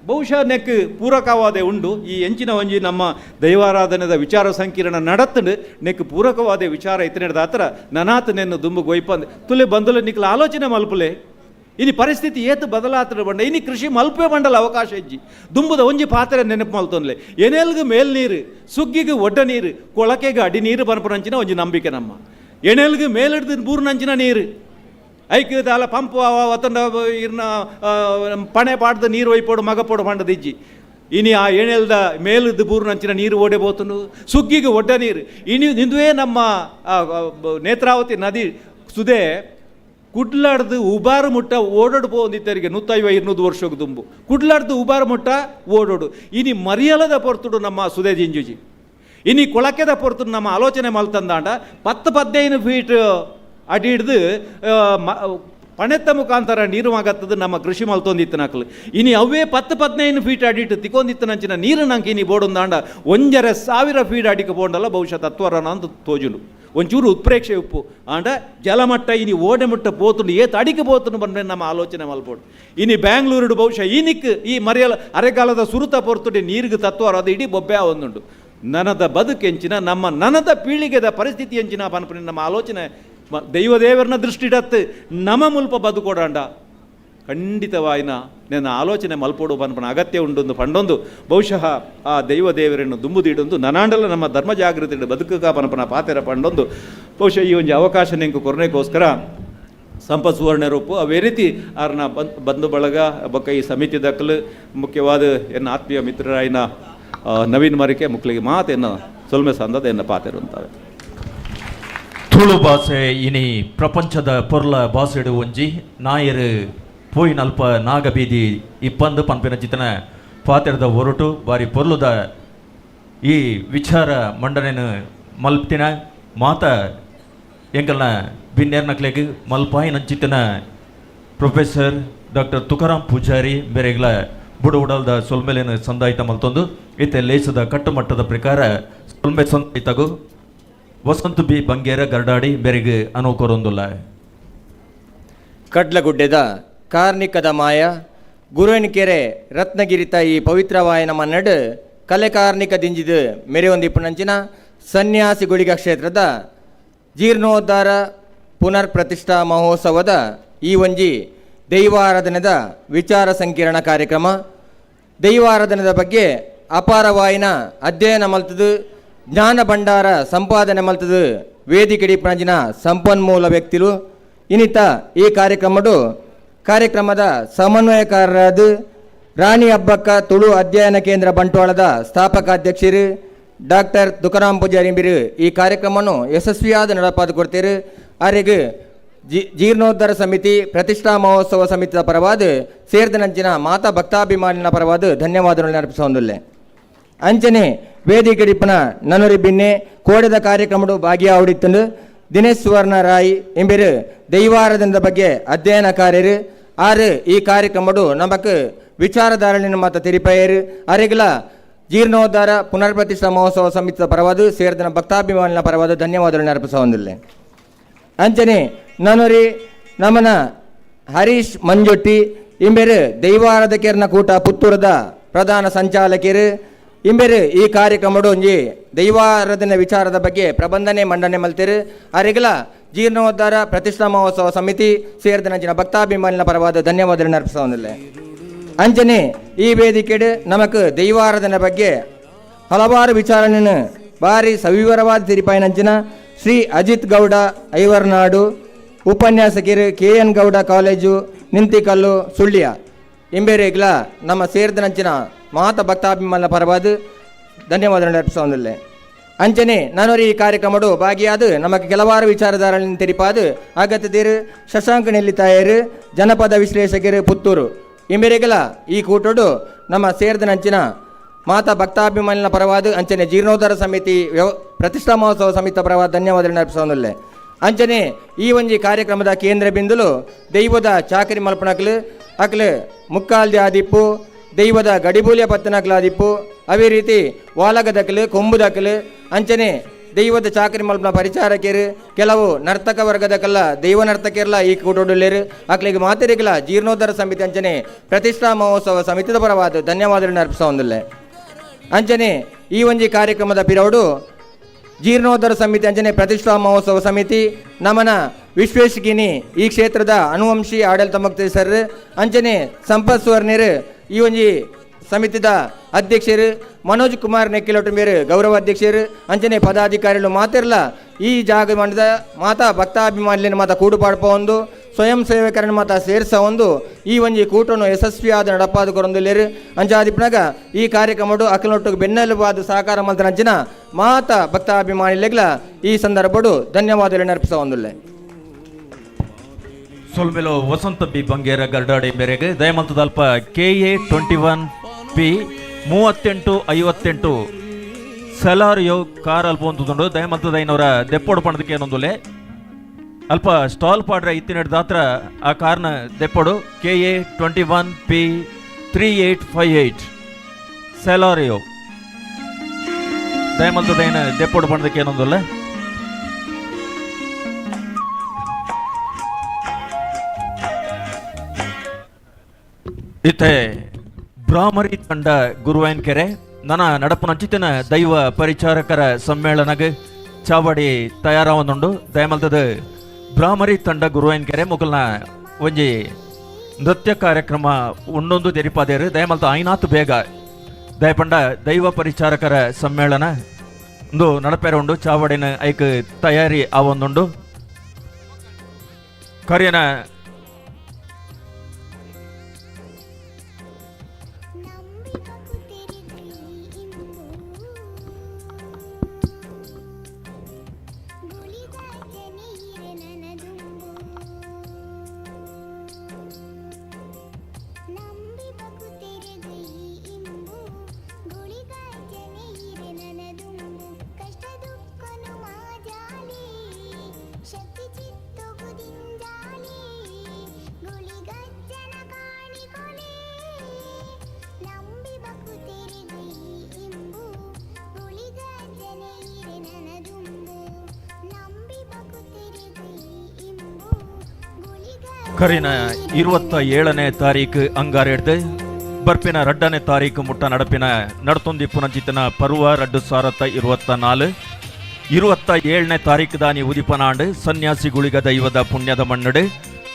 ಬಹುಶಃ ನೆಕ್ ಪೂರಕವಾದ ಉಂಡು ಈ ಎಂಚಿನ ಒಂಜಿ ನಮ್ಮ ದೈವಾರಾಧನೆದ ವಿಚಾರ ಸಂಕಿರಣ ನಡತ್ತಂಡು ನೆಕ್ ಪೂರಕವಾದ ವಿಚಾರ ಇತ್ತಿನದ ಹತ್ರ ನನಾತ ನೆನ್ನು ದುಂಬು ಗೊಯ್ಪಂದು ತುಲೆ ಬಂದುಲೆ ನಿಕ್ಲ ಆಲೋಚನೆ ಮಲ್ಪುಲೆ ಇನಿ ಪರಿಸ್ಥಿತಿ ಏತು ಬದಲಾತ್ರ ಬಂಡ ಇನಿ ಕೃಷಿ ಮಲ್ಪೆ ಬಂಡಲ ಅವಕಾಶ ಇಜ್ಜಿ ದುಂಬುದ ಒಂಜಿ ಪಾತ್ರೆ ನೆನಪು ಮಲ್ತೊನ್ಲೆ ಎನೆಲ್ಗೂ ಮೇಲ್ ನೀರು ಸುಗ್ಗಿಗೆ ಒಡ್ಡ ನೀರು ಕೊಳಕೆಗೆ ಅಡಿ ನೀರು ಬನ್ಪುನಂಚಿನ ಒಂಜಿ ನಂಬಿಕೆ ನಮ್ಮ ಎಣೆಲ್ಗೂ ಮೇಲಿಡ್ದು ಬೂರ್ನಂಚಿನ ನೀರು ಐಕ್ಯದ ಅಲ್ಲ ಪಂಪು ಅವತ್ತಂಡ ಇರ್ನ ಪಣೆ ಪಾಡ್ದು ನೀರು ಒಯ್ಪೋಡು ಮಗಪೋಡು ಬಂಡದ ಇಜ್ಜಿ ಇನಿ ಆ ಎಣೆಲ್ದ ಮೇಲದ್ದು ಬೂರ್ನಂಚಿನ ನೀರು ಓಡೆ ಬೋತನು ಸುಗ್ಗಿಗೆ ಒಡ್ಡ ನೀರು ಇನಿ ನಿಂದುವೇ ನಮ್ಮ ನೇತ್ರಾವತಿ ನದಿ ಸುದೆ ಕುಡ್ಲಾಡ್ದು ಉಬಾರು ಮುಟ್ಟ ಓಡೋಡು ಪೋಂದಿತ್ತರಿಗೆ 150-200 ವರ್ಷಕ್ಕೆ ದುಂಬು ಕುಡ್ಲಾಡ್ದು ಉಬಾರು ಮುಟ್ಟ ಓಡೋಡು ಇನಿ ಮರಿಯಲದ ಪೊರ್ತುಡು ನಮ್ಮ ಸುದೆ ಜಿಂಜುಜಿ ಇನಿ ಕೊಳಕೆದ ಪೊರ್ತುಡು ನಮ್ಮ ಆಲೋಚನೆ ಮಲ್ತಂದಾಂಡ 10-15 ಫೀಟ್ ಅಡಿ ಹಿಡ್ದು ಪಣೆತ್ತ ಮುಖಾಂತರ ನೀರು ಆಗತ್ತದ ನಮ್ಮ ಕೃಷಿ ಮಲ್ತೊಂದಿತ್ತು ನಕಲು ಇನಿ ಅವೇ 10-15 ಫೀಟ್ ಅಡಿಟ್ಟು ತಿಕ್ಕೊಂದಿತ್ತನಂಚಿನ ನೀರು ನಂಗೆ ಇನಿ ಬೋಡೊಂದಾಂಡ 1,500 ಫೀಟ್ ಅಡಿಗೆ ಬೋಂಡಲ್ಲ ಬಹುಶಃ ತತ್ವರನ ಅಂತ ತೋಜುನು ಒಂಚೂರು ಉತ್ಪ್ರೇಕ್ಷೆ ಉಪ್ಪು ಆಂಡ ಜಲಮಟ್ಟ ಇನಿ ಓಡೆ ಮುಟ್ಟ ಪೋತುಂಡು ಏತು ಅಡಿಗೆ ಪೋತುಂಡು ಬಂದ್ರೆ ನಮ್ಮ ಆಲೋಚನೆ ಮಲ್ಪೋಡು ಇನಿ ಬ್ಯಾಂಗ್ಳೂರು ಬಹುಶಃ ಈನಿಕ್ ಈ ಮರೆಯಲ ಅರೆಗಾಲದ ಸುರುತ ಪೊರ್ತುಡಿ ನೀರಿಗೆ ತತ್ವರ ಅದು ಇಡೀ ಬೊಬ್ಬೆ ಒಂದುಂಡು ನನದ ಬದುಕೆಂಚಿನ ನಮ್ಮ ನನದ ಪೀಳಿಗೆದ ಪರಿಸ್ಥಿತಿ ಎಂಚಿನ ಪನ್ಪುನಿ ನಮ್ಮ ಆಲೋಚನೆ ದೈವದೇವರನ್ನ ದೃಷ್ಟಿಡತ್ತು ನಮ ಮುಲ್ಪ ಬದುಕೋಡಾಂಡ ಖಂಡಿತವಾಯಿನ ನನ್ನ ಆಲೋಚನೆ ಮಲ್ಪೋಡು ಪನ್ಪನ ಅಗತ್ಯ ಉಂಡೊಂದು ಪಂಡೊಂದು ಬಹುಶಃ ಆ ದೈವದೇವರನ್ನು ದುಂಬುದಿಡೊಂದು ನನಾಂಡಲ ನಮ್ಮ ಧರ್ಮ ಜಾಗೃತಿ ಬದುಕುಗ ಪನಪನ ಪಾತೆರ ಪಂಡೊಂದು ಬಹುಶಃ ಈ ಒಂದು ಅವಕಾಶ ನಿಂಗೆ ಕೊರನೆಗೋಸ್ಕರ ಸಂಪತ್ ಸುವರ್ಣ ರೂಪು ಅವೇ ರೀತಿ ಅವ್ರನ್ನ ಬಂಧು ಬಳಗ ಬೊಕ್ಕ ಈ ಸಮಿತಿ ದಕ್ಕಲು ಮುಖ್ಯವಾದ ಎನ್ನ ಆತ್ಮೀಯ ಮಿತ್ರರಾಯಿನ ನವೀನ್ ಮರಿಕೆ ಮುಕ್ಲಿಗೆ ಮಾತೆನ್ನು ಸೊಲ್ಮೆ ಸಂದದ ಎನ್ನ ಪಾತೆರುಂತವೆ. ತುಳು ಭಾಷೆ ಇನಿ ಪ್ರಪಂಚದ ಪೊರ್ಲ ಭಾಷೆಡು ಒಂಜಿ ನಾಯರು ಪೋಯಿನಲ್ಪ ನಾಗಬೀದಿ ಇಪ್ಪಂದು ಪನ್ಪಿನ ಚಿತನ ಪಾತೆರದ ಹೊರಟು ಬಾರಿ ಪೊರ್ಲುದ ಈ ವಿಚಾರ ಮಂಡನೆನ ಮಲ್ಪಿನ ಮಾತ ಎಂಕಲ್ನ ಬಿನ್ನೇರ್ನಕ್ಲೆಗ್ ಮಲ್ಪಾಯಿ ನಂಚಿತನ ಪ್ರೊಫೆಸರ್ ಡಾಕ್ಟರ್ ತುಕಾರಾಮ್ ಪೂಜಾರಿ ಬೇರೆಗ್ಲ ಬುಡ ಉಡಲ್ದ ಸೊಲ್ಮೆಲೆನ ಸಂದಾಯಿತ ಮಲ್ತೊಂದು ಇತ್ತೆ ಲೇಸದ ಕಟ್ಟುಮಟ್ಟದ ಪ್ರಕಾರ ಸೊಲ್ಮೆ ಸಂದಾಯಿತಗು ವಸಂತ ಬಿ ಬಂಗೇರ ಗರ್ಡಾಡಿ ಬೇರೆಗೆ ಅನುಕೋರೊಂದುಲ್ಲ. ಕಡ್ಲಗುಡ್ಡೆದ ಕಾರ್ಣಿಕದ ಮಾಯ ಗುರುವನಿಕೆರೆ ರತ್ನಗಿರಿತ ಈ ಪವಿತ್ರವಾಯ ನಮ್ಮ ನಡು ಕಲೆ ಕಾರ್ಣಿಕ ದಿಂಜಿದು ಮೆರೆಯೊಂದಿಪ್ಪುನಂಚಿನ ಸನ್ಯಾಸಿಗುಳಿಗ ಕ್ಷೇತ್ರದ ಜೀರ್ಣೋದ್ಧಾರ ಪುನರ್ ಪ್ರತಿಷ್ಠಾ ಮಹೋತ್ಸವದ ಈ ಒಂಜಿ ದೈವಾರಾಧನೆದ ವಿಚಾರ ಸಂಕಿರಣ ಕಾರ್ಯಕ್ರಮ. ದೈವಾರಾಧನೆದ ಬಗ್ಗೆ ಅಪಾರವಾಯಿನ ಅಧ್ಯಯನ ಮಲ್ತದು, ಜ್ಞಾನ ಭಂಡಾರ ಸಂಪಾದನೆ ಮಲ್ತದು ವೇದಿಕೆ ಪಂಜಿನ ಸಂಪನ್ಮೂಲ ವ್ಯಕ್ತಿಲು ಇನ್ನಿತ ಈ ಕಾರ್ಯಕ್ರಮದ ಸಮನ್ವಯಕಾರರಾದ ರಾಣಿ ಹಬ್ಬಕ್ಕ ತುಳು ಅಧ್ಯಯನ ಕೇಂದ್ರ ಬಂಟ್ವಾಳದ ಸ್ಥಾಪಕ ಅಧ್ಯಕ್ಷರು ಡಾಕ್ಟರ್ ತುಕಾರಾಮ್ ಪೂಜಾರಿ ಎಂಬಿರು ಈ ಕಾರ್ಯಕ್ರಮವನ್ನು ಯಶಸ್ವಿಯಾದ ನಡಪಾದ ಕೊಡ್ತೀರು. ಅವರಿಗೆ ಜೀರ್ಣೋದ್ಧಾರ ಸಮಿತಿ ಪ್ರತಿಷ್ಠಾ ಮಹೋತ್ಸವ ಸಮಿತಿಯ ಪರವಾದ ಸೇರಿದನಂಚಿನ ಮಾತಾ ಭಕ್ತಾಭಿಮಾನಿನ ಪರವಾದ ಧನ್ಯವಾದಗಳನ್ನು ಅರ್ಪಿಸೊಂದುಲ್ಲೆ. ಅಂಚನೆ ವೇದಿಕೆ ಡಿಪ್ಪನ ನನ್ನೂರಿ ಬಿನ್ನೆ ಕೋಡೆದ ಕಾರ್ಯಕ್ರಮಡು ಭಾಗಿಯಾವಡಿತ್ತಂದು ದಿನೇಶ್ ಸುವರ್ಣ ರಾಯ್ ಎಂಬಿರು ದೈವಾರಾಧನದ ಬಗ್ಗೆ ಅಧ್ಯಯನಕಾರ್ಯರು ಆರು ಈ ಕಾರ್ಯಕ್ರಮಡು ನಮಕ್ ವಿಚಾರಧಾರಣೆಯನ್ನು ಮಾತ ತಿರಿಪಯರು ಅರೆಗಲ ಜೀರ್ಣೋದ್ಧಾರ ಪುನರ್ ಪ್ರತಿಷ್ಠಾ ಮಹೋತ್ಸವ ಸಮಿತಿಯ ಪರವಾದ ಸೇರಿದ ಭಕ್ತಾಭಿಮಾನಿನ ಪರವಾದ ಧನ್ಯವಾದಗಳನ್ನು ಅರ್ಪಿಸೊಂದಿಲ್ಲ. ಅಂಚನೆ ನನ್ನೂರಿ ನಮನ ಹರೀಶ್ ಮಂಜೊಟ್ಟಿ ಇಂಬೆರು ದೈವಾರಾಧಕರ್ನ ಕೂಟ ಪುತ್ತೂರದ ಪ್ರಧಾನ ಸಂಚಾಲಕರು ಇಂಬೆರು ಈ ಕಾರ್ಯಕ್ರಮಡು ಒಂಜಿ ದೈವಾರಾಧನೆ ವಿಚಾರದ ಬಗ್ಗೆ ಪ್ರಬಂಧನೆ ಮಂಡನೆ ಮಲ್ತಿರು ಅರೆಗಲ ಜೀರ್ಣೋದ್ಧಾರ ಪ್ರತಿಷ್ಠಾ ಮಹೋತ್ಸವ ಸಮಿತಿ ಸೇರಿದ ನಂಚಿನ ಭಕ್ತಾಭಿಮಾನಿನ ಪರವಾದ ಧನ್ಯವಾದಗಳನ್ನು ಅರ್ಪಿಸೋದಿಲ್ಲ. ಅಂಚನೆ ಈ ವೇದಿಕೆ ನಮಕ್ ದೈವಾರಾಧನೆ ಬಗ್ಗೆ ಹಲವಾರು ವಿಚಾರಣೆಯನ್ನು ಭಾರಿ ಸವಿವರವಾದ ತಿರಿಪಾಯಿನಂಚಿನ ಶ್ರೀ ಅಜಿತ್ ಗೌಡ ಐವರ್ನಾಡು ಉಪನ್ಯಾಸಕರು KN ಗೌಡ ಕಾಲೇಜು ನಿಂತಿಕಲ್ಲು ಸುಳ್ಯ ಇಂಬೇರೆಗ್ಲ ನಮ್ಮ ಸೇರಿದ ನಂಚಿನ ಮಾತ ಭಕ್ತಾಭಿಮಾನ ಪರವಾದ ಧನ್ಯವಾದಗಳನ್ನು ಅರ್ಪಿಸೋದಿಲ್ಲ. ಅಂಚನೆ ನಾನು ಈ ಕಾರ್ಯಕ್ರಮಡು ಭಾಗಿಯಾದ ನಮಗೆ ಕೆಲವಾರು ವಿಚಾರಧಾರಣೆಯನ್ನು ತೆರಿಪಾದು ಅಗತ್ಯದಿರು ಶಶಾಂಕ್ ನೆಲ್ಲಿತಾಯರು ಜನಪದ ವಿಶ್ಲೇಷಕರು ಪುತ್ತೂರು ಇಂಬೇರೆಗಲ ಈ ಕೂಟೋಡು ನಮ್ಮ ಸೇರಿದ ನಂಚಿನ ಮಾತಾ ಭಕ್ತಾಭಿಮಾನಿನ ಪರವಾದ ಅಂಚನೆ ಜೀರ್ಣೋದ್ಧಾರ ಸಮಿತಿ ಪ್ರತಿಷ್ಠಾ ಮಹೋತ್ಸವ ಸಮಿತಿ ಪರವಾದ ಧನ್ಯವಾದಗಳನ್ನು ಅರ್ಪಿಸೋದಿಲ್ಲ. ಅಂಚನೆ ಈ ಒಂಜಿ ಕಾರ್ಯಕ್ರಮದ ಕೇಂದ್ರ ಬಿಂದುಲು ದೈವದ ಚಾಕರಿ ಮಲ್ಪನಕ್ಲು ಅಕ್ಲು ಮುಕ್ಕಾಲ್ದಿ ಆದಿಪ್ಪು ದೈವದ ಗಡಿಬೂಲಿಯ ಪತ್ತನಕ್ಲಾದಿಪ್ಪು ಅವೇ ರೀತಿ ವಾಲಗದಕ್ಲು ಕೊಂಬುದಕ್ಲು ಅಂಚನೆ ದೈವದ ಚಾಕರಿ ಮಲ್ಪನ ಪರಿಚಾರಕರು ಕೆಲವು ನರ್ತಕ ವರ್ಗದಕ್ಕೆಲ್ಲ ದೈವ ನರ್ತಕರೆಲ್ಲ ಈ ಕೂಟೋಡುಲ್ಲೇರು ಅಕ್ಲಿಗೆ ಮಾತಿರಿಗಲ ಜೀರ್ಣೋದ್ಧಾರ ಸಮಿತಿ ಅಂಚನೆ ಪ್ರತಿಷ್ಠಾ ಮಹೋತ್ಸವ ಸಮಿತಿದ ಪರವಾದ ಧನ್ಯವಾದಗಳನ್ನು ಅರ್ಪಿಸೋದಿಲ್ಲ. ಅಂಚನೆ ಈ ಒಂಜಿ ಕಾರ್ಯಕ್ರಮದ ಪಿರೌಡು ಜೀರ್ಣೋದ್ಧಾರ ಸಮಿತಿ ಅಂಚನೆ ಪ್ರತಿಷ್ಠಾ ಮಹೋತ್ಸವ ಸಮಿತಿ ನಮನ ವಿಶ್ವೇಶ್ಗಿನಿ ಈ ಕ್ಷೇತ್ರದ ಅನುವಂಶಿ ಆಡಳಿತ ಮುಕ್ತೇಶ್ವರರು ಅಂಚನೆ ಸಂಪತ್ ಸುವರ್ಣರು ಈ ಒಂಜಿ ಸಮಿತಿದ ಅಧ್ಯಕ್ಷರು ಮನೋಜ್ ಕುಮಾರ್ ನೆಕ್ಕಿಲೊಟ್ಟುಂಬೇರು ಗೌರವ ಅಧ್ಯಕ್ಷರು ಅಂಚನೆ ಪದಾಧಿಕಾರಿಗಳು ಮಾತಿರಲ್ಲ ಈ ಜಾಗ ಮಾಡಿದ ಮಾತಾ ಭಕ್ತಾಭಿಮಾನಿನ ಮಾತಾ ಕೂಡು ಪಾಡ್ಪ ಒಂದು ಸ್ವಯಂ ಸೇವಕರನ್ನು ಮಾತಾ ಸೇರಿಸ ಒಂದು ಈ ಒಂಜಿ ಕೂಟನ್ನು ಯಶಸ್ವಿಯಾದ ನಡಪಾದ ಕೊರೊಂದುಲ್ಲೇರು ಅಂಚಾದಿಪ್ನಾಗ ಈ ಕಾರ್ಯಕ್ರಮಡು ಅಕಲೊಟ್ಟಿಗೆ ಬೆನ್ನೆಲುಬಾದ ಸಹಕಾರ ಮಂತ್ರ ಅಂಚಿನ ಮಾತಾ ಭಕ್ತಾಭಿಮಾನಿಲೆಗ್ಲ ಈ ಸಂದರ್ಭಡು ಧನ್ಯವಾದಗಳನ್ನು ಅರ್ಪಿಸ ಒಂದುಲ್ಲೆ. ಸೊಲ್ಮೆಲೋ ವಸಂತ ಬಿ ಬಂಗೇರ ಗರ್ಡಾಡಿ ಮೇರೆಗೆ ದಯಮಂತದ ಅಲ್ಪ KA 21P 3858 ಸೆಲಾರಿಯೋ ಕಾರ್ ಅಲ್ಪ ಒಂದು ದಯಮಂತದ ಐನವರ ದೆಪ್ಪೋಡು ಪಣದಕ್ಕೆ ಏನೊಂದುಲೆ ಅಲ್ಪ ಸ್ಟಾಲ್ ಪಾಡ್ರೆ ಇತ್ತಿನ ದಾತ್ರ ಆ ಕಾರ್ನ ದೆಪ್ಪೋಡು KA 21P 3858 ಸೆಲಾರಿಯೋ ದಯಮಂತದ ಐನ ದೆಪ್ಪೋಡು ಪಣದಕ್ಕೆ ಏನೊಂದುಲ್ಲ. ಇತ್ತೆ ಬ್ರಾಹ್ಮರಿ ತಂಡ ಗುರುವಾಯನ್ ಕೆರೆ ನನ್ನ ನಡಪು ನಂಚಿತಿನ ದೈವ ಪರಿಚಾರಕರ ಸಮ್ಮೇಳನಗೆ ಚಾವಡಿ ತಯಾರಾವೊಂದುಂಡು ದಯಮಲ್ತದ ಬ್ರಾಹ್ಮರಿ ತಂಡ ಗುರುವಾಯನ್ ಕೆರೆ ಮುಗಲ್ನ ಒಂಜಿ ನೃತ್ಯ ಕಾರ್ಯಕ್ರಮ ಉಂಡೊಂದು ತೆರಿಪಾದೇರು ದಯಮಲ್ತ ಐನಾತು ಬೇಗ ದಯಪಂಡ ದೈವ ಪರಿಚಾರಕರ ಸಮ್ಮೇಳನ ಒಂದು ನಡಪೇರ ಉಂಡು ಚಾವಡಿನ ಐಕ್ ತಯಾರಿ ಆವೊಂದುಂಡು ಕರಿಯನ ಕರಿನ 27ನೇ ತಾರೀಕು ಅಂಗಾರೆಡ್ದು ಬರ್ಪಿನ 2ನೇ ತಾರೀಕು ಮುಟ್ಟ ನಡಪಿನ ನಡತೊಂದಿಪ್ಪುನಂಚಿತ್ತಿನ ಪರ್ವ 2024 27ನೇ ತಾರೀಕು ದಾನಿ ಉದಿಪನಾಂಡು ಸನ್ಯಾಸಿಗುಳಿಗ ದೈವದ ಪುಣ್ಯದ ಮಣ್ಣಡು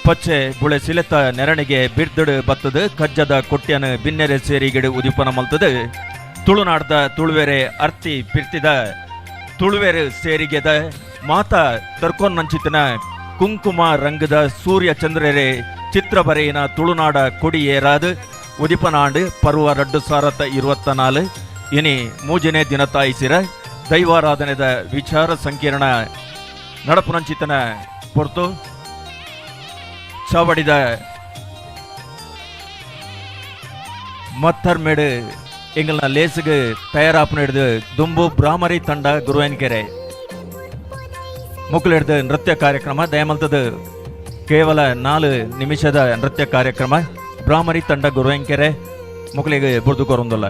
ಪಚ್ಚೆ ಬುಳೆ ಸಿಲೆತ ನೆರಣಿಗೆ ಬಿರ್ದಡು ಬತ್ತದು ಕಜ್ಜದ ಕೊಟ್ಯನ ಬಿನ್ನೆರೆ ಸೇರಿಗಿಡು ಉದಿಪನ ಮಲ್ತದು ತುಳುನಾಡ್ದ ತುಳುವೆರೆ ಅರ್ತಿ ಪಿರ್ತಿದ ತುಳುವೆರೆ ಸೇರಿಗೆದ ಮಾತ ತರ್ಕೊನ್ನಂಚಿತ್ತಿನ ಕುಂಕುಮ ರಂಗದ ಸೂರ್ಯ ಚಂದ್ರರೆ ಚಿತ್ರ ಬರೆಯಿನ ತುಳುನಾಡ ಕೊಡಿಯೇರಾದು ಉದಿಪನಾಂಡು ಪರ್ವ 2024 ಇನಿ ಮೂಜನೇ ದಿನ ತಾಯಿಸಿರ ದೈವಾರಾಧನೆದ ವಿಚಾರ ಸಂಕೀರ್ಣ ನಡಪುನಂಚಿತನ ಪೊರ್ತು ಚಾವಡಿದ ಮತ್ತರ್ಮೇಡು ಎಂಗಲ್ನ ಲೇಸಿಗೆ ತಯಾರಾಪನ ಹಿಡಿದು ದುಂಬು ಬ್ರಾಹ್ಮರಿ ತಂಡ ಗುರುವನ್ಕೆರೆ ಮುಕ್ಕಲು ಹಿಡಿದು ನೃತ್ಯ ಕಾರ್ಯಕ್ರಮ ದಯಮಲ್ತದ ಕೇವಲ 4 ನಿಮಿಷದ ನೃತ್ಯ ಕಾರ್ಯಕ್ರಮ ಬ್ರಾಹ್ಮರಿ ತಂಡ ಗುರುವೆಂಕೆರೆ ಮುಕ್ಕಲಿಗೆ ಬುರ್ದು ಕೊರೊಂದಲ್ಲ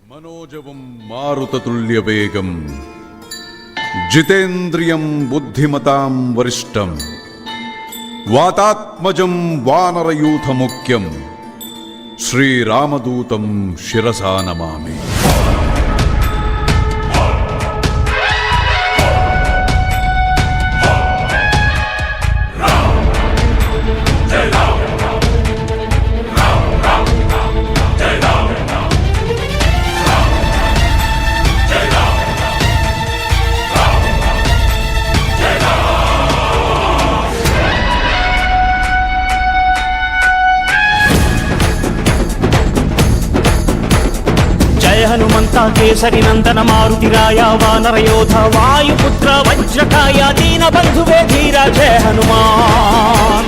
मनोजवं मारुततुल्यवेगं जितेन्द्रियं बुद्धिमतां वरिष्ठं वातात्मजं वानरयूथमुख्यं श्रीरामदूतं शिरसा नमामि। हनुमंत केसरी नंदन मारुतिराय वानर योध वायुपुत्र वज्रकाय दीन बंधुवे धीरा जय हनुमान।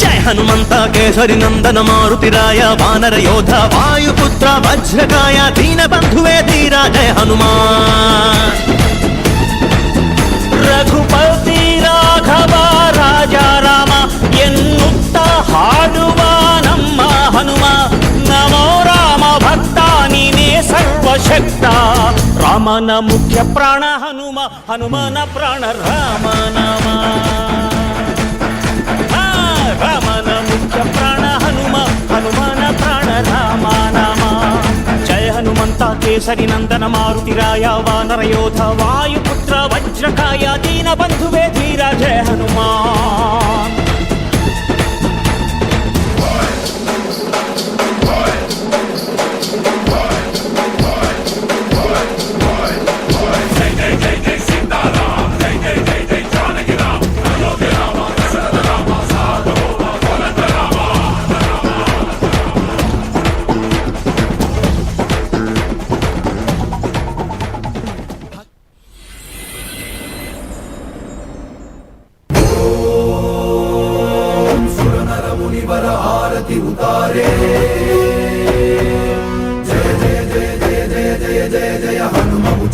जय हनुमंत केसरी नंदन मारुतिराय वानर योध वायुपुत्र वज्रकाय दीन बंधुवे धीरा जय हनुमान। रघुपति राघव राजा राम ಎನ್ನುತ್ತ ಹಾಡುವ ನಮ್ಮ ಹನುಮ ನಮೋ ರಾಮ ಭಕ್ತ ನೀನೇ ಸರ್ವಶಕ್ತ ರಾಮನ ಮುಖ್ಯ ಪ್ರಾಣ ಹನುಮ ಹನುಮನ ಪ್ರಾಣ ರಾಮ ನಾಮ ರಾಮನ ಮುಖ್ಯ ಪ್ರಾಣ ಹನುಮ ಹನುಮನ ಪ್ರಾಣ ರಾಮ ನಾಮ। ಜಯ ಹನುಮಂತ ಕೇಸರಿ ನಂದನ ಮಾರುತಿರಾಯ ವಾನರ ಯೋಧ ವಾಯುಪುತ್ರ ವಜ್ರಕಾಯ ದೀನ ಬಂಧುವೇ ಧೀರ ಜಯ ಹನುಮಾನ್।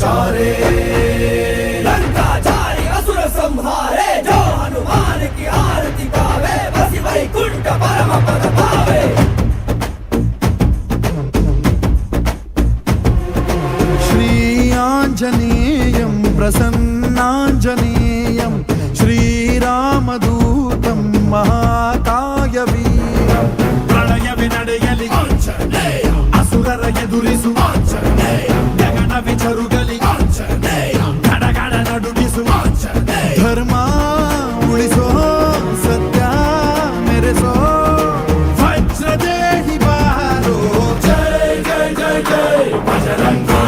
चारे लंका जारी असुर संहारे जो हनुमान की आरती गावे बसी वैकुंठ परम पद पावे श्री आंजनेयं प्रसन्नांजनेयं श्रीरामदूतं महाकायवीरं प्रणय विनडयलि आंजनेय असुरर ಎದುರಿಸು ಆಂಜನೇಯ ಗಗನ ವಿಚರುಗಲಿ ಆಂಜನೇಯ ಗಡಗಡ ನಡುಗಿಸು ಆಂಜನೇಯ ಧರ್ಮ ಉಳಿಸೋ ಸತ್ಯ ಮೆರೆಸೋ ವಜ್ರದೇಹಿ ಬಾರೋ ಜಯ ಜಯ ಜಯ ಜಯ ಬಜರಂಗಿ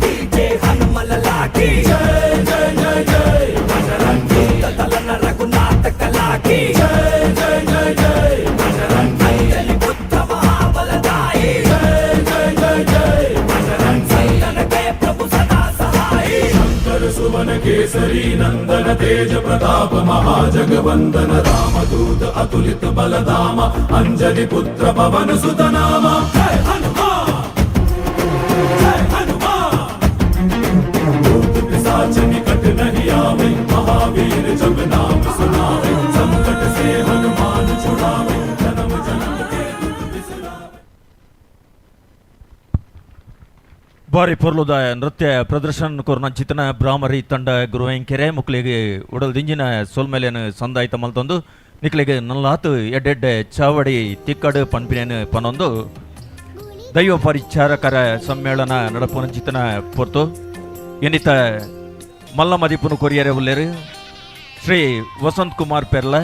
ಕೀಟೆ ಹನುಮಲ ಲಾಕಿ ಜಯ ಜಯ ಜಯ ಜಯ ಬಜರಂಗಿ ತಲನ ರಘುನಾಥ ಕಲಾಕಿ ಜಯ ಜಯ ಜಯ ಜಯ ಬಜರಂಗಿ ಅಲ್ಲಿ ಬುದ್ಧ ಮಹಾಬಲದಾಯಿ ಜಯ जय जय जय बजरंग संतन के प्रभु सदा सहाय शंकर सुवन केसरी नंदन तेज प्रताप महाजगवंदन रामदूत अतुलित बलधाम अंजनी पुत्र पवन सुत नाम जय हनुमान भूत पिशाच निकट नहीं आवे महावीर जब नाम सुनावे संकट से हनुमान छुड़ावे जन्म जन्म के दुख बिसरावे ಬಾರಿ ಪೊರ್ಲುದ ನೃತ್ಯ ಪ್ರದರ್ಶನ ಕೊರ್ನ ಚಿತನ ಬ್ರಾಹ್ಮರಿ ತಂಡ ಗುರುವೆಂಕೆರೆ ಮುಕ್ಲಿಗೆ ಉಡಲ್ದಿಂಜಿನ ಸೋಲ್ಮೇಲೆನ ಸಂದಾಯಿತ ಮಲ್ತೊಂದು ನಿಕ್ಲಿಗೆ ನಲ್ಲಾತು ಎಡ್ಡೆಡ್ಡೆ ಚಾವಡಿ ತಿಕ್ಕಡು ಪನ್ಪಿನೇನು ಪನೊಂದು ದೈವ ಪರಿಚಾರಕರ ಸಮ್ಮೇಳನ ನಡಪುನ ಚಿತನ ಪೊರ್ತು ಎನ್ನಿತ ಮಲ್ಲ ಮದಿಪುನು ಕೊರಿಯರೆ ಉಲ್ಲೇರು ಶ್ರೀ ವಸಂತ್ ಕುಮಾರ್ ಪೆರ್ಲ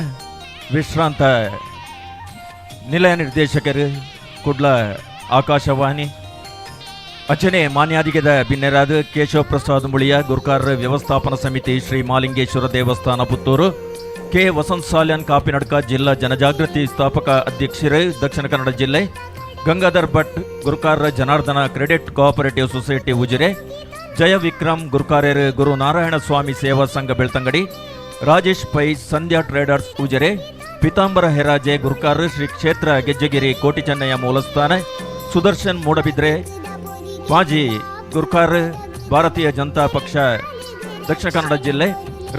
ವಿಶ್ರಾಂತ ನಿಲಯ ನಿರ್ದೇಶಕರು ಕುಡ್ಲ ಆಕಾಶವಾಣಿ ಅಚನೆ ಮಾನ್ಯಾಧಿಗದ ಬಿನ್ನೆರಾದ ಕೇಶವ ಪ್ರಸಾದ್ ಮುಳಿಯ ಗುರುಕಾರ ವ್ಯವಸ್ಥಾಪನಾ ಸಮಿತಿ ಶ್ರೀ ಮಾಲಿಂಗೇಶ್ವರ ದೇವಸ್ಥಾನ ಪುತ್ತೂರು ಕೆ ವಸಂತ್ ಸಾಲ್ಯಾನ್ ಕಾಪಿನಡ್ಕ ಜಿಲ್ಲಾ ಜನಜಾಗೃತಿ ಸ್ಥಾಪಕ ಅಧ್ಯಕ್ಷರು ದಕ್ಷಿಣ ಕನ್ನಡ ಜಿಲ್ಲೆ ಗಂಗಾಧರ್ ಭಟ್ ಗುರುಕಾರ Janardhana credit cooperative society Ujire Jaya Vikram ಗುರುಕಾರ್ಯರು ಗುರು ನಾರಾಯಣ ಸ್ವಾಮಿ ಸೇವಾ ಸಂಘ ಬೆಳ್ತಂಗಡಿ ರಾಜೇಶ್ ಪೈ ಸಂಧ್ಯಾ ಟ್ರೇಡರ್ಸ್ ಉಜಿರೆ ಪಿತಾಂಬರ ಹೆರಾಜೆ ಗುರುಕಾರ ಶ್ರೀ ಕ್ಷೇತ್ರ ಗೆಜ್ಜೆಗಿರಿ ಕೋಟಿ ಚೆನ್ನಯ್ಯ ಮೂಲಸ್ಥಾನ ಸುದರ್ಶನ್ ಮೂಡಬಿದ್ರೆ ಮಾಜಿ ಗುರುಕಾರ ಭಾರತೀಯ ಜನತಾ ಪಕ್ಷ ದಕ್ಷಿಣ ಕನ್ನಡ ಜಿಲ್ಲೆ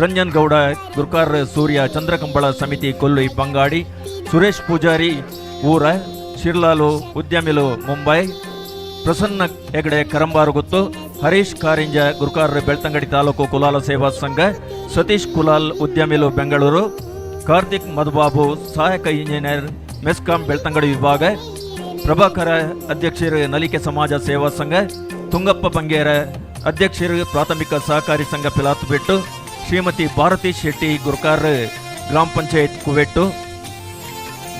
ರಂಜನ್ ಗೌಡ ಗುರುಕಾರ ಸೂರ್ಯ ಚಂದ್ರಕಂಬಳ ಸಮಿತಿ ಕೊಲ್ಲು ಬಂಗಾಡಿ ಸುರೇಶ್ ಪೂಜಾರಿ ಊರ ಶಿರ್ಲಾಲು ಉದ್ಯಮಿಲು ಮುಂಬೈ ಪ್ರಸನ್ನ ಹೆಗಡೆ ಕರಂಬಾರುಗುತ್ತು ಹರೀಶ್ ಕಾರಿಂಜ ಗುರುಕಾರ ಬೆಳ್ತಂಗಡಿ ತಾಲೂಕು ಕುಲಾಲ ಸೇವಾ ಸಂಘ ಸತೀಶ್ ಕುಲಾಲ್ ಉದ್ಯಮಿಲು ಬೆಂಗಳೂರು ಕಾರ್ತಿಕ್ ಮಧುಬಾಬು ಸಹಾಯಕ ಇಂಜಿನಿಯರ್ ಮೆಸ್ಕಾಂ ಬೆಳ್ತಂಗಡಿ ವಿಭಾಗ ಪ್ರಭಾಕರ ಅಧ್ಯಕ್ಷರು ನಲಿಕೆ ಸಮಾಜ ಸೇವಾ ಸಂಘ ತುಂಗಪ್ಪ ಬಂಗೇರ ಅಧ್ಯಕ್ಷರು ಪ್ರಾಥಮಿಕ ಸಹಕಾರಿ ಸಂಘ ಪಿಲಾತ್ಬಿಟ್ಟು ಶ್ರೀಮತಿ ಭಾರತಿ ಶೆಟ್ಟಿ ಗುರುಕಾರ ಗ್ರಾಮ ಪಂಚಾಯತ್ ಕುವೆಟ್ಟು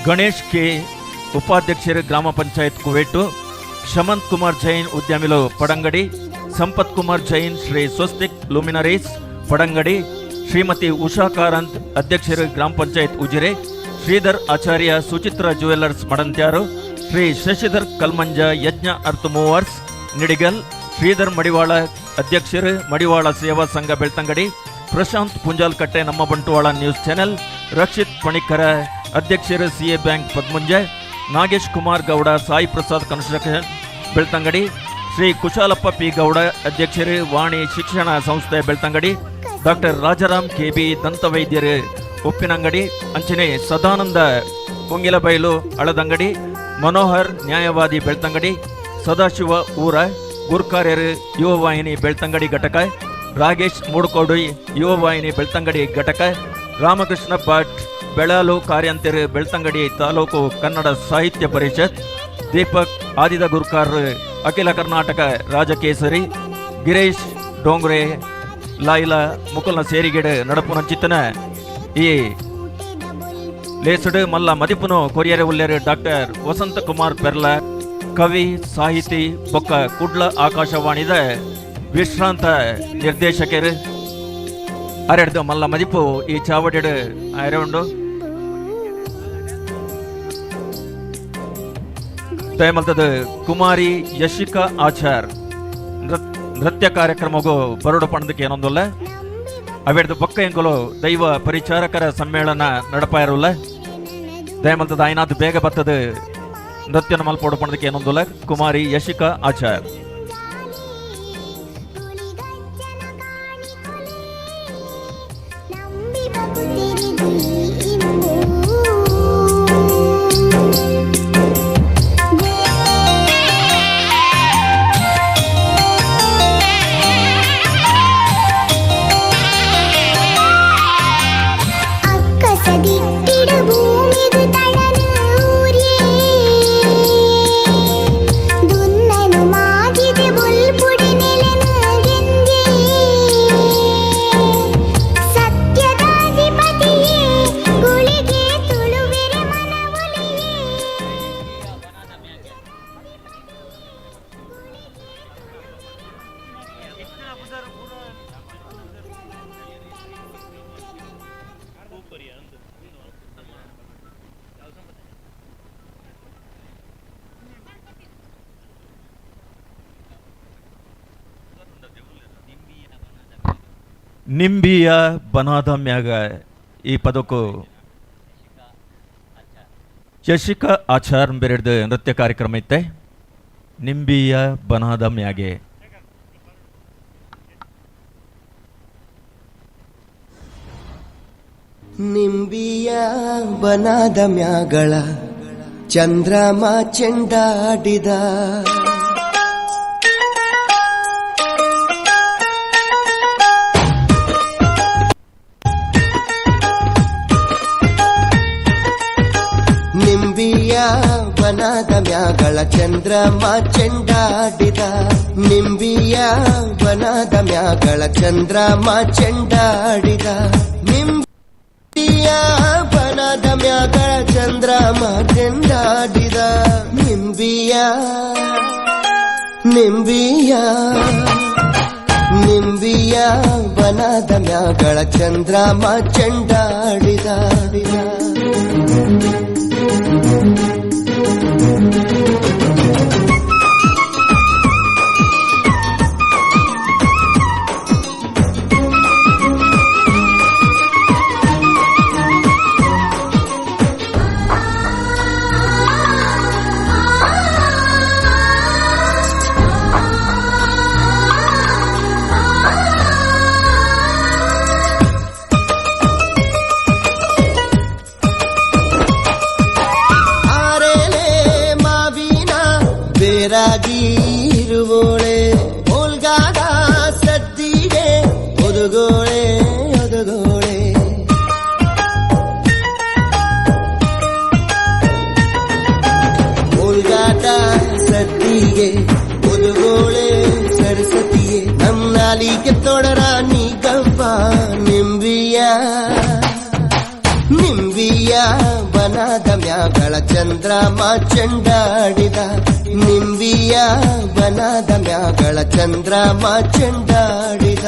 ಗಣೇಶ್ ಕೆ ಉಪಾಧ್ಯಕ್ಷರು ಗ್ರಾಮ ಪಂಚಾಯತ್ ಕುವೆಟ್ಟು ಶಮಂತ್ ಕುಮಾರ್ ಜೈನ್ ಉದ್ಯಮಿಲು ಪಡಂಗಡಿ ಸಂಪತ್ ಕುಮಾರ್ ಜೈನ್ ಶ್ರೀ ಸ್ವಸ್ತಿಕ್ ಲುಮಿನರೀಸ್ ಪಡಂಗಡಿ ಶ್ರೀಮತಿ ಉಷಾ ಕಾರಂತ್ ಅಧ್ಯಕ್ಷರು ಗ್ರಾಮ ಪಂಚಾಯತ್ ಉಜಿರೆ ಶ್ರೀಧರ್ ಆಚಾರ್ಯ ಸುಚಿತ್ರ ಜ್ಯುವೆಲ್ಲರ್ಸ್ ಮಡಂತ್ಯಾರು ಶ್ರೀ ಶಶಿಧರ್ ಕಲ್ಮಂಜ ಯಜ್ಞ ಅರ್ಥ ಮೂವರ್ಸ್ ನಿಡಿಗಲ್ ಶ್ರೀಧರ್ ಮಡಿವಾಳ ಅಧ್ಯಕ್ಷರು ಮಡಿವಾಳ ಸೇವಾ ಸಂಘ ಬೆಳ್ತಂಗಡಿ ಪ್ರಶಾಂತ್ ಪುಂಜಾಲ್ಕಟ್ಟೆ ನಮ್ಮ ಬಂಟ್ವಾಳ ನ್ಯೂಸ್ ಚಾನೆಲ್ ರಕ್ಷಿತ್ ಪಣಿಕರ ಅಧ್ಯಕ್ಷರು CA bank Padmunje Nagesh Kumar Gowda Sai Prasad construction Belthangady Shri Kushalappa P Gowda ಅಧ್ಯಕ್ಷರು ವಾಣಿ ಶಿಕ್ಷಣ ಸಂಸ್ಥೆ ಬೆಳ್ತಂಗಡಿ ಡಾಕ್ಟರ್ ರಾಜಾರಾಮ್ ಕೆಬಿ ದಂತವೈದ್ಯರು ಉಪ್ಪಿನಂಗಡಿ ಅಂಚನೆ ಸದಾನಂದ ಕುಂಗಿಲಬೈಲು ಅಳದಂಗಡಿ ಮನೋಹರ್ ನ್ಯಾಯವಾದಿ ಬೆಳ್ತಂಗಡಿ ಸದಾಶಿವ ಊರ ಗುರುಕಾರ್ಯರು ಯುವ ವಾಹಿನಿ ಬೆಳ್ತಂಗಡಿ ಘಟಕ ರಾಗೇಶ್ ಮೂಡ್ಕೋಡು ಯುವ ವಾಹಿನಿ ಬೆಳ್ತಂಗಡಿ ಘಟಕ ರಾಮಕೃಷ್ಣ ಭಟ್ ಬೆಳಾಲು ಕಾರ್ಯಂತರು ಬೆಳ್ತಂಗಡಿ ತಾಲೂಕು ಕನ್ನಡ ಸಾಹಿತ್ಯ ಪರಿಷತ್ ದೀಪಕ್ ಆದಿದ ಗುರುಕಾರ್ ಅಖಿಲ ಕರ್ನಾಟಕ ರಾಜಕೇಸರಿ ಗಿರೀಶ್ ಡೋಂಗ್ರೆ ಲಾಯ್ಲಾ ಮುಕುಲ್ನ ಸೇರಿಗೆಡೆ ನಡಪುನ ಚಿತ್ತನ ಈ ಲೇಸಡು ಮಲ್ಲ ಮದಿಪುನು ಕೊರಿಯರೆ ಉಲ್ಲೇರು ಡಾಕ್ಟರ್ ವಸಂತ ಕುಮಾರ್ ಪೆರ್ಲ ಕವಿ ಸಾಹಿತಿ ಬೊಕ್ಕ ಕುಡ್ಲ ಆಕಾಶವಾಣಿದ ವಿಶ್ರಾಂತ ನಿರ್ದೇಶಕರು ಅರೆಡ್ದು ಮಲ್ಲ ಮದಿಪು ಈ ಚಾವಡಿಡು ಅರೆಂಡು ದಯಮಲ್ತದ ಕುಮಾರಿ ಯಶಿಕಾ ಆಚಾರ್ ನೃತ್ಯ ಕಾರ್ಯಕ್ರಮಗೂ ಬರೋಡು ಪಣದಕ್ಕೆ ಏನೊಂದಲ್ಲ ಅವೆಡ್ದು ಬೊಕ್ಕ ಎಂಕಲು ದೈವ ಪರಿಚಾರಕರ ಸಮ್ಮೇಳನ ನಡಪ ಇರಲ್ಲ ದಯಮಲ್ತದ ಆಯ್ನಾದ್ ಬೇಗ ಬತ್ತದ ನೃತ್ಯನ ಮಲ್ಪೋಡು ಪಣದಕ್ಕೆ ಏನೊಂದಲ್ಲ ಕುಮಾರಿ ಯಶಿಕಾ ಆಚಾರ್ ನಿಂಬಿಯ ಬನಾದ ಮ್ಯಾಗ ಈ ಪದಕ್ಕೂ ಶಶಿಕಾ ಆಚಾರ್ ಬೆರೆದ ನೃತ್ಯ ಕಾರ್ಯಕ್ರಮ ಐತೆ. ನಿಂಬಿಯ ಬನಾದ ಮ್ಯಾಗೆ ನಿಂಬಿಯ ಬನಾದ ಮ್ಯಾಗಳ ಚಂದ್ರಮ ಚೆಂಡಾಡಿದ ನಿಂಬಿಯ ಬನದ ಮ್ಯಾಗಳ ಚಂದ್ರಮ ಚೆಂಡಾಡಿದ ನಿಂಬಿಯ ಬನದ ಮ್ಯಾಗಳ ಚಂದ್ರಮ ಚೆಂಡಾಡಿದ ನಿಂಬಿಯ ಬನದ ಮ್ಯಾಗಳ ಚಂದ್ರಮ ಚೆಂಡಾಡಿದ ನಿಂಬಿಯ ನಿಂಬಿಯ ನಿಂಬಿಯ ಬನದ ಮ್ಯಾಗಳ ಚಂದ್ರಮ ಚೆಂಡಾಡಿದ ರಾಗಿರುವೋಳೆ ಓಲ್ಗಾದ ಸದ್ದಿಗೆ ಒದಗೋಳೆ ಒದಗೋಳೆ ಓಲ್ಗಾದ ಸದ್ದಿಗೆ ಒದಗೋಳೆ ಸರಸ್ವತಿಗೆ ನಮ್ಮ ನಾಲಿಗೆ ತೊಡರ ನೀ ಗಂಪ ನಿಂಬಿಯ ನಿಂಬಿಯ ಬನದ ಮ್ಯಾಗಳ ಚಂದ್ರಮ ಚೆಂಡಾಡಿದ ನಿಂಬಿಯ ಬನದ ಮ್ಯಾಗಳ ಚಂದ್ರಮ ಚೆಂಡಾಡಿದ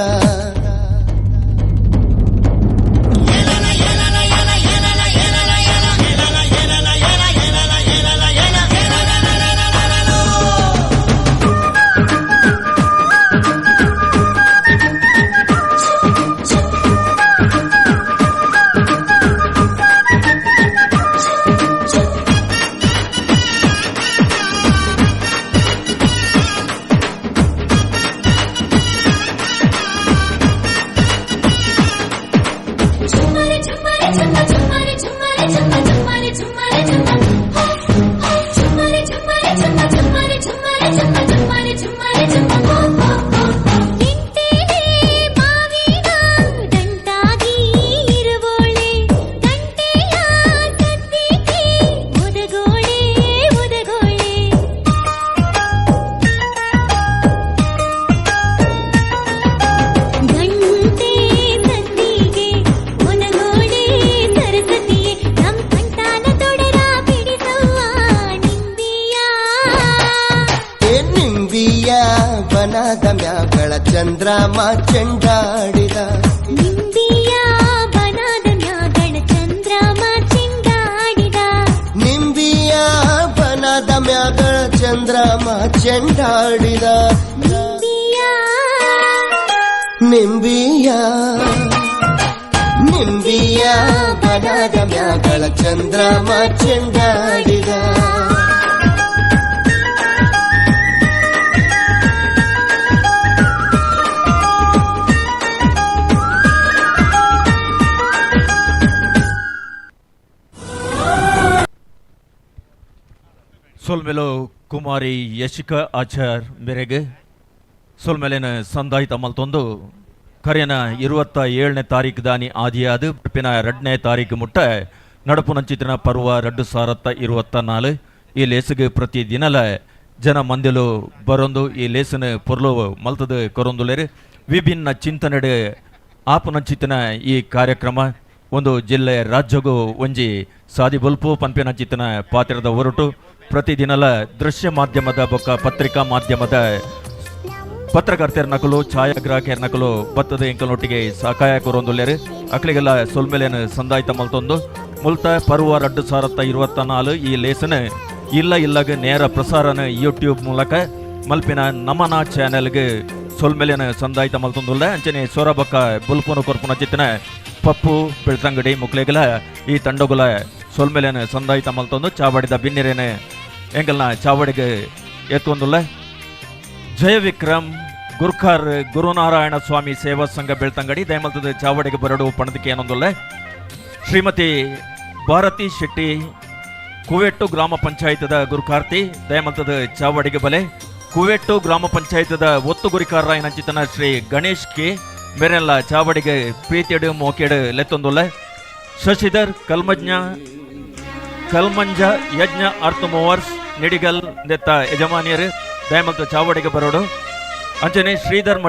ಬನದ ಮ್ಯಾಗಳ ಚಂದ್ರಮ ಚೆಂಡಾಡಿದ ನಿಂಬಿಯ ಬನದ ಮ್ಯಾಗಳ ಚಂದ್ರಮ ಚೆಂಡಾಡಿದ ನಿಂಬಿಯ ಬನದ ಮ್ಯಾಗಳ ಚಂದ್ರಮ ಚೆಂಡಾಡಿದ ನಿಂಬಿಯ ನಿಂಬಿಯ ಬನದ ಮ್ಯಾಗಳ ಚಂದ್ರಮ ಚೆಂಡಾಡಿದ ಸೋಲ್ಮೆಲು ಕುಮಾರಿ ಯಶಿಕಾ ಆಚಾರ್ ಮೇರೆಗೆ ಸೋಲ್ಮೆಲೆನ ಸಂದಾಯಿತ ಮಲ್ತೊಂದು ಕರೆಯನ 27ನೇ ತಾರೀಕು ದಾನಿ ಆದಿಯಾದ ಪಿನ 2ನೇ ತಾರೀಕು ಮುಟ್ಟ ನಡಪು ನಂಚಿತಿನ ಪರ್ವ 2024 ಈ ಲೇಸಿಗೆ ಪ್ರತಿ ದಿನಲ ಜನ ಮಂದಿಲು ಬರೊಂದು ಈ ಲೇಸಿನ ಪೊರ್ಲು ಮಲ್ತದ ಕೊರೊಂದುಲೇರು ವಿಭಿನ್ನ ಚಿಂತನೆಡೆ ಆಪು ನಂಚಿತಿನ ಈ ಕಾರ್ಯಕ್ರಮ ಒಂದು ಜಿಲ್ಲೆ ರಾಜ್ಯಗೂ ಒಂಜಿ ಸಾದಿ ಬಲ್ಪು ಪಂಪಿನ ಚಿತ್ತನ ಪಾತ್ರದ ಹೊರಟು ಪ್ರತಿದಿನಲ ದೃಶ್ಯ ಮಾಧ್ಯಮದ ಬೊಕ್ಕ ಪತ್ರಿಕಾ ಮಾಧ್ಯಮದ ಪತ್ರಕರ್ತರ ನಕಲು ಛಾಯಾಗ್ರಾಹಕರ ನಕಲು ಬತ್ತದ ಎಂಕಲೊಟ್ಟಿಗೆ ಸಹಾಯ ಕೊರೊಂದುಲ್ಲೇರು ಅಕ್ಲಿಗೆಲ್ಲ ಸೊಲ್ಮೆಲೆನ ಸಂದಾಯಿತ ಮಲ್ತೊಂದು ಮುಲ್ತ ಪರ್ವ 2024 ಈ ಲೇಸನ ಇಲ್ಲಗೆ ನೇರ ಪ್ರಸಾರನ ಯೂಟ್ಯೂಬ್ ಮೂಲಕ ಮಲ್ಪಿನ ನಮನ ಚಾನೆಲ್ಗೆ ಸೊಲ್ಮೆಲೆನ ಸಂದಾಯಿತ ಮಲ್ತೊಂದುಲ್ಲ ಅಂಚನೆ ಸೊರಬಕ್ಕ ಬುಲ್ಪುನ ಕೊರ್ಪುನ ಚಿತ್ತನ ಪಪ್ಪು ಬೆಳ್ತಂಗಡಿ ಮುಕ್ಲೆಗಲ ಈ ತಂಡಗುಲ ಸೊಲ್ಮೆಲೆನ ಸಂದಾಯಿತ ಮಲ್ತೊಂದು ಚಾವಡಿದ ಬಿನ್ನಿರೇನೆ ಎಂಕಲ್ನ ಚಾವಡಿಗೆ ಎತ್ತೊಂದುಲ್ಲ ಜಯ ವಿಕ್ರಮ್ ಗುರ್ಖಾರ್ ಗುರುನಾರಾಯಣ ಸ್ವಾಮಿ ಸೇವಾ ಸಂಘ ಬೆಳ್ತಂಗಡಿ ದಯಮಲ್ತದ ಚಾವಡಿಗೆ ಬರಡು ಪಣದಕ್ಕೆ ಏನೊಂದುಲ್ಲ ಶ್ರೀಮತಿ ಭಾರತಿ ಶೆಟ್ಟಿ ಕುವೆಟ್ಟು ಗ್ರಾಮ ಪಂಚಾಯತದ ಗುರುಕಾರ್ತಿ ದಯಮಲ್ತದ ಚಾವಡಿಗೆ ಬಲೆ ಕುವೆಟ್ಟು ಗ್ರಾಮ ಪಂಚಾಯತದ ಒತ್ತು ಗುರಿಕಾರ ಏನಂಚಿತನ ಶ್ರೀ ಗಣೇಶ್ ಕೆ ಮೇರೆಲ್ಲ ಚಾವಡಿಗೆ ಪ್ರೀತಿಯಡು ಮೋಕೆಡು ಲೆತ್ತೊಂದುಲ್ಲ ಶಶಿಧರ್ ಕಲ್ಮಂಜ ಯಜ್ಞ ಅರ್ಥ ಮೂವರ್ಸ್ ನಿಡಿಗಲ್ ನೆತ್ತ ಯಜಮಾನಿಯರು ದಯಮಲ್ತ ಚಾವಡಿಗೆ ಬರೋಡು ಅಂಚನೆ ಶ್ರೀಧರ್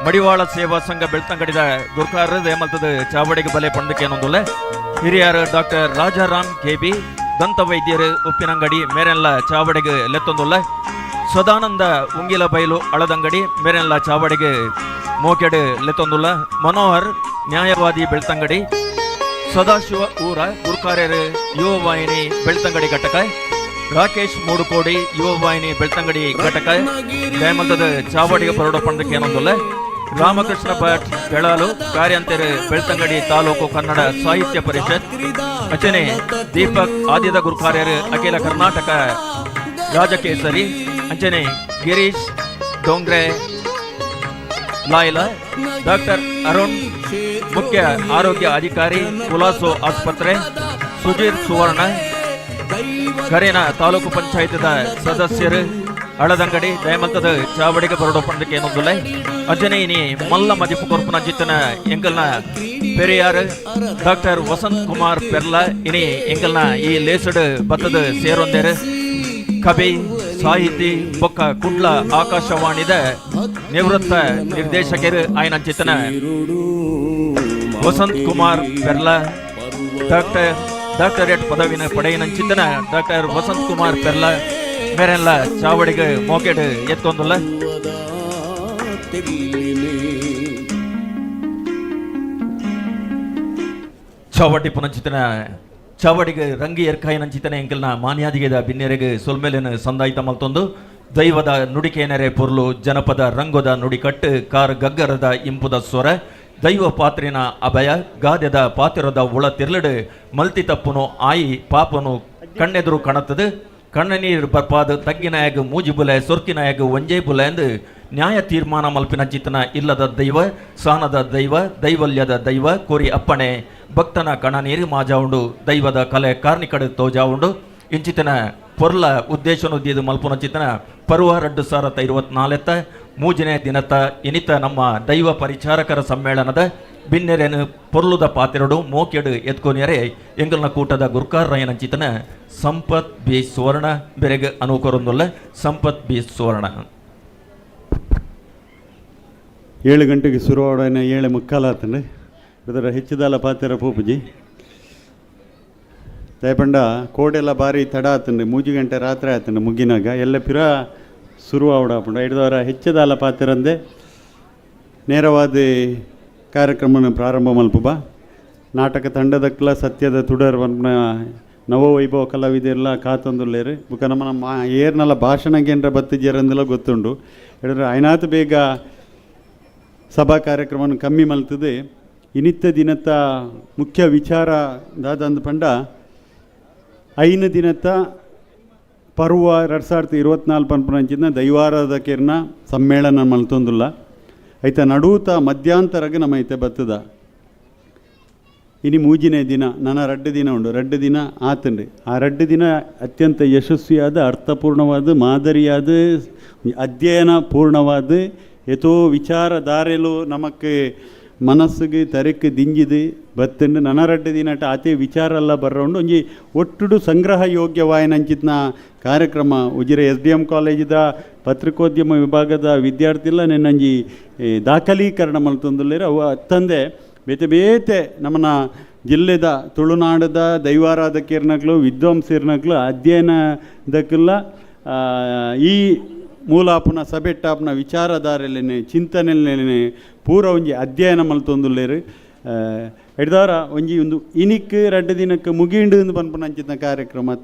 ಮಡಿವಾಳ ಸೇವಾ ಸಂಘ ಬೆಳ್ತಂಗಡಿದ ಗುರ್ಕಾರ ದಯಮಲ್ತದ ಚಾವಡಿಗೆ ಬಲೆ ಪಂಡಕ್ಕೆ ಏನೊಂದುಲ್ಲ ಹಿರಿಯರು ಡಾಕ್ಟರ್ ರಾಜಾರಾಮ್ ಕೆಬಿ ದಂತ ವೈದ್ಯರು ಉಪ್ಪಿನಂಗಡಿ ಮೇರೆಲ್ಲ ಚಾವಡಿಗೆ ಲೆತ್ತೊಂದುಲ್ಲ ಸದಾನಂದ ಉಂಗಿಲ ಬೈಲು ಅಳದಂಗಡಿ ಮೇರೆಲ್ಲ ಚಾವಡಿಗೆ ಮೋಕೆಡು ಲೆತ್ತೊಂದುಲ್ಲ ಮನೋಹರ್ ನ್ಯಾಯವಾದಿ ಬೆಳ್ತಂಗಡಿ ಸದಾಶಿವ ಊರ ಗುರುಕಾರ್ಯರು ಯುವ ವಾಹಿನಿ ಬೆಳ್ತಂಗಡಿ ಘಟಕ ರಾಕೇಶ್ ಮೂಡುಕೋಡಿ ಯುವ ವಾಹಿನಿ ಬೆಳ್ತಂಗಡಿ ಘಟಕ ದಯಮಲ್ತದ ಚಾವಡಿಗೆ ಬರೋಡ ಪಂಡಕ್ಕೆ ಏನೊಂದುಲ್ಲ ರಾಮಕೃಷ್ಣ ಭಟ್ ಬೆಳಾಲು ಕಾರ್ಯಾಂತರು ಬೆಳ್ತಂಗಡಿ ತಾಲೂಕು ಕನ್ನಡ ಸಾಹಿತ್ಯ ಪರಿಷತ್ ಅಚನೆ ದೀಪಕ್ ಆದ್ಯದ ಗುರುಕಾರ್ಯರು ಅಖಿಲ ಕರ್ನಾಟಕ ರಾಜಕೇಸರಿ ಅಂಚನೆ ಗಿರೀಶ್ ಡೋಂಗ್ರೆ ಲಾಯ್ಲ ಡಾಕ್ಟರ್ ಅರುಣ್ ಮುಖ್ಯ ಆರೋಗ್ಯ ಅಧಿಕಾರಿ ಕುಲಾಸೋ ಆಸ್ಪತ್ರೆ ಸುಧೀರ್ ಸುವರ್ಣ ಕರೇನ ತಾಲೂಕು ಪಂಚಾಯತದ ಸದಸ್ಯರು ಅಳದಂಗಡಿ ದಯಮಂತದ ಚಾವಡಿಗೆ ಬರೋಡ ಪಂಡಕ್ಕೆ ಏನೊಂದುಲ್ಲ ಅಜನೇನಿ ಮಲ್ಲ ಮದಿಪು ಕೊರ್ಪುನ ಜಿತ್ತನ ಎಂಕಲ್ನ ಪೆರಿಯಾರ್ ಡಾಕ್ಟರ್ ವಸಂತ್ ಕುಮಾರ್ ಪೆರ್ಲಾ ಇನಿ ಎಂಕಲ್ನ ಈ ಲೇಸಡ್ ಬತ್ತದ ಸೇರೊಂದೇರು ಕವಿ ಸಾಹಿತಿ ಬೊಕ್ಕ ಕುಡ್ಲ ಆಕಾಶವಾಣಿದ ನಿವೃತ್ತ ನಿರ್ದೇಶಕರು ಆಯ್ನ ಚಿತ್ತನ ವಸಂತ್ ಕುಮಾರ್ ಪೆರ್ಲಾ ಡಾಕ್ಟರೇಟ್ ಪದವಿನ ಪಡೆಯಿನ ಚಿತ್ತನ ಡಾಕ್ಟರ್ ವಸಂತ್ ಕುಮಾರ್ ಪೆರ್ಲಾ ಮೇರೆಲ್ಲ ಚಾವಡಿಗೆ ಮೋಕೆಡ್ ಎತ್ತೊಂದುಲ್ಲ ಚಾವಡಿ ಪುನಂಚಿತನ ಚಾವಡಿಗೆ ರಂಗಿ ಎರ್ಕಾಯಿನ ಚಿತನ ಎಂಕಲ್ನ ಮಾನ್ಯಾದಿಗೆದ ಬಿನ್ನೆರೆಗೆ ಸೊಲ್ಮೆಲೆನ ಸಂದಾಯಿತ ಮಲ್ತೊಂದು ದೈವದ ನುಡಿಕೇನರೆ ಪೊರ್ಲು ಜನಪದ ರಂಗೋದ ನುಡಿಕಟ್ಟು ಕಾರ್ ಗಗ್ಗರದ ಇಂಪುದ ಸ್ವರ ದೈವ ಪಾತ್ರಿನ ಅಭಯ ಗಾದ್ಯದ ಪಾತಿರದ ಉಳ ತಿರ್ಲಡು ಮಲ್ತಿ ತಪ್ಪುನು ಆಯಿ ಪಾಪನು ಕಣ್ಣೆದುರು ಕಾಣುತ್ತದೆ ಕಣ್ಣ ನೀರು ಬರ್ಪಾದ ತಗ್ಗಿನಾಯಗ ಮೂಜಿಬುಲೆ ಸೊರ್ಕಿನಾಯಗ ಒಂಜೇ ಬುಲೆ ಎಂದು ನ್ಯಾಯ ತೀರ್ಮಾನ ಮಲ್ಪಿನ ಚಿತ್ತನ ಇಲ್ಲದ ದೈವ ಸಾನದ ದೈವ ದೈವಲ್ಯದ ದೈವ ಕೋರಿ ಅಪ್ಪಣೆ ಭಕ್ತನ ಕಣ ನೀರು ಮಾಜಾವುಂಡು ದೈವದ ಕಲೆ ಕಾರ್ಣಿಕಡು ತೋಜಾವುಂಡು ಇಂಚಿತನ ಪೊರ್ಲ ಉದ್ದೇಶನುದ್ಯದು ಮಲ್ಪುನ ಚಿತ್ತನ ಪರ್ವ 2024 ಮೂಜನೇ ದಿನತ ಇನಿತ ನಮ್ಮ ದೈವ ಪರಿಚಾರಕರ ಸಮ್ಮೇಳನದ ಬಿನ್ನೆರೆನು ಪೊರ್ಲುದ ಪಾತಿರಡು ಮೋಕೆಡು ಎತ್ಕೊನಿಯರೆ ಎಂಗಲ್ನ ಕೂಟದ ಗುರ್ಕಾರಯ್ಯನ ಚಿತ್ತನ ಸಂಪತ್ ಬಿ ಸುವರ್ಣ ಬೆರೆಗೆ ಅನುಕರೊಂದುಲ್ಲ ಸಂಪತ್ ಬಿ ಸುವರ್ಣ 7 ಗಂಟೆಗೆ ಶುರುವಾಡೋಣ 7:45 ಆತಂಡೆ ಇದರ ಹೆಚ್ಚಿದಾಲ ಪಾತಿರ ಪೂಪುಜಿ ದಯಪಂಡ ಕೋಡೆಲ್ಲ ಭಾರಿ ತಡ ಆತಂಡೆ 3 ಗಂಟೆ ರಾತ್ರಿ ಆತಂಡೆ ಮುಗಿನಾಗ ಎಲ್ಲ ಪಿರ ಶುರುವಾವಡಾಪುಂಡ ಹಿಡಿದವರ ಹೆಚ್ಚದಾಲ ಪಾತಿರಂದೆ ನೇರವಾದ ಕಾರ್ಯಕ್ರಮ ಪ್ರಾರಂಭ ಮಲ್ಪುಬ ನಾಟಕ ತಂಡದಕ್ಕಲ ಸತ್ಯದ ತುಡರ್ ವನ್ಪನ ನವವೈಭವ ಕಲಾವಿದೆಲ್ಲ ಕಾತೊಂದುಲ್ಲೇರು ಬುಕ ನಮ್ಮ ಏರ್ನಲ್ಲ ಭಾಷಣಗೇಂದ್ರ ಬತ್ತಿಜರಂದೆಲ್ಲ ಗೊತ್ತುಂಡು ಹೇಳಿದ್ರೆ ಐನಾತು ಬೇಗ ಸಭಾ ಕಾರ್ಯಕ್ರಮ ಕಮ್ಮಿ ಮಲ್ತದೆ ಇನಿತ್ತ ದಿನತ್ತ ಮುಖ್ಯ ವಿಚಾರ ದಾದಂದು ಪಂಡ ಐನ ದಿನತ್ತ ಪರ್ವ 2024 ಪನ್ಪುನಂಚಿನ ದೈವಾರಾಧಕರ್ನ ಸಮ್ಮೇಳನ ಮಲ್ತೊಂದುಲ್ಲ ಐತ ನಡೂತ ಮಧ್ಯಾಂತರಗೆ ನಮ್ಮ ಐತೆ ಬತ್ತದ ಇನಿ ಮೂಜಿನೇ ದಿನ ನನ್ನ 2 ದಿನ ಉಂಡು 2 ದಿನ ಆತುಂಡು ಆ 2 ದಿನ ಅತ್ಯಂತ ಯಶಸ್ವಿಯಾದ ಅರ್ಥಪೂರ್ಣವಾದ ಮಾದರಿಯಾದ ಅಧ್ಯಯನ ಪೂರ್ಣವಾದ ಎತೋ ವಿಚಾರಧಾರೆಲು ನಮಕ್ ಮನಸ್ಸಿಗೆ ತರಕ್ಕೆ ದಿಂಜಿದು ಬತ್ತುಂಡು ನನ್ನ 2 ದಿನ ಆತೆ ವಿಚಾರ ಎಲ್ಲ ಬರ್ರೌಂಡು ಒಂಜಿ ಒಟ್ಟುಡು ಸಂಗ್ರಹ ಯೋಗ್ಯವಾಯನಂಚಿತ್ನ ಕಾರ್ಯಕ್ರಮ ಉಜಿರೆ SDM ಕಾಲೇಜಿದ ಪತ್ರಿಕೋದ್ಯಮ ವಿಭಾಗದ ವಿದ್ಯಾರ್ಥಿಲ್ಲ ನೆನ್ನಂಜಿ ದಾಖಲೀಕರಣ ಮಲ್ತೊಂದುಲ್ಲೇರು ಅವು ಅತ್ತಂದೆ ಬೇತೆ ಬೇತೆ ನಮ್ಮನ ಜಿಲ್ಲೆದ ತುಳುನಾಡದ ದೈವಾರಾಧಕರ್ನಕ್ಲು ವಿದ್ವಾಂಸರ್ನಕ್ಲು ಅಧ್ಯಯನದಕ್ಕೆಲ್ಲ ಈ ಮೂಲಾಪುನ ಸಭೆಟ್ಟಾಪುನ ವಿಚಾರಧಾರೆಲೇನೆ ಚಿಂತನೆಲೇನೆ ಪೂರ ಒಂಜಿ ಅಧ್ಯಯನ ಮಲ್ತೊಂದುಲ್ಲೇರು ಹಿಡ್ದವರ ಒಂಜಿ ಒಂದು ಇನಿಕ್ 2 ದಿನಕ್ಕೆ ಮುಗಿಂಡು ಪನ್ಪುನ ಅಂಚಿನ ಕಾರ್ಯಕ್ರಮ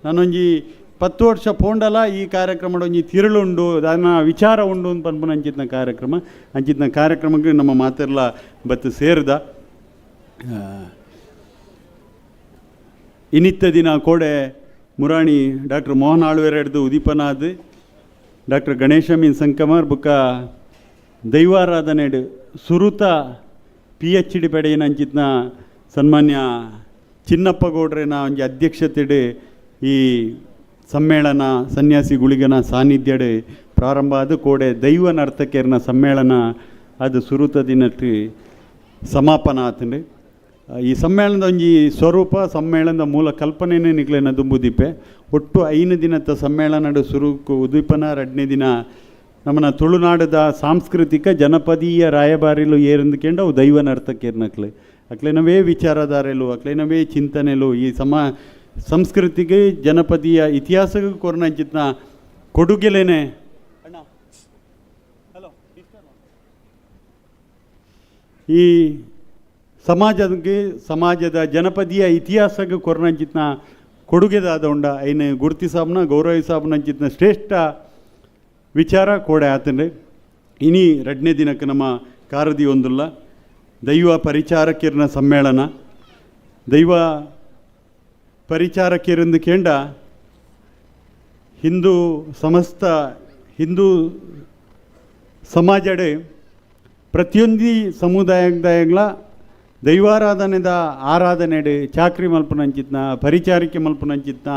ನಾನೊಂಜಿ 10 ವರ್ಷ ಪೋಂಡಲ ಈ ಕಾರ್ಯಕ್ರಮದ ಒಂಜಿ ತಿರುಳುಂಡು ಅದನ್ನ ವಿಚಾರ ಉಂಡು ಪನ್ಪುನ ಅಂಚಿನ ಕಾರ್ಯಕ್ರಮಕ್ಕೆ ನಮ್ಮ ಮಾತೆಲ್ಲ ಬತ್ತು ಸೇರಿದ ಇನಿತ್ತ ದಿನ ಕೋಡೆ ಮುರಾಣಿ ಡಾಕ್ಟರ್ ಮೋಹನ್ ಆಳ್ವೇರ್ ಹಿಡ್ದು ಉದೀಪನಾಥ್ ಡಾಕ್ಟರ್ ಗಣೇಶ ಮೀನ್ ಸಂಕಮರ್ ಬುಕ್ಕ ದೈವಾರಾಧನೆಡು ಸುರುತ PhD ಪಡೆಯಿನ ಅಂಚಿತ್ನ ಸನ್ಮಾನ್ಯ ಚಿನ್ನಪ್ಪ ಗೌಡ್ರೇನ ಒಂಜಿ ಅಧ್ಯಕ್ಷತೆಡು ಈ ಸಮ್ಮೇಳನ ಸನ್ಯಾಸಿ ಗುಳಿಗನ ಸಾನ್ನಿಧ್ಯಡು ಪ್ರಾರಂಭ ಆದ ಕೋಡೆ ದೈವ ನರ್ತಕೇರ್ನ ಸಮ್ಮೇಳನ ಅದು ಸುರುತ ದಿನಟ್ಟು ಸಮಾಪನ ಆತಂಡು ಈ ಸಮ್ಮೇಳನದ ಒಂಜಿ ಸ್ವರೂಪ ಸಮ್ಮೇಳನದ ಮೂಲ ಕಲ್ಪನೆನೇ ನಿಗ್ಲೇನ ದುಂಬುದಿಪ್ಪೆ ಒಟ್ಟು 5 ದಿನದ ಸಮ್ಮೇಳನಡು ಸುರುಕು ಉದ್ದೀಪನ 2ನೇ ದಿನ ನಮ್ಮನ ತುಳುನಾಡದ ಸಾಂಸ್ಕೃತಿಕ ಜನಪದೀಯ ರಾಯಭಾರಿಲು ಏರಂದುಕೊಂಡು ಅವು ದೈವ ನರ್ತಕೇರ್ನಕ್ಲೆ ಅಕ್ಲೇನವೇ ವಿಚಾರಧಾರೆಲು ಅಕ್ಲೇನವೇ ಚಿಂತನೆಲು ಈ ಸಂಸ್ಕೃತಿಗೆ ಜನಪದೀಯ ಇತಿಹಾಸಕ್ಕೆ ಕೊರನಂಚಿತ್ನ ಕೊಡುಗೆಲೇನೆ ಈ ಸಮಾಜದ ಜನಪದೀಯ ಇತಿಹಾಸಕ್ಕೆ ಕೊರನಂಚಿತ್ನ ಕೊಡುಗೆದಾದ ಉಂಡ ಐನು ಗುರುತಿಸಾಬ್ನ ಗೌರವಿಸಾಬ್ನಂಚಿತ್ನ ಶ್ರೇಷ್ಠ ವಿಚಾರ ಕೋಡೆ ಆತಂಡೆ ಇನಿ 2ನೇ ದಿನಕ್ಕೆ ನಮ್ಮ ಕಾರದಿ ಒಂದುಲ್ಲ ದೈವ ಪರಿಚಾರಕಿರ್ನ ಸಮ್ಮೇಳನ ದೈವ ಪರಿಚಾರಕಿರಂದು ಕೇಂಡ ಸಮಸ್ತ ಹಿಂದೂ ಸಮಾಜಡೆ ಪ್ರತಿಯೊಂದು ಸಮುದಾಯಗಳ ದೈವಾರಾಧನೆದ ಆರಾಧನೆಡು ಚಾಕ್ರಿ ಮಲ್ಪನಂಚಿತ್ನ ಪರಿಚಾರಿಕೆ ಮಲ್ಪನಂಚಿತ್ನ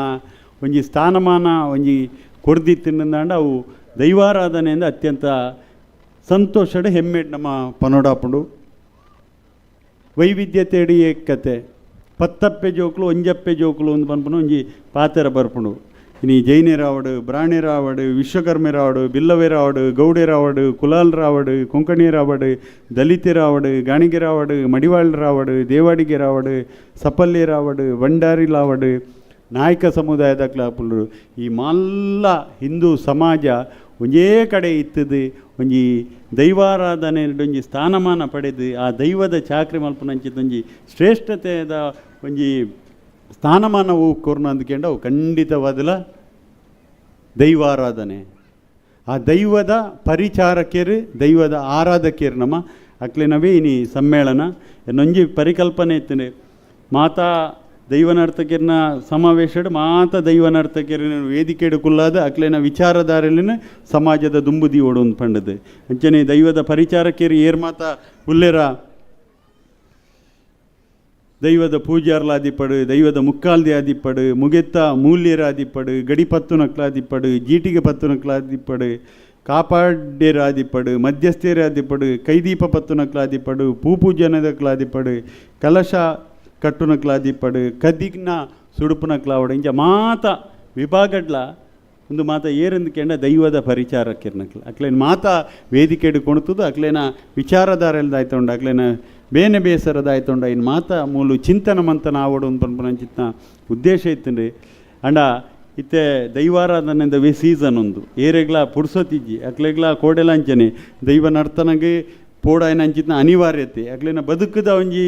ಒಂಜಿ ಸ್ಥಾನಮಾನ ಒಂಜಿ ಕೊಡ್ದಿತ್ತಿಂದ ಅವು ದೈವಾರಾಧನೆಯಿಂದ ಅತ್ಯಂತ ಸಂತೋಷದ ಹೆಮ್ಮೆ ನಮ್ಮ ಪನೋಡಾಪುಂಡು ವೈವಿಧ್ಯತೆಯಡಿ ಏಕತೆ 10 ಜೋಕ್ಲು 1 ಜೋಕ್ಲು ಅಂತ ಪನ್ಪುನ ಒಂಜಿ ಪಾತೆರ ಬರ್ಪುಂಡು ಇನಿ ಜೈನೆ ರಾವಡು ಬ್ರಾಣೆ ರಾವಡು ವಿಶ್ವಕರ್ಮೆ ರಾವಡು ಬಿಲ್ಲವೆ ರಾವಡು ಗೌಡೆ ರಾವಡು ಕುಲಾಲ್ ರಾವಡು ಕೊಂಕಣಿ ರಾವಡು ದಲಿತೆ ರಾವಡು ಗಾಣಿಗೆ ರಾವಡು ಮಡಿವಾಳ್ ರಾವಡು ದೇವಾಡಿಗೆ ರಾವಡು ಸಪಲ್ಯ ರಾವಡು ಭಂಡಾರಿ ರಾವಡು ನಾಯಕ ಸಮುದಾಯದ ಕ್ಲಾಪುಲ್ರು ಈ ಮಲ್ಲ ಹಿಂದೂ ಸಮಾಜ ಒಂಜೇ ಕಡೆ ಇತ್ತದು ಒಂಜಿ ದೈವಾರಾಧನೆ ಒಂಜಿ ಸ್ಥಾನಮಾನ ಪಡೆದು ಆ ದೈವದ ಚಾಕ್ರಿ ಮಲ್ಪನಂಚಿದೊಂಜಿ ಶ್ರೇಷ್ಠತೆದ ಒಂಜಿ ಸ್ಥಾನಮಾನವು ಕೊರ್ನ ಅಂದ್ಕೊಂಡು ಅವು ಖಂಡಿತವಾದಲ ದೈವಾರಾಧನೆ ಆ ದೈವದ ಪರಿಚಾರಕರು ದೈವದ ಆರಾಧಕರು ನಮ್ಮ ಅಕ್ಲೇನವೇ ಇನಿ ಸಮ್ಮೇಳನ ನೊಂಜಿ ಪರಿಕಲ್ಪನೆ ಇತ್ತನೆ ಮಾತಾ ದೈವನರ್ತಕರ್ನ ಸಮಾವೇಶಡು ಮಾತ ದೈವನರ್ತಕರಿನ ವೇದಿಕೆಡು ಕುಲ್ಲಾದ ಅಕ್ಲೇನ ವಿಚಾರಧಾರೆಲಿನ ಸಮಾಜದ ದುಂಬುದಿ ಓಡೊಂದು ಪಂಡದು ಅಂಚನೆ ದೈವದ ಪರಿಚಾರಕರು ಏರ್ ಮಾತ ಉಲ್ಲೆರ ದೈವದ ಪೂಜಾರ್ಲಾದಿಪ್ಪಡು ದೈವದ ಮುಕ್ಕಾಲ್ದಿ ಆದಿಪ್ಪಡು ಮುಗೆತ್ತ ಮೂಲ್ಯರಾದಿಪ್ಪಡು ಗಡಿಪತ್ತುನಕ್ಲಾದಿಪ್ಪಡು ಜೀಟಿಗೆ ಪತ್ತುನಕ್ಲಾದಿಪ್ಪಡು ಕಾಪಾಡ್ಯರಾದಿಪ್ಪಡು ಮಧ್ಯಸ್ಥರಾದಿಪ್ಪಡು ಕೈದೀಪ ಪತ್ತುನಕ್ಲಾದಿಪ್ಪಡು ಪೂಪೂಜನದಕ್ಲಾದಿಪ್ಪಡು ಕಲಶ ಕಟ್ಟುನಕ್ಲಾದಿಪ್ಪಡು ಕದಿಗ್ನ ಸುಡುಪುನಕ್ಲಾವಡು ಇಂಚ ಮಾತ ವಿಭಾಗಡ್ಲ ಒಂದು ಮಾತ ಏರೆಂದುಕೊಂಡ ದೈವದ ಪರಿಚಾರಕ್ಕಿರ್ನಕ್ಲ ಅಕ್ಲೇನ ಮಾತ ವೇದಿಕೆಡು ಕೊಣುತ್ತದು ಅಕ್ಲೇನ ವಿಚಾರಧಾರೆಲ್ದಾಯ್ತುಂಡು ಅಕ್ಲೇನ ಬೇನೆ ಬೇಸರದಾಯ್ತುಂಡ ಇನ್ನು ಮಾತ ಮೂಲು ಚಿಂತನ ಮಂತನ ಆವಡು ಒಂದು ಪನ್ಪನಂಚಿತ್ನ ಉದ್ದೇಶ ಇತ್ತಂಡು ಅಂಡ ಇತ್ತೆ ದೈವಾರಾಧನೆದ ಸೀಸನ್ ಒಂದು ಏರೆಗ್ಲ ಪುಡ್ಸೋತಿಜ್ಜಿ ಅಕ್ಲೆಗ್ಲ ಕೋಡೆಲಾಂಚನೆ ದೈವ ನರ್ತನಗೆ ಪೋಡಾಯನ ಅಂಚಿತ್ನ ಅನಿವಾರ್ಯತೆ ಅಕ್ಲೇನ ಬದುಕದ ಒಂಜಿ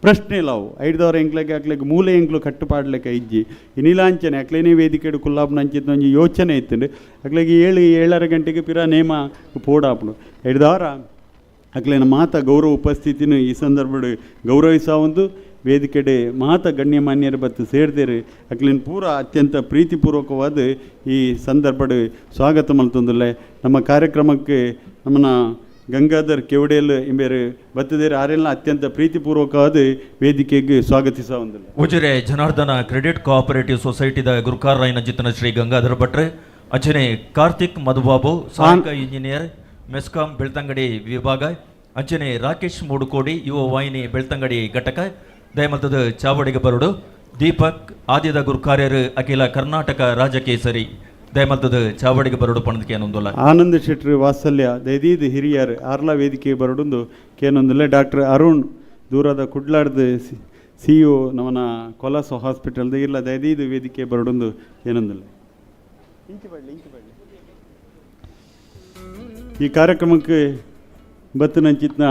ಪ್ರಶ್ನೆ ಇಲ್ಲ ಅವು ಐದವರ ಎಂಕ್ಲೆಗೆ ಅಕ್ಲೆಗೆ ಮೂಲೆ ಎಂಕ್ಲು ಕಟ್ಟುಪಾಡ್ಲೆಕ್ಕ ಇಜ್ಜಿ ಇನ್ನಿಲಾಂಚನೆ ಅಕ್ಲೇನೇ ವೇದಿಕೆಡು ಕುಲ್ಲಾಪ್ನ ಅಂಚಿತ್ನ ಒಂಜಿ ಯೋಚನೆ ಇತ್ತಂಡು ಅಕ್ಲೆಗೆ 7-7:30 ಗಂಟೆಗೆ ಪಿರ ನೇಮ ಪೋಡಾಪ್ನು ಐದವರ ಅಕ್ಲೇನ ಮಾತ ಗೌರವ ಉಪಸ್ಥಿತಿನೂ ಈ ಸಂದರ್ಭ ಗೌರವಿಸ ಒಂದು ವೇದಿಕೆಡೆ ಮಾತ ಗಣ್ಯಮಾನ್ಯರ ಬತ್ತು ಸೇರ್ದೇರು ಅಕ್ಲೇನ ಪೂರ ಅತ್ಯಂತ ಪ್ರೀತಿಪೂರ್ವಕವಾದ ಈ ಸಂದರ್ಭ ಸ್ವಾಗತ ಮಲ್ತೊಂದುಲ್ಲೆ ನಮ್ಮ ಕಾರ್ಯಕ್ರಮಕ್ಕೆ ನಮ್ಮನ್ನ ಗಂಗಾಧರ್ ಕೆವಡೇಲ್ ಎಂಬೇರು ಬತ್ತದೇರು ಆರೆಲ್ಲ ಅತ್ಯಂತ ಪ್ರೀತಿಪೂರ್ವಕವಾದ ವೇದಿಕೆಗೆ ಸ್ವಾಗತಿಸ ಒಂದಿಲ್ಲ. ಉಜಿರೆ ಜನಾರ್ದನ ಕ್ರೆಡಿಟ್ ಕೋಆಪರೇಟಿವ್ ಸೊಸೈಟಿದ ಗುರುಕಾರಾಯನ ಜಿತನ ಶ್ರೀ ಗಂಗಾಧರ ಭಟ್ರೆ ಅಂಚನೆ ಕಾರ್ತಿಕ್ ಮಧುಬಾಬು ಸಹಾಯಕ ಇಂಜಿನಿಯರ್ ಮೆಸ್ಕಾಂ ಬೆಳ್ತಂಗಡಿ ವಿಭಾಗ ಅಂಚನೆ ರಾಕೇಶ್ ಮೂಡುಕೋಡಿ ಯುವ ವಾಹಿನಿ ಬೆಳ್ತಂಗಡಿ ಘಟಕ ದಯಮಲ್ತದ ಚಾವಡಿಗೆ ಬರುಡು ದೀಪಕ್ ಆದ್ಯದ ಗುರುಕಾರ್ಯರು ಅಖಿಲ ಕರ್ನಾಟಕ ರಾಜಕೇಸರಿ ದಯಮಲ್ತದ ಚಾವಡಿಗೆ ಬರುಡು ಪಣದಕ್ಕೆ ಏನೊಂದಲ್ಲ. ಆನಂದ್ ಶೆಟ್ಟಿ ವಾತ್ಸಲ್ಯ ದೈದೀದ್ ಹಿರಿಯರು ಆರ್ಲ ವೇದಿಕೆಗೆ ಬರುಡು ಕೇನೊಂದಿಲ್ಲ. ಡಾಕ್ಟರ್ ಅರುಣ್ ದೂರದ ಕುಡ್ಲಾಡ್ದು CEO ನಮ್ಮನ ಕೊಲಾಸ್ ಹಾಸ್ಪಿಟಲ್ದ ಇಲ್ಲ ದೈದೀದ್ ವೇದಿಕೆ ಬರುಡು ಏನೊಂದಿಲ್ಲ. ಈ ಕಾರ್ಯಕ್ರಮಕ್ಕೆ ಬತ್ತನಂಚಿತ್ನ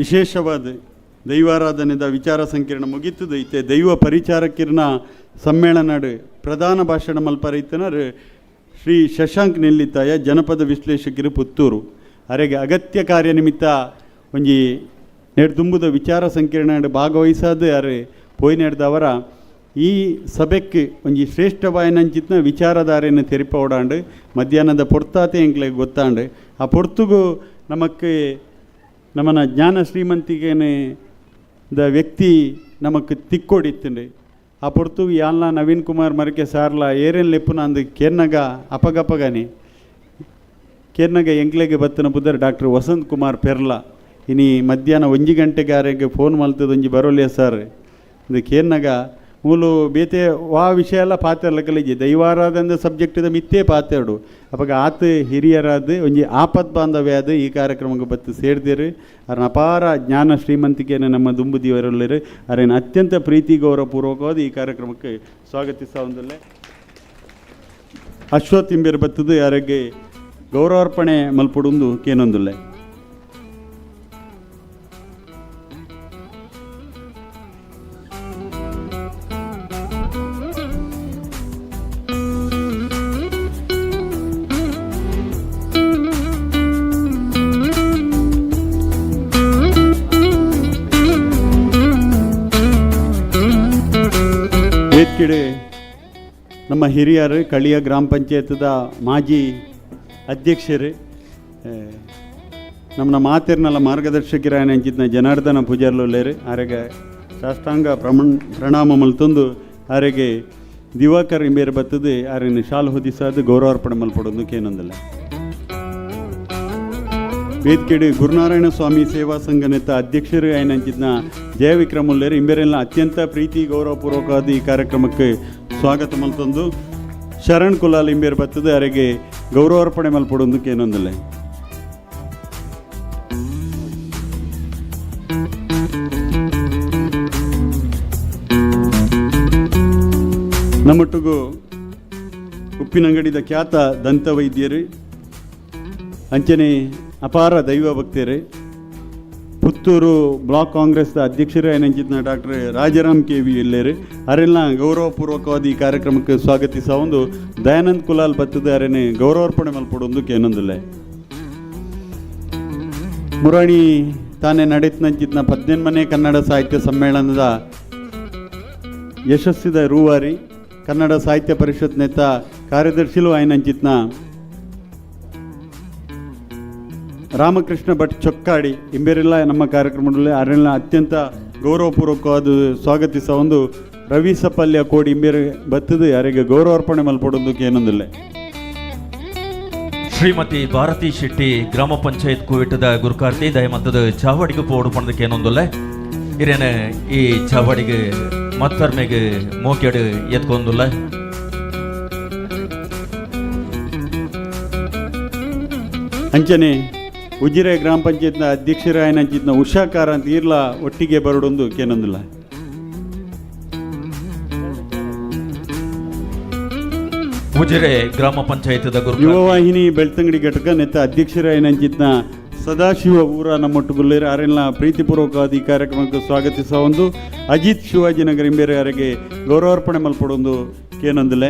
ವಿಶೇಷವಾದ ದೈವಾರಾಧನೆದ ವಿಚಾರ ಸಂಕಿರಣ ಮುಗಿತದ ಐತೆ ದೈವ ಪರಿಚಾರಕಿರಣ ಸಮ್ಮೇಳನಡು ಪ್ರಧಾನ ಭಾಷಣ ಮಲ್ಪರೈತನರು ಶ್ರೀ ಶಶಾಂಕ್ ನೆಲ್ಲಿತಾಯ ಜನಪದ ವಿಶ್ಲೇಷಕರು ಪುತ್ತೂರು ಅರೆಗೆ ಅಗತ್ಯ ಕಾರ್ಯ ನಿಮಿತ್ತ ಒಂಜಿ ನೆಡ್ದುಂಬುದ ವಿಚಾರ ಸಂಕಿರಣ ಭಾಗವಹಿಸಾದ ಅರೆ ಪೋಯ್ ನೆಡ್ದವರ ಈ ಸಭೆಕ್ಕೆ ಒಂಜಿ ಶ್ರೇಷ್ಠವಾಯನಂಚಿತ್ನ ವಿಚಾರಧಾರೆಯನ್ನು ತೆರಿಪ ಓಡಾಂಡು ಮಧ್ಯಾಹ್ನದ ಪೊರ್ತಾತೆ ಎಂಕ್ಲೆಗೆ ಗೊತ್ತಾಂಡು ಆ ಪೊರ್ತುಗು ನಮಕ್ಕೆ ನಮ್ಮನ ಜ್ಞಾನ ಶ್ರೀಮಂತಿಗೆನೆ ದ ವ್ಯಕ್ತಿ ನಮಕ್ ತಿಕ್ಕೊಡಿತ್ತಂಡು ಆ ಪೊರ್ತುಗು ಯಾಲ್ನ ನವೀನ್ ಕುಮಾರ್ ಮರಕೆ ಸಾರ್ಲ ಏರೇನ್ ಲೆಪ್ಪುನ ಅಂದು ಕೇರ್ನಗ ಅಪಗಪಗನಿ ಕೇರ್ನಗ ಎಂಕ್ಲೆಗೆ ಬತ್ತನ ಬುದ್ಧರು ಡಾಕ್ಟರ್ ವಸಂತ್ ಕುಮಾರ್ ಪೆರ್ಲ ಇನಿ ಮಧ್ಯಾಹ್ನ 1 ಗಂಟೆಗಾರೆಗೆ ಫೋನ್ ಮಲ್ತದೊಂಜಿ ಬರೋಲ್ಯ ಸರ್ ಇದು ಕೇರ್ನಗ ಮೂಲು ಬೇತೆ ವಾ ವಿಷಯ ಎಲ್ಲ ಪಾತೆರ್ಲಕಲಿಜಿ ದೈವಾರಾಧನ ಸಬ್ಜೆಕ್ಟಿದ ಮಿತ್ತೇ ಪಾತೆರಡು ಅವಾಗ ಆತ ಹಿರಿಯರಾದ ಒಂಜಿ ಆಪತ್ ಬಾಂಧವ್ಯ ಆದ ಈ ಕಾರ್ಯಕ್ರಮಕ್ಕೆ ಬತ್ತು ಸೇರ್ದಿರು ಅರನ ಅಪಾರ ಜ್ಞಾನ ಶ್ರೀಮಂತಿಕೆಯನ್ನು ನಮ್ಮ ದುಂಬುದಿಯವರಲ್ಲಿರು ಅರೇನು ಅತ್ಯಂತ ಪ್ರೀತಿ ಗೌರವಪೂರ್ವಕವಾದ ಈ ಕಾರ್ಯಕ್ರಮಕ್ಕೆ ಸ್ವಾಗತಿಸ ಒಂದಲ್ಲೇ. ಅಶ್ವಥ್ ಇಂಬೇರು ಬತ್ತದು ಯಾರಿಗೆ ಗೌರವಾರ್ಪಣೆ ಮಲ್ಪಡುಂದು ಕೇನೊಂದುಲ್ಲೆ. ವೇದಿಕೆಡೆ ನಮ್ಮ ಹಿರಿಯರು ಕಳಿಯ ಗ್ರಾಮ ಪಂಚಾಯತದ ಮಾಜಿ ಅಧ್ಯಕ್ಷರು ನಮ್ಮ ಮಾತಿರ್ನಲ್ಲ ಮಾರ್ಗದರ್ಶಕರಾಯನ ಅಂಚಿತ್ನ ಜನಾರ್ದನ ಪೂಜಾರ್ಲೊಲ್ಲೇರು ಆರೆಗೆ ಸಾಷ್ಟಾಂಗ ಪ್ರಣಾಮ ಮಲ್ತೊಂದು ಆರೆಗೆ ದಿವಾಕರ್ ಇಂಬೇರು ಬತ್ತದು ಆರೆನು ಶಾಲು ಹೊದಿಸಾದು ಗೌರವಾರ್ಪಣೆ ಮಲ್ಪಡೋದು ಕೇನೊಂದಿಲ್ಲ. ವೇದಿಕೆಡೆ ಗುರುನಾರಾಯಣ ಸ್ವಾಮಿ ಸೇವಾ ಸಂಘನೆತ ಅಧ್ಯಕ್ಷರು ಆಯ್ನಂಚಿದ್ನ ಜಯವಿಕ್ರಮುಲ್ಲೇರು ಇಂಬೇರೆಲ್ಲ ಅತ್ಯಂತ ಪ್ರೀತಿ ಗೌರವಪೂರ್ವಕವಾದ ಈ ಕಾರ್ಯಕ್ರಮಕ್ಕೆ ಸ್ವಾಗತ ಮಲ್ತೊಂದು ಶರಣ್ ಕುಲಾಲ್ ಇಂಬೇರು ಬತ್ತದು ಅವರಿಗೆ ಗೌರವಾರ್ಪಣೆ ಮಲ್ಪಡೋದು ಕೇನೊಂದಿಲ್ಲ. ನಮ್ಮೊಟ್ಟಿಗೂ ಉಪ್ಪಿನಂಗಡಿದ ಖ್ಯಾತ ದಂತ ವೈದ್ಯರು ಅಂಚನೆ ಅಪಾರ ದೈವ ಭಕ್ತರು ಪುತ್ತೂರು ಬ್ಲಾಕ್ ಕಾಂಗ್ರೆಸ್ದ ಅಧ್ಯಕ್ಷರು ಏನಂಚಿದ್ನ ಡಾಕ್ಟರ್ ರಾಜಾರಾಮ್ KV ಎಲ್ಲೇರು ಅವರೆಲ್ಲ ಗೌರವಪೂರ್ವಕವಾದ ಈ ಕಾರ್ಯಕ್ರಮಕ್ಕೆ ಸ್ವಾಗತಿಸ ಒಂದು ದಯಾನಂದ್ ಕುಲಾಲ್ ಬತ್ತದ ಅವರನ್ನೇ ಗೌರವಾರ್ಪಣೆ ಮಲ್ಪಡೊಂದು ಕೇನೊಂದಿಲ್ಲ. ಮುರಾಣಿ ತಾನೇ ನಡೆತ್ನಂಚಿದ್ನ 18ನೇ ಕನ್ನಡ ಸಾಹಿತ್ಯ ಸಮ್ಮೇಳನದ ಯಶಸ್ಸಿದ ರೂವಾರಿ ಕನ್ನಡ ಸಾಹಿತ್ಯ ಪರಿಷತ್ ನೇತ ಕಾರ್ಯದರ್ಶಿಲು ಆಯ್ನಂಚಿತ್ನ ರಾಮಕೃಷ್ಣ ಭಟ್ ಚೊಕ್ಕಾಡಿ ಇಂಬೇರೆಲ್ಲ ನಮ್ಮ ಕಾರ್ಯಕ್ರಮದಲ್ಲಿ ಅವರೆಲ್ಲ ಅತ್ಯಂತ ಗೌರವಪೂರ್ವಕವಾದ ಸ್ವಾಗತಿಸ ಒಂದು ರವಿ ಸಪಲ್ಯ ಕೋಡಿ ಇಂಬೇರೆ ಬತ್ತದು ಯಾರಿಗೆ ಗೌರವಾರ್ಪಣೆ ಮಲ್ಪಡೋದು ಏನೊಂದಿಲ್ಲ. ಶ್ರೀಮತಿ ಭಾರತಿ ಶೆಟ್ಟಿ ಗ್ರಾಮ ಪಂಚಾಯತ್ ಕುವಿಟದ ಗುರುಕಾರ್ತಿ ದಯಮಂತದ ಚಾವಡಿಗೆ ಪೋಡು ಪಣದಕ್ಕೆ ಏನೊಂದಿಲ್ಲ. ಇರೇನ ಈ ಚಾವಡಿಗೆ ಮತ್ತರ್ಮೆಗೆ ಮೋಕೆಡು ಎತ್ಕೊಂದಿಲ್ಲ. ಅಂಚನೆ ಉಜಿರೆ ಗ್ರಾಮ ಪಂಚಾಯತ್ನ ಅಧ್ಯಕ್ಷರಾಯನಂಚಿತ್ನ ಉಷಾಕಾರ ಅಂತ ಇರ್ಲ ಒಟ್ಟಿಗೆ ಬರೋಡೊಂದು ಕೇನೊಂದಿಲ್ಲ. ಉಜಿರೆ ಗ್ರಾಮ ಪಂಚಾಯತ್ದ ಯುವವಾಹಿನಿ ಬೆಳ್ತಂಗಡಿ ಘಟಕ ನೆತ್ತ ಅಧ್ಯಕ್ಷರಾಯನಂಚಿತ್ನ ಸದಾಶಿವ ಊರ ನಮ್ಮೊಟ್ಟುಗುಲ್ಲೇರು ಅವರೆಲ್ಲ ಪ್ರೀತಿಪೂರ್ವಕವಾದ ಈ ಕಾರ್ಯಕ್ರಮಕ್ಕೆ ಸ್ವಾಗತಿಸ ಒಂದು ಅಜಿತ್ ಶಿವಾಜಿನಗರ ಇಂಬೇರೆ ಅವರಿಗೆ ಗೌರವಾರ್ಪಣೆ ಮಲ್ಪಡೊಂದು ಕೇನೊಂದಿಲ್ಲ.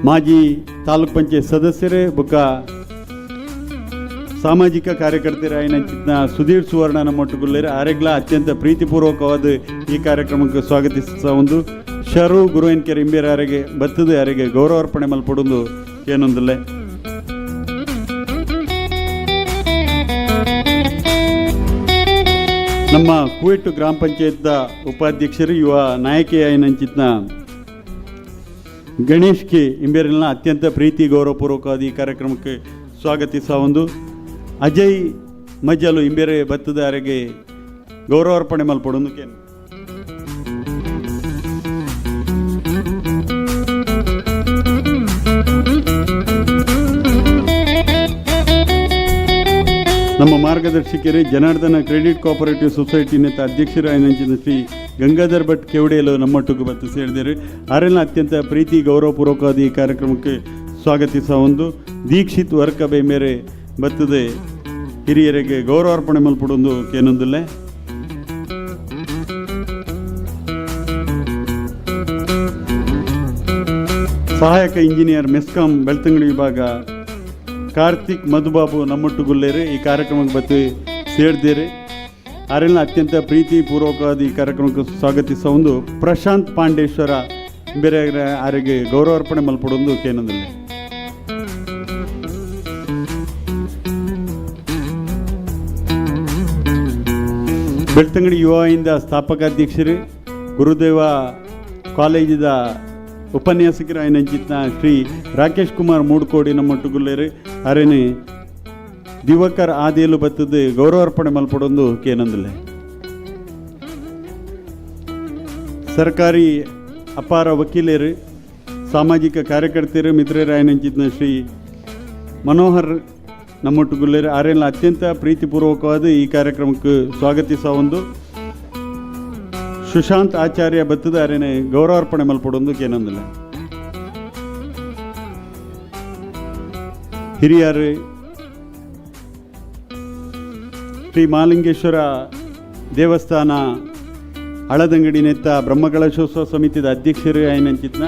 ಮಾಜಿ ತಾಲೂಕ್ ಪಂಚಾಯತ್ ಸದಸ್ಯರೇ ಬೊಕ್ಕ ಸಾಮಾಜಿಕ ಕಾರ್ಯಕರ್ತರ ಆಯ್ನಂಚಿತ್ನ ಸುಧೀರ್ ಸುವರ್ಣ ನಮ್ಮೊಟ್ಟುಗುಲ್ಲೇರು ಅವರೆಲ್ಲ ಅತ್ಯಂತ ಪ್ರೀತಿಪೂರ್ವಕವಾದ ಈ ಕಾರ್ಯಕ್ರಮಕ್ಕೆ ಸ್ವಾಗತಿಸ ಒಂದು ಶರು ಗುರುವನ್ಕೆರೆ ಇಂಬೇರೆ ಅವರಿಗೆ ಬತ್ತದು ಅವರಿಗೆ ಗೌರವಾರ್ಪಣೆ ಮಲ್ಪಡೊಂದು ಏನೊಂದಿಲ್ಲ. ನಮ್ಮ ಕುವೆಟ್ಟು ಗ್ರಾಮ ಪಂಚಾಯತ್ ಉಪಾಧ್ಯಕ್ಷರು ಯುವ ನಾಯಕಿಯಾಯಿನಂಚಿತ್ನ ಗಣೇಶ್ ಕೆ ಇಂಬೇರಿನ ಅತ್ಯಂತ ಪ್ರೀತಿ ಗೌರವಪೂರ್ವಕವಾದ ಈ ಕಾರ್ಯಕ್ರಮಕ್ಕೆ ಸ್ವಾಗತಿಸುವ ಒಂದು ಅಜಯ್ ಮಜ್ಜಲು ಇಂಬೇರೆ ಬತ್ತದಾರಿಗೆ ಗೌರವಾರ್ಪಣೆ ಮಲ್ಪಡೋದಕ್ಕೆ ನಮ್ಮ ಮಾರ್ಗದರ್ಶಕರು ಜನಾರ್ದನ ಕ್ರೆಡಿಟ್ ಕೋಆಪರೇಟಿವ್ ಸೊಸೈಟಿ ನೆತ್ತ ಅಧ್ಯಕ್ಷರಾಗಿನ ಶ್ರೀ ಗಂಗಾಧರ್ ಭಟ್ ಕೆವಡೆಯಲು ನಮ್ಮೊಟ್ಟಿಗೆ ಬತ್ತು ಸೇರಿದರು. ಅವರೆಲ್ಲ ಅತ್ಯಂತ ಪ್ರೀತಿ ಗೌರವಪೂರ್ವಕವಾದ ಈ ಕಾರ್ಯಕ್ರಮಕ್ಕೆ ಸ್ವಾಗತಿಸುವ ಒಂದು ದೀಕ್ಷಿತ್ ವರ್ಕಬೆ ಮೇರೆ ಬತ್ತದೆ ಹಿರಿಯರಿಗೆ ಗೌರವಾರ್ಪಣೆ ಮಲ್ಪಡೊಂದು ಕೇನೊಂದಿಲ್ಲ. ಸಹಾಯಕ ಇಂಜಿನಿಯರ್ ಮೆಸ್ಕಾಂ ಬೆಳ್ತಂಗಡಿ ವಿಭಾಗ ಕಾರ್ತಿಕ್ ಮಧುಬಾಬು ನಮ್ಮೊಟ್ಟುಗುಲ್ಲೇರಿ ಈ ಕಾರ್ಯಕ್ರಮಕ್ಕೆ ಬತ್ತು ಸೇರಿದೇರಿ. ಅವರೆಲ್ಲ ಅತ್ಯಂತ ಪ್ರೀತಿ ಪೂರ್ವಕವಾದ ಈ ಕಾರ್ಯಕ್ರಮಕ್ಕೆ ಸ್ವಾಗತಿಸುವ ಒಂದು ಪ್ರಶಾಂತ್ ಪಾಂಡೇಶ್ವರ ಬೇರೆ ಅವರಿಗೆ ಗೌರವಾರ್ಪಣೆ ಮಲ್ಪಡೊಂದು ಕೇನೊಂದಿಲ್ಲ. ಬೆಳ್ತಂಗಡಿ ಯುವಯಿಂದ ಸ್ಥಾಪಕಾಧ್ಯಕ್ಷರು ಗುರುದೇವ ಕಾಲೇಜಿದ ಉಪನ್ಯಾಸಕರು ಆಯ್ನಂಚಿತ್ನ ಶ್ರೀ ರಾಕೇಶ್ ಕುಮಾರ್ ಮೂಡ್ಕೋಡಿ ನಮ್ಮೊಟ್ಟುಗುಲ್ಲೇರು ಅರೇನೆ ದಿವಕರ್ ಆದಿಯಲು ಬತ್ತದು ಗೌರವಾರ್ಪಣೆ ಮಲ್ಪಡೊಂದು ಕೇನೊಂದಿಲ್ಲ. ಸರ್ಕಾರಿ ಅಪಾರ ವಕೀಲರು ಸಾಮಾಜಿಕ ಕಾರ್ಯಕರ್ತರು ಮಿತ್ರರು ಆಯ್ನಂಚಿತ್ನ ಶ್ರೀ ಮನೋಹರ್ ನಮ್ಮೊಟ್ಟುಗುಲ್ಲೇರು ಅರೆಲ್ಲ ಅತ್ಯಂತ ಪ್ರೀತಿಪೂರ್ವಕವಾದ ಈ ಕಾರ್ಯಕ್ರಮಕ್ಕೆ ಸ್ವಾಗತಿಸುವ ಒಂದು ಸುಶಾಂತ್ ಆಚಾರ್ಯ ಬತ್ತದ ಅರೇನೆ ಗೌರವಾರ್ಪಣೆ ಮಲ್ಪಡೊಂದು ಕೇನೊಂದಿಲ್ಲ. ಹಿರಿಯರು ಶ್ರೀ ಮಹಾಲಿಂಗೇಶ್ವರ ದೇವಸ್ಥಾನ ಹಳದಂಗಡಿ ನೆತ್ತ ಬ್ರಹ್ಮಕಲಶೋತ್ಸವ ಸಮಿತಿದ ಅಧ್ಯಕ್ಷರು ಆಯ್ನಂಚಿತ್ನ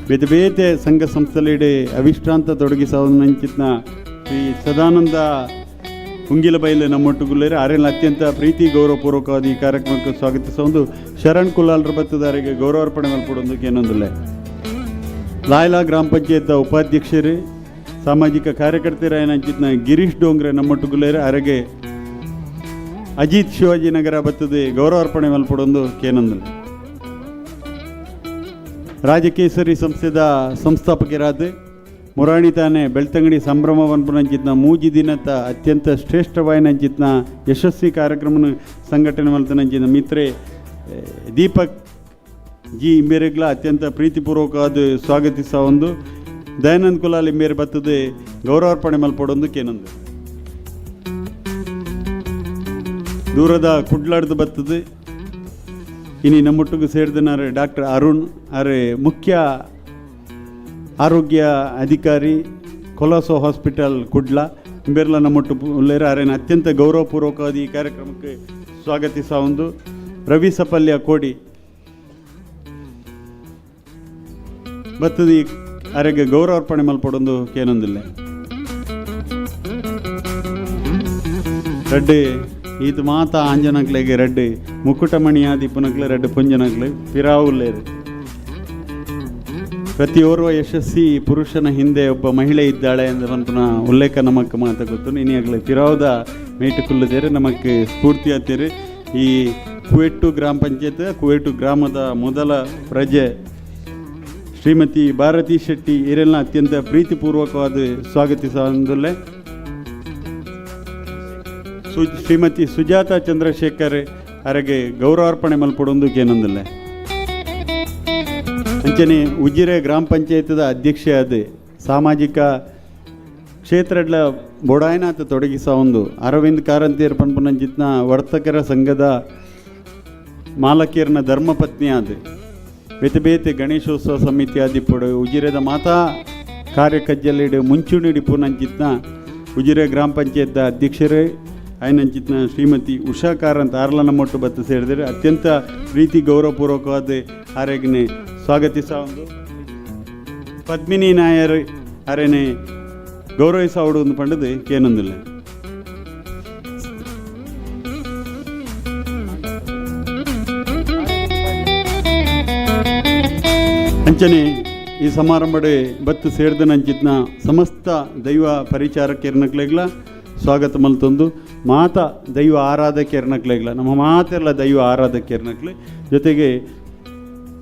ಬೇತೆ ಬೇತೆ ಸಂಘ ಸಂಸ್ಥೆಲೆಡೆ ಅವಿಶ್ರಾಂತ ತೊಡಗಿಸವನಂಚಿತ್ನ ಶ್ರೀ ಸದಾನಂದ ಉಂಗಿಲಬೈಲು ನಮ್ಮೊಟ್ಟುಗುಲ್ಲೇರು ಅರೆಲ್ಲ ಅತ್ಯಂತ ಪ್ರೀತಿ ಗೌರವಪೂರ್ವಕವಾದ ಈ ಕಾರ್ಯಕ್ರಮಕ್ಕೆ ಸ್ವಾಗತಿಸುವ ಒಂದು ಶರಣ್ ಕುಲಾಲ್ರ ಬತ್ತದಾರಿಗೆ ಗೌರವಾರ್ಪಣೆ ಮಲ್ಪಡೊಂದು ಏನೊಂದಿಲ್ಲ. ಲಾಯ್ಲಾ ಗ್ರಾಮ ಪಂಚಾಯತ್ ಉಪಾಧ್ಯಕ್ಷರು ಸಾಮಾಜಿಕ ಕಾರ್ಯಕರ್ತರ ಏನಂಚಿತ್ನ ಗಿರೀಶ್ ಡೋಂಗ್ರೆ ನಮ್ಮೊಟ್ಟುಗುಲ್ಲೇರು ಅರೆಗೆ ಅಜಿತ್ ಶಿವಾಜಿನಗರ ಬತ್ತದೆ ಗೌರವಾರ್ಪಣೆ ಮಲ್ಪಡೊಂದು ಕೇನೊಂದಿಲ್ಲ. ರಾಜಕೇಸರಿ ಸಂಸ್ಥೆದ ಸಂಸ್ಥಾಪಕರಾದ ಮುರಾಣಿ ತಾನೆ ಬೆಳ್ತಂಗಡಿ ಸಂಭ್ರಮವನ್ಪುನಂಚಿತ್ನ ಮೂಜಿ ದಿನದ ಅತ್ಯಂತ ಶ್ರೇಷ್ಠವಾಯಿನಂಚಿತ್ನ ಯಶಸ್ವಿ ಕಾರ್ಯಕ್ರಮ ಸಂಘಟನೆ ಮಲ್ತನಂಚಿನ ಮಿತ್ರೆ ದೀಪಕ್ ಜಿ ಇಂಬೇರೆಗ್ಲ ಅತ್ಯಂತ ಪ್ರೀತಿಪೂರ್ವಕವಾದ ಸ್ವಾಗತಿಸುವ ಒಂದು ದಯಾನಂದ್ ಕುಲಾಲ್ ಇಂಬೇರೆ ಬತ್ತದೆ ಗೌರವಾರ್ಪಣೆ ಮಲ್ಪಡೊಂದು ಕೇನೊಂದು. ದೂರದ ಕುಡ್ಲಾಡ್ದು ಬತ್ತದೆ ಇನಿ ನಮ್ಮೊಟ್ಟಿಗೆ ಸೇರಿದನಾರೆ ಡಾಕ್ಟರ್ ಅರುಣ್ ಅರೆ ಮುಖ್ಯ ಆರೋಗ್ಯ ಅಧಿಕಾರಿ ಕೊಲಾಸೋ ಹಾಸ್ಪಿಟಲ್ ಕುಡ್ಲ ಇಂಬೇರ್ಲ ನಮ್ಮೊಟ್ಟು ಉಲ್ಲೇರ ಅರೇನ ಅತ್ಯಂತ ಗೌರವಪೂರ್ವಕವಾದ ಈ ಕಾರ್ಯಕ್ರಮಕ್ಕೆ ಸ್ವಾಗತಿಸುವ ಒಂದು ರವಿ ಸಪಲ್ಯ ಕೋಡಿ ಬತ್ತದಿ ಅರೆಗೆ ಗೌರವಾರ್ಪಣೆ ಮಲ್ಪಡೊಂದು ಕೇನೊಂದಿಲ್ಲ. ರೆಡ್ಡಿ ಈತ ಮಾತಾ ಆಂಜನಕ್ಲೆಗೆ ರೆಡ್ಡಿ ಮುಕ್ಕುಟಮಣಿಯಾದಿ ಪುನಕ್ಲೆ ರೆಡ್ಡಿ ಪುಂಜನಕ್ಲೆ ಪಿರಾವುಲ್ಲೇರು. ಪ್ರತಿಯೋರ್ವ ಯಶಸ್ವಿ ಪುರುಷನ ಹಿಂದೆ ಒಬ್ಬ ಮಹಿಳೆ ಇದ್ದಾಳೆ ಅಂತ ಉಲ್ಲೇಖ ನಮಕ್ಕೆ ಮಾತಾ ಗೊತ್ತು. ಇನಿಯಾಗಲೇ ಪಿರಾವುದ ಮೇಟುಕುಲ್ಲದೇರೆ ನಮಗೆ ಸ್ಫೂರ್ತಿ ಆಗ್ತೀರಿ. ಈ ಕುವೆಟ್ಟು ಗ್ರಾಮ ಪಂಚಾಯತ್ ಕುವೆಟ್ಟು ಗ್ರಾಮದ ಮೊದಲ ಪ್ರಜೆ ಶ್ರೀಮತಿ ಭಾರತಿ ಶೆಟ್ಟಿ ಇವರೆಲ್ಲ ಅತ್ಯಂತ ಪ್ರೀತಿಪೂರ್ವಕವಾದ ಸ್ವಾಗತಿಸಲೇ. ಶ್ರೀಮತಿ ಸುಜಾತ ಚಂದ್ರಶೇಖರ್ ಅವರಿಗೆ ಗೌರವಾರ್ಪಣೆ ಮಲ್ಪಡೊಂದು ಏನೊಂದಿಲ್ಲ. ಅಂಚನೆ ಉಜಿರೆ ಗ್ರಾಮ ಪಂಚಾಯತದ ಅಧ್ಯಕ್ಷೆ ಆದ ಸಾಮಾಜಿಕ ಕ್ಷೇತ್ರಡ್ಲ ಬೊಡಾಯ್ನಾಥ ತೊಡಗಿಸ ಒಂದು ಅರವಿಂದ್ ಕಾರಂತಿಯರ್ ಪನ್ಪನಂಚಿತ್ನ ವರ್ತಕರ ಸಂಘದ ಮಾಲಕಿಯರ್ನ ಧರ್ಮಪತ್ನಿ ಆದ ಬೇತೆ ಬೇತೆ ಗಣೇಶೋತ್ಸವ ಸಮಿತಿ ಆದಿಪ್ಪಡು ಉಜಿರೆದ ಮಾತಾ ಕಾರ್ಯಕಜ್ಜಲ್ಲಿಡು ಮುಂಚೂಣಿಡಿ ಪುನಂಚಿತ್ನ ಉಜಿರೆ ಗ್ರಾಮ ಪಂಚಾಯತ್ ಅಧ್ಯಕ್ಷರೇ ಆಯ್ನಂಚಿತ್ನ ಶ್ರೀಮತಿ ಉಷಾ ಕಾರಂತ್ ಆರ್ಲ ನಮ್ಮೊಟ್ಟು ಬತ್ತು ಸೇರಿದರೆ ಅತ್ಯಂತ ಪ್ರೀತಿ ಗೌರವಪೂರ್ವಕವಾದ ಆರೋಗ್ಯನೆ ಸ್ವಾಗತಿಸ ಒಂದು ಪದ್ಮಿನಿ ನಾಯರ್ ಅರೇನೆ ಗೌರವಿಸೋಡು ಒಂದು ಪಂಡದು ಕೇನೊಂದಿಲ್ಲ. ಅಂಚನೆ ಈ ಸಮಾರಂಭಡೆ ಬತ್ತು ಸೇರಿದ ನಂಚಿತ್ನ ಸಮಸ್ತ ದೈವ ಪರಿಚಾರಕರ್ನಕ್ಲೆಗ್ಲ ಸ್ವಾಗತ ಮಲ್ತೊಂದು ಮಾತ ದೈವ ಆರಾಧಕ್ಕೆ ಎರ್ನಕ್ಲೆಗ್ಲ ನಮ್ಮ ಮಾತೆಲ್ಲ ದೈವ ಆರಾಧಕ್ಕೆ ಎರ್ನಕ್ಲೆ ಜೊತೆಗೆ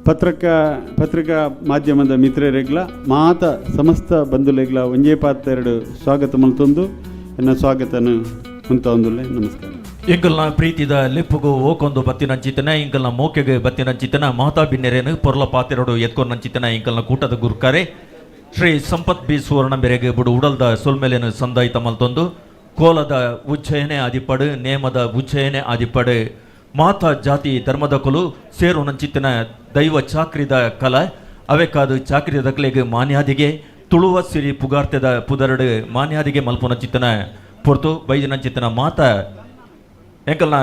ಪತ್ರಿಕಾ ಮಾಧ್ಯಮದ ಮಿತ್ರರೆಗ್ಲ ಮಾತ ಸಮಸ್ತ ಬಂಧುಲೆಗ್ಲ ಒಂಜೇ ಪಾತೆರಡು ಸ್ವಾಗತ ಮಲ್ತೊಂದು ಎನ್ನ ಸ್ವಾಗತನು ಮುಂತೊಂದುಲ್ಲೆ ನಮಸ್ಕಾರ. ಎಂಕಲ್ನ ಪ್ರೀತಿದ ಲಿಪ್ಪುಗು ಓಕೊಂದು ಬತ್ತಿನಂಚಿತನ ಇಂಕಲ್ನ ಮೋಕೆಗೆ ಬತ್ತಿನಂಚಿತನ ಮಾತಾ ಬಿನ್ನೆರೇನು ಪೊರ್ಲ ಪಾತೆರಡು ಎತ್ಕೊಂಡಂಚಿತನ ಇಂಕಲ್ನ ಕೂಟದ ಗುರುಕಾರೆ ಶ್ರೀ ಸಂಪತ್ ಬಿ ಸುವರ್ಣ ಬೆರೆಗೆ ಬುಡು ಉಡಲ್ದ ಸೊಲ್ಮೆಲೆನು ಸಂದಾಯಿತ ಮಲ್ತೊಂದು ಕೋಲದ ಉಜ್ಜಯನೆ ಆದಿಪಡು ನೇಮದ ಉಜ್ಜಯನೆ ಆದಿಪಡು ಮಾತಾ ಜಾತಿ ಧರ್ಮದ ಕೊಲು ಸೇರು ನಂಚಿತ್ತಿನ ದೈವ ಚಾಕ್ರಿದ ಕಲ ಅವೆಕಾದು ಚಾಕ್ರಿದ ಕಲೆಗೆ ಮಾನ್ಯಾದಿಗೆ ತುಳುವ ಸಿರಿ ಪುಗಾರ್ತೆದ ಪುದರಡು ಮಾನ್ಯಾದಿಗೆ ಮಲ್ಪುನಂಚಿತ್ತನ ಪೊರ್ತು ಬೈದಿನಂಚಿತ್ತನ ಮಾತ ಎಂಕಲ್ನ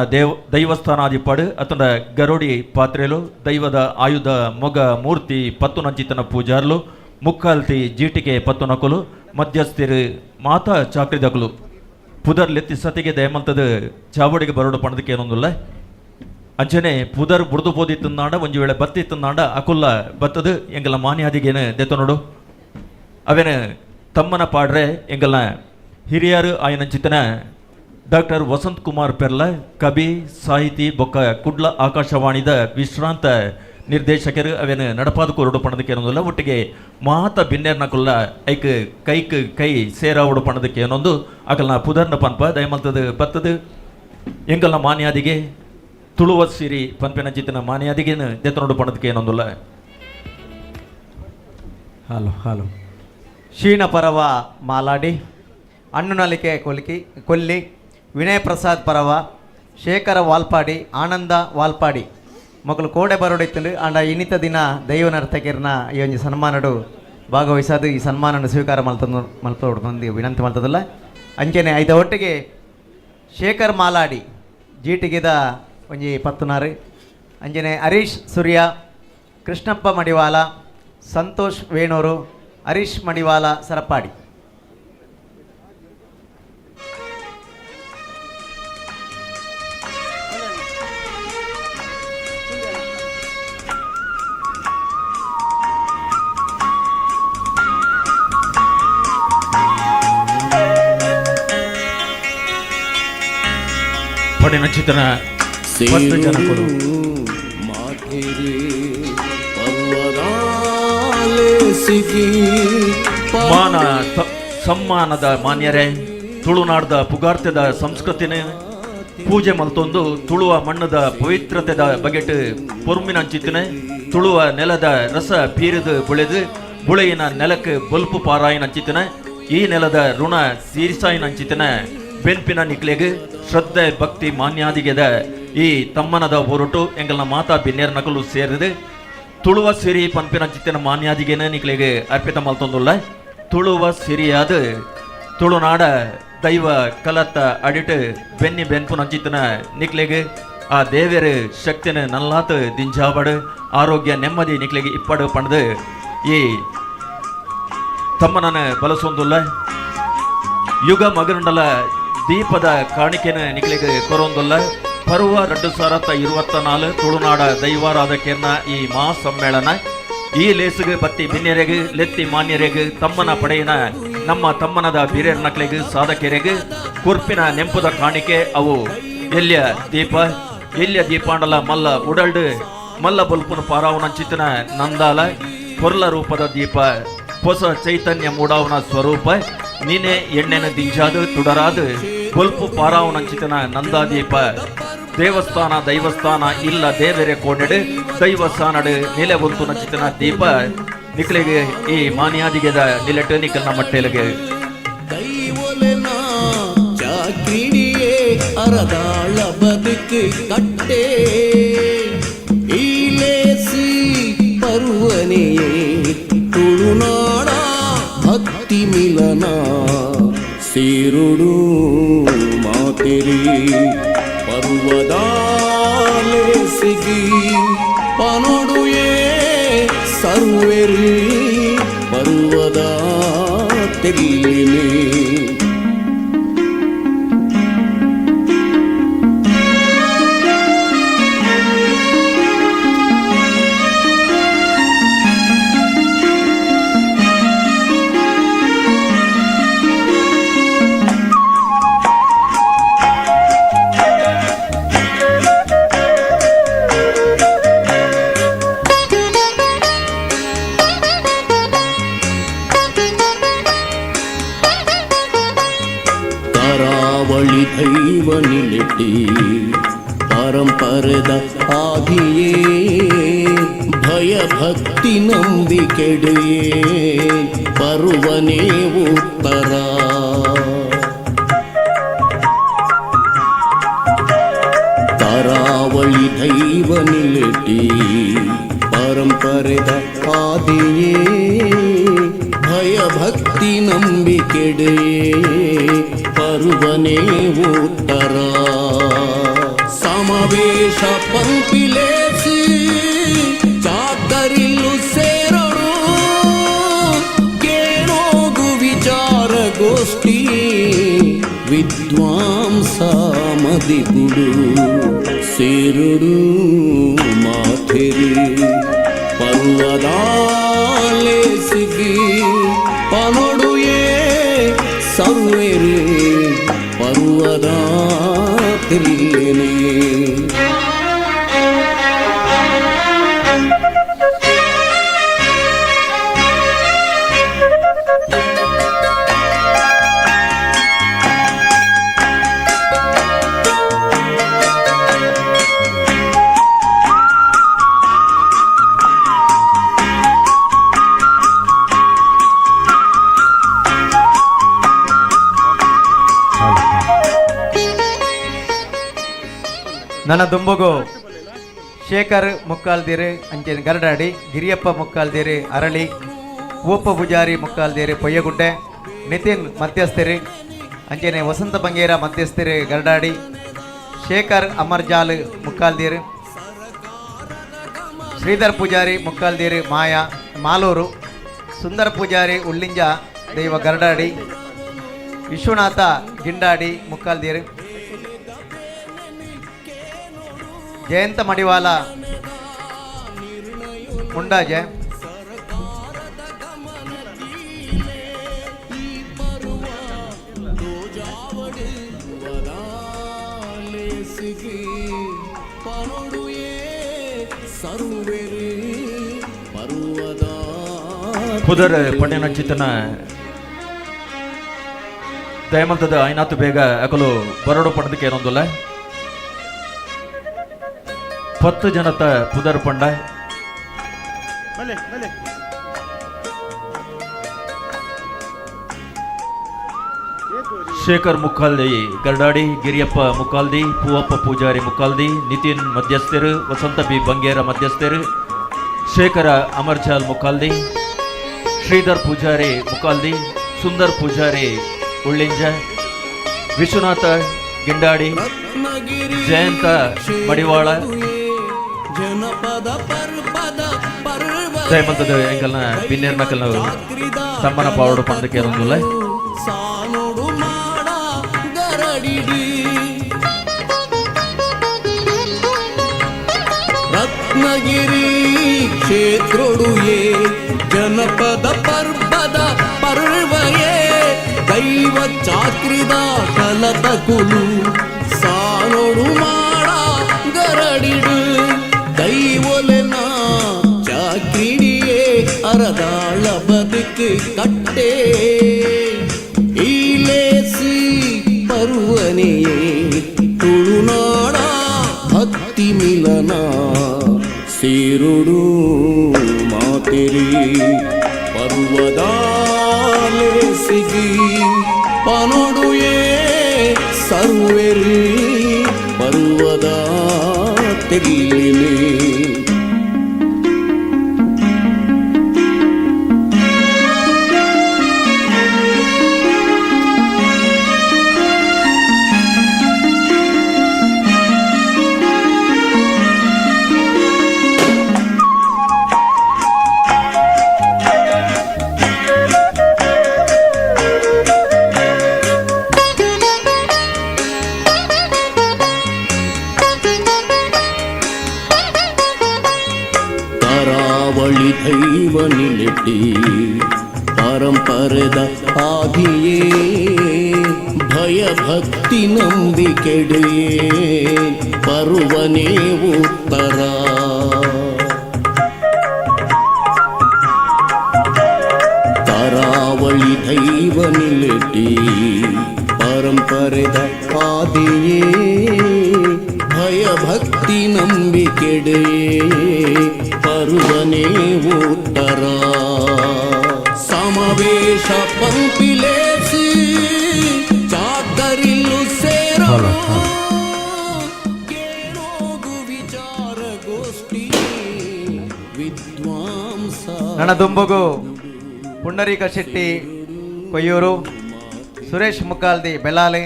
ದೈವಸ್ಥಾನಾದಿಪಾಡು ಅತನ ಗರೋಡಿ ಪಾತ್ರೆಲು ದೈವದ ಆಯುಧ ಮೊಗ ಮೂರ್ತಿ ಪತ್ತು ನಂಚಿತ್ತನ ಪೂಜಾರ್ಲು ಮುಕ್ಕಾಲ್ತಿ ಜೀಟಿಗೆ ಪತ್ತು ನಕಲು ಮಧ್ಯಸ್ಥಿರು ಮಾತಾ ಚಾಕ್ರಿದಕಲು ಪುದರ್ಲೆತ್ತಿ ಸತಿಗೆ ದಯಮಂತದ ಚಾವಡಿಗೆ ಬರೋಡು ಪಣದಕ್ಕೆ ಏನೊಂದಿಲ್ಲ ಅಂಚನೆ ಪುದರ್ ಬುಡ್ದು ಬೋದಿತ್ತಂದಾಂಡ ಒಂಜಿ ವೇಳೆ ಬತ್ತಿತ್ತಂದಾಂಡ ಅಕುಲ್ಲ ಬತ್ತದು ಎಂಗಲ ಮಾನ್ಯಾದಿಗೇನು ದೆತ್ತ ನೋಡು ಅವೇನು ತಮ್ಮನ ಪಾಡ್ರೆ ಎಂಗಲ್ನ ಹಿರಿಯರು ಆಯನಂಚಿತನ ಡಾಕ್ಟರ್ ವಸಂತ್ ಕುಮಾರ್ ಪೆರ್ಲ ಕವಿ ಸಾಹಿತಿ ಬೊಕ್ಕ ಕುಡ್ಲ ಆಕಾಶವಾಣಿದ ವಿಶ್ರಾಂತ ನಿರ್ದೇಶಕರು ಅವೇನು ನಡಪಾದ ಕೊರಡು ಪಣದಕ್ಕೆ ಏನೊಂದಿಲ್ಲ ಒಟ್ಟಿಗೆ ಮಾತ ಬಿನ್ನೇರ್ನ ಕುಲ್ಲ ಐಕ್ ಕೈ ಸೇರಾವಡು ಪಣದಕ್ಕೆ ಏನೊಂದು ಅಕಲ್ನ ಪುದರ್ನ ಪನ್ಪ ದಯಮಲ್ತದ ಬತ್ತದು ಎಂಗಲ್ನ ಮಾನ್ಯಾದಿಗೆ ತುಳುವ ಸಿರಿ ಪನ್ಪಿನ ಜಿತ್ತಿನ ಮಾನ್ಯಾದಿಗೇನು ದೆತ್ತನೋಡು ಪಣದಕ್ಕೆ ಏನೊಂದಿಲ್ಲ. ಹಲೋ ಶೀಣ ಪರವ ಮಾಲಾಡಿ ಅಣ್ಣುನಲಿಕೆ ಕೊಲ್ಲಿ ವಿನಯ್ ಪ್ರಸಾದ್ ಪರವ ಶೇಖರ ವಾಲ್ಪಾಡಿ ಆನಂದ ವಾಲ್ಪಾಡಿ ಮಕ್ಕಳು ಕೋಡೆ ಬರೋಡಿತ್ತು ಅಂಡ ಇನಿತ ದಿನ ದೈವ ನರ್ತಕಿರ್ನ ಈ ಒಂದು ಸನ್ಮಾನಡು ಭಾಗವಹಿಸೋದು ಈ ಸನ್ಮಾನವನ್ನು ಸ್ವೀಕಾರ ಮಲ್ಪೊಂದು ವಿನಂತಿ ಮಾಡ್ತದಲ್ಲ ಅಂಚೆನೆ ಐದ ಒಟ್ಟಿಗೆ ಶೇಖರ್ ಮಾಲಾಡಿ ಜೀಟಿಗಿದ ಒಂಜಿ 10 ಅಂಜನೆ ಹರೀಶ್ ಸೂರ್ಯ ಕೃಷ್ಣಪ್ಪ ಮಡಿವಾಲ ಸಂತೋಷ್ ವೇಣೂರು ಹರೀಶ್ ಮಡಿವಾಲ ಸರಪಾಡಿ ಪಡಿನಚಿತನ ಜನಕರು ಮಾನ ಸಮ್ಮಾನದ ಮಾನ್ಯರೇ ತುಳುನಾಡದ ಪುಗಾರ್ತೆದ ಸಂಸ್ಕೃತಿನ ಪೂಜೆ ಮಲ್ತೊಂದು ತುಳುವ ಮಣ್ಣದ ಪವಿತ್ರತೆದ ಬಗೆಟ್ ಪೊರ್ಮಿನಂಚಿತ್ತಿನ ತುಳುವ ನೆಲದ ರಸ ಬೀರಿದು ಬುಳೆದು ಬುಳೆಯಿನ ನೆಲಕ್ಕೆ ಬಲ್ಪು ಪಾರಾಯಿನಂಚಿತ್ತಿನ ಈ ನೆಲದ ಋಣ ಸೀರಿಸಾಯಿನಂಚಿತ್ತಿನ ಬೆನ್ಪಿನ ನಿಕ್ಲೆಗೆ ಶ್ರದ್ಧೆ ಭಕ್ತಿ ಮಾನ್ಯಾದಿಗೆದ ಈ ತಮ್ಮನದ ಹೊರಟು ಎಂಗಲ್ನ ಮಾತಾ ಬಿನ್ನೇರ್ ನಕಲು ಸೇರಿದು ತುಳುವ ಸಿರಿ ಪನ್ಪಿನ ಜಿತ್ತಿನ ಮಾನ್ಯಾದಿಗೆನ ನಿಕ್ಲೆಗೆ ಅರ್ಪಿತ ಮಲ್ತೊಂದುಲ್ಲ ತುಳುವ ಸಿರಿಯಾದ ತುಳುನಾಡ ದೈವ ಕಲತ್ತ ಅಡಿಟ್ ಬೆನ್ಪು ನಂಚಿತ್ತಿನ ನಿಕ್ಲೆಗೆ ಆ ದೇವೇರು ಶಕ್ತಿನ ನಲ್ಲಾತ ದಿಂಜಾಬಡು ಆರೋಗ್ಯ ನೆಮ್ಮದಿ ನಿಕ್ಲೆಗೆ ಇಪ್ಪಡು ಪಣದು ಈ ತಮ್ಮನನ್ನು ಬಳಸೊಂದುಲ್ಲ ಯುಗ ಮಗರುಂಡಲ ದೀಪದ ಕಾಣಿಕೆನ ನಿಕ್ಲಿಗೆ ಕೊರೊಂದುಲ್ಲ ಪರ್ವ 2024 ತುಳುನಾಡ ದೈವಾರಾಧಕರ್ನ ಈ ಮಹಾ ಸಮ್ಮೇಳನ ಈ ಲೇಸಿಗೆ ಬತ್ತಿ ಬಿನ್ನೆರೆಗೆ ಲೆತ್ತಿ ಮಾನ್ಯರೆಗೆ ತಮ್ಮನ ಪಡೆಯಿನ ನಮ್ಮ ತಮ್ಮನದ ಬಿರೇರ್ ನಕ್ಲೆಗೆ ಸಾಧಕೆರೆಗೆ ಕುರ್ಪಿನ ನೆಂಪುದ ಕಾಣಿಕೆ ಅವು ಎಲ್ಯ ದೀಪಾಂಡಲ ಮಲ್ಲ ಉಡಲ್ಡು ಮಲ್ಲ ಬಲ್ಪುನ ಪಾರಾವನಂಚಿತನ ನಂದಾಲ ಪೊರ್ಲ ರೂಪದ ದೀಪ ಹೊಸ ಚೈತನ್ಯ ಮೂಡಾವನ ಸ್ವರೂಪ ನೀನೆ ಎಣ್ಣೆನ ದಿಂಜಾದು ತುಡರಾದು ಬಲ್ಪು ಪಾರಾವನಂಚಿತನ ನಂದಾದೀಪ ದೈವಸ್ಥಾನ ಇಲ್ಲ ದೇವರೆ ಕೋಣೆಡು ದೈವಸ್ಥಾನಡು ನಿಲೆ ಬಂತು ನಂಚಿತನ ದೀಪ ನಿಕ್ಲಿಗೆ ಈ ಮಾನ್ಯಾದಿಗೆದ ನಿಲೆಟ್ಟು ನಿಕಲ್ನ ಮಟ್ಟೆಲಿಗೆ ಅರದಾಳ ಬದುಕು ಕಟ್ಟೆ ಈಲೇಸಿ ಪರ್ವನೆಯೇ ತುಳುನಾಡ ಭಕ್ತಿ ಮಿಲನ ಸೇರುಡು ಮಾತೆರಿ ಪರ್ವದಾಲೆ ಸಿಗಿ ಪನೊಡುಯೇ ಸರ್ವೆರಿ ಪರ್ವದ ತೆಲ್ಲಿನೇ ನಿಲೆಟಿ ಪರಂಪರೆದ ಆದಿಯೇ ಭಯ ಭಕ್ತಿ ನಂಬಿಕೆಡೆಯೇ ಬರುವನೇ ಉತ್ತರ ಕರಾವಳಿ ದೈವ ನಿಲೆಟಿ ಪರಂಪರೆದ ಆದಿಯೇ ಭಯ ಭಕ್ತಿ ನಂಬಿಕೆಡೆ ಪರುವನೇ ಉತ್ತರ ಸಮಾವೇಶ ಪಂಪಿಲೇಸಿ ಚಾಕರಿಲ್ಲು ಸೇರಡು ಕೇಳೋಗು ವಿಚಾರ ಗೋಷ್ಠಿ ವಿದ್ವಾಂಸ ಮದಿಗುಡು ಸೇರುಡು ಮಾಥೆರಿ ಪರ್ವದಾಲೆ ಸಿಗಿ ಪನೊಡುಯೇ ಸರ್ವೇರಿ ಪರ್ವದ ತಿರುಗೇನೆ ನನ್ನ ದುಂಬುಗು ಶೇಖರ್ ಮುಕ್ಕಾಲ್ದಿರಿ ಅಂಚೆನ ಗರಡಾಡಿ ಗಿರಿಯಪ್ಪ ಮುಕ್ಕಾಲ್ದಿರಿ ಅರಳಿ ಓಪ ಪೂಜಾರಿ ಮುಕ್ಕಾಲ್ದಿರಿ ಪೊಯ್ಯಗುಡ್ಡೆ ನಿತಿನ್ ಮಧ್ಯಸ್ಥಿರಿ ಅಂಚೆನೆ ವಸಂತ ಬಂಗೇರ ಮಧ್ಯಸ್ಥಿರಿ ಗರಡಾಡಿ ಶೇಖರ್ ಅಮರ್ಜಾಲ್ ಮುಕ್ಕಾಲ್ದಿರಿ ಶ್ರೀಧರ್ ಪೂಜಾರಿ ಮುಕ್ಕಾಲ್ದಿರಿ ಮಾಲೂರು ಸುಂದರ ಪೂಜಾರಿ ಉಳ್ಳಿಂಜ ದೈವ ಗರಡಾಡಿ ವಿಶ್ವನಾಥ ಗಿಂಡಾಡಿ ಮುಕ್ಕಾಲ್ದಿರಿ ಜಯಂತ ಮಡಿವಾಲ ಮುಂಡಾಜೆ ಪುದರ್ ಪಣ್ಣಿನಂಚಿತನ ದಯಮಂತದ ಐನಾತು ಬೇಗ ಅಕಲು ಬರಡು ಪಡೆದಕ್ಕೆ ಏನೊಂದಿಲ್ಲ 10 ಜನತ ಪುದರ್ ಪಂಡ ಶೇಖರ್ ಮುಕ್ಕಾಲ್ದಿ ಗರ್ಡಾಡಿ ಗಿರಿಯಪ್ಪ ಮುಕ್ಕಾಲ್ದಿ ಪೂವಪ್ಪ ಪೂಜಾರಿ ಮುಕ್ಕಾಲ್ದಿ ನಿತಿನ್ ಮಧ್ಯಸ್ಥರು ವಸಂತ ಬಿ ಬಂಗೇರ ಮಧ್ಯಸ್ಥರು ಶೇಖರ ಅಮರ್ಜಾಲ್ ಮುಕ್ಕಾಲ್ದಿ ಶ್ರೀಧರ್ ಪೂಜಾರಿ ಮುಕ್ಕಾಲ್ದಿ ಸುಂದರ್ ಪೂಜಾರಿ ಉಳ್ಳಿಂಜ ವಿಶ್ವನಾಥ ಗಿಂಡಾಡಿ ಜಯಂತ ಮಡಿವಾಳ ದಯಮಂತದ ಎಂಕಲ್ನ ಬಿನ್ನೇರ್ ನಕಲ್ನ ತಮ್ಮನ ಪಾವಡು ಪಂದಕ್ಕೆ ಇರೋದಿಲ್ಲ ರತ್ನಗಿರಿ ಕ್ಷೇತ್ರೊಡುಯೇ ಜನಪದ ಪರ್ವದ ಪರ್ವಯೇ ದೈವ ಚಾಕ್ರಿದ ಕಲತ ಕುಲು ಸಾನೋಡು ಮಾಡ ಗರಡಿಡು ದೈವಲೆನ ಚಾಕ್ರಿಡಿಯೇ ಅರದಾಳ ಬದುಕು ಕಟ್ಟೆ ಈಲೇಸಿ ಪರ್ವನೆಯೇ ತುಳುನಾಡ ಭಕ್ತಿ ಮಿಲನ ಸೇರುಡು ಮಾತೆರಿ ಪರ್ವದಾಲೆ ಸಿಗಿ ಪನೊಡುಯೇ ಸರ್ವೇರಿ ಪರ್ವದ ತೆಗಿಲಿನೇ ಕರಾವಳಿ ದೈವ ನಿಲೆಟಿ ಪರಂಪರೆದ ಆದಿಯೇ ಭಯ ಭಕ್ತಿ ನಂಬಿಕೆಡೆ ಪರ್ವನೇ ಉತ್ತರ ಕರಾವಳಿ ದೈವ ನಿಲೆಟಿ ಪರ ಪರಂಪರೆದ ಹಾದಿಯೇ ಭಯ ಭಕ್ತಿ ನಂಬಿಕೆಡೆ ಪರ್ವನೇ ಉತ್ತರ ಸಮಾವೇಶ ಪಂಪಿಲೇಸಿ ಚಾಕರಿಲ್ಲು ಸೇರೋ ವಿಚಾರಗೋಷ್ಠಿ ವಿದ್ವಾಂಸ ನಣದುಂಬುಗು ಪುಂಡರೀಕ ಶೆಟ್ಟಿ ಕೊಯ್ಯೂರು, ಸುರೇಶ್ ಮುಕ್ಕಾಲ್ದಿ ಬೆಲಾಲೆ,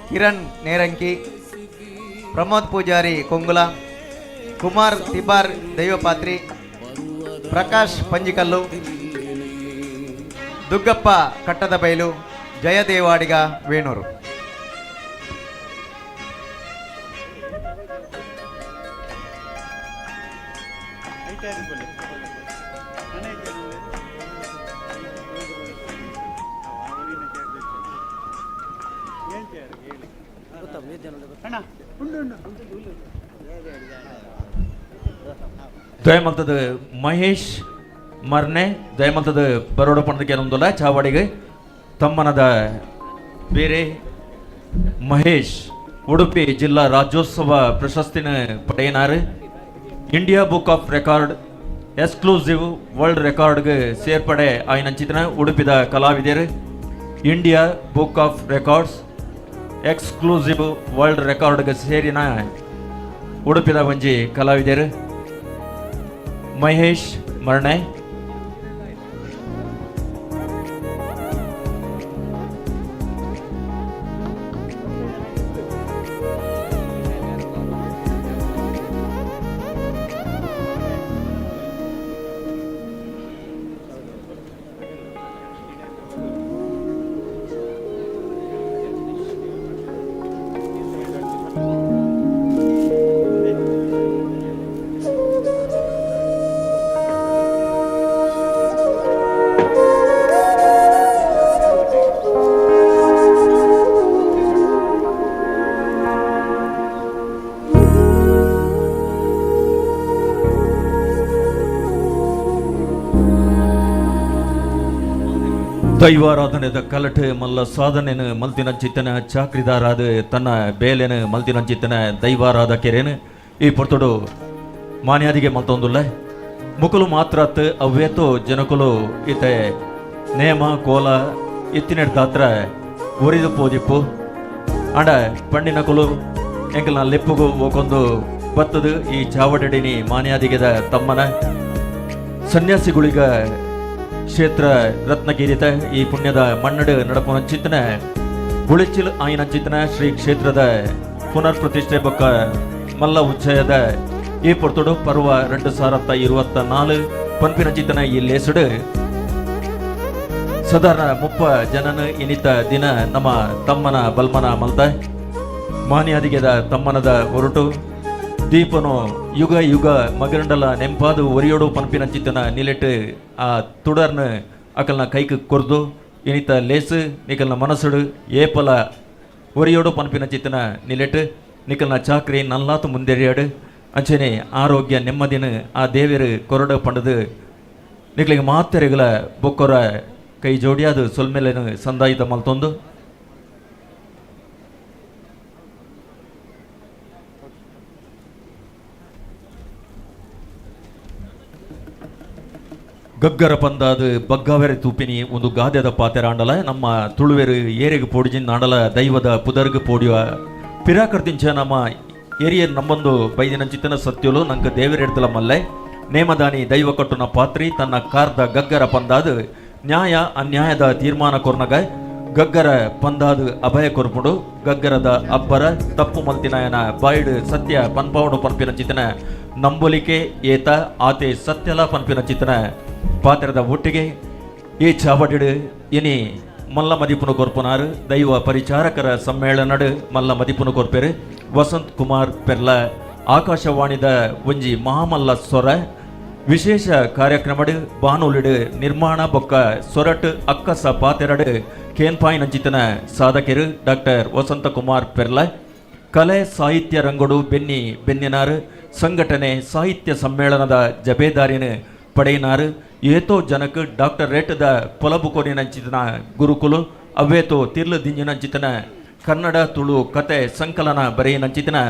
ಕಿರಣ್ ನೇರಂಕಿ, ಪ್ರಮೋದ್ ಪೂಜಾರಿ ಕೊಂಗುಲ, ಕುಮಾರ್ ತಿಬಾರ್ ದೈವಪಾತ್ರಿ, ಪ್ರಕಾಶ್ ಪಂಜಿಕಲ್ಲು, ದುಗ್ಗಪ್ಪ ಕಟ್ಟದ ಬೈಲು, ಜಯದೇವಾಡಿಗ ವೇಣೂರು. ದಯಮಂತದ ಮಹೇಶ್ ಮರ್ನೆ ದಯಮಂತದ ಬರೋಡ ಪಂಡಕ್ಕೆ ನಮ್ದಲ್ಲ ಚಾವಾಡಿಗೆ ತಮ್ಮನದ ಬೇರೆ ಮಹೇಶ್ ಉಡುಪಿ ಜಿಲ್ಲಾ ರಾಜ್ಯೋತ್ಸವ ಪ್ರಶಸ್ತಿನ ಪಡೆಯನಾರು India Book of Record Exclusive World ರೆಕಾರ್ಡ್ಗೆ ಸೇರ್ಪಡೆ ಆಯ್ನಂಚಿತನ ಉಡುಪಿದ ಕಲಾವಿದರು India Book of Records Exclusive World ರೆಕಾರ್ಡ್ಗೆ ಸೇರಿನ ಉಡುಪಿದ ಒಂಜಿ ಕಲಾವಿದರು ಮಹೇಶ್ ಮರ್ಣೆ. ದೈವಾರಾಧನೆದ ಕಲಟ ಮಲ್ಲ ಸಾಧನೆನ ಮಲ್ತಿನಂಚಿತ್ತನ ಚಾಕ್ರಿದಾರಾದ ತನ್ನ ಬೇಲೆನ ಮಲ್ತಿನಂಚಿತ್ತನ ದೈವಾರಾಧಕೆರೇನು ಈ ಪೊರ್ತೊಡು ಮಾನ್ಯಾದಿಗೆ ಮಲ್ತೊಂದುಲ್ಲ ಮುಕುಲು ಮಾತ್ರತ್ ಅವ್ಯತೋ ಜನಕುಲು ಇತೆ ನೇಮ ಕೋಲ ಇತ್ತಿನೆಡ್ದಾತ್ರ ಒರಿದು ಪೋದಿಪ್ಪು ಅಂಡ ಪಂಡಿನ ಕುಲು ಎಂಕಲ್ನ ಲೆಪ್ಪುಗು ಒಕೊಂದು ಬತ್ತದು ಈ ಚಾವಡಡಿನಿ ಮಾನ್ಯಾದಿಗೆದ ತಮ್ಮನ ಸನ್ಯಾಸಿಗುಳಿಗ ಕ್ಷೇತ್ರ ರತ್ನಗಿರಿತ ಈ ಪುಣ್ಯದ ಮನ್ನಡು ನಡಪುನ ಚಿಂತನೆ ಗುಳಿಚಿಲ್ ಆಯ್ನ ಚಿಂತನೆ ಶ್ರೀ ಕ್ಷೇತ್ರದ ಪುನರ್ ಪ್ರತಿಷ್ಠೆ ಬೊಕ್ಕ ಮಲ್ಲ ಉಚ್ಚಯದ ಈ ಪೊರ್ತೊಡು ಪರ್ವ 2024 ಪಂಪಿನ ಚಿಂತನೆ ಈ ಲೇಸುಡು ಸಾಧಾರಣ 30 ಜನನ ಇನಿತ ದಿನ ನಮ್ಮ ತಮ್ಮನ ಬಲ್ಮನ ಮಲ್ತ ಮಾನ್ಯಾದಿಗೆದ ತಮ್ಮನದ ಹೊರಟು ದೀಪನು ಯುಗ ಯುಗ ಮಗರಂಡಲ ನೆಂಪಾದು ಒರಿಯೋಡು ಪಂಪಿನ ಚಿತ್ತನ ನಿಲೆಟ್ಟು ಆ ತುಡರ್ನ ಅಕಲ್ನ ಕೈಕ್ ಕೊರ್ದು ಇನಿತ ಲೇಸು ನಿಕಲ್ನ ಮನಸ್ಸುಡು ಏಪಲ ಒರಿಯೋಡು ಪಂಪಿನ ಚಿತ್ತನ ನಿಲೆಟ್ಟು ನಿಕಲ್ನ ಚಾಕ್ರಿ ನಲ್ಲಾತು ಮುಂದೆರಿಯಾಡು ಅಂಚನೆ ಆರೋಗ್ಯ ನೆಮ್ಮದಿನ ಆ ದೇವರು ಕೊರಡ ಪಂಡದು ನಿಕ್ಲಿಗೆ ಮಾತೆರೆಗಳ ಬೊಕ್ಕೊರ ಕೈ ಜೋಡಿಯಾದು ಸೊಲ್ಮೆಲೆನು ಸಂದಾಯಿತ ಮಲ್ತೊಂದು ಗಗ್ಗರ ಪಂದಾದ ಬಗ್ಗಾವೆರೆ ತೂಪಿನಿ ಒಂದು ಗಾದೆದ ಪಾತೆರಾಂಡಲ ನಮ್ಮ ತುಳುವೆರು ಏರೆಗೆ ಪೋಡಿಜಿನ್ ನಾಡಲ ದೈವದ ಪುದರ್ಗ ಪೋಡಿಯ ಪಿರಾಕರ್ದಿಂಚ ನಮ್ಮ ಏರಿಯರ್ ನಂಬೊಂದು ಬೈದಿನಂಚಿತ್ತನ ಸತ್ಯಲು ನಂಗೆ ದೇವರೆಡ್ತಲ ಮಲ್ಲೆ ನೇಮದಾನಿ ದೈವ ಕೊಟ್ಟನ ಪಾತ್ರಿ ತನ್ನ ಕಾರ್ದ ಗಗ್ಗರ ಪಂದಾದ ನ್ಯಾಯ ಅನ್ಯಾಯದ ತೀರ್ಮಾನ ಕೊರ್ನಗ ಗಗ್ಗರ ಪಂದಾದ ಅಭಯ ಕೊರ್ಪುಡು ಗಗ್ಗರದ ಅಬ್ಬರ ತಪ್ಪು ಮಲ್ತಿನಾಯನ ಬಾಯ್ಡ್ ಸತ್ಯ ಪನ್ಪಾವಡು ಪನ್ಪಿನ ಚಿತ್ತನ ನಂಬೊಲಿಕೆ ಏತ ಆತೆ ಸತ್ಯಲ ಪನ್ಪಿನ ಚಿತ್ತನ ಪಾತ್ರದ ಒಟ್ಟಿಗೆ ಈ ಚಾವಡಿಡು ಇನಿ ಮಲ್ಲ ಮದಿಪುನು ಕೊರ್ಪುನಾರು ದೈವ ಪರಿಚಾರಕರ ಸಮ್ಮೇಳನಡು ಮಲ್ಲ ಮದಿಪುನು ಕೊರ್ಪೆರು ವಸಂತ್ ಕುಮಾರ್ ಪೆರ್ಲ ಆಕಾಶವಾಣಿದ ಒಂಜಿ ಮಹಾಮಲ್ಲ ಸ್ವರ ವಿಶೇಷ ಕಾರ್ಯಕ್ರಮಡು ಬಾನುಲಿಡು ನಿರ್ಮಾಣ ಬೊಕ್ಕ ಸೊರಟು ಅಕ್ಕಸ ಪಾತೆರಡು ಕೇನ್ಪಾಯಿನಂಚಿತನ ಸಾಧಕರು ಡಾಕ್ಟರ್ ವಸಂತ ಕುಮಾರ್ ಪೆರ್ಲ ಕಲೆ ಸಾಹಿತ್ಯ ರಂಗೋಡು ಬೆನ್ನಿನಾರು ಸಂಘಟನೆ ಸಾಹಿತ್ಯ ಸಮ್ಮೇಳನದ ಜಬೇದಾರಿನ ಪಡೆಯಿನಾರು ಏತೋ ಜನಕ್ಕೆ ಡಾಕ್ಟರ್ ರೇಟದ ಪೊಲಬುಕೋನಿನಂಚಿತನ ಗುರುಕುಲು ಅವ್ವೇತು ತಿರ್ಲು ದಿಂಜಿನಂಚಿತನ ಕನ್ನಡ ತುಳು ಕತೆ ಸಂಕಲನ ಬರೆಯಿನಂಚಿತನ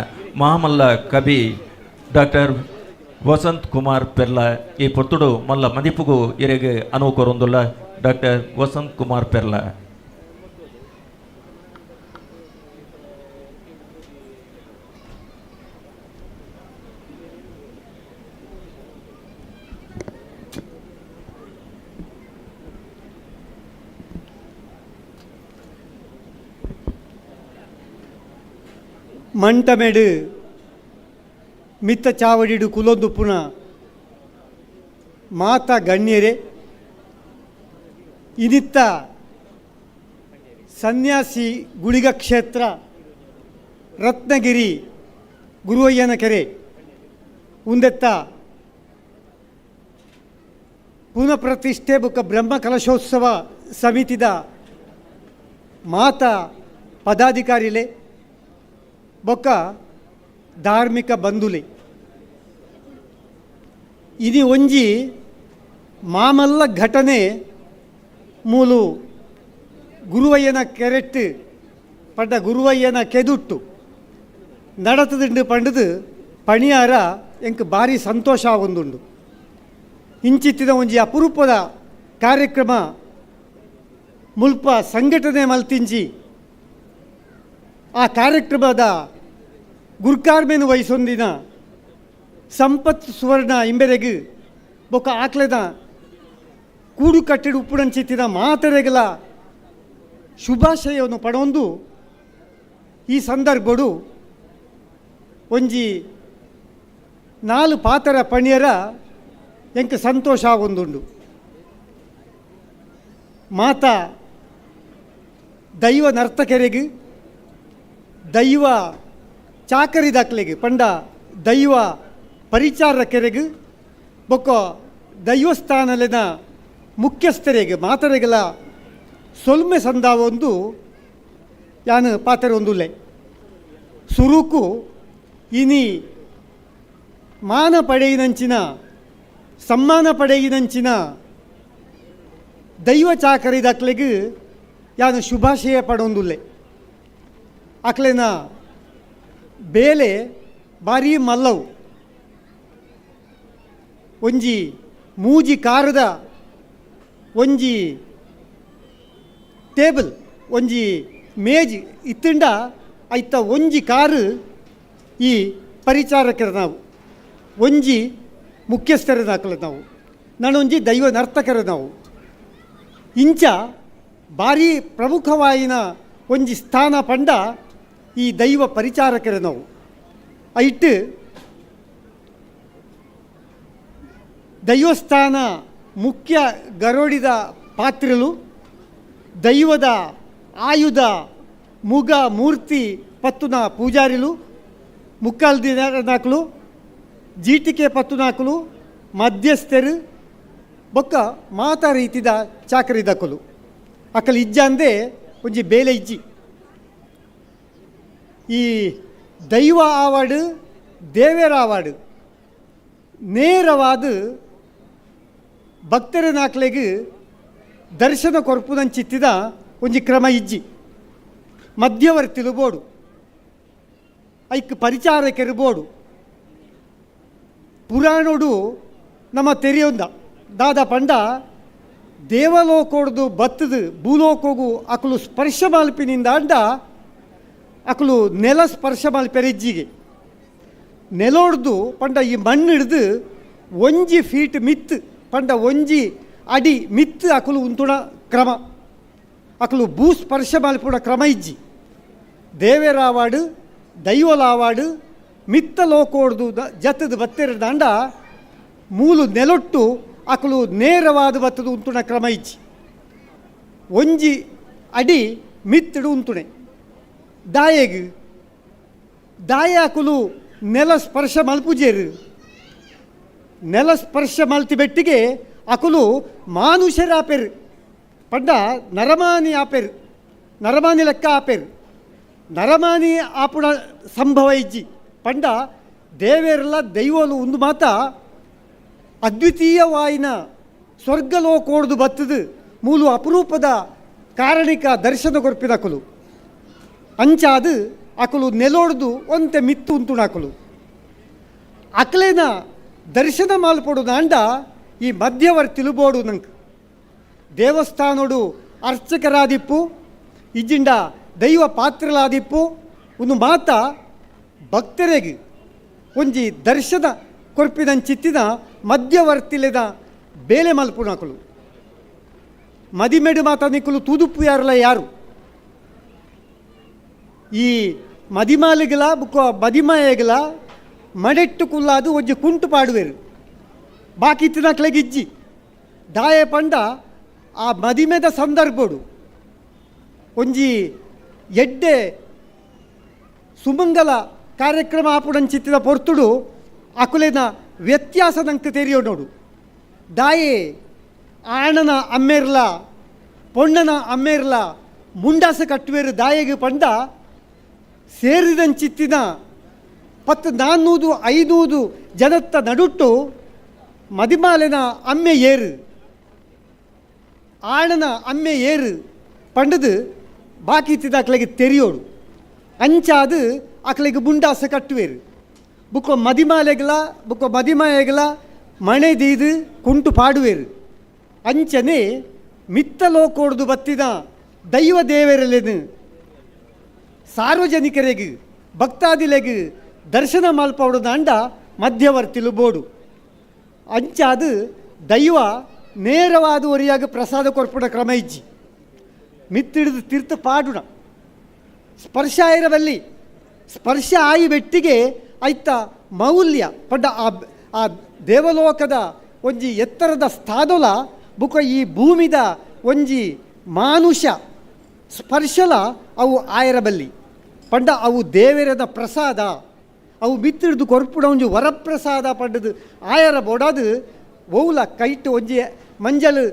ಮಹಾಮಲ್ಲ ಕವಿ ಡಾಕ್ಟರ್ ವಸಂತ್ ಕುಮಾರ್ ಪೆರ್ಲ ಈ ಪೊತ್ತುಡು ಮಲ್ಲ ಮದಿಪುಗು ಇರೆಗೆ ಅನುಕೋರೊಂದುಲ್ಲ ಡಾಕ್ಟರ್ ವಸಂತ್ ಕುಮಾರ್ ಪೆರ್ಲ. ಮಂಟಮೆಡು ಮಿತ್ತ ಚಾವಡಿಡು ಕುಲೊಂದು ಪುಣ ಮಾತಾ ಗಣ್ಯರೇ ಇನಿತ್ತ ಸನ್ಯಾಸಿ ಗುಳಿಗ ಕ್ಷೇತ್ರ ರತ್ನಗಿರಿ ಗುರುವಯ್ಯನ ಕೆರೆ ಉಂದೆತ್ತ ಪುನಃ ಪ್ರತಿಷ್ಠೆ ಬೊಕ್ಕ ಬ್ರಹ್ಮ ಕಲಶೋತ್ಸವ ಸಮಿತಿದ ಮಾತಾ ಪದಾಧಿಕಾರಿಲೆ ಬೊಕ್ಕ ಧಾರ್ಮಿಕ ಬಂಧುಲೆ ಇದು ಒಂಜಿ ಮಾಮಲ್ಲ ಘಟನೆ ಮೂಲು ಗುರುವಯ್ಯನ ಕೆರೆಟ್ಟು ಪಂಡ ಗುರುವಯ್ಯನ ಕೆದುಟ್ಟು ನಡತದಿಂಡು ಪಂಡದು ಪಣಿಯಾರ ಎಂಕ್ ಭಾರಿ ಸಂತೋಷ ಆಗೊಂದುಂಡು. ಇಂಚಿತ್ತಿನ ಒಂಜಿ ಅಪರೂಪದ ಕಾರ್ಯಕ್ರಮ ಮುಲ್ಪ ಸಂಘಟನೆ ಮಲ್ತಿಂಜಿ ಆ ಕಾರ್ಯಕ್ರಮದ ಗುರ್ಕಾರ್ಮೆನು ವಹಿಸೊಂದಿನ ಸಂಪತ್ ಸುವರ್ಣ ಇಂಬೆರೆಗು ಬೊಕ್ಕ ಆಕ್ಲೆದ ಕೂಡು ಕಟ್ಟಿಡು ಉಪ್ಪುಡಂಚಿತ್ತಿನ ಮಾತರೆಗಳ ಶುಭಾಶಯವನ್ನು ಪಡೊಂದು ಈ ಸಂದರ್ಭಡು ಒಂಜಿ 4 ಪಾತರ ಪಣಿಯರ ಎಂಕ್ ಸಂತೋಷ ಆಗೊಂದುಂಡು. ಮಾತಾ ದೈವ ನರ್ತಕೆರೆಗು ದೈವ ಚಾಕರಿ ದಾಖಲೆಗೆ ಪಂಡ ದೈವ ಪರಿಚಾರಕರೆಗು ಬೊಕ್ಕ ದೈವಸ್ಥಾನಲಿನ ಮುಖ್ಯಸ್ಥರಿಗೆ ಮಾತರೆಗಳ ಸೊಲ್ಮೆ ಸಂದಾವೊಂದು ಯಾನು ಪಾತ್ರೆ ಒಂದುಲ್ಲೆ ಸುರುಕು ಇನಿ ಮಾನ ಪಡೆಯಿನಂಚಿನ ಸಮ್ಮಾನ ಪಡೆಯಿನಂಚಿನ ದೈವ ಚಾಕರಿ ದಾಖಲೆಗೆ ಯಾನು ಶುಭಾಶಯ ಪಡೊಂದುಲ್ಲೆ ಅಕ್ಲೆನ ಬೇಲೆ ಭಾರಿ ಮಲ್ಲವು ಒಂಜಿ ಮೂಜಿ ಕಾರದ ಒಂಜಿ ಟೇಬಲ್ ಒಂಜಿ ಮೇಜ್ ಇತ್ತಂಡ ಐತ ಒಂಜಿ ಕಾರು ಈ ಪರಿಚಾರಕರ ನಾವು ಒಂಜಿ ಮುಖ್ಯಸ್ಥರ ದಾಖಲೆ ನಾವು ನಾನೊಂಜಿ ದೈವ ನರ್ತಕರ ನಾವು ಇಂಚ ಭಾರಿ ಪ್ರಮುಖವಾಯಿನ ಒಂಜಿ ಸ್ಥಾನ ಪಂಡ ಈ ದೈವ ಪರಿಚಾರಕರ ನಾವು ಐಟ್ ದೈವಸ್ಥಾನ ಮುಖ್ಯ ಗರೋಡಿದ ಪಾತ್ರಲು ದೈವದ ಆಯುಧ ಮುಗ ಮೂರ್ತಿ ಪತ್ತುನ ಪೂಜಾರಿಲು ಮುಕ್ಕಾಲ್ದಿನಾಕಲು ಜೀಟಿಕೆ ಪತ್ತುನಾಕಲು ಮಧ್ಯಸ್ಥರು ಬೊಕ್ಕ ಮಾತಾ ರೀತಿದ ಚಾಕರಿ ದಕ್ಕಲು ಅಕ್ಕಲು ಇಜ್ಜ ಅಂದೆ ಒಂಜಿ ಬೇಲೆ ಇಜ್ಜಿ ಈ ದೈವ ಆವಾಡು ದೇವೇರ ಆವಾಡು ನೇರವಾದ ಭಕ್ತರ ನಾಕ್ಲೆಗೆ ದರ್ಶನ ಕೊರ್ಪುದಂಚಿತ್ತಿದ ಒಂಜಿ ಕ್ರಮ ಇಜ್ಜಿ ಮಧ್ಯವರ್ತಿಲು ಬೋಡು ಐಕ್ ಪರಿಚಾರಕರು ಬೋಡು ಪುರಾಣೋಡು ನಮ್ಮ ತೆರೆಯೊಂದ ದಾದ ಪಂಡ ದೇವಲೋಕೋಡ್ದು ಬತ್ತದು ಭೂಲೋಕೋಗು ಅಕಲು ಸ್ಪರ್ಶ ಮಾಲ್ಪಿನಿಂದ ಅಂಡ ಅಕಲು ನೆಲ ಸ್ಪರ್ಶ ಮಾಲ್ಪೆರೆಜ್ಜಿಗೆ ನೆಲೋಡ್ದು ಪಂಡ ಈ ಮಣ್ಣು ಹಿಡ್ದು ಒಂಜಿ ಫೀಟ್ ಮಿತ್ತು ಪಂಡ ಒಂಜಿ ಅಡಿ ಮಿತ್ತು ಅಕಲು ಉಂತುಣ ಕ್ರಮ ಅಕಲು ಭೂ ಸ್ಪರ್ಶ ಮಾಲ್ಪುಣ ಕ್ರಮ ಇಜ್ಜಿ ದೇವೇರಾವಾಡು ದೈವಲಾವಾಡು ಮಿತ್ತ ಲೋಕೋಡ್ದು ಜತ್ತದು ಬತ್ತೆರ ದಾಂಡ ಮೂಲು ನೆಲೊಟ್ಟು ಅಕಲು ನೇರವಾದ ಬತ್ತದು ಉಂತುಣ ಕ್ರಮ ಇಜ್ಜಿ ಒಂಜಿ ಅಡಿ ಮಿತ್ತಡು ಉಂತುಣೆ ದಾಯೆಗು ದಾಯ ಅಕಲು ನೆಲ ಸ್ಪರ್ಶ ಮಲ್ಪುಜೇರು ನೆಲ ಸ್ಪರ್ಶ ಮಲ್ತಿ ಬೆಟ್ಟಿಗೆ ಅಕಲು ಮಾನುಷರ ಆಪೆರು ಪಂಡ ನರಮಾನಿ ಆಪೆರು ನರಮಾನಿ ಲೆಕ್ಕ ಆಪೆರು ನರಮಾನಿ ಆಪುಣ ಸಂಭವ ಇಜ್ಜಿ ಪಂಡ ದೇವೇರಲ್ಲ ದೈವಲು ಒಂದು ಮಾತ ಅದ್ವಿತೀಯವಾಯಿನ ಸ್ವರ್ಗಲೋಕೋಡ್ದು ಬತ್ತದು ಮೂಲು ಅಪರೂಪದ ಕಾರಣಿಕ ದರ್ಶನ ಕೊರ್ಪಿನಕುಲು ಅಂಚಾದು ಅಕುಲು ನೆಲೋಡ್ದು ಒಂತೆ ಮಿತ್ತು ಉಂತುಣಾಕುಲು ಅಕ್ಲೇನ ದರ್ಶನ ಮಾಲ್ಪಡುದಾಂಡ ಈ ಮಧ್ಯವರ್ತಿಲು ಬೋಡು ನಂಗೆ ದೇವಸ್ಥಾನೋಡು ಅರ್ಚಕರಾದಿಪ್ಪು ಇಜ್ಜಿಂಡ ದೈವ ಪಾತ್ರಲಾದಿಪ್ಪು ಒಂದು ಮಾತ ಭಕ್ತರಿಗೆ ಒಂಜಿ ದರ್ಶನ ಕೊರ್ಪಿದಂಚಿತ್ತಿನ ಮಧ್ಯವರ್ತಿಲೆದ ಬೇಲೆ ಮಲ್ಪುಣಕುಲು ಮದಿಮೆಡು ಮಾತ ನಿಕ್ಕಲು ತೂದುಪ್ಪು ಯಾರಲ್ಲ ಯಾರು ಈ ಮದಿಮಾಲಿಗಲ ಬುಕ್ಕ ಮದಿಮಾಯಗಲ ಮಡೆಟ್ಟು ಕುಲ್ಲಾದು ಒಂಜಿ ಕುಂಟು ಪಾಡುವೆರು ಬಾಕಿ ತಿನ್ನಕ್ಲೆಗಿಜ್ಜಿ ದಾಯ ಪಂಡ ಆ ಮದಿಮೆದ ಸಂದರ್ಭಡು ಒಂಜಿ ಎಡ್ಡೆ ಸುಮಂಗಲ ಕಾರ್ಯಕ್ರಮ ಆಪುಡಂಚಿತ್ತಿದ ಪೊರ್ತುಡು ಅಕುಲೆನ ವ್ಯತ್ಯಾಸ ನಂಗೆ ತೆರೆಯೋ ನೋಡು ದಾಯೆ ಆಣನ ಅಮ್ಮೇರ್ಲ ಪೊಣ್ಣನ ಅಮ್ಮೇರ್ಲ ಮುಂಡಾಸ ಕಟ್ಟುವೆರು ದಾಯೆಗೆ ಪಂಡ ಸೇರಿದಂಚಿತ್ತಿನ 400-500 ಜನತ್ತ ನಡುಟ್ಟು ಮದಿಮಾಲೆನ ಅಮ್ಮೆ ಏರು ಆಣನ ಅಮ್ಮೆ ಏರು ಪಂಡದು ಬಾಕಿ ಇತ್ತಿದ ಅಕ್ಲೆಗೆ ತೆರೆಯೋಡು ಅಂಚಾದು ಅಕ್ಲೆಗೆ ಮುಂಡಾಸ ಕಟ್ಟುವೆರು ಬುಕ್ಕ ಮದಿಮಾಲೆಗಳ ಬುಕ್ಕ ಮದಿಮಾಯಗಳ ಮಣೆ ದೀದು ಕುಂಟು ಪಾಡುವೆರು ಅಂಚನೆ ಮಿತ್ತ ಲೋಕೋಡ್ದು ಬತ್ತಿದ ದೈವ ದೇವರಲೆನು ಸಾರ್ವಜನಿಕರಿಗೆ ಭಕ್ತಾದಿಲೆಗೆ ದರ್ಶನ ಮಲ್ಪಡುದಾಂಡ ಮಧ್ಯವರ್ತಿಲು ಬೋಡು ಅಂಚಾದು ದೈವ ನೇರವಾದ ಒರಿಯಾಗ ಪ್ರಸಾದ ಕೊರ್ಪುಡ ಕ್ರಮ ಇಜ್ಜಿ ಮಿತ್ತಿಡಿದು ತೀರ್ಥ ಪಾಡುಣ ಸ್ಪರ್ಶ ಇರಬಲ್ಲಿ ಸ್ಪರ್ಶ ಆಯಿ ವ್ಯಕ್ತಿಗೆ ಐತ ಮೌಲ್ಯ ಪಡ್ಡ ಆ ದೇವಲೋಕದ ಒಂಜಿ ಎತ್ತರದ ಸ್ಥಾನಲ ಬುಕ ಈ ಭೂಮಿದ ಒಂಜಿ ಮಾನುಷ ಸ್ಪರ್ಶಲ ಅವು ಆಯರಬಲ್ಲಿ ಪಂಡ ಅವು ದೇವರದ ಪ್ರಸಾದ ಅವು ಬಿತ್ತಿಡ್ದು ಕೊರ್ಪುಡ ಒಂಜಿ ವರಪ್ರಸಾದ ಪಡ್ಡದು ಆಯರ ಬೊಡದು ಓಲ ಕೈಟ್ಟು ಒಂಜಿ ಮಂಜಲು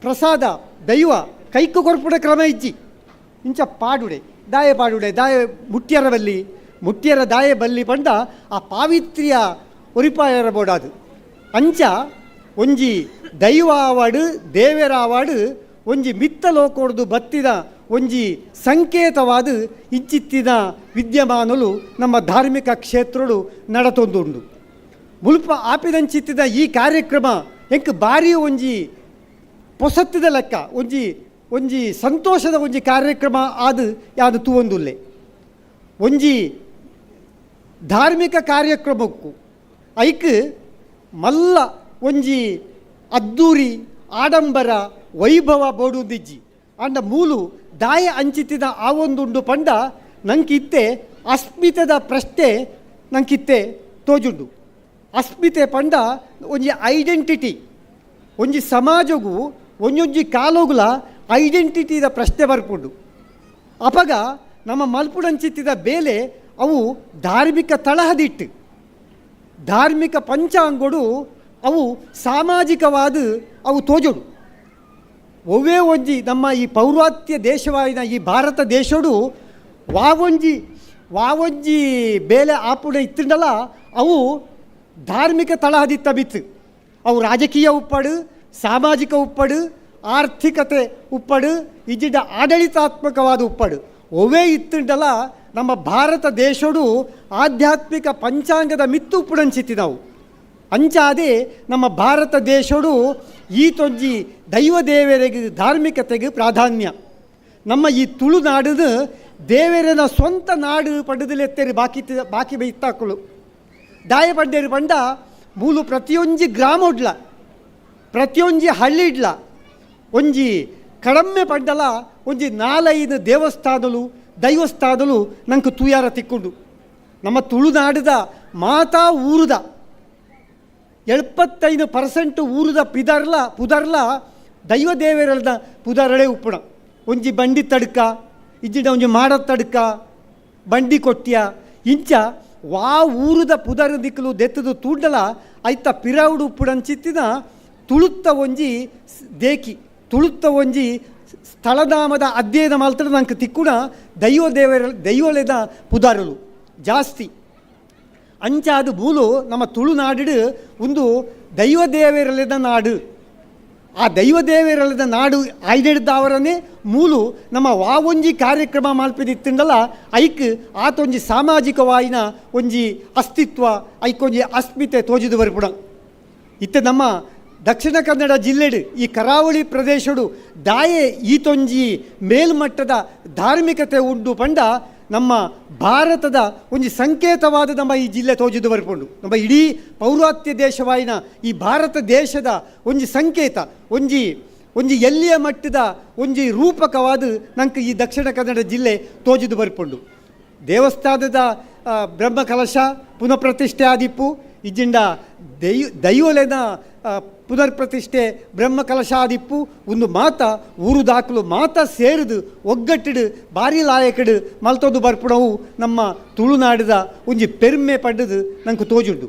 ಪ್ರಸಾದ ದೈವ ಕೈಕು ಕೊರ್ಪುಡ ಕ್ರಮ ಇಜ್ಜಿ ಇಂಚ ಪಾಡುಡೆ ದಾಯ ಪಾಡುಡೆ ದಾಯ ಮುಟ್ಯರ ಬಲ್ಲಿ ಮುಟ್ಯರ ದಾಯ ಬಲ್ಲಿ ಪಂಡ ಆ ಪಾವಿತ್ರ್ಯ ಒರಿಪಾಯರ ಬೋಡಾದು ಅಂಚ ಒಂಜಿ ದೈವ ಆವಾಡು ದೇವರ ಆವಾಡು ಒಂಜಿ ಮಿತ್ತ ಲೋಕೋಡ್ದು ಬತ್ತಿದ ಒಂಜಿ ಸಂಕೇತವಾದ ಇಚ್ಚಿತ್ತಿನ ವಿದ್ಯಮಾನಲು ನಮ್ಮ ಧಾರ್ಮಿಕ ಕ್ಷೇತ್ರಡು ನಡತೊಂದುಂಡು ಮುಲ್ಪ ಆಪಿದಂಚಿತ್ತಿದ ಈ ಕಾರ್ಯಕ್ರಮ ಎಂಕ್ ಭಾರಿ ಒಂಜಿ ಪೊಸತ್ತಿದ ಲೆಕ್ಕ ಒಂಜಿ ಸಂತೋಷದ ಒಂಜಿ ಕಾರ್ಯಕ್ರಮ ಆದು ಯಾವುದು ತೂವೊಂದುಲ್ಲೆ ಒಂಜಿ ಧಾರ್ಮಿಕ ಕಾರ್ಯಕ್ರಮಕ್ಕೂ ಐಕ್ ಮಲ್ಲ ಒಂಜಿ ಅದ್ದೂರಿ ಆಡಂಬರ ವೈಭವ ಬೋಡುದಿಜ್ಜಿ ಅಂಡ ಮೂಲು ದಾಯ ಅಂಚಿತ್ತಿದ ಆ ಒಂದುಂಡು ಪಂಡ ನಂಕಿತ್ತೆ ಅಸ್ಮಿತೆದ ಪ್ರಶ್ನೆ ನಂಕಿತ್ತೆ ತೋಜುಂಡು ಅಸ್ಮಿತೆ ಪಂಡ ಒಂಜಿ ಐಡೆಂಟಿಟಿ ಒಂಜಿ ಸಮಾಜಗೂ ಒಂಜೊಂಜಿ ಕಾಲೋಗುಲ ಐಡೆಂಟಿಟಿದ ಪ್ರಶ್ನೆ ಬರ್ಪುಂಡು ಅಪಗ ನಮ್ಮ ಮಲ್ಪುಡಂಚಿತ್ತಿದ ಬೇಲೆ ಅವು ಧಾರ್ಮಿಕ ತಳಹದಿಟ್ಟು ಧಾರ್ಮಿಕ ಪಂಚಾಂಗೋಡು ಅವು ಸಾಮಾಜಿಕವಾದ ಅವು ತೋಜೋಡು ಒವೇ ಒಂಜಿ ನಮ್ಮ ಈ ಪೌರಾತ್ಯ ದೇಶವಾಯಿನ ಈ ಭಾರತ ದೇಶಡು ವಾವೊಂಜಿ ಬೇಲೆ ಆಪುಡ ಇತ್ತಂಡಲ್ಲ ಅವು ಧಾರ್ಮಿಕ ತಳಹದಿತ್ತ ಬಿತ್ತು ಅವು ರಾಜಕೀಯ ಉಪ್ಪಡು ಸಾಮಾಜಿಕ ಉಪ್ಪಡು ಆರ್ಥಿಕತೆ ಉಪ್ಪಡು ಇಜ್ಜಿಡ ಆಡಳಿತಾತ್ಮಕವಾದ ಉಪ್ಪಡು ಒವೇ ಇತ್ತಂಡಲ್ಲ ನಮ್ಮ ಭಾರತ ದೇಶಡು ಆಧ್ಯಾತ್ಮಿಕ ಪಂಚಾಂಗದ ಮಿತ್ತು ಉಪ್ಪುಡಂಚಿತ್ತಿ ನಾವು ಅಂಚಾದೆ ನಮ್ಮ ಭಾರತ ದೇಶಡು ಈತೊಂಜಿ ದೈವ ದೇವರಿಗೆ ಧಾರ್ಮಿಕತೆಗೆ ಪ್ರಾಧಾನ್ಯ ನಮ್ಮ ಈ ತುಳುನಾಡು ದೇವರನ ಸ್ವಂತ ನಾಡು ಪಂಡದಲೆತ್ತೇರಿ ಬಾಕಿ ಬೈತಾಕಳು ದಾಯ ಪಂಡೇರಿ ಪಂಡ ಮೂಲು ಪ್ರತಿಯೊಂಜಿ ಗ್ರಾಮ ಉಡ್ಲ ಪ್ರತಿಯೊಂಜಿ ಹಳ್ಳಿ ಇಡ್ಲ ಒಂಜಿ ಕಡಮ್ಮೆ ಪಂಡಲ ಒಂಜಿ 4-5 ದೇವಸ್ಥಾನಲು ದೈವಸ್ಥಾನಲು ನಂಗೆ ತೂಯಾರ ತಿಕ್ಕೊಂಡು ನಮ್ಮ ತುಳುನಾಡದ ಮಾತಾ ಊರುದ 75% ಊರುದ ಪುದರ್ಲ ದೈವ ದೇವರದ ಪುದರಳೆ ಉಪ್ಪುಣ ಒಂಜಿ ಬಂಡಿ ತಡ್ಕ ಇಜ್ಜಿಡ ಒಂಜಿ ಮಾಡ ತಡ್ಕ ಬಂಡಿ ಕೊಟ್ಟಿಯ ಇಂಚ ವಾ ಊರುದ ಪುದರ ದಿಕ್ಕಲು ದೆತ್ತದು ತೂಂಡಲ ಐತ ಪಿರವುಡು ಉಪ್ಪುಡಂಚಿತ್ತಿನ ತುಳುತ್ತ ಒಂಜಿ ದೇಕಿ ತುಳುತ್ತ ಒಂಜಿ ಸ್ಥಳನಾಮದ ಅಧ್ಯಯನ ಮಾಲ್ತಡ ನಂಗೆ ತಿಕ್ಕುಣ ದೈವಲೆದ ಪುದಾರಲು ಜಾಸ್ತಿ ಅಂಚಾದು ಮೂಲು ನಮ್ಮ ತುಳುನಾಡು ಒಂದು ದೈವ ದೇವರಲೆದ ನಾಡು ಆ ದೈವ ದೇವರಲೆದ ನಾಡು ಆಯ್ದೆಡ್ದವರನ್ನೇ ಮೂಲು ನಮ್ಮ ಒಂಜಿ ಕಾರ್ಯಕ್ರಮ ಮಲ್ಪದಿತ್ತಂಡಲ ಐಕ್ ಆತೊಂಜಿ ಸಾಮಾಜಿಕವಾಯಿನ ಒಂಜಿ ಅಸ್ತಿತ್ವ ಐಕೊಂಜಿ ಅಸ್ಮಿತೆ ತೋಜಿದು ಬರ್ಪುಡ ಇತ್ತೆ ನಮ್ಮ ದಕ್ಷಿಣ ಕನ್ನಡ ಜಿಲ್ಲೆಡು ಈ ಕರಾವಳಿ ಪ್ರದೇಶಡು ದಾಯೆ ಈತೊಂಜಿ ಮೇಲ್ಮಟ್ಟದ ಧಾರ್ಮಿಕತೆ ಉಂಡು ಪಂಡ ನಮ್ಮ ಭಾರತದ ಒಂಜಿ ಸಂಕೇತವಾದ ನಮ್ಮ ಈ ಜಿಲ್ಲೆ ತೋಜಿದು ಬರ್ಪುಂಡು ನಮ್ಮ ಇಡೀ ಪೌರಾತ್ಯ ದೇಶವಾಯಿನ ಈ ಭಾರತ ದೇಶದ ಒಂಜಿ ಸಂಕೇತ ಒಂಜಿ ಎಲ್ಲಿಯ ಮಟ್ಟದ ಒಂಜಿ ರೂಪಕವಾದ ನಂಗೆ ಈ ದಕ್ಷಿಣ ಕನ್ನಡ ಜಿಲ್ಲೆ ತೋಜಿದು ಬರ್ಪುಂಡು ದೇವಸ್ಥಾನದ ಬ್ರಹ್ಮಕಲಶ ಪುನಃಪ್ರತಿಷ್ಠೆ ಆದಿಪ್ಪು ಇಜ್ಜಿಂಡ ದೈವಲೆನ ಪುನರ್ ಪ್ರತಿಷ್ಠೆ ಬ್ರಹ್ಮಕಲಶ ಆದಿಪ್ಪು ಒಂದು ಮಾತ ಊರು ದಾಖಲು ಮಾತ ಸೇರಿದು ಒಗ್ಗಟ್ಟಿಡು ಭಾರಿ ಲಾಯಕಡು ಮಲ್ತೊಂದು ಬರ್ಪುಣವು ನಮ್ಮ ತುಳುನಾಡಿದ ಒಂಜಿ ಪೆರ್ಮೆ ಪಡ್ಡದು ನಂಗೆ ತೋಜುಂಡು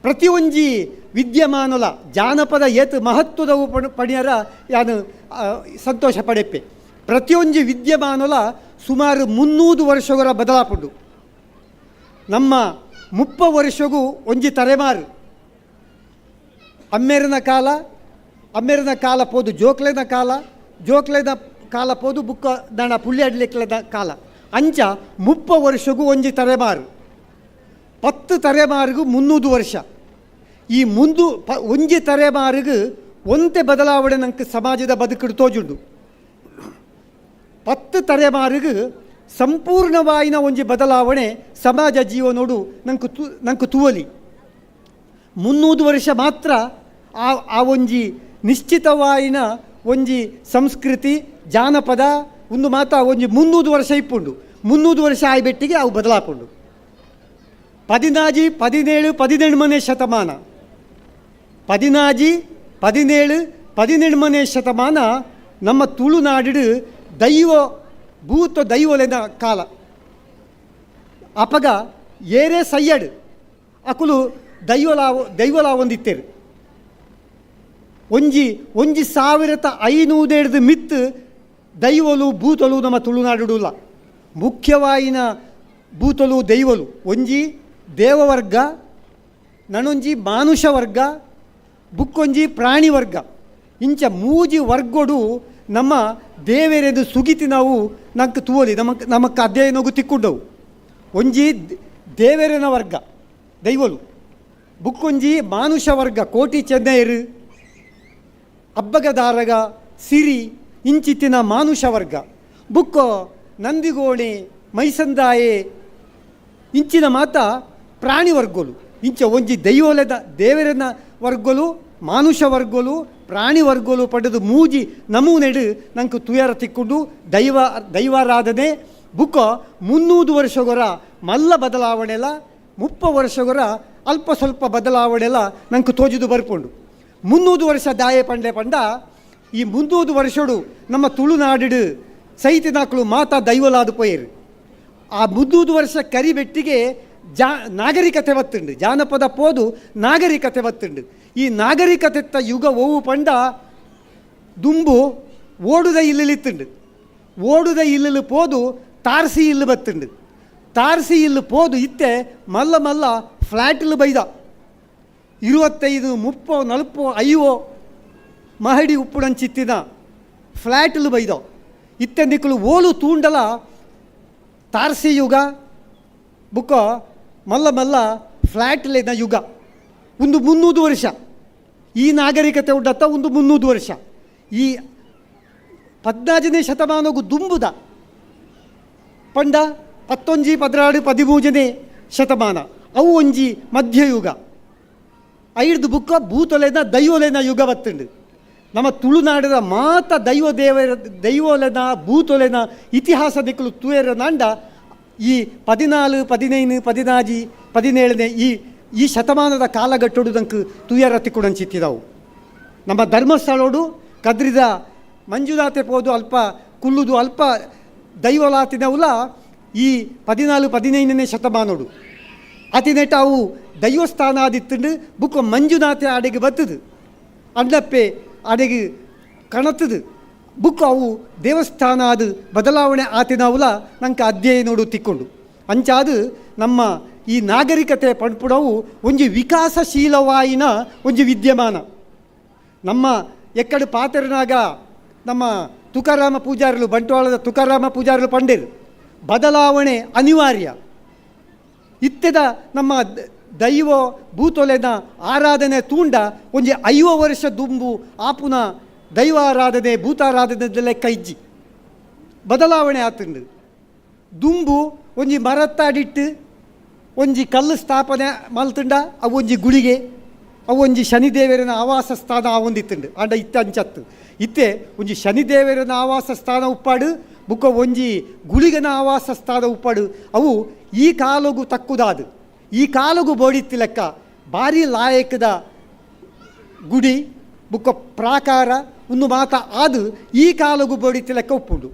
ಪ್ರತಿ ಒಂಜಿ ವಿದ್ಯಮಾನಲ ಜಾನಪದ ಏತ್ ಮಹತ್ವದವು ಪಣಿಯರ ಯಾನು ಸಂತೋಷ ಪಡೆಪ್ಪೆ ಪ್ರತಿಯೊಂಜಿ ವಿದ್ಯಮಾನಲ ಸುಮಾರು 300 ವರ್ಷಗಳ ಬದಲಾಪುಂಡು ನಮ್ಮ 30 ವರ್ಷಗೂ ಒಂಜಿ ತಲೆಮಾರು ಅಮ್ಮೇರನ ಕಾಲ ಪೋದು ಜೋಕ್ಲೆನ ಕಾಲ ಪೋದು ಬುಕ್ಕ ದಣ ಪುಳ್ಳಿ ಅಡ್ಲಿಕ್ಲೆದ ಕಾಲ ಅಂಚ 30 ವರ್ಷಗೂ ಒಂಜಿ ತಲೆಮಾರು 10 ತಲೆಮಾರಿಗೂ 300 ವರ್ಷ ಈ ಒಂಜಿ ತಲೆಮಾರಿಗೂ ಒಂತೆ ಬದಲಾವಣೆ ನಂಗೆ ಸಮಾಜದ ಬದುಕಿಡು ತೋಜುಂಡು 10 ತಲೆಮಾರಿಗೂ ಸಂಪೂರ್ಣವಾಯಿನ ಒಂಜಿ ಬದಲಾವಣೆ ಸಮಾಜ ಜೀವನೋಡು ನಂಗೆ ತೂವಲಿ 300 ವರ್ಷ ಮಾತ್ರ ಆ ಒಂಜಿ ನಿಶ್ಚಿತವಾಯಿನ ಒಂಜಿ ಸಂಸ್ಕೃತಿ ಜಾನಪದ ಒಂದು ಮಾತ ಒಂಜಿ 300 ವರ್ಷ ಇಪ್ಪುಂಡು 300 ವರ್ಷ ಆಯ್ಬೆಟ್ಟಿಗೆ ಅವು ಬದಲಾಪುಂಡು 16, 17, 18ನೇ ಶತಮಾನ 16, 17, 18ನೇ ಶತಮಾನ ನಮ್ಮ ತುಳುನಾಡಿಡು ದೈವಲೆನ ಕಾಲ ಅಪಗ ಏರೇ ಸಯ್ಯಡ್ ಅಕುಲು ದೈವಲ ಒಂದಿತ್ತೇರು ಒಂಜಿ 1500 ಮಿತ್ ದೈವಲು ಭೂತಲು ನಮ್ಮ ತುಳುನಾಡುಡುಲ್ಲ ಮುಖ್ಯವಾಯಿನ ಭೂತಲು ದೈವಲು ಒಂಜಿ ದೇವವರ್ಗ ನನೊಂಜಿ ಮಾನುಷ ವರ್ಗ ಬುಕ್ಕೊಂಜಿ ಪ್ರಾಣಿ ವರ್ಗ ಇಂಚ ಮೂಜಿ ವರ್ಗಡು ನಮ್ಮ ದೇವೇರೆದು ಸುಗಿತಿ ನಾವು ನಂಗೆ ತೂವಲಿ ನಮಕ್ಕೆ ಅಧ್ಯಯನಗೂ ತಿಕ್ಕೊಂಡವು ಒಂಜಿ ದೇವೇರನ ವರ್ಗ ದೈವಲು ಬುಕ್ಕೊಂಜಿ ಮಾನುಷ ವರ್ಗ ಕೋಟಿ ಚೆನ್ನೈರು ಅಬ್ಬಗದಾರಗ ಸಿರಿ ಇಂಚಿತ್ತಿನ ಮಾನುಷ ವರ್ಗ ಬುಕ್ಕೋ ನಂದಿಗೋಣೆ ಮೈಸಂದಾಯೆ ಇಂಚಿನ ಮಾತ ಪ್ರಾಣಿ ವರ್ಗಲು ಇಂಚ ಒಂಜಿ ದೈವಲೆದ ದೇವರನ ವರ್ಗಲು ಮಾನುಷ ವರ್ಗಲು ಪ್ರಾಣಿ ವರ್ಗಲು ಪಡೆದು ಮೂಜಿ ನಮೂನೆಡು ನಂಗೆ ತುಯರ ತಿಕ್ಕೊಂಡು ದೈವಾರಾಧನೆ ಬುಕ್ಕ 300 ವರ್ಷಗೊರ ಮಲ್ಲ ಬದಲಾವಣೆಲ 30 ವರ್ಷಗೊರ ಅಲ್ಪ ಸ್ವಲ್ಪ ಬದಲಾವಣೆಲ ನಂಗೆ ತೋಜಿದು ಬರ್ಪುಂಡು 300 ವರ್ಷ ದಾಯೆ ಪಂಡ ಈ 300 ವರ್ಷಡು ನಮ್ಮ ತುಳುನಾಡಿಡು ಸೈತಿನಾಕ್ಲು ಮಾತಾ ದೈವಲಾದು ಪೋಯರು ಆ 300 ವರ್ಷ ಕರಿಬೆಟ್ಟಿಗೆ ನಾಗರಿಕತೆ ಬತ್ತುಂಡು ಜಾನಪದ ಪೋದು ನಾಗರಿಕತೆ ಬತ್ತುಂಡು ಈ ನಾಗರಿಕತೆ ಯುಗ ಓವು ಪಂಡ ದುಂಬು ಓಡುದ ಇಲ್ಲಿತ್ತುಂಡು ಓಡುದ ಇಲ್ಲು ಪೋದು ತಾರ್ಸಿ ಇಲ್ಲು ಬತ್ತುಂಡು ತಾರ್ಸಿ ಇಲ್ಲು ಪೋದು ಇತ್ತೆ ಮಲ್ಲ ಫ್ಲ್ಯಾಟ್ಲು ಬೈದ 25, 30, 40, 50 ಮಹಡಿ ಉಪ್ಪುಡಂಚಿತ್ತಿನ ಫ್ಲ್ಯಾಟ್ಲು ಬೈದ ಇತ್ತೆ ನಿಕ್ಕಲು ಓಲು ತೂಂಡಲ ತಾರ್ಸಿ ಯುಗ ಬುಕ್ಕ ಮಲ್ಲ ಫ್ಲ್ಯಾಟ್ಲಿನ ಯುಗ ಒಂದು 300 ವರ್ಷ ಈ ನಾಗರಿಕತೆ ಉಡ್ಡತ್ತ ಒಂದು 300 ವರ್ಷ ಈ 14ನೇ ಶತಮಾನಗೂ ದುಂಬುದ ಪಂಡ 11, 16, 13ನೇ ಶತಮಾನ ಅವು ಒಂಜಿ ಮಧ್ಯಯುಗ ಐದು ಬುಕ್ಕ ಭೂತೊಲೆನ ದೈವಲೆನ ಯುಗ ಬತ್ತುಂಡು ನಮ್ಮ ತುಳುನಾಡಿನ ಮಾತ ದೈವಲೆನ ಭೂತೊಲೆನ ಇತಿಹಾಸ ದಿಕ್ಕಲು ತೂಯರ ನಾಂಡ ಈ 14, 15, 16, 17ನೇ ಈ ಶತಮಾನದ ಕಾಲಘಟ್ಟೋಡು ನಂಗೆ ತುಯರ ತಿಕ್ಕುಡಂಚಿತ್ತಿದವು ನಮ್ಮ ಧರ್ಮಸ್ಥಳೋಡು ಕದ್ರಿದ ಮಂಜುನಾಥೆ ಪೋದು ಅಲ್ಪ ಕುಲ್ಲುದು ಅಲ್ಪ ದೈವಲಾತಿನವುಲ ಈ 14, 15ನೇ ಶತಮಾನೋಡು ಅತಿನೆಟ ಅವು ದೈವಸ್ಥಾನ ಆದಿತ್ತುಂಡು ಬುಕ್ಕ ಮಂಜುನಾಥೆ ಅಡೆಗೆ ಬತ್ತದು ಅಣ್ಣಪ್ಪೆ ಅಡೆಗೆ ಕಣತದು ಬುಕ್ ಅವು ದೇವಸ್ಥಾನ ಅದು ಬದಲಾವಣೆ ಆತಿನವುಲ ನಂಗೆ ಅಧ್ಯಯನೋಡು ತಿಕ್ಕೊಂಡು ಅಂಚಾದು ನಮ್ಮ ಈ ನಾಗರಿಕತೆ ಪಂಪುಡವು ಒಂಜಿ ವಿಕಾಸಶೀಲವಾಯಿನ ಒಂಜಿ ವಿದ್ಯಮಾನ ನಮ್ಮ ಎಕ್ಕಡೆ ಪಾತೆರನಾಗ ನಮ್ಮ ತುಕಾರಾಮ ಪೂಜಾರಿಗಳು ಬಂಟ್ವಾಳದ ತುಕಾರಾಮ ಪೂಜಾರಿಗಳು ಪಂಡೇರು ಬದಲಾವಣೆ ಅನಿವಾರ್ಯ. ಇತ್ತೆದ ನಮ್ಮ ದೈವ ಭೂತೊಲೆನ ಆರಾಧನೆ ತೂಂಡ ಒಂಜಿ 5 ವರ್ಷ ದುಂಬು ಆಪುನ ದೈವ ಆರಾಧನೆ ಭೂತಾರಾಧನೆ ಲೆಕ್ಕ ಇಜ್ಜಿ ಬದಲಾವಣೆ ಆತುಂಡು. ದುಂಬು ಒಂಜಿ ಮರತ್ತಾಡಿಟ್ಟು ಒಂಜಿ ಕಲ್ಲು ಸ್ಥಾಪನೆ ಮಲ್ತುಂಡ ಅವು ಒಂಜಿ ಗುಳಿಗೆ ಅವು ಒಂಜಿ ಶನಿದೇವರನ ಆವಾಸ ಸ್ಥಾನ ಆವೊಂದಿತ್ತುಂಡು ಆಂಡ ಇತ್ತೆ ಅಂಚತ್ತು. ಇತ್ತೆ ಒಂಜಿ ಶನಿದೇವರನ ಆವಾಸ ಸ್ಥಾನ ಉಪ್ಪಾಡು ಬುಕ್ಕ ಒಂಜಿ ಗುಳಿಗನ ಆವಾಸ ಸ್ಥಾನ ಉಪ್ಪಾಡು. ಅವು ಈ ಕಾಲಗು ತಕ್ಕುದಾದು ಈ ಕಾಲಗು ಬೋಡಿತ್ತಿ ಲೆಕ್ಕ ಭಾರಿ ಲಾಯಕದ ಗುಡಿ ಬುಕ್ಕ ಪ್ರಾಕಾರ ಒಂದು ಮಾತ ಆದು ಈ ಕಾಲಗು ಬೋಡಿತ್ತಿ ಲೆಕ್ಕ ಉಪ್ಪುಂಡು.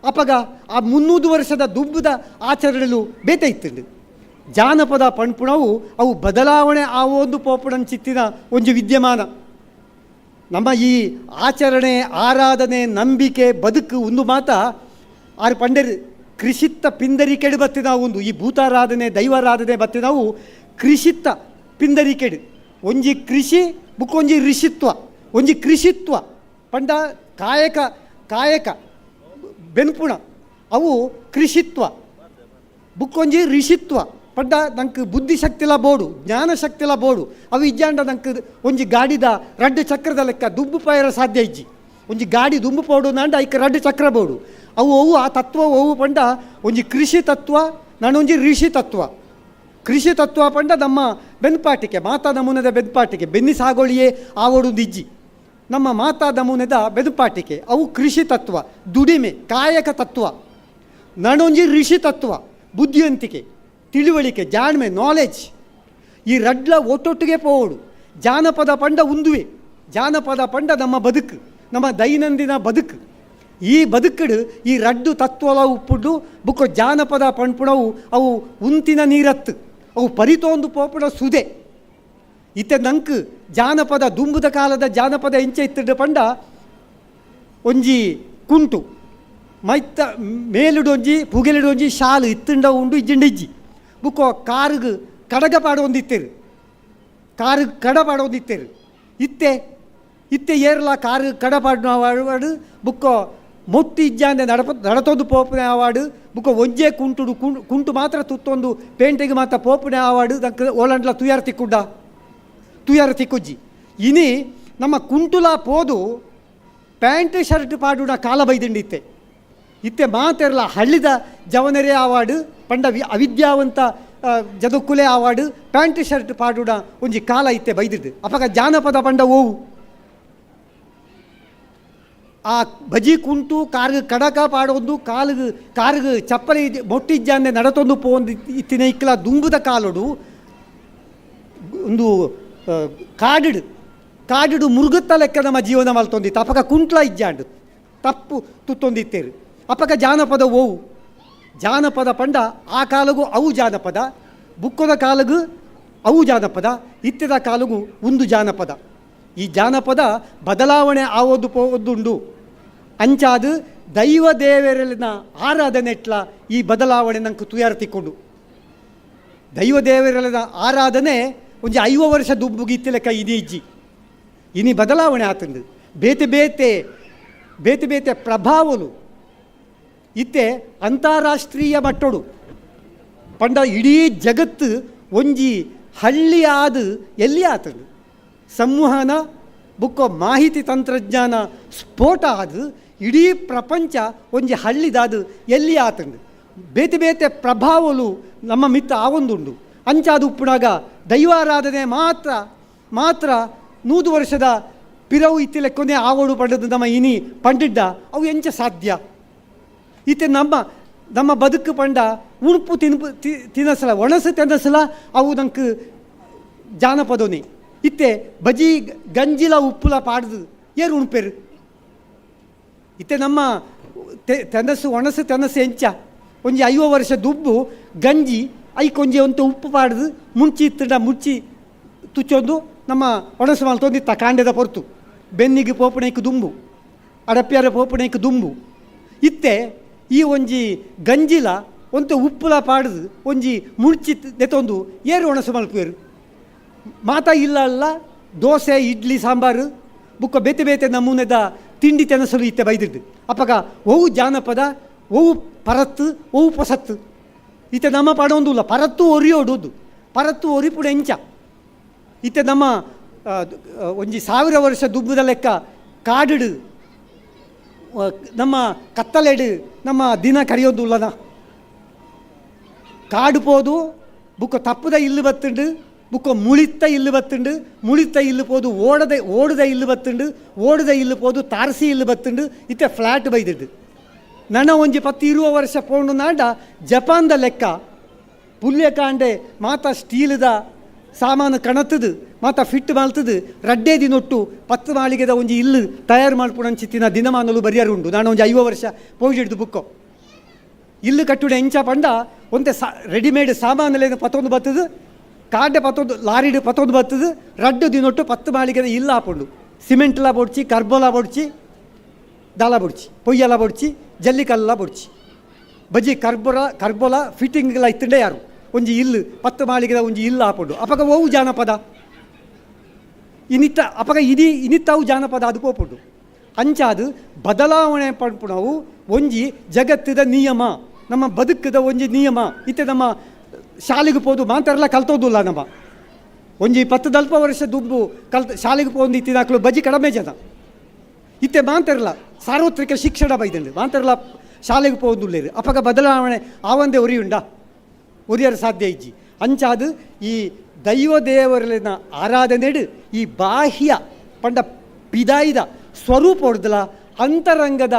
ಅಪಗ ಆ 300 ವರ್ಷದ ದುಬ್ಬದ ಆಚರಣೆಲು ಬೇತೆ ಇತ್ತುಂಡು. ಜಾನಪದ ಪಣ್ಪುಣವು ಅವು ಬದಲಾವಣೆ ಆವೊಂದು ಪೋಪುಣನ್ ಚಿತ್ತಿನ ಒಂಜಿ ವಿದ್ಯಮಾನ. ನಮ್ಮ ಈ ಆಚರಣೆ ಆರಾಧನೆ ನಂಬಿಕೆ ಬದುಕು ಒಂದು ಮಾತ ಆರು ಪಂಡರು ಕೃಷಿತ್ತ ಪಿಂದರಿಕೆಡು ಬತ್ತಿ ನಾವು ಒಂದು ಈ ಭೂತಾರಾಧನೆ ದೈವಾರಾಧನೆ ಬತ್ತಿ ನಾವು ಕೃಷಿತ್ತ ಪಿಂದರಿಕೆಡು ಒಂಜಿ ಕೃಷಿ ಬುಕ್ಕೊಂಜಿ ಋಷಿತ್ವ ಒಂಜಿ ಕೃಷಿತ್ವ ಪಂಡ ಕಾಯಕ ಕಾಯಕ ಬೆನ್ಪುಣ ಅವು ಕೃಷಿತ್ವ ಬುಕ್ಕೊಂಜಿ ಋಷಿತ್ವ ಪಂಡ ನಂಗೆ ಬುದ್ಧಿಶಕ್ತಿಲ ಬೋಡು ಜ್ಞಾನಶಕ್ತಿಲ ಬೋಡು ಅವು ಇಜ್ಜಾಂಡ ನಂಗೆ ಒಂಜಿ ಗಾಡಿದ ರಡ್ಡು ಚಕ್ರದ ಲೆಕ್ಕ ದುಂಬು ಪಾಯರ ಸಾಧ್ಯ ಇಜ್ಜಿ ಒಂಜಿ ಗಾಡಿ ದುಂಬು ಪೋಡು ನಾಂಡ ಐಕ ರಡ್ಡು ಚಕ್ರ ಬೋಡು ಅವು ಅವು ಆ ತತ್ವ ಅವು ಪಂಡ ಒಂಜಿ ಕೃಷಿ ತತ್ವ ನಾನೊಂಜಿ ಋಷಿ ತತ್ವ. ಕೃಷಿ ತತ್ವ ಪಂಡ ನಮ್ಮ ಬೆನ್ಪಾಟಿಕೆ ಮಾತಾ ನಮೂನೆದ ಬೆನ್ಪಾಟಿಕೆ ಬೆನ್ನಿ ಸಾಗೋಳಿಯೇ ಆವೊಂದು ಇಜ್ಜಿ ನಮ್ಮ ಮಾತಾ ನಮೂನೆದ ಬೆನ್ಪಾಟಿಕೆ ಅವು ಕೃಷಿ ತತ್ವ ದುಡಿಮೆ ಕಾಯಕ ತತ್ವ. ನಾನೊಂಜಿ ಋಷಿ ತತ್ವ ಬುದ್ಧಿವಂತಿಕೆ ತಿಳುವಳಿಕೆ ಜಾಣ್ಮೆ ನಾಲೆಜ್ ಈ ರಡ್ಲ ಒಟ್ಟೊಟ್ಟಿಗೆ ಪೋಡು. ಜಾನಪದ ಪಂಡ ಉಂದುವೆ ಜಾನಪದ ಪಂಡ ನಮ್ಮ ಬದುಕು ನಮ್ಮ ದೈನಂದಿನ ಬದುಕು. ಈ ಬದುಕಡು ಈ ರಡ್ಡು ತತ್ವಲ ಉಪ್ಪುಡು ಬುಕ್ಕ ಜಾನಪದ ಪಣ್ಪುಣವು ಅವು ಉಂತಿನ ನೀರತ್ತು ಅವು ಪರಿತೊಂದು ಪೋಪುಣ ಸುದೆ. ಇತ್ತೆ ನಂಕು ಜಾನಪದ ದುಂಬುದ ಕಾಲದ ಜಾನಪದ ಎಂಚೆ ಇತ್ತಿಡ್ಡ ಪಂಡ ಒಂಜಿ ಕುಂಟು ಮೈತ್ತ ಮೇಲುಡೊಂಜಿ ಪುಗೆಲಿಡೊಂಜಿ ಶಾಲು ಇತ್ತುಂಡ ಉಂಡು ಇಜ್ಜಿಂಡ ಇಜ್ಜಿ ಬುಕ್ಕ ಕಾರುಗು ಕಡಗ ಪಾಡೊಂದಿತ್ತೇರು ಕಾರುಗು ಕಡ ಪಾಡೊಂದಿತ್ತೇರು ಇತ್ತೆ ಇತ್ತೆ ಏರ್ಲ ಕಾರು ಕಡ ಪಾಡು ಬುಕ್ಕ ಮೊಟ್ಟಿ ಇಜ್ಜಾಂದೆ ನಡತೊಂದು ಪೋಪನೆ ಆವಾಡು ಬುಕ್ಕ ಒಂಜೆ ಕುಂಟುಡು ಕುಂಟು ಮಾತ್ರ ತುತ್ತೊಂದು ಪೇಂಟಿಗೆ ಮಾತ್ರ ಪೋಪನೆ ಆವಾಡು ದಕ್ಕೆ ಓಲಂಡ್ಲ ತುಯಾರ ತಿಕ್ಕುಡ್ಡ ತುಯಾರ ತಿಕ್ಕುಜ್ಜಿ. ಇನಿ ನಮ್ಮ ಕುಂಟುಲ ಪೋದು ಪ್ಯಾಂಟ್ ಶರ್ಟ್ ಪಾಡುಡ ಕಾಲ ಬೈದಿಂಡಿತ್ತೆ ಇತ್ತೆ ಮಾತೆರ್ಲ ಹಳ್ಳಿದ ಜವನರೇ ಆವಾಡು ಪಂಡ ಅವಿದ್ಯಾವಂತ ಜದಕ್ಕುಲೆ ಆವಾಡು ಪ್ಯಾಂಟ್ ಶರ್ಟ್ ಪಾಡುಡ ಒಂಜಿ ಕಾಲ ಇತ್ತೆ ಬೈದಿದ್ದು. ಅಪಗ ಜಾನಪದ ಪಂಡ ಓವು ಆ ಬಜಿ ಕುಂಟು ಕಾರ್ಗೆ ಕಡಕ ಪಾಡೊಂದು ಕಾರುಗು ಚಪ್ಪಲಿ ಮೊಟ್ಟಿಜ್ಜಾಂದೆ ನಡತೊಂದು ಪೋಂದು ಇತ್ತಿನ ಇಕ್ಕಲ ದುಂಬುದ ಕಾಲುಡು ಒಂದು ಕಾಡಿಡು ಮುರುಗುತ್ತ ಲೆಕ್ಕ ನಮ್ಮ ಜೀವನ ಮಲ್ತೊಂದಿತ್ತು. ಅಪಕ ಕುಂಟ್ಲ ಇಜ್ಜಾಂಡು ತಪ್ಪು ತುತ್ತೊಂದಿತ್ತೇರು. ಅಪಕ ಜಾನಪದ ಓವು ಜಾನಪದ ಪಂಡ ಆ ಕಾಲಗೂ ಅವು ಜಾನಪದ ಬುಕ್ಕದ ಕಾಲಗೂ ಅವು ಜಾನಪದ ಇತ್ತಿದ ಕಾಲಗೂ ಒಂದು ಜಾನಪದ. ಈ ಜಾನಪದ ಬದಲಾವಣೆ ಆವೊಂದು ಪೋದುಂಡು ಅಂಚಾದು ದೈವ ದೇವರಲ್ಲಿನ ಆರಾಧನೆ ಇಟ್ಲ ಈ ಬದಲಾವಣೆ ನಂಗೆ ತುಯಾರ ತಿಕ್ಕೊಂಡು ದೈವ ದೇವರಲ್ಲಿನ ಆರಾಧನೆ ಒಂಜಿ 5 ವರ್ಷ ದುಬ್ಬುಗಿತ್ತಿ ಲೆಕ್ಕ ಇನಿ ಇಜ್ಜಿ ಇನಿ ಬದಲಾವಣೆ ಆತಂದು ಬೇತೆ ಬೇತೆ ಪ್ರಭಾವಲು ಇತ್ತೆ ಅಂತಾರಾಷ್ಟ್ರೀಯ ಮಟ್ಟಡು ಪಂಡ ಇಡೀ ಜಗತ್ತು ಒಂಜಿ ಹಳ್ಳಿ ಆದು ಎಲ್ಲಿ ಆತಂದು ಸಂವಹನ ಬುಕ್ಕ ಮಾಹಿತಿ ತಂತ್ರಜ್ಞಾನ ಸ್ಫೋಟ ಆದು ಇಡೀ ಪ್ರಪಂಚ ಒಂಜಿ ಹಳ್ಳಿದಾದು ಎಲ್ಲಿ ಆತಂದು ಬೇತೆ ಪ್ರಭಾವಲು ನಮ್ಮ ಮಿತ್ತ ಆವೊಂದುಂಡು ಅಂಚಾದು ಉಪ್ಪುನಾಗ ದೈವಾರಾಧನೆ ಮಾತ್ರ 100 ವರ್ಷದ ಪಿರವು ಇತ್ತಿ ಲೆಕ್ಕೊಂದೇ ಆವೋಡು ಪಂಡದು ನಮ್ಮ ಇನಿ ಪಂಡಿಡ್ಡ ಅವು ಎಂಚ ಸಾಧ್ಯ. ಇತ್ತೆ ನಮ್ಮ ಬದುಕು ಪಂಡ ಉಣುಪು ತಿನಸಲ ಒಣಸು ತಿನಸಲ ಅವು ನಂಗೆ ಜಾನಪದೋನಿ ಇತ್ತೆ ಬಜಿ ಗಂಜಿಲ ಉಪ್ಪುಲ ಪಾಡ್ದು ಏರು ಉಣ್ಪೇರು ಇತ್ತೆ ನಮ್ಮ ತೆನಸು ಒಣಸು ತೆನಸು ಎಂಚ ಒಂಜಿ 5 ವರ್ಷ ದುಬ್ಬು ಗಂಜಿ ಐಕೊಂಜಿ ಒಂದು ಉಪ್ಪು ಪಾಡ್ದು ಮುಂಚಿ ಇತ್ತಂಡ ಮುಚ್ಚಿ ತುಚ್ಚೊಂದು ನಮ್ಮ ಒಣಸು ಮಲ್ತೊಂದಿತ್ತ ಕಾಂಡೆದ ಪೊರ್ತು ಬೆನ್ನಿಗೆ ಪೋಪಣೆಕ್ಕೆ ದುಂಬು ಅಡಪ್ಯಾರ ಪೋಪಣೆಕ್ಕೆ ದುಂಬು ಇತ್ತೆ ಈ ಒಂಜಿ ಗಂಜಿಲ ಒಂದು ಉಪ್ಪುಲ ಪಾಡ್ದು ಒಂಜಿ ಮುಡ್ಚಿ ನೆತ್ತೊಂದು ಏರು ಒಣಸು ಮಲ್ಪೇರು ಮಾತಾ ಇಲ್ಲ ಅಲ್ಲ ದೋಸೆ ಇಡ್ಲಿ ಸಾಂಬಾರು ಬುಕ್ಕ ಬೇತೆ ನಮೂನೆದ ತಿಂಡಿ ತೆನಸಲು ಇತ್ತೆ ಬೈದಿದ್ದು ಅಪ್ಪಗ ಒವು ಜಾನಪದ ಒವು ಪರತ್ತು ಒವು ಪೊಸತ್ತು ಇತ್ತೆ ನಮ್ಮ ಪಡೊಂದುಲ್ಲ ಪರತ್ತು ಒರಿಯೋಡುದು ಪರತ್ತು ಒರಿಪುಡ ಎಂಚ ಇತ್ತೆ ನಮ್ಮ ಒಂಜಿ 1000 ವರ್ಷ ದುಬ್ಬದ ಲೆಕ್ಕ ಕಾಡಿಡು ನಮ್ಮ ಕತ್ತಲೆಡು ನಮ್ಮ ದಿನ ಕರೆಯೋದುಲ್ಲನ ಕಾಡು ಪೋದು ಬುಕ್ಕ ತಪ್ಪದ ಇಲ್ಲು ಬತ್ತುಂಡು ಬುಕ್ಕ ಮುಳಿತ್ತ ಇಲ್ಲು ಬತ್ತುಂಡು ಮುಳಿತ್ತ ಇಲ್ಲು ಪೋದು ಓಡದ ಇಲ್ಲು ಬತ್ತುಂಡು ಓಡದ ಇಲ್ಲು ಪೋದು ತಾರಸಿ ಇಲ್ಲು ಬತ್ತುಂಡು ಇತ್ತೆ ಫ್ಲ್ಯಾಟ್ ಬೈದಿಟ್ಟು ನನ್ನ ಒಂಜಿ 10-20 ವರ್ಷ ಪೋಂಡು ನಾಡ ಜಪಾನ್ದ ಲೆಕ್ಕ ಪುಲ್ಯಕಾಂಡೆ ಮಾತ ಸ್ಟೀಲ್ದ ಸಾಮಾನು ಕಣತದು ಮಾತ ಫಿಟ್ ಮಾಡ್ತದು ರಡ್ಡೇ ದಿನೊಟ್ಟು 10 ಮಾಳಿಗೆದ ಒಂಜಿ ಇಲ್ಲು ತಯಾರು ಮಾಡ್ಪುಣಂಚಿತ್ತಿನ ದಿನಮಾನಲು ಬರಿಯಾರುಂಡು ನಾನು ಒಂಜಿ 50 ವರ್ಷ ಪೋಯಿಡ್ದು ಬುಕ್ಕೋ ಇಲ್ಲು ಕಟ್ಟುಡೆ ಎಂಚ ಪಂಡ ಒಂತೆ ರೆಡಿಮೇಡ್ ಸಾಮಾನುಲೇನು ಪತ್ತೊಂದು ಬತ್ತದು ಕಾಡೆ ಪತ್ತೊಂದು ಲಾರಿಡು ಪತ್ತೊಂದು ಬತ್ತದು ರಡ್ಡು ದಿನೊಟ್ಟು 10 ಮಾಳಿಗೆದ ಇಲ್ಲ ಹಾಕೊಂಡು ಸಿಮೆಂಟ್ಲ ಬೊಡ್ಚಿ ಕರ್ಬೋಲ ಬೊಡ್ಚಿ ದಾಲ ಬೊಡ್ಚಿ ಪೊಯ್ಯಲ ಬೊಡ್ಚಿ ಜಲ್ಲಿಕಲ್ಲ ಬೊಡ್ಚಿ ಬಜ್ಜಿ ಕರ್ಬೋಲ ಫಿಟ್ಟಿಂಗ್ಲ ಇತ್ತಂಡೆ ಯಾರು ಒಂಜಿ ಇಲ್ಲು 10 ಮಾಳಿಗೆದ ಒಂಜಿ ಇಲ್ಲು ಹಾಕೊಂಡು ಅಪಗ ಓವು ಜಾನಪದ ಅಪಗ ಇನಿತ್ತಾವು ಜಾನಪದ ಅದು ಪೋಪುಂಡು ಅಂಚಾದು ಬದಲಾವಣೆ ಪಂಪುಣವು ಒಂಜಿ ಜಗತ್ತದ ನಿಯಮ ನಮ್ಮ ಬದುಕದ ಒಂಜಿ ನಿಯಮ ಇತ್ತೆ ನಮ್ಮ ಶಾಲೆಗೆ ಪೋದು ಮಾತಾರಲ್ಲ ಕಲ್ತೋದಿಲ್ಲ ನಮ್ಮ ಒಂಜಿ 10-12 ವರ್ಷ ದುಬ್ಬು ಶಾಲೆಗೆ ಪೋದು ಇತ್ತಿದಾಕಲು ಬಜ್ಜಿ ಕಡಿಮೆ ಜನ ಇತ್ತೆ ಮಾತಾರಲ್ಲ ಸಾರ್ವತ್ರಿಕ ಶಿಕ್ಷಣ ಬೈದಂಡು ಮಾತಾರಲ್ಲ ಶಾಲೆಗೆ ಪೋದುಲ್ಲೇರು ಅಪಗ ಬದಲಾವಣೆ ಆವಂದೇ ಒರಿಯರ ಸಾಧ್ಯ ಇಜ್ಜಿ ಅಂಚಾದು ಈ ದೈವ ದೇವರಲಿನ ಆರಾಧನೆಡು ಈ ಬಾಹ್ಯ ಪಂಡ ಪಿದಾಯಿದ ಸ್ವರೂಪ ಹೊಡೆದಲ್ಲ ಅಂತರಂಗದ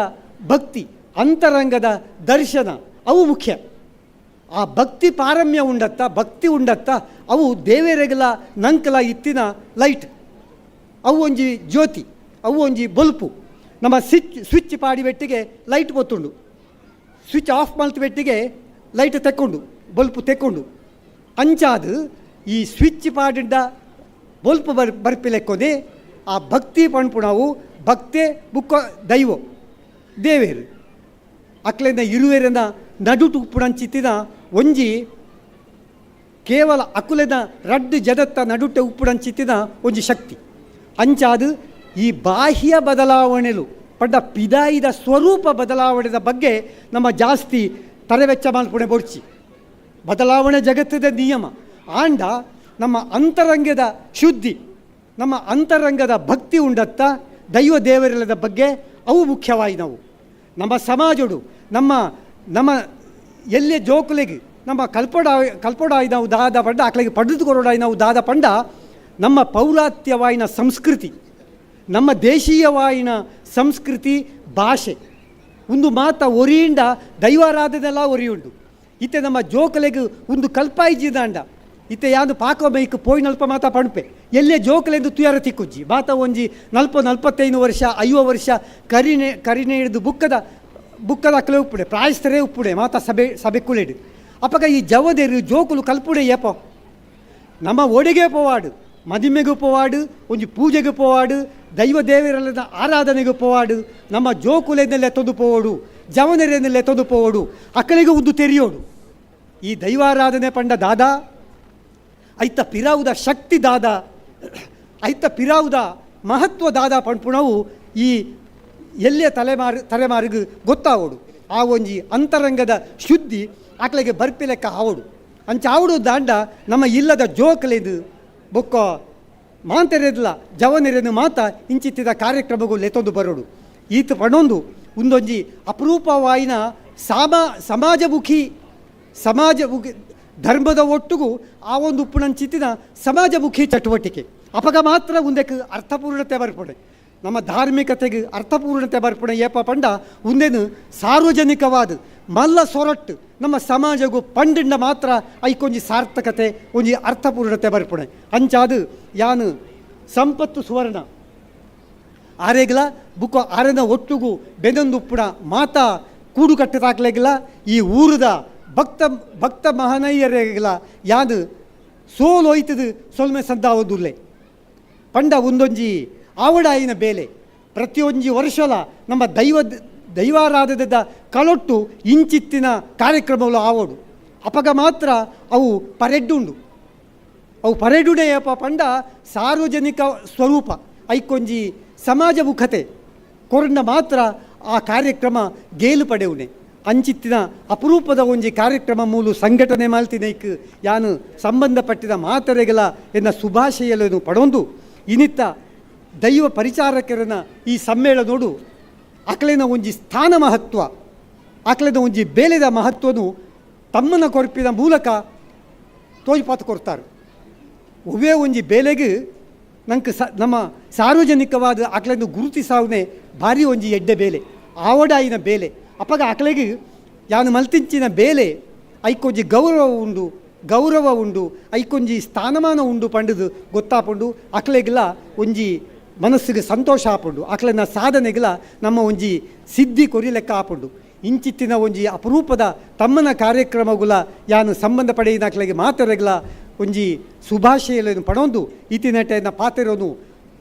ಭಕ್ತಿ ಅಂತರಂಗದ ದರ್ಶನ ಅವು ಮುಖ್ಯ. ಆ ಭಕ್ತಿ ಪಾರಮ್ಯ ಭಕ್ತಿ ಉಂಡತ್ತ ಅವು ದೇವೇರೆಗಲ ನಂಕಲ ಇತ್ತಿನ ಲೈಟ್ ಅವು ಒಂಜಿ ಜ್ಯೋತಿ ಅವು ಒಂಜಿ ಬಲ್ಪು ನಮ್ಮ ಸ್ವಿಚ್ ಪಾಡಿ ಬೆಟ್ಟಿಗೆ ಲೈಟ್ ಬತ್ತುಂಡು ಸ್ವಿಚ್ ಆಫ್ ಮಲ್ತ್ ಬೆಟ್ಟಿಗೆ ಲೈಟ್ ತೆಕ್ಕೊಂಡು ಬಲ್ಪು ತೆಕ್ಕೊಂಡು ಅಂಚಾದು ಈ ಸ್ವಿಚ್ ಪಾಡಿಂದ ಬಲ್ಪು ಬರ್ಪಿಲೆಕ್ಕೊನೆ ಆ ಭಕ್ತಿ ಪಣ್ಪುಣವು ಭಕ್ತೆ ಬುಕ್ಕ ದೈವ ದೇವೇರು ಅಕ್ಲೆಂದ ಇರುವೆರನ ನಡುಟು ಉಪ್ಪುಡಂಚಿತ್ತಿನ ಒಂಜಿ ಕೇವಲ ಅಕುಲೆನ ರಡ್ಡು ಜದತ್ತ ನಡುಟೆ ಉಪ್ಪುಡಂಚಿತ್ತಿನ ಒಂಜಿ ಶಕ್ತಿ ಅಂಚಾದು ಈ ಬಾಹ್ಯ ಬದಲಾವಣೆಲು ಪಡ್ಡ ಪಿದಾಯಿದ ಸ್ವರೂಪ ಬದಲಾವಣೆದ ಬಗ್ಗೆ ನಮ್ಮ ಜಾಸ್ತಿ ತಲೆವೆಚ್ಚ ಮಲ್ಪುಣೆ ಬೊಡ್ಚಿ ಬದಲಾವಣೆ ಜಗತ್ತದ ನಿಯಮ ಆಂಡ ನಮ್ಮ ಅಂತರಂಗದ ಶುದ್ಧಿ ನಮ್ಮ ಅಂತರಂಗದ ಭಕ್ತಿ ಉಂಡತ್ತ ದೈವ ದೇವರೆಲ್ಲದ ಬಗ್ಗೆ ಅವು ಮುಖ್ಯವಾಯಿ ನಾವು ನಮ್ಮ ಸಮಾಜಡು ನಮ್ಮ ನಮ್ಮ ಎಲ್ಲೇ ಜೋಕುಲೆಗೆ ನಮ್ಮ ಕಲ್ಪೊಡಾಯಿ ನಾವು ದಾದ ಪಂಡ ಆಕಳಿಗೆ ಪಡೆದು ಕೊರೋಡಾಯಿ ನಾವು ದಾದ ಪಂಡ ನಮ್ಮ ಪೌರಾತ್ಯವಾಯಿನ ಸಂಸ್ಕೃತಿ ನಮ್ಮ ದೇಶೀಯವಾಯಿನ ಸಂಸ್ಕೃತಿ ಭಾಷೆ ಒಂದು ಮಾತ ಒರಿಯಿಂದ ದೈವಾರಾಧನೆಲ್ಲ ಒರಿಯುಂಡು ಇತ್ತೆ ನಮ್ಮ ಜೋಕಲೆಗೆ ಒಂದು ಕಲ್ಪಾಯಿಜಿದಾಂಡ ಇತ್ತೆ ಯಾವುದು ಪಾಕ ಮೈಕ್ ಪೋಯಿ ನಲ್ಪ ಮಾತ ಪಣಪೆ ಎಲ್ಲೇ ಜೋಕಲೆಂದು ತುಯಾರ ತಿಕ್ಕುಜ್ಜಿ ಮಾತ ಒಂಜಿ 40-45 ವರ್ಷ 50 ವರ್ಷ ಕರಿನೆ ಹಿಡಿದು ಬುಕ್ಕದ ಅಕ್ಕಲೆ ಉಪ್ಪುಡೆ ಪ್ರಾಯಸ್ಥರೇ ಉಪ್ಪುಡೆ ಮಾತ ಸಭೆ ಕುಳೆಡು ಅಪಗ ಈ ಜವದೇರು ಜೋಕುಲು ಕಲ್ಪುಡೆ ಏಪ ನಮ್ಮ ಒಡೆಗೆ ಪೋವಾಡು ಮದಿಮೆಗೂ ಪೋವಾಡು ಒಂಜಿ ಪೂಜೆಗೆ ಪೋವಾಡು ದೈವ ದೇವರೆಲ್ಲದ ಆರಾಧನೆಗೆ ಪೋವಾಡು ನಮ್ಮ ಜೋಕುಲೆನೆಲ್ಲ ಎತ್ತೊಂದು ಪೋವಡು ಜವನೆರೆನೆಲ್ಲ ಎತ್ತೊಂದು ಪೋವಡು ಅಕ್ಕಳಿಗೆ ಉದ್ದು ತೆರೆಯೋಡು ಈ ದೈವಾರಾಧನೆ ಪಂಡ ದಾದ ಐತ ಪಿರಾವುದ ಶಕ್ತಿ ದಾದ ಐತ ಪಿರಾವುದ ಮಹತ್ವ ದಾದ ಪಣ್ಪುಣವು ಈ ಎಲ್ಲೇ ತಲೆಮಾರಿಗೆ ಗೊತ್ತಾವೋಡು ಆ ಒಂಜಿ ಅಂತರಂಗದ ಶುದ್ಧಿ ಆಕಳಿಗೆ ಬರ್ಪಿ ಲೆಕ್ಕ ಆವಡು ಅಂಚ ಆವಡು ದಾಂಡ ನಮ್ಮ ಇಲ್ಲದ ಜೋಕಲೆದು ಬೊಕ್ಕ ಮಾಂತೆರೆದ್ಲ ಜವನೆರೆನು ಮಾತ ಇಂಚಿತ್ತಿದ ಕಾರ್ಯಕ್ರಮಗಳು ಲೆತ್ತೊಂದು ಬರೋಡು ಈತ ಪಣೊಂದು ಒಂದೊಂಜಿ ಅಪರೂಪವಾಯಿನ ಸಮಾಜಮುಖಿ ಧರ್ಮದ ಒಟ್ಟಿಗೂ ಆ ಒಂದು ಉಪ್ಪುಣಂಚಿತ್ತಿನ ಸಮಾಜಮುಖಿ ಚಟುವಟಿಕೆ ಅಪಗ ಮಾತ್ರ ಒಂದಕ್ಕೆ ಅರ್ಥಪೂರ್ಣತೆ ಬರ್ಪಡೆ ನಮ್ಮ ಧಾರ್ಮಿಕತೆಗೆ ಅರ್ಥಪೂರ್ಣತೆ ಬರ್ಪಡೆ ಏಪ ಪಂಡ ಒಂದೇನು ಸಾರ್ವಜನಿಕವಾದ ಮಲ್ಲ ಸೊರಟ್ಟು ನಮ್ಮ ಸಮಾಜಗೂ ಪಂಡಿಂಡ ಮಾತ್ರ ಐಕೊಂಜಿ ಸಾರ್ಥಕತೆ ಒಂಜಿ ಅರ್ಥಪೂರ್ಣತೆ ಬರ್ಪಡೆ ಅಂಚಾದು ಯಾನು ಸಂಪತ್ತು ಸುವರ್ಣ ಆರೆಗ್ಲ ಬುಕ್ಕ ಆರೆನ ಒಟ್ಟುಗೂ ಬೆನೊಂದು ಉಪ್ಪುಣ ಮಾತ ಕೂಡು ಕಟ್ಟದಾಕ್ಲೆಗಿಲ್ಲ ಈ ಊರದ ಭಕ್ತ ಮಹನೀಯರೆಗಿಲ್ಲ ಯಾನು ಸೋಲೋಯ್ತದು ಸೊಲ್ಮೆ ಸಂದಾವದುಲ್ಲೆ ಪಂಡ ಒಂದೊಂಜಿ ಆವಡಾಯಿನ ಬೇಲೆ ಪ್ರತಿಯೊಂಜಿ ವರ್ಷಲ ನಮ್ಮ ದೈವಾರಾಧದ ಕಳೊಟ್ಟು ಇಂಚಿತ್ತಿನ ಕಾರ್ಯಕ್ರಮಗಳು ಆವೋಡು ಅಪಗ ಮಾತ್ರ ಅವು ಪರೆಡ್ಡುಂಡು ಅವು ಪರೆಡುಡೆ ಏಪ ಪಂಡ ಸಾರ್ವಜನಿಕ ಸ್ವರೂಪ ಐಕೊಂಜಿ ಸಮಾಜಮುಖತೆ ಕೊರಂಡ ಮಾತ್ರ ಆ ಕಾರ್ಯಕ್ರಮ ಗೇಲು ಪಡೆಯುನೆ. ಅಂಚಿತ್ತಿನ ಅಪರೂಪದ ಒಂಜಿ ಕಾರ್ಯಕ್ರಮ ಮೂಲು ಸಂಘಟನೆ ಮಾಲ್ತಿನೈಕ್ ಯಾನು ಸಂಬಂಧಪಟ್ಟಿದ ಮಾತರೆಗಳ ಎನ್ನ ಶುಭಾಶಯಗಳನ್ನು ಪಡೊಂದು ಇನಿತ್ತ ದೈವ ಪರಿಚಾರಕರನ ಈ ಸಮ್ಮೇಳನೋಡು ಅಕಲಿನ ಒಂಜಿ ಸ್ಥಾನ ಮಹತ್ವ ಅಕಲಿನ ಒಂಜಿ ಬೇಲೆದ ಮಹತ್ವನು ತಮ್ಮನ ಕೊರಪಿನ ಮೂಲಕ ತೋಜ್ಪಾತು ಕೊಡ್ತಾರೆ. ಒವೇ ಒಂಜಿ ಬೇಲೆಗೆ ನಂಗೆ ನಮ್ಮ ಸಾರ್ವಜನಿಕವಾದ ಅಕಲಿನ ಗುರುತಿಸಾವನೆ ಭಾರಿ ಒಂಜಿ ಎಡ್ಡೆ ಬೇಲೆ ಆವಡಾಯಿನ ಬೇಲೆ ಅಪ್ಪಗ ಅಕಲೆಗೆ ಯಾನು ಮಲ್ತಿಂಚಿನ ಬೇಲೆ ಐಕೊಂಜಿ ಗೌರವ ಉಂಡು ಐಕೊಂಜಿ ಸ್ಥಾನಮಾನ ಉಂಡು ಪಂಡದು ಗೊತ್ತಾಪುಂಡು ಅಕಲೆಗೆಲ್ಲ ಒಂಜಿ ಮನಸ್ಸಿಗೆ ಸಂತೋಷ ಆಪುಂಡು ಅಕಲೆನ ಸಾಧನೆಗೆಲ್ಲ ನಮ್ಮ ಒಂಜಿ ಸಿದ್ಧಿ ಕೊರಿ ಲೆಕ್ಕ ಆಪುಂಡು. ಇಂಚಿತ್ತಿನ ಒಂಜಿ ಅಪರೂಪದ ತಮ್ಮನ ಕಾರ್ಯಕ್ರಮಗಳ ಯಾನು ಸಂಬಂಧ ಪಡೆಯಿನ ಅಕಲೆಗೆ ಮಾತರೆಗಳ ಒಂಜಿ ಶುಭಾಶಯಗಳನ್ನು ಪಡೊಂದು ಇತಿನಟೆನ ಪಾತೆರೋನು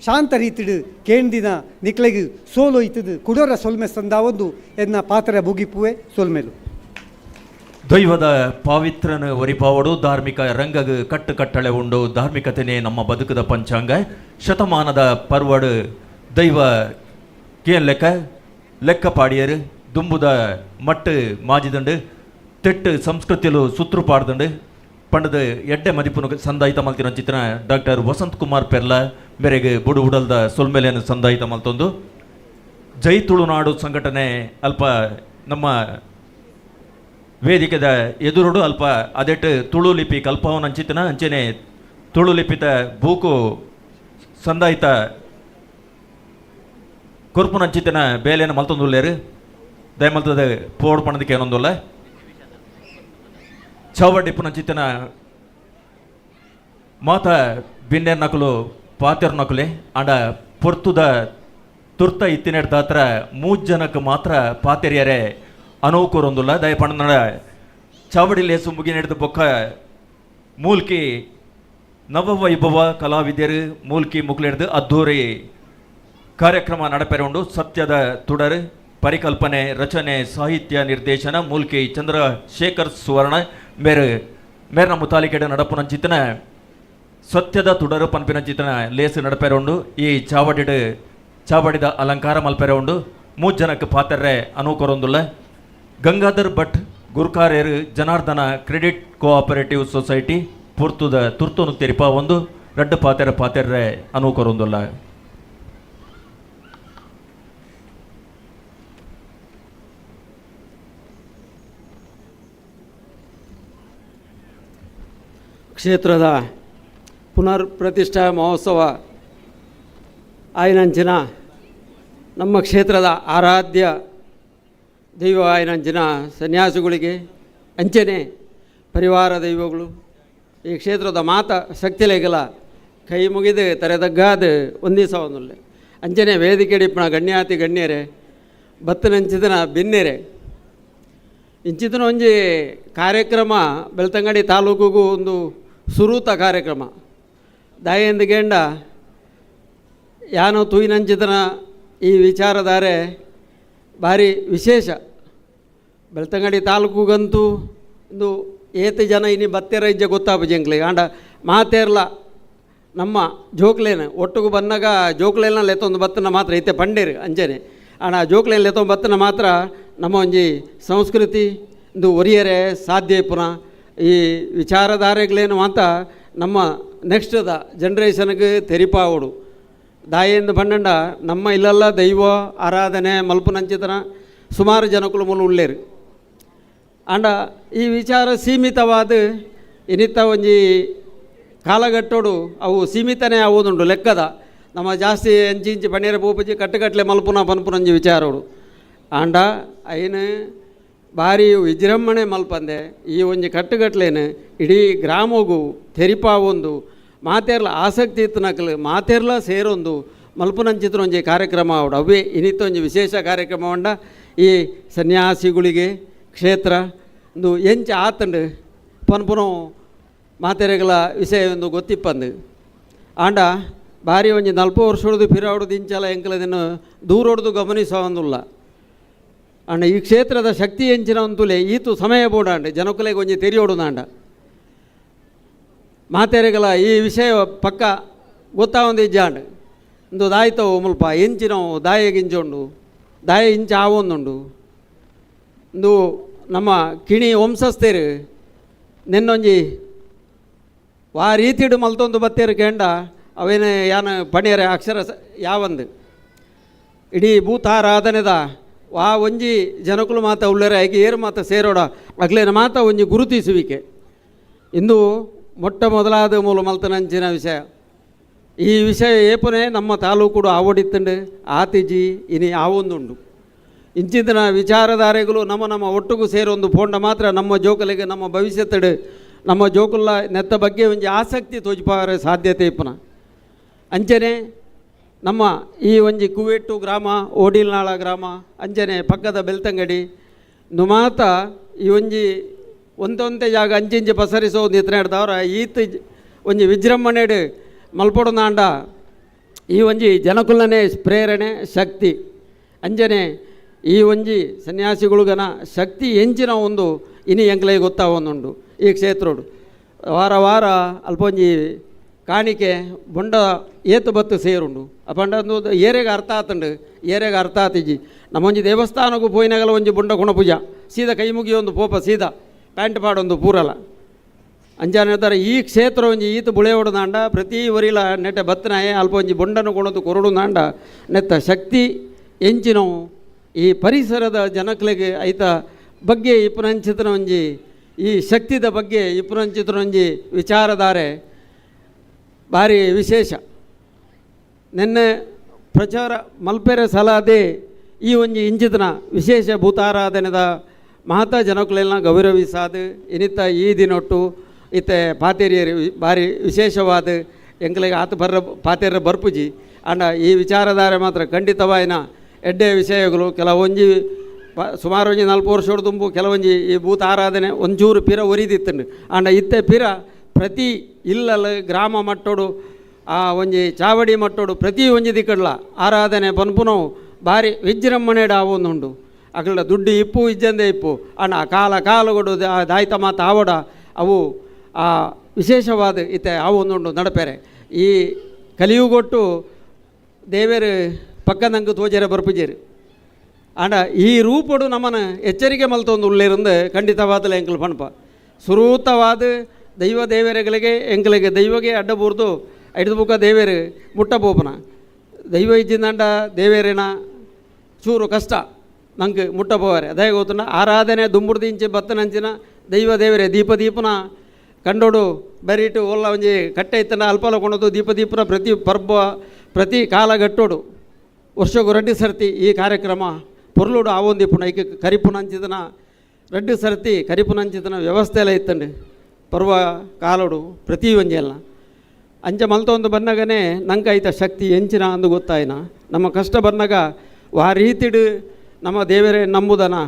ಶಾಂತ ರೀತಿಡು ಕೇಂದಿನ ನಿಕ್ಲೆಗೆ ಸೋಲು ಇತ್ತದು ಕುಡೋರ ಸೊಲ್ಮೆ ಸಂದಾವೊಂದು ಎನ್ನ ಪಾತ್ರ ಬುಗಿಪುವೆ ಸೊಲ್ಮೆಲು ದೈವದ ಪಾವಿತ್ರನ ಒರಿಪಾವಡು ಧಾರ್ಮಿಕ ರಂಗಗ ಕಟ್ಟಳೆ ಉಂಡು ಧಾರ್ಮಿಕತೆನೇ ನಮ್ಮ ಬದುಕದ ಪಂಚಾಂಗ ಶತಮಾನದ ಪರ್ವಡು ದೈವ ಕೇನ್ ಲೆಕ್ಕ ಪಾಡಿಯರು ದುಂಬುದ ಮಟ್ಟು ಮಾಜಿದಂಡು ತೆಟ್ಟು ಸಂಸ್ಕೃತಿಯಲು ಸುತ್ರು ಪಾಡ್ದಂಡು ಪಂಡದ ಎಡ್ಡೆ ಮದಿಪುನು ಸಂದಾಯಿತ ಮಲ್ತಿನ ಚಿತ್ರ ಡಾಕ್ಟರ್ ವಸಂತ್ ಕುಮಾರ್ ಪೆರ್ಲ ಮೇರೆಗೆ ಬುಡು ಉಡಲ್ದ ಸೊಲ್ಮೆಲೆಯನ್ನು ಸಂದಾಯಿತ ಮಲ್ತೊಂದು ಜೈ ತುಳುನಾಡು ಸಂಘಟನೆ ಅಲ್ಪ ನಮ್ಮ ವೇದಿಕೆದ ಎದುರುಡು ಅಲ್ಪ ಅದೆಟ್ಟು ತುಳು ಲಿಪಿ ಕಲ್ಪವನ ಅಂಚಿತನ ಅಂಚೆನೆ ತುಳು ಲಿಪಿತ ಬೂಕು ಸಂದಾಯಿತ ಕೊರ್ಪುನ ಅಂಚಿತನ ಬೇಲೆಯನ್ನು ಮಲ್ತೊಂದುಲ್ಲೇರು ದಯಮಲ್ತದ ಪೋಡ್ ಪಣದಕ್ಕೆ ಏನೊಂದುಲ್ಲ ಚೌವಡ್ಡಿಪ್ಪನ ಚಿತ್ತನ ಮಾತ ಬಿನ್ನೆರ್ ನಕಲು ಪಾತೆರ್ ನಕಲೆ ಆಂಡ ಪೊರ್ತುದ ತುರ್ತ ಇತ್ತಿನೆಡ್ದ ಹತ್ರ 3 ಜನಕ್ಕೆ ಮಾತ್ರ ಪಾತೆರಿಯರೆ ಅನೌಕೂರೊಂದುಲ್ಲ ದಯ ಪಣ್ಣನ ಚಾವಡಿ ಲೇಸು ಮುಗಿ ನಡೆದ ಬೊಕ್ಕ ಮೂಲ್ಕಿ ನವವೈಭವ ಕಲಾವಿದ್ಯರು ಮೂಲ್ಕಿ ಮುಕ್ಲೆಡ್ದು ಅದ್ದೂರಿ ಕಾರ್ಯಕ್ರಮ ನಡಪೆರೊಂಡು ಸತ್ಯದ ತುಡರು ಪರಿಕಲ್ಪನೆ ರಚನೆ ಸಾಹಿತ್ಯ ನಿರ್ದೇಶನ ಮೂಲ್ಕಿ ಚಂದ್ರಶೇಖರ್ ಸುವರ್ಣ ಮೇರ್ನ ಮುತಾಲಿಕೆಡೆ ನಡಪುನ ಚಿತ್ತನ ಸತ್ಯದ ತುಡರು ಪನ್ಪಿನ ಚಿತ್ತನ ಲೇಸು ನಡಪೆರೊಂಡು ಈ ಚಾವಡಿದ ಅಲಂಕಾರ ಮಲ್ಪೆರೊಂಡು 3 ಜನಕ್ಕೆ ಪಾತೆರ್ರೆ ಅನೂಕರೊಂದುಲ್ಲ ಗಂಗಾಧರ್ ಭಟ್ ಗುರ್ಕಾರ್ಯರು ಜನಾರ್ದನ ಕ್ರೆಡಿಟ್ ಕೋಆಪರೇಟಿವ್ ಸೊಸೈಟಿ ತುರ್ತುನು ತೆರಿಪ ಒಂದು 2 ಪಾತೆರ್ರೆ ಅನೂಕರೊಂದುಲ್ಲ. ಕ್ಷೇತ್ರದ ಪುನರ್ ಪ್ರತಿಷ್ಠಾ ಮಹೋತ್ಸವ ಆಯ್ನಂಚಿನ ನಮ್ಮ ಕ್ಷೇತ್ರದ ಆರಾಧ್ಯ ದೈವ ಆಯ್ನಂಚಿನ ಸನ್ಯಾಸಿಗಳಿಗೆ ಅಂಚನೆ ಪರಿವಾರ ದೈವಗಳು ಈ ಕ್ಷೇತ್ರದ ಮಾತ ಶಕ್ತಿಲೆಗಲ ಕೈ ಮುಗಿದು ತೆರೆದಗ್ಗಾದ ಒಂದಿಸವನ್ನುಲ್ಲೆ ಅಂಚನೆ ವೇದಿಕೆ ಡಿಪ್ಪಣ ಗಣ್ಯಾತಿ ಗಣ್ಯರೇ ಬತ್ತನಂಚಿದನ ಬಿನ್ನೆರೆ ಇಂಚಿತನ ಒಂಜಿ ಕಾರ್ಯಕ್ರಮ ಬೆಳ್ತಂಗಡಿ ತಾಲೂಕಿಗೂ ಒಂದು ಸುರೂತ ಕಾರ್ಯಕ್ರಮ ದಾಯಂದಿಗೆಂಡ ಯಾನೋ ತೂಯಿನಂಚಿತನ ಈ ವಿಚಾರಧಾರೆ ಭಾರಿ ವಿಶೇಷ ಬೆಳ್ತಂಗಡಿ ತಾಲೂಕುಗಂತೂ ಒಂದು ಏತು ಜನ ಇನ್ನು ಬತ್ತೆರ ಇಜ್ಜೆ ಗೊತ್ತಾಪಜಂಕ್ಲಿಗೆ ಆಂಡ ಮಾತೇರ್ಲ ನಮ್ಮ ಜೋಕ್ಲೇನ ಒಟ್ಟಿಗೆ ಬಂದಾಗ ಜೋಕ್ಲೇನ ಲೆತ್ತೊಂದು ಬತ್ತನ ಮಾತ್ರ ಐತೆ ಪಂಡೇರು ಅಂಜನೆ ಆಣ ಜೋಕ್ಲೇನ ಲೆತ್ತೊಂದು ಬತ್ತನ ಮಾತ್ರ ನಮ್ಮ ಒಂಜಿ ಸಂಸ್ಕೃತಿ ಒಂದು ಒರಿಯರೆ ಸಾಧ್ಯ ಪುನಃ ಈ ವಿಚಾರಧಾರೆಗಳೇನು ಮಾತ ನಮ್ಮ ನೆಕ್ಸ್ಟದ ಜನ್ರೇಷನ್ಗೆ ತೆರಿಪಾವಡು ದಾಯಿಂದ ಬಂಡಂಡ ನಮ್ಮ ಇಲ್ಲೆಲ್ಲ ದೈವ ಆರಾಧನೆ ಮಲ್ಪುನಂಚಿತನ ಸುಮಾರು ಜನಕ್ಕಳು ಮೂಲ ಉಳ್ಳೇರು ಆಂಡ ಈ ವಿಚಾರ ಸೀಮಿತವಾದ ಇನ್ನಿತ್ತ ಒಂಜಿ ಕಾಲಘಟ್ಟೋಡು ಅವು ಸೀಮಿತನೇ ಆಗೋದುಂಡು ಲೆಕ್ಕದ ನಮ್ಮ ಜಾಸ್ತಿ ಇಂಚಿ ಪನ್ನೀರ ಪೂಪಜಿ ಕಟ್ಟುಗಟ್ಟಲೆ ಪನ್ಪುನಂಜಿ ವಿಚಾರೋಡು ಆಂಡ ಐನು ಭಾರಿ ವಿಜೃಂಭಣೆ ಮಲ್ಪಂದೆ ಈ ಒಂಜಿ ಕಟ್ಟುಗಟ್ಲೇನು ಇಡೀ ಗ್ರಾಮಗೂ ತೆರಿಪಾವೊಂದು ಮಾತೇರ್ಲ ಆಸಕ್ತಿ ಇತ್ತನಕಲು ಮಾತೇರ್ಲ ಸೇರೊಂದು ಮಲ್ಪುನಂಚಿತ್ರ ಒಂಜಿ ಕಾರ್ಯಕ್ರಮ ಅವಡು ಅವೇ ಇನ್ನಿತ್ತ ಒಂಜಿ ವಿಶೇಷ ಕಾರ್ಯಕ್ರಮ ಉಂಡ ಈ ಸನ್ಯಾಸಿಗಳಿಗೆ ಕ್ಷೇತ್ರ ಒಂದು ಎಂಚ ಆತಂಡು ಪನ್ಪುನ ಮಾತೆರೆಗಳ ವಿಷಯ ಒಂದು ಗೊತ್ತಿಪ್ಪಂದು ಆಂಡ ಭಾರಿ ಒಂಜಿ 40 ವರ್ಷದ ಪಿರಾವಡ್ದು ಇಂಚಲ ಎಂಕಲದನ್ನು ದೂರೋಡ್ದು ಗಮನಿಸೋಂದುಲ್ಲ ಅಂಡ ಈ ಕ್ಷೇತ್ರದ ಶಕ್ತಿ ಎಂಚಿನ ಒಂತುಲೆ ಈತು ಸಮಯ ಬೋಡಾಂಡೆ ಜನಕುಲೆಗೆ ಒಂಜಿ ತೆರಿಯೋಡುದಾಂಡ ಮಾತೆರೆಗಳ ಈ ವಿಷಯ ಪಕ್ಕ ಗೊತ್ತಾವೊಂದು ಇಜ್ಜಾಂಡ್ ಒಂದು ದಾಯ್ತವು ಮುಲ್ಪ ಎಂಚಿನವು ದಾಯಗಿಂಚೊಂಡು ದಾಯ ಇಂಚ ಆವೊಂದುಂಡು ಇಂದು ನಮ್ಮ ಕಿಣಿ ವಂಶಸ್ಥರು ನೆನ್ನೊಂಜಿ ವಾ ರೀತಿಡು ಮಲ್ತೊಂದು ಬತ್ತೇರು ಕೇಂಡ ಅವೇನು ಯಾನ ಪಣಿಯರೆ ಅಕ್ಷರ ಯಾವಂದು ಇಡೀ ಭೂತಾರಾಧನೆದ ವಾ ಒಂಜಿ ಜನಕುಲು ಮಾತ ಉಳ್ಳರೆ ಆಗಿ ಏರು ಮಾತ ಸೇರೋಡ ಅಗ್ಲೇನ ಮಾತ ಒಂಜಿ ಗುರುತಿಸುವಿಕೆ ಇಂದು ಮೊಟ್ಟ ಮೊದಲಾದ ಮೂಲ ಮಲ್ತನಂಚಿನ ವಿಷಯ ಈ ವಿಷಯ ಏಪನೆ ನಮ್ಮ ತಾಲೂಕುಡು ಆವಡಿತ್ತಂಡು ಆತಿಜಿ ಇನಿ ಆವೊಂದುಂಡು ಇಂಚಿನ ವಿಚಾರಧಾರೆಗಳು ನಮ್ಮ ಒಟ್ಟಿಗೂ ಸೇರೊಂದು ಪೋಂಡ ಮಾತ್ರ ನಮ್ಮ ಜೋಕಲಿಗೆ ನಮ್ಮ ಭವಿಷ್ಯತ್ತಡು ನಮ್ಮ ಜೋಕುಲ್ಲ ನೆತ್ತ ಬಗ್ಗೆ ಒಂಜಿ ಆಸಕ್ತಿ ತೋಜಿಪಾರ ಸಾಧ್ಯತೆ ಇಪ್ಪನ ಅಂಚನೆ ನಮ್ಮ ಈ ಒಂಜಿ ಕುವೆಟ್ಟು ಗ್ರಾಮ ಓಡಿಲ್ನಾಳ ಗ್ರಾಮ ಅಂಚನೆ ಪಕ್ಕದ ಬೆಳ್ತಂಗಡಿ ನುಮಾತ ಈ ಒಂಜಿ ಒಂದೊಂದೇ ಜಾಗ ಅಂಚಿಂಚಿ ಪಸರಿಸೋ ನಿತ್ನಾಡ್ದವ್ರ ಈತ ಒಂಜಿ ವಿಜೃಂಭಣೆಡು ಮಲ್ಪೊಡುನಾಂಡ ಈ ಒಂಜಿ ಜನಕುಲನೆ ಪ್ರೇರಣೆ ಶಕ್ತಿ ಅಂಜನೆ ಈ ಒಂಜಿ ಸನ್ಯಾಸಿಗಳುಗನ ಶಕ್ತಿ ಎಂಚಿನ ಒಂದು ಇನಿ ಎಂಕ್ಲೆ ಗೊತ್ತಾವೊಂದುಂಡು ಈ ಕ್ಷೇತ್ರೋಡು ವಾರ ವಾರ ಅಲ್ಪೊಂಜಿ ಕಾಣಿಕೆ ಬೊಂಡ ಏತು ಬತ್ತು ಸೇರುಂಡು ಅಪಂಡ ಏರೆಗೆ ಅರ್ಥ ಆತಂಡು ಏರೆಗೆ ಅರ್ಥ ಆತಿಜಿ ನಮ್ಮೊಂಜಿ ದೇವಸ್ಥಾನಕ್ಕೂ ಪೋಯಿನಾಗಲ ಒಂಜಿ ಬೊಂಡ ಗುಣ ಪೂಜಾ ಸೀದಾ ಕೈ ಮುಗಿಯೊಂದು ಪೋಪ ಸೀದಾ ಪ್ಯಾಂಟ್ ಪಾಡೊಂದು ಪೂರಲ್ಲ ಅಂಜಾನ ಈ ಕ್ಷೇತ್ರ ಒಂಜಿ ಈತ ಬುಳೆ ಹೊಡೆದಾಂಡ ಪ್ರತಿ ವರಿಲ ನೆಟ್ಟೆ ಬತ್ತನಾಯೆ ಅಲ್ಪ ಒಂಜಿ ಬೊಂಡನು ಕೊಣದು ಕೊರಡುದಾಂಡ ನೆತ್ತ ಶಕ್ತಿ ಎಂಚಿನವು ಈ ಪರಿಸರದ ಜನಕ್ಲೆಗೆ ಐತ ಬಗ್ಗೆ ಇಪ್ಪುನಂಚಿತನ ಒಂಜಿ ಈ ಶಕ್ತಿದ ಬಗ್ಗೆ ಇಪ್ಪುನಂಚಿತನ ಒಂಜಿ ವಿಚಾರಧಾರೆ ಭಾರಿ ವಿಶೇಷ ನೆನ್ನೆ ಪ್ರಚಾರ ಮಲ್ಪೆರೆ ಸಲಾದೆ ಈ ಒಂಜಿ ಇಂಚಿತನ ವಿಶೇಷ ಭೂತಾರಾಧನೆದ ಮಹತ ಜನಕುಲೆಲ್ಲ ಗೌರವಿಸಾದ ಇನಿತ್ತ ಈ ದಿನೊಟ್ಟು ಇತ್ತೆ ಪಾತೇರಿಯರು ಭಾರಿ ವಿಶೇಷವಾದ ಎಂಕ್ಲೆಗೆ ಆತ ಬರ್ರ ಪಾತೇರ ಬರ್ಪುಜಿ ಅಂಡ ಈ ವಿಚಾರಧಾರೆ ಮಾತ್ರ ಖಂಡಿತವಾಯಿನ ಎಡ್ಡೆ ವಿಷಯಗಳು ಕೆಲವೊಂಜಿ ಸುಮಾರು ಒಂಜಿ 4 ವರ್ಷದ ತುಂಬು ಕೆಲವೊಂಜಿ ಈ ಭೂತ ಆರಾಧನೆ ಒಂಚೂರು ಪಿರ ಒರಿದಿತ್ತಂಡು ಅಂಡ ಇತ್ತೆ ಪಿರ ಪ್ರತಿ ಇಲ್ಲಲ್ಲ ಗ್ರಾಮ ಮಟ್ಟೋಡು ಆ ಒಂಜಿ ಚಾವಡಿ ಮಟ್ಟೋಡು ಪ್ರತಿ ಒಂಜಿ ದಿಕ್ಕಡ್ಲ ಆರಾಧನೆ ಪನ್ಪುನವು ಭಾರಿ ವಿಜೃಂಭಣೆಡು ಆವೊಂದುಂಡು ಅಕಲ್ಡ ದುಡ್ಡು ಇಪ್ಪು ಇಜ್ಜಂದೆ ಇಪ್ಪು ಅಣ್ಣ ಕಾಲಗೊಡು ದಾಯ್ತ ಮಾತು ಆವಡ ಅವು ಆ ವಿಶೇಷವಾದ ಇತ್ತೆ ಆವೊಂದುಂಡು ನಡಪೆರೆ ಈ ಕಲಿಯುಗೊಟ್ಟು ದೇವೇರು ಪಕ್ಕದಂಗೆ ತೋಜರೆ ಬರ್ಪುಜೇರು ಆಂಡ ಈ ರೂಪಡು ನಮ್ಮನ ಎಚ್ಚರಿಕೆ ಮಲ್ತೊಂದು ಉಳ್ಳೇರಿಂದ ಖಂಡಿತವಾದಲ್ಲ ಎಂಕಲ್ ಪಣಪ ಸುರೂತವಾದ ದೈವ ದೇವರೆಗಳಿಗೆ ಎಂಕಲಿಗೆ ದೈವಗೆ ಅಡ್ಡ ಬೂರ್ದು ಐದು ಬುಕ್ಕ ದೇವೇರು ಮುಟ್ಟಬೋಪನ ದೈವ ಇಜ್ಜಿಂದಂಡ ದೇವೇರೇನ ಚೂರು ಕಷ್ಟ ನಂಗೆ ಮುಟ್ಟಬೋವರೆ ಅದೇ ಗೊತ್ತುಂಡ ಆರಾಧನೆ ದುಂಬುಡ್ದಿಂಚಿ ಬತ್ತನಂಚಿನ ದೈವ ದೇವರೇ ದೀಪನ ಕಂಡೋಡು ಬರೀಟು ಒಲ್ಲ ಒಂಜಿ ಕಟ್ಟೆ ಇತ್ತನ ಅಲ್ಪಲ ಕೊಣದು ದೀಪನ ಪ್ರತಿ ಪರ್ಬ ಪ್ರತಿ ಕಾಲಗಟ್ಟೋಡು ವರ್ಷಗೂ 2 ಸರ್ತಿ ಈ ಕಾರ್ಯಕ್ರಮ ಪೊರ್ಲುಡು ಆವೊಂದಿಪ್ಪುನ ಈಗ ಕರಿಪುನಂಚಿದನ 2 ಸರ್ತಿ ಕರಿಪುನಂಚಿದನ ವ್ಯವಸ್ಥೆ ಎಲ್ಲ ಇತ್ತಂಡು ಪರ್ವ ಕಾಲೋಡು ಪ್ರತಿ ಒಂಜಿ ಎಲ್ಲ ಅಂಚ ಮಲ್ತೊಂದು ಬನ್ನಗನೆ ನಂಗೆ ಐತ ಶಕ್ತಿ ಎಂಚಿನ ಅಂದು ಗೊತ್ತಾಯಿನ ನಮ್ಮ ಕಷ್ಟ ಬನ್ನಗ ಆ ರೀತಿಡು ನಮ್ಮ ದೇವರೇ ನಂಬುದನ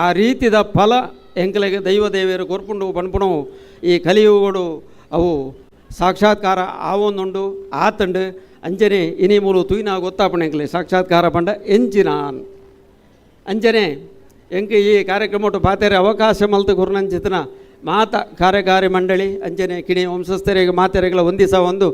ಆ ರೀತಿದ ಫಲ ಎಂಕಲೆಗೆ ದೈವ ದೇವರು ಕೊರ್ಪುಂಡು ಪಣ್ಪುಣವು ಈ ಕಲಿಯುಗಳು ಅವು ಸಾಕ್ಷಾತ್ಕಾರ ಆವೊಂದುಂಡು ಆತಂಡು ಅಂಜನೆ ಇನಿ ಮೂಲು ತುಯ್ನ ಗೊತ್ತಾಪಣ ಎಂಕಲೆ ಸಾಕ್ಷಾತ್ಕಾರ ಪಂಡ ಎಂಚಿನಾನ್ ಅಂಜನೆ ಎಂಕೆ ಈ ಕಾರ್ಯಕ್ರಮ ಪಾತೆರೆ ಅವಕಾಶ ಮಲ್ತು ಗುರುನಂಚಿತನ ಮಾತ ಕಾರ್ಯಕಾರಿ ಮಂಡಳಿ ಅಂಜನೆ ಕಿಣಿ ವಂಶಸ್ಥರಿಗೆ ಮಾತೆರೆಗಳ ಒಂದಿಸ ಒಂದು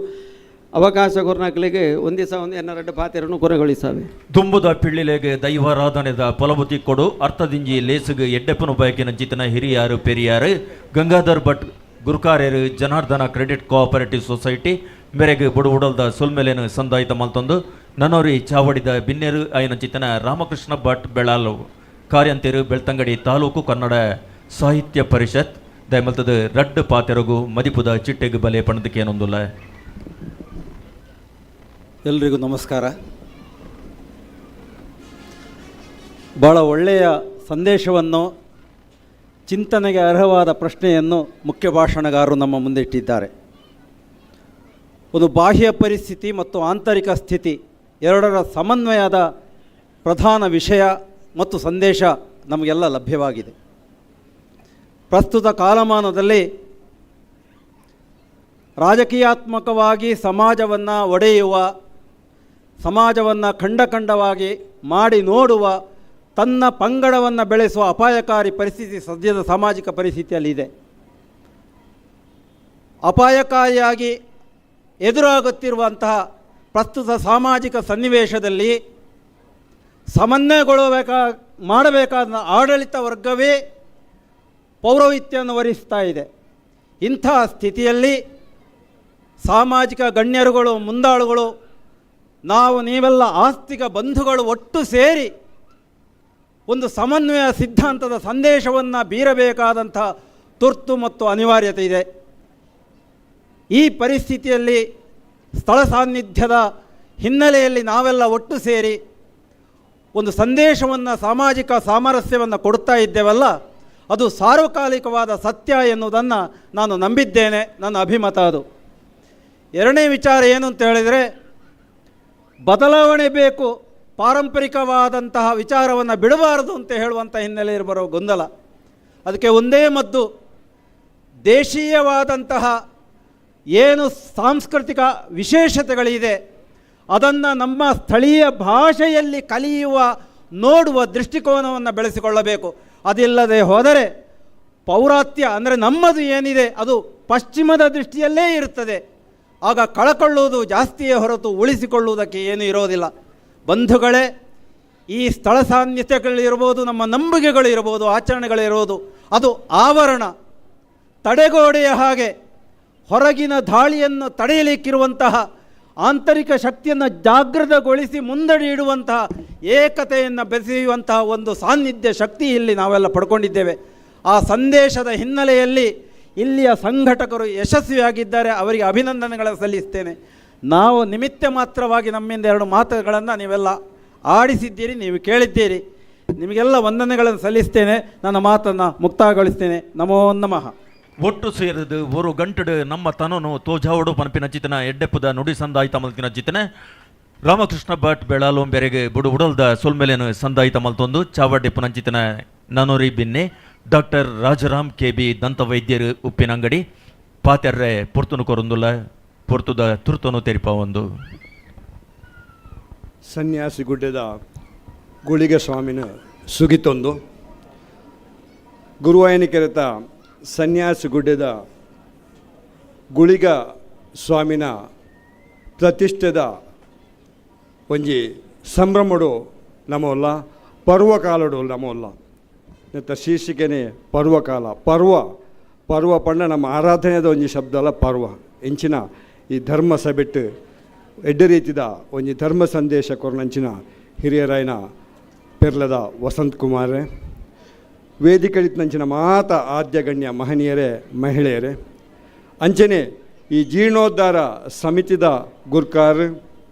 ಅವಕಾಶ ಗುರುನಕಲಿಗೆ ಒಂದಿಸ ಒಂದು ಎನ್ನ 2 ಪಾತೆರನ್ನು ಕೊನೆಗೊಳಿಸಾವೆ ತುಂಬುದ ಪಿಳ್ಳಿಲೆಗೆ ದೈವಾರಾಧನೆದ ಪೊಲಬುತಿ ಕೊಡು ಅರ್ಥದಿಂಜಿ ಲೇಸುಗೆ ಎಡ್ಡೆಪ್ಪನು ಬಯಕಿನ ಜಿತನ ಹಿರಿಯಾರು ಪೆರಿಯಾರು ಗಂಗಾಧರ್ ಭಟ್ ಗುರುಕಾರ್ಯರು ಜನಾರ್ದನ ಕ್ರೆಡಿಟ್ ಕೋಆಪರೇಟಿವ್ ಸೊಸೈಟಿ ಮೇರೆಗೆ ಬುಡುಬುಡಲ್ದ ಸುಲ್ಮೆಲೆನು ಸಂದಾಯಿತ ಮಲ್ತೊಂದು ನನ್ನೋರಿ ಚಾವಡಿದ ಬಿನ್ನೆರು ಆಯ್ನ ಚಿತ್ತನ ರಾಮಕೃಷ್ಣ ಭಟ್ ಬೆಳಾಲು ಕಾರ್ಯಂತೇರು ಬೆಳ್ತಂಗಡಿ ತಾಲೂಕು ಕನ್ನಡ ಸಾಹಿತ್ಯ ಪರಿಷತ್ ದಯಮಲ್ತದ 2 ಪಾತೆರಗು ಮದಿಪುದ ಚಿಟ್ಟೆಗೆ ಬಲೆ ಪಣದಕ್ಕೇನೊಂದುಲ್ಲ. ಎಲ್ರಿಗೂ ನಮಸ್ಕಾರ. ಭಾಳ ಒಳ್ಳೆಯ ಸಂದೇಶವನ್ನು ಚಿಂತನೆಗೆ ಅರ್ಹವಾದ ಪ್ರಶ್ನೆಯನ್ನು ಮುಖ್ಯ ಭಾಷಣಗಾರರು ನಮ್ಮ ಮುಂದೆ ಇಟ್ಟಿದ್ದಾರೆ. ಒಂದು ಬಾಹ್ಯ ಪರಿಸ್ಥಿತಿ ಮತ್ತು ಆಂತರಿಕ ಸ್ಥಿತಿ ಎರಡರ ಸಮನ್ವಯದ ಪ್ರಧಾನ ವಿಷಯ ಮತ್ತು ಸಂದೇಶ ನಮಗೆಲ್ಲ ಲಭ್ಯವಾಗಿದೆ. ಪ್ರಸ್ತುತ ಕಾಲಮಾನದಲ್ಲಿ ರಾಜಕೀಯಾತ್ಮಕವಾಗಿ ಸಮಾಜವನ್ನು ಒಡೆಯುವ, ಸಮಾಜವನ್ನು ಖಂಡವಾಗಿ ಮಾಡಿ ನೋಡುವ, ತನ್ನ ಪಂಗಡವನ್ನು ಬೆಳೆಸುವ ಅಪಾಯಕಾರಿ ಪರಿಸ್ಥಿತಿ ಸದ್ಯದ ಸಾಮಾಜಿಕ ಪರಿಸ್ಥಿತಿಯಲ್ಲಿದೆ. ಅಪಾಯಕಾರಿಯಾಗಿ ಎದುರಾಗುತ್ತಿರುವಂತಹ ಪ್ರಸ್ತುತ ಸಾಮಾಜಿಕ ಸನ್ನಿವೇಶದಲ್ಲಿ ಮಾಡಬೇಕಾದ ಆಡಳಿತ ವರ್ಗವೇ ಪೌರೋಹಿತ್ಯವನ್ನು ವಹಿಸ್ತಾ ಇದೆ. ಇಂಥ ಸ್ಥಿತಿಯಲ್ಲಿ ಸಾಮಾಜಿಕ ಗಣ್ಯರುಗಳು, ಮುಂದಾಳುಗಳು, ನಾವು ನೀವೆಲ್ಲ ಆಸ್ತಿಕ ಬಂಧುಗಳು ಒಟ್ಟು ಸೇರಿ ಒಂದು ಸಮನ್ವಯ ಸಿದ್ಧಾಂತದ ಸಂದೇಶವನ್ನು ಬೀರಬೇಕಾದಂಥ ತುರ್ತು ಮತ್ತು ಅನಿವಾರ್ಯತೆ ಇದೆ. ಈ ಪರಿಸ್ಥಿತಿಯಲ್ಲಿ ಸ್ಥಳ ಸಾನ್ನಿಧ್ಯದ ಹಿನ್ನೆಲೆಯಲ್ಲಿ ನಾವೆಲ್ಲ ಒಟ್ಟು ಸೇರಿ ಒಂದು ಸಂದೇಶವನ್ನು, ಸಾಮಾಜಿಕ ಸಾಮರಸ್ಯವನ್ನು ಕೊಡ್ತಾ ಇದ್ದೇವಲ್ಲ, ಅದು ಸಾರ್ವಕಾಲಿಕವಾದ ಸತ್ಯ ಎನ್ನುವುದನ್ನು ನಾನು ನಂಬಿದ್ದೇನೆ. ನನ್ನ ಅಭಿಮತ ಅದು. ಎರಡನೇ ವಿಚಾರ ಏನು ಅಂತ ಹೇಳಿದರೆ, ಬದಲಾವಣೆ ಬೇಕು, ಪಾರಂಪರಿಕವಾದಂತಹ ವಿಚಾರವನ್ನು ಬಿಡಬಾರದು ಅಂತ ಹೇಳುವಂಥ ಹಿನ್ನೆಲೆಯಲ್ಲಿ ಬರೋ ಗೊಂದಲ. ಅದಕ್ಕೆ ಒಂದೇ ಮದ್ದು, ದೇಶೀಯವಾದಂತಹ ಏನು ಸಾಂಸ್ಕೃತಿಕ ವಿಶೇಷತೆಗಳಿದೆ ಅದನ್ನು ನಮ್ಮ ಸ್ಥಳೀಯ ಭಾಷೆಯಲ್ಲಿ ಕಲಿಯುವ, ನೋಡುವ ದೃಷ್ಟಿಕೋನವನ್ನು ಬೆಳೆಸಿಕೊಳ್ಳಬೇಕು. ಅದಿಲ್ಲದೆ ಹೋದರೆ ಪೌರಾತ್ಯ ಅಂದರೆ ನಮ್ಮದು ಏನಿದೆ ಅದು ಪಶ್ಚಿಮದ ದೃಷ್ಟಿಯಲ್ಲೇ ಇರುತ್ತದೆ. ಆಗ ಕಳಕೊಳ್ಳುವುದು ಜಾಸ್ತಿಯೇ ಹೊರತು ಉಳಿಸಿಕೊಳ್ಳುವುದಕ್ಕೆ ಏನೂ ಇರೋದಿಲ್ಲ. ಬಂಧುಗಳೇ, ಈ ಸ್ಥಳ ಸಾನ್ನಿಧ್ಯಗಳಿರ್ಬೋದು, ನಮ್ಮ ನಂಬಿಕೆಗಳಿರ್ಬೋದು, ಆಚರಣೆಗಳಿರ್ಬೋದು, ಅದು ಆವರಣ, ತಡೆಗೋಡೆಯ ಹಾಗೆ ಹೊರಗಿನ ದಾಳಿಯನ್ನು ತಡೆಯಲಿಕ್ಕಿರುವಂತಹ ಆಂತರಿಕ ಶಕ್ತಿಯನ್ನು ಜಾಗೃತಗೊಳಿಸಿ ಮುಂದಡಿ ಇಡುವಂತಹ, ಏಕತೆಯನ್ನು ಬೆಸೆಯುವಂತಹ ಒಂದು ಸಾನ್ನಿಧ್ಯ ಶಕ್ತಿ ಇಲ್ಲಿ ನಾವೆಲ್ಲ ಪಡ್ಕೊಂಡಿದ್ದೇವೆ. ಆ ಸಂದೇಶದ ಹಿನ್ನೆಲೆಯಲ್ಲಿ ಇಲ್ಲಿಯ ಸಂಘಟಕರು ಯಶಸ್ವಿಯಾಗಿದ್ದಾರೆ, ಅವರಿಗೆ ಅಭಿನಂದನೆಗಳನ್ನು ಸಲ್ಲಿಸ್ತೇನೆ. ನಾವು ನಿಮಿತ್ತ ಮಾತ್ರವಾಗಿ ನಮ್ಮಿಂದ ಎರಡು ಮಾತುಗಳನ್ನು ನೀವೆಲ್ಲ ಆಡಿಸಿದ್ದೀರಿ, ನೀವು ಕೇಳಿದ್ದೀರಿ. ನಿಮಗೆಲ್ಲ ವಂದನೆಗಳನ್ನು ಸಲ್ಲಿಸ್ತೇನೆ. ನನ್ನ ಮಾತನ್ನು ಮುಕ್ತಾಯಗೊಳಿಸ್ತೇನೆ. ನಮೋ ನಮಃ. ಒಟ್ಟು ಸೇರಿದು ஒரு ಗಂಟೆಡು ನಮ್ಮ ತನನು ತೋಜಾವಡು ಪನಪಿನ ಚಿತನ ಎಡ್ಡೆಪ್ಪದ ನುಡಿ ಸಂದಾಯಿತ ಮಲ್ತಿನ ಚಿತನ ರಾಮಕೃಷ್ಣ ಭಟ್ ಬೆಳಾಲೋಂ ಬೆರೆಗೆ ಬುಡು ಉಡಲ್ದ ಸೊಲ್ಮೆಲೆನು ಸಂದಾಯಿತ ಮಲ್ತೊಂದು ಚಾವಡ್ಡೆಪ್ಪನ ಚಿತನ ನನೂರಿ ಬಿನ್ನೆ ಡಾಕ್ಟರ್ ರಾಜರಾಮ್ KB ದಂತ ವೈದ್ಯರು ಉಪ್ಪಿನಂಗಡಿ ಪಾತೆರ್ರೆ ಪೊರ್ತುನು ಕೊರೊಂದುಲ್ಲ ಪೊರ್ತುದ ತುರ್ತನು ತೆರಿಪ ಒಂದು ಸನ್ಯಾಸಿ ಗುಡ್ಡದ ಗುಳಿಗ ಸ್ವಾಮಿನ ಸುಗಿತೊಂದು ಗುರುವಾಯನ ಕೆರೆತ ಸನ್ಯಾಸಿ ಗುಡ್ಡದ ಗುಳಿಗ ಸ್ವಾಮಿನ ಪ್ರತಿಷ್ಠೆದ ಒಂಜಿ ಸಂಭ್ರಮಡು ನಮೋಲ್ಲ ಪರ್ವಕಾಲಡು ನಮೋಲ್ಲ ನೆತ್ತ ಶೀರ್ಷಿಕೆನೆ ಪರ್ವಕಾಲ. ಪರ್ವ ಪಂಡ ನಮ್ಮ ಆರಾಧನೆದ ಒಂಜಿ ಶಬ್ದ ಅಲ್ಲ ಪರ್ವ. ಎಂಚಿನ ಈ ಧರ್ಮ ಸಭೆಟ್ಟು ಎಡ್ಡೆ ರೀತಿದ ಒಂಜಿ ಧರ್ಮ ಸಂದೇಶ ಕೊರನಂಚಿನ ಹಿರಿಯರಾಯನ ಪೆರ್ಲದ ವಸಂತ್ ಕುಮಾರೇ, ವೇದಿಕೆಳಿತ್ನಂಚಿನ ಮಾತ ಆದ್ಯಗಣ್ಯ ಮಹನೀಯರೇ, ಮಹಿಳೆಯರೇ, ಅಂಚನೆ ಈ ಜೀರ್ಣೋದ್ಧಾರ ಸಮಿತಿದ ಗುರ್ಕಾರ್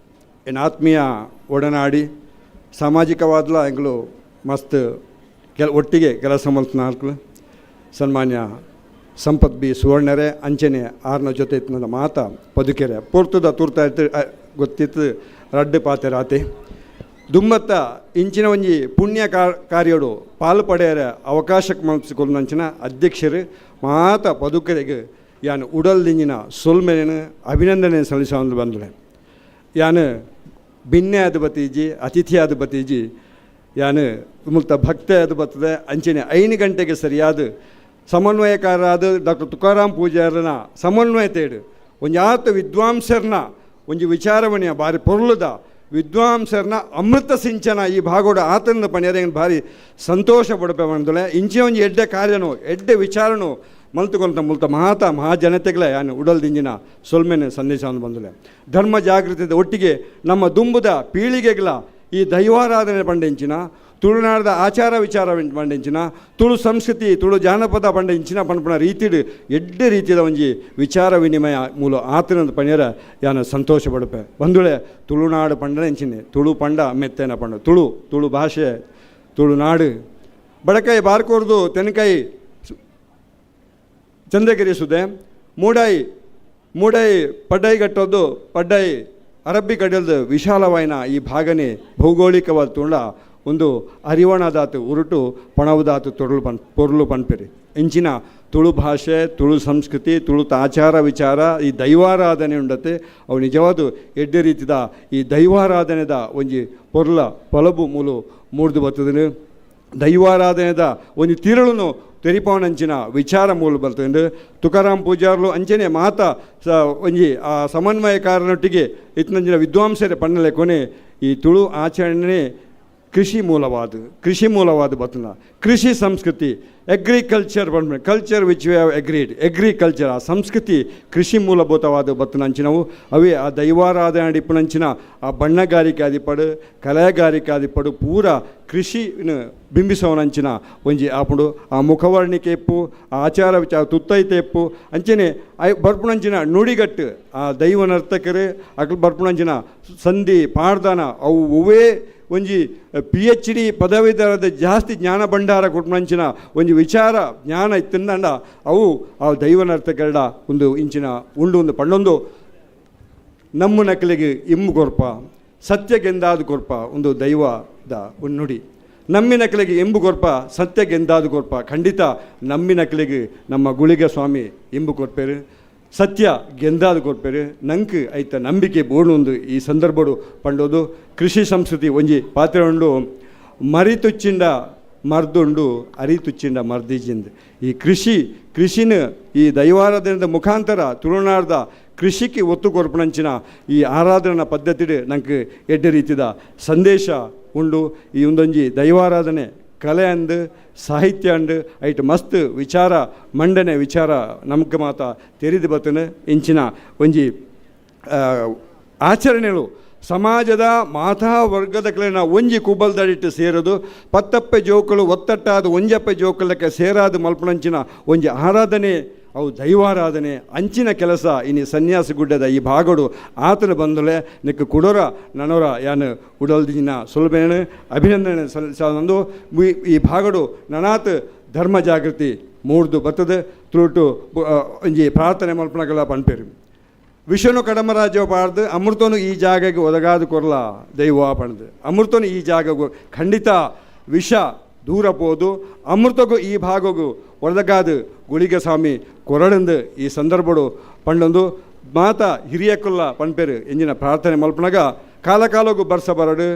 ಏನು ಆತ್ಮೀಯ ಒಡನಾಡಿ ಸಾಮಾಜಿಕವಾದಲ ಎಂಗಳು ಮಸ್ತ್ ಒಟ್ಟಿಗೆ ಕೆಲಸ ಮಲ್ತನಾರ್ಕಲು ಸನ್ಮಾನ್ಯ ಸಂಪತ್ ಬಿ ಸುವರ್ಣರೇ, ಅಂಚನೆ ಆರ್ನ ಜೊತೆ ಇತ್ತಿನ ಮಾತ ಪದುಕೆರೆ ಪೊರ್ತುದ ತುರ್ತ ಗೊತ್ತಿತ್ತು ರಡ್ಡು ಪಾತೆ ರಾತೆ ದುಮ್ಮತ್ತ ಇಂಚಿನ ಒಂಜಿ ಪುಣ್ಯ ಕಾರ್ಯಡು ಪಾಲು ಪಡೆಯರ ಅವಕಾಶಕ್ಕೆ ಮಲ್ಸಿಕೊಂಡಂಚಿನ ಅಧ್ಯಕ್ಷರು ಮಾತ ಪದುಕೆರೆಗೆ ಯಾನು ಉಡಲ್ದಿಂಜಿನ ಸೊಲ್ಮೆನ ಅಭಿನಂದನೆ ಸಲ್ಲಿಸಲು ಬಂದರೆ ಯಾನು ಭಿನ್ನೆ ಅದು ಬತ್ತೀಜಿ, ಅತಿಥಿ ಅದು ಬತ್ತೀಜಿ, ಯಾನು ಮುಲ್ತ ಭಕ್ತೆ ಅದು ಬರ್ತದೆ. ಅಂಚನೆ 5 ಗಂಟೆಗೆ ಸರಿಯಾದ ಸಮನ್ವಯಕಾರರಾದ ಡಾಕ್ಟರ್ ತುಕಾರಾಮ್ ಪೂಜಾರನ ಸಮನ್ವಯತೆಡು ಒಂಜಾತ ವಿದ್ವಾಂಸರನ್ನ ಒಂಜಿ ವಿಚಾರವಣಿಯ ಭಾರಿ ಪೊರ್ಲುದ ವಿದ್ವಾಂಸರನ್ನ ಅಮೃತ ಸಿಂಚನ ಈ ಭಾಗೋಡ ಆತನ ಪಣಿಯರೆ ಭಾರಿ ಸಂತೋಷ ಪಡಪೆ ಬಂದಳೆ. ಇಂಚೆ ಒಂಜಿ ಎಡ್ಡೆ ಕಾರ್ಯನು ಎಡ್ಡೆ ವಿಚಾರನು ಮಲ್ತುಕೊಂತ ಮುಲ್ತ ಮಹಾಜನತೆಗಳೇ ಯಾನು ಉಡಲ್ದಿಂಜಿನ ಸೊಲ್ಮೆನ ಸಂದೇಶವನ್ನು ಬಂದಳೆ. ಧರ್ಮ ಜಾಗೃತಿದ ಒಟ್ಟಿಗೆ ನಮ್ಮ ದುಂಬುದ ಪೀಳಿಗೆಗಳ ಈ ದೈವಾರಾಧನೆ ಪಂಡಿಂಚಿನ ತುಳುನಾಡದ ಆಚಾರ ವಿಚಾರ ಪಂಡಿಂಚಿನ ತುಳು ಸಂಸ್ಕೃತಿ ತುಳು ಜಾನಪದ ಪಂಡಿಂಚಿನ ಪಂಪಣ ರೀತಿಡು ಎಡ್ಡೆ ರೀತಿಯ ಒಂಜಿ ವಿಚಾರ ವಿನಿಮಯ ಮೂಲ ಆತನದ ಪಣ್ಯರ ಯಾನ ಸಂತೋಷ ಪಡಪೆ ಬಂದುಳೆ. ತುಳುನಾಡು ಪಂಡನ ಎಂಚಿನೆ ತುಳು ಪಂಡ ಮೆತ್ತೇನ ಪಂಡ ತುಳು ಭಾಷೆ ತುಳುನಾಡು ಬಡಕಾಯಿ ಬಾರ್ಕೋರ್ದು ತೆನಕಾಯಿ ಚಂದ್ರಗಿರಿ ಸುದೆ ಮೂಡಾಯಿ ಪಡ್ಡಾಯಿ ಗಟ್ಟೋದು ಪಡ್ಡಾಯಿ ಅರಬ್ಬಿ ಕಡಲ್ದು ವಿಶಾಲವಾಯಿನ ಈ ಭಾಗನೇ ಭೌಗೋಳಿಕವಾದ ತುಳ ಒಂದು ಅರಿವಣದಾತು ಉರುಟು ಪಣವುದಾತು ಪೊರ್ಲು ಪನ್ಪಿರಿ ಇಂಚಿನ ತುಳು ಭಾಷೆ ತುಳು ಸಂಸ್ಕೃತಿ ತುಳು ಆಚಾರ ವಿಚಾರ ಈ ದೈವಾರಾಧನೆ ಉಂಡತೆ ಅವು ನಿಜವಾದ ಎಡ್ಡೆ ರೀತಿದ ಈ ದೈವಾರಾಧನೆದ ಒಂಜಿ ಪೊರ್ಲ ಪೊಲಬು ಮೂಲು ಮೂಡ್ದು ಬರ್ತದೆ. ದೈವಾರಾಧನೆದ ಒಂದು ತಿರುಳುನು ತೆರಿಪವನಂಚಿನ ವಿಚಾರ ಮೂಲ ಬರ್ತದೆ. ತುಕಾರಾಮ್ ಪೂಜಾರ್ಲು ಅಂಚನೆ ಮಾತ ಒಂಜಿ ಆ ಸಮನ್ವಯಕಾರನೊಟ್ಟಿಗೆ ಇತ್ತಂಚಿನ ವಿದ್ವಾಂಸರೇ ಪಣ್ಣಲೆ ಕೊನೆ ಈ ತುಳು ಆಚರಣೆ ಕೃಷಿ ಮೂಲವಾದ ಬತ್ತನ ಕೃಷಿ ಸಂಸ್ಕೃತಿ agriculture culture which we have agreed agriculture ಆ ಸಂಸ್ಕೃತಿ ಕೃಷಿ ಮೂಲಭೂತವಾದ ಬತ್ತನಂಚಿನವು ಅವೇ ಆ ದೈವಾರಾಧನೆ ಅಡಿಪಣಂಚಿನ ಆ ಬಣ್ಣಗಾರಿಕೆ ಆದಿಪಡು ಕಲೆಗಾರಿಕೆ ಆದಿಪಡು ಪೂರ ಕೃಷಿ ಬಿಂಬಿಸವನಂಚಿನ ಒಂಜಿ ಆಪುಡು ಆ ಮುಖವರ್ಣಿಕೆ ಎಪ್ಪು ಆ ಆಚಾರ ವಿಚಾರ ತುತ್ತೈತೆ ಎಪ್ಪು ಅಂಚನೆ ಬರ್ಪುಣಂಚಿನ ನುಡಿಗಟ್ಟು ಆ ದೈವ ನರ್ತಕರು ಅಕ್ಲು ಬರ್ಪುಣಂಚಿನ ಸಂಧಿ ಪಾಡ್ದಾನ ಅವು ಒವೇ ಒಂಜಿ PhD ಪದವೀಧರದ ಜಾಸ್ತಿ ಜ್ಞಾನ ಭಂಡಾರ ಕೊಟ್ಟಂಚಿನ ಒಂಜಿ ವಿಚಾರ ಜ್ಞಾನ ಇತ್ತಂಡ ಅವು ಆ ದೈವ ನರ್ತಕರಡ ಒಂದು ಇಂಚಿನ ಒಂದು ಪಂಡೊಂದು ನಮ್ಮ ನಕಲಿಗೆ ಇಮ್ಮು ಕೊರ್ಪ ಸತ್ಯಗೆಂದಾದ ಕೊರ್ಪ ಒಂದು ದೈವದ ಒಂದು ನುಡಿ ನಮ್ಮಿ ನಕಲಿಗೆ ಎಂಬು ಕೊರ್ಪ ಸತ್ಯಗೆಂದಾದ ಕೊರ್ಪ ಖಂಡಿತ ನಮ್ಮಿ ನಕಲಿಗೆ ನಮ್ಮ ಗುಳಿಗ ಸ್ವಾಮಿ ಎಂಬು ಕೊರ್ಪೇರು ಸತ್ಯ ಗೆಂದಾದ ಕೊರ್ಪೇರು ನಂಗೆ ಐತ ನಂಬಿಕೆ ಬೋಣೊಂದು ಈ ಸಂದರ್ಭಡು ಪಂಡೋದು ಕೃಷಿ ಸಂಸ್ಕೃತಿ ಒಂಜಿ ಪಾತ್ರೆ ಉಂಡು ಮರಿತುಚ್ಚಿಂಡ ಮರ್ದುಂಡು ಅರಿತುಚ್ಚಿಂಡ ಮರ್ದಿಜಿಂದ ಈ ಕೃಷಿನ ಈ ದೈವಾರಾಧನೆದ ಮುಖಾಂತರ ತುಳುನಾಡ್ದ ಕೃಷಿಗೆ ಒತ್ತು ಕೊರ್ಪಣಂಚಿನ ಈ ಆರಾಧನಾ ಪದ್ಧತಿ ನಂಗೆ ಎಡ್ಡ ರೀತಿದ ಸಂದೇಶ ಉಂಡು ಈ ಒಂದೊಂಜಿ ದೈವಾರಾಧನೆ ಕಲೆ ಅಂದು ಸಾಹಿತ್ಯ ಅಂಡು ಐಟ್ ಮಸ್ತ್ ವಿಚಾರ ಮಂಡನೆ ವಿಚಾರ ನಮ್ಗೆ ಮಾತ ತೆರೆದು ಬತ್ತನ ಇಂಚಿನ ಒಂಜಿ ಆಚರಣೆಗಳು ಸಮಾಜದ ಮಾತಾ ವರ್ಗದ ಕಲೆನ ಒಂಜಿ ಕುಬಲ್ದಡಿಟ್ಟು ಸೇರೋದು ಪತ್ತಪ್ಪೆ ಜೋಕುಲು ಒತ್ತಟ್ಟಾದ ಒಂಜಪ್ಪೆ ಜೋಕುಲಕ್ಕೆ ಸೇರಾದ ಮಲ್ಪಣಂಚಿನ ಒಂಜಿ ಆರಾಧನೆ ಅವು ದೈವಾರಾಧನೆ ಅಂಚಿನ ಕೆಲಸ ಇನ್ನು ಸನ್ಯಾಸಿ ಗುಡ್ಡದ ಈ ಭಾಗಡು ಆತನ ಬಂದಲೆ ನಿಕ್ಕ ಕುಡೋರ ನನೋರ ಯಾನು ಉಡಲ್ದಿನ ಸುಲಭೇನು ಅಭಿನಂದನೆ ಸಲ್ಲಿಸಂದು ಈ ಭಾಗಡು ನನಾತ್ ಧರ್ಮ ಜಾಗೃತಿ ಮೂಡ್ದು ಬರ್ತದೆ ತುಳುಟು ಒಂಜಿ ಪ್ರಾರ್ಥನೆ ಮಲ್ಪನಗಳ ಪಂಪೇರು ವಿಷ್ಣು ಕಡಮರಾಜ ಪಾಡ್ದು ಅಮೃತನು ಈ ಜಾಗಗೆ ಒದಗಾದು ಕೊರಲ ದೈವ ಪಣ್ದು ಅಮೃತನು ಈ ಜಾಗಗೂ ಖಂಡಿತ ವಿಷ ದೂರ ಪೋದು ಅಮೃತಗೂ ಈ ಭಾಗಗೂ ಒಳಗಾದು ಗುಳಿಗ ಸ್ವಾಮಿ ಕೊರಡಂದು ಈ ಸಂದರ್ಭಡು ಪಂಡೊಂದು ಮಾತ ಹಿರಿಯಕ್ಕುಲ್ಲ ಪಂಪೇರು ಎಂಜಿನ ಪ್ರಾರ್ಥನೆ ಮಲ್ಪನಾಗ ಕಾಲಕಾಲಗೂ ಬರ್ಸ ಬರಡು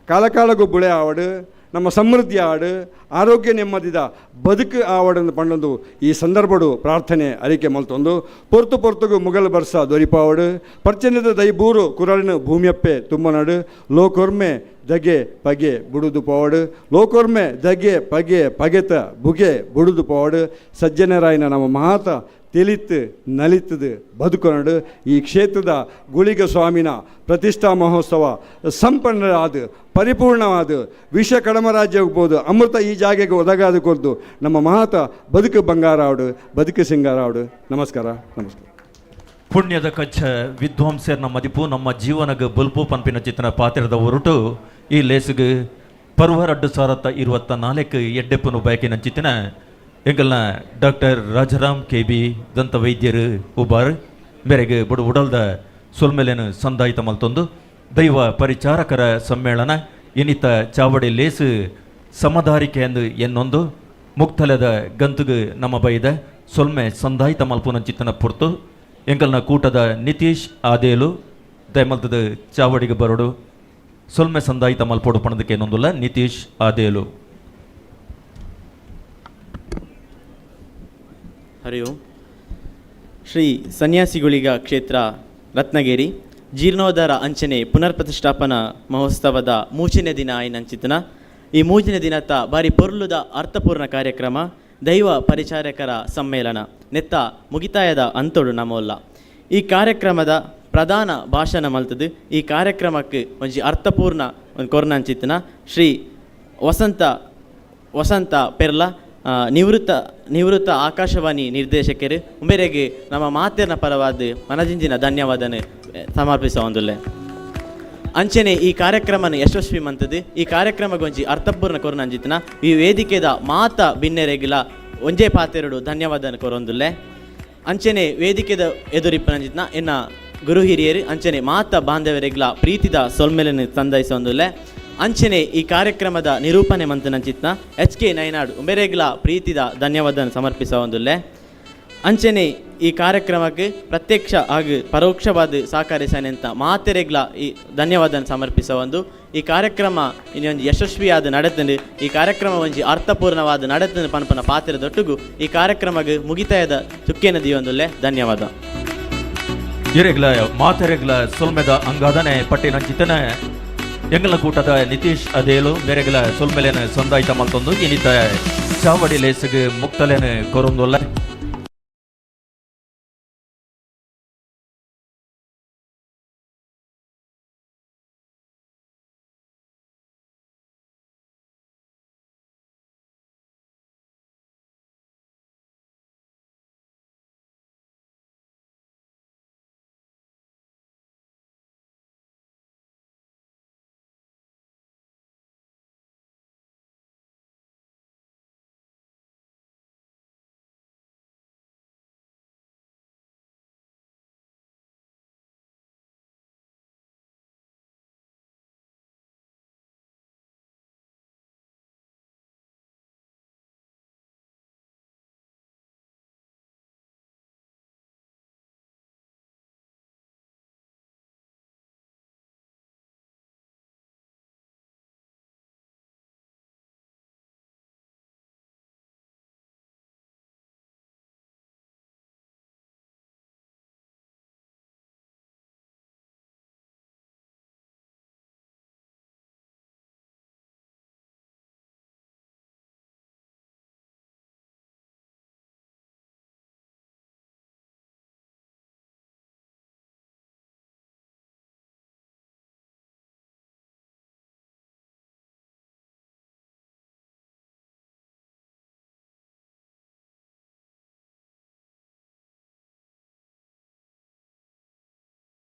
ಕಾಲಕಾಲಗೂ ಬುಳೆ ಆವಡು ನಮ್ಮ ಸಮೃದ್ಧಿ ಆಡು ಆರೋಗ್ಯ ನೆಮ್ಮದಿದ ಬದುಕು ಆವಡನ್ನು ಪಂಡೊಂದು ಈ ಸಂದರ್ಭಡು ಪ್ರಾರ್ಥನೆ ಅರಿಕೆ ಮಲ್ತೊಂದು ಪೊರ್ತುಗೂ ಮುಗಲ್ ಬರ್ಸ ದೊರಿಪಾವಡು ಪರ್ಚನ್ಯದ ದೈಬೂರು ಕುರಳಿನ ಭೂಮಿಯಪ್ಪೆ ತುಂಬನಾಡು ಲೋಕೊರ್ಮೆ ದಗೆ ಪಗೆ ಬುಡುದು ಪೋವಡು ಲೋಕೊರ್ಮೆ ದಗೆ ಪಗೆ ಪಗೆತ ಬುಗೆ ಬುಡುದು ಪೋವಡು ಸಜ್ಜನರಾಯನ ನಮ್ಮ ಮಾತ ತಿಳಿತು ನಲಿತದು ಬದುಕೊಂಡು ಈ ಕ್ಷೇತ್ರದ ಗುಳಿಗ ಸ್ವಾಮಿನ ಪ್ರತಿಷ್ಠಾ ಮಹೋತ್ಸವ ಸಂಪನ್ನವಾದ ಪರಿಪೂರ್ಣವಾದ ವಿಷ ಕಡಮರಾಜ್ಯ ಹೋಗ್ಬೋದು ಅಮೃತ ಈ ಜಾಗೆಗೆ ಒದಗಾದ ಕೊರ್ದು ನಮ್ಮ ಮಹಾತ ಬದುಕು ಬಂಗಾರ ಆವಡು ಬದುಕು ಸಿಂಗಾರ ಆವಡು ನಮಸ್ಕಾರ ನಮಸ್ಕಾರ ಪುಣ್ಯದ ಕಚ್ಚ ವಿದ್ವಾಂಸರ್ನ ಮದಿಪು ನಮ್ಮ ಜೀವನಗ ಬಲ್ಪು ಪಂಪಿನ ಚಿತ್ರನ ಪಾತ್ರದ ಹೊರಟು ಈ ಲೇಸಿಗೆ ಪರ್ವ 2024 ಎಡ್ಡೆಪ್ಪನು ಬಯಕಿನ ಚಿತ್ತಿನ ಎಂಗಲ್ನ ಡಾಕ್ಟರ್ ರಾಜಾರಾಮ್ KB ದಂತ ವೈದ್ಯರು ಉಬಾರ್ ಮೇರೆಗೆ ಬಡು ಉಡಲ್ದ ಸೊಲ್ಮೆಲೆನು ಸಂದಾಯಿತ ಮಲ್ತೊಂದು ದೈವ ಪರಿಚಾರಕರ ಸಮ್ಮೇಳನ ಇನ್ನಿತ ಚಾವಡಿ ಲೇಸು ಸಮಧಾರಿಕೆ ಎಂದು ಎನ್ನೊಂದು ಮುಕ್ತಲದ ಗಂತುಗು ನಮ್ಮ ಬೈದ ಸೊಲ್ಮೆ ಸಂದಾಯಿತ ಮಲ್ಪುನ ಚಿತ್ತನ ಪುರ್ತು ಎಂಗಲ್ನ ಕೂಟದ ನಿತೀಶ್ ಆದೇಲು ದಯಮಲ್ತದ ಚಾವಡಿಗೆ ಬರೋಡು ಸೊಲ್ಮೆ ಸಂದಾಯಿತ ಮಲ್ಪೋಡು ಪಣದಕ್ಕೆ ಏನೊಂದುಲ್ಲ ನಿತೀಶ್ ಆದೇಲು. ಹರಿ ಓಂ. ಶ್ರೀ ಸನ್ಯಾಸಿಗುಳಿಗ ಕ್ಷೇತ್ರ ರತ್ನಗಿರಿ ಜೀರ್ಣೋದ್ಧಾರ ಅಂಚನೆ ಪುನರ್ ಪ್ರತಿಷ್ಠಾಪನಾ ಮಹೋತ್ಸವದ ಮೂಚನೆ ದಿನ ಆಯ್ನಂಚಿತನ ಈ ಮೂಚನೆ ದಿನತ್ತ ಬಾರಿ ಪೊರ್ಲುದ ಅರ್ಥಪೂರ್ಣ ಕಾರ್ಯಕ್ರಮ ದೈವ ಪರಿಚಾರಕರ ಸಮ್ಮೇಳನ ನೆತ್ತ ಮುಗಿತಾಯದ ಅಂತೋಡು ನಮೋಲ್ಲ. ಈ ಕಾರ್ಯಕ್ರಮದ ಪ್ರಧಾನ ಭಾಷಣ ಮಲ್ತದು ಈ ಕಾರ್ಯಕ್ರಮಕ್ಕೆ ಒಂಜಿ ಅರ್ಥಪೂರ್ಣ ಒಂದು ಕೊರ್ನಂಚಿತ್ತನ ಶ್ರೀ ವಸಂತ ಪೆರ್ಲ ನಿವೃತ್ತ ಆಕಾಶವಾಣಿ ನಿರ್ದೇಶಕರು ಉಮೇರೆಗೆ ನಮ್ಮ ಮಾತೆರ್ನ ಪರವಾದ ಮನದಿಂಜಿನ ಧನ್ಯವಾದನೆ ಸಮರ್ಪಿಸುವಂದುಲ್ಲೆ. ಅಂಚನೆ ಈ ಕಾರ್ಯಕ್ರಮನ ಯಶಸ್ವಿ ಮಂತದ್ದು ಈ ಕಾರ್ಯಕ್ರಮಕ್ಕೆ ಒಂಜಿ ಅರ್ಥಪೂರ್ಣ ಕೊರನಂಜಿತನ ಈ ವೇದಿಕೆದ ಮಾತ ಭಿನ್ನೆರೆಗಿಲ ಒಂಜೇ ಪಾತೆರಡು ಧನ್ಯವಾದನ ಕೊರೊಂದುಲ್ಲೆ. ಅಂಚನೆ ವೇದಿಕೆದ ಎದುರಿಪ್ಪನಂಜಿತನ ಎನ್ನ ಗುರು ಹಿರಿಯರು ಅಂಚನೆ ಮಾತ ಬಾಂಧವರೆಗ್ಲ ಪ್ರೀತಿದ ಸೊಲ್ಮೆಲನ್ನು ತಂದೈಸೊಂದುಲ್ಲೆ. ಅಂಚನೆ ಈ ಕಾರ್ಯಕ್ರಮದ ನಿರೂಪಣೆ ಮಂತನಂಚಿತ್ನ HK ನೈನಾಡು ಉಂಬೆರೆಗ್ಲ ಪ್ರೀತಿದ ಧನ್ಯವಾದನ ಸಮರ್ಪಿಸುವಂದುಲ್ಲೆ. ಅಂಚನೆ ಈ ಕಾರ್ಯಕ್ರಮಕ್ಕೆ ಪ್ರತ್ಯಕ್ಷ ಹಾಗೂ ಪರೋಕ್ಷವಾದ ಸಹಕರಿಸನೆಂತ ಮಾತೆರೆಗ್ಲ ಈ ಧನ್ಯವಾದನ ಸಮರ್ಪಿಸುವಂದು ಈ ಕಾರ್ಯಕ್ರಮ ಇನ್ನೊಂದು ಯಶಸ್ವಿಯಾದ ನಡೆತಂದು ಈ ಕಾರ್ಯಕ್ರಮ ಒಂಜಿ ಅರ್ಥಪೂರ್ಣವಾದ ನಡೆತಂದು ಪನ್ಪನ ಪಾತ್ರದೊಟ್ಟಿಗೂ ಈ ಕಾರ್ಯಕ್ರಮಕ್ಕೆ ಮುಗಿತಾಯದ ಚುಕ್ಕೆನ ದಿಯೊಂದುಲ್ಲೆ. ಧನ್ಯವಾದ. ಇರೆಗ್ಲ ಮಾತೆರೆಗ್ಲ ಸೊಲ್ಮೆದ ಅಂಗಾದನೆ ಪಟ್ಟಿನಂಚಿತನ ಎಂಗಲ ಕೂಟದ ನಿತೀಶ್ ಅದೇಲು ಮೇರೆಗಲ ಸೊಲ್ಮೆಲೆನ ಸೊಂದಾಯ್ತ ಮಲ್ತೊಂದು ಇನ್ನಿತ ಚಾವಡಿ ಲೇಸಿಗೆ ಮುಕ್ತಲೆನ ಕೊರೊಂದುಲ್ಲ